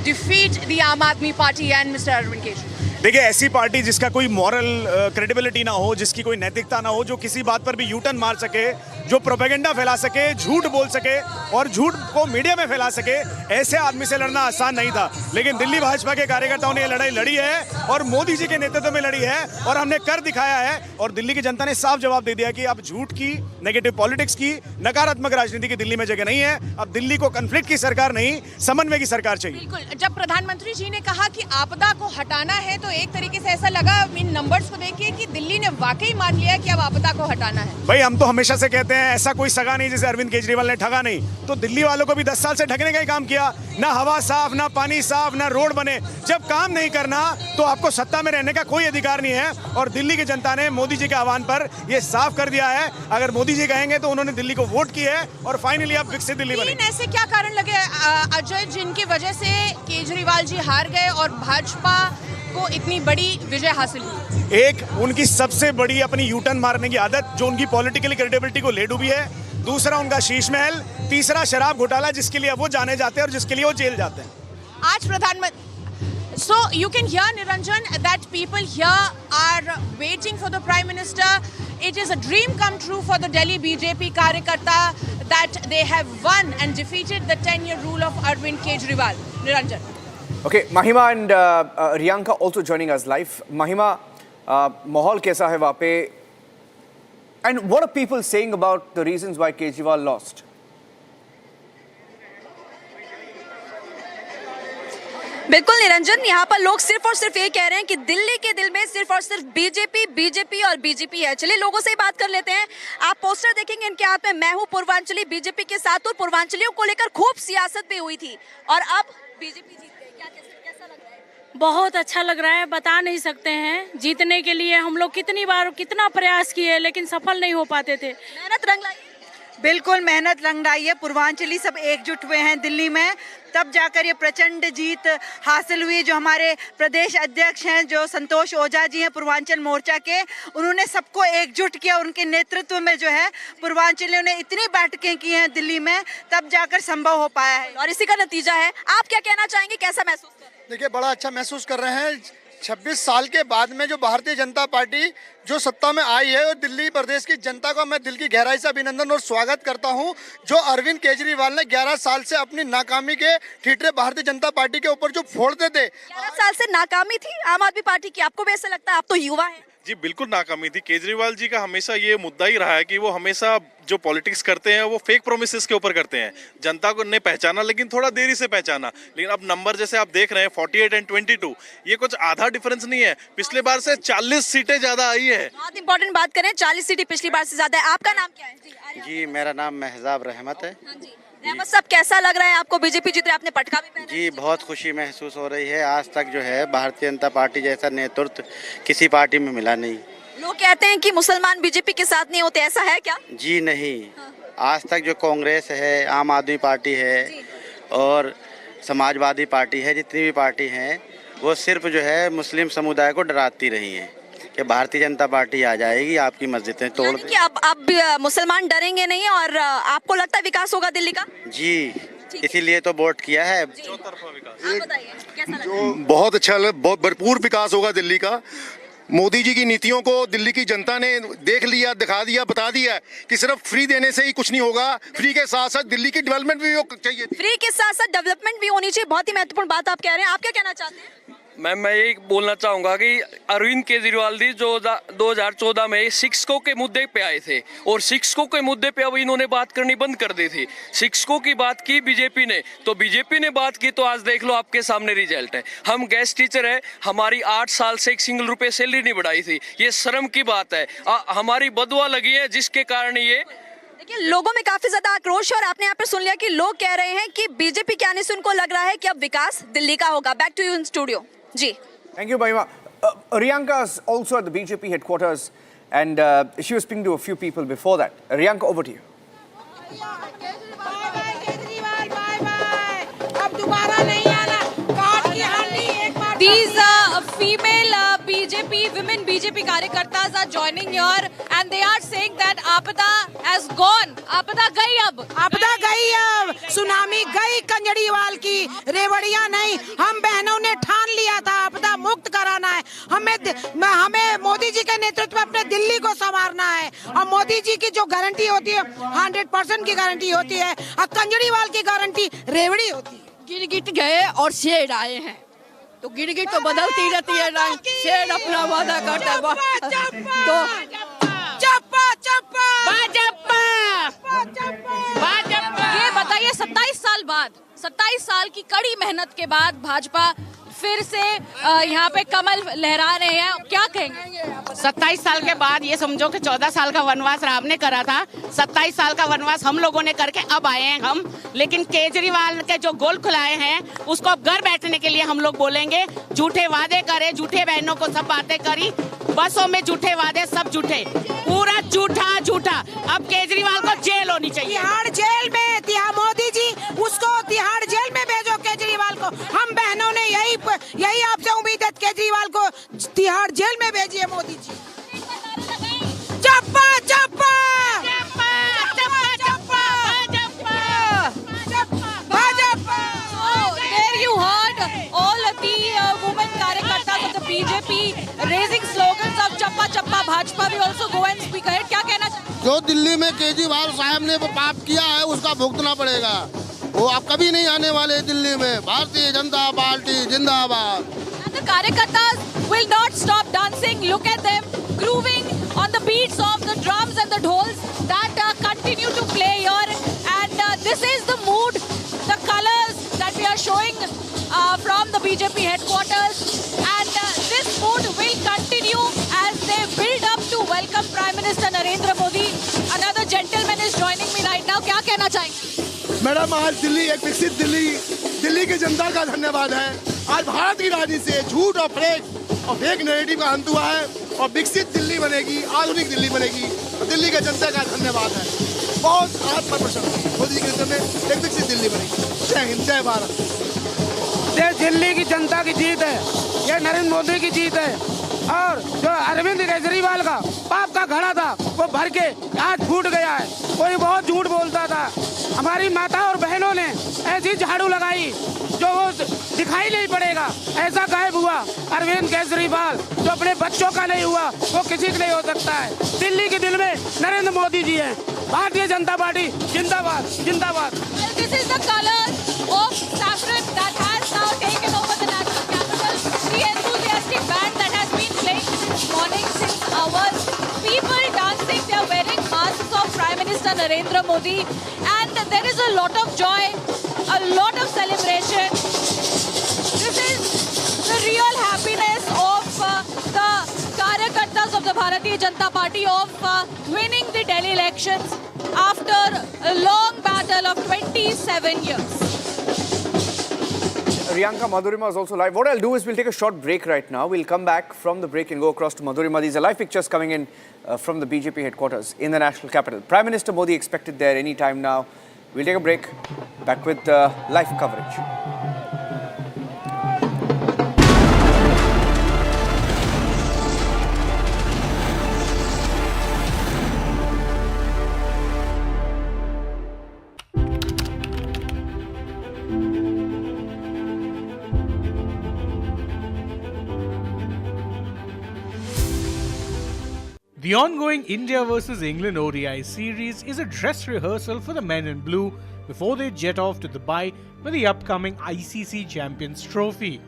defeat the Aam Aadmi Party and Mr. Arvind Kejriwal? देखिए, ऐसी party जिसका कोई moral credibility ना हो, जिसकी कोई नैतिकता ना हो, जो किसी बात पर भी यू टर्न मार सके, जो प्रोपेगेंडा फैला सके, झूठ बोल सके और झूठ को मीडिया में फैला सके, ऐसे आदमी से लड़ना आसान नहीं था। लेकिन दिल्ली भाजपा के कार्यकर्ताओं ने ये लड़ाई लड़ी है और मोदी जी के नेतृत्व में लड़ी है, और हमने कर दिखाया है। और दिल्ली की जनता ने साफ जवाब दे दिया कि अब झूठ की, नेगेटिव पॉलिटिक्स की, नकारात्मक राजनीति की दिल्ली में जगह नहीं है। अब दिल्ली को कन्फ्लिक्ट की सरकार नहीं, समन्वय की सरकार चाहिए। बिल्कुल। जब प्रधानमंत्री जी ने कहा कि आपदा को हटाना है, तो एक तरीके से ऐसा लगा इन नंबर्स को देखिए कि दिल्ली ने वाकई मान लिया कि अब आपदा को हटाना है। भाई, हम तो हमेशा से कहते हैं ऐसा कोई सगा नहीं जिसे अरविंद केजरीवाल ने ठगा नहीं। तो दिल्ली वालों को भी 10 साल से ठगने का ही काम किया। ना हवा साफ, ना पानी साफ, ना रोड बने। जब काम नहीं करना तो आपको सत्ता में रहने का कोई अधिकार नहीं है। और दिल्ली की जनता ने मोदी जी के आह्वान पर यह साफ कर दिया है, अगर मोदी जी कहेंगे तो उन्होंने दिल्ली को वोट की है, और फाइनली अब विकसित दिल्ली बने। ऐसे क्या कारण लगे अजय जिनकी वजह से केजरीवाल जी हार गए और भाजपा को इतनी बड़ी विजय हासिल हुई? एक, उनकी सबसे बड़ी अपनी यू टर्न मारने की आदत, जो उनकी पॉलिटिकल क्रेडिबिलिटी को ले डूबी है। दूसरा, उनका शीश महल। तीसरा, शराब घोटाला, जिसके लिए वो जाने जाते हैं और जिसके लिए वो जेल जाते हैं। आज प्रधानमंत्री, so you can hear, Niranjan, that people here are waiting for the Prime Minister. It is a dream come true for the Delhi BJP Karyakarta that they have won and defeated the 10-year rule of Arvind Kejriwal. Niranjan. Okay, Mahima and Riyanka also joining us live. Mahima, माहौल कैसा है वहाँ पे? And what are people saying about the reasons why Kejriwal lost? बिल्कुल निरंजन, यहाँ पर लोग सिर्फ और सिर्फ ये कह रहे हैं कि दिल्ली के दिल में सिर्फ और सिर्फ बीजेपी और बीजेपी है। चलिए लोगों से ही बात कर लेते हैं। आप पोस्टर देखेंगे इनके हाथ में, मैं हूँ पूर्वांचली, बीजेपी के साथ, और पूर्वांचलियों को लेकर खूब सियासत भी हुई थी, और अब बीजेपी जीत गई। कैसा लग रहा है? बहुत अच्छा लग रहा है, बता नहीं सकते हैं। जीतने के लिए हम लोग कितनी बार कितना प्रयास किए लेकिन सफल नहीं हो पाते थे। मेहनत रंग लाई। बिल्कुल मेहनत रंग लाई है। पूर्वांचली सब एकजुट हुए हैं दिल्ली में, तब जाकर ये प्रचंड जीत हासिल हुई। जो हमारे प्रदेश अध्यक्ष हैं, जो संतोष ओझा जी हैं पूर्वांचल मोर्चा के, उन्होंने सबको एकजुट किया। उनके नेतृत्व में जो है पूर्वांचलियों ने इतनी बैठकें की हैं दिल्ली में, तब जाकर संभव हो पाया है और इसी का नतीजा है। आप क्या कहना चाहेंगे, कैसा महसूस कर रहे हैं? देखिए, बड़ा अच्छा महसूस कर रहे हैं। 26 साल के बाद में जो भारतीय जनता पार्टी जो सत्ता में आई है, और दिल्ली प्रदेश की जनता का मैं दिल की गहराई से अभिनंदन और स्वागत करता हूं। जो अरविंद केजरीवाल ने 11 साल से अपनी नाकामी के ठीठरे भारतीय जनता पार्टी के ऊपर जो फोड़ते थे। 11 साल से नाकामी थी आम आदमी पार्टी की, आपको भी ऐसा लगता है? आप तो युवा हैं। जी बिल्कुल नाकामी थी। केजरीवाल जी का हमेशा ये मुद्दा ही रहा है कि वो हमेशा जो पॉलिटिक्स करते हैं वो फेक प्रोमिसेस के ऊपर करते हैं। जनता को ने पहचाना लेकिन थोड़ा देरी से पहचाना, लेकिन अब नंबर जैसे आप देख रहे हैं 48 और 22, ये कुछ आधा डिफरेंस नहीं है। पिछले बार से 40 सीटें ज्यादा आई है। बहुत इंपॉर्टेंट बात करें, 40 सीटें पिछली बार से ज्यादा है। आपका नाम क्या है? जी मेरा नाम महजाब रहमत है। रहमत साहब, कैसा लग रहा है आपको? बीजेपी जीत रही है, आपने पटका भी पहना है। जी बहुत खुशी महसूस हो रही है। आज तक जो है भारतीय जनता पार्टी जैसा नेतृत्व किसी पार्टी में मिला नहीं। लोग कहते हैं कि मुसलमान बीजेपी के साथ नहीं होते, ऐसा है क्या? जी नहीं, आज तक जो कांग्रेस है, आम आदमी पार्टी है और समाजवादी पार्टी है, जितनी भी पार्टी हैं, वो सिर्फ जो है मुस्लिम समुदाय को डराती रही हैं कि भारतीय जनता पार्टी आ जाएगी, आपकी मस्जिदें तोड़ देगी। अब मुसलमान डरेंगे नहीं और आपको लगता है विकास होगा दिल्ली का? जी इसीलिए तो वोट किया है। चौतरफा विकास। जो बहुत अच्छा, बहुत भरपूर विकास होगा दिल्ली का। मोदी जी की नीतियों को दिल्ली की जनता ने देख लिया, दिखा दिया, बता दिया कि सिर्फ फ्री देने से ही कुछ नहीं होगा। फ्री के साथ साथ दिल्ली की डेवलपमेंट भी चाहिए। फ्री के साथ साथ डेवलपमेंट भी होनी चाहिए। बहुत ही महत्वपूर्ण बात आप कह रहे हैं। आप क्या कहना चाहते हैं? मैं यही बोलना चाहूँगा कि अरविंद केजरीवाल जी जो 2014 में शिक्षकों के मुद्दे पे आए थे और शिक्षकों के मुद्दे पे अब इन्होंने बात करनी बंद कर दी थी। शिक्षकों की बात की बीजेपी ने, तो बीजेपी ने बात की तो आज देख लो आपके सामने रिजल्ट है। हम गेस्ट टीचर है, हमारी 8 साल से एक सिंगल रुपये सैलरी नहीं बढ़ाई थी। ये शर्म की बात है। हमारी बदुआ लगी है जिसके कारण ये लोगों में काफी ज्यादा आक्रोश है। और आपने यहाँ पे सुन लिया कि लोग कह रहे हैं कि बीजेपी के आने से उनको लग रहा है कि अब विकास दिल्ली का होगा। Back to you in studio. जी Thank you, Mahima. Riyanka's also at the BJP headquarters, and she was speaking to a few people before that. Riyanka, over to you. These female women BJP कार्यकर्ताs are joining here, and they are saying that आपदा has gone. आपदा गई अब। आपदा गई अब, tsunami गई कंजड़ीवाल की, रेवड़िया नहीं। हम बहनों ने ठान लिया था आपदा मुक्त कराना है। हमें मोदी जी के नेतृत्व में अपने दिल्ली को संवारना है। और मोदी जी की जो गारंटी होती है 100% की गारंटी होती है, और कंजड़ीवाल की गारंटी रेवड़ी होती है। गिरगिट गए और शेर आए हैं, तो गिरगिट तो बदलती रहती है, शेर अपना वादा करता है। तो ये बताइए, 27 साल बाद, 27 साल की कड़ी मेहनत के बाद भाजपा फिर से यहाँ पे कमल लहरा रहे हैं, क्या कहेंगे? 27 साल के बाद ये समझो कि 14 साल का वनवास राम ने करा था, 27 साल का वनवास हम लोगों ने करके अब आए हैं हम। लेकिन केजरीवाल के जो गोल खुलाए हैं उसको अब घर बैठने के लिए हम लोग बोलेंगे। झूठे वादे करे, झूठे बहनों को सब बातें करी, बसों में झूठे वादे, सब झूठे, पूरा झूठा झूठा। अब केजरीवाल को जेल होनी चाहिए। तिहाड़ जेल में, मोदी जी उसको तिहाड़ जेल में भेजो केजरीवाल को। हम बहनों ने यही आपसे उम्मीद है, केजरीवाल को तिहाड़ जेल में भेजिए मोदी जी। चप्पा चप्पा There you heard all of the women कार्यकर्ताs of the BJP raising slogans of चप्पा चप्पा Bhajpa will also go and speak ahead. क्या कहना चाहिए? जो दिल्ली में केजरीवाल साहब ने वो पाप किया है उसका भुगतना पड़ेगा। वो आप कभी नहीं आने वाले दिल्ली में। भारतीय जनता पार्टी जिंदाबाद। The कार्यकर्ताs will not stop dancing. Look at them grooving on the beats of the drums and the dhols that continue to play here. And this is the mood, the colors that we are showing from the BJP headquarters. And this mood will continue as they build up to welcome Prime Minister Narendra Modi. Another gentleman is joining me right now. क्या कहना चाहेंगे? Madam, आज दिल्ली एक विकसित दिल्ली की जनता का धन्यवाद है। आज भारत की राजनीति से झूठ और फेक नैरेटिव का अंत हुआ है और विकसित दिल्ली बनेगी, आधुनिक दिल्ली बनेगी। दिल्ली का जनता का धन्यवाद है, बहुत आत्मप्रसन्न मोदी जी के नेतृत्व में एक विकसित दिल्ली बनेगी। जय हिंद, जय भारत। ये दिल्ली की जनता की जीत है, ये नरेंद्र मोदी की जीत है और जो अरविंद केजरीवाल का पाप का घड़ा था वो भर के आज फूट गया है। कोई बहुत झूठ बोलता था, हमारी माता और बहनों ने ऐसी झाड़ू लगाई जो वो दिखाई नहीं पड़ेगा, ऐसा गायब हुआ। अरविंद केजरीवाल जो अपने बच्चों का नहीं हुआ वो किसी का नहीं हो सकता है। दिल्ली के दिल में नरेंद्र मोदी जी हैं। भारतीय जनता पार्टी जिंदाबाद, जिंदाबाद। This is the color of saffron that has now taken over the national capital. The enthusiastic band that has been playing since morning, since hours. People dancing, they are wearing masks of Prime Minister Narendra Modi, and there is a lot of joy, a lot of celebration. This is the real happiness of the Karyakartas of the Bharatiya Janata Party of winning the Delhi elections after a long battle of 27 years. Riyanka, Madhurima is also live. What I'll do is we'll take a short break right now. We'll come back from the break and go across to Madhurima. These are live pictures coming in from the BJP headquarters in the national capital. Prime Minister Modi expected there any time now. We'll take a break. Back with live coverage. The ongoing India vs England ODI series is a dress rehearsal for the men in blue before they jet off to Dubai for the upcoming ICC Champions Trophy.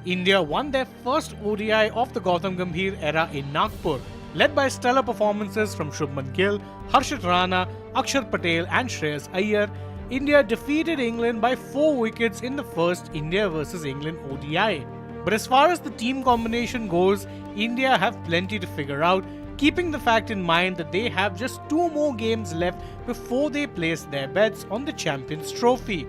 India won their first ODI of the Gautam Gambhir era in Nagpur, led by stellar performances from Shubman Gill, Harshit Rana, Akshar Patel and Shreyas Iyer. India defeated England by 4 wickets in the first India vs England ODI. But as far as the team combination goes, India have plenty to figure out, keeping the fact in mind that they have just 2 more games left before they place their bets on the Champions Trophy.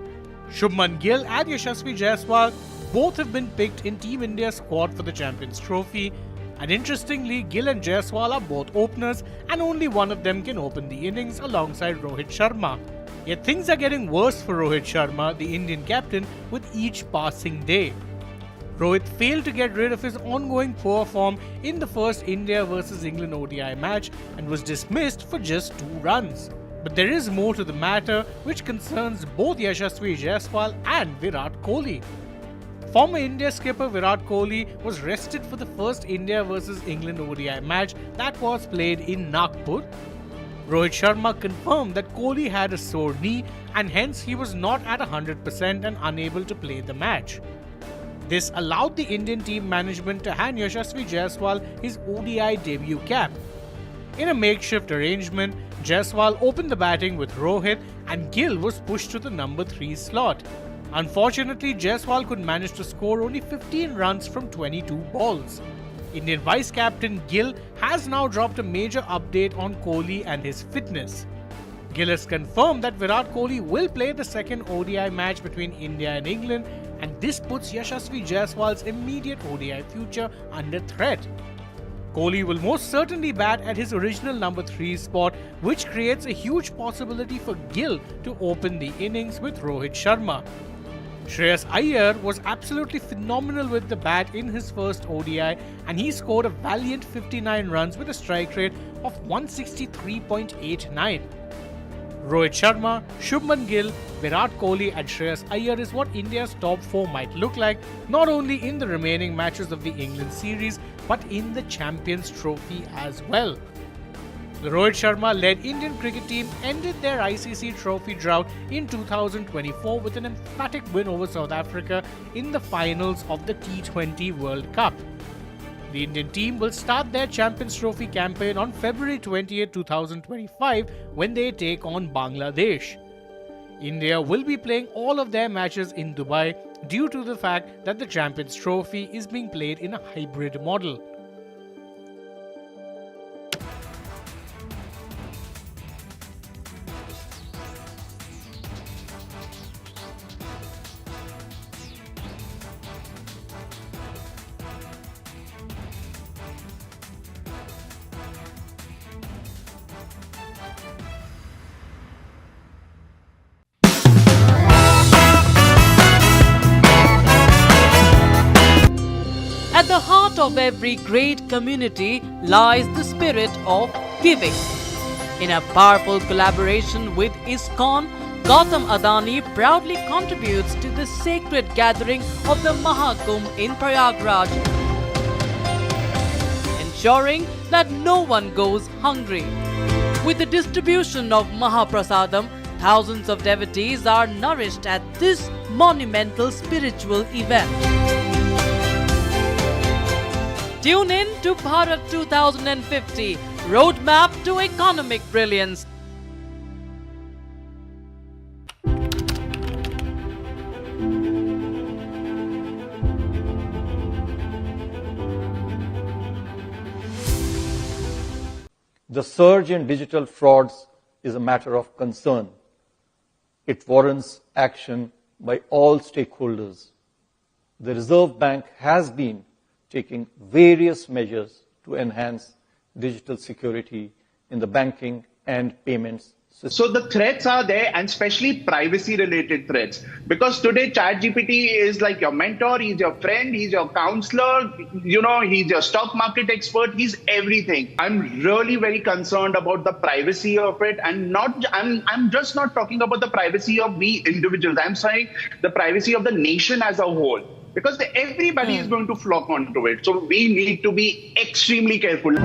Shubman Gill and Yashasvi Jaiswal both have been picked in Team India's squad for the Champions Trophy. And interestingly, Gill and Jaiswal are both openers and only one of them can open the innings alongside Rohit Sharma. Yet things are getting worse for Rohit Sharma, the Indian captain, with each passing day. Rohit failed to get rid of his ongoing poor form in the first India vs England ODI match and was dismissed for just 2 runs. But there is more to the matter which concerns both Yashasvi Jaiswal and Virat Kohli. Former India skipper Virat Kohli was rested for the first India vs England ODI match that was played in Nagpur. Rohit Sharma confirmed that Kohli had a sore knee and hence he was not at 100% and unable to play the match. This allowed the Indian team management to hand Yashasvi Jaiswal his ODI debut cap. In a makeshift arrangement, Jaiswal opened the batting with Rohit and Gill was pushed to the number 3 slot. Unfortunately, Jaiswal could manage to score only 15 runs from 22 balls. Indian vice-captain Gill has now dropped a major update on Kohli and his fitness. Gill has confirmed that Virat Kohli will play the second ODI match between India and England, and this puts Yashasvi Jaiswal's immediate ODI future under threat. Kohli will most certainly bat at his original number 3 spot, which creates a huge possibility for Gill to open the innings with Rohit Sharma. Shreyas Iyer was absolutely phenomenal with the bat in his first ODI and he scored a valiant 59 runs with a strike rate of 163.89. Rohit Sharma, Shubman Gill, Virat Kohli and Shreyas Iyer is what India's top 4 might look like, not only in the remaining matches of the England series, but in the Champions Trophy as well. The Rohit Sharma-led Indian cricket team ended their ICC trophy drought in 2024 with an emphatic win over South Africa in the finals of the T20 World Cup. The Indian team will start their Champions Trophy campaign on February 20, 2025 when they take on Bangladesh. India will be playing all of their matches in Dubai due to the fact that the Champions Trophy is being played in a hybrid model. of every great community lies the spirit of giving. In a powerful collaboration with ISKCON, Gautam Adani proudly contributes to the sacred gathering of the Mahakumbh in Prayagraj, ensuring that no one goes hungry. With the distribution of Mahaprasadam, thousands of devotees are nourished at this monumental spiritual event. Tune in to Bharat 2050, Roadmap to Economic Brilliance. The surge in digital frauds is a matter of concern. It warrants action by all stakeholders. The Reserve Bank has been taking various measures to enhance digital security in the banking and payments system. So the threats are there, and especially privacy related threats, because today ChatGPT is like your mentor, he's your friend, he's your counselor, he's your stock market expert, he's everything. I'm really very concerned about the privacy of it, and I'm just not talking about the privacy of we individuals. I'm saying the privacy of the nation as a whole, because everybody is going to flock onto it. So we need to be extremely careful.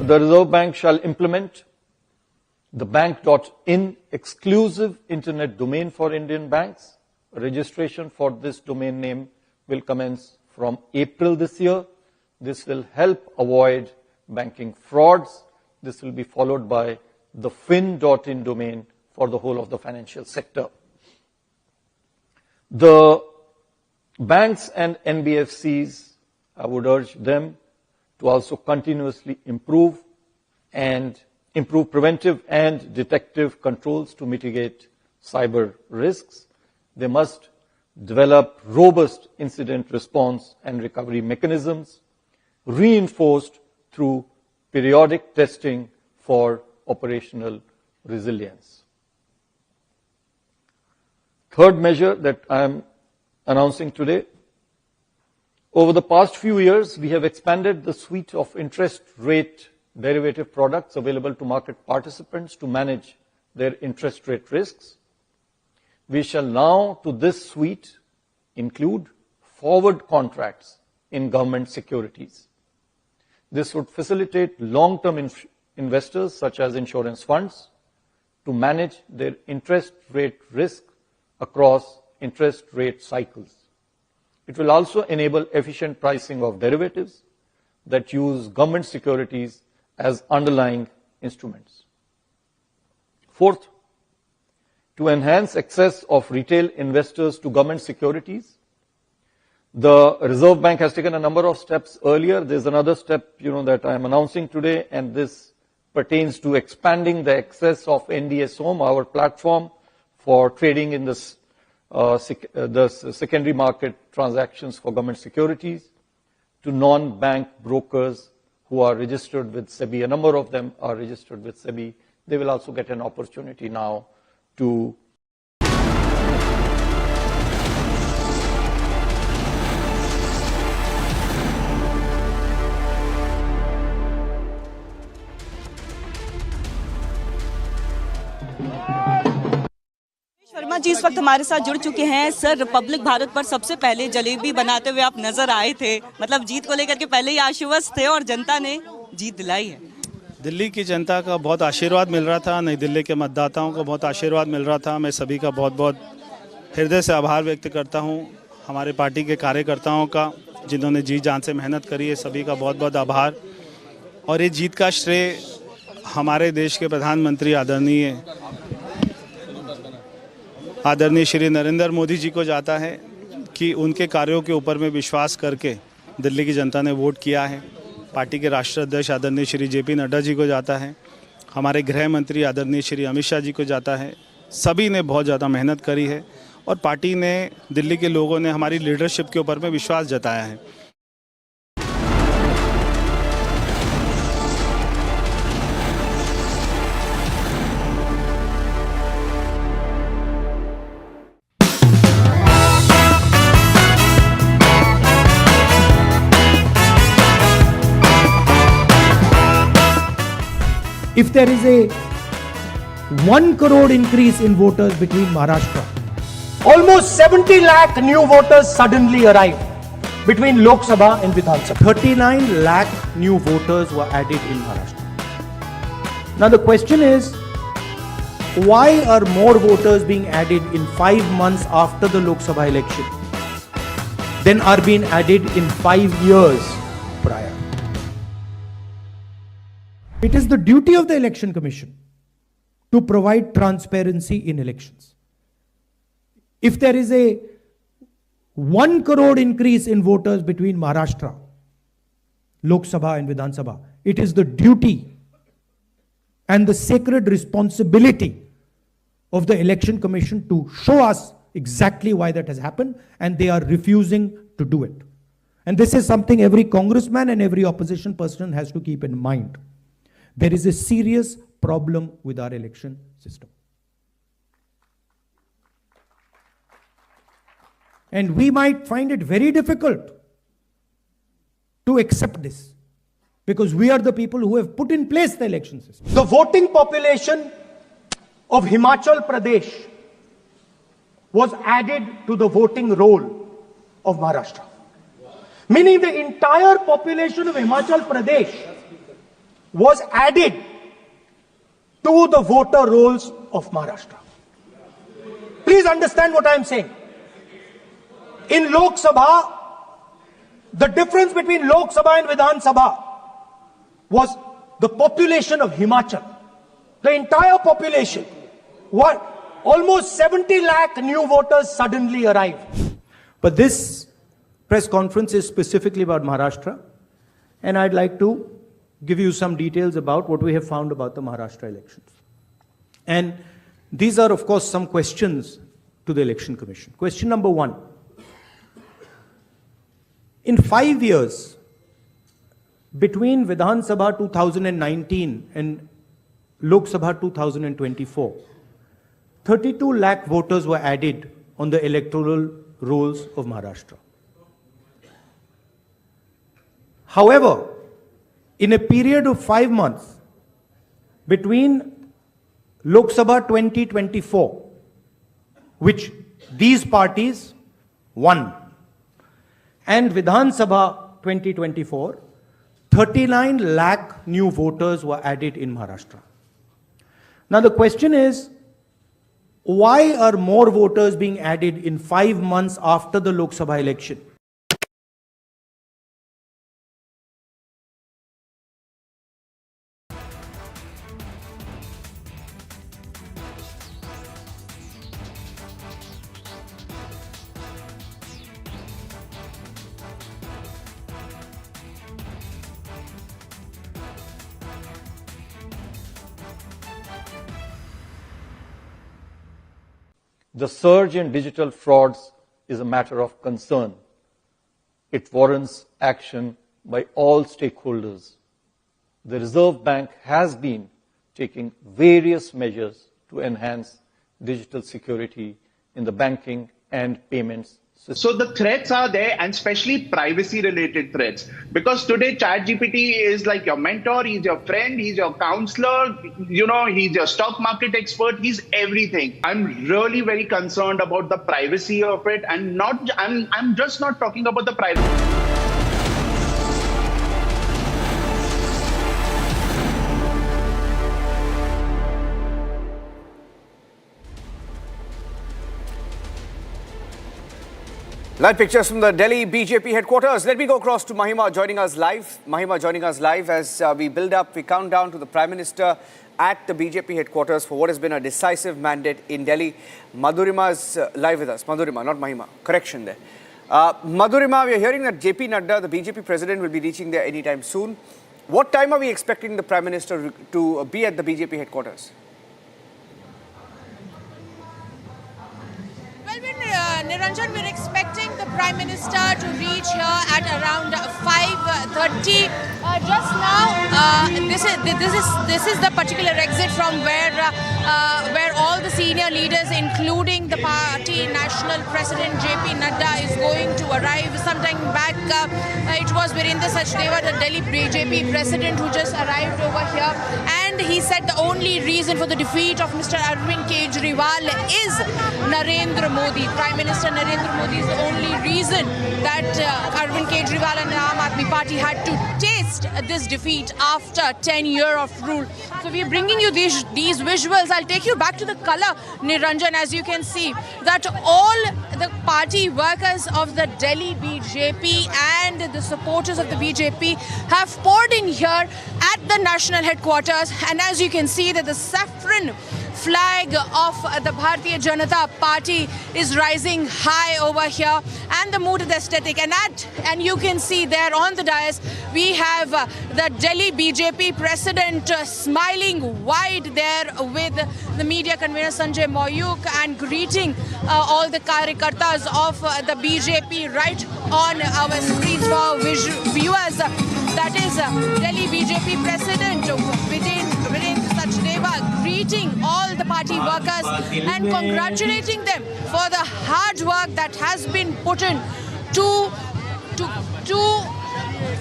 The Reserve Bank shall implement the bank.in exclusive internet domain for Indian banks. Registration for this domain name will commence from April this year. This will help avoid banking frauds. This will be followed by the fin.in domain for the whole of the financial sector. The banks and NBFCs, I would urge them to also continuously improve preventive and detective controls to mitigate cyber risks. They must develop robust incident response and recovery mechanisms, reinforced through periodic testing for operational resilience. Third measure that I am announcing today: over the past few years, we have expanded the suite of interest rate derivative products available to market participants to manage their interest rate risks. We shall now, to this suite, include forward contracts in government securities. This would facilitate long-term investors, such as insurance funds, to manage their interest rate risk across interest rate cycles. It will also enable efficient pricing of derivatives that use government securities as underlying instruments. Fourth, to enhance access of retail investors to government securities, the Reserve Bank has taken a number of steps earlier. There's another step, that I am announcing today, and this pertains to expanding the access of NDS Home, our platform for trading in the secondary market transactions for government securities, to non-bank brokers who are registered with SEBI. A number of them are registered with SEBI. They will also get an opportunity now to Verma जी इस वक्त हमारे साथ जुड़ चुके हैं। Sir, Republic Bharat पर सबसे पहले जलेबी बनाते हुए आप नजर आए थे, मतलब जीत को लेकर के पहले ही आश्वस्त थे और जनता ने जीत दिलाई है। दिल्ली की जनता का बहुत आशीर्वाद मिल रहा था, नई दिल्ली के मतदाताओं को बहुत आशीर्वाद मिल रहा था। मैं सभी का बहुत बहुत हृदय से आभार व्यक्त करता हूं। हमारे पार्टी के कार्यकर्ताओं का, जिन्होंने जी जान से मेहनत करी है, सभी का बहुत बहुत आभार। और ये जीत का श्रेय हमारे देश के प्रधानमंत्री आदरणीय आदरणीय श्री नरेंद्र मोदी जी को जाता है कि उनके कार्यों के ऊपर में विश्वास करके दिल्ली की जनता ने वोट किया है। पार्टी के राष्ट्रीय अध्यक्ष आदरणीय श्री जेपी नड्डा जी को जाता है। हमारे गृह मंत्री आदरणीय श्री अमित शाह जी को जाता है। सभी ने बहुत ज़्यादा मेहनत करी है और पार्टी ने, दिल्ली के लोगों ने हमारी लीडरशिप के ऊपर में विश्वास जताया है। If there is a 1 crore increase in voters between Maharashtra, almost 70 lakh new voters suddenly arrived between Lok Sabha and Vidhan Sabha. 39 lakh new voters were added in Maharashtra. Now the question is, why are more voters being added in 5 months after the Lok Sabha election than are being added in 5 years prior? It is the duty of the Election Commission to provide transparency in elections. If there is a 1 crore increase in voters between Maharashtra, Lok Sabha and Vidhan Sabha, it is the duty and the sacred responsibility of the Election Commission to show us exactly why that has happened, and they are refusing to do it. And this is something every congressman and every opposition person has to keep in mind. There is a serious problem with our election system. And we might find it very difficult to accept this, because we are the people who have put in place the election system. The voting population of Himachal Pradesh was added to the voting roll of Maharashtra. Meaning the entire population of Himachal Pradesh was added to the voter rolls of Maharashtra. Please understand what I am saying. In Lok Sabha, the difference between Lok Sabha and Vidhan Sabha was the population of Himachal. The entire population. What? Almost 70 lakh new voters suddenly arrived. But this press conference is specifically about Maharashtra, and I'd like to give you some details about what we have found about the Maharashtra elections. And these are, of course, some questions to the Election Commission. Question number 1. In 5 years, between Vidhan Sabha 2019 and Lok Sabha 2024, 32 lakh voters were added on the electoral rolls of Maharashtra. However, in a period of 5 months between Lok Sabha 2024, which these parties won, and Vidhan Sabha 2024, 39 lakh new voters were added in Maharashtra. Now the question is, why are more voters being added in 5 months after the Lok Sabha election? The surge in digital frauds is a matter of concern. It warrants action by all stakeholders. The Reserve Bank has been taking various measures to enhance digital security in the banking and payments system. So the threats are there, and especially privacy related threats, because today ChatGPT is like your mentor, he's your friend, he's your counselor, he's your stock market expert, he's everything. I'm really very concerned about the privacy of it, and I'm just not talking about the privacy. Live pictures from the Delhi BJP headquarters. Let me go across to Mahima joining us live. Mahima joining us live as we build up, we count down to the Prime Minister at the BJP headquarters for what has been a decisive mandate in Delhi. Madhurima is live with us. Madhurima, not Mahima. Correction there. Madhurima, we are hearing that JP Nadda, the BJP president, will be reaching there anytime soon. What time are we expecting the Prime Minister to be at the BJP headquarters? Well, Niranjan, we're expecting the Prime Minister to reach here at around 5:30. Just now, this is the particular exit from where all the senior leaders, including the party national president JP Nadda, is going to arrive. Sometime back, it was Virendra Sachdeva, the Delhi BJP president, who just arrived over here, and he said the only reason for the defeat of Mr. Arvind Kejriwal is Narendra Modi. Prime Minister Narendra Modi is the only reason that Arvind Kejriwal and the Aam Aadmi Party had to taste this defeat after 10 years of rule. So we are bringing you these visuals. I'll take you back to the color, Niranjan, as you can see that all the party workers of the Delhi BJP and the supporters of the BJP have poured in here at the national headquarters, and as you can see that the saffron flag of the Bharatiya Janata Party is rising high over here, and the mood, the aesthetic, and you can see there on the dais we have the Delhi BJP president smiling wide there with the media convener Sanjay Moyuk and greeting all the karyakartas of the BJP right on our screens for viewers. That is Delhi BJP president Virendra Sachdeva greeting all the party workers and congratulating them for the hard work that has been put in to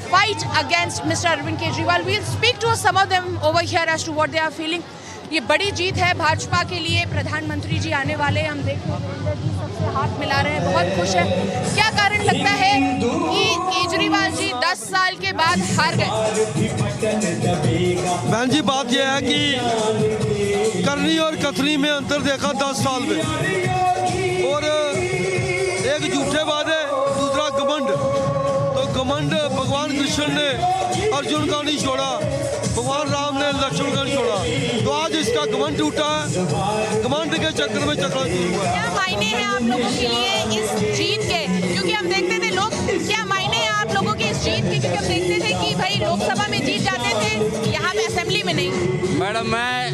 fight against Mr. Arvind Kejriwal. We'll speak to some of them over here as to what they are feeling. ये बड़ी जीत है भाजपा के लिए. प्रधानमंत्री जी आने वाले, हम देख रहे हैं जी सबसे हाथ मिला रहे हैं, बहुत खुश है. क्या कारण लगता है कि केजरीवाल जी 10 साल के बाद हार गए? बहन जी, बात यह है कि करनी और कथनी में अंतर देखा 10 साल में, और एक झूठे वादे, दूसरा घमंड. तो घमंड भगवान कृष्ण ने अर्जुन का नहीं छोड़ा, भगवान राम ने लक्ष्मण का नहीं छोड़ा. तो आज इसका घमंड टूटा है, घमंड के चक्कर में चक्कर हुआ. क्या मायने हैं आप लोगों के लिए इस जीत के? क्योंकि हम देखते थे लोग, क्या मायने हैं आप लोगों के इस जीत के? क्योंकि हम देखते थे कि भाई लोकसभा में जीत जाते थे, यहाँ पे असेंबली में नहीं. मैडम, मैं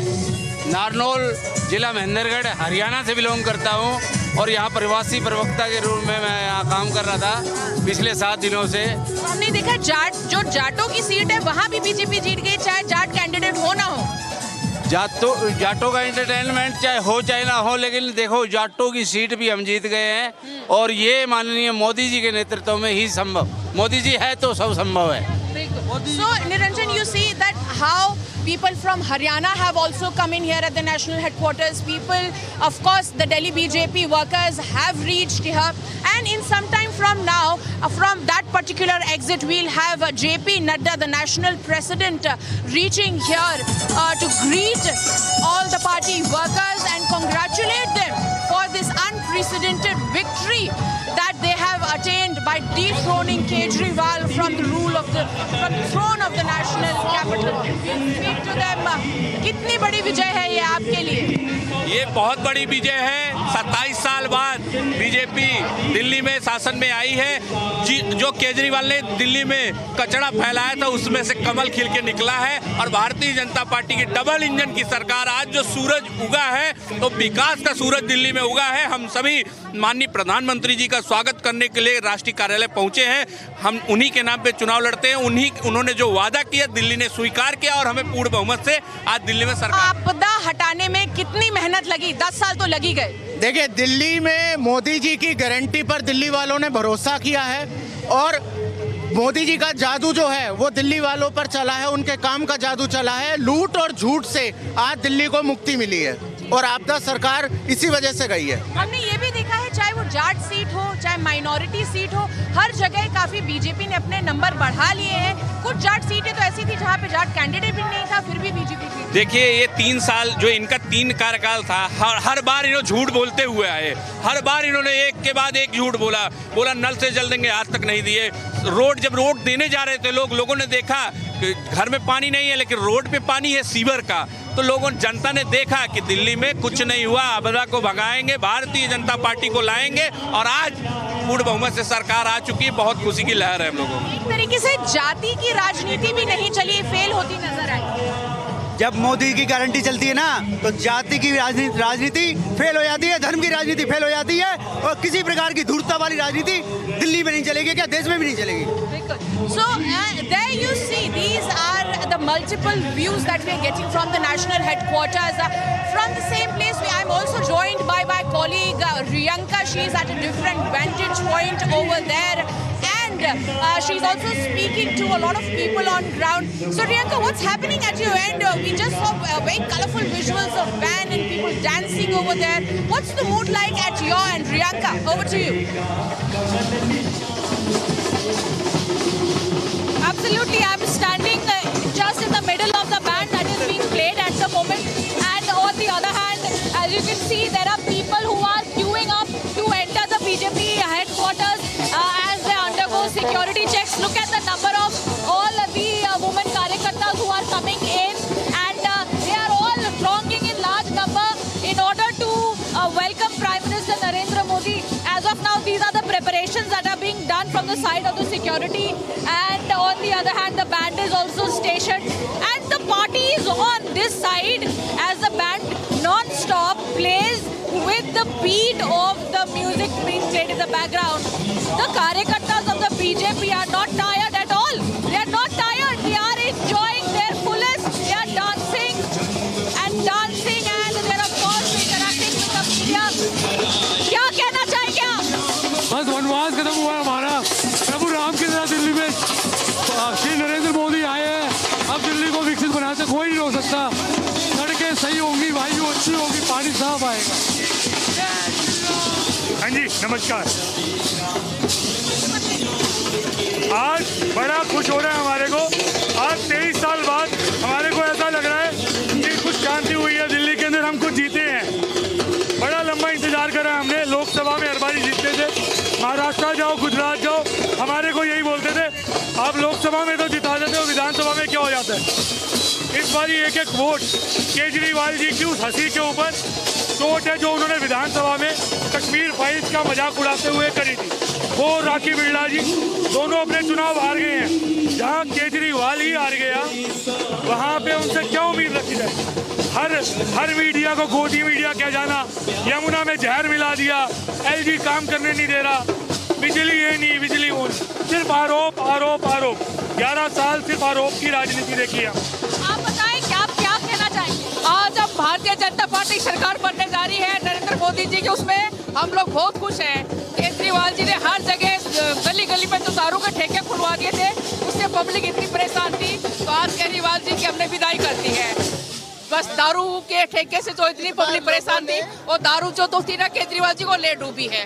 नारनौल जिला महेंद्रगढ़ हरियाणा से बिलोंग करता हूँ, और यहाँ प्रवासी प्रवक्ता के रूप में मैं यहाँ काम कर रहा था पिछले 7 दिनों से. हमने देखा जाटों की सीट है, वहाँ भी बीजेपी जीत गई, चाहे जाट कैंडिडेट हो ना हो. जाटों का एंटरटेनमेंट चाहे हो चाहे ना हो, लेकिन देखो जाटों की सीट भी हम जीत गए हैं, और ये माननीय मोदी जी के नेतृत्व में ही संभव. मोदी जी है तो सब संभव है. So, Niranjan, you see that how people from Haryana have also come in here at the national headquarters. People, of course, the Delhi BJP workers have reached here, and in some time from now, from that particular exit, we'll have JP Nadda, the national president, reaching here to greet all the party workers and congratulate them for this unprecedented victory that they have attained by dethroning Kejriwal from the throne of the national capital. We'll speak to them. कितनी बड़ी विजय है ये आपके लिए? ये बहुत बड़ी विजय है. 27 साल बाद बीजेपी दिल्ली में शासन में आई है. जो केजरीवाल ने दिल्ली में कचरा फैलाया था, उसमें से कमल खिल के निकला है, और भारतीय जनता पार्टी की डबल इंजन की सरकार, आज जो सूरज उगा है, तो विकास का सूरज दिल्ली में उगा है. हम सभी माननीय प्रधानमंत्री जी का स्वागत करने के लिए राष्ट्रीय कार्यालय पहुंचे हैं. हम उन्हीं के नाम पे चुनाव लड़ते हैं. उन्होंने जो वादा किया दिल्ली ने स्वीकार किया, और हमें पूर्ण बहुमत से आज दिल्ली में सरकार. आपदा हटाने में कितनी मेहनत लगी? 10 साल तो लगी गए. देखिए, दिल्ली में मोदी जी की गारंटी पर दिल्ली वालों ने भरोसा किया है, और मोदी जी का जादू जो है वो दिल्ली वालों पर चला है, उनके काम का जादू चला है. लूट और झूठ से आज दिल्ली को मुक्ति मिली है, और आपदा सरकार इसी वजह से गई है. हमने ये भी देखा है, चाहे वो जाट सीट हो, चाहे माइनॉरिटी सीट हो, हर जगह काफी बीजेपी ने अपने नंबर बढ़ा लिए हैं. कुछ जाट सीटें तो ऐसी थी जहाँ पे जाट कैंडिडेट भी नहीं था, फिर भी बीजेपी जीती. देखिए, ये 3 साल जो इनका 3 कार्यकाल था, हर बार इन्होंने झूठ बोलते हुए आए. हर बार इन्होंने एक के बाद एक झूठ बोला. नल से जल देंगे, आज तक नहीं दिए. जब रोड देने जा रहे थे लोगों ने देखा घर में पानी नहीं है लेकिन रोड पे पानी है सीवर का। तो लोगों जनता ने देखा कि दिल्ली में कुछ नहीं हुआ, आपदा को भगाएंगे, भारतीय जनता पार्टी को लाएंगे और आज पूर्ण बहुमत से सरकार आ चुकी है। बहुत खुशी की लहर है हम लोगों को। एक तरीके से जाति की राजनीति भी नहीं चली, फेल होती नजर आई। जब मोदी की गारंटी चलती है ना तो जाति की राजनीति फेल हो जाती है, धर्म की राजनीति फेल हो जाती है और किसी प्रकार की धूर्तता वाली राजनीति दिल्ली में नहीं चलेगी, क्या देश में भी नहीं चलेगी। So there you see, these are the multiple views that we are getting from the national headquarters. From the same place, I'm also joined by my colleague Riyanka. She is at a different vantage point over there. And she's also speaking to a lot of people on ground. So Riyanka, what's happening at your end? We just saw very colorful visuals of van and people dancing over there. What's the mood like at your end? Riyanka, over to you. Absolutely, I'm standing just in the middle of the band that is being played at the moment. And on the other hand, as you can see, there are people who are queuing up to enter the BJP headquarters as they undergo security checks. Look at the number of all the women Karyakartas who are coming in, and they are all thronging in large number in order to welcome Prime Minister Narendra Modi. As of now, these are the preparations that are being done from the side of the security, and on the other hand, the band is also stationed, and the party is on this side as the band non-stop plays with the beat of the music being played in the background. The Karyakartas of the BJP are not tired at all. They are not tired. They are enjoying their fullest. They are dancing, and they are of course interacting with the media. क्या कहना चाहेंगे आप? बस वनवास खत्म हुआ हमारा। प्रभु राम की तरह दिल्ली में श्री नरेंद्र मोदी आए हैं। अब दिल्ली को विकसित बनाते कोई नहीं रोक सकता। सड़कें सही होंगी, वायु अच्छी होगी, पानी साफ आएगा। हाँ जी, नमस्कार। आज बड़ा खुश हो रहा है हमारे को। आज 23 साल बाद हमारे को ऐसा लग रहा है कि कुछ शांति हुई है दिल्ली के अंदर, हम कुछ जीते हैं। बड़ा लंबा इंतजार करा हमने। लोकसभा में हर बार जीतते थे, महाराष्ट्र जाओ, गुजरात जाओ, हमारे को यही बोलते थे आप लोकसभा में तो जिता देते हो, विधानसभा में क्या हो जाता है। इस बार एक एक वोट केजरीवाल जी की उस हंसी के ऊपर चोट है जो उन्होंने विधानसभा में कश्मीर फाइल्स का मजाक उड़ाते हुए करी थी। वो राखी बिरला जी दोनों अपने चुनाव हार गए हैं। जहाँ केजरीवाल ही हार गया वहाँ पे उनसे क्या उम्मीद रखी जाए। हर मीडिया को गोदी मीडिया कह जाना, यमुना में जहर मिला दिया, एलजी काम करने नहीं दे रहा, बिजली ये नहीं, बिजली वो नहीं, सिर्फ आरोप आरोप आरोप। 11 साल सिर्फ आरोप की राजनीति देखी है। आप बताएं क्या कहना चाहेंगे? आज अब भारतीय जनता पार्टी सरकार बनने जा रही है नरेंद्र मोदी जी के, उसमें हम लोग बहुत खुश हैं। केजरीवाल जी ने हर जगह गली गली में तो दारू के ठेके खुलवा दिए थे, उससे पब्लिक इतनी परेशान थी, तो आज केजरीवाल जी की हमने विदाई कर दी है। बस दारू के ठेके से तो इतनी पब्लिक परेशान थी, और दारू जो तो थी ना केजरीवाल जी को ले डूबी है।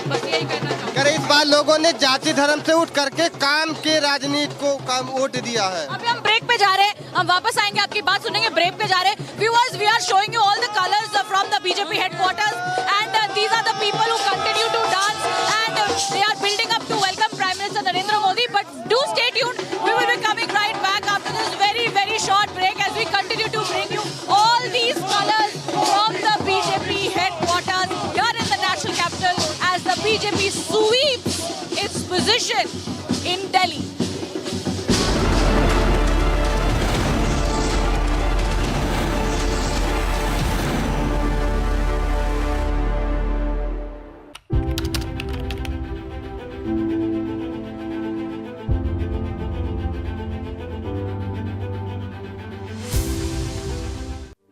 बस यही कहना चाहूँगा। अगर इस बार लोगों ने जाति धर्म से उठ करके काम के राजनीति को वोट दिया है। अभी हम ब्रेक पे जा रहे हैं, हम वापस आएंगे, आपकी बात सुनेंगे। ब्रेक पे जा रहे हैं। Viewers, we are showing you all the colours from the BJP headquarters, and these are the people who continue to dance, and they are building up to welcome prime minister Narendra Modi. But do stay tuned, we will be coming right back after this very short break as we continue to bring you all these colors from the BJP headquarters here in the national capital as the BJP sweeps its position in Delhi.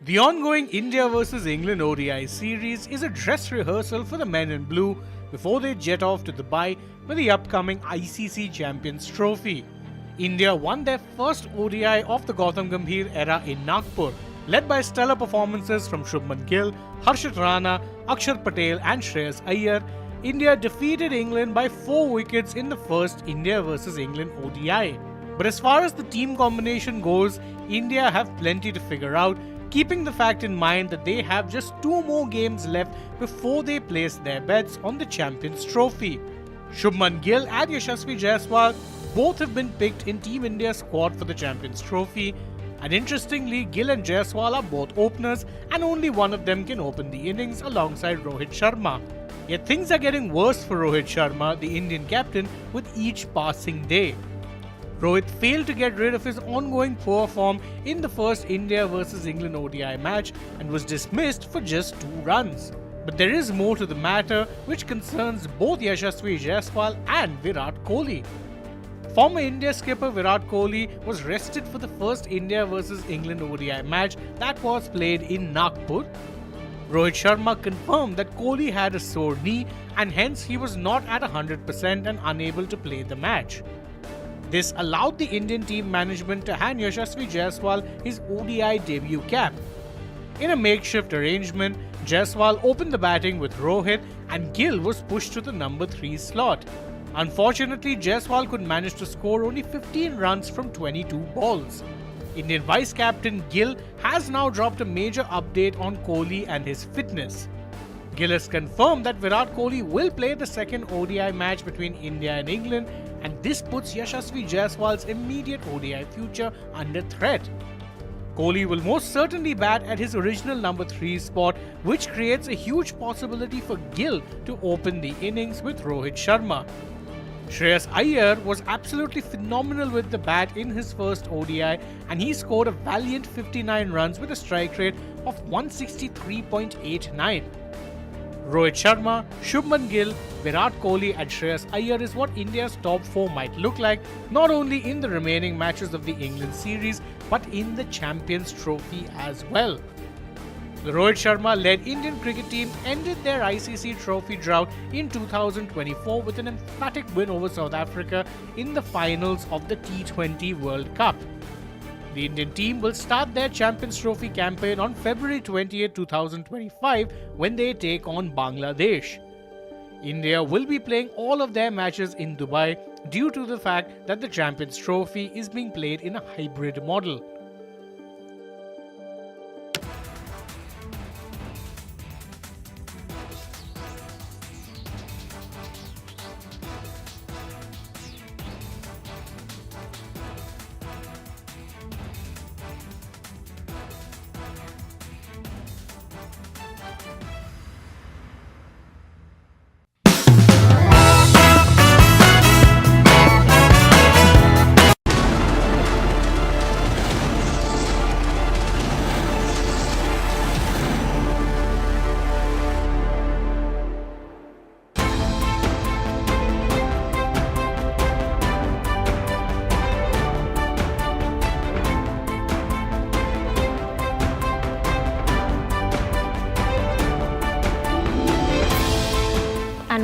The ongoing India vs England ODI series is a dress rehearsal for the men in blue before they jet off to Dubai for the upcoming ICC Champions Trophy. India won their first ODI of the Gautam Gambhir era in Nagpur. Led by stellar performances from Shubman Gill, Harshit Rana, Akshar Patel and Shreyas Iyer, India defeated England by 4 wickets in the first India vs England ODI. But as far as the team combination goes, India have plenty to figure out, keeping the fact in mind that they have just 2 more games left before they place their bets on the Champions Trophy. Shubman Gill and Yashasvi Jaiswal both have been picked in Team India's squad for the Champions Trophy. And interestingly, Gill and Jaiswal are both openers and only one of them can open the innings alongside Rohit Sharma. Yet things are getting worse for Rohit Sharma, the Indian captain, with each passing day. Rohit failed to get rid of his ongoing poor form in the first India vs England ODI match and was dismissed for just 2 runs. But there is more to the matter, which concerns both Yashasvi Jaiswal and Virat Kohli. Former India skipper Virat Kohli was rested for the first India vs England ODI match that was played in Nagpur. Rohit Sharma confirmed that Kohli had a sore knee and hence he was not at 100% and unable to play the match. This allowed the Indian team management to hand Yashasvi Jaiswal his ODI debut cap. In a makeshift arrangement, Jaiswal opened the batting with Rohit and Gill was pushed to the number 3 slot. Unfortunately, Jaiswal could manage to score only 15 runs from 22 balls. Indian vice-captain Gill has now dropped a major update on Kohli and his fitness. Gill has confirmed that Virat Kohli will play the second ODI match between India and England, and this puts Yashasvi Jaiswal's immediate ODI future under threat. Kohli will most certainly bat at his original number 3 spot, which creates a huge possibility for Gill to open the innings with Rohit Sharma. Shreyas Iyer was absolutely phenomenal with the bat in his first ODI and he scored a valiant 59 runs with a strike rate of 163.89. Rohit Sharma, Shubman Gill, Virat Kohli and Shreyas Iyer is what India's top 4 might look like, not only in the remaining matches of the England series but in the Champions Trophy as well. The Rohit Sharma-led Indian cricket team ended their ICC trophy drought in 2024 with an emphatic win over South Africa in the finals of the T20 World Cup. The Indian team will start their Champions Trophy campaign on February 28, 2025 when they take on Bangladesh. India will be playing all of their matches in Dubai due to the fact that the Champions Trophy is being played in a hybrid model.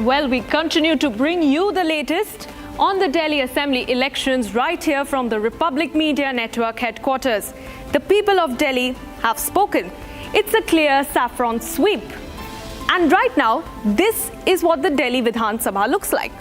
Well, we continue to bring you the latest on the Delhi Assembly elections right here from the Republic Media Network headquarters. The people of Delhi have spoken. It's a clear saffron sweep. And right now, this is what the Delhi Vidhan Sabha looks like.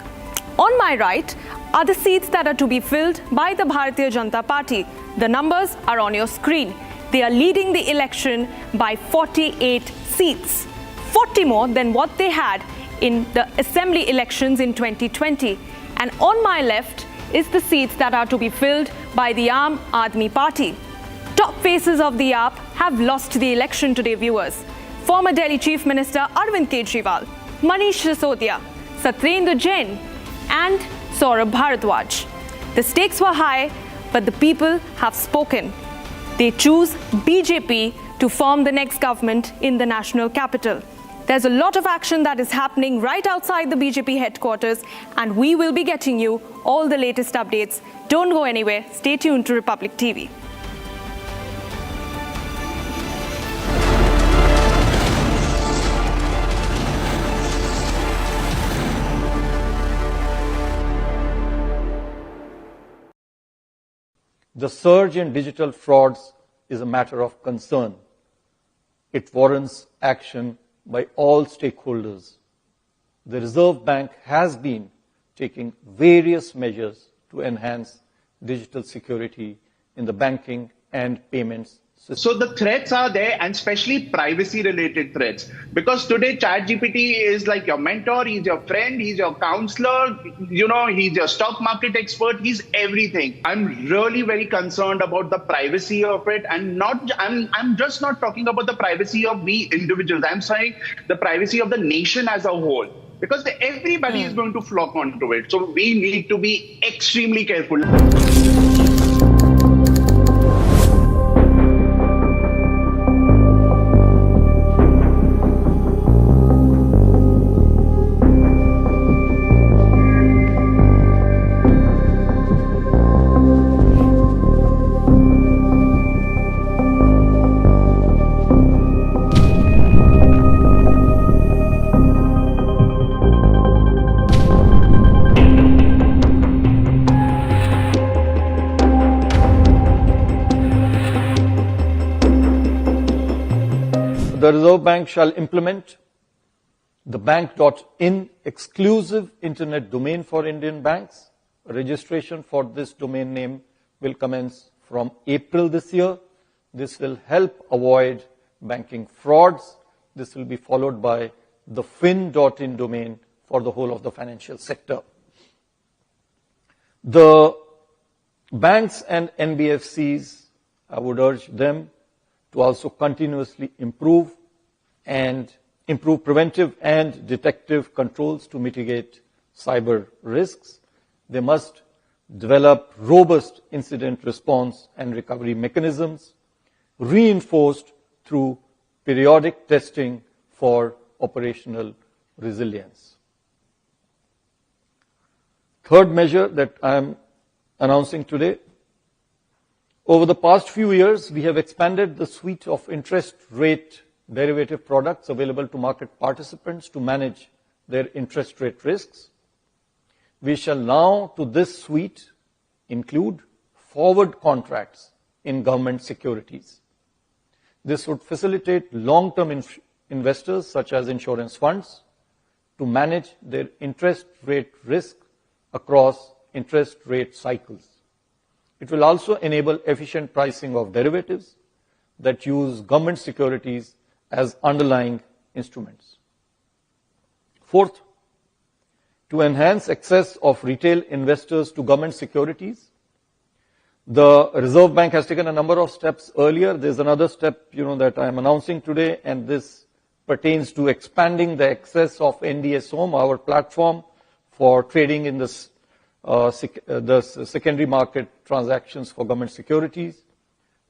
On my right are the seats that are to be filled by the Bharatiya Janata Party. The numbers are on your screen. They are leading the election by 48 seats, 40 more than what they had in the assembly elections in 2020. And on my left is the seats that are to be filled by the Aam Aadmi Party. Top faces of the AAP have lost the election today, viewers. Former Delhi Chief Minister Arvind Kejriwal, Manish Sisodia, Satyendra Jain and Saurabh Bharadwaj. The stakes were high, but the people have spoken. They choose BJP to form the next government in the national capital. There's a lot of action that is happening right outside the BJP headquarters, and we will be getting you all the latest updates. Don't go anywhere. Stay tuned to Republic TV. The surge in digital frauds is a matter of concern. It warrants action by all stakeholders. The Reserve Bank has been taking various measures to enhance digital security in the banking and payments So the threats are there, and especially privacy-related threats. Because today, ChatGPT is like your mentor, he's your friend, he's your counselor, he's your stock market expert, he's everything. I'm really very concerned about the privacy of it, and I'm just not talking about the privacy of we individuals. I'm saying the privacy of the nation as a whole. Because everybody is going to flock onto it. So we need to be extremely careful. The Reserve Bank shall implement the bank.in exclusive internet domain for Indian banks. Registration for this domain name will commence from April this year. This will help avoid banking frauds. This will be followed by the fin.in domain for the whole of the financial sector. The banks and NBFCs, I would urge them to also continuously improve preventive and detective controls to mitigate cyber risks. They must develop robust incident response and recovery mechanisms, reinforced through periodic testing for operational resilience. Third measure that I am announcing today: over the past few years, we have expanded the suite of interest rate derivative products available to market participants to manage their interest rate risks. We shall now, to this suite, include forward contracts in government securities. This would facilitate long-term investors, such as insurance funds, to manage their interest rate risk across interest rate cycles. It will also enable efficient pricing of derivatives that use government securities as underlying instruments. Fourth, to enhance access of retail investors to government securities, the Reserve Bank has taken a number of steps earlier. There's another step, that I am announcing today, and this pertains to expanding the access of NDS Home, our platform for trading in the secondary market transactions for government securities,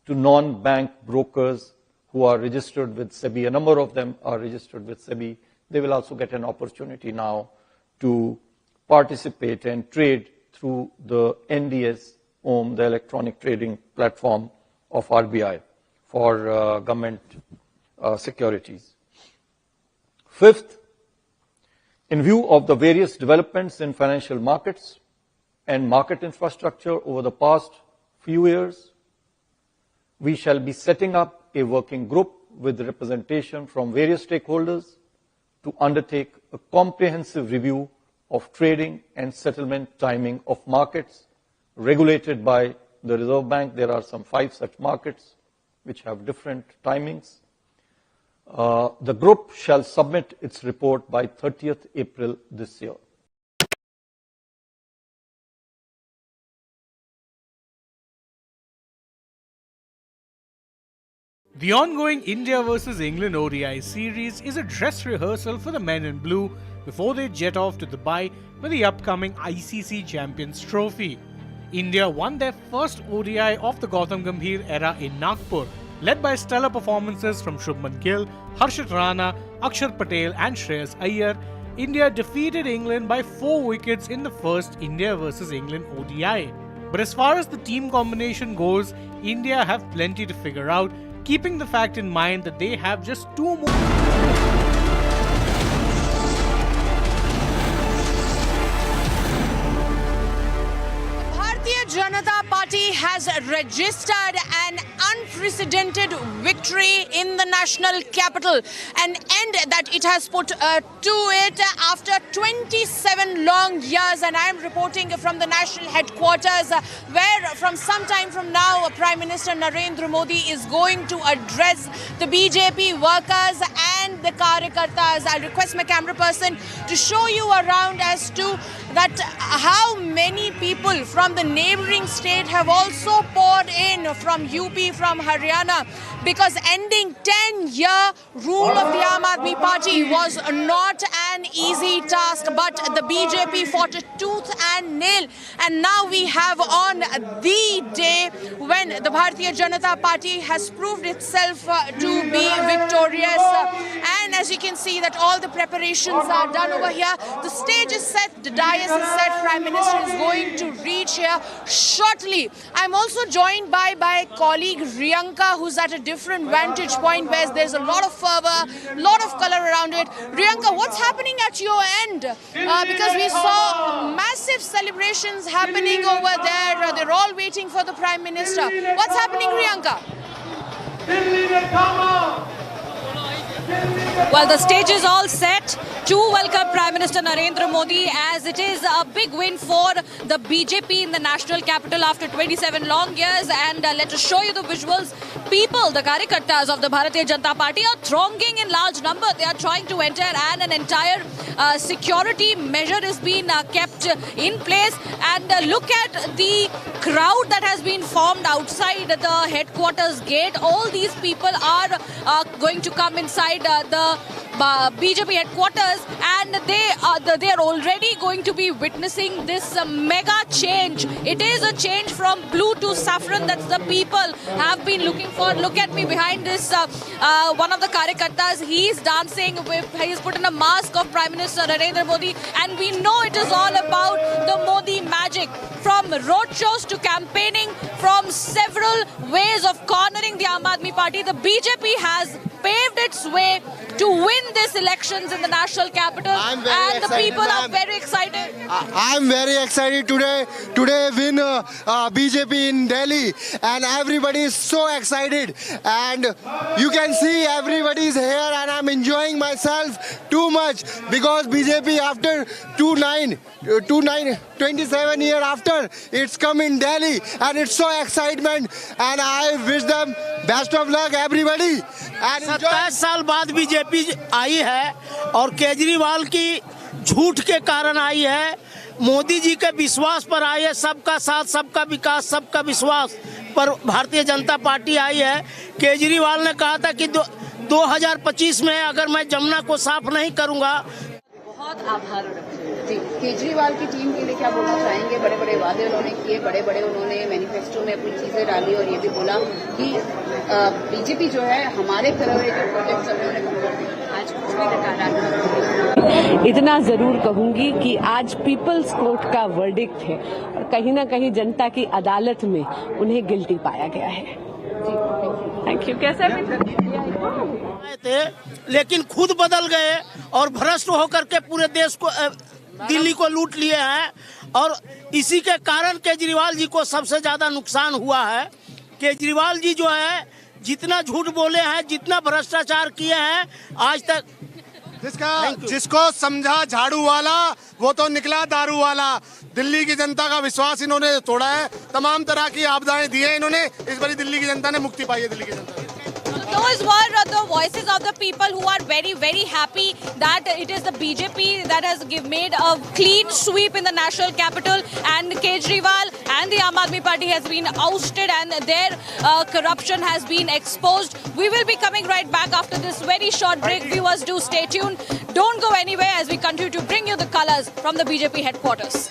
to non-bank brokers who are registered with SEBI. A number of them are registered with SEBI. They will also get an opportunity now to participate and trade through the NDS Home, the electronic trading platform of RBI for government securities. Fifth, in view of the various developments in financial markets and market infrastructure over the past few years, we shall be setting up a working group with representation from various stakeholders to undertake a comprehensive review of trading and settlement timing of markets regulated by the Reserve Bank. There are some 5 such markets which have different timings. The group shall submit its report by 30th April this year. The ongoing India vs England ODI series is a dress rehearsal for the men in blue before they jet off to Dubai for the upcoming ICC Champions Trophy. India won their first ODI of the Gautam Gambhir era in Nagpur, led by stellar performances from Shubman Gill, Harshit Rana, Akshar Patel and Shreyas Iyer. India defeated England by 4 wickets in the first India vs England ODI. But as far as the team combination goes, India have plenty to figure out, keeping the fact in mind that they have just 2 more. Bharatiya Janata Party has registered an unprecedented victory in the national capital, an end that it has put to it after 27 long years. And I am reporting from the national headquarters where from some time from now Prime Minister Narendra Modi is going to address the BJP workers and the Karyakartas. I'll request my camera person to show you around as to that how many people from the neighboring state have also poured in from UP, from Haryana, because ending 10-year rule of the Aam Aadmi Party was not an easy task, but the BJP fought it tooth and nail. And now we have on the day when the Bharatiya Janata Party has proved itself to be victorious. And as you can see that all the preparations are done over here. The stage is set, the dais is set, Prime Minister is going to reach here shortly. I'm also joined by my colleague Riyanka, who's at a different vantage point where there's a lot of fervor, a lot of color around it. Riyanka, what's happening at your end? Because we saw massive celebrations happening over there. They're all waiting for the Prime Minister. What's happening, Riyanka? Well, the stage is all set to welcome Prime Minister Narendra Modi, as it is a big win for the BJP in the national capital after 27 long years. And let us show you the visuals. People, the Karyakartas of the Bharatiya Janata Party, are thronging in large number. They are trying to enter, and an entire security measure is being kept in place. And look at the crowd that has been formed outside the headquarters gate. All these people are going to come inside the BJP headquarters, and they are already going to be witnessing this mega change. It is a change from blue to saffron that the people have been looking for. Look at me behind this. One of the Karyakartas, he is dancing with, he has put in a mask of Prime Minister Narendra Modi, and we know it is all about the Modi magic. From road shows to campaigning, from several ways of cornering the Aam Aadmi Party, the BJP has paved its way to win these elections in the national capital, and the people are very excited. I'm very excited today. Today win BJP in Delhi, and everybody is so excited. And you can see everybody is here, and I'm enjoying myself too much because BJP after 27 years after it's come in Delhi, and it's so excitement. And I wish them best of luck, everybody. And 27 साल बाद BJP आई है और केजरीवाल की झूठ के कारण आई है, मोदी जी के विश्वास पर आई है। सबका साथ, सबका विकास, सबका विश्वास पर भारतीय जनता पार्टी आई है। केजरीवाल ने कहा था कि 2025 में अगर मैं जमुना को साफ नहीं करूंगा। बहुत आभार जी केजरीवाल की टीम के लिए क्या बोलना चाहेंगे? बड़े बड़े वादे उन्होंने किए, बड़े बड़े उन्होंने मैनिफेस्टो में अपनी चीजें डाली और ये भी बोला कि बीजेपी जो है हमारे करवरे जो प्रोजेक्ट चल रहे हैं आज कुछ भी नकारा। इतना जरूर कहूंगी कि आज पीपल्स कोर्ट का वर्डिक्ट है और कहीं ना कहीं जनता की अदालत में उन्हें गिल्टी पाया गया है। Thank you. कैसे थे लेकिन खुद बदल गए और भ्रष्ट होकर के पूरे देश को, दिल्ली को लूट लिए हैं, और इसी के कारण केजरीवाल जी को सबसे ज्यादा नुकसान हुआ है। केजरीवाल जी जो है जितना झूठ बोले हैं, जितना भ्रष्टाचार किए हैं आज तक, जिसको समझा झाड़ू वाला वो तो निकला दारू वाला। दिल्ली की जनता का विश्वास इन्होंने तोड़ा है, तमाम तरह की आपदाएं दी है इन्होंने। इस बारी दिल्ली की जनता ने मुक्ति पाई है। दिल्ली की जनता Those were the voices of the people who are very, very happy that it is the BJP that has made a clean sweep in the national capital, and Kejriwal and the Aam Aadmi Party has been ousted and their corruption has been exposed. We will be coming right back after this very short break. Viewers, do stay tuned. Don't go anywhere as we continue to bring you the colors from the BJP headquarters.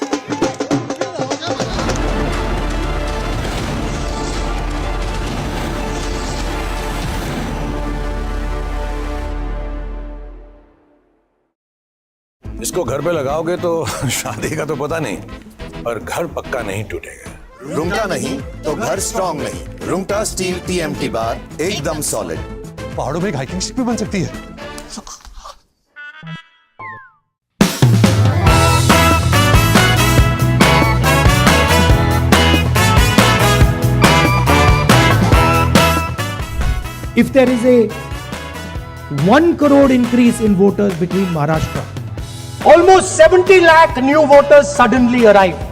इसको घर पे लगाओगे तो शादी का तो पता नहीं, पर घर पक्का नहीं टूटेगा। रुंगटा नहीं तो घर स्ट्रॉन्ग नहीं। रुंगटा स्टील TMT बार एकदम सॉलिड। पहाड़ों में एक हाइकिंग शिप भी बन सकती है। if there is a 1 crore increase in voters between Maharashtra, almost 70 lakh new voters suddenly arrived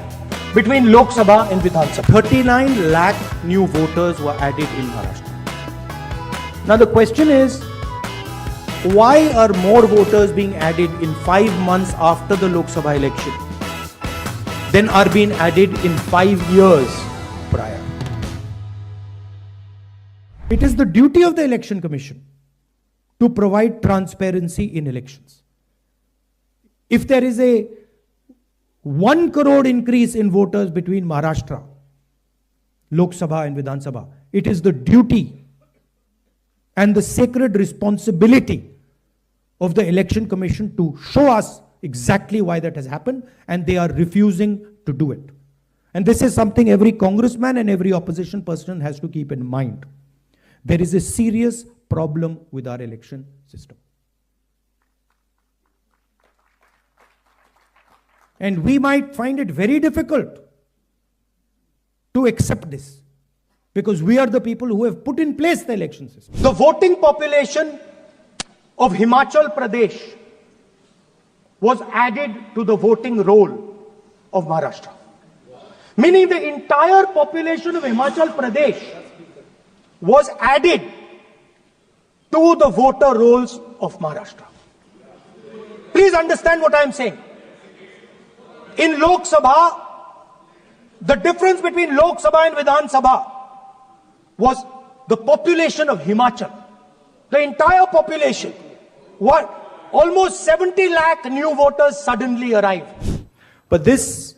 between Lok Sabha and Vidhan Sabha. 39 lakh new voters were added in Maharashtra. Now the question is, why are more voters being added in 5 months after the Lok Sabha election than are being added in 5 years prior? It is the duty of the Election Commission to provide transparency in elections. If there is a 1 crore increase in voters between Maharashtra, Lok Sabha and Vidhan Sabha, it is the duty and the sacred responsibility of the Election Commission to show us exactly why that has happened, and they are refusing to do it. And this is something every congressman and every opposition person has to keep in mind. There is a serious problem with our election system. And we might find it very difficult to accept this, because we are the people who have put in place the election system. The voting population of Himachal Pradesh was added to the voting roll of Maharashtra. Meaning the entire population of Himachal Pradesh was added to the voter rolls of Maharashtra. Please understand what I am saying. In Lok Sabha, the difference between Lok Sabha and Vidhan Sabha was the population of Himachal. The entire population, what? Almost 70 lakh new voters suddenly arrived. But this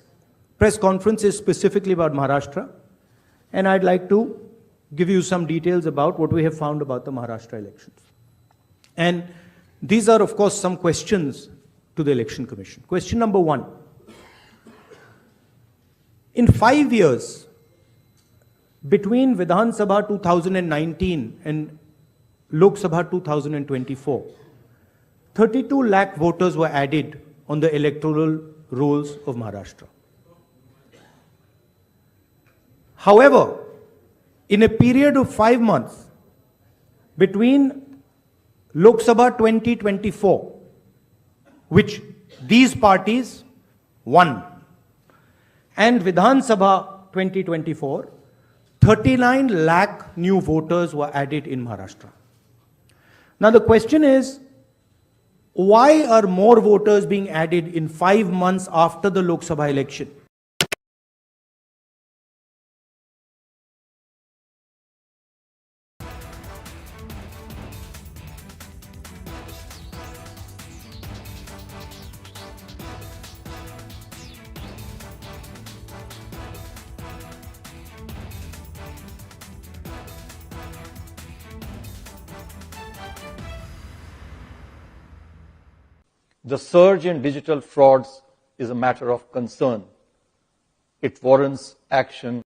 press conference is specifically about Maharashtra, and I'd like to give you some details about what we have found about the Maharashtra elections. And these are, of course, some questions to the Election Commission. Question number 1. In 5 years, between Vidhan Sabha 2019 and Lok Sabha 2024, 32 lakh voters were added on the electoral rolls of Maharashtra. However, in a period of 5 months between Lok Sabha 2024, which these parties won, and Vidhan Sabha 2024, 39 lakh new voters were added in Maharashtra. Now the question is, why are more voters being added in 5 months after the Lok Sabha election? The surge in digital frauds is a matter of concern. It warrants action.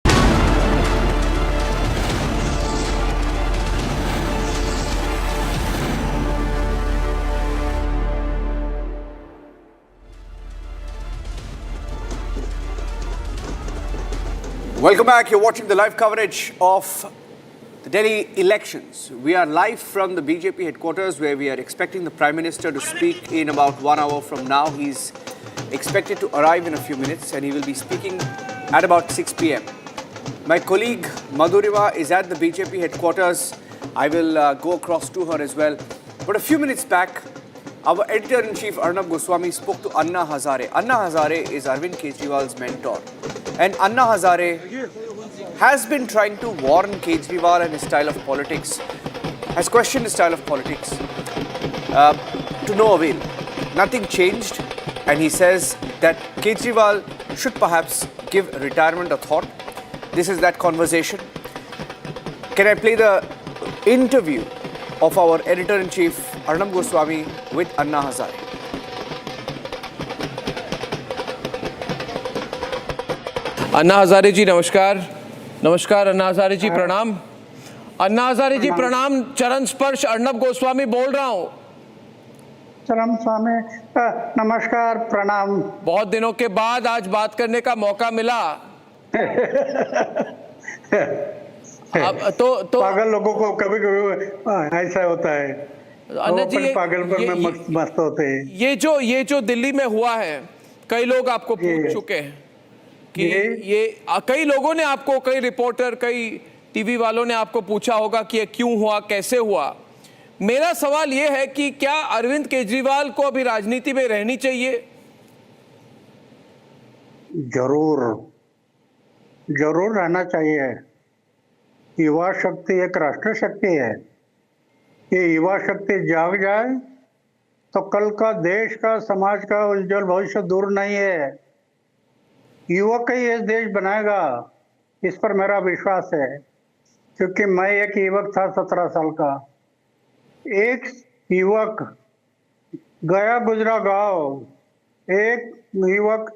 Welcome back. You're watching the live coverage of the Delhi elections. We are live from the BJP headquarters, where we are expecting the Prime Minister to speak in about 1 hour from now. He's expected to arrive in a few minutes, and he will be speaking at about 6 p.m. My colleague Madhurima is at the BJP headquarters. I will go across to her as well. But a few minutes back, our editor-in-chief Arnab Goswami spoke to Anna Hazare. Anna Hazare is Arvind Kejriwal's mentor. And Anna Hazare has been trying to warn Kejriwal and his style of politics, has questioned his style of politics, to no avail. Nothing changed, and he says that Kejriwal should perhaps give retirement a thought. This is that conversation. Can I play the interview of our editor-in-chief Arnab Goswami with Anna Hazare? Anna Hazare जी नमस्कार। नमस्कार अन्ना हजारे जी प्रणाम। अन्ना हजारे जी प्रणाम। चरण स्पर्श अर्णब गोस्वामी बोल रहा हूँ। चरण स्वामी नमस्कार प्रणाम। बहुत दिनों के बाद आज बात करने का मौका मिला। तो पागल लोगों को कभी कभी ऐसा होता है, अन्ना जी पागलपन में मस्त होते हैं। ये जो दिल्ली में हुआ है, कई लोग आपको पूछ चुके हैं कि ये कई लोगों ने आपको, कई रिपोर्टर, कई टीवी वालों ने आपको पूछा होगा कि ये क्यों हुआ, कैसे हुआ। मेरा सवाल ये है कि क्या अरविंद केजरीवाल को अभी राजनीति में रहनी चाहिए? जरूर रहना चाहिए। युवा शक्ति एक राष्ट्र शक्ति है। ये युवा शक्ति जाग जाए तो कल का देश का, समाज का उज्जवल भविष्य दूर नहीं है। युवक ही ये देश बनाएगा, इस पर मेरा विश्वास है। क्योंकि मैं एक युवक था 17 साल का। एक युवक गया गुजरा गांव, एक युवक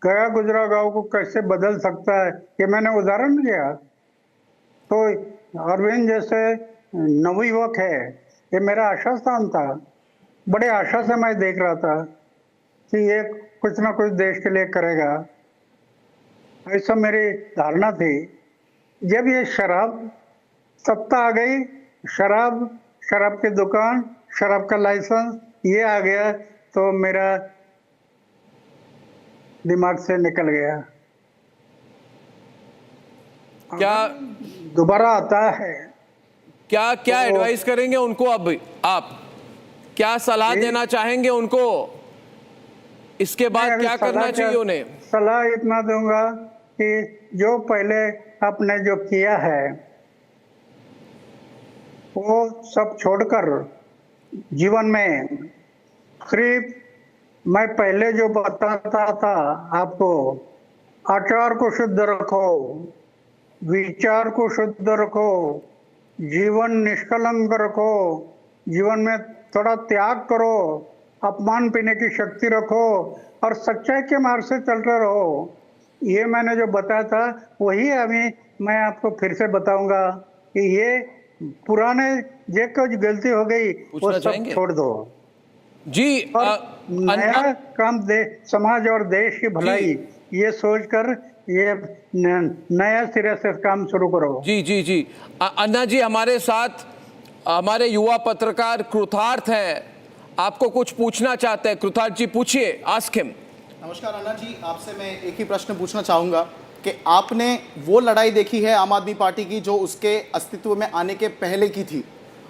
गया गुजरा गांव को कैसे बदल सकता है, ये मैंने उदाहरण दिया। तो अरविंद जैसे नवयुवक है, ये मेरा आशा स्थान था। बड़े आशा से मैं देख रहा था कि ये कुछ ना कुछ देश के लिए करेगा, ऐसा मेरी धारणा थी। जब ये शराब सत्ता आ गई, शराब की दुकान, शराब का लाइसेंस ये आ गया, तो मेरा दिमाग से निकल गया। क्या दोबारा आता है? क्या एडवाइस करेंगे उनको? अब आप क्या सलाह देना चाहेंगे उनको? इसके बाद क्या करना चाहिए उन्हें? सलाह इतना दूंगा कि जो पहले आपने जो किया है वो सब छोड़कर जीवन में सिर्फ मैं पहले जो बताता था आपको, आचार को शुद्ध रखो, विचार को शुद्ध रखो, जीवन निष्कलंक रखो, जीवन में थोड़ा त्याग करो, अपमान पीने की शक्ति रखो और सच्चाई के मार्ग से चलते रहो। ये मैंने जो बताया था वही अभी मैं आपको फिर से बताऊंगा कि ये पुराने जो कुछ गलती हो गई वो सब छोड़ दो जी। नया काम समाज और देश की भलाई ये सोचकर ये नया सिरे से काम शुरू करो। जी। अन्ना जी, हमारे साथ हमारे युवा पत्रकार कृतार्थ हैं, आपको कुछ पूछना चाहते हैं। कृतार्थ जी, पूछिए, आस्क हिम। नमस्कार अन्ना जी, आपसे मैं एक ही प्रश्न पूछना चाहूँगा कि आपने वो लड़ाई देखी है आम आदमी पार्टी की जो उसके अस्तित्व में आने के पहले की थी,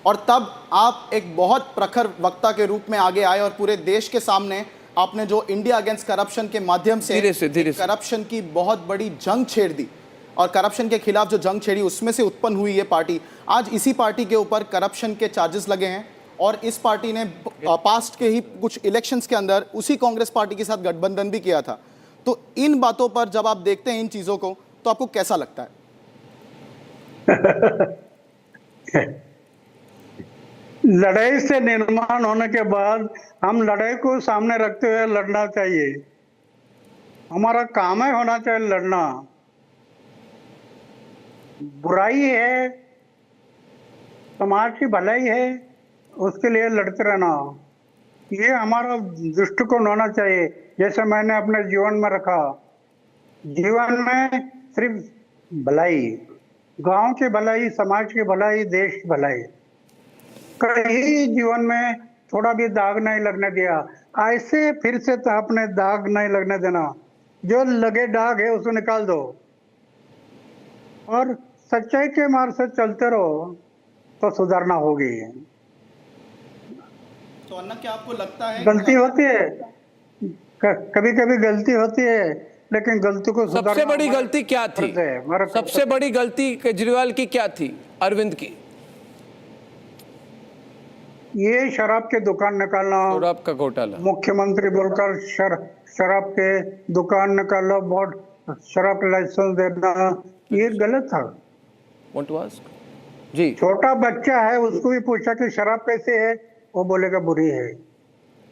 और तब आप एक बहुत प्रखर वक्ता के रूप में आगे आए और पूरे देश के सामने आपने जो इंडिया अगेंस्ट करप्शन के माध्यम से करप्शन की बहुत बड़ी जंग छेड़ दी, और करप्शन के खिलाफ जो जंग छेड़ी उसमें से उत्पन्न हुई ये पार्टी। आज इसी पार्टी के ऊपर करप्शन के चार्जेस लगे हैं और इस पार्टी ने पास्ट के ही कुछ इलेक्शंस के अंदर उसी कांग्रेस पार्टी के साथ गठबंधन भी किया था। तो इन बातों पर जब आप देखते हैं इन चीजों को तो आपको कैसा लगता है? लड़ाई से निर्माण होने के बाद हम लड़ाई को सामने रखते हुए लड़ना चाहिए। हमारा काम है होना चाहिए लड़ना। बुराई है, समाज की भलाई है, उसके लिए लड़ते रहना, ये हमारा दृष्टिकोण होना चाहिए। जैसे मैंने अपने जीवन में रखा, जीवन में सिर्फ भलाई, गांव की भलाई, समाज की भलाई, देश की भलाई, कहीं जीवन में थोड़ा भी दाग नहीं लगने दिया। ऐसे फिर से तो अपने दाग नहीं लगने देना, जो लगे दाग है उसको निकाल दो और सच्चाई के मार्ग से चलते रहो तो सुधारना होगी। तो अन्ना, क्या आपको लगता है गलती होती है, कभी कभी गलती होती है, लेकिन गलती को सुधारना। सबसे बड़ी गलती क्या थी? सबसे बड़ी गलती केजरीवाल की क्या थी, अरविंद की? ये शराब के दुकान निकालना, शराब का घोटाला, मुख्यमंत्री बोलकर शराब के दुकान निकालना, बहुत शराब लाइसेंस देना, ये गलत था। Want to ask? जी। छोटा बच्चा है, उसको भी पूछा कि शराब कैसे है, वो बोलेगा बुरी है,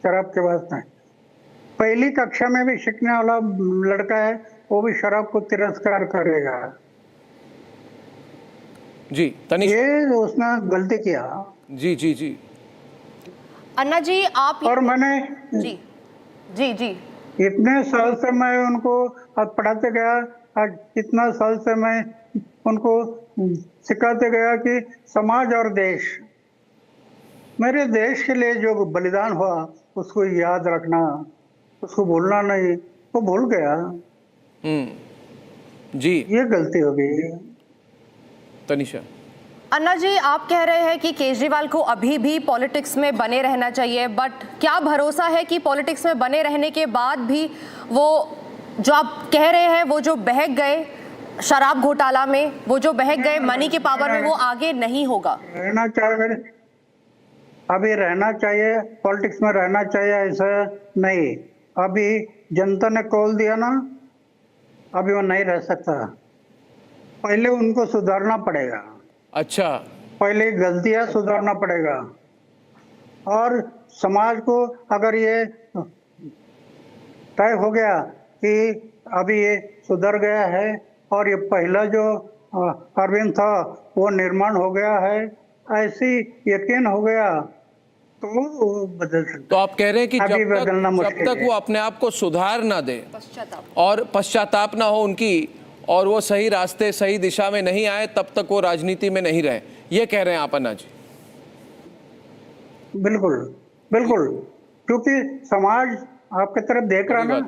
शराब के वास्ते। पहली कक्षा में भी सीखने वाला लड़का है, वो भी शराब को तिरस्कार करेगा। जी तनिष, ये उसने गलती किया। जी। अन्ना जी, आप और मैंने जी इतने साल से मैं उनको पढ़ाते गया, आज इतना साल से मैं उनको सिखाते गया कि समाज और देश, मेरे देश के लिए जो बलिदान हुआ उसको याद रखना, उसको भूलना नहीं। वो भूल गया। जी, ये गलती हो गई। तनिषा। अन्ना जी, आप कह रहे हैं कि केजरीवाल को अभी भी पॉलिटिक्स में बने रहना चाहिए, बट क्या भरोसा है कि पॉलिटिक्स में बने रहने के बाद भी वो जो आप कह रहे हैं, वो जो बहक गए शराब घोटाला में, वो जो बहक गए मनी के पावर में, वो आगे नहीं होगा? रहना चाहिए, अभी रहना चाहिए, पॉलिटिक्स में रहना चाहिए ऐसा नहीं। अभी जनता ने कॉल दिया ना, अभी वो नहीं रह सकता। पहले उनको सुधारना पड़ेगा। अच्छा, पहले गलतियां सुधारना पड़ेगा। और समाज को अगर ये तय हो गया कि अभी ये सुधर गया है और ये पहला जो अरविंद था वो निर्माण हो गया है, ऐसी यकीन हो गया, तो वो बदल सकता। तो आप कह रहे हैं कि अभी जब तक वो अपने आप को सुधार ना दे और पश्चाताप ना हो उनकी, और वो सही रास्ते सही दिशा में नहीं आए, तब तक वो राजनीति में नहीं रहे, ये कह रहे हैं आप अन्ना जी? बिल्कुल बिल्कुल, क्योंकि समाज आपकी तरफ देख रहा ना,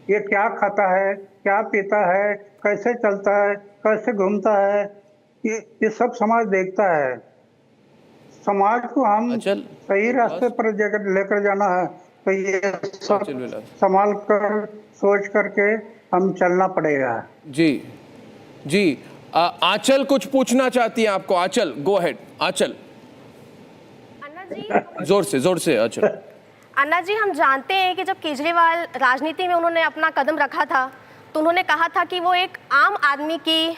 ये क्या खाता है, क्या पीता है, कैसे चलता है, कैसे घूमता है, ये सब समाज देखता है। समाज को हम सही रास्ते पर लेकर जाना है, तो ये सब संभाल कर सोच करके हम चलना पड़ेगा। जी जी, आंचल कुछ पूछना चाहती है आपको। आंचल, गो अहेड। आंचल, जोर से आंचल। अन्ना जी, हम जानते हैं कि जब केजरीवाल राजनीति में उन्होंने अपना कदम रखा था, तो उन्होंने कहा था कि वो एक आम आदमी की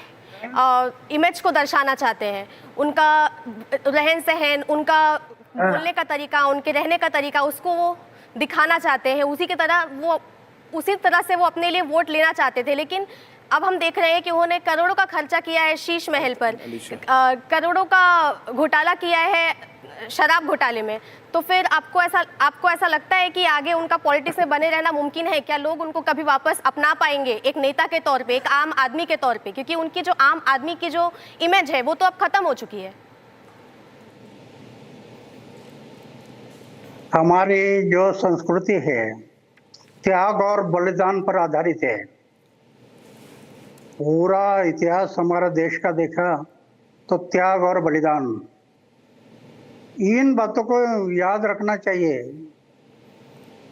इमेज को दर्शाना चाहते हैं। उनका रहन सहन, उनका बोलने का तरीका, उनके रहने का तरीका, उसको वो दिखाना चाहते हैं। उसी तरह से वो अपने लिए वोट लेना चाहते थे। लेकिन अब हम देख रहे हैं कि उन्होंने करोड़ों का खर्चा किया है शीश महल पर, करोड़ों का घोटाला किया है शराब घोटाले में। तो फिर आपको ऐसा लगता है कि आगे उनका पॉलिटिक्स में बने रहना मुमकिन है? क्या लोग उनको कभी वापस अपना पाएंगे एक नेता के तौर पे, एक आम आदमी के तौर पे? क्योंकि उनकी जो आम आदमी की जो इमेज है वो तो अब खत्म हो चुकी है। हमारी जो संस्कृति है त्याग और बलिदान पर आधारित है। पूरा इतिहास हमारा देश का देखा तो त्याग और बलिदान, इन बातों को याद रखना चाहिए।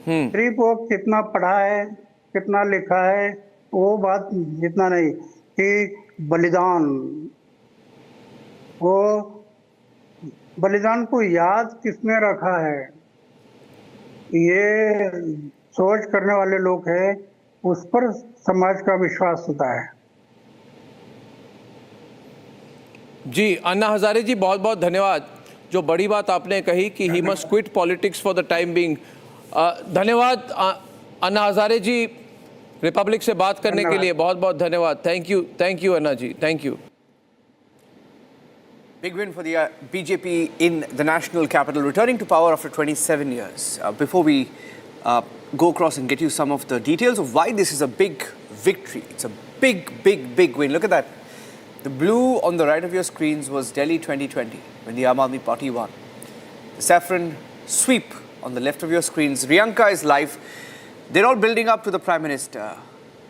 सिर्फ वो कितना पढ़ा है, कितना लिखा है, वो बात जितना नहीं, कि बलिदान, वो बलिदान को याद किसने रखा है, ये सोच करने वाले लोग हैं, उस पर समाज का विश्वास होता है। जी, अन्ना हजारे जी, बहुत बहुत धन्यवाद। जो बड़ी बात आपने कही कि he must quit politics for the time being. धन्यवाद अन्ना हजारे जी, रिपब्लिक से बात करने के लिए बहुत बहुत धन्यवाद। Thank you Anna ji, thank you. Big win for the BJP in the national capital, returning to power after 27 years. Before we go across and get you some of the details of why this is a big victory, it's a big win. Look at that. The blue on the right of your screens was Delhi 2020, when the Aam Aadmi Party won. The saffron sweep on the left of your screens, Riyanka is live. They're all building up to the Prime Minister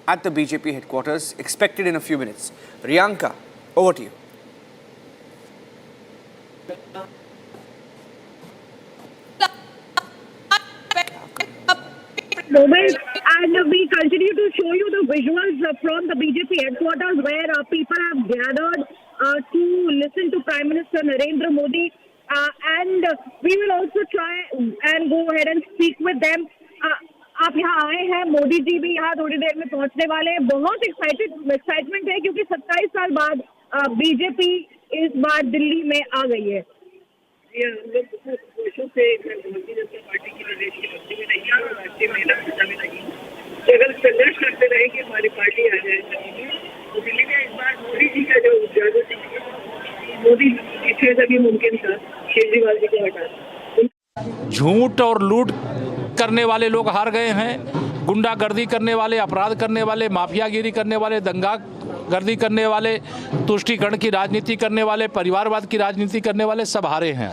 at the BJP headquarters, expected in a few minutes. Riyanka, over to you. And we continue to show you the visuals from the BJP headquarters where people have gathered to listen to Prime Minister Narendra Modi, and we will also try and go ahead and speak with them. आप यहाँ आए हैं, मोदी जी भी यहाँ थोड़ी देर में पहुँचने वाले हैं। बहुत एक्साइटमेंट है क्योंकि 27 साल बाद बीजेपी इस बार दिल्ली में आ गई है। हम लोग वर्षों से भारतीय जनता पार्टी की प्रदेश की भक्ति में नहीं है और राष्ट्रीय महिला मोर्चा में नहीं, अगर संघर्ष करते रहे कि हमारी पार्टी आ जाए तो दिल्ली में इस बार मोदी जी का जो जादू, मोदी पीछे से भी मुमकिन था केजरीवाल जी को हटा। झूठ और लूट करने वाले लोग हार गए हैं, गुंडागर्दी करने वाले, अपराध करने वाले, माफियागिरी करने वाले, दंगा गर्दी करने वाले, तुष्टीकरण की राजनीति करने वाले, परिवारवाद की राजनीति करने वाले सब हारे हैं।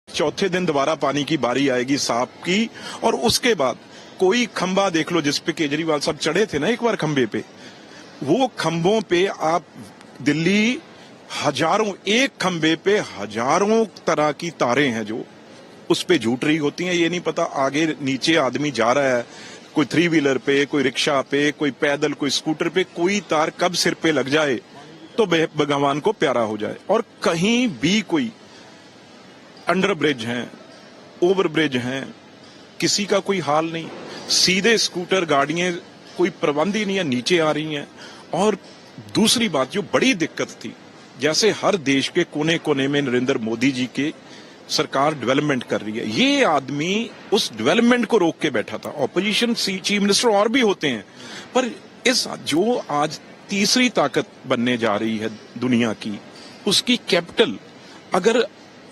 चौथे दिन दोबारा पानी की बारी आएगी सांप की, और उसके बाद कोई खंबा देख लो जिस पे केजरीवाल साहब चढ़े थे ना एक बार खंबे पे, वो खंबों पे आप दिल्ली हजारों, एक खंबे पे हजारों तरह की तारें हैं जो उस पे झूठ रही होती हैं। ये नहीं पता आगे नीचे आदमी जा रहा है, कोई 3 व्हीलर पे, कोई रिक्शा पे, कोई पैदल, कोई स्कूटर पे, कोई तार कब सिर पे लग जाए तो भगवान को प्यारा हो जाए। और कहीं भी कोई अंडर ब्रिज हैं, ओवर ब्रिज हैं, किसी का कोई हाल नहीं। सीधे स्कूटर गाड़ियां, कोई प्रबंध ही नहीं है, नीचे आ रही हैं। और दूसरी बात जो बड़ी दिक्कत थी, जैसे हर देश के कोने कोने में नरेंद्र मोदी जी के सरकार डेवलपमेंट कर रही है, ये आदमी उस डेवलपमेंट को रोक के बैठा था। ऑपोजिशन चीफ मिनिस्टर और भी होते हैं, पर इस जो आज तीसरी ताकत बनने जा रही है दुनिया की, उसकी कैपिटल, अगर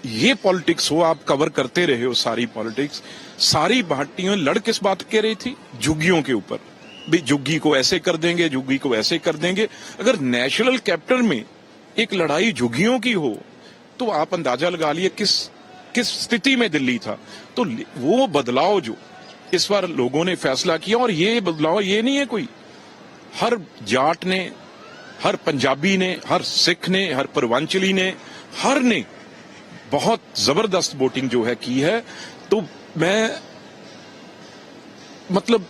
ये पॉलिटिक्स हो, आप कवर करते रहे हो सारी पॉलिटिक्स, सारी पार्टियां लड़ किस बात कह रही थी? झुग्गियों के ऊपर, भी झुग्गी को ऐसे कर देंगे, झुग्गी को ऐसे कर देंगे। अगर नेशनल कैपिटल में एक लड़ाई झुग्गियों की हो तो आप अंदाजा लगा लिए किस स्थिति में दिल्ली था। तो वो बदलाव जो इस बार लोगों ने फैसला किया, और ये बदलाव ये नहीं है कोई हर जाट ने, हर पंजाबी ने, हर सिख ने, हर पूर्वांचली ने, हर ने बहुत जबरदस्त वोटिंग जो है की है। तो मैं मतलब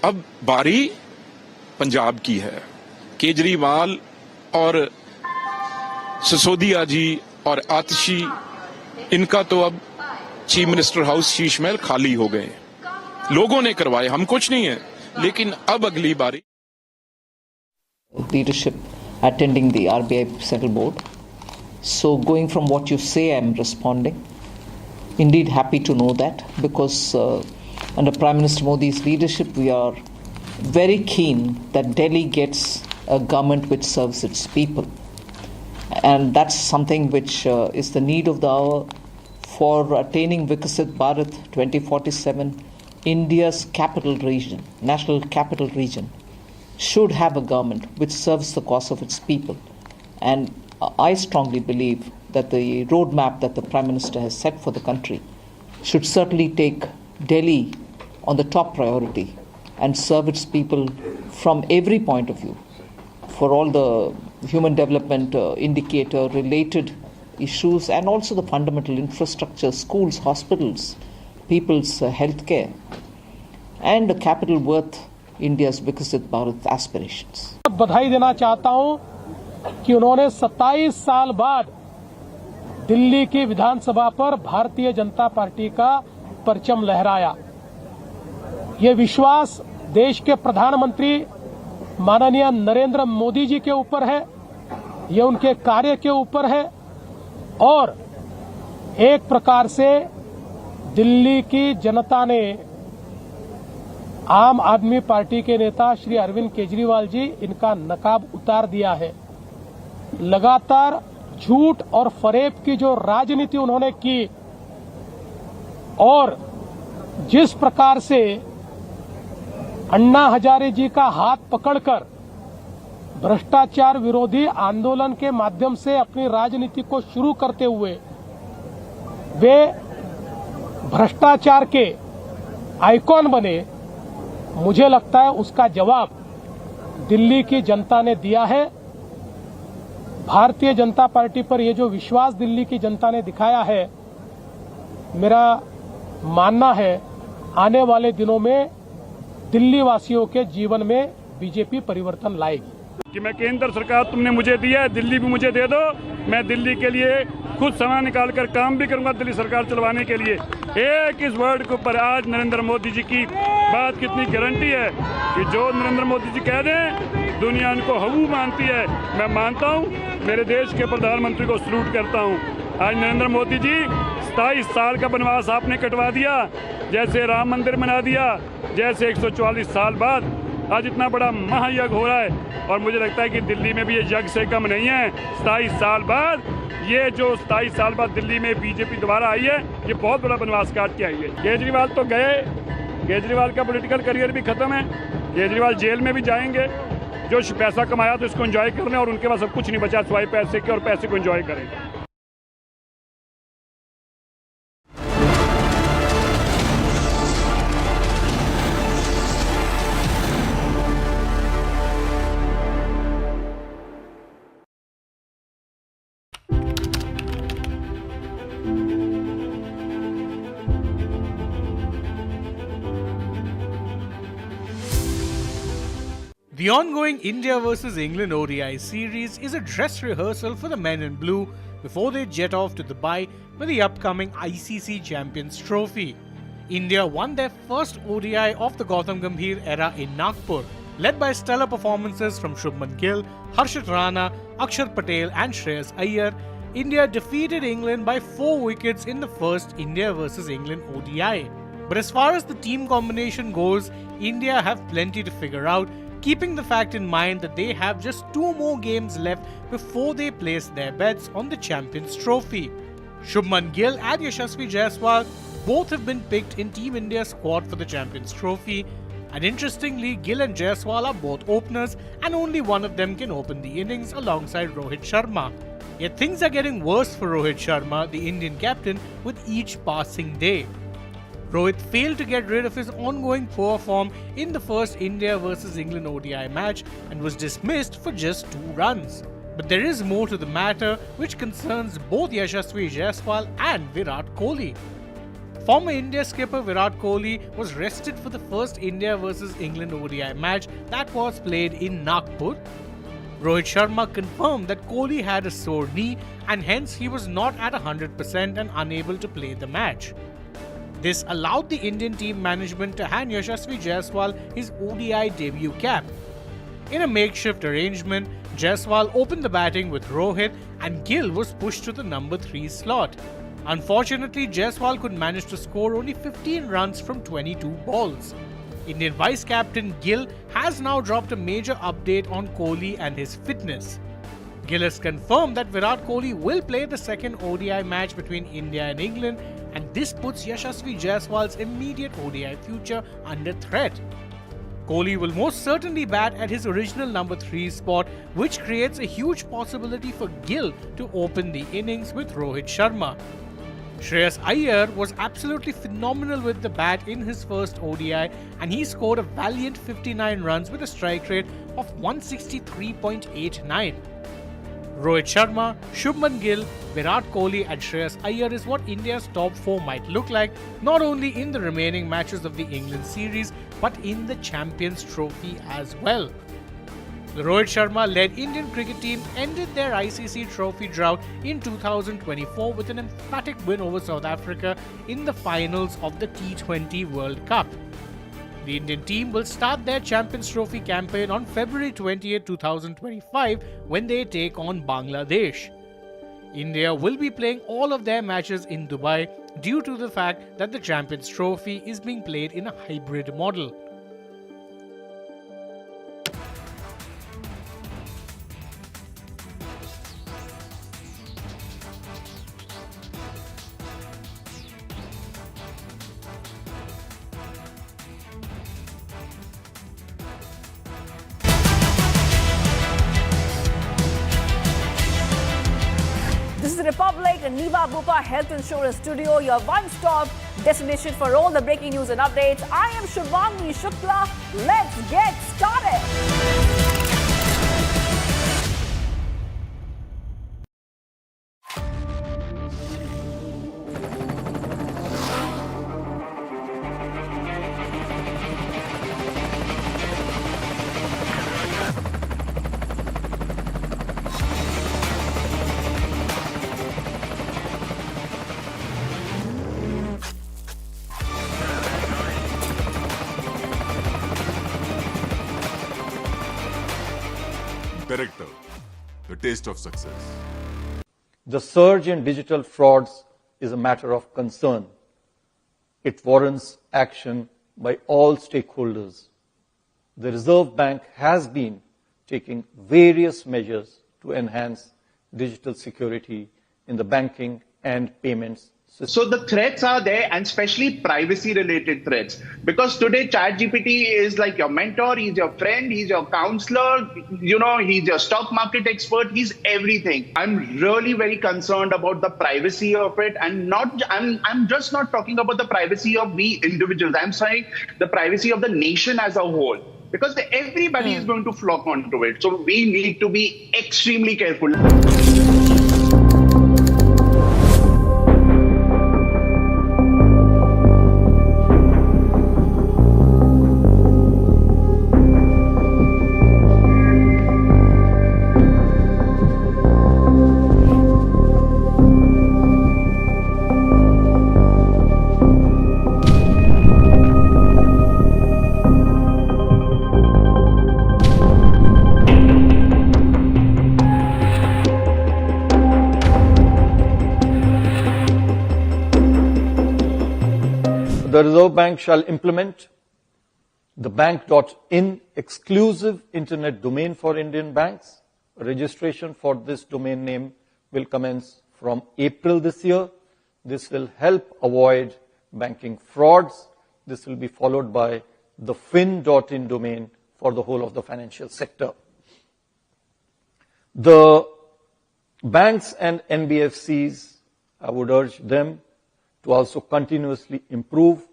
अब बारी पंजाब की है। केजरीवाल और सिसोदिया जी और आतिशी, इनका तो अब chief minister house Sheesh Mahal खाली हो गए, लोगों ने करवाए, हम कुछ नहीं है। लेकिन अब अगली बारी leadership attending the RBI Central Board. So going from what you say, I'm responding. Indeed happy to know that, because under Prime Minister Modi's leadership, we are very keen that Delhi gets a government which serves its people. And that's something which is the need of the hour for attaining Viksit Bharat 2047. India's capital region, national capital region, should have a government which serves the cause of its people. And I strongly believe that the roadmap that the Prime Minister has set for the country should certainly take Delhi on the top priority and serve its people from every point of view, for all the human development indicator related issues, and also the fundamental infrastructure, schools, hospitals, people's health care, and a capital worth India's Viksit Bharat aspirations. बधाई देना चाहता हूं कि उन्होंने 27 साल बाद दिल्ली की विधानसभा पर भारतीय जनता पार्टी का परचम लहराया। ये विश्वास देश के प्रधानमंत्री माननीय नरेंद्र मोदी जी के ऊपर है, ये उनके कार्य के ऊपर है, और एक प्रकार से दिल्ली की जनता ने आम आदमी पार्टी के नेता श्री अरविंद केजरीवाल जी, इनका नकाब उतार दिया है। लगातार झूठ और फरेब की जो राजनीति उन्होंने की, और जिस प्रकार से अन्ना हजारे जी का हाथ पकड़कर भ्रष्टाचार विरोधी आंदोलन के माध्यम से अपनी राजनीति को शुरू करते हुए वे भ्रष्टाचार के आइकॉन बने, मुझे लगता है उसका जवाब दिल्ली की जनता ने दिया है। भारतीय जनता पार्टी पर ये जो विश्वास दिल्ली की जनता ने दिखाया है, मेरा मानना है आने वाले दिनों में दिल्ली वासियों के जीवन में बीजेपी परिवर्तन लाएगी। कि मैं केंद्र सरकार तुमने मुझे दिया है, दिल्ली भी मुझे दे दो, मैं दिल्ली के लिए खुद समय निकाल कर काम भी करूंगा दिल्ली सरकार चलवाने के लिए। एक इस वर्ड के ऊपर आज नरेंद्र मोदी जी की बात कितनी गारंटी है कि जो नरेंद्र मोदी जी कह दें दुनिया उनको हवू मानती है। मैं मानता हूं, मेरे देश के प्रधानमंत्री को सलूट करता हूं। आज नरेंद्र मोदी जी 27 साल का वनवास आपने कटवा दिया, जैसे राम मंदिर बना दिया, जैसे 144 साल बाद आज इतना बड़ा महायज्ञ हो रहा है, और मुझे लगता है कि दिल्ली में भी ये यज्ञ से कम नहीं है। 27 साल बाद ये जो 27 साल बाद दिल्ली में बीजेपी दोबारा आई है, ये बहुत बड़ा बनवास काट के आई है। केजरीवाल तो गए, केजरीवाल का पॉलिटिकल करियर भी खत्म है, केजरीवाल जेल में भी जाएंगे। जो पैसा कमाया तो इसको एंजॉय करना है और उनके पास अब कुछ नहीं बचा सिवाय पैसे के, और पैसे को एंजॉय करें। The ongoing India vs England ODI series is a dress rehearsal for the men in blue before they jet off to Dubai for the upcoming ICC Champions Trophy. India won their first ODI of the Gautam Gambhir era in Nagpur. Led by stellar performances from Shubman Gill, Harshit Rana, Akshar Patel and Shreyas Iyer, India defeated England by 4 wickets in the first India vs England ODI. But as far as the team combination goes, India have plenty to figure out, keeping the fact in mind that they have just 2 more games left before they place their bets on the Champions Trophy. Shubman Gill and Yashasvi Jaiswal both have been picked in Team India's squad for the Champions Trophy, and interestingly, Gill and Jaiswal are both openers and only one of them can open the innings alongside Rohit Sharma. Yet things are getting worse for Rohit Sharma, the Indian captain, with each passing day. Rohit failed to get rid of his ongoing poor form in the first India vs England ODI match and was dismissed for just 2 runs. But there is more to the matter, which concerns both Yashasvi Jaiswal and Virat Kohli. Former India skipper Virat Kohli was rested for the first India vs England ODI match that was played in Nagpur. Rohit Sharma confirmed that Kohli had a sore knee and hence he was not at 100% and unable to play the match. This allowed the Indian team management to hand Yashasvi Jaiswal his ODI debut cap. In a makeshift arrangement, Jaiswal opened the batting with Rohit and Gill was pushed to the number 3 slot. Unfortunately, Jaiswal could manage to score only 15 runs from 22 balls. Indian vice-captain Gill has now dropped a major update on Kohli and his fitness. Gill has confirmed that Virat Kohli will play the second ODI match between India and England, and this puts Yashasvi Jaiswal's immediate ODI future under threat. Kohli will most certainly bat at his original number 3 spot, which creates a huge possibility for Gill to open the innings with Rohit Sharma. Shreyas Iyer was absolutely phenomenal with the bat in his first ODI, and he scored a valiant 59 runs with a strike rate of 163.89. Rohit Sharma, Shubman Gill, Virat Kohli and Shreyas Iyer is what India's top 4 might look like, not only in the remaining matches of the England series, but in the Champions Trophy as well. The Rohit Sharma-led Indian cricket team ended their ICC trophy drought in 2024 with an emphatic win over South Africa in the finals of the T20 World Cup. The Indian team will start their Champions Trophy campaign on February 28, 2025 when they take on Bangladesh. India will be playing all of their matches in Dubai due to the fact that the Champions Trophy is being played in a hybrid model. This is Republic and Niva Bupa Health Insurance Studio, your one-stop destination for all the breaking news and updates. I am Shubhangi Shukla. Let's get started. Director, the taste of success. The surge in digital frauds is a matter of concern. It warrants action by all stakeholders. The Reserve Bank has been taking various measures to enhance digital security in the banking and payments system. So the threats are there, and especially privacy related threats, because today ChatGPT is like your mentor, he's your friend, he's your counselor, he's your stock market expert, he's everything. I'm really very concerned about the privacy of it, and I'm just not talking about the privacy of we individuals. I'm saying the privacy of the nation as a whole, because everybody is going to flock onto it. So we need to be extremely careful. The Reserve Bank shall implement the bank.in exclusive internet domain for Indian banks. Registration for this domain name will commence from April this year. This will help avoid banking frauds. This will be followed by the fin.in domain for the whole of the financial sector. The banks and NBFCs, I would urge them to also continuously improve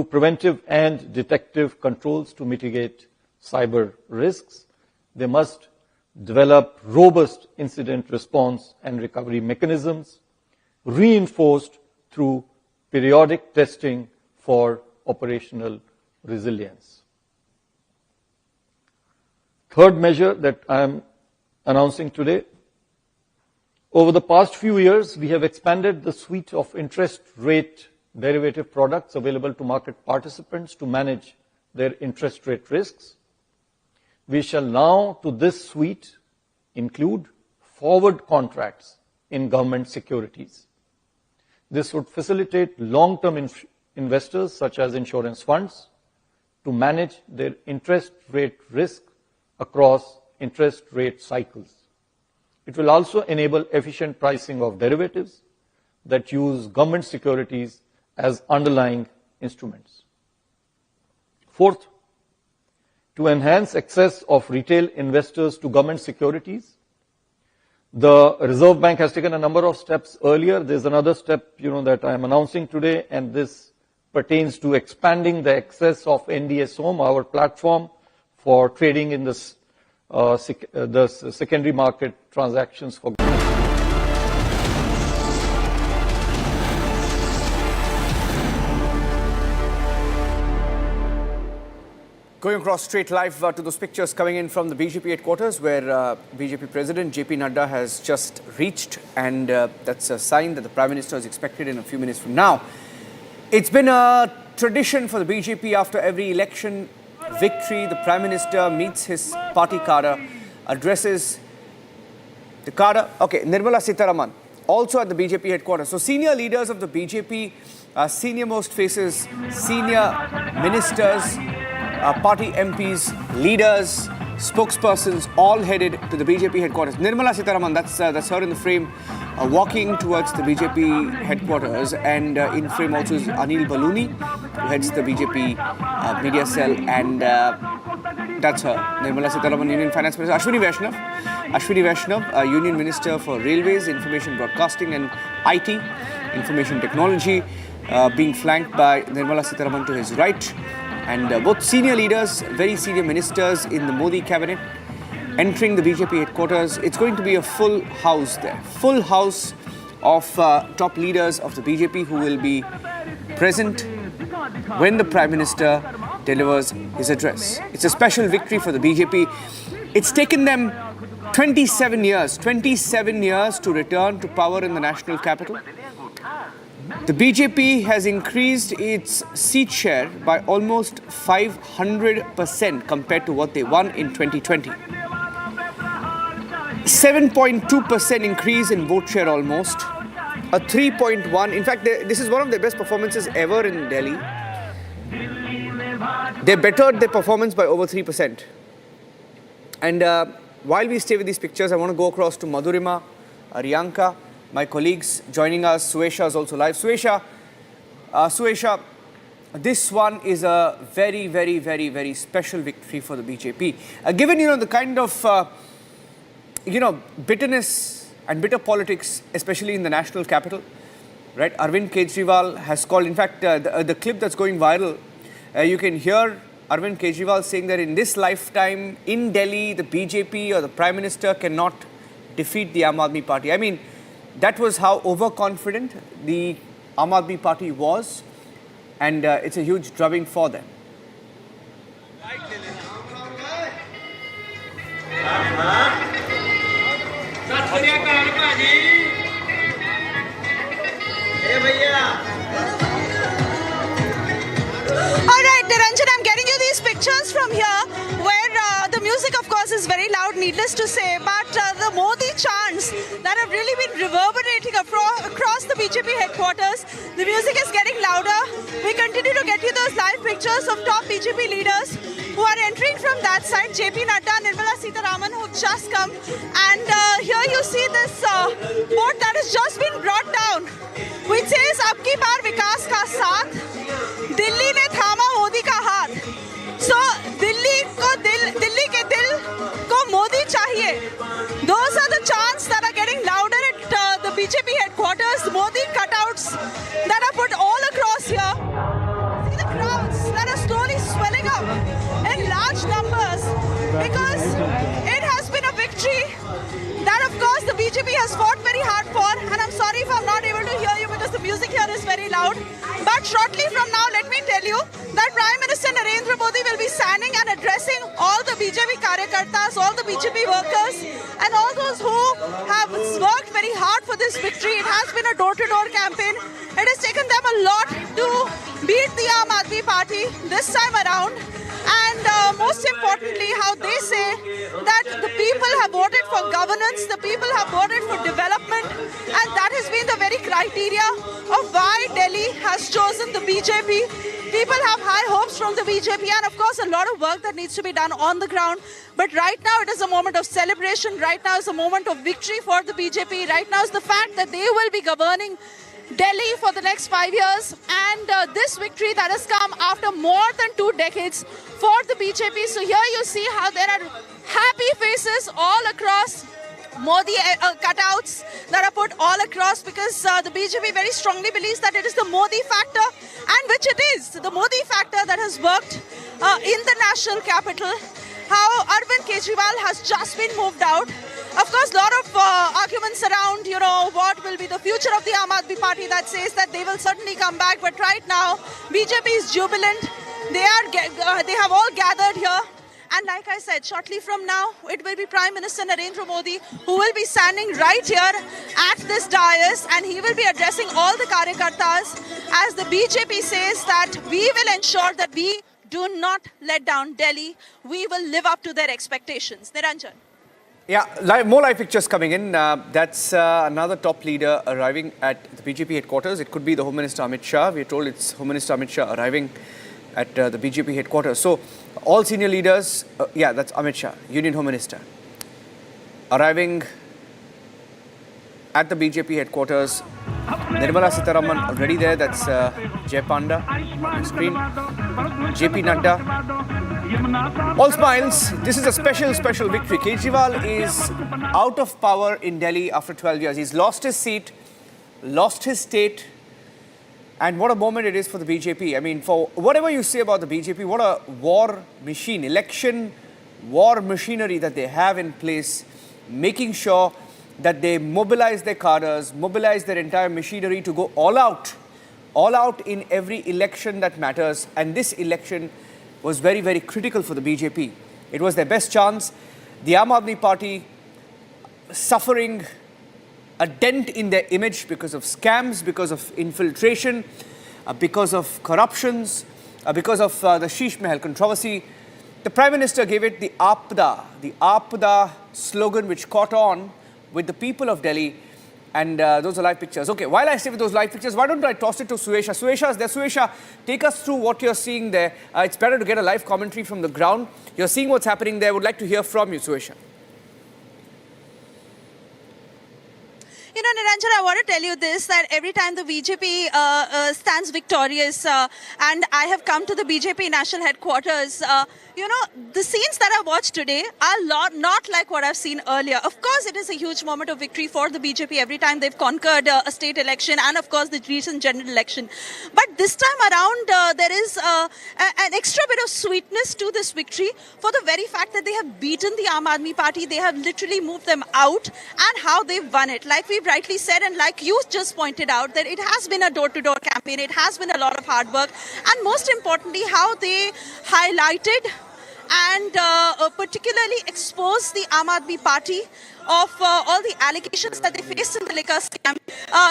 preventive and detective controls to mitigate cyber risks. They must develop robust incident response and recovery mechanisms, reinforced through periodic testing for operational resilience. Third measure that I am announcing today: over the past few years, we have expanded the suite of interest rate derivative products available to market participants to manage their interest rate risks. We shall now, to this suite, include forward contracts in government securities. This would facilitate long-term investors, such as insurance funds, to manage their interest rate risk across interest rate cycles. It will also enable efficient pricing of derivatives that use government securities as underlying instruments. Fourth, to enhance access of retail investors to government securities, the Reserve Bank has taken a number of steps earlier. There's another step, that I am announcing today, and this pertains to expanding the access of NDS Home, our platform for trading in the secondary market transactions for. Going across straight live to those pictures coming in from the BJP headquarters, where BJP President JP Nadda has just reached, and that's a sign that the Prime Minister is expected in a few minutes from now. It's been a tradition for the BJP after every election victory, the Prime Minister meets his party cadre, addresses the cadre. Okay, Nirmala Sitharaman, also at the BJP headquarters. So senior leaders of the BJP, senior most faces, senior ministers, party MPs, leaders, spokespersons, all headed to the BJP headquarters. Nirmala Sitharaman, that's her in the frame, walking towards the BJP headquarters, and in frame also is Anil Baluni, who heads the BJP media cell, and that's her. Nirmala Sitharaman, Union Finance Minister. Ashwini Vaishnav, Union Minister for Railways, Information Broadcasting and IT, Information Technology, being flanked by Nirmala Sitharaman to his right. And both senior leaders, very senior ministers in the Modi cabinet, entering the BJP headquarters. It's going to be a full house there. Full house of top leaders of the BJP who will be present when the Prime Minister delivers his address. It's a special victory for the BJP. It's taken them 27 years to return to power in the national capital. The BJP has increased its seat share by almost 500% compared to what they won in 2020. 7.2% increase in vote share almost. A 3.1, in fact, this is one of their best performances ever in Delhi. They bettered their performance by over 3%. And while we stay with these pictures, I want to go across to Madhurima, Riyanka, my colleagues joining us. Suesha is also live. Suesha, this one is a very, very, very, very special victory for the BJP. Given, the kind of, bitterness and bitter politics, especially in the national capital, right? Arvind Kejriwal has called, in fact, the clip that's going viral, you can hear Arvind Kejriwal saying that in this lifetime, in Delhi, the BJP or the Prime Minister cannot defeat the Aam Aadmi Party. I mean, that was how overconfident the Aam Aadmi Party was, and it's a huge drubbing for them. Alright, Niranjan, I'm getting you these pictures from here where the music, of course, is very loud, needless to say, but the Modi chants that have really been reverberating across the BJP headquarters, the music is getting louder. We continue to get you those live pictures of top BJP leaders who are entering from that side. JP Nadda, Nirmala Sitharaman, who have just come, and here you see this boat that has just been brought down, which says, "Abki baar vikas ka saath, Delhi ne thama Modi ka haath." So, Delhi ke dil ko Modi chahiye. Those are the chants that are getting louder at the BJP headquarters. Modi cutouts that are put all across here. See the crowds that are slowly swelling up in large numbers because it has been a victory that, of course, the BJP has fought very hard for. And I'm sorry if I'm not able to hear you because the music here is very loud. But shortly from now, let me tell you that Prime Minister Narendra Modi will be standing and addressing all the BJP karyakartas, all the BJP workers, and all those who have worked very hard for this victory. It has been a door-to-door campaign. It has taken them a lot to beat the Aam Aadmi Party this time around. And most importantly, how they say that the people have voted for governance, the people have voted for development, and that has been the very criteria of why Delhi has chosen the BJP. People have high hopes from the BJP, and of course a lot of work that needs to be done on the ground. But right now it is a moment of celebration, right now is a moment of victory for the BJP, right now is the fact that they will be governing Delhi for the next 5 years, and this victory that has come after more than 2 decades for the BJP. So here you see how there are happy faces all across, Modi cutouts that are put all across because the BJP very strongly believes that it is the Modi factor, and which it is, the Modi factor that has worked in the national capital. How Arvind Kejriwal has just been moved out. Of course, a lot of arguments around, what will be the future of the Aam Aadmi Party that says that they will certainly come back. But right now, BJP is jubilant. They have all gathered here. And like I said, shortly from now, it will be Prime Minister Narendra Modi who will be standing right here at this dais, and he will be addressing all the karyakartas as the BJP says that we will ensure that we do not let down Delhi. We will live up to their expectations. Niranjan. Yeah, more live pictures coming in. That's another top leader arriving at the BJP headquarters. It could be the Home Minister Amit Shah. We are told it's Home Minister Amit Shah arriving at the BJP headquarters. So, all senior leaders, that's Amit Shah, Union Home Minister, arriving at the BJP headquarters. Nirmala Sitharaman already there. That's Jay Panda on the screen. JP Nadda. All smiles. This is a special victory. Kejriwal is out of power in Delhi after 12 years. He's lost his seat, lost his state. And what a moment it is for the BJP. I mean, for whatever you say about the BJP, what a war machine, election war machinery that they have in place, making sure that they mobilize their cadres, mobilize their entire machinery to go all out in every election that matters. And this election was very, very critical for the BJP. It was their best chance. The Aam Aadmi Party suffering a dent in their image because of scams, because of infiltration, because of corruptions, because of the Sheesh Mahal controversy. The Prime Minister gave it the Aapda slogan, which caught on with the people of Delhi. And those are live pictures. Okay, while I stay with those live pictures, why don't I toss it to Suesha? Suesha is there. Suesha, take us through what you're seeing there. It's better to get a live commentary from the ground. You're seeing what's happening there. I would like to hear from you, Suesha. You know, Niranjan, I want to tell you this, that every time the BJP stands victorious and I have come to the BJP national headquarters, you know, the scenes that I watched today are not like what I've seen earlier. Of course, it is a huge moment of victory for the BJP every time they've conquered a state election and, of course, the recent general election. But this time around, there is an extra bit of sweetness to this victory for the very fact that they have beaten the Aam Aadmi Party. They have literally moved them out, and how they've won it. Like we've rightly said, and like you just pointed out, that it has been a door-to-door campaign. It has been a lot of hard work. And most importantly, how they highlighted and particularly exposed the Aam Aadmi Party of all the allegations that they faced in the liquor scam.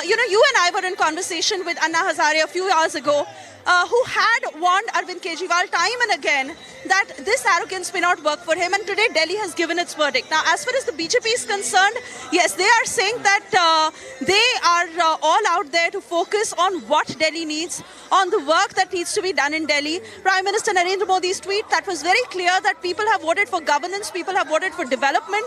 You know, you and I were in conversation with Anna Hazare a few hours ago, who had warned Arvind Kejriwal time and again that this arrogance may not work for him, and today Delhi has given its verdict. Now, as far as the BJP is concerned, yes, they are saying that they are all out there to focus on what Delhi needs, on the work that needs to be done in Delhi. Prime Minister Narendra Modi's tweet, that was very clear that people have voted for governance, people have voted for development,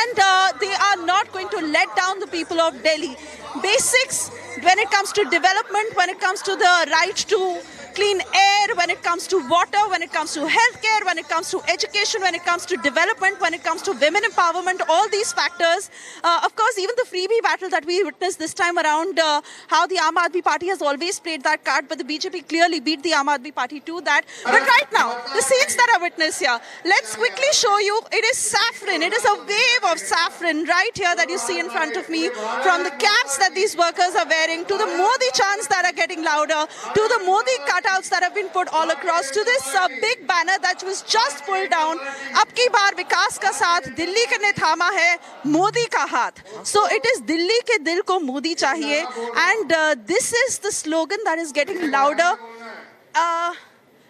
and they are not going to let down the people of Delhi. Basics when it comes to development, when it comes to the right to clean air, when it comes to water, when it comes to healthcare, when it comes to education, when it comes to development, when it comes to women empowerment, all these factors. Of course, even the freebie battle that we witnessed this time around, how the Aam Aadmi Party has always played that card, but the BJP clearly beat the Aam Aadmi Party to that. But right now, the scenes that I witnessed here, let's quickly show you. It is saffron. It is a wave of saffron right here that you see in front of me, from the caps that these workers are wearing, to the Modi chants that are getting louder, to the Modi cutouts that have been put all across, to this big banner that was just pulled down. Ab ki baar vikas ka saath, Delhi ke ne thama hai Modi ka haath. So it is Delhi ke dil ko Modi chahiye, and this is the slogan that is getting louder.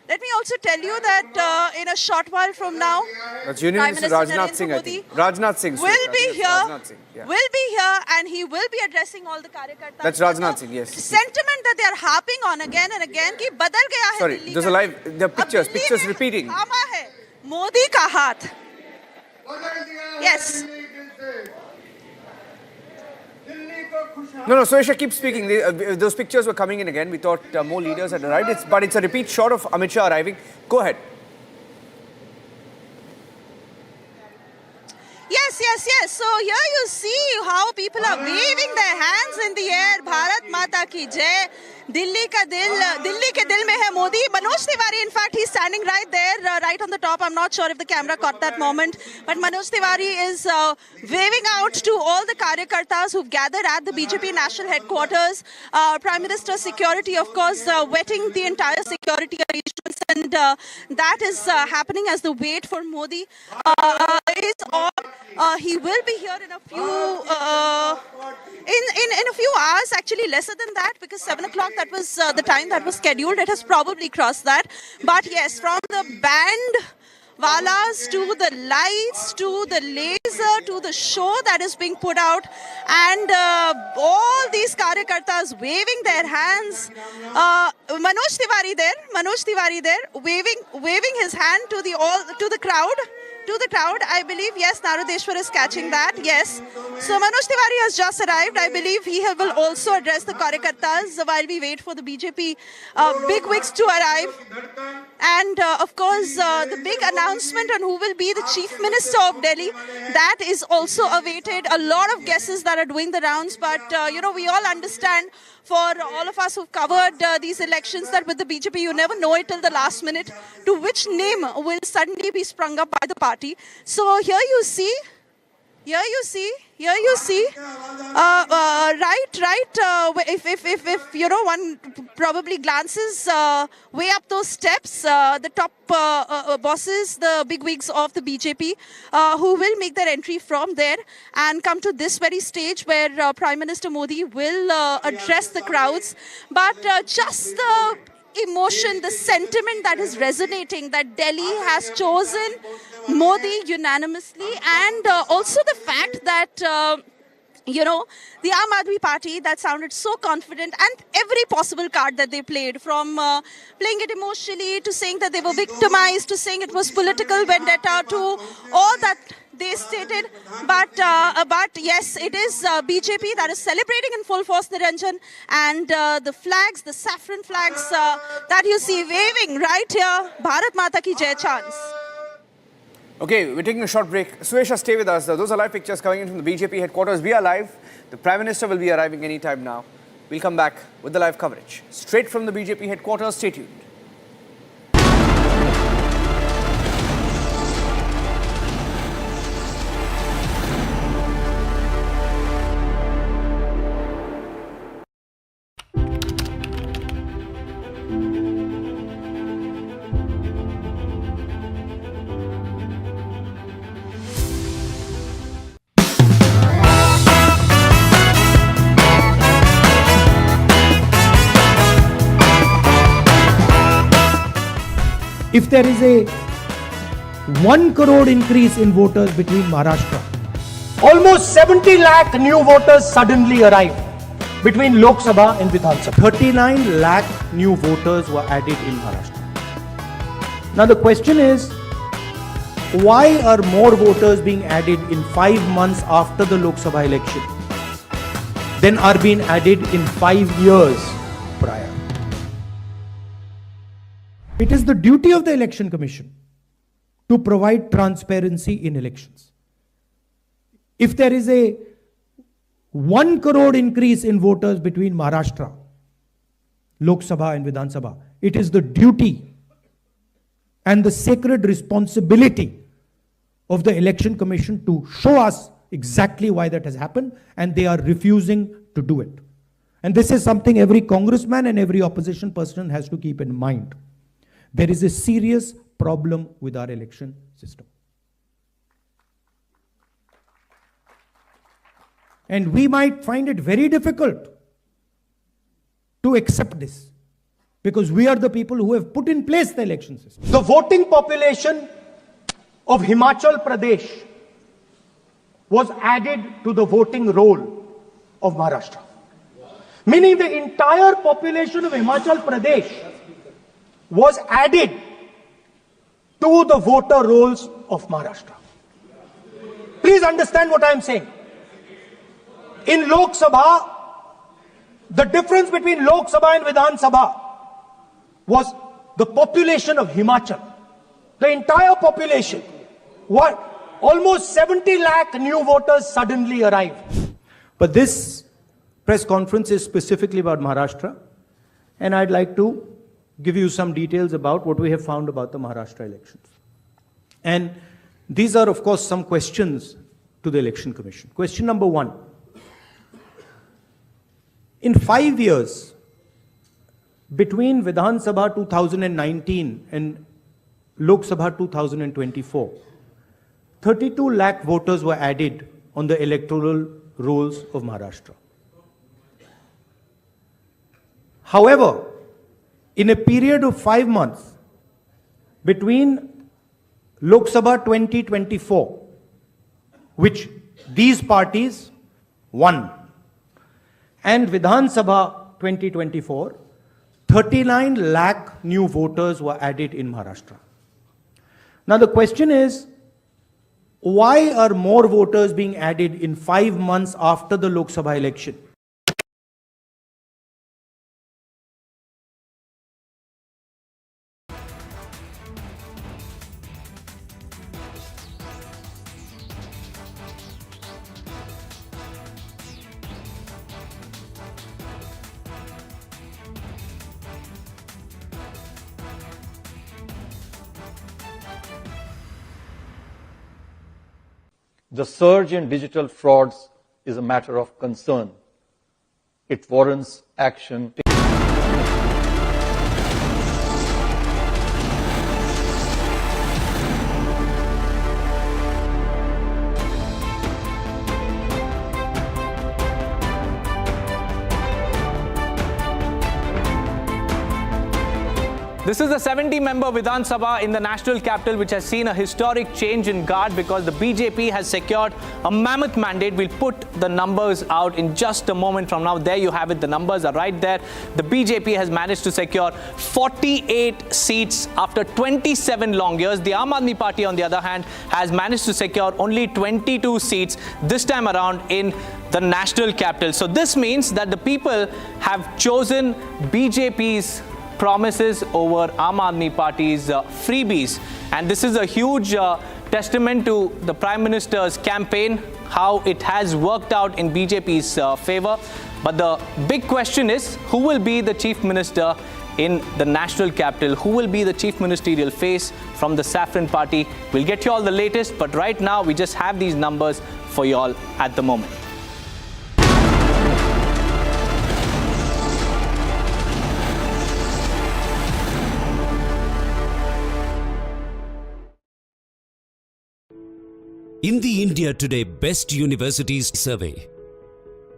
Let me also tell you that in a short while from now, Union Prime Minister Minister Rajnath Narendra Singh, I Modi think. Rajnath Singh. will be here. Rajnath Singh, yeah. Will be here, and he will be addressing all the karyakartas. That's Rajnath Singh, yes. Sentiment that they are harping on again and again कि बदल गया है Sorry, Delhi there's का a live, the pictures repeating. थामा है मोदी का हाथ. Yes. No, Suresha, keep speaking. Those pictures were coming in again. We thought more leaders had arrived. But it's a repeat shot of Amit Shah arriving. Go ahead. Yes. So here you see how people are waving their hands in the air. Bharat Mata ki Jai. Delhi ke dil mein hai Modi. Manoj Tiwari, in fact, he's standing right there, right on the top. I'm not sure if the camera caught that moment, but Manoj Tiwari is waving out to all the karyakartas who've gathered at the BJP national headquarters. Prime Minister's security, of course, wetting the entire security arrangements, and that is happening as the wait for Modi is on. He will be here in a few in a few hours, actually lesser than that, because 7 o'clock, that was the time that was scheduled. It has probably crossed that. But yes, from the band walas to the lights to the laser to the show that is being put out, and all these karyakartas waving their hands. Manoj Tiwari there waving his hand to the crowd. I believe, yes, Narodeshwar is catching that, yes. So Manoj Tiwari has just arrived. I believe he will also address the karyakartas while we wait for the BJP big wigs to arrive. And of course, the big announcement on who will be the Chief Minister of Delhi, that is also awaited. A lot of guesses that are doing the rounds, but we all understand, for all of us who've covered these elections, that with the BJP, you never know it till the last minute to which name will suddenly be sprung up by the party. So here you see, if one probably glances way up those steps, the top bosses, the bigwigs of the BJP, who will make their entry from there and come to this very stage where Prime Minister Modi will address the crowds. But just the emotion, the sentiment that is resonating, that Delhi has chosen Modi unanimously, and also the fact that you know, the Aam Aadmi Party that sounded so confident, and every possible card that they played, from playing it emotionally to saying that they were victimized to saying it was political vendetta to all that they stated. But yes, it is BJP that is celebrating in full force, Niranjan, and the flags, the saffron flags that you see waving right here, Bharat Mata ki Jai chants. Okay, we're taking a short break. Suesha, stay with us. Those are live pictures coming in from the BJP headquarters. We are live. The Prime Minister will be arriving anytime now. We'll come back with the live coverage. Straight from the BJP headquarters. Stay tuned. If there is a 1 crore increase in voters between Maharashtra, almost 70 lakh new voters suddenly arrived between Lok Sabha and Vidhan Sabha. 39 lakh new voters were added in Maharashtra. Now the question is, why are more voters being added in 5 months after the Lok Sabha election than are being added in 5 years prior? It is the duty of the Election Commission to provide transparency in elections. If there is a 1 crore increase in voters between Maharashtra, Lok Sabha and Vidhan Sabha, it is the duty and the sacred responsibility of the Election Commission to show us exactly why that has happened, and they are refusing to do it. And this is something every congressman and every opposition person has to keep in mind. There is a serious problem with our election system. And we might find it very difficult to accept this, because we are the people who have put in place the election system. The voting population of Himachal Pradesh was added to the voting roll of Maharashtra. Meaning the entire population of Himachal Pradesh was added to the voter rolls of Maharashtra. Please understand what I am saying. In Lok Sabha, the difference between Lok Sabha and Vidhan Sabha was the population of Himachal. The entire population. What? Almost 70 lakh new voters suddenly arrived. But this press conference is specifically about Maharashtra, and I'd like to give you some details about what we have found about the Maharashtra elections. And these are, of course, some questions to the Election Commission. Question number 1. In 5 years, between Vidhan Sabha 2019 and Lok Sabha 2024, 32 lakh voters were added on the electoral rolls of Maharashtra. However, in a period of 5 months between Lok Sabha 2024, which these parties won, and Vidhan Sabha 2024, 39 lakh new voters were added in Maharashtra. Now the question is, why are more voters being added in 5 months after the Lok Sabha election? The surge in digital frauds is a matter of concern. It warrants action. This is the 70-member Vidhan Sabha in the national capital, which has seen a historic change in guard because the BJP has secured a mammoth mandate. We'll put the numbers out in just a moment from now. There you have it. The numbers are right there. The BJP has managed to secure 48 seats after 27 long years. The Aam Aadmi Party, on the other hand, has managed to secure only 22 seats this time around in the national capital. So this means that the people have chosen BJP's promises over Aam Aadmi Party's freebies. And this is a huge testament to the Prime Minister's campaign, how it has worked out in BJP's favor. But the big question is, who will be the Chief Minister in the national capital? Who will be the Chief Ministerial face from the Saffron Party? We'll get you all the latest, but right now we just have these numbers for you all at the moment. In the India Today Best Universities Survey,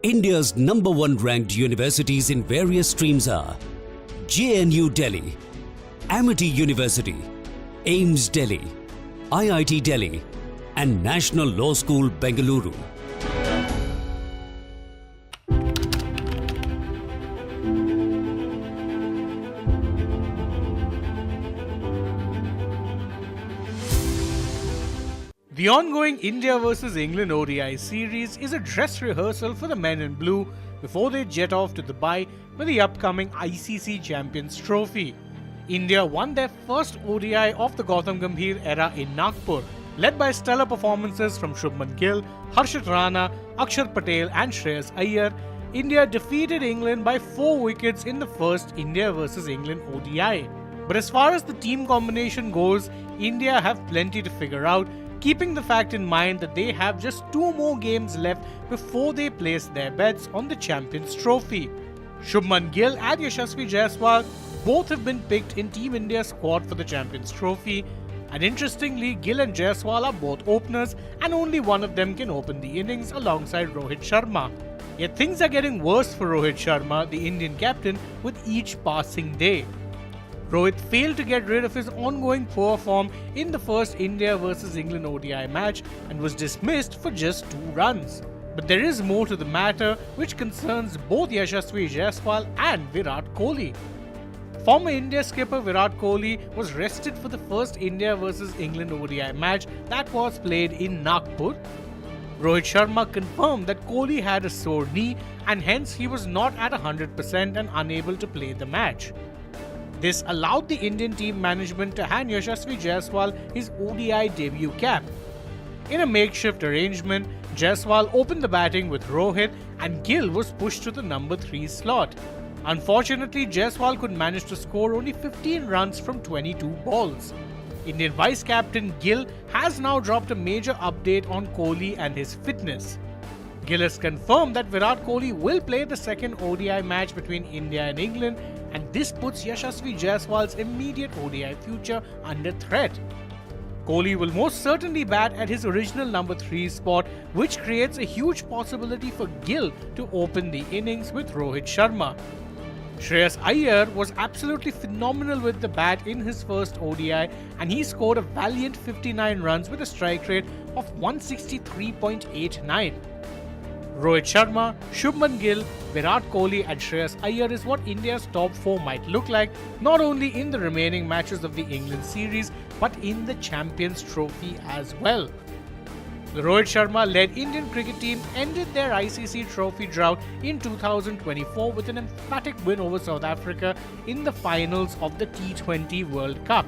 India's #1 ranked universities in various streams are JNU Delhi, Amity University, AIIMS Delhi, IIT Delhi, and National Law School Bengaluru. The ongoing India vs England ODI series is a dress rehearsal for the men in blue before they jet off to Dubai for the upcoming ICC Champions Trophy. India won their first ODI of the Gautam Gambhir era in Nagpur, led by stellar performances from Shubman Gill, Harshit Rana, Akshar Patel and Shreyas Iyer. India defeated England by 4 wickets in the first India vs England ODI. But as far as the team combination goes, India have plenty to figure out, keeping the fact in mind that they have just 2 more games left before they place their bets on the Champions Trophy. Shubman Gill and Yashasvi Jaiswal both have been picked in Team India's squad for the Champions Trophy. And interestingly, Gill and Jaiswal are both openers and only one of them can open the innings alongside Rohit Sharma. Yet things are getting worse for Rohit Sharma, the Indian captain, with each passing day. Rohit failed to get rid of his ongoing poor form in the first India vs England ODI match and was dismissed for just 2 runs. But there is more to the matter, which concerns both Yashasvi Jaiswal and Virat Kohli. Former India skipper Virat Kohli was rested for the first India vs England ODI match that was played in Nagpur. Rohit Sharma confirmed that Kohli had a sore knee and hence he was not at 100% and unable to play the match. This allowed the Indian team management to hand Yashasvi Jaiswal his ODI debut cap. In a makeshift arrangement, Jaiswal opened the batting with Rohit and Gill was pushed to the number 3 slot. Unfortunately, Jaiswal could manage to score only 15 runs from 22 balls. Indian vice-captain Gill has now dropped a major update on Kohli and his fitness. Gill has confirmed that Virat Kohli will play the second ODI match between India and England, and this puts Yashasvi Jaiswal's immediate ODI future under threat. Kohli will most certainly bat at his original number 3 spot, which creates a huge possibility for Gill to open the innings with Rohit Sharma. Shreyas Iyer was absolutely phenomenal with the bat in his first ODI and he scored a valiant 59 runs with a strike rate of 163.89. Rohit Sharma, Shubman Gill, Virat Kohli and Shreyas Iyer is what India's top 4 might look like, not only in the remaining matches of the England series, but in the Champions Trophy as well. The Rohit Sharma-led Indian cricket team ended their ICC trophy drought in 2024 with an emphatic win over South Africa in the finals of the T20 World Cup.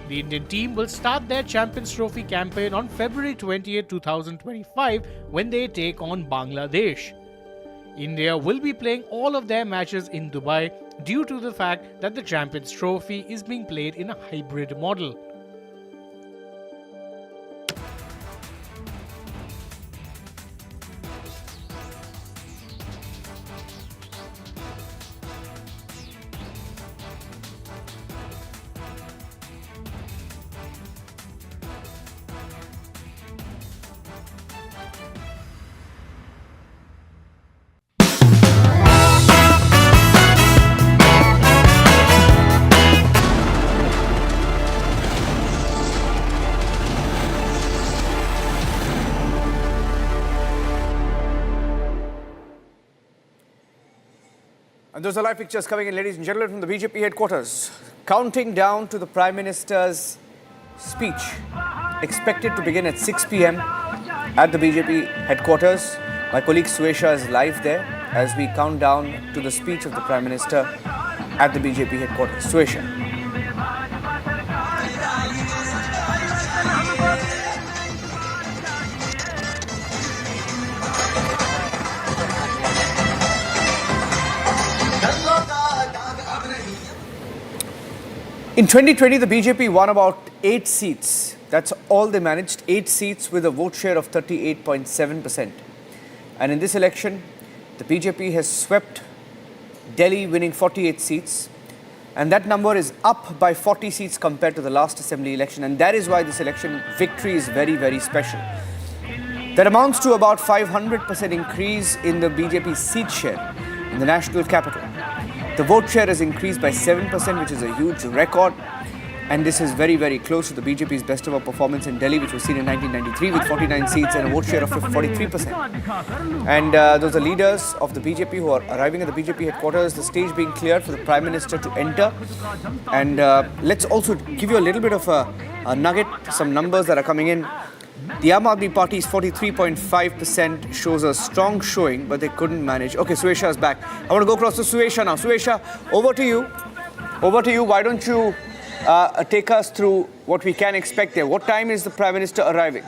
The Indian team will start their Champions Trophy campaign on February 20, 2025 when they take on Bangladesh. India will be playing all of their matches in Dubai due to the fact that the Champions Trophy is being played in a hybrid model. And those are live pictures coming in, ladies and gentlemen, from the BJP headquarters. Counting down to the Prime Minister's speech, expected to begin at 6 p.m. at the BJP headquarters. My colleague Suesha is live there as we count down to the speech of the Prime Minister at the BJP headquarters. Suesha. In 2020, the BJP won about 8 seats. That's all they managed, 8 seats with a vote share of 38.7%. And in this election, the BJP has swept Delhi, winning 48 seats. And that number is up by 40 seats compared to the last assembly election. And that is why this election victory is very, very special. That amounts to about 500% increase in the BJP seat share in the national capital. The vote share has increased by 7%, which is a huge record. And this is very, very close to the BJP's best ever performance in Delhi, which was seen in 1993 with 49 seats and a vote share of 43%. And those are leaders of the BJP who are arriving at the BJP headquarters, the stage being cleared for the Prime Minister to enter. And let's also give you a little bit of a nugget, some numbers that are coming in. The Aam Aadmi Party's 43.5% shows a strong showing, but they couldn't manage. Okay, Suesha is back. I want to go across to Suesha now. Suesha, over to you. Over to you. Why don't you take us through what we can expect there? What time is the Prime Minister arriving?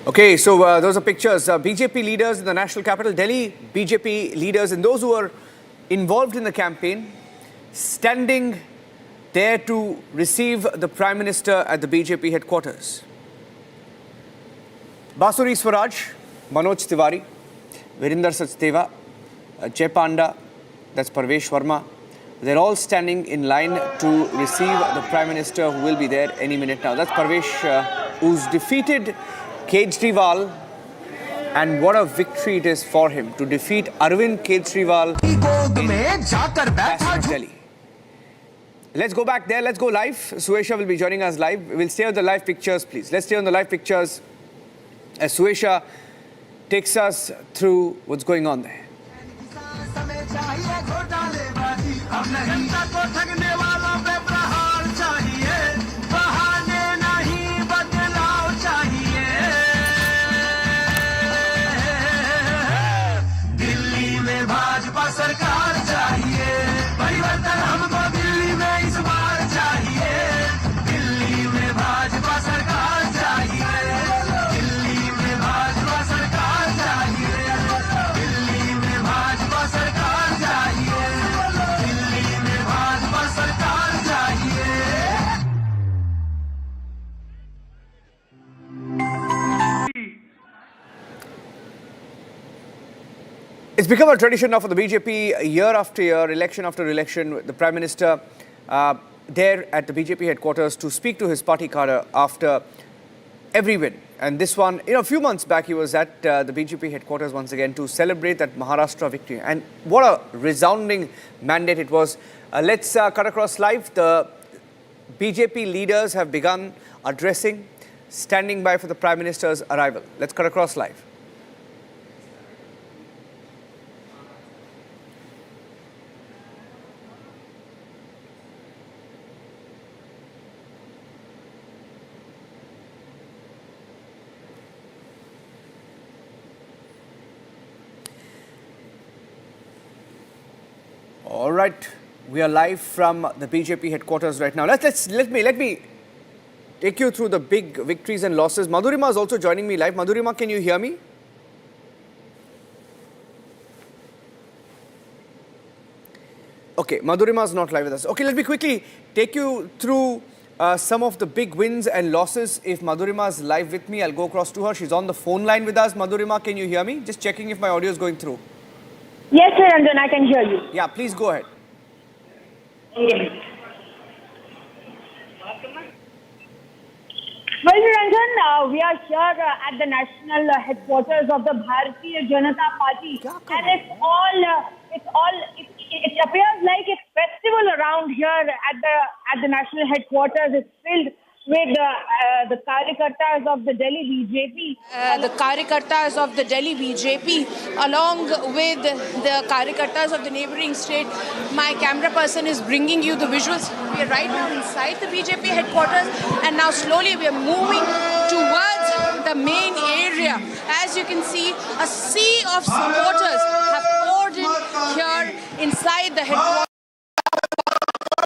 Okay, so those are pictures. BJP leaders in the national capital, Delhi, BJP leaders and those who are involved in the campaign, standing there to receive the Prime Minister at the BJP headquarters. Basuri Swaraj, Manoj Tiwari, Virinder Sachdeva, Jay Panda, that's Parvesh Verma. They're all standing in line to receive the Prime Minister who will be there any minute now. That's Parvesh, who's defeated Kejriwal, and what a victory it is for him to defeat Arvind Kejriwal in Delhi. Let's go back there. Let's go live. Suesha will be joining us live. We'll stay on the live pictures, please. Let's stay on the live pictures as Suesha takes us through what's going on there. It's become a tradition now for the BJP, year after year, election after election, the Prime Minister there at the BJP headquarters to speak to his party cadre after every win. And this one, a few months back, he was at the BJP headquarters once again to celebrate that Maharashtra victory. And what a resounding mandate it was. Let's cut across live. The BJP leaders have begun addressing, standing by for the Prime Minister's arrival. Let's cut across live. All right, we are live from the BJP headquarters right now. Let me take you through the big victories and losses. Madhurima is also joining me live. Madhurima, can you hear me? Okay, Madhurima is not live with us. Okay, let me quickly take you through some of the big wins and losses. If Madhurima is live with me, I'll go across to her. She's on the phone line with us. Madhurima, can you hear me? Just checking if my audio is going through. Yes, Niranjan, I can hear you. Yeah, please go ahead. Well, Niranjan, we are here at the national headquarters of the Bharatiya Janata Party, and it appears like it's festival around here at the national headquarters. It's filled with the Karyakartas of the Delhi BJP. The Karyakartas of the Delhi BJP, along with the Karyakartas of the neighbouring state. My camera person is bringing you the visuals. We are right now inside the BJP headquarters, and now slowly we are moving towards the main area. As you can see, a sea of supporters have poured in here inside the headquarters of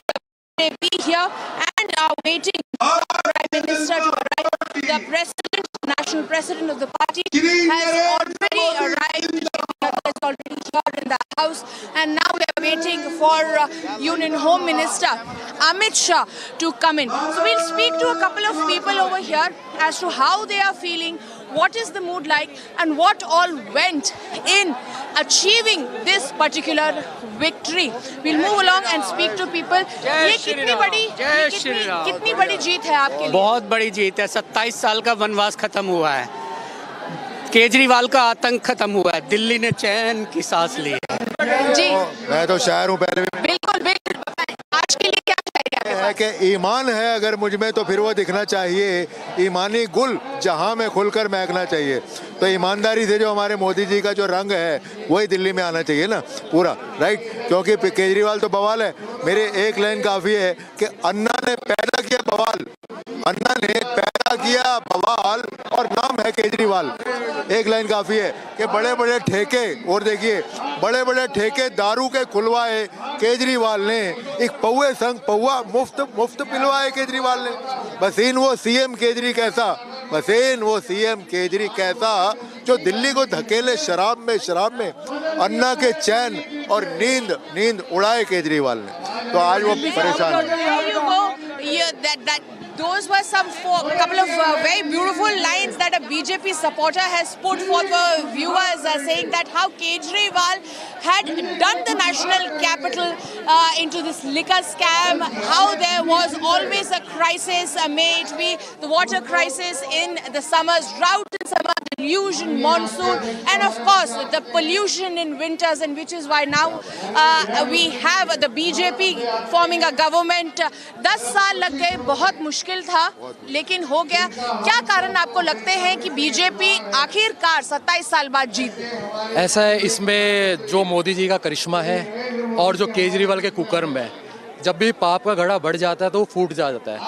the BJP here and are waiting for the Prime Minister to arrive. The president, national president of the party, has already arrived. Is already here in the house, and now we are waiting for Union Home Minister Amit Shah to come in. So we'll speak to a couple of people over here as to how they are feeling, what is the mood like, and what all went in achieving this particular victory. We'll move along and speak to people. ये कितनी बड़ी जीत है आपके लिए? बहुत बड़ी जीत है। 27 साल का वनवास खत्म हुआ है, केजरीवाल का आतंक खत्म हुआ है, दिल्ली ने चैन की सांस ली है। जी मैं तो शायर हूँ पहले भी। बिल्कुल बिल्कुल। आज के लिए क्या चाहिए है कि ईमान है अगर मुझ में तो फिर वो दिखना चाहिए, ईमानी गुल जहां में खुलकर महकना चाहिए। तो ईमानदारी से जो हमारे मोदी जी का जो रंग है वही दिल्ली में आना चाहिए ना पूरा, राइट। क्योंकि केजरीवाल तो बवाल है। मेरे एक लाइन काफ़ी है कि अन्ना ने पैदा किया बवाल, अन्ना ने पैदा किया बवाल और नाम है केजरीवाल। एक लाइन काफ़ी है कि बड़े बड़े ठेके, और देखिए बड़े बड़े ठेके दारू के खुलवाए केजरीवाल ने, एक पौवे संग पौवा मुफ्त पिलवाए केजरीवाल ने। बसीन वो सीएम केजरी कैसा, बसीन वो सीएम केजरी कैसा जो दिल्ली को धकेले शराब में अन्ना के चैन और नींद उड़ाए केजरीवाल ने। तो आज वो परेशान है। Those were couple of very beautiful lines that a BJP supporter has put forth for viewers, saying that how Kejriwal had done the national capital into this liquor scam, how there was always a crisis, may it be the water crisis in the summers, drought in summer, delusion, monsoon, and of course the pollution in winters, and which is why now we have the BJP forming a government. 10 साल लग गए, बहुत मुश्किल था, लेकिन हो गया। क्या कारण आपको लगते हैं कि बीजेपी आखिरकार 27 साल बाद जीत? ऐसा है, इसमें जो मोदी जी का करिश्मा है और जो केजरीवाल के कुकर्म है। जब भी पाप का घड़ा बढ़ जाता है तो वो फूट जाता है।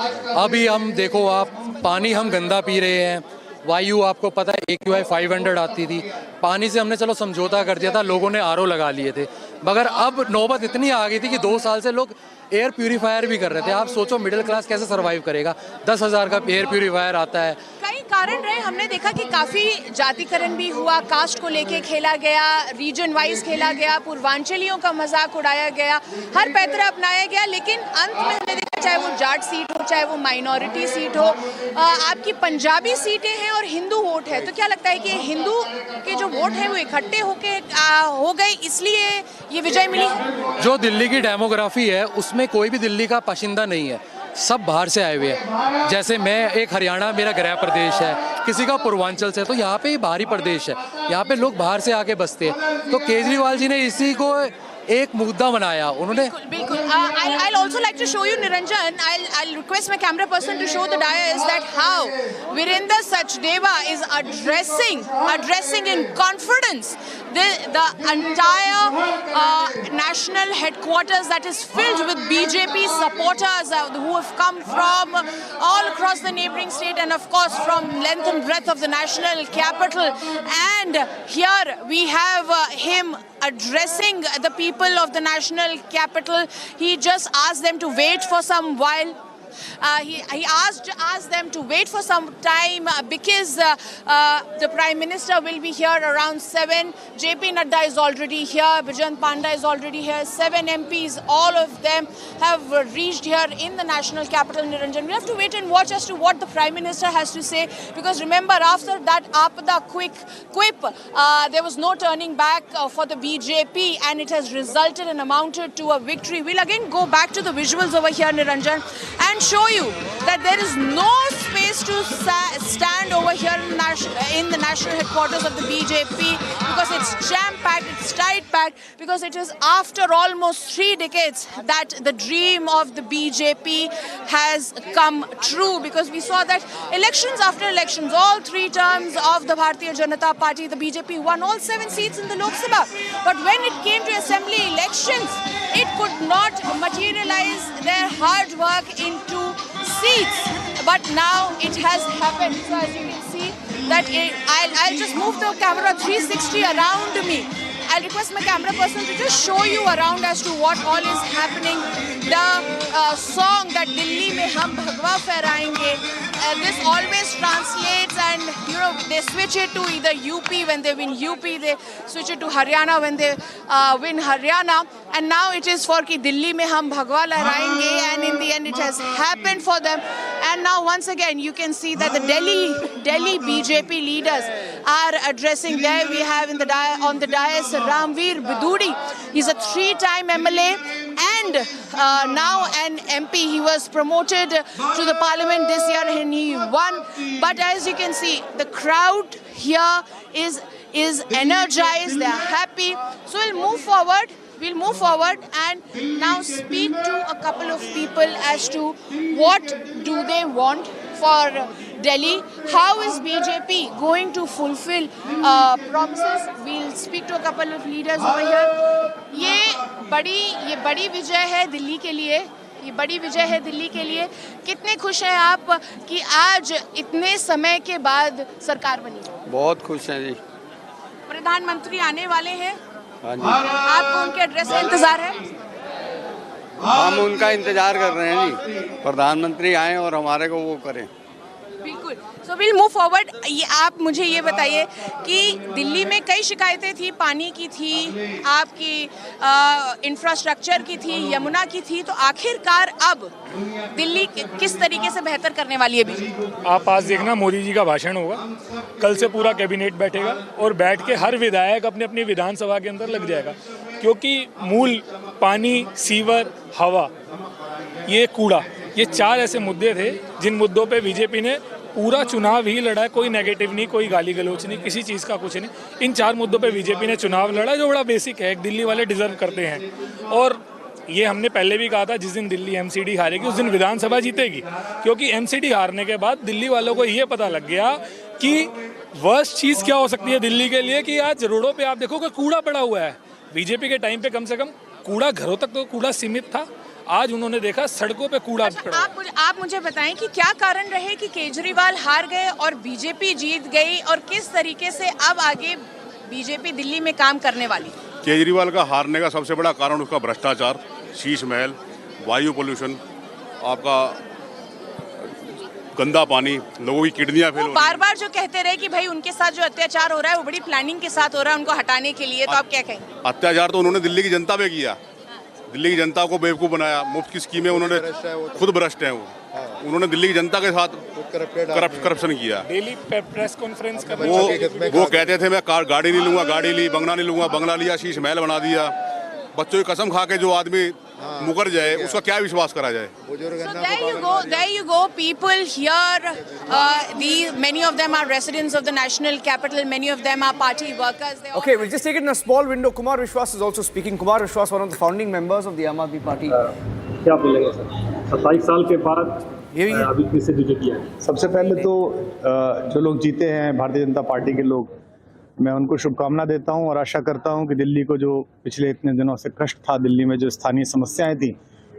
अभी हम देखो, आप पानी हम गंदा पी रहे हैं, वायु आपको पता है AQI 500 आती थी, पानी से हमने चलो समझौता कर दिया था, लोगों ने RO लगा लिए थे, मगर अब नौबत इतनी आ गई थी कि 2 साल से लोग एयर प्यूरीफायर भी कर रहे थे। आप सोचो मिडिल क्लास कैसे सरवाइव करेगा, 10,000 का एयर प्यूरीफायर आता है। कई कारण रहे, हमने देखा कि काफी जातिकरण भी हुआ, कास्ट को लेके खेला गया, रीजन वाइज खेला गया, पूर्वांचलियों का मजाक उड़ाया गया, हर पैतरा अपनाया गया, लेकिन अंत में हमने देखा चाहे वो जाट सीट हो, चाहे वो माइनॉरिटी सीट हो, आपकी पंजाबी सीटें हैं और हिंदू वोट है, तो क्या लगता है कि हिंदू के जो वोट है वो इकट्ठे होके हो गए, इसलिए ये विजय मिली? जो दिल्ली की डेमोग्राफी है उसमें कोई भी दिल्ली का बाशिंदा नहीं है, सब बाहर से आए हुए हैं। जैसे मैं एक हरियाणा मेरा गृह प्रदेश है, किसी का पूर्वांचल से, तो यहाँ पे ये बाहरी प्रदेश है, यहाँ पे लोग बाहर से आके बसते हैं। तो केजरीवाल जी ने इसी को एक मुद्दा बनाया उन्होंने। बिल्कुल। I'll also like to show you, Niranjan, I'll request my camera person to show the dais that how Virendra Sachdeva is addressing in confidence the entire national headquarters that is filled with BJP supporters who have come from all across the neighboring state and of course from length and breadth of the national capital. And here we have him addressing the people of the national capital. He just asked them to wait for some while. He asked them to wait for some time because the Prime Minister will be here around 7. JP Nadda is already here. Bijant Panda is already here. 7 MPs, all of them have reached here in the national capital, Niranjan. We have to wait and watch as to what the Prime Minister has to say, because remember, after that Apada quip, there was no turning back for the BJP, and it has resulted and amounted to a victory. We'll again go back to the visuals over here, Niranjan, and show you that there is no space to stand over here in the national headquarters of the BJP, because it's jam-packed, it's tight-packed, because it is after almost 3 decades that the dream of the BJP has come true, because we saw that elections after elections, all 3 terms of the Bharatiya Janata Party, the BJP won all 7 seats in the Lok Sabha. But when it came to assembly elections, it could not materialize their hard work into seats. But now it has happened. So as you can see, that I'll just move the camera 360 around me. I'll request my camera person to just show you around as to what all is happening. The song that Delhi mein hum bhagwa fehrayenge, this always translates, and you know, they switch it to either UP when they win UP, they switch it to Haryana when they win Haryana, and now it is for ki Delhi mein hum bhagwa lehrayenge, and in the end it has happened for them. And now once again you can see that the Delhi BJP leaders are addressing. There we have on the dais Ramveer Biduri. He's a 3-time MLA and now an MP. He was promoted to the parliament this year and he won. But as you can see, the crowd here is energized. They are happy. So we'll move forward and now speak to a couple of people as to what do they want for Delhi. How is BJP going to fulfill promises? We'll speak to a couple of leaders over here. ये बड़ी विजय है दिल्ली के लिए. ये बड़ी विजय है दिल्ली के लिए. कितने खुश हैं आप कि आज इतने समय के बाद सरकार बनी? बहुत खुश हैं जी. प्रधानमंत्री आने वाले हैं. हाँ जी. आपको उनके एड्रेस का इंतजार है? हम उनका इंतजार कर रहे हैं जी. प्रधानमंत्री आए और हमारे को वो करें. बिल्कुल. So will move forward. आप मुझे ये बताइए कि दिल्ली में कई शिकायतें थी, पानी की थी, आपकी इंफ्रास्ट्रक्चर की थी, यमुना की थी, तो आखिरकार अब दिल्ली किस तरीके से बेहतर करने वाली है बीजेपी? आप आज देखना, मोदी जी का भाषण होगा, कल से पूरा कैबिनेट बैठेगा और बैठ के हर विधायक अपने अपनी विधानसभा के अंदर लग जाएगा, क्योंकि मूल पानी, सीवर, हवा, ये कूड़ा, ये 4 ऐसे मुद्दे थे जिन मुद्दों पे बीजेपी ने पूरा चुनाव ही लड़ा. कोई नेगेटिव नहीं, कोई गाली गलौच नहीं, किसी चीज़ का कुछ नहीं. इन 4 मुद्दों पे बीजेपी ने चुनाव लड़ा, जो बड़ा बेसिक है, दिल्ली वाले डिजर्व करते हैं. और ये हमने पहले भी कहा था, जिस दिन दिल्ली एमसीडी हारेगी उस दिन विधानसभा जीतेगी, क्योंकि एमसीडी हारने के बाद दिल्ली वालों को ये पता लग गया कि वर्स्ट चीज़ क्या हो सकती है दिल्ली के लिए. कि आज रोडों पर आप देखो कि कूड़ा पड़ा हुआ है. बीजेपी के टाइम पे कम से कम कूड़ा घरों तक तो कूड़ा सीमित था, आज उन्होंने देखा सड़कों पे कूड़ा. आप मुझे बताएं कि क्या कारण रहे कि केजरीवाल हार गए और बीजेपी जीत गई, और किस तरीके से अब आगे बीजेपी दिल्ली में काम करने वाली? केजरीवाल का हारने का सबसे बड़ा कारण उसका भ्रष्टाचार, शीश महल, वायु पोल्यूशन, आपका गंदा पानी, लोगों की किडनियां फेल हो रही हैं. बार-बार जो कहते रहे कि भाई उनके साथ जो अत्याचार हो रहा है वो बड़ी प्लानिंग के साथ हो रहा है, उनको हटाने के लिए, तो आप क्या कहेंगे? अत्याचार तो उन्होंने दिल्ली की जनता पे किया. दिल्ली की जनता को बेवकूफ़ बनाया, मुफ्त की स्कीमें उन्होंने, खुद भ्रष्ट हैं वो. उन्होंने दिल्ली की जनता के साथ करप्शन किया. डेली प्रेस कॉन्फ्रेंस कर वो कहते थे मैं गाड़ी नहीं लूंगा, गाड़ी ली, बंगला नहीं लूंगा, बंगला लिया, शीश महल बना दिया. बच्चों की कसम खा के जो आदमी मुकर जाए उसका क्या विश्वास करा जाए? So there you go, people here, many of them are residents of the national capital, many of them are party workers. Okay, we'll just take it in a small window. Kumar Vishwas is also speaking. Kumar Vishwas, one of the founding members of the Aam Aadmi Party. क्या बोलेगा sir? 27 साल के बाद अभी फिर से BJP आई. सबसे पहले तो जो लोग जीते हैं भारतीय जनता पार्टी के लोग, मैं उनको शुभकामना देता हूं और आशा करता हूं कि दिल्ली को जो पिछले इतने दिनों से कष्ट था, दिल्ली में जो स्थानीय समस्याएं थी,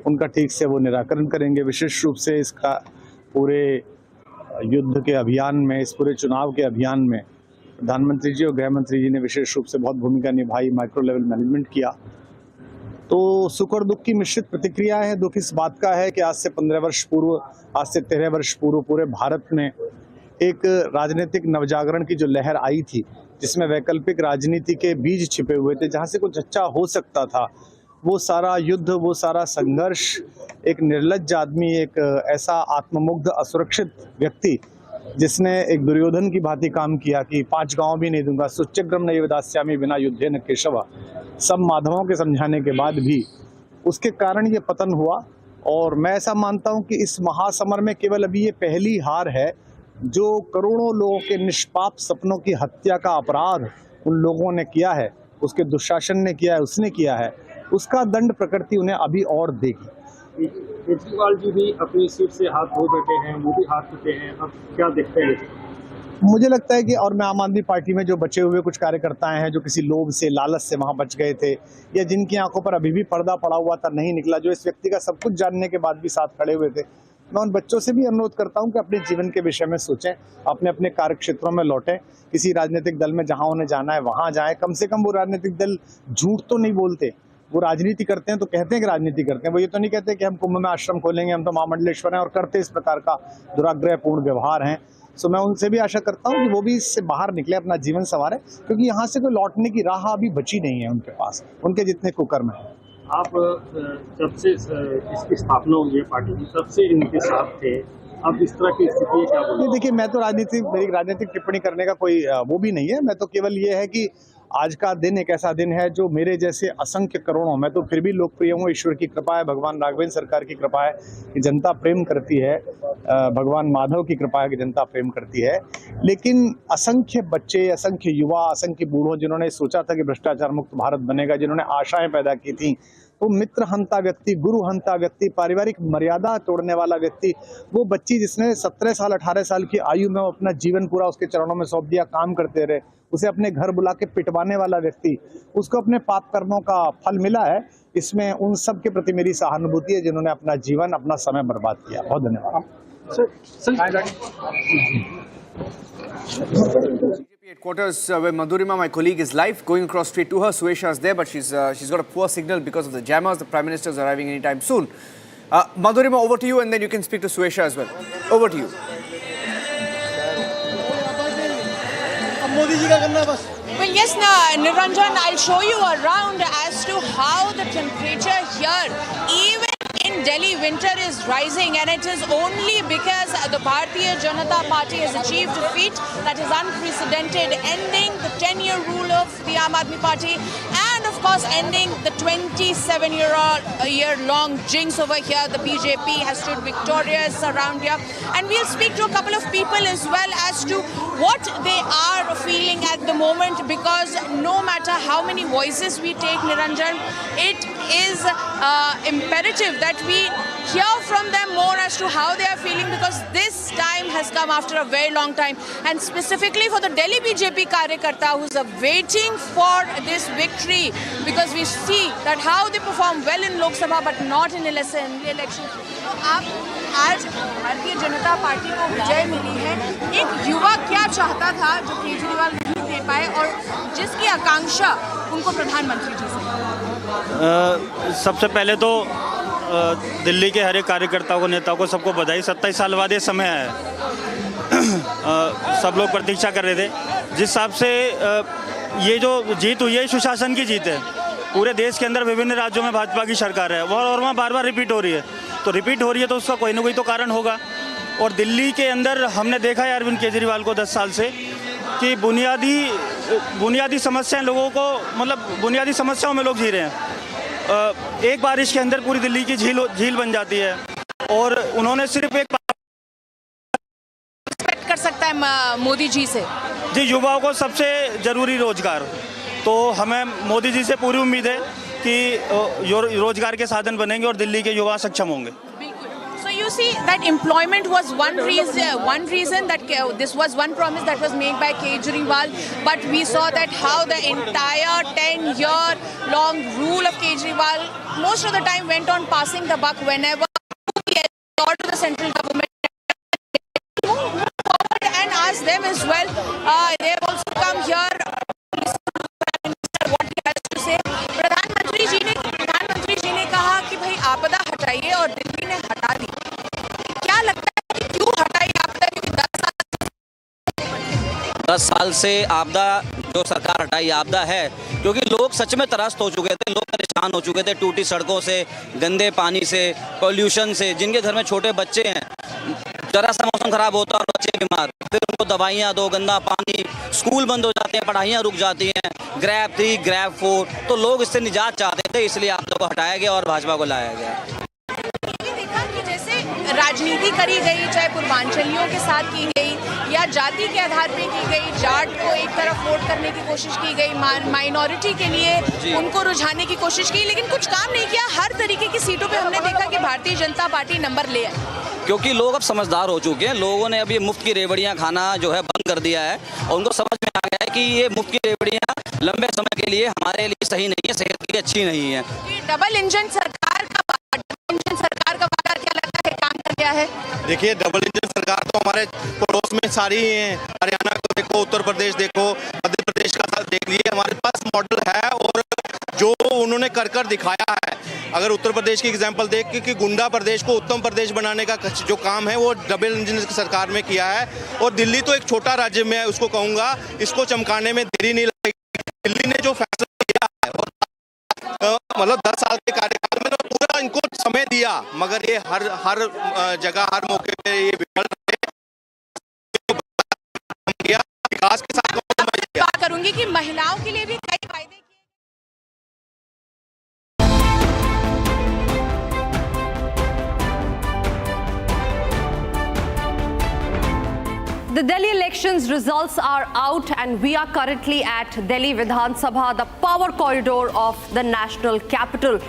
उनका ठीक से वो निराकरण करेंगे. विशेष रूप से इसका पूरे युद्ध के अभियान में, इस पूरे चुनाव के अभियान में प्रधानमंत्री जी और गृह मंत्री जी ने विशेष रूप से बहुत भूमिका निभाई, माइक्रो लेवल मैनेजमेंट किया. तो सुख और दुख की मिश्रित प्रतिक्रिया है. दुख इस बात का है कि आज से 13 वर्ष पूर्व पूरे भारत में एक राजनीतिक नवजागरण की जो लहर आई थी, जिसमें वैकल्पिक राजनीति के बीज छिपे हुए थे, जहां से कुछ अच्छा हो सकता था, वो सारा युद्ध, वो सारा संघर्ष, एक निर्लज्ज आदमी, एक ऐसा आत्ममुग्ध असुरक्षित व्यक्ति जिसने एक दुर्योधन की भांति काम किया कि 5 गांव भी नहीं दूंगा, सुच्यग्रम नैव दास्यामि बिना युद्धे न केशव, सब माधवों के समझाने के बाद भी उसके कारण ये पतन हुआ. और मैं ऐसा मानता हूं कि इस महासमर में केवल अभी ये पहली हार है। जो करोड़ों लोगों के निष्पाप सपनों की हत्या का अपराध उन लोगों ने किया है, उसके दुशासन ने किया है, उसने किया है, उसका दंड प्रकृति उन्हें अभी और देगी। केजरीवाल जी भी अपनी सीट से हाथ धो बैठे हैं, मोदी हाथ चुके हैं, अब क्या देखते हैं? मुझे लगता है कि और मैं आम आदमी पार्टी में जो बचे हुए कुछ कार्यकर्ता हैं जो किसी लोभ से, लालच से वहां बच गए थे, या जिनकी आंखों पर अभी भी पर्दा पड़ा हुआ था, नहीं निकला, जो इस व्यक्ति का सब कुछ जानने के बाद भी साथ खड़े हुए थे, मैं उन बच्चों से भी अनुरोध करता हूं कि अपने जीवन के विषय में सोचें, अपने अपने कार्य क्षेत्रों में लौटें, किसी राजनीतिक दल में जहां उन्हें जाना है वहां जाएं। कम से कम वो राजनीतिक दल झूठ तो नहीं बोलते, वो राजनीति करते हैं तो कहते हैं कि राजनीति करते हैं, वो ये तो नहीं कहते कि हम कुंभ में आश्रम खोलेंगे, हम तो महामंडलेश्वर हैं, और करते इस प्रकार का दुराग्रहपूर्ण व्यवहार हैं। सो मैं उनसे भी आशा करता हूं कि वो भी इससे बाहर निकले, अपना जीवन संवारे, क्योंकि यहाँ से कोई लौटने की राह अभी बची नहीं है उनके पास, उनके जितने कुकर्म हैं। आप जब से इसकी स्थापना हुई है पार्टी की, तब से इनके साथ थे, अब इस तरह की स्थिति है, क्या बोलें? देखिए, मैं तो मेरी राजनीतिक टिप्पणी करने का कोई वो भी नहीं है। मैं तो केवल ये है कि आज का दिन एक ऐसा दिन है जो मेरे जैसे असंख्य करोड़ों, मैं तो फिर भी लोकप्रिय हूँ, ईश्वर की कृपा है, भगवान राघवेंद्र सरकार की कृपा है कि जनता प्रेम करती है, भगवान माधव की कृपा है कि जनता प्रेम करती है, लेकिन असंख्य बच्चे, असंख्य युवा, असंख्य बूढ़ों जिन्होंने सोचा था कि भ्रष्टाचार मुक्त भारत बनेगा, जिन्होंने आशाएं पैदा की थी, वो मित्र हंता व्यक्ति, गुरु हंता व्यक्ति, पारिवारिक मर्यादा तोड़ने वाला व्यक्ति, वो बच्ची जिसने 17 साल 18 साल की आयु में अपना जीवन पूरा उसके चरणों में सौंप दिया, काम करते रहे, उसे अपने घर बुला के पिटवाने वाला व्यक्ति, उसको अपने पाप कर्मों का फल मिला है। इसमें उन सब के प्रति मेरी सहानुभूति है जिन्होंने अपना जीवन, अपना समय बर्बाद किया। बहुत धन्यवाद। BJP headquarters, where Madhurima, my colleague, is live, going across straight to her. Suesha is there, but she's got a poor signal because of the jammers. The Prime Minister is arriving anytime soon. Madhurima, over to you, and then you can speak to Suesha as well. Over to you. Well, yes, Niranjan, I'll show you around as to how the temperature here, even in Delhi, winter is rising, and it is only because the Bharatiya Janata Party has achieved a feat that is unprecedented, ending the 10-year rule of the Aam Aadmi Party, and of course ending the 27-year-long jinx over here. The BJP has stood victorious around here, and we'll speak to a couple of people as well as to what they are feeling at the moment, because no matter how many voices we take, Niranjan, it is imperative that we hear from them more as to how they are feeling, because this time has come after a very long time, and specifically for the Delhi BJP Karyakarta who's waiting for this victory, because we see that how they perform well in Lok Sabha but not in assembly elections. तो आप आज Bharatiya Janata party को विजय मिली है, एक युवा क्या चाहता था जो केजरीवाल नहीं दे पाए, और जिसकी आकांक्षा उनको प्रधानमंत्री जी से? सबसे पहले तो दिल्ली के हर एक कार्यकर्ताओं को, नेताओं को, सबको बधाई। 27 साल बाद ये समय है, सब लोग प्रतीक्षा कर रहे थे। जिस हिसाब से ये जो जीत हुई है, सुशासन की जीत है। पूरे देश के अंदर विभिन्न राज्यों में भाजपा की सरकार है, और वहाँ बार बार रिपीट हो रही है, तो रिपीट हो रही है तो उसका कोई ना कोई तो कारण होगा। और दिल्ली के अंदर हमने देखा है अरविंद केजरीवाल को 10 साल से कि बुनियादी समस्याएं लोगों को, मतलब बुनियादी समस्याओं में लोग जी रहे हैं। एक बारिश के अंदर पूरी दिल्ली की झील बन जाती है, और उन्होंने सिर्फ एक एक्सपेक्ट कर सकता है मोदी जी से। जी, युवाओं को सबसे ज़रूरी रोजगार, तो हमें मोदी जी से पूरी उम्मीद है कि रोजगार के साधन बनेंगे और दिल्ली के युवा सक्षम होंगे। So you see that employment was one reason that this was one promise that was made by Kejriwal, but we saw that how the entire 10-year-long rule of Kejriwal most of the time went on passing the buck whenever he restored to the central government. Move forward and ask them as well. They have also come here to listen to the Prime Minister what he has to say. प्रधानमंत्री जी ने कहा कि भाई आपदा हटाइए, और दिल्ली ने हटा दी। क्या लगता है कि क्यों हटाई आपदा? क्योंकि 10 साल से आपदा जो सरकार हटाई आपदा है, क्योंकि लोग सच में त्रस्त हो चुके थे, लोग परेशान हो चुके थे टूटी सड़कों से, गंदे पानी से, पोल्यूशन से। जिनके घर में छोटे बच्चे हैं, जरा सा मौसम खराब होता है और बच्चे बीमार, फिर उनको दवाइयाँ दो, गंदा पानी, स्कूल बंद हो जाते हैं, पढ़ाइयाँ रुक जाती हैं, ग्रैब 3, ग्रैब 4। तो लोग इससे निजात चाहते थे, इसलिए आपदा को हटाया गया और भाजपा को लाया गया। राजनीति करी गई, चाहे पूर्वांचलियों के साथ की गई या जाति के आधार पे की गई, जाट को एक तरफ वोट करने की कोशिश की गई, माइनॉरिटी के लिए उनको रुझाने की कोशिश की, लेकिन कुछ काम नहीं किया। हर तरीके की सीटों पे हमने देखा कि भारतीय जनता पार्टी नंबर ले आई, क्योंकि लोग अब समझदार हो चुके हैं। लोगों ने अब ये मुफ्त की रेवड़ियां खाना जो है बंद कर दिया है और उनको समझ में आ गया है कि ये मुफ्त की रेवड़ियां लंबे समय के लिए हमारे लिए सही नहीं है, सेहत के लिए अच्छी नहीं है। डबल इंजन सरकार का वादा क्या लगता है काम कर गया है? देखिए, डबल इंजन सरकार तो हमारे पड़ोस में सारी ही है। हरियाणा को देखो, उत्तर प्रदेश देखो, मध्य प्रदेश का देख लीजिए, हमारे पास मॉडल है और जो उन्होंने कर दिखाया है। अगर उत्तर प्रदेश की एग्जांपल देख कि गुंडा प्रदेश को उत्तम प्रदेश बनाने का जो काम है वो डबल इंजन सरकार में किया है। और दिल्ली तो एक छोटा राज्य में है, उसको कहूँगा इसको चमकाने में देरी नहीं लगेगी। दिल्ली ने जो फैसला किया है और मतलब 10 साल के कार्यकाल में तो पूरा इनको समय दिया, मगर ये हर जगह हर मौके पे ये विफल रहे। विकास के साथ बात करूंगी कि महिलाओं के लिए भी कई फायदे The Delhi elections results are out and we are currently at Delhi Vidhan Sabha, the power corridor of the national capital.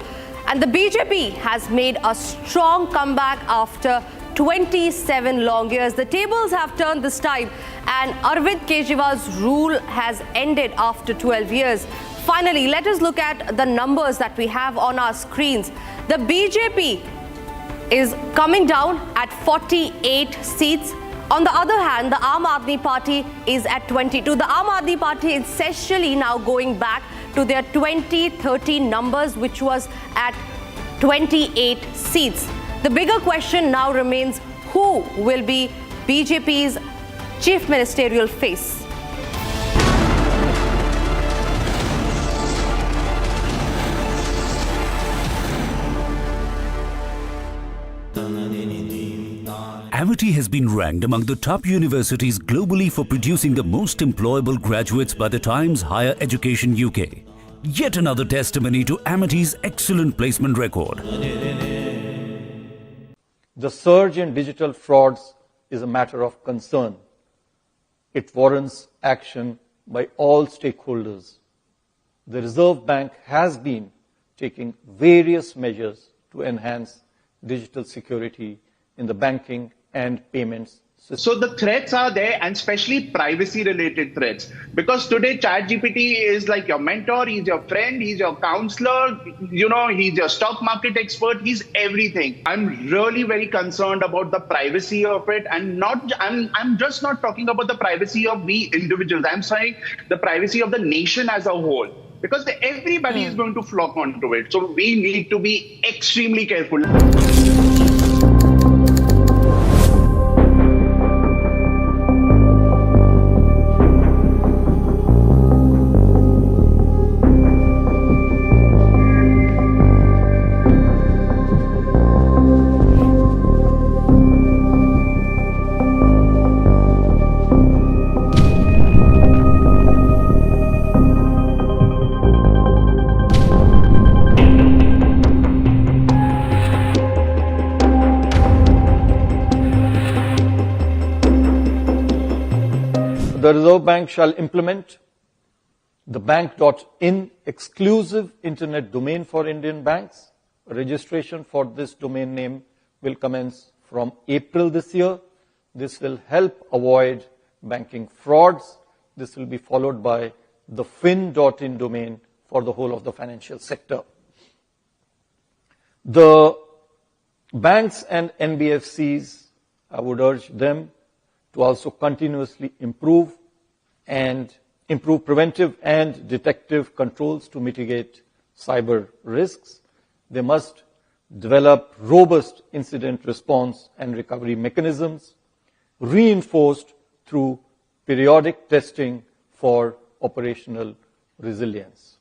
And the BJP has made a strong comeback after 27 long years. The tables have turned this time and Arvind Kejriwal's rule has ended after 12 years. Finally, let us look at the numbers that we have on our screens. The BJP is coming down at 48 seats. On the other hand, the Aam Aadmi Party is at 22. The Aam Aadmi Party is essentially now going back to their 2013 numbers, which was at 28 seats. The bigger question now remains, who will be BJP's chief ministerial face? Amity has been ranked among the top universities globally for producing the most employable graduates by the Times Higher Education UK. Yet another testimony to Amity's excellent placement record. The surge in digital frauds is a matter of concern. It warrants action by all stakeholders. The Reserve Bank has been taking various measures to enhance digital security in the banking and payments system. So the threats are there, and especially privacy related threats, because today ChatGPT is like your mentor, he's your friend, he's your counselor, he's your stock market expert, he's everything. I'm really very concerned about the privacy of it, and I'm just not talking about the privacy of we individuals. I'm saying the privacy of the nation as a whole, because everybody is going to flock onto it. So we need to be extremely careful. The Reserve Bank shall implement the bank.in exclusive internet domain for Indian banks. Registration for this domain name will commence from April this year. This will help avoid banking frauds. This will be followed by the fin.in domain for the whole of the financial sector. The banks and NBFCs, I would urge them to also continuously improve preventive and detective controls to mitigate cyber risks. They must develop robust incident response and recovery mechanisms, reinforced through periodic testing for operational resilience.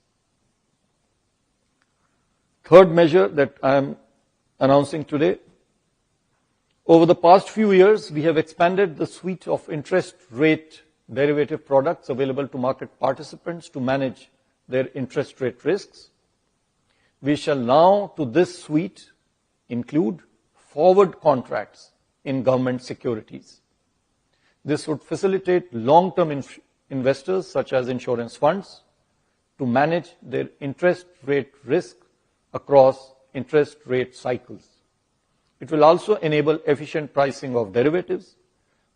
Third measure that I am announcing today: over the past few years, we have expanded the suite of interest rate derivative products available to market participants to manage their interest rate risks. We shall now, to this suite, include forward contracts in government securities. This would facilitate long-term investors such as insurance funds to manage their interest rate risk across interest rate cycles. It will also enable efficient pricing of derivatives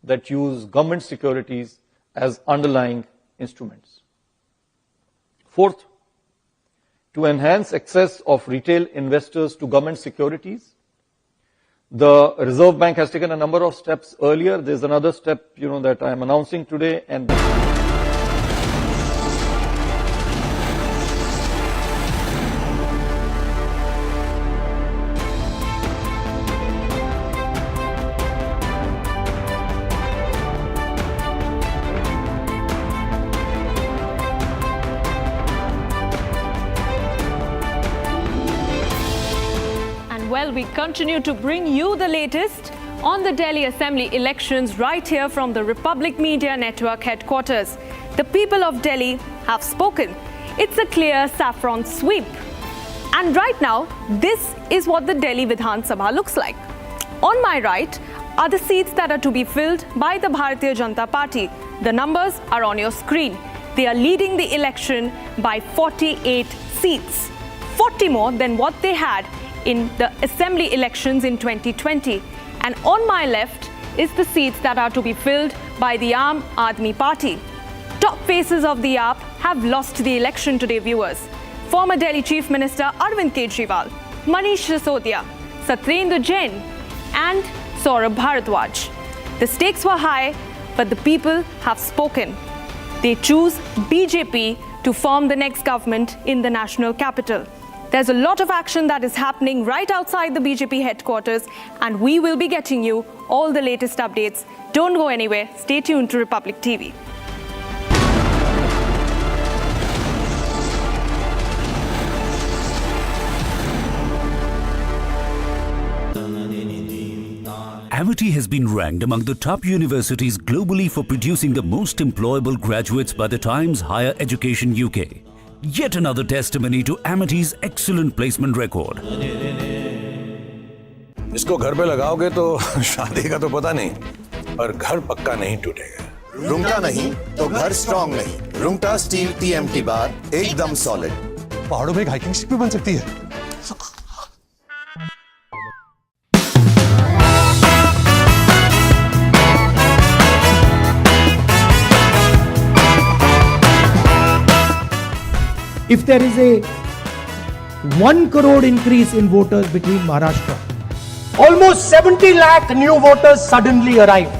that use government securities as underlying instruments. Fourth, to enhance access of retail investors to government securities, the Reserve Bank has taken a number of steps earlier. There's another step, that I am announcing today, and well, we continue to bring you the latest on the Delhi Assembly elections right here from the Republic Media Network headquarters. The people of Delhi have spoken. It's a clear saffron sweep. And right now, this is what the Delhi Vidhan Sabha looks like. On my right are the seats that are to be filled by the Bharatiya Janata Party. The numbers are on your screen. They are leading the election by 48 seats, 40 more than what they had in the assembly elections in 2020. And on my left is the seats that are to be filled by the Aam Aadmi Party. Top faces of the AAP have lost the election today, viewers. Former Delhi Chief Minister Arvind Kejriwal, Manish Sisodia, Satyendra Jain and Saurabh Bharadwaj. The stakes were high, but the people have spoken. They choose BJP to form the next government in the national capital. There's a lot of action that is happening right outside the BJP headquarters, and we will be getting you all the latest updates. Don't go anywhere. Stay tuned to Republic TV. Amity has been ranked among the top universities globally for producing the most employable graduates by the Times Higher Education UK. Yet another testimony to Amity's excellent placement record. इसको घर पे लगाओगे तो शादी का तो पता नहीं, पर घर पक्का नहीं टूटेगा। रुंगटा नहीं तो घर स्ट्रॉन्ग नहीं। रुंगटा स्टील TMT बार एकदम सॉलिड। पहाड़ों में एक हाइकिंग स्टिक भी बन सकती है। If there is a 1 crore increase in voters between Maharashtra, almost 70 lakh new voters suddenly arrived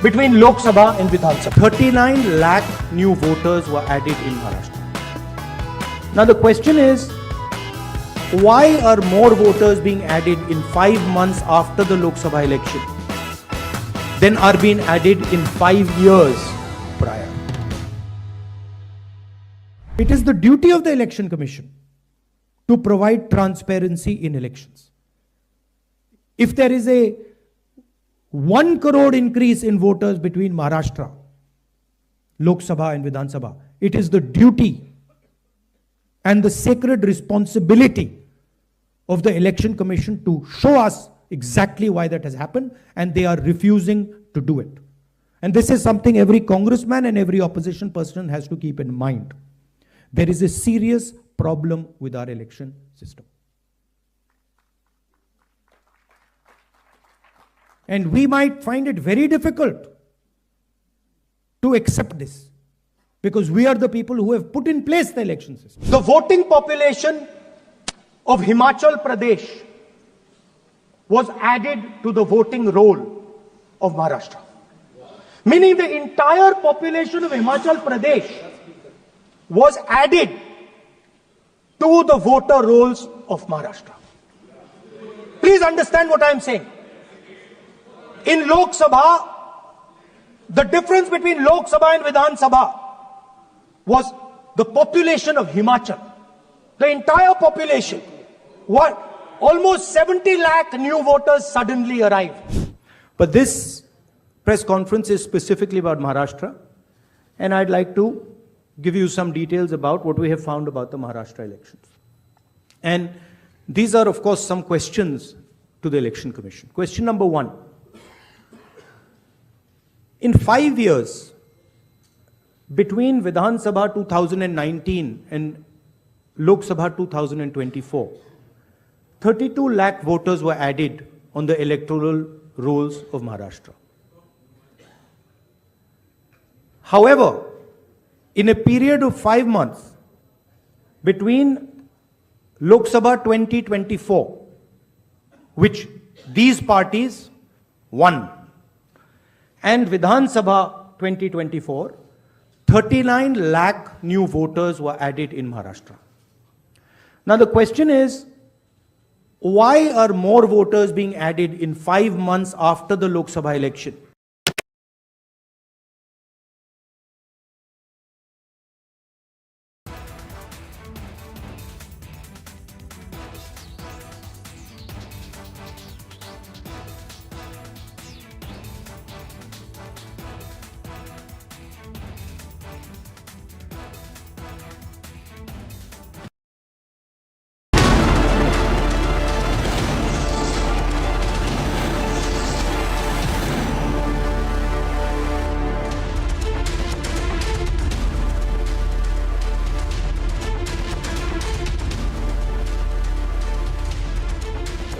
between Lok Sabha and Vidhan Sabha. 39 lakh new voters were added in Maharashtra. Now the question is, why are more voters being added in 5 months after the Lok Sabha election than are being added in 5 years prior? It is the duty of the Election Commission to provide transparency in elections. If there is a 1 crore increase in voters between Maharashtra, Lok Sabha and Vidhan Sabha, it is the duty and the sacred responsibility of the Election Commission to show us exactly why that has happened, and they are refusing to do it. And this is something every congressman and every opposition person has to keep in mind. There is a serious problem with our election system. And we might find it very difficult to accept this, because we are the people who have put in place the election system. The voting population of Himachal Pradesh was added to the voting roll of Maharashtra. Meaning the entire population of Himachal Pradesh was added to the voter rolls of Maharashtra. Please understand what I am saying. In Lok Sabha, the difference between Lok Sabha and Vidhan Sabha was the population of Himachal. The entire population. What? Almost 70 lakh new voters suddenly arrived. But this press conference is specifically about Maharashtra, and I'd like to give you some details about what we have found about the Maharashtra elections. And these are, of course, some questions to the Election Commission. Question number one. In 5 years, between Vidhan Sabha 2019 and Lok Sabha 2024, 32 lakh voters were added on the electoral rolls of Maharashtra. However, in a period of 5 months between Lok Sabha 2024, which these parties won, and Vidhan Sabha 2024, 39 lakh new voters were added in Maharashtra. Now the question is, why are more voters being added in 5 months after the Lok Sabha election?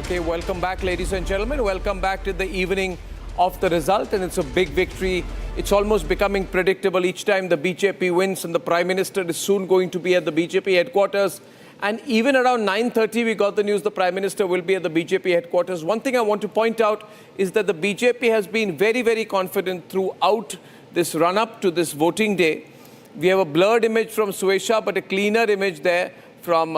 Okay, welcome back, ladies and gentlemen. Welcome back to the evening of the result, and it's a big victory. It's almost becoming predictable each time the BJP wins, and the Prime Minister is soon going to be at the BJP headquarters. And even around 9:30, we got the news the Prime Minister will be at the BJP headquarters. One thing I want to point out is that the BJP has been very, very confident throughout this run-up to this voting day. We have a blurred image from Suesha, but a cleaner image there from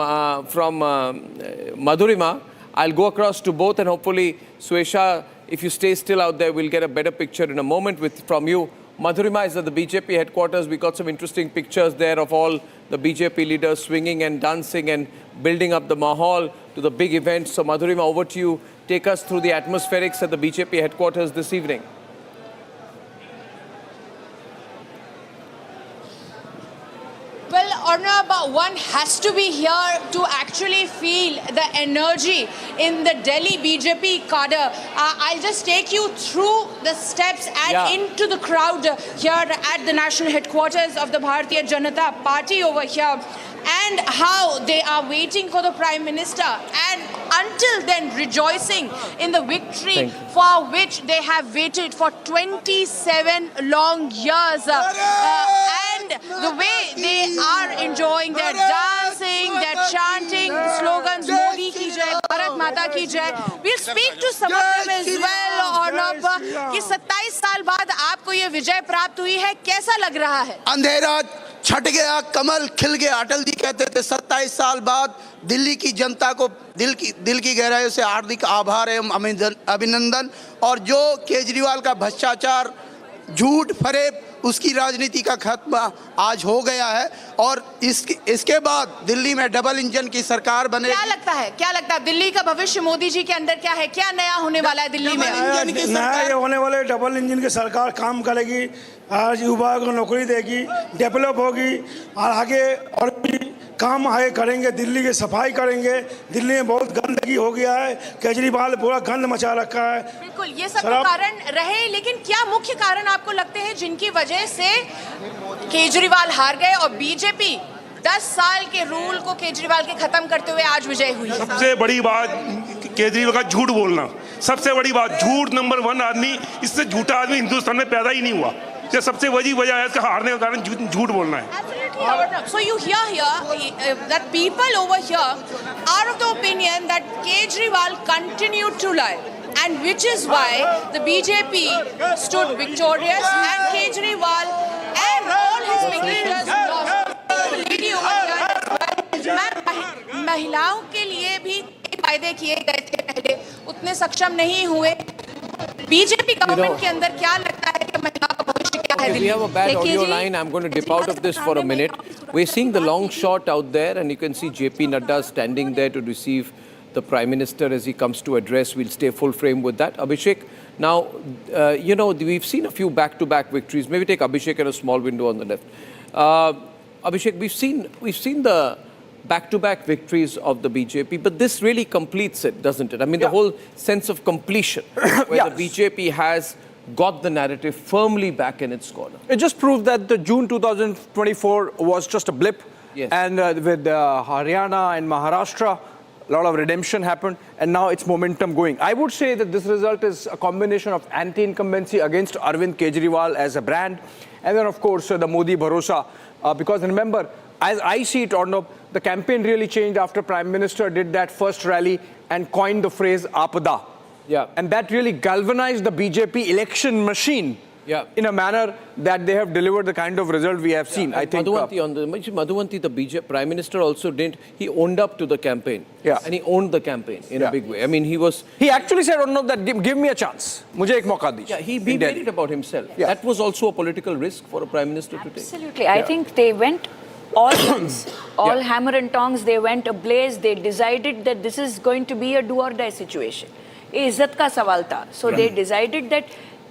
Madhurima. I'll go across to both, and hopefully, Suesha, if you stay still out there, we'll get a better picture in a moment from you. Madhurima is at the BJP headquarters. We got some interesting pictures there of all the BJP leaders swinging and dancing and building up the mahal to the big event. So Madhurima, over to you. Take us through the atmospherics at the BJP headquarters this evening. Well, Arnab, one has to be here to actually feel the energy in the Delhi BJP cadre. I'll just take you through the steps and into the crowd here at the national headquarters of the Bharatiya Janata Party over here, and how they are waiting for the Prime Minister, and until then rejoicing in the victory for which they have waited for 27 long years. And the way they are enjoying their dancing, their chanting, the slogans, Modi ki jai, Bharat Mata ki jai. We'll speak to some of them as well, Arnab, कि 27 साल बाद आपको ये विजय प्राप्त हुई है, कैसा लग रहा है? अंधेरा छट गया, कमल खिल गया, अटल जी कहते थे। 27 साल बाद दिल्ली की जनता को दिल की गहराइयों से हार्दिक आभार एवं अभिनंदन। और जो केजरीवाल का भ्रष्टाचार, झूठ फरेब, उसकी राजनीति का खत्म आज हो गया है, और इसके बाद दिल्ली में डबल इंजन की सरकार बने। क्या लगता है दिल्ली का भविष्य मोदी जी के अंदर क्या है, क्या नया होने वाला है दिल्ली में? नया होने वाले डबल इंजन की सरकार काम करेगी, आज युवा को नौकरी देगी, डेवलप होगी, और आगे और भी काम आगे करेंगे। दिल्ली की सफाई करेंगे। दिल्ली में बहुत गंदगी हो गया है, केजरीवाल पूरा गंद मचा रखा है। बिल्कुल, ये सब कारण रहे, लेकिन क्या मुख्य कारण आपको लगते हैं जिनकी वजह से केजरीवाल हार गए और बीजेपी 10 साल के रूल को केजरीवाल के खत्म करते हुए आज विजय हुई? सबसे बड़ी बात केजरीवाल का झूठ बोलना, सबसे बड़ी बात। झूठ नंबर 1 आदमी, इससे झूठा आदमी हिंदुस्तान में पैदा ही नहीं हुआ। ये सबसे बड़ी वजह है इसका हारने का कारण झूठ बोलना है। So you hear here that people over here are of the opinion that Kejriwal continued to lie, and which is why the BJP stood victorious and Kejriwal and all his ministers lost. Lady over here, महिलाओं के लिए भी वायदे किए गए थे पहले, उतने सक्षम नहीं हुए। बीजेपी गवर्नमेंट के अंदर क्या लगता है कि महिलाओं का भविष्य क्या है? We have a bad audio line. I'm going to dip out of this for a minute. We're seeing the long shot out there, and you can see JP Nadda standing there to receive the Prime Minister as he comes to address. We'll stay full frame with that. Abhishek, now, we've seen a few back-to-back victories. Maybe take Abhishek in a small window on the left. Abhishek, we've seen the back-to-back victories of the BJP, but this really completes it, doesn't it? I mean, the whole sense of completion, where the BJP has got the narrative firmly back in its corner. It just proves that the June 2024 was just a blip. Yes. And with Haryana and Maharashtra, a lot of redemption happened, and now it's momentum going. I would say that this result is a combination of anti-incumbency against Arvind Kejriwal as a brand, and then, of course, the Modi Bharosa. Because remember, as I see it, Arnab, the campaign really changed after Prime Minister did that first rally and coined the phrase Aapada. Yeah. And that really galvanized the BJP election machine in a manner that they have delivered the kind of result we have seen. I think Madhuvanti, the BJP Prime Minister also didn't. He owned up to the campaign. Yeah. And he owned the campaign in a big way. I mean, He actually said, Arnab, that give me a chance. Mujhe ek mauka dijiye. Yeah, he made it about himself. Yeah. That was also a political risk for a Prime Minister to take. Absolutely. I think they went all guns, all hammer and tongs, they went ablaze. They decided that this is going to be a do or die situation. Ye izzat ka sawal tha. So they decided that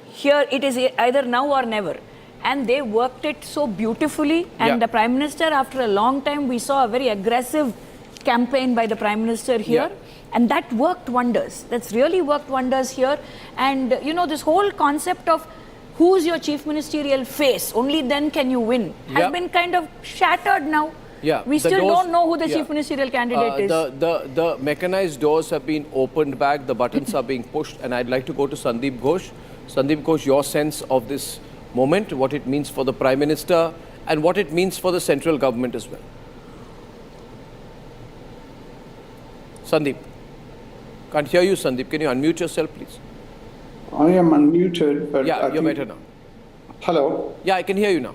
here it is either now or never. And they worked it so beautifully. And the Prime Minister, after a long time, we saw a very aggressive campaign by the Prime Minister here. And that worked wonders. That's really worked wonders here. And, you know, this whole concept of who's your chief ministerial face, only then can you win, has been kind of shattered now. We still don't know who the chief ministerial candidate is. The mechanized doors have been opened back, the buttons are being pushed, and I'd like to go to Sandeep Ghosh. Sandeep Ghosh, your sense of this moment, what it means for the Prime Minister and what it means for the central government as well. Sandeep. Can't hear you, Sandeep. Can you unmute yourself, please? I am unmuted, but yeah, you're better now. Hello? Yeah, I can hear you now.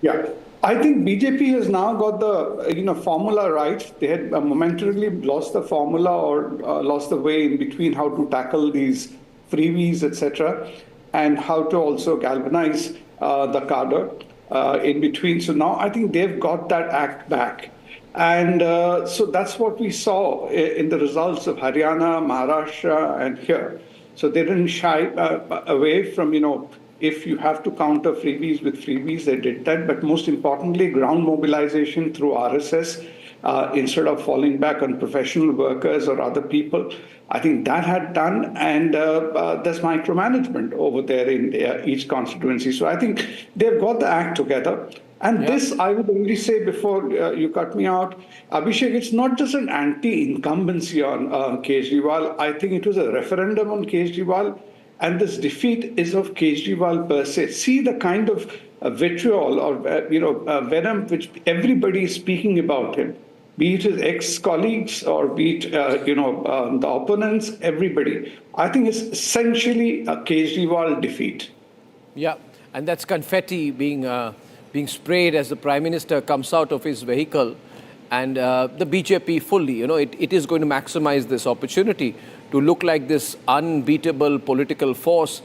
Yeah. I think BJP has now got the formula right. They had momentarily lost the formula or lost the way in between how to tackle these freebies, etc., and how to also galvanize the cadre in between. So now I think they've got that act back. And so that's what we saw in the results of Haryana, Maharashtra, and here. So they didn't shy away from, if you have to counter freebies with freebies, they did that. But most importantly, ground mobilization through RSS, instead of falling back on professional workers or other people, I think that had done. And there's micromanagement over there in each constituency. So I think they've got the act together. And this, I would only say before you cut me out, Abhishek, it's not just an anti-incumbency on Kejriwal. I think it was a referendum on Kejriwal, and this defeat is of Kejriwal per se. See the kind of vitriol or venom which everybody is speaking about him, be it his ex-colleagues or be it the opponents, everybody. I think it's essentially a Kejriwal defeat. Yeah, and that's confetti being sprayed as the Prime Minister comes out of his vehicle, and the BJP fully, it is going to maximize this opportunity to look like this unbeatable political force,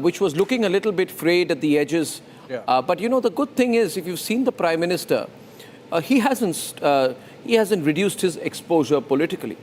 which was looking a little bit frayed at the edges. But the good thing is, if you've seen the Prime Minister, he hasn't reduced his exposure politically.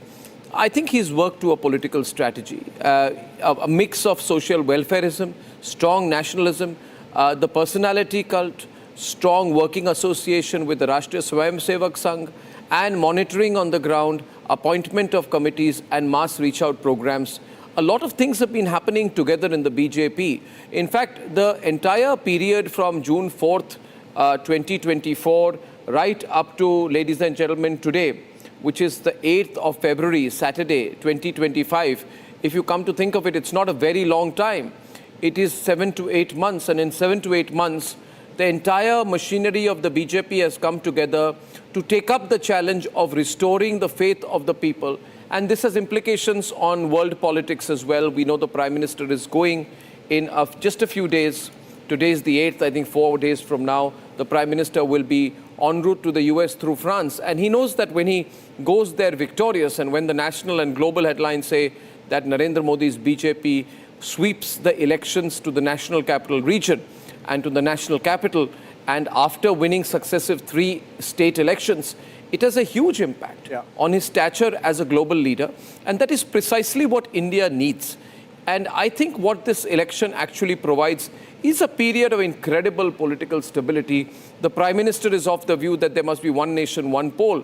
I think he's worked to a political strategy, a mix of social welfareism, strong nationalism, the personality cult, strong working association with the Rashtriya Swayamsevak Sangh, and monitoring on the ground, appointment of committees and mass reach out programs. A lot of things have been happening together in the BJP. In fact, the entire period from June 4th, 2024, right up to, ladies and gentlemen, today, which is the 8th of February, Saturday, 2025, if you come to think of it, it's not a very long time. It is 7 to 8 months, and in 7 to 8 months, the entire machinery of the BJP has come together to take up the challenge of restoring the faith of the people. And this has implications on world politics as well. We know the Prime Minister is going in just a few days. Today is the 8th, I think 4 days from now, the Prime Minister will be en route to the US through France. And he knows that when he goes there victorious, and when the national and global headlines say that Narendra Modi's BJP sweeps the elections to the national capital region and to the national capital, and after winning successive 3 state elections, it has a huge impact on his stature as a global leader. And that is precisely what India needs. And I think what this election actually provides is a period of incredible political stability. The Prime Minister is of the view that there must be one nation, one poll.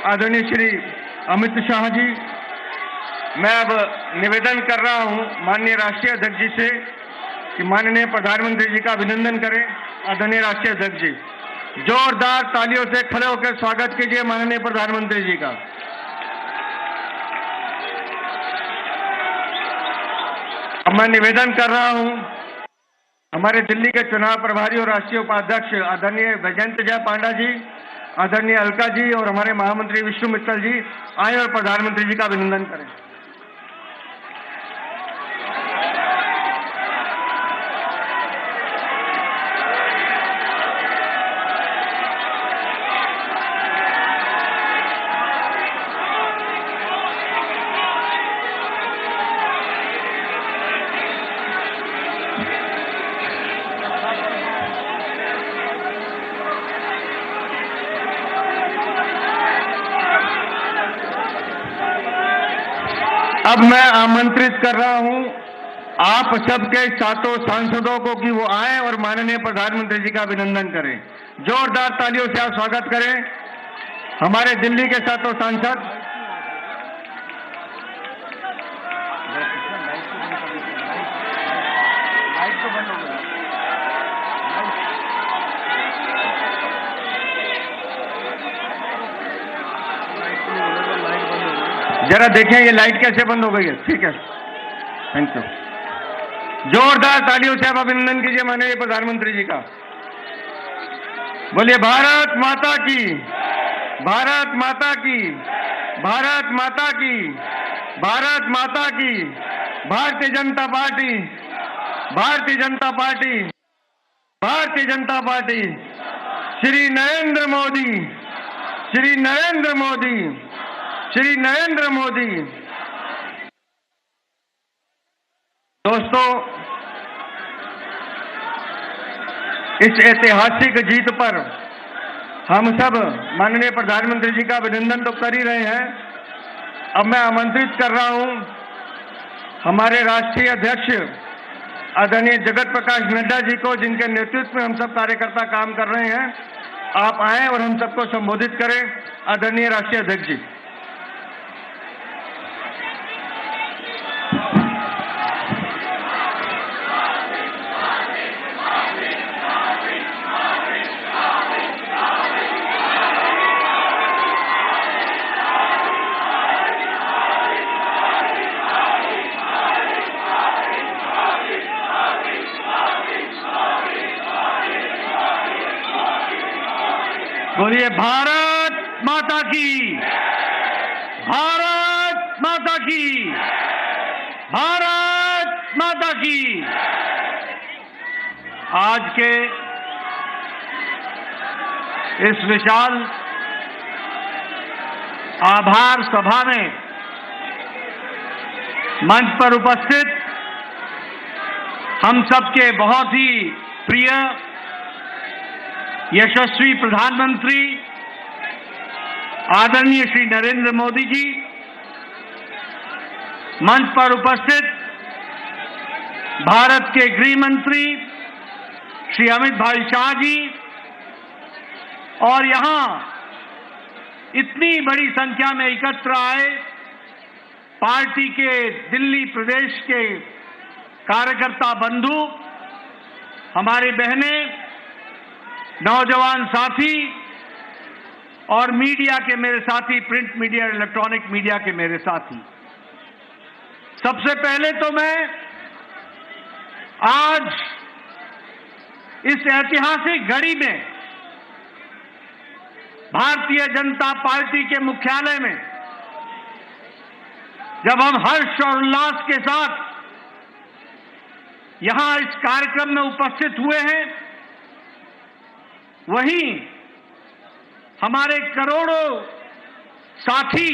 आदरणीय श्री अमित शाह जी, मैं अब निवेदन कर रहा हूं माननीय राष्ट्रीय अध्यक्ष जी से कि माननीय प्रधानमंत्री जी का अभिनंदन करें। आदरणीय राष्ट्रीय अध्यक्ष जी, जोरदार तालियों से खड़े होकर स्वागत कीजिए माननीय प्रधानमंत्री जी का। अब मैं निवेदन कर रहा हूं हमारे दिल्ली के चुनाव प्रभारी और राष्ट्रीय उपाध्यक्ष आदरणीय वैजयंत जय पांडा जी, आदरणीय अलका जी और हमारे महामंत्री विष्णु मित्तल जी आए और प्रधानमंत्री जी का अभिनंदन करें। अब मैं आमंत्रित कर रहा हूं आप सबके सातों सांसदों को कि वो आए और माननीय प्रधानमंत्री जी का अभिनंदन करें। जोरदार तालियों से आप स्वागत करें हमारे दिल्ली के सातों सांसद। जरा देखें ये लाइट कैसे बंद हो गई है। ठीक है, थैंक यू। जोरदार तालियों से आप अभिनंदन कीजिए माननीय प्रधानमंत्री जी का। बोलिए भारत माता की, भारत माता की, भारत माता की, भारत माता की। Bharatiya Janata party, Bharatiya Janata party, Bharatiya Janata party. Shri Narendra Modi, Shri Narendra Modi, Shri Narendra Modi. दोस्तों, इस ऐतिहासिक जीत पर हम सब माननीय प्रधानमंत्री जी का अभिनंदन तो कर ही रहे हैं। अब मैं आमंत्रित कर रहा हूं हमारे राष्ट्रीय अध्यक्ष आदरणीय जगत प्रकाश नड्डा जी को, जिनके नेतृत्व में हम सब कार्यकर्ता काम कर रहे हैं। आप आए और हम सबको संबोधित करें। आदरणीय राष्ट्रीय अध्यक्ष जी। बोलिए भारत माता की, भारत माता की, भारत माता की। आज के इस विशाल आभार सभा में मंच पर उपस्थित हम सबके बहुत ही प्रिय यशस्वी प्रधानमंत्री आदरणीय श्री नरेंद्र मोदी जी, मंच पर उपस्थित भारत के गृह मंत्री श्री अमित भाई शाह जी, और यहां इतनी बड़ी संख्या में एकत्र आए पार्टी के दिल्ली प्रदेश के कार्यकर्ता बंधु, हमारी बहनें, नौजवान साथी और मीडिया के मेरे साथी, प्रिंट मीडिया, इलेक्ट्रॉनिक मीडिया के मेरे साथी। सबसे पहले तो मैं आज इस ऐतिहासिक घड़ी में भारतीय जनता पार्टी के मुख्यालय में जब हम हर्ष और उल्लास के साथ यहां इस कार्यक्रम में उपस्थित हुए हैं, वहीं हमारे करोड़ों साथी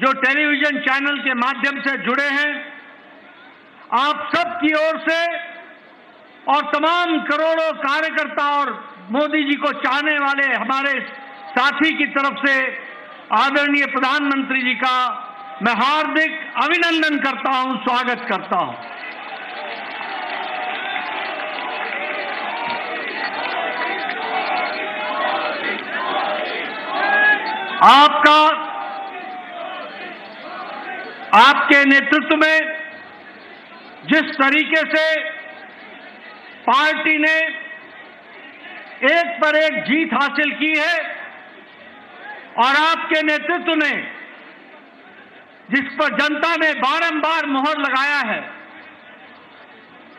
जो टेलीविजन चैनल के माध्यम से जुड़े हैं, आप सब की ओर से और तमाम करोड़ों कार्यकर्ता और मोदी जी को चाहने वाले हमारे साथी की तरफ से आदरणीय प्रधानमंत्री जी का मैं हार्दिक अभिनंदन करता हूं, स्वागत करता हूं। आपके नेतृत्व में जिस तरीके से पार्टी ने एक पर एक जीत हासिल की है और आपके नेतृत्व ने जिस पर जनता ने बारंबार मोहर लगाया है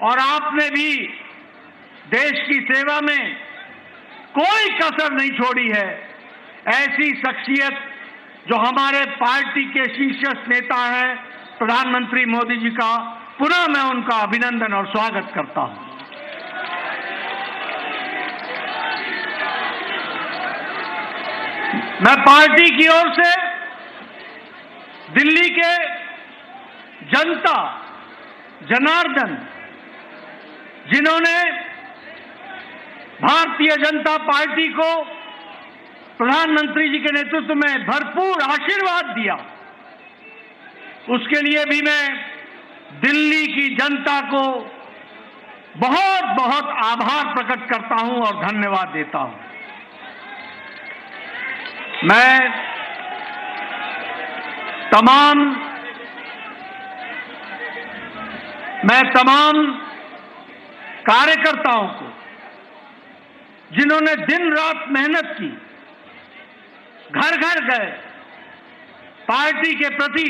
और आपने भी देश की सेवा में कोई कसर नहीं छोड़ी है, ऐसी शख्सियत जो हमारे पार्टी के शीर्ष नेता हैं प्रधानमंत्री मोदी जी का पुनः मैं उनका अभिनंदन और स्वागत करता हूं। मैं पार्टी की ओर से दिल्ली के जनता जनार्दन जिन्होंने भारतीय जनता पार्टी को प्रधानमंत्री जी के नेतृत्व में भरपूर आशीर्वाद दिया, उसके लिए भी मैं दिल्ली की जनता को बहुत बहुत आभार प्रकट करता हूं और धन्यवाद देता हूं। मैं तमाम कार्यकर्ताओं को जिन्होंने दिन रात मेहनत की, घर घर गए, पार्टी के प्रति,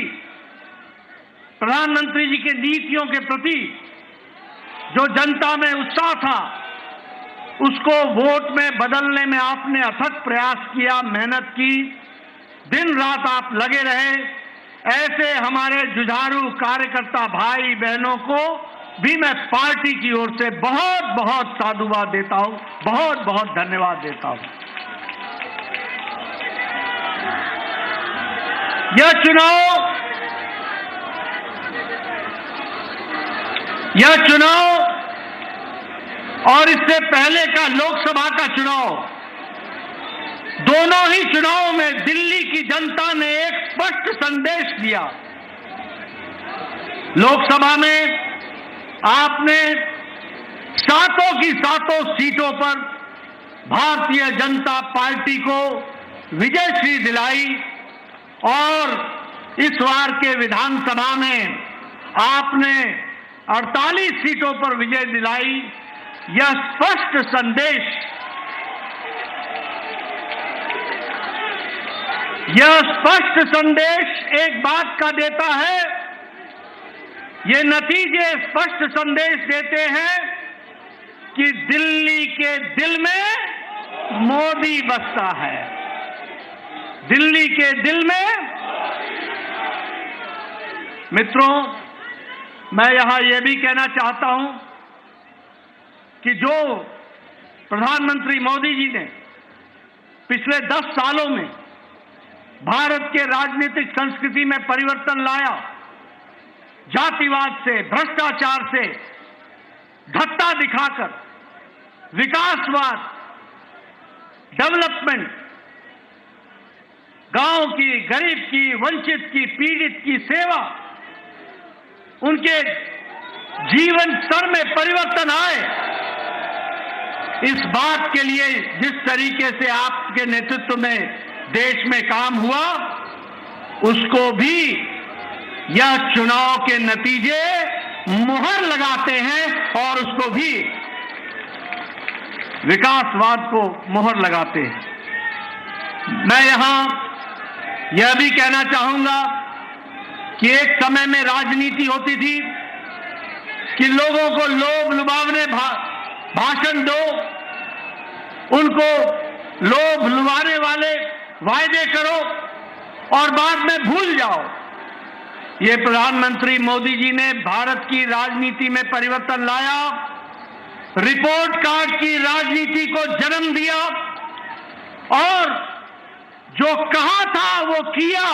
प्रधानमंत्री जी की नीतियों के प्रति जो जनता में उत्साह था उसको वोट में बदलने में आपने अथक प्रयास किया, मेहनत की, दिन रात आप लगे रहे। ऐसे हमारे जुझारू कार्यकर्ता भाई बहनों को भी मैं पार्टी की ओर से बहुत बहुत साधुवाद देता हूं, बहुत बहुत धन्यवाद देता हूं। यह चुनाव और इससे पहले का लोकसभा का चुनाव, दोनों ही चुनावों में दिल्ली की जनता ने एक स्पष्ट संदेश दिया। लोकसभा में आपने सातों की सातों सीटों पर भारतीय जनता पार्टी को विजयश्री दिलाई और इस बार के विधानसभा में आपने 48 सीटों पर विजय दिलाई। यह स्पष्ट संदेश एक बात का देता है, ये नतीजे स्पष्ट संदेश देते हैं कि दिल्ली के दिल में मोदी बसता है। दिल्ली के दिल में मित्रों, मैं यहां यह भी कहना चाहता हूं कि जो प्रधानमंत्री मोदी जी ने पिछले 10 सालों में भारत के राजनीतिक संस्कृति में परिवर्तन लाया, जातिवाद से, भ्रष्टाचार से धत्ता दिखाकर विकासवाद, डेवलपमेंट, गांव की, गरीब की, वंचित की, पीड़ित की सेवा, उनके जीवन स्तर में परिवर्तन आए, इस बात के लिए जिस तरीके से आपके नेतृत्व में देश में काम हुआ, उसको भी यह चुनाव के नतीजे मुहर लगाते हैं और उसको भी विकासवाद को मुहर लगाते हैं। मैं यहां यह भी कहना चाहूंगा कि एक समय में राजनीति होती थी कि लोगों को लोभ लुभावने भाषण दो, उनको लोभ लुभाने वाले वायदे करो और बाद में भूल जाओ। ये प्रधानमंत्री मोदी जी ने भारत की राजनीति में परिवर्तन लाया, रिपोर्ट कार्ड की राजनीति को जन्म दिया और जो कहा था वो किया,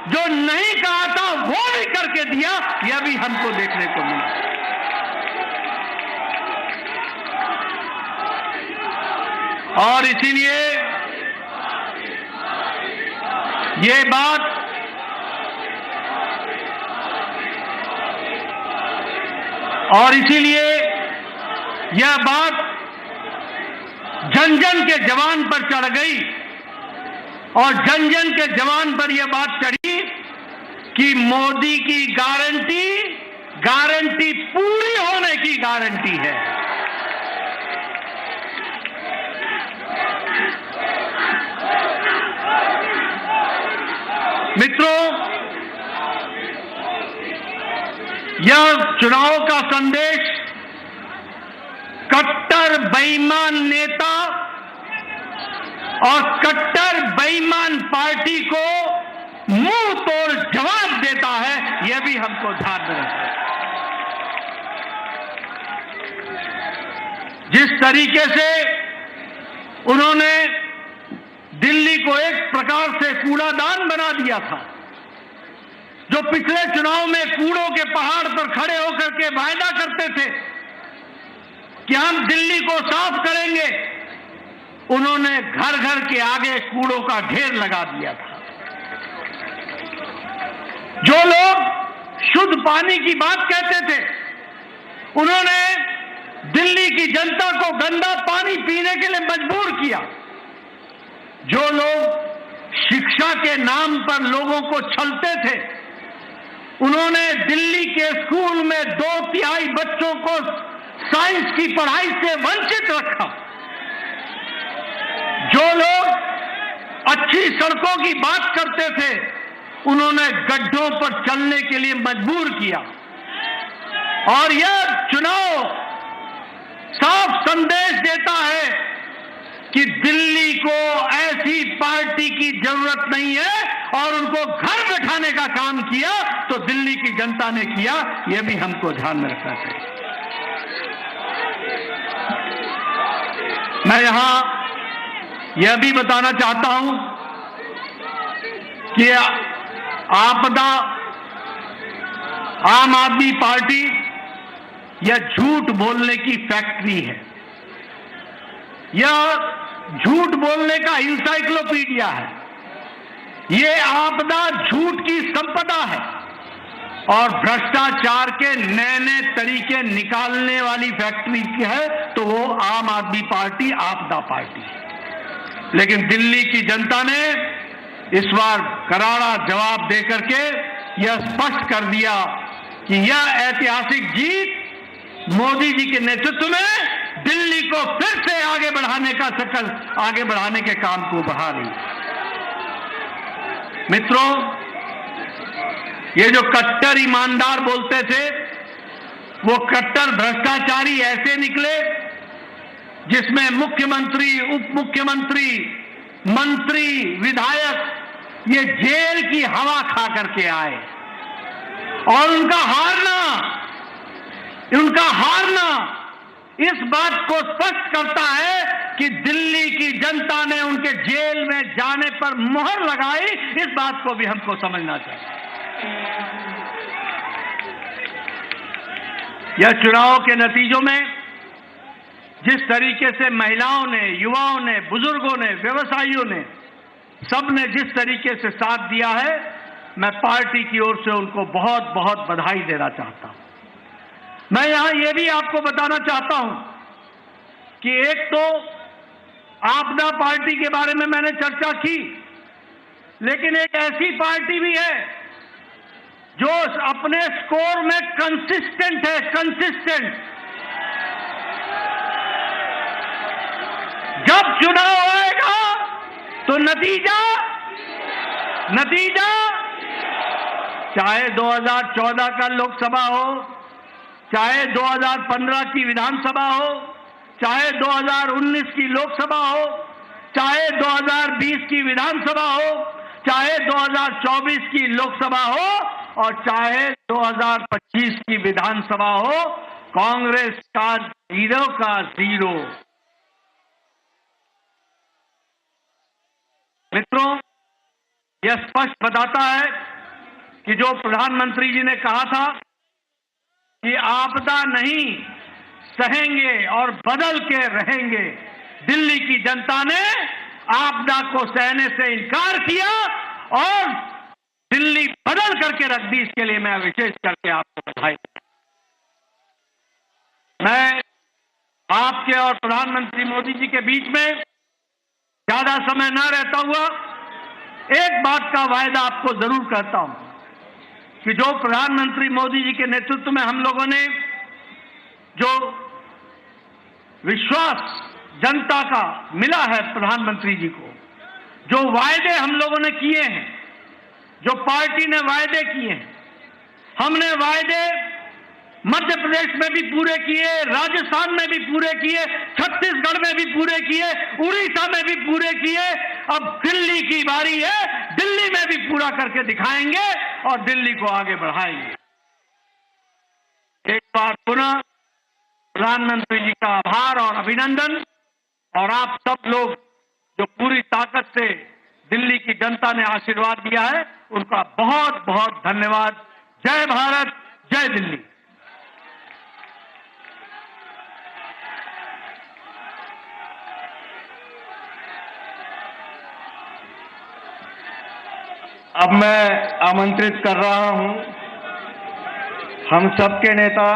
जो नहीं कहा था वो भी करके दिया। यह भी हमको देखने को मिला। और इसीलिए ये बात यह बात जन जन के जवान पर चढ़ गई और जन जन के जवान पर यह बात चढ़ी कि मोदी की गारंटी पूरी होने की गारंटी है। मित्रों, यह चुनाव का संदेश कट्टर बेईमान नेता और कट्टर बेईमान पार्टी को मुंह तोड़ जवाब देता है, यह भी हमको ध्यान में रखना है। जिस तरीके से उन्होंने दिल्ली को एक प्रकार से कूड़ादान बना दिया था, जो पिछले चुनाव में कूड़ों के पहाड़ पर खड़े होकर के वायदा करते थे कि हम दिल्ली को साफ करेंगे, उन्होंने घर घर के आगे कूड़ों का ढेर लगा दिया था। जो लोग शुद्ध पानी की बात कहते थे, उन्होंने दिल्ली की जनता को गंदा पानी पीने के लिए मजबूर किया। जो लोग शिक्षा के नाम पर लोगों को छलते थे, उन्होंने दिल्ली के स्कूल में 2/3 बच्चों को साइंस की पढ़ाई से वंचित रखा। जो लोग अच्छी सड़कों की बात करते थे, उन्होंने गड्ढों पर चलने के लिए मजबूर किया। और यह चुनाव साफ संदेश देता है कि दिल्ली को ऐसी पार्टी की जरूरत नहीं है, और उनको घर बैठाने का काम किया तो दिल्ली की जनता ने किया, यह भी हमको ध्यान में रखना चाहिए। मैं यहां यह भी बताना चाहता हूं कि आपदा आम आदमी पार्टी यह झूठ बोलने की फैक्ट्री है। यह झूठ बोलने का इंसाइक्लोपीडिया है। यह आपदा झूठ की संपदा है और भ्रष्टाचार के नए नए तरीके निकालने वाली फैक्ट्री है, तो वो आम आदमी पार्टी आपदा पार्टी है। लेकिन दिल्ली की जनता ने इस बार करारा जवाब देकर के यह स्पष्ट कर दिया कि यह ऐतिहासिक जीत मोदी जी के नेतृत्व में दिल्ली को फिर से आगे बढ़ाने के काम को बढ़ा रही है। मित्रों, ये जो कट्टर ईमानदार बोलते थे, वो कट्टर भ्रष्टाचारी ऐसे निकले जिसमें मुख्यमंत्री, उप मुख्यमंत्री, मंत्री, विधायक ये जेल की हवा खा करके आए। और उनका हारना इस बात को स्पष्ट करता है कि दिल्ली की जनता ने उनके जेल में जाने पर मोहर लगाई। इस बात को भी हमको समझना चाहिए। यह चुनाव के नतीजों में जिस तरीके से महिलाओं ने, युवाओं ने, बुजुर्गों ने, व्यवसायियों ने, सबने जिस तरीके से साथ दिया है, मैं पार्टी की ओर से उनको बहुत बहुत बधाई देना चाहता हूं। मैं यहां यह भी आपको बताना चाहता हूं कि एक तो आपदा पार्टी के बारे में मैंने चर्चा की, लेकिन एक ऐसी पार्टी भी है जो अपने स्कोर में कंसिस्टेंट है, कंसिस्टेंट। जब चुनाव आएगा तो नतीजा चाहे 2014 का लोकसभा हो, चाहे 2015 की विधानसभा हो, चाहे 2019 की लोकसभा हो, चाहे 2020 की विधानसभा हो, चाहे 2024 की लोकसभा हो, और चाहे 2025 की विधानसभा हो, कांग्रेस का 0 का 0। मित्रों, यह स्पष्ट बताता है कि जो प्रधानमंत्री जी ने कहा था कि आपदा नहीं सहेंगे और बदल के रहेंगे, दिल्ली की जनता ने आपदा को सहने से इनकार किया और दिल्ली बदल करके रख दी। इसके लिए मैं विशेष करके आपको बधाई। मैं आपके और प्रधानमंत्री मोदी जी के बीच में ज्यादा समय न रहता हुआ एक बात का वायदा आपको जरूर करता हूं कि जो प्रधानमंत्री मोदी जी के नेतृत्व में हम लोगों ने जो विश्वास जनता का मिला है प्रधानमंत्री जी को, जो वायदे हम लोगों ने किए हैं, जो पार्टी ने वायदे किए हैं, हमने वायदे मध्य प्रदेश में भी पूरे किए, राजस्थान में भी पूरे किए, छत्तीसगढ़ में भी पूरे किए, उड़ीसा में भी पूरे किए। अब दिल्ली की बारी है, दिल्ली में भी पूरा करके दिखाएंगे और दिल्ली को आगे बढ़ाएंगे। एक बार पुनः प्रधानमंत्री जी का आभार और अभिनंदन, और आप सब लोग जो पूरी ताकत से दिल्ली की जनता ने आशीर्वाद दिया है, उनका बहुत बहुत धन्यवाद। जय भारत, जय दिल्ली। अब मैं आमंत्रित कर रहा हूं हम सबके नेता,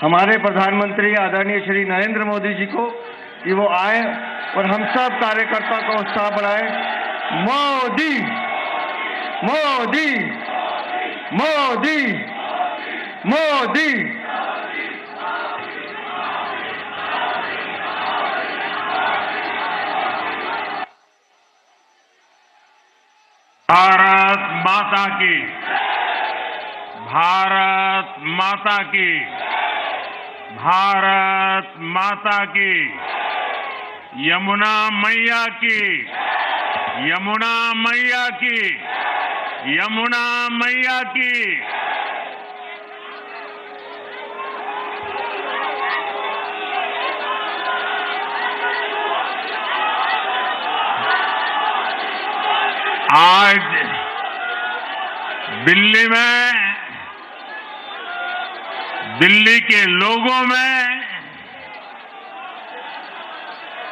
हमारे प्रधानमंत्री आदरणीय श्री नरेंद्र मोदी जी को, कि वो आए और हम सब कार्यकर्ता का उत्साह बढ़ाएं। मोदी मोदी मोदी मोदी। भारत माता की, भारत माता की, भारत माता की, यमुना मैया की, यमुना मैया की, यमुना मैया की। आज दिल्ली में, दिल्ली के लोगों में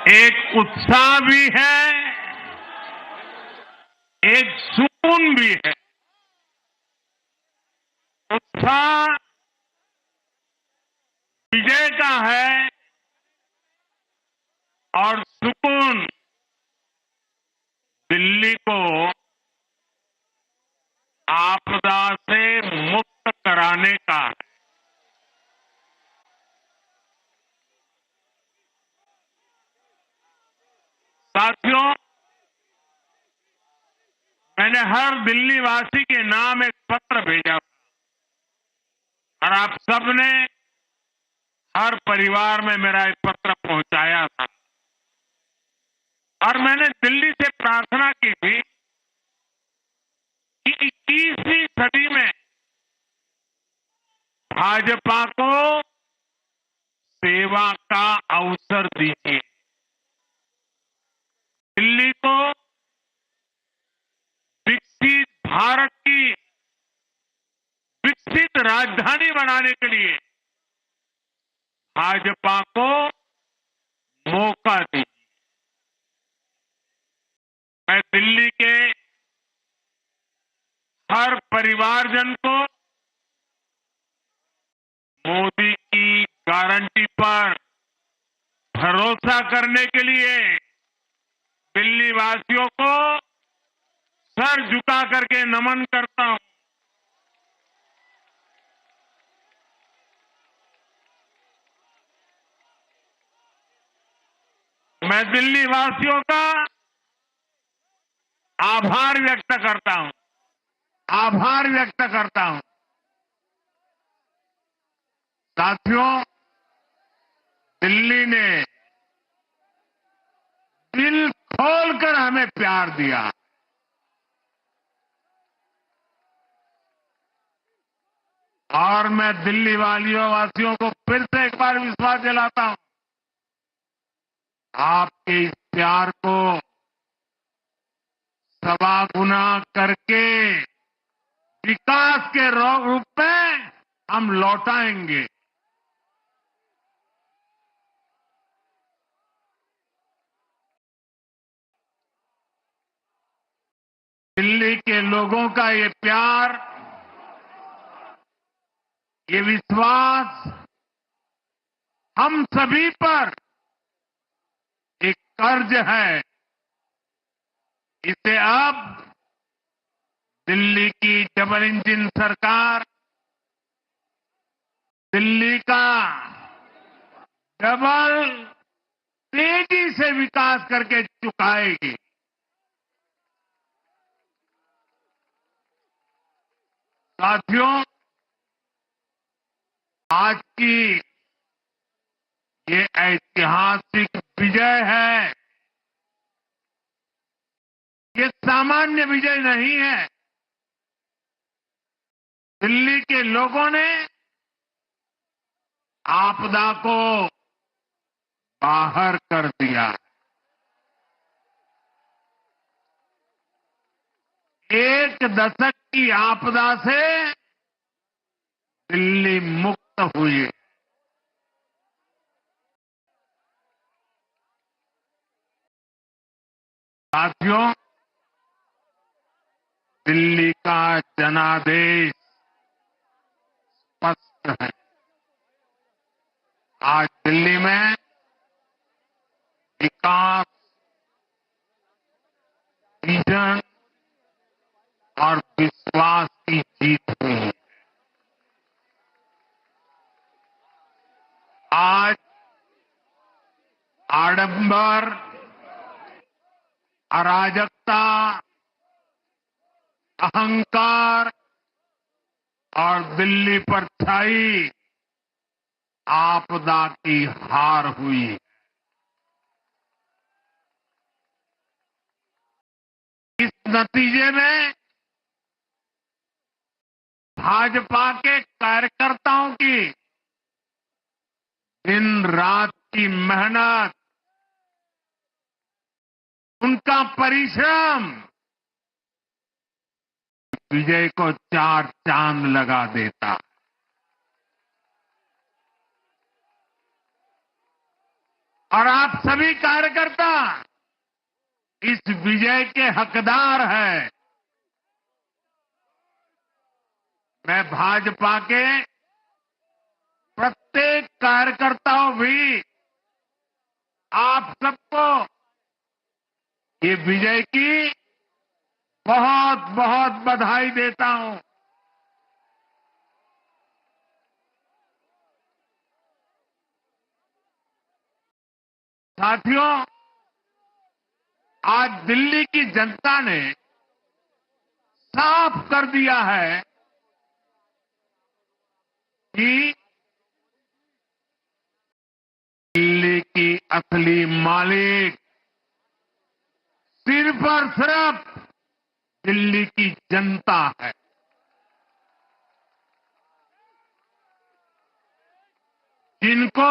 एक उत्साह भी है, एक सुकून भी है। उत्साह विजय का है और सुकून दिल्ली को आपदा से मुक्त कराने का है। साथियों, मैंने हर दिल्ली वासी के नाम एक पत्र भेजा और आप सबने हर परिवार में मेरा एक पत्र पहुंचाया था, और मैंने दिल्ली से प्रार्थना की थी कि 21वीं सदी में भाजपा को सेवा का अवसर दीजिए, दिल्ली को विकसित भारत की विकसित राजधानी बनाने के लिए भाजपा को मौका दीजिए। मैं दिल्ली के हर परिवारजन को मोदी की गारंटी पर भरोसा करने के लिए दिल्ली वासियों को सर झुका करके नमन करता हूं। मैं दिल्ली वासियों का आभार व्यक्त करता हूं, आभार व्यक्त करता हूं। साथियों, दिल्ली ने दिल खोलकर हमें प्यार दिया। और मैं दिल्ली वासियों को फिर से एक बार विश्वास दिलाता हूं, आपके इस प्यार को सवा गुना करके विकास के रूप में हम लौटाएंगे। दिल्ली के लोगों का ये प्यार, ये विश्वास हम सभी पर एक कर्ज है, इसे अब दिल्ली की डबल इंजन सरकार, दिल्ली का डबल तेजी से विकास करके चुकाएगी। साथियों, आज की ये ऐतिहासिक विजय है। ये सामान्य विजय नहीं है। दिल्ली के लोगों ने आपदा को बाहर कर दिया। एक दशक की आपदा से दिल्ली मुक्त हुई। साथियों, दिल्ली का जनादेश स्पष्ट है। आज दिल्ली में विकास, विजन और विश्वास की जीत हुई है। आज आडंबर, अराजकता, अहंकार और दिल्ली पर छाई आपदा की हार हुई। इस नतीजे में भाजपा के कार्यकर्ताओं की दिन रात की मेहनत, उनका परिश्रम विजय को चार चांद लगा देता। और आप सभी कार्यकर्ता इस विजय के हकदार हैं। मैं भाजपा के प्रत्येक कार्यकर्ताओं भी आप सबको ये विजय की बहुत बहुत बधाई देता हूं। साथियों, आज दिल्ली की जनता ने साफ कर दिया है कि दिल्ली की असली मालिक सिर्फ और सिर्फ दिल्ली की जनता है। जिनको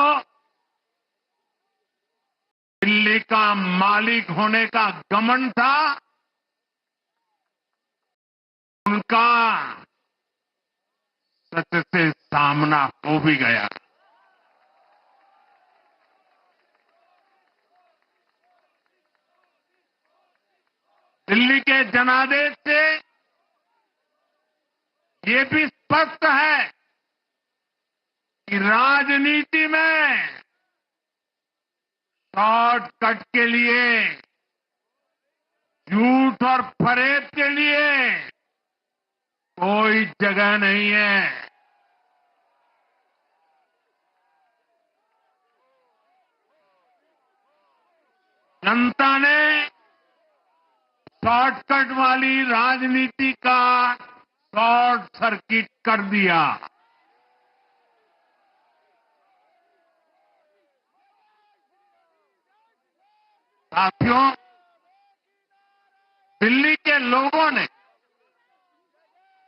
दिल्ली का मालिक होने का घमंड था, उनका सच से सामना हो भी गया। दिल्ली के जनादेश से ये भी स्पष्ट है कि राजनीति में शॉर्टकट के लिए, झूठ और फरेब के लिए कोई जगह नहीं है। जनता ने शॉर्टकट वाली राजनीति का शॉर्ट सर्किट कर दिया। साथियों, दिल्ली के लोगों ने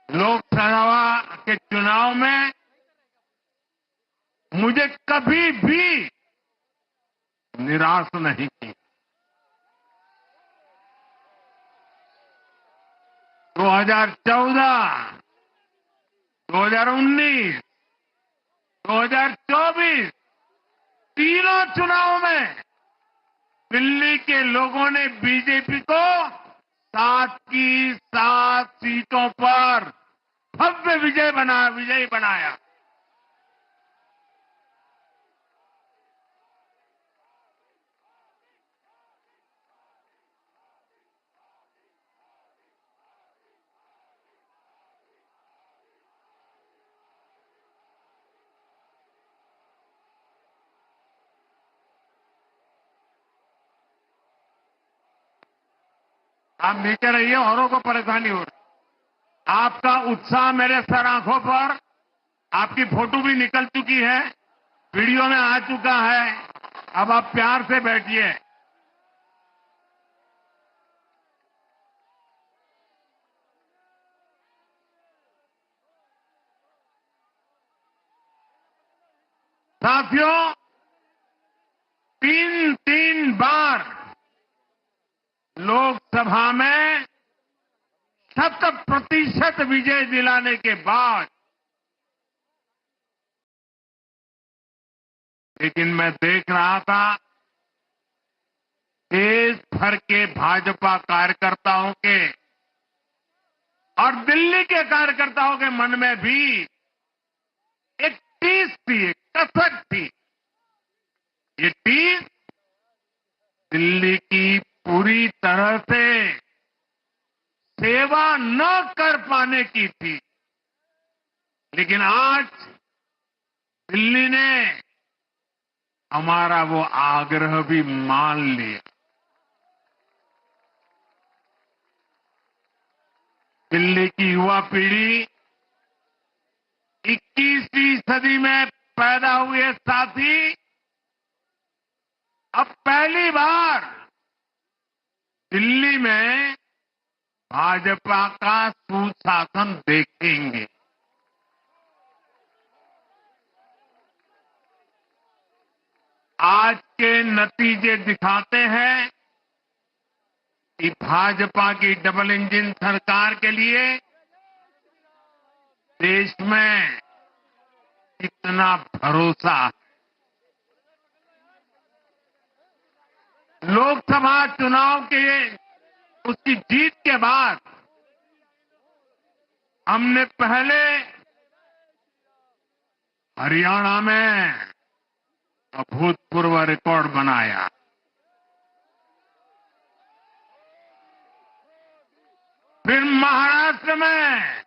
लोकसभा के चुनाव में मुझे कभी भी निराश नहीं की। 2014, 2019, 2024 तीनों चुनाव में दिल्ली के लोगों ने बीजेपी को 7 की 7 सीटों पर भव्य विजयी बनाया। आप नीचे रहिए, औरों को परेशानी हो रही। आपका उत्साह मेरे सर आंखों पर, आपकी फोटो भी निकल चुकी है, वीडियो में आ चुका है। अब आप प्यार से बैठिए। साथियों, तीन बार लोकसभा में 100% विजय दिलाने के बाद, लेकिन मैं देख रहा था देश भर के भाजपा कार्यकर्ताओं के और दिल्ली के कार्यकर्ताओं के मन में भी एक टीस थी, एक कसक थी। ये टीस दिल्ली की पूरी तरह से सेवा न कर पाने की थी। लेकिन आज दिल्ली ने हमारा वो आग्रह भी मान लिया। दिल्ली की युवा पीढ़ी 21वीं सदी में पैदा हुए साथी अब पहली बार दिल्ली में भाजपा का सुशासन देखेंगे। आज के नतीजे दिखाते हैं कि भाजपा की डबल इंजन सरकार के लिए देश में कितना भरोसा है। लोकसभा चुनाव के उसकी जीत के बाद हमने पहले हरियाणा में अभूतपूर्व रिकॉर्ड बनाया। फिर महाराष्ट्र में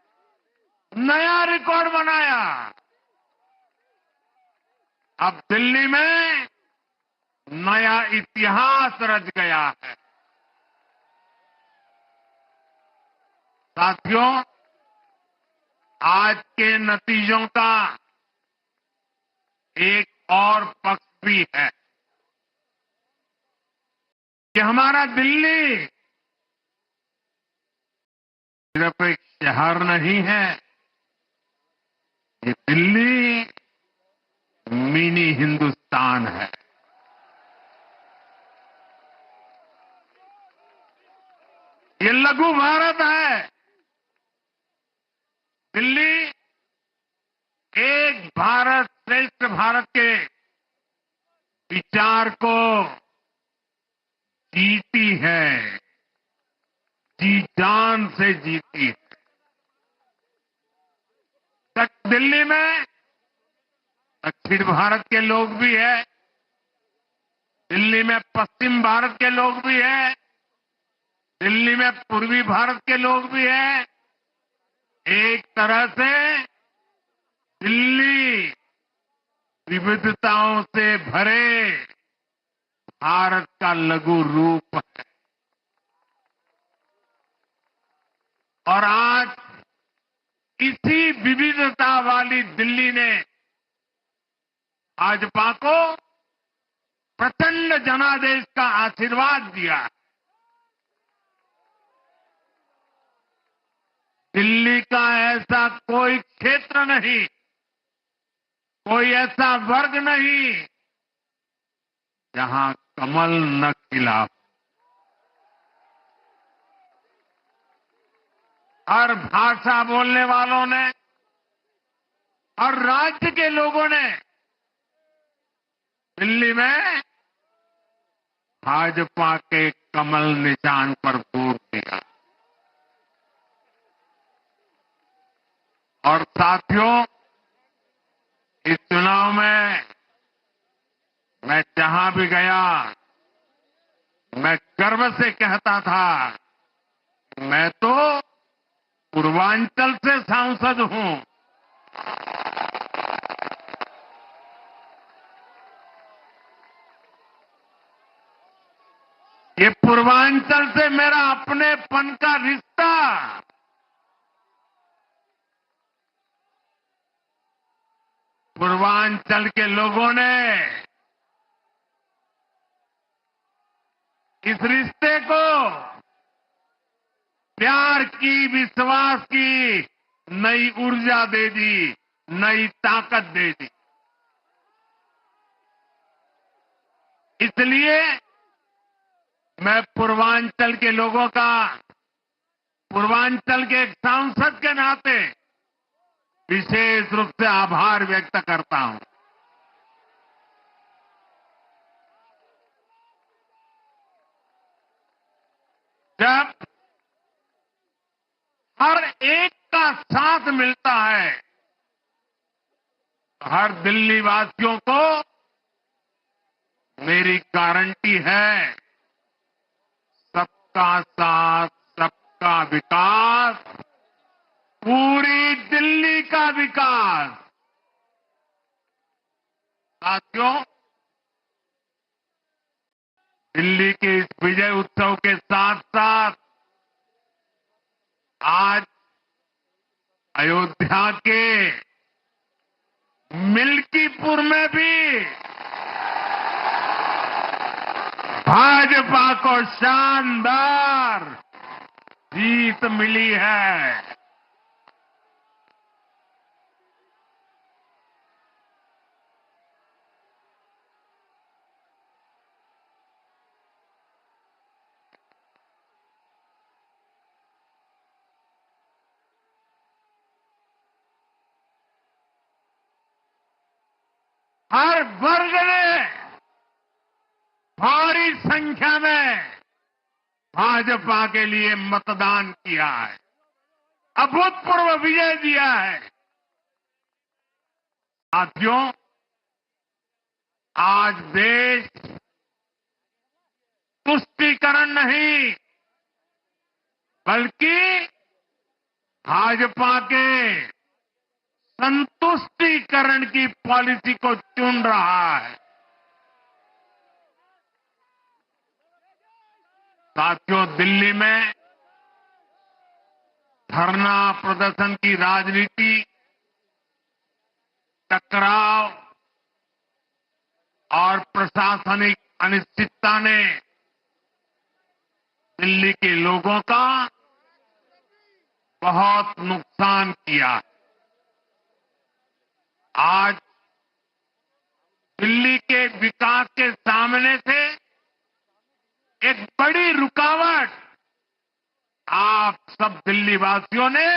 नया रिकॉर्ड बनाया। अब दिल्ली में नया इतिहास रच गया है। साथियों, आज के नतीजों का एक और पक्ष भी है कि हमारा दिल्ली सिर्फ एक शहर नहीं है, ये दिल्ली मिनी हिंदुस्तान है। ये लघु भारत है। दिल्ली एक भारत श्रेष्ठ भारत के विचार को जीती है, जी जान से जीती है। दिल्ली में दक्षिण भारत के लोग भी हैं, दिल्ली में पश्चिम भारत के लोग भी हैं, दिल्ली में पूर्वी भारत के लोग भी हैं। एक तरह से दिल्ली विविधताओं से भरे भारत का लघु रूप है। और आज इसी विविधता वाली दिल्ली ने भाजपा को प्रचंड जनादेश का आशीर्वाद दिया। दिल्ली का ऐसा कोई क्षेत्र नहीं, कोई ऐसा वर्ग नहीं जहां कमल न खिला। हर भाषा बोलने वालों ने, हर राज्य के लोगों ने दिल्ली में भाजपा के कमल निशान पर वोट दिया। और साथियों, इस चुनाव में मैं जहां भी गया, मैं गर्व से कहता था, मैं तो पूर्वांचल से सांसद हूं। ये पूर्वांचल से मेरा अपनेपन का रिश्ता पूर्वांचल के लोगों ने इस रिश्ते को प्यार की, विश्वास की नई ऊर्जा दे दी, नई ताकत दे दी। इसलिए मैं पूर्वांचल के लोगों का, पूर्वांचल के एक सांसद के नाते विशेष रूप से आभार व्यक्त करता हूं। जब हर एक का साथ मिलता है, हर दिल्ली वासियों को मेरी गारंटी है, सबका साथ, सबका विकास, पूरी दिल्ली का विकास। साथियों, दिल्ली के इस विजय उत्सव के साथ साथ आज अयोध्या के मिल्कीपुर में भी भाजपा को शानदार जीत मिली है। हर वर्ग ने भारी संख्या में भाजपा के लिए मतदान किया है, अभूतपूर्व विजय दिया है। साथियों, आज देश तुष्टीकरण नहीं बल्कि भाजपा के संतुष्टीकरण की पॉलिसी को चुन रहा है। साथियों, दिल्ली में धरना प्रदर्शन की राजनीति, टकराव और प्रशासनिक अनिश्चितता ने दिल्ली के लोगों का बहुत नुकसान किया। आज दिल्ली के विकास के सामने से एक बड़ी रुकावट आप सब दिल्ली वासियों ने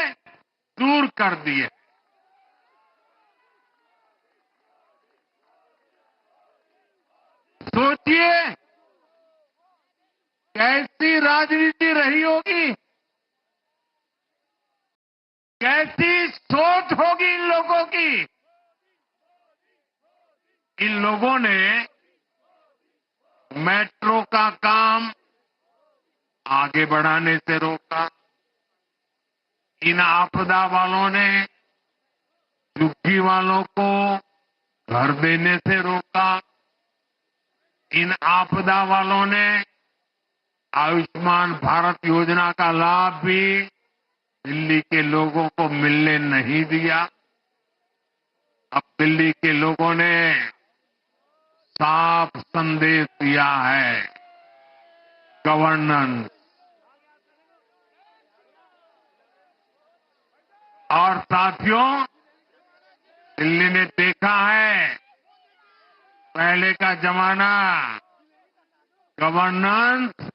दूर कर दी है। सोचिए कैसी राजनीति रही होगी, कैसी सोच होगी इन लोगों की। इन लोगों ने मेट्रो का काम आगे बढ़ाने से रोका, इन आपदा वालों ने झुग्गी वालों को घर देने से रोका, इन आपदा वालों ने आयुष्मान भारत योजना का लाभ भी दिल्ली के लोगों को मिलने नहीं दिया। अब दिल्ली के लोगों ने साफ संदेश दिया है, गवर्नेंस। और साथियों, दिल्ली ने देखा है पहले का जमाना, गवर्नेंस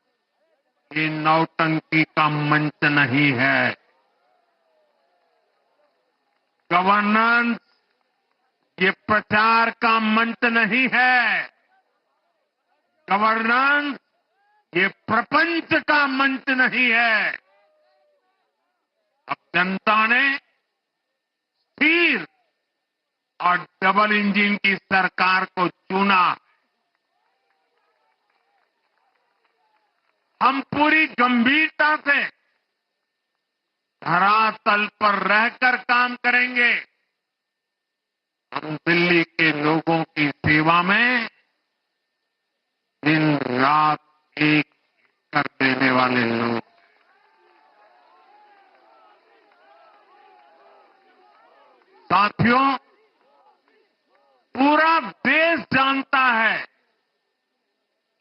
ये नौटंकी का मंच नहीं है। गवर्नेंस ये प्रचार का मंच नहीं है। गवर्नेंस ये प्रपंच का मंच नहीं है। अब जनता ने स्थिर और डबल इंजन की सरकार को चुना। हम पूरी गंभीरता से धरातल पर रहकर काम करेंगे। हम दिल्ली के लोगों की सेवा में दिन रात एक वाले लोग, साथियों, पूरा देश जानता है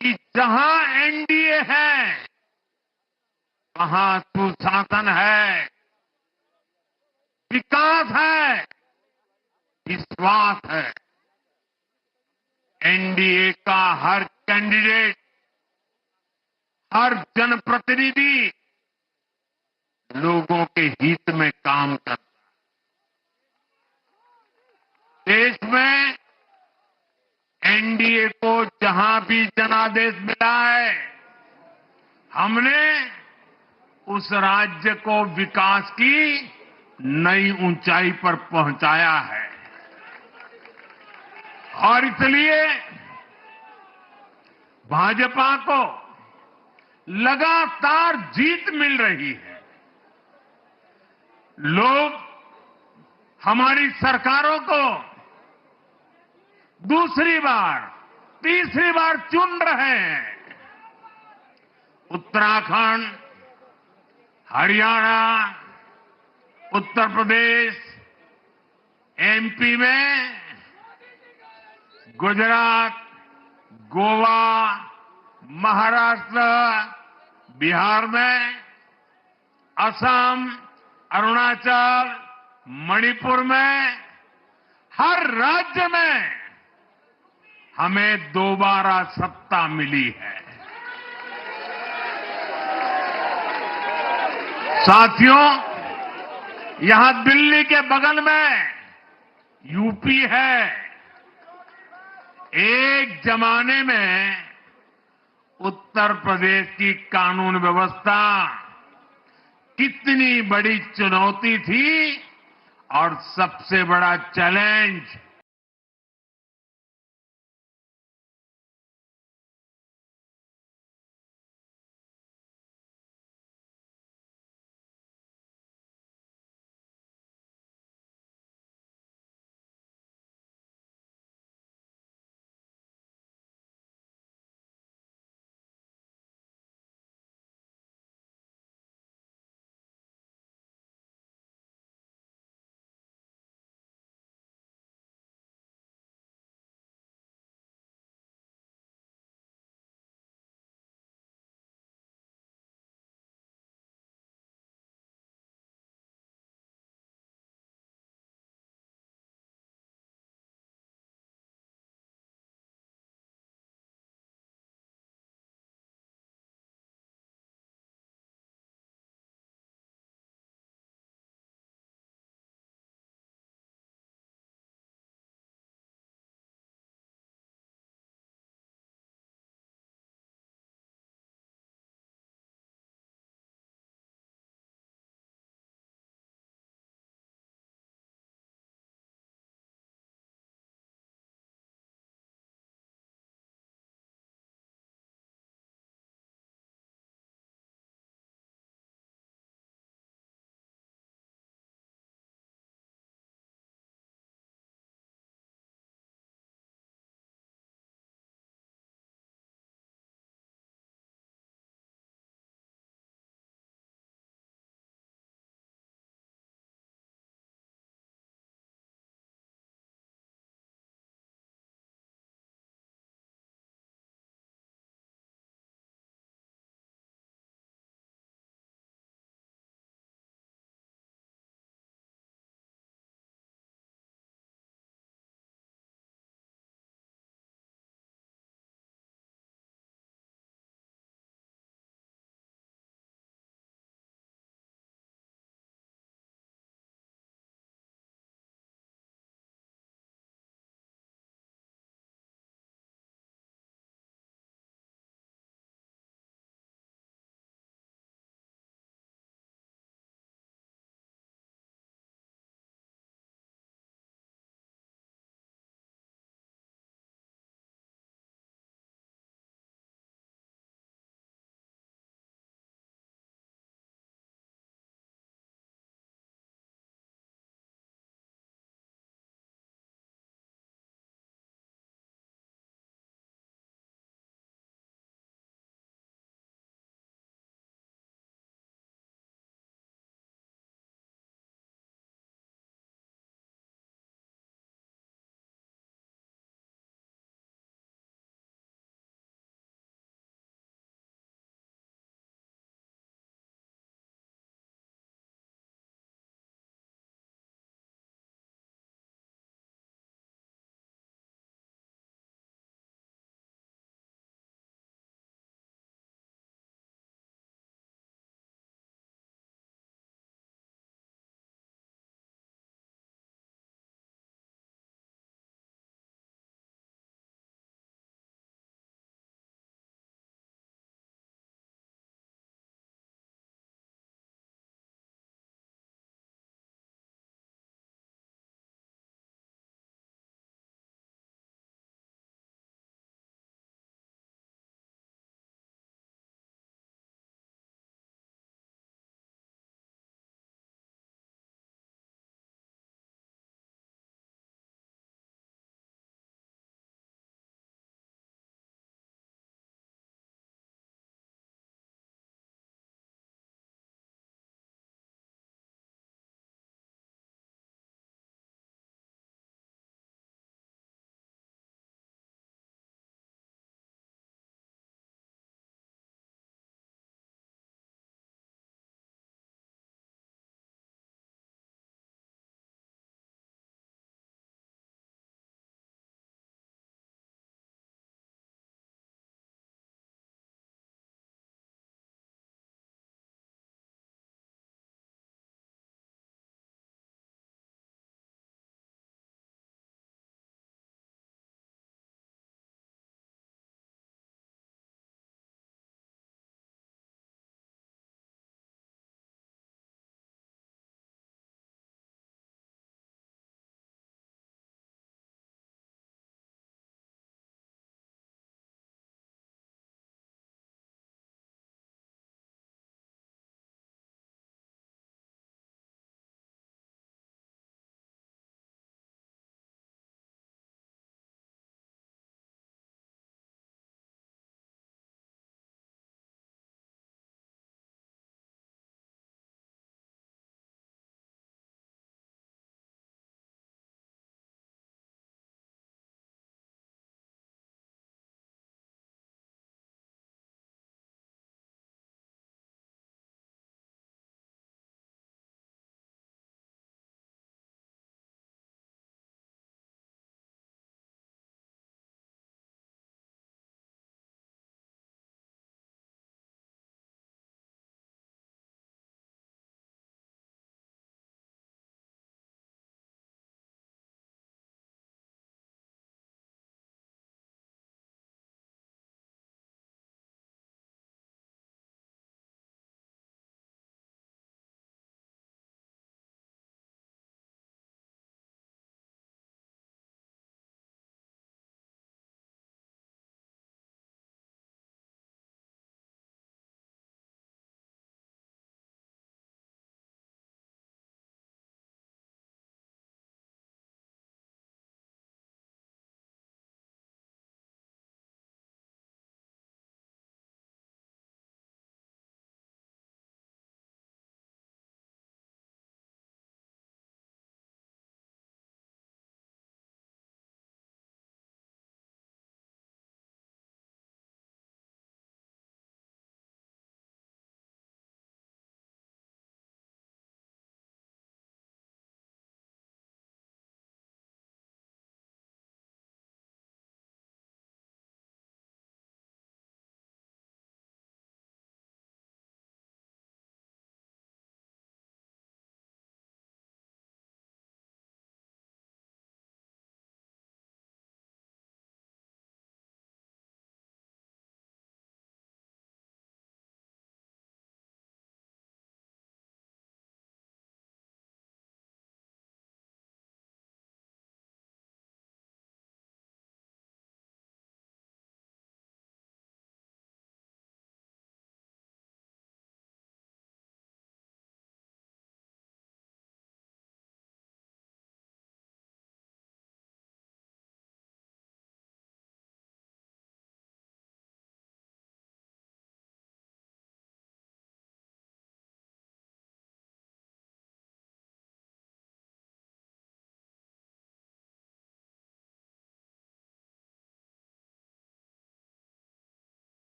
कि जहां एनडीए है वहां सुशासन है, विकास है, विश्वास है। एनडीए का हर कैंडिडेट, हर जनप्रतिनिधि लोगों के हित में काम करता है। देश में एनडीए को जहां भी जनादेश मिला है, हमने उस राज्य को विकास की नई ऊंचाई पर पहुंचाया है। और इसलिए भाजपा को लगातार जीत मिल रही है। लोग हमारी सरकारों को दूसरी बार, तीसरी बार चुन रहे हैं। उत्तराखंड, हरियाणा, उत्तर प्रदेश, एमपी में, गुजरात, गोवा, महाराष्ट्र, बिहार में, असम, अरुणाचल, मणिपुर में, हर राज्य में हमें दोबारा सत्ता मिली है। साथियों, यहां दिल्ली के बगल में यूपी है। एक जमाने में उत्तर प्रदेश की कानून व्यवस्था कितनी बड़ी चुनौती थी और सबसे बड़ा चैलेंज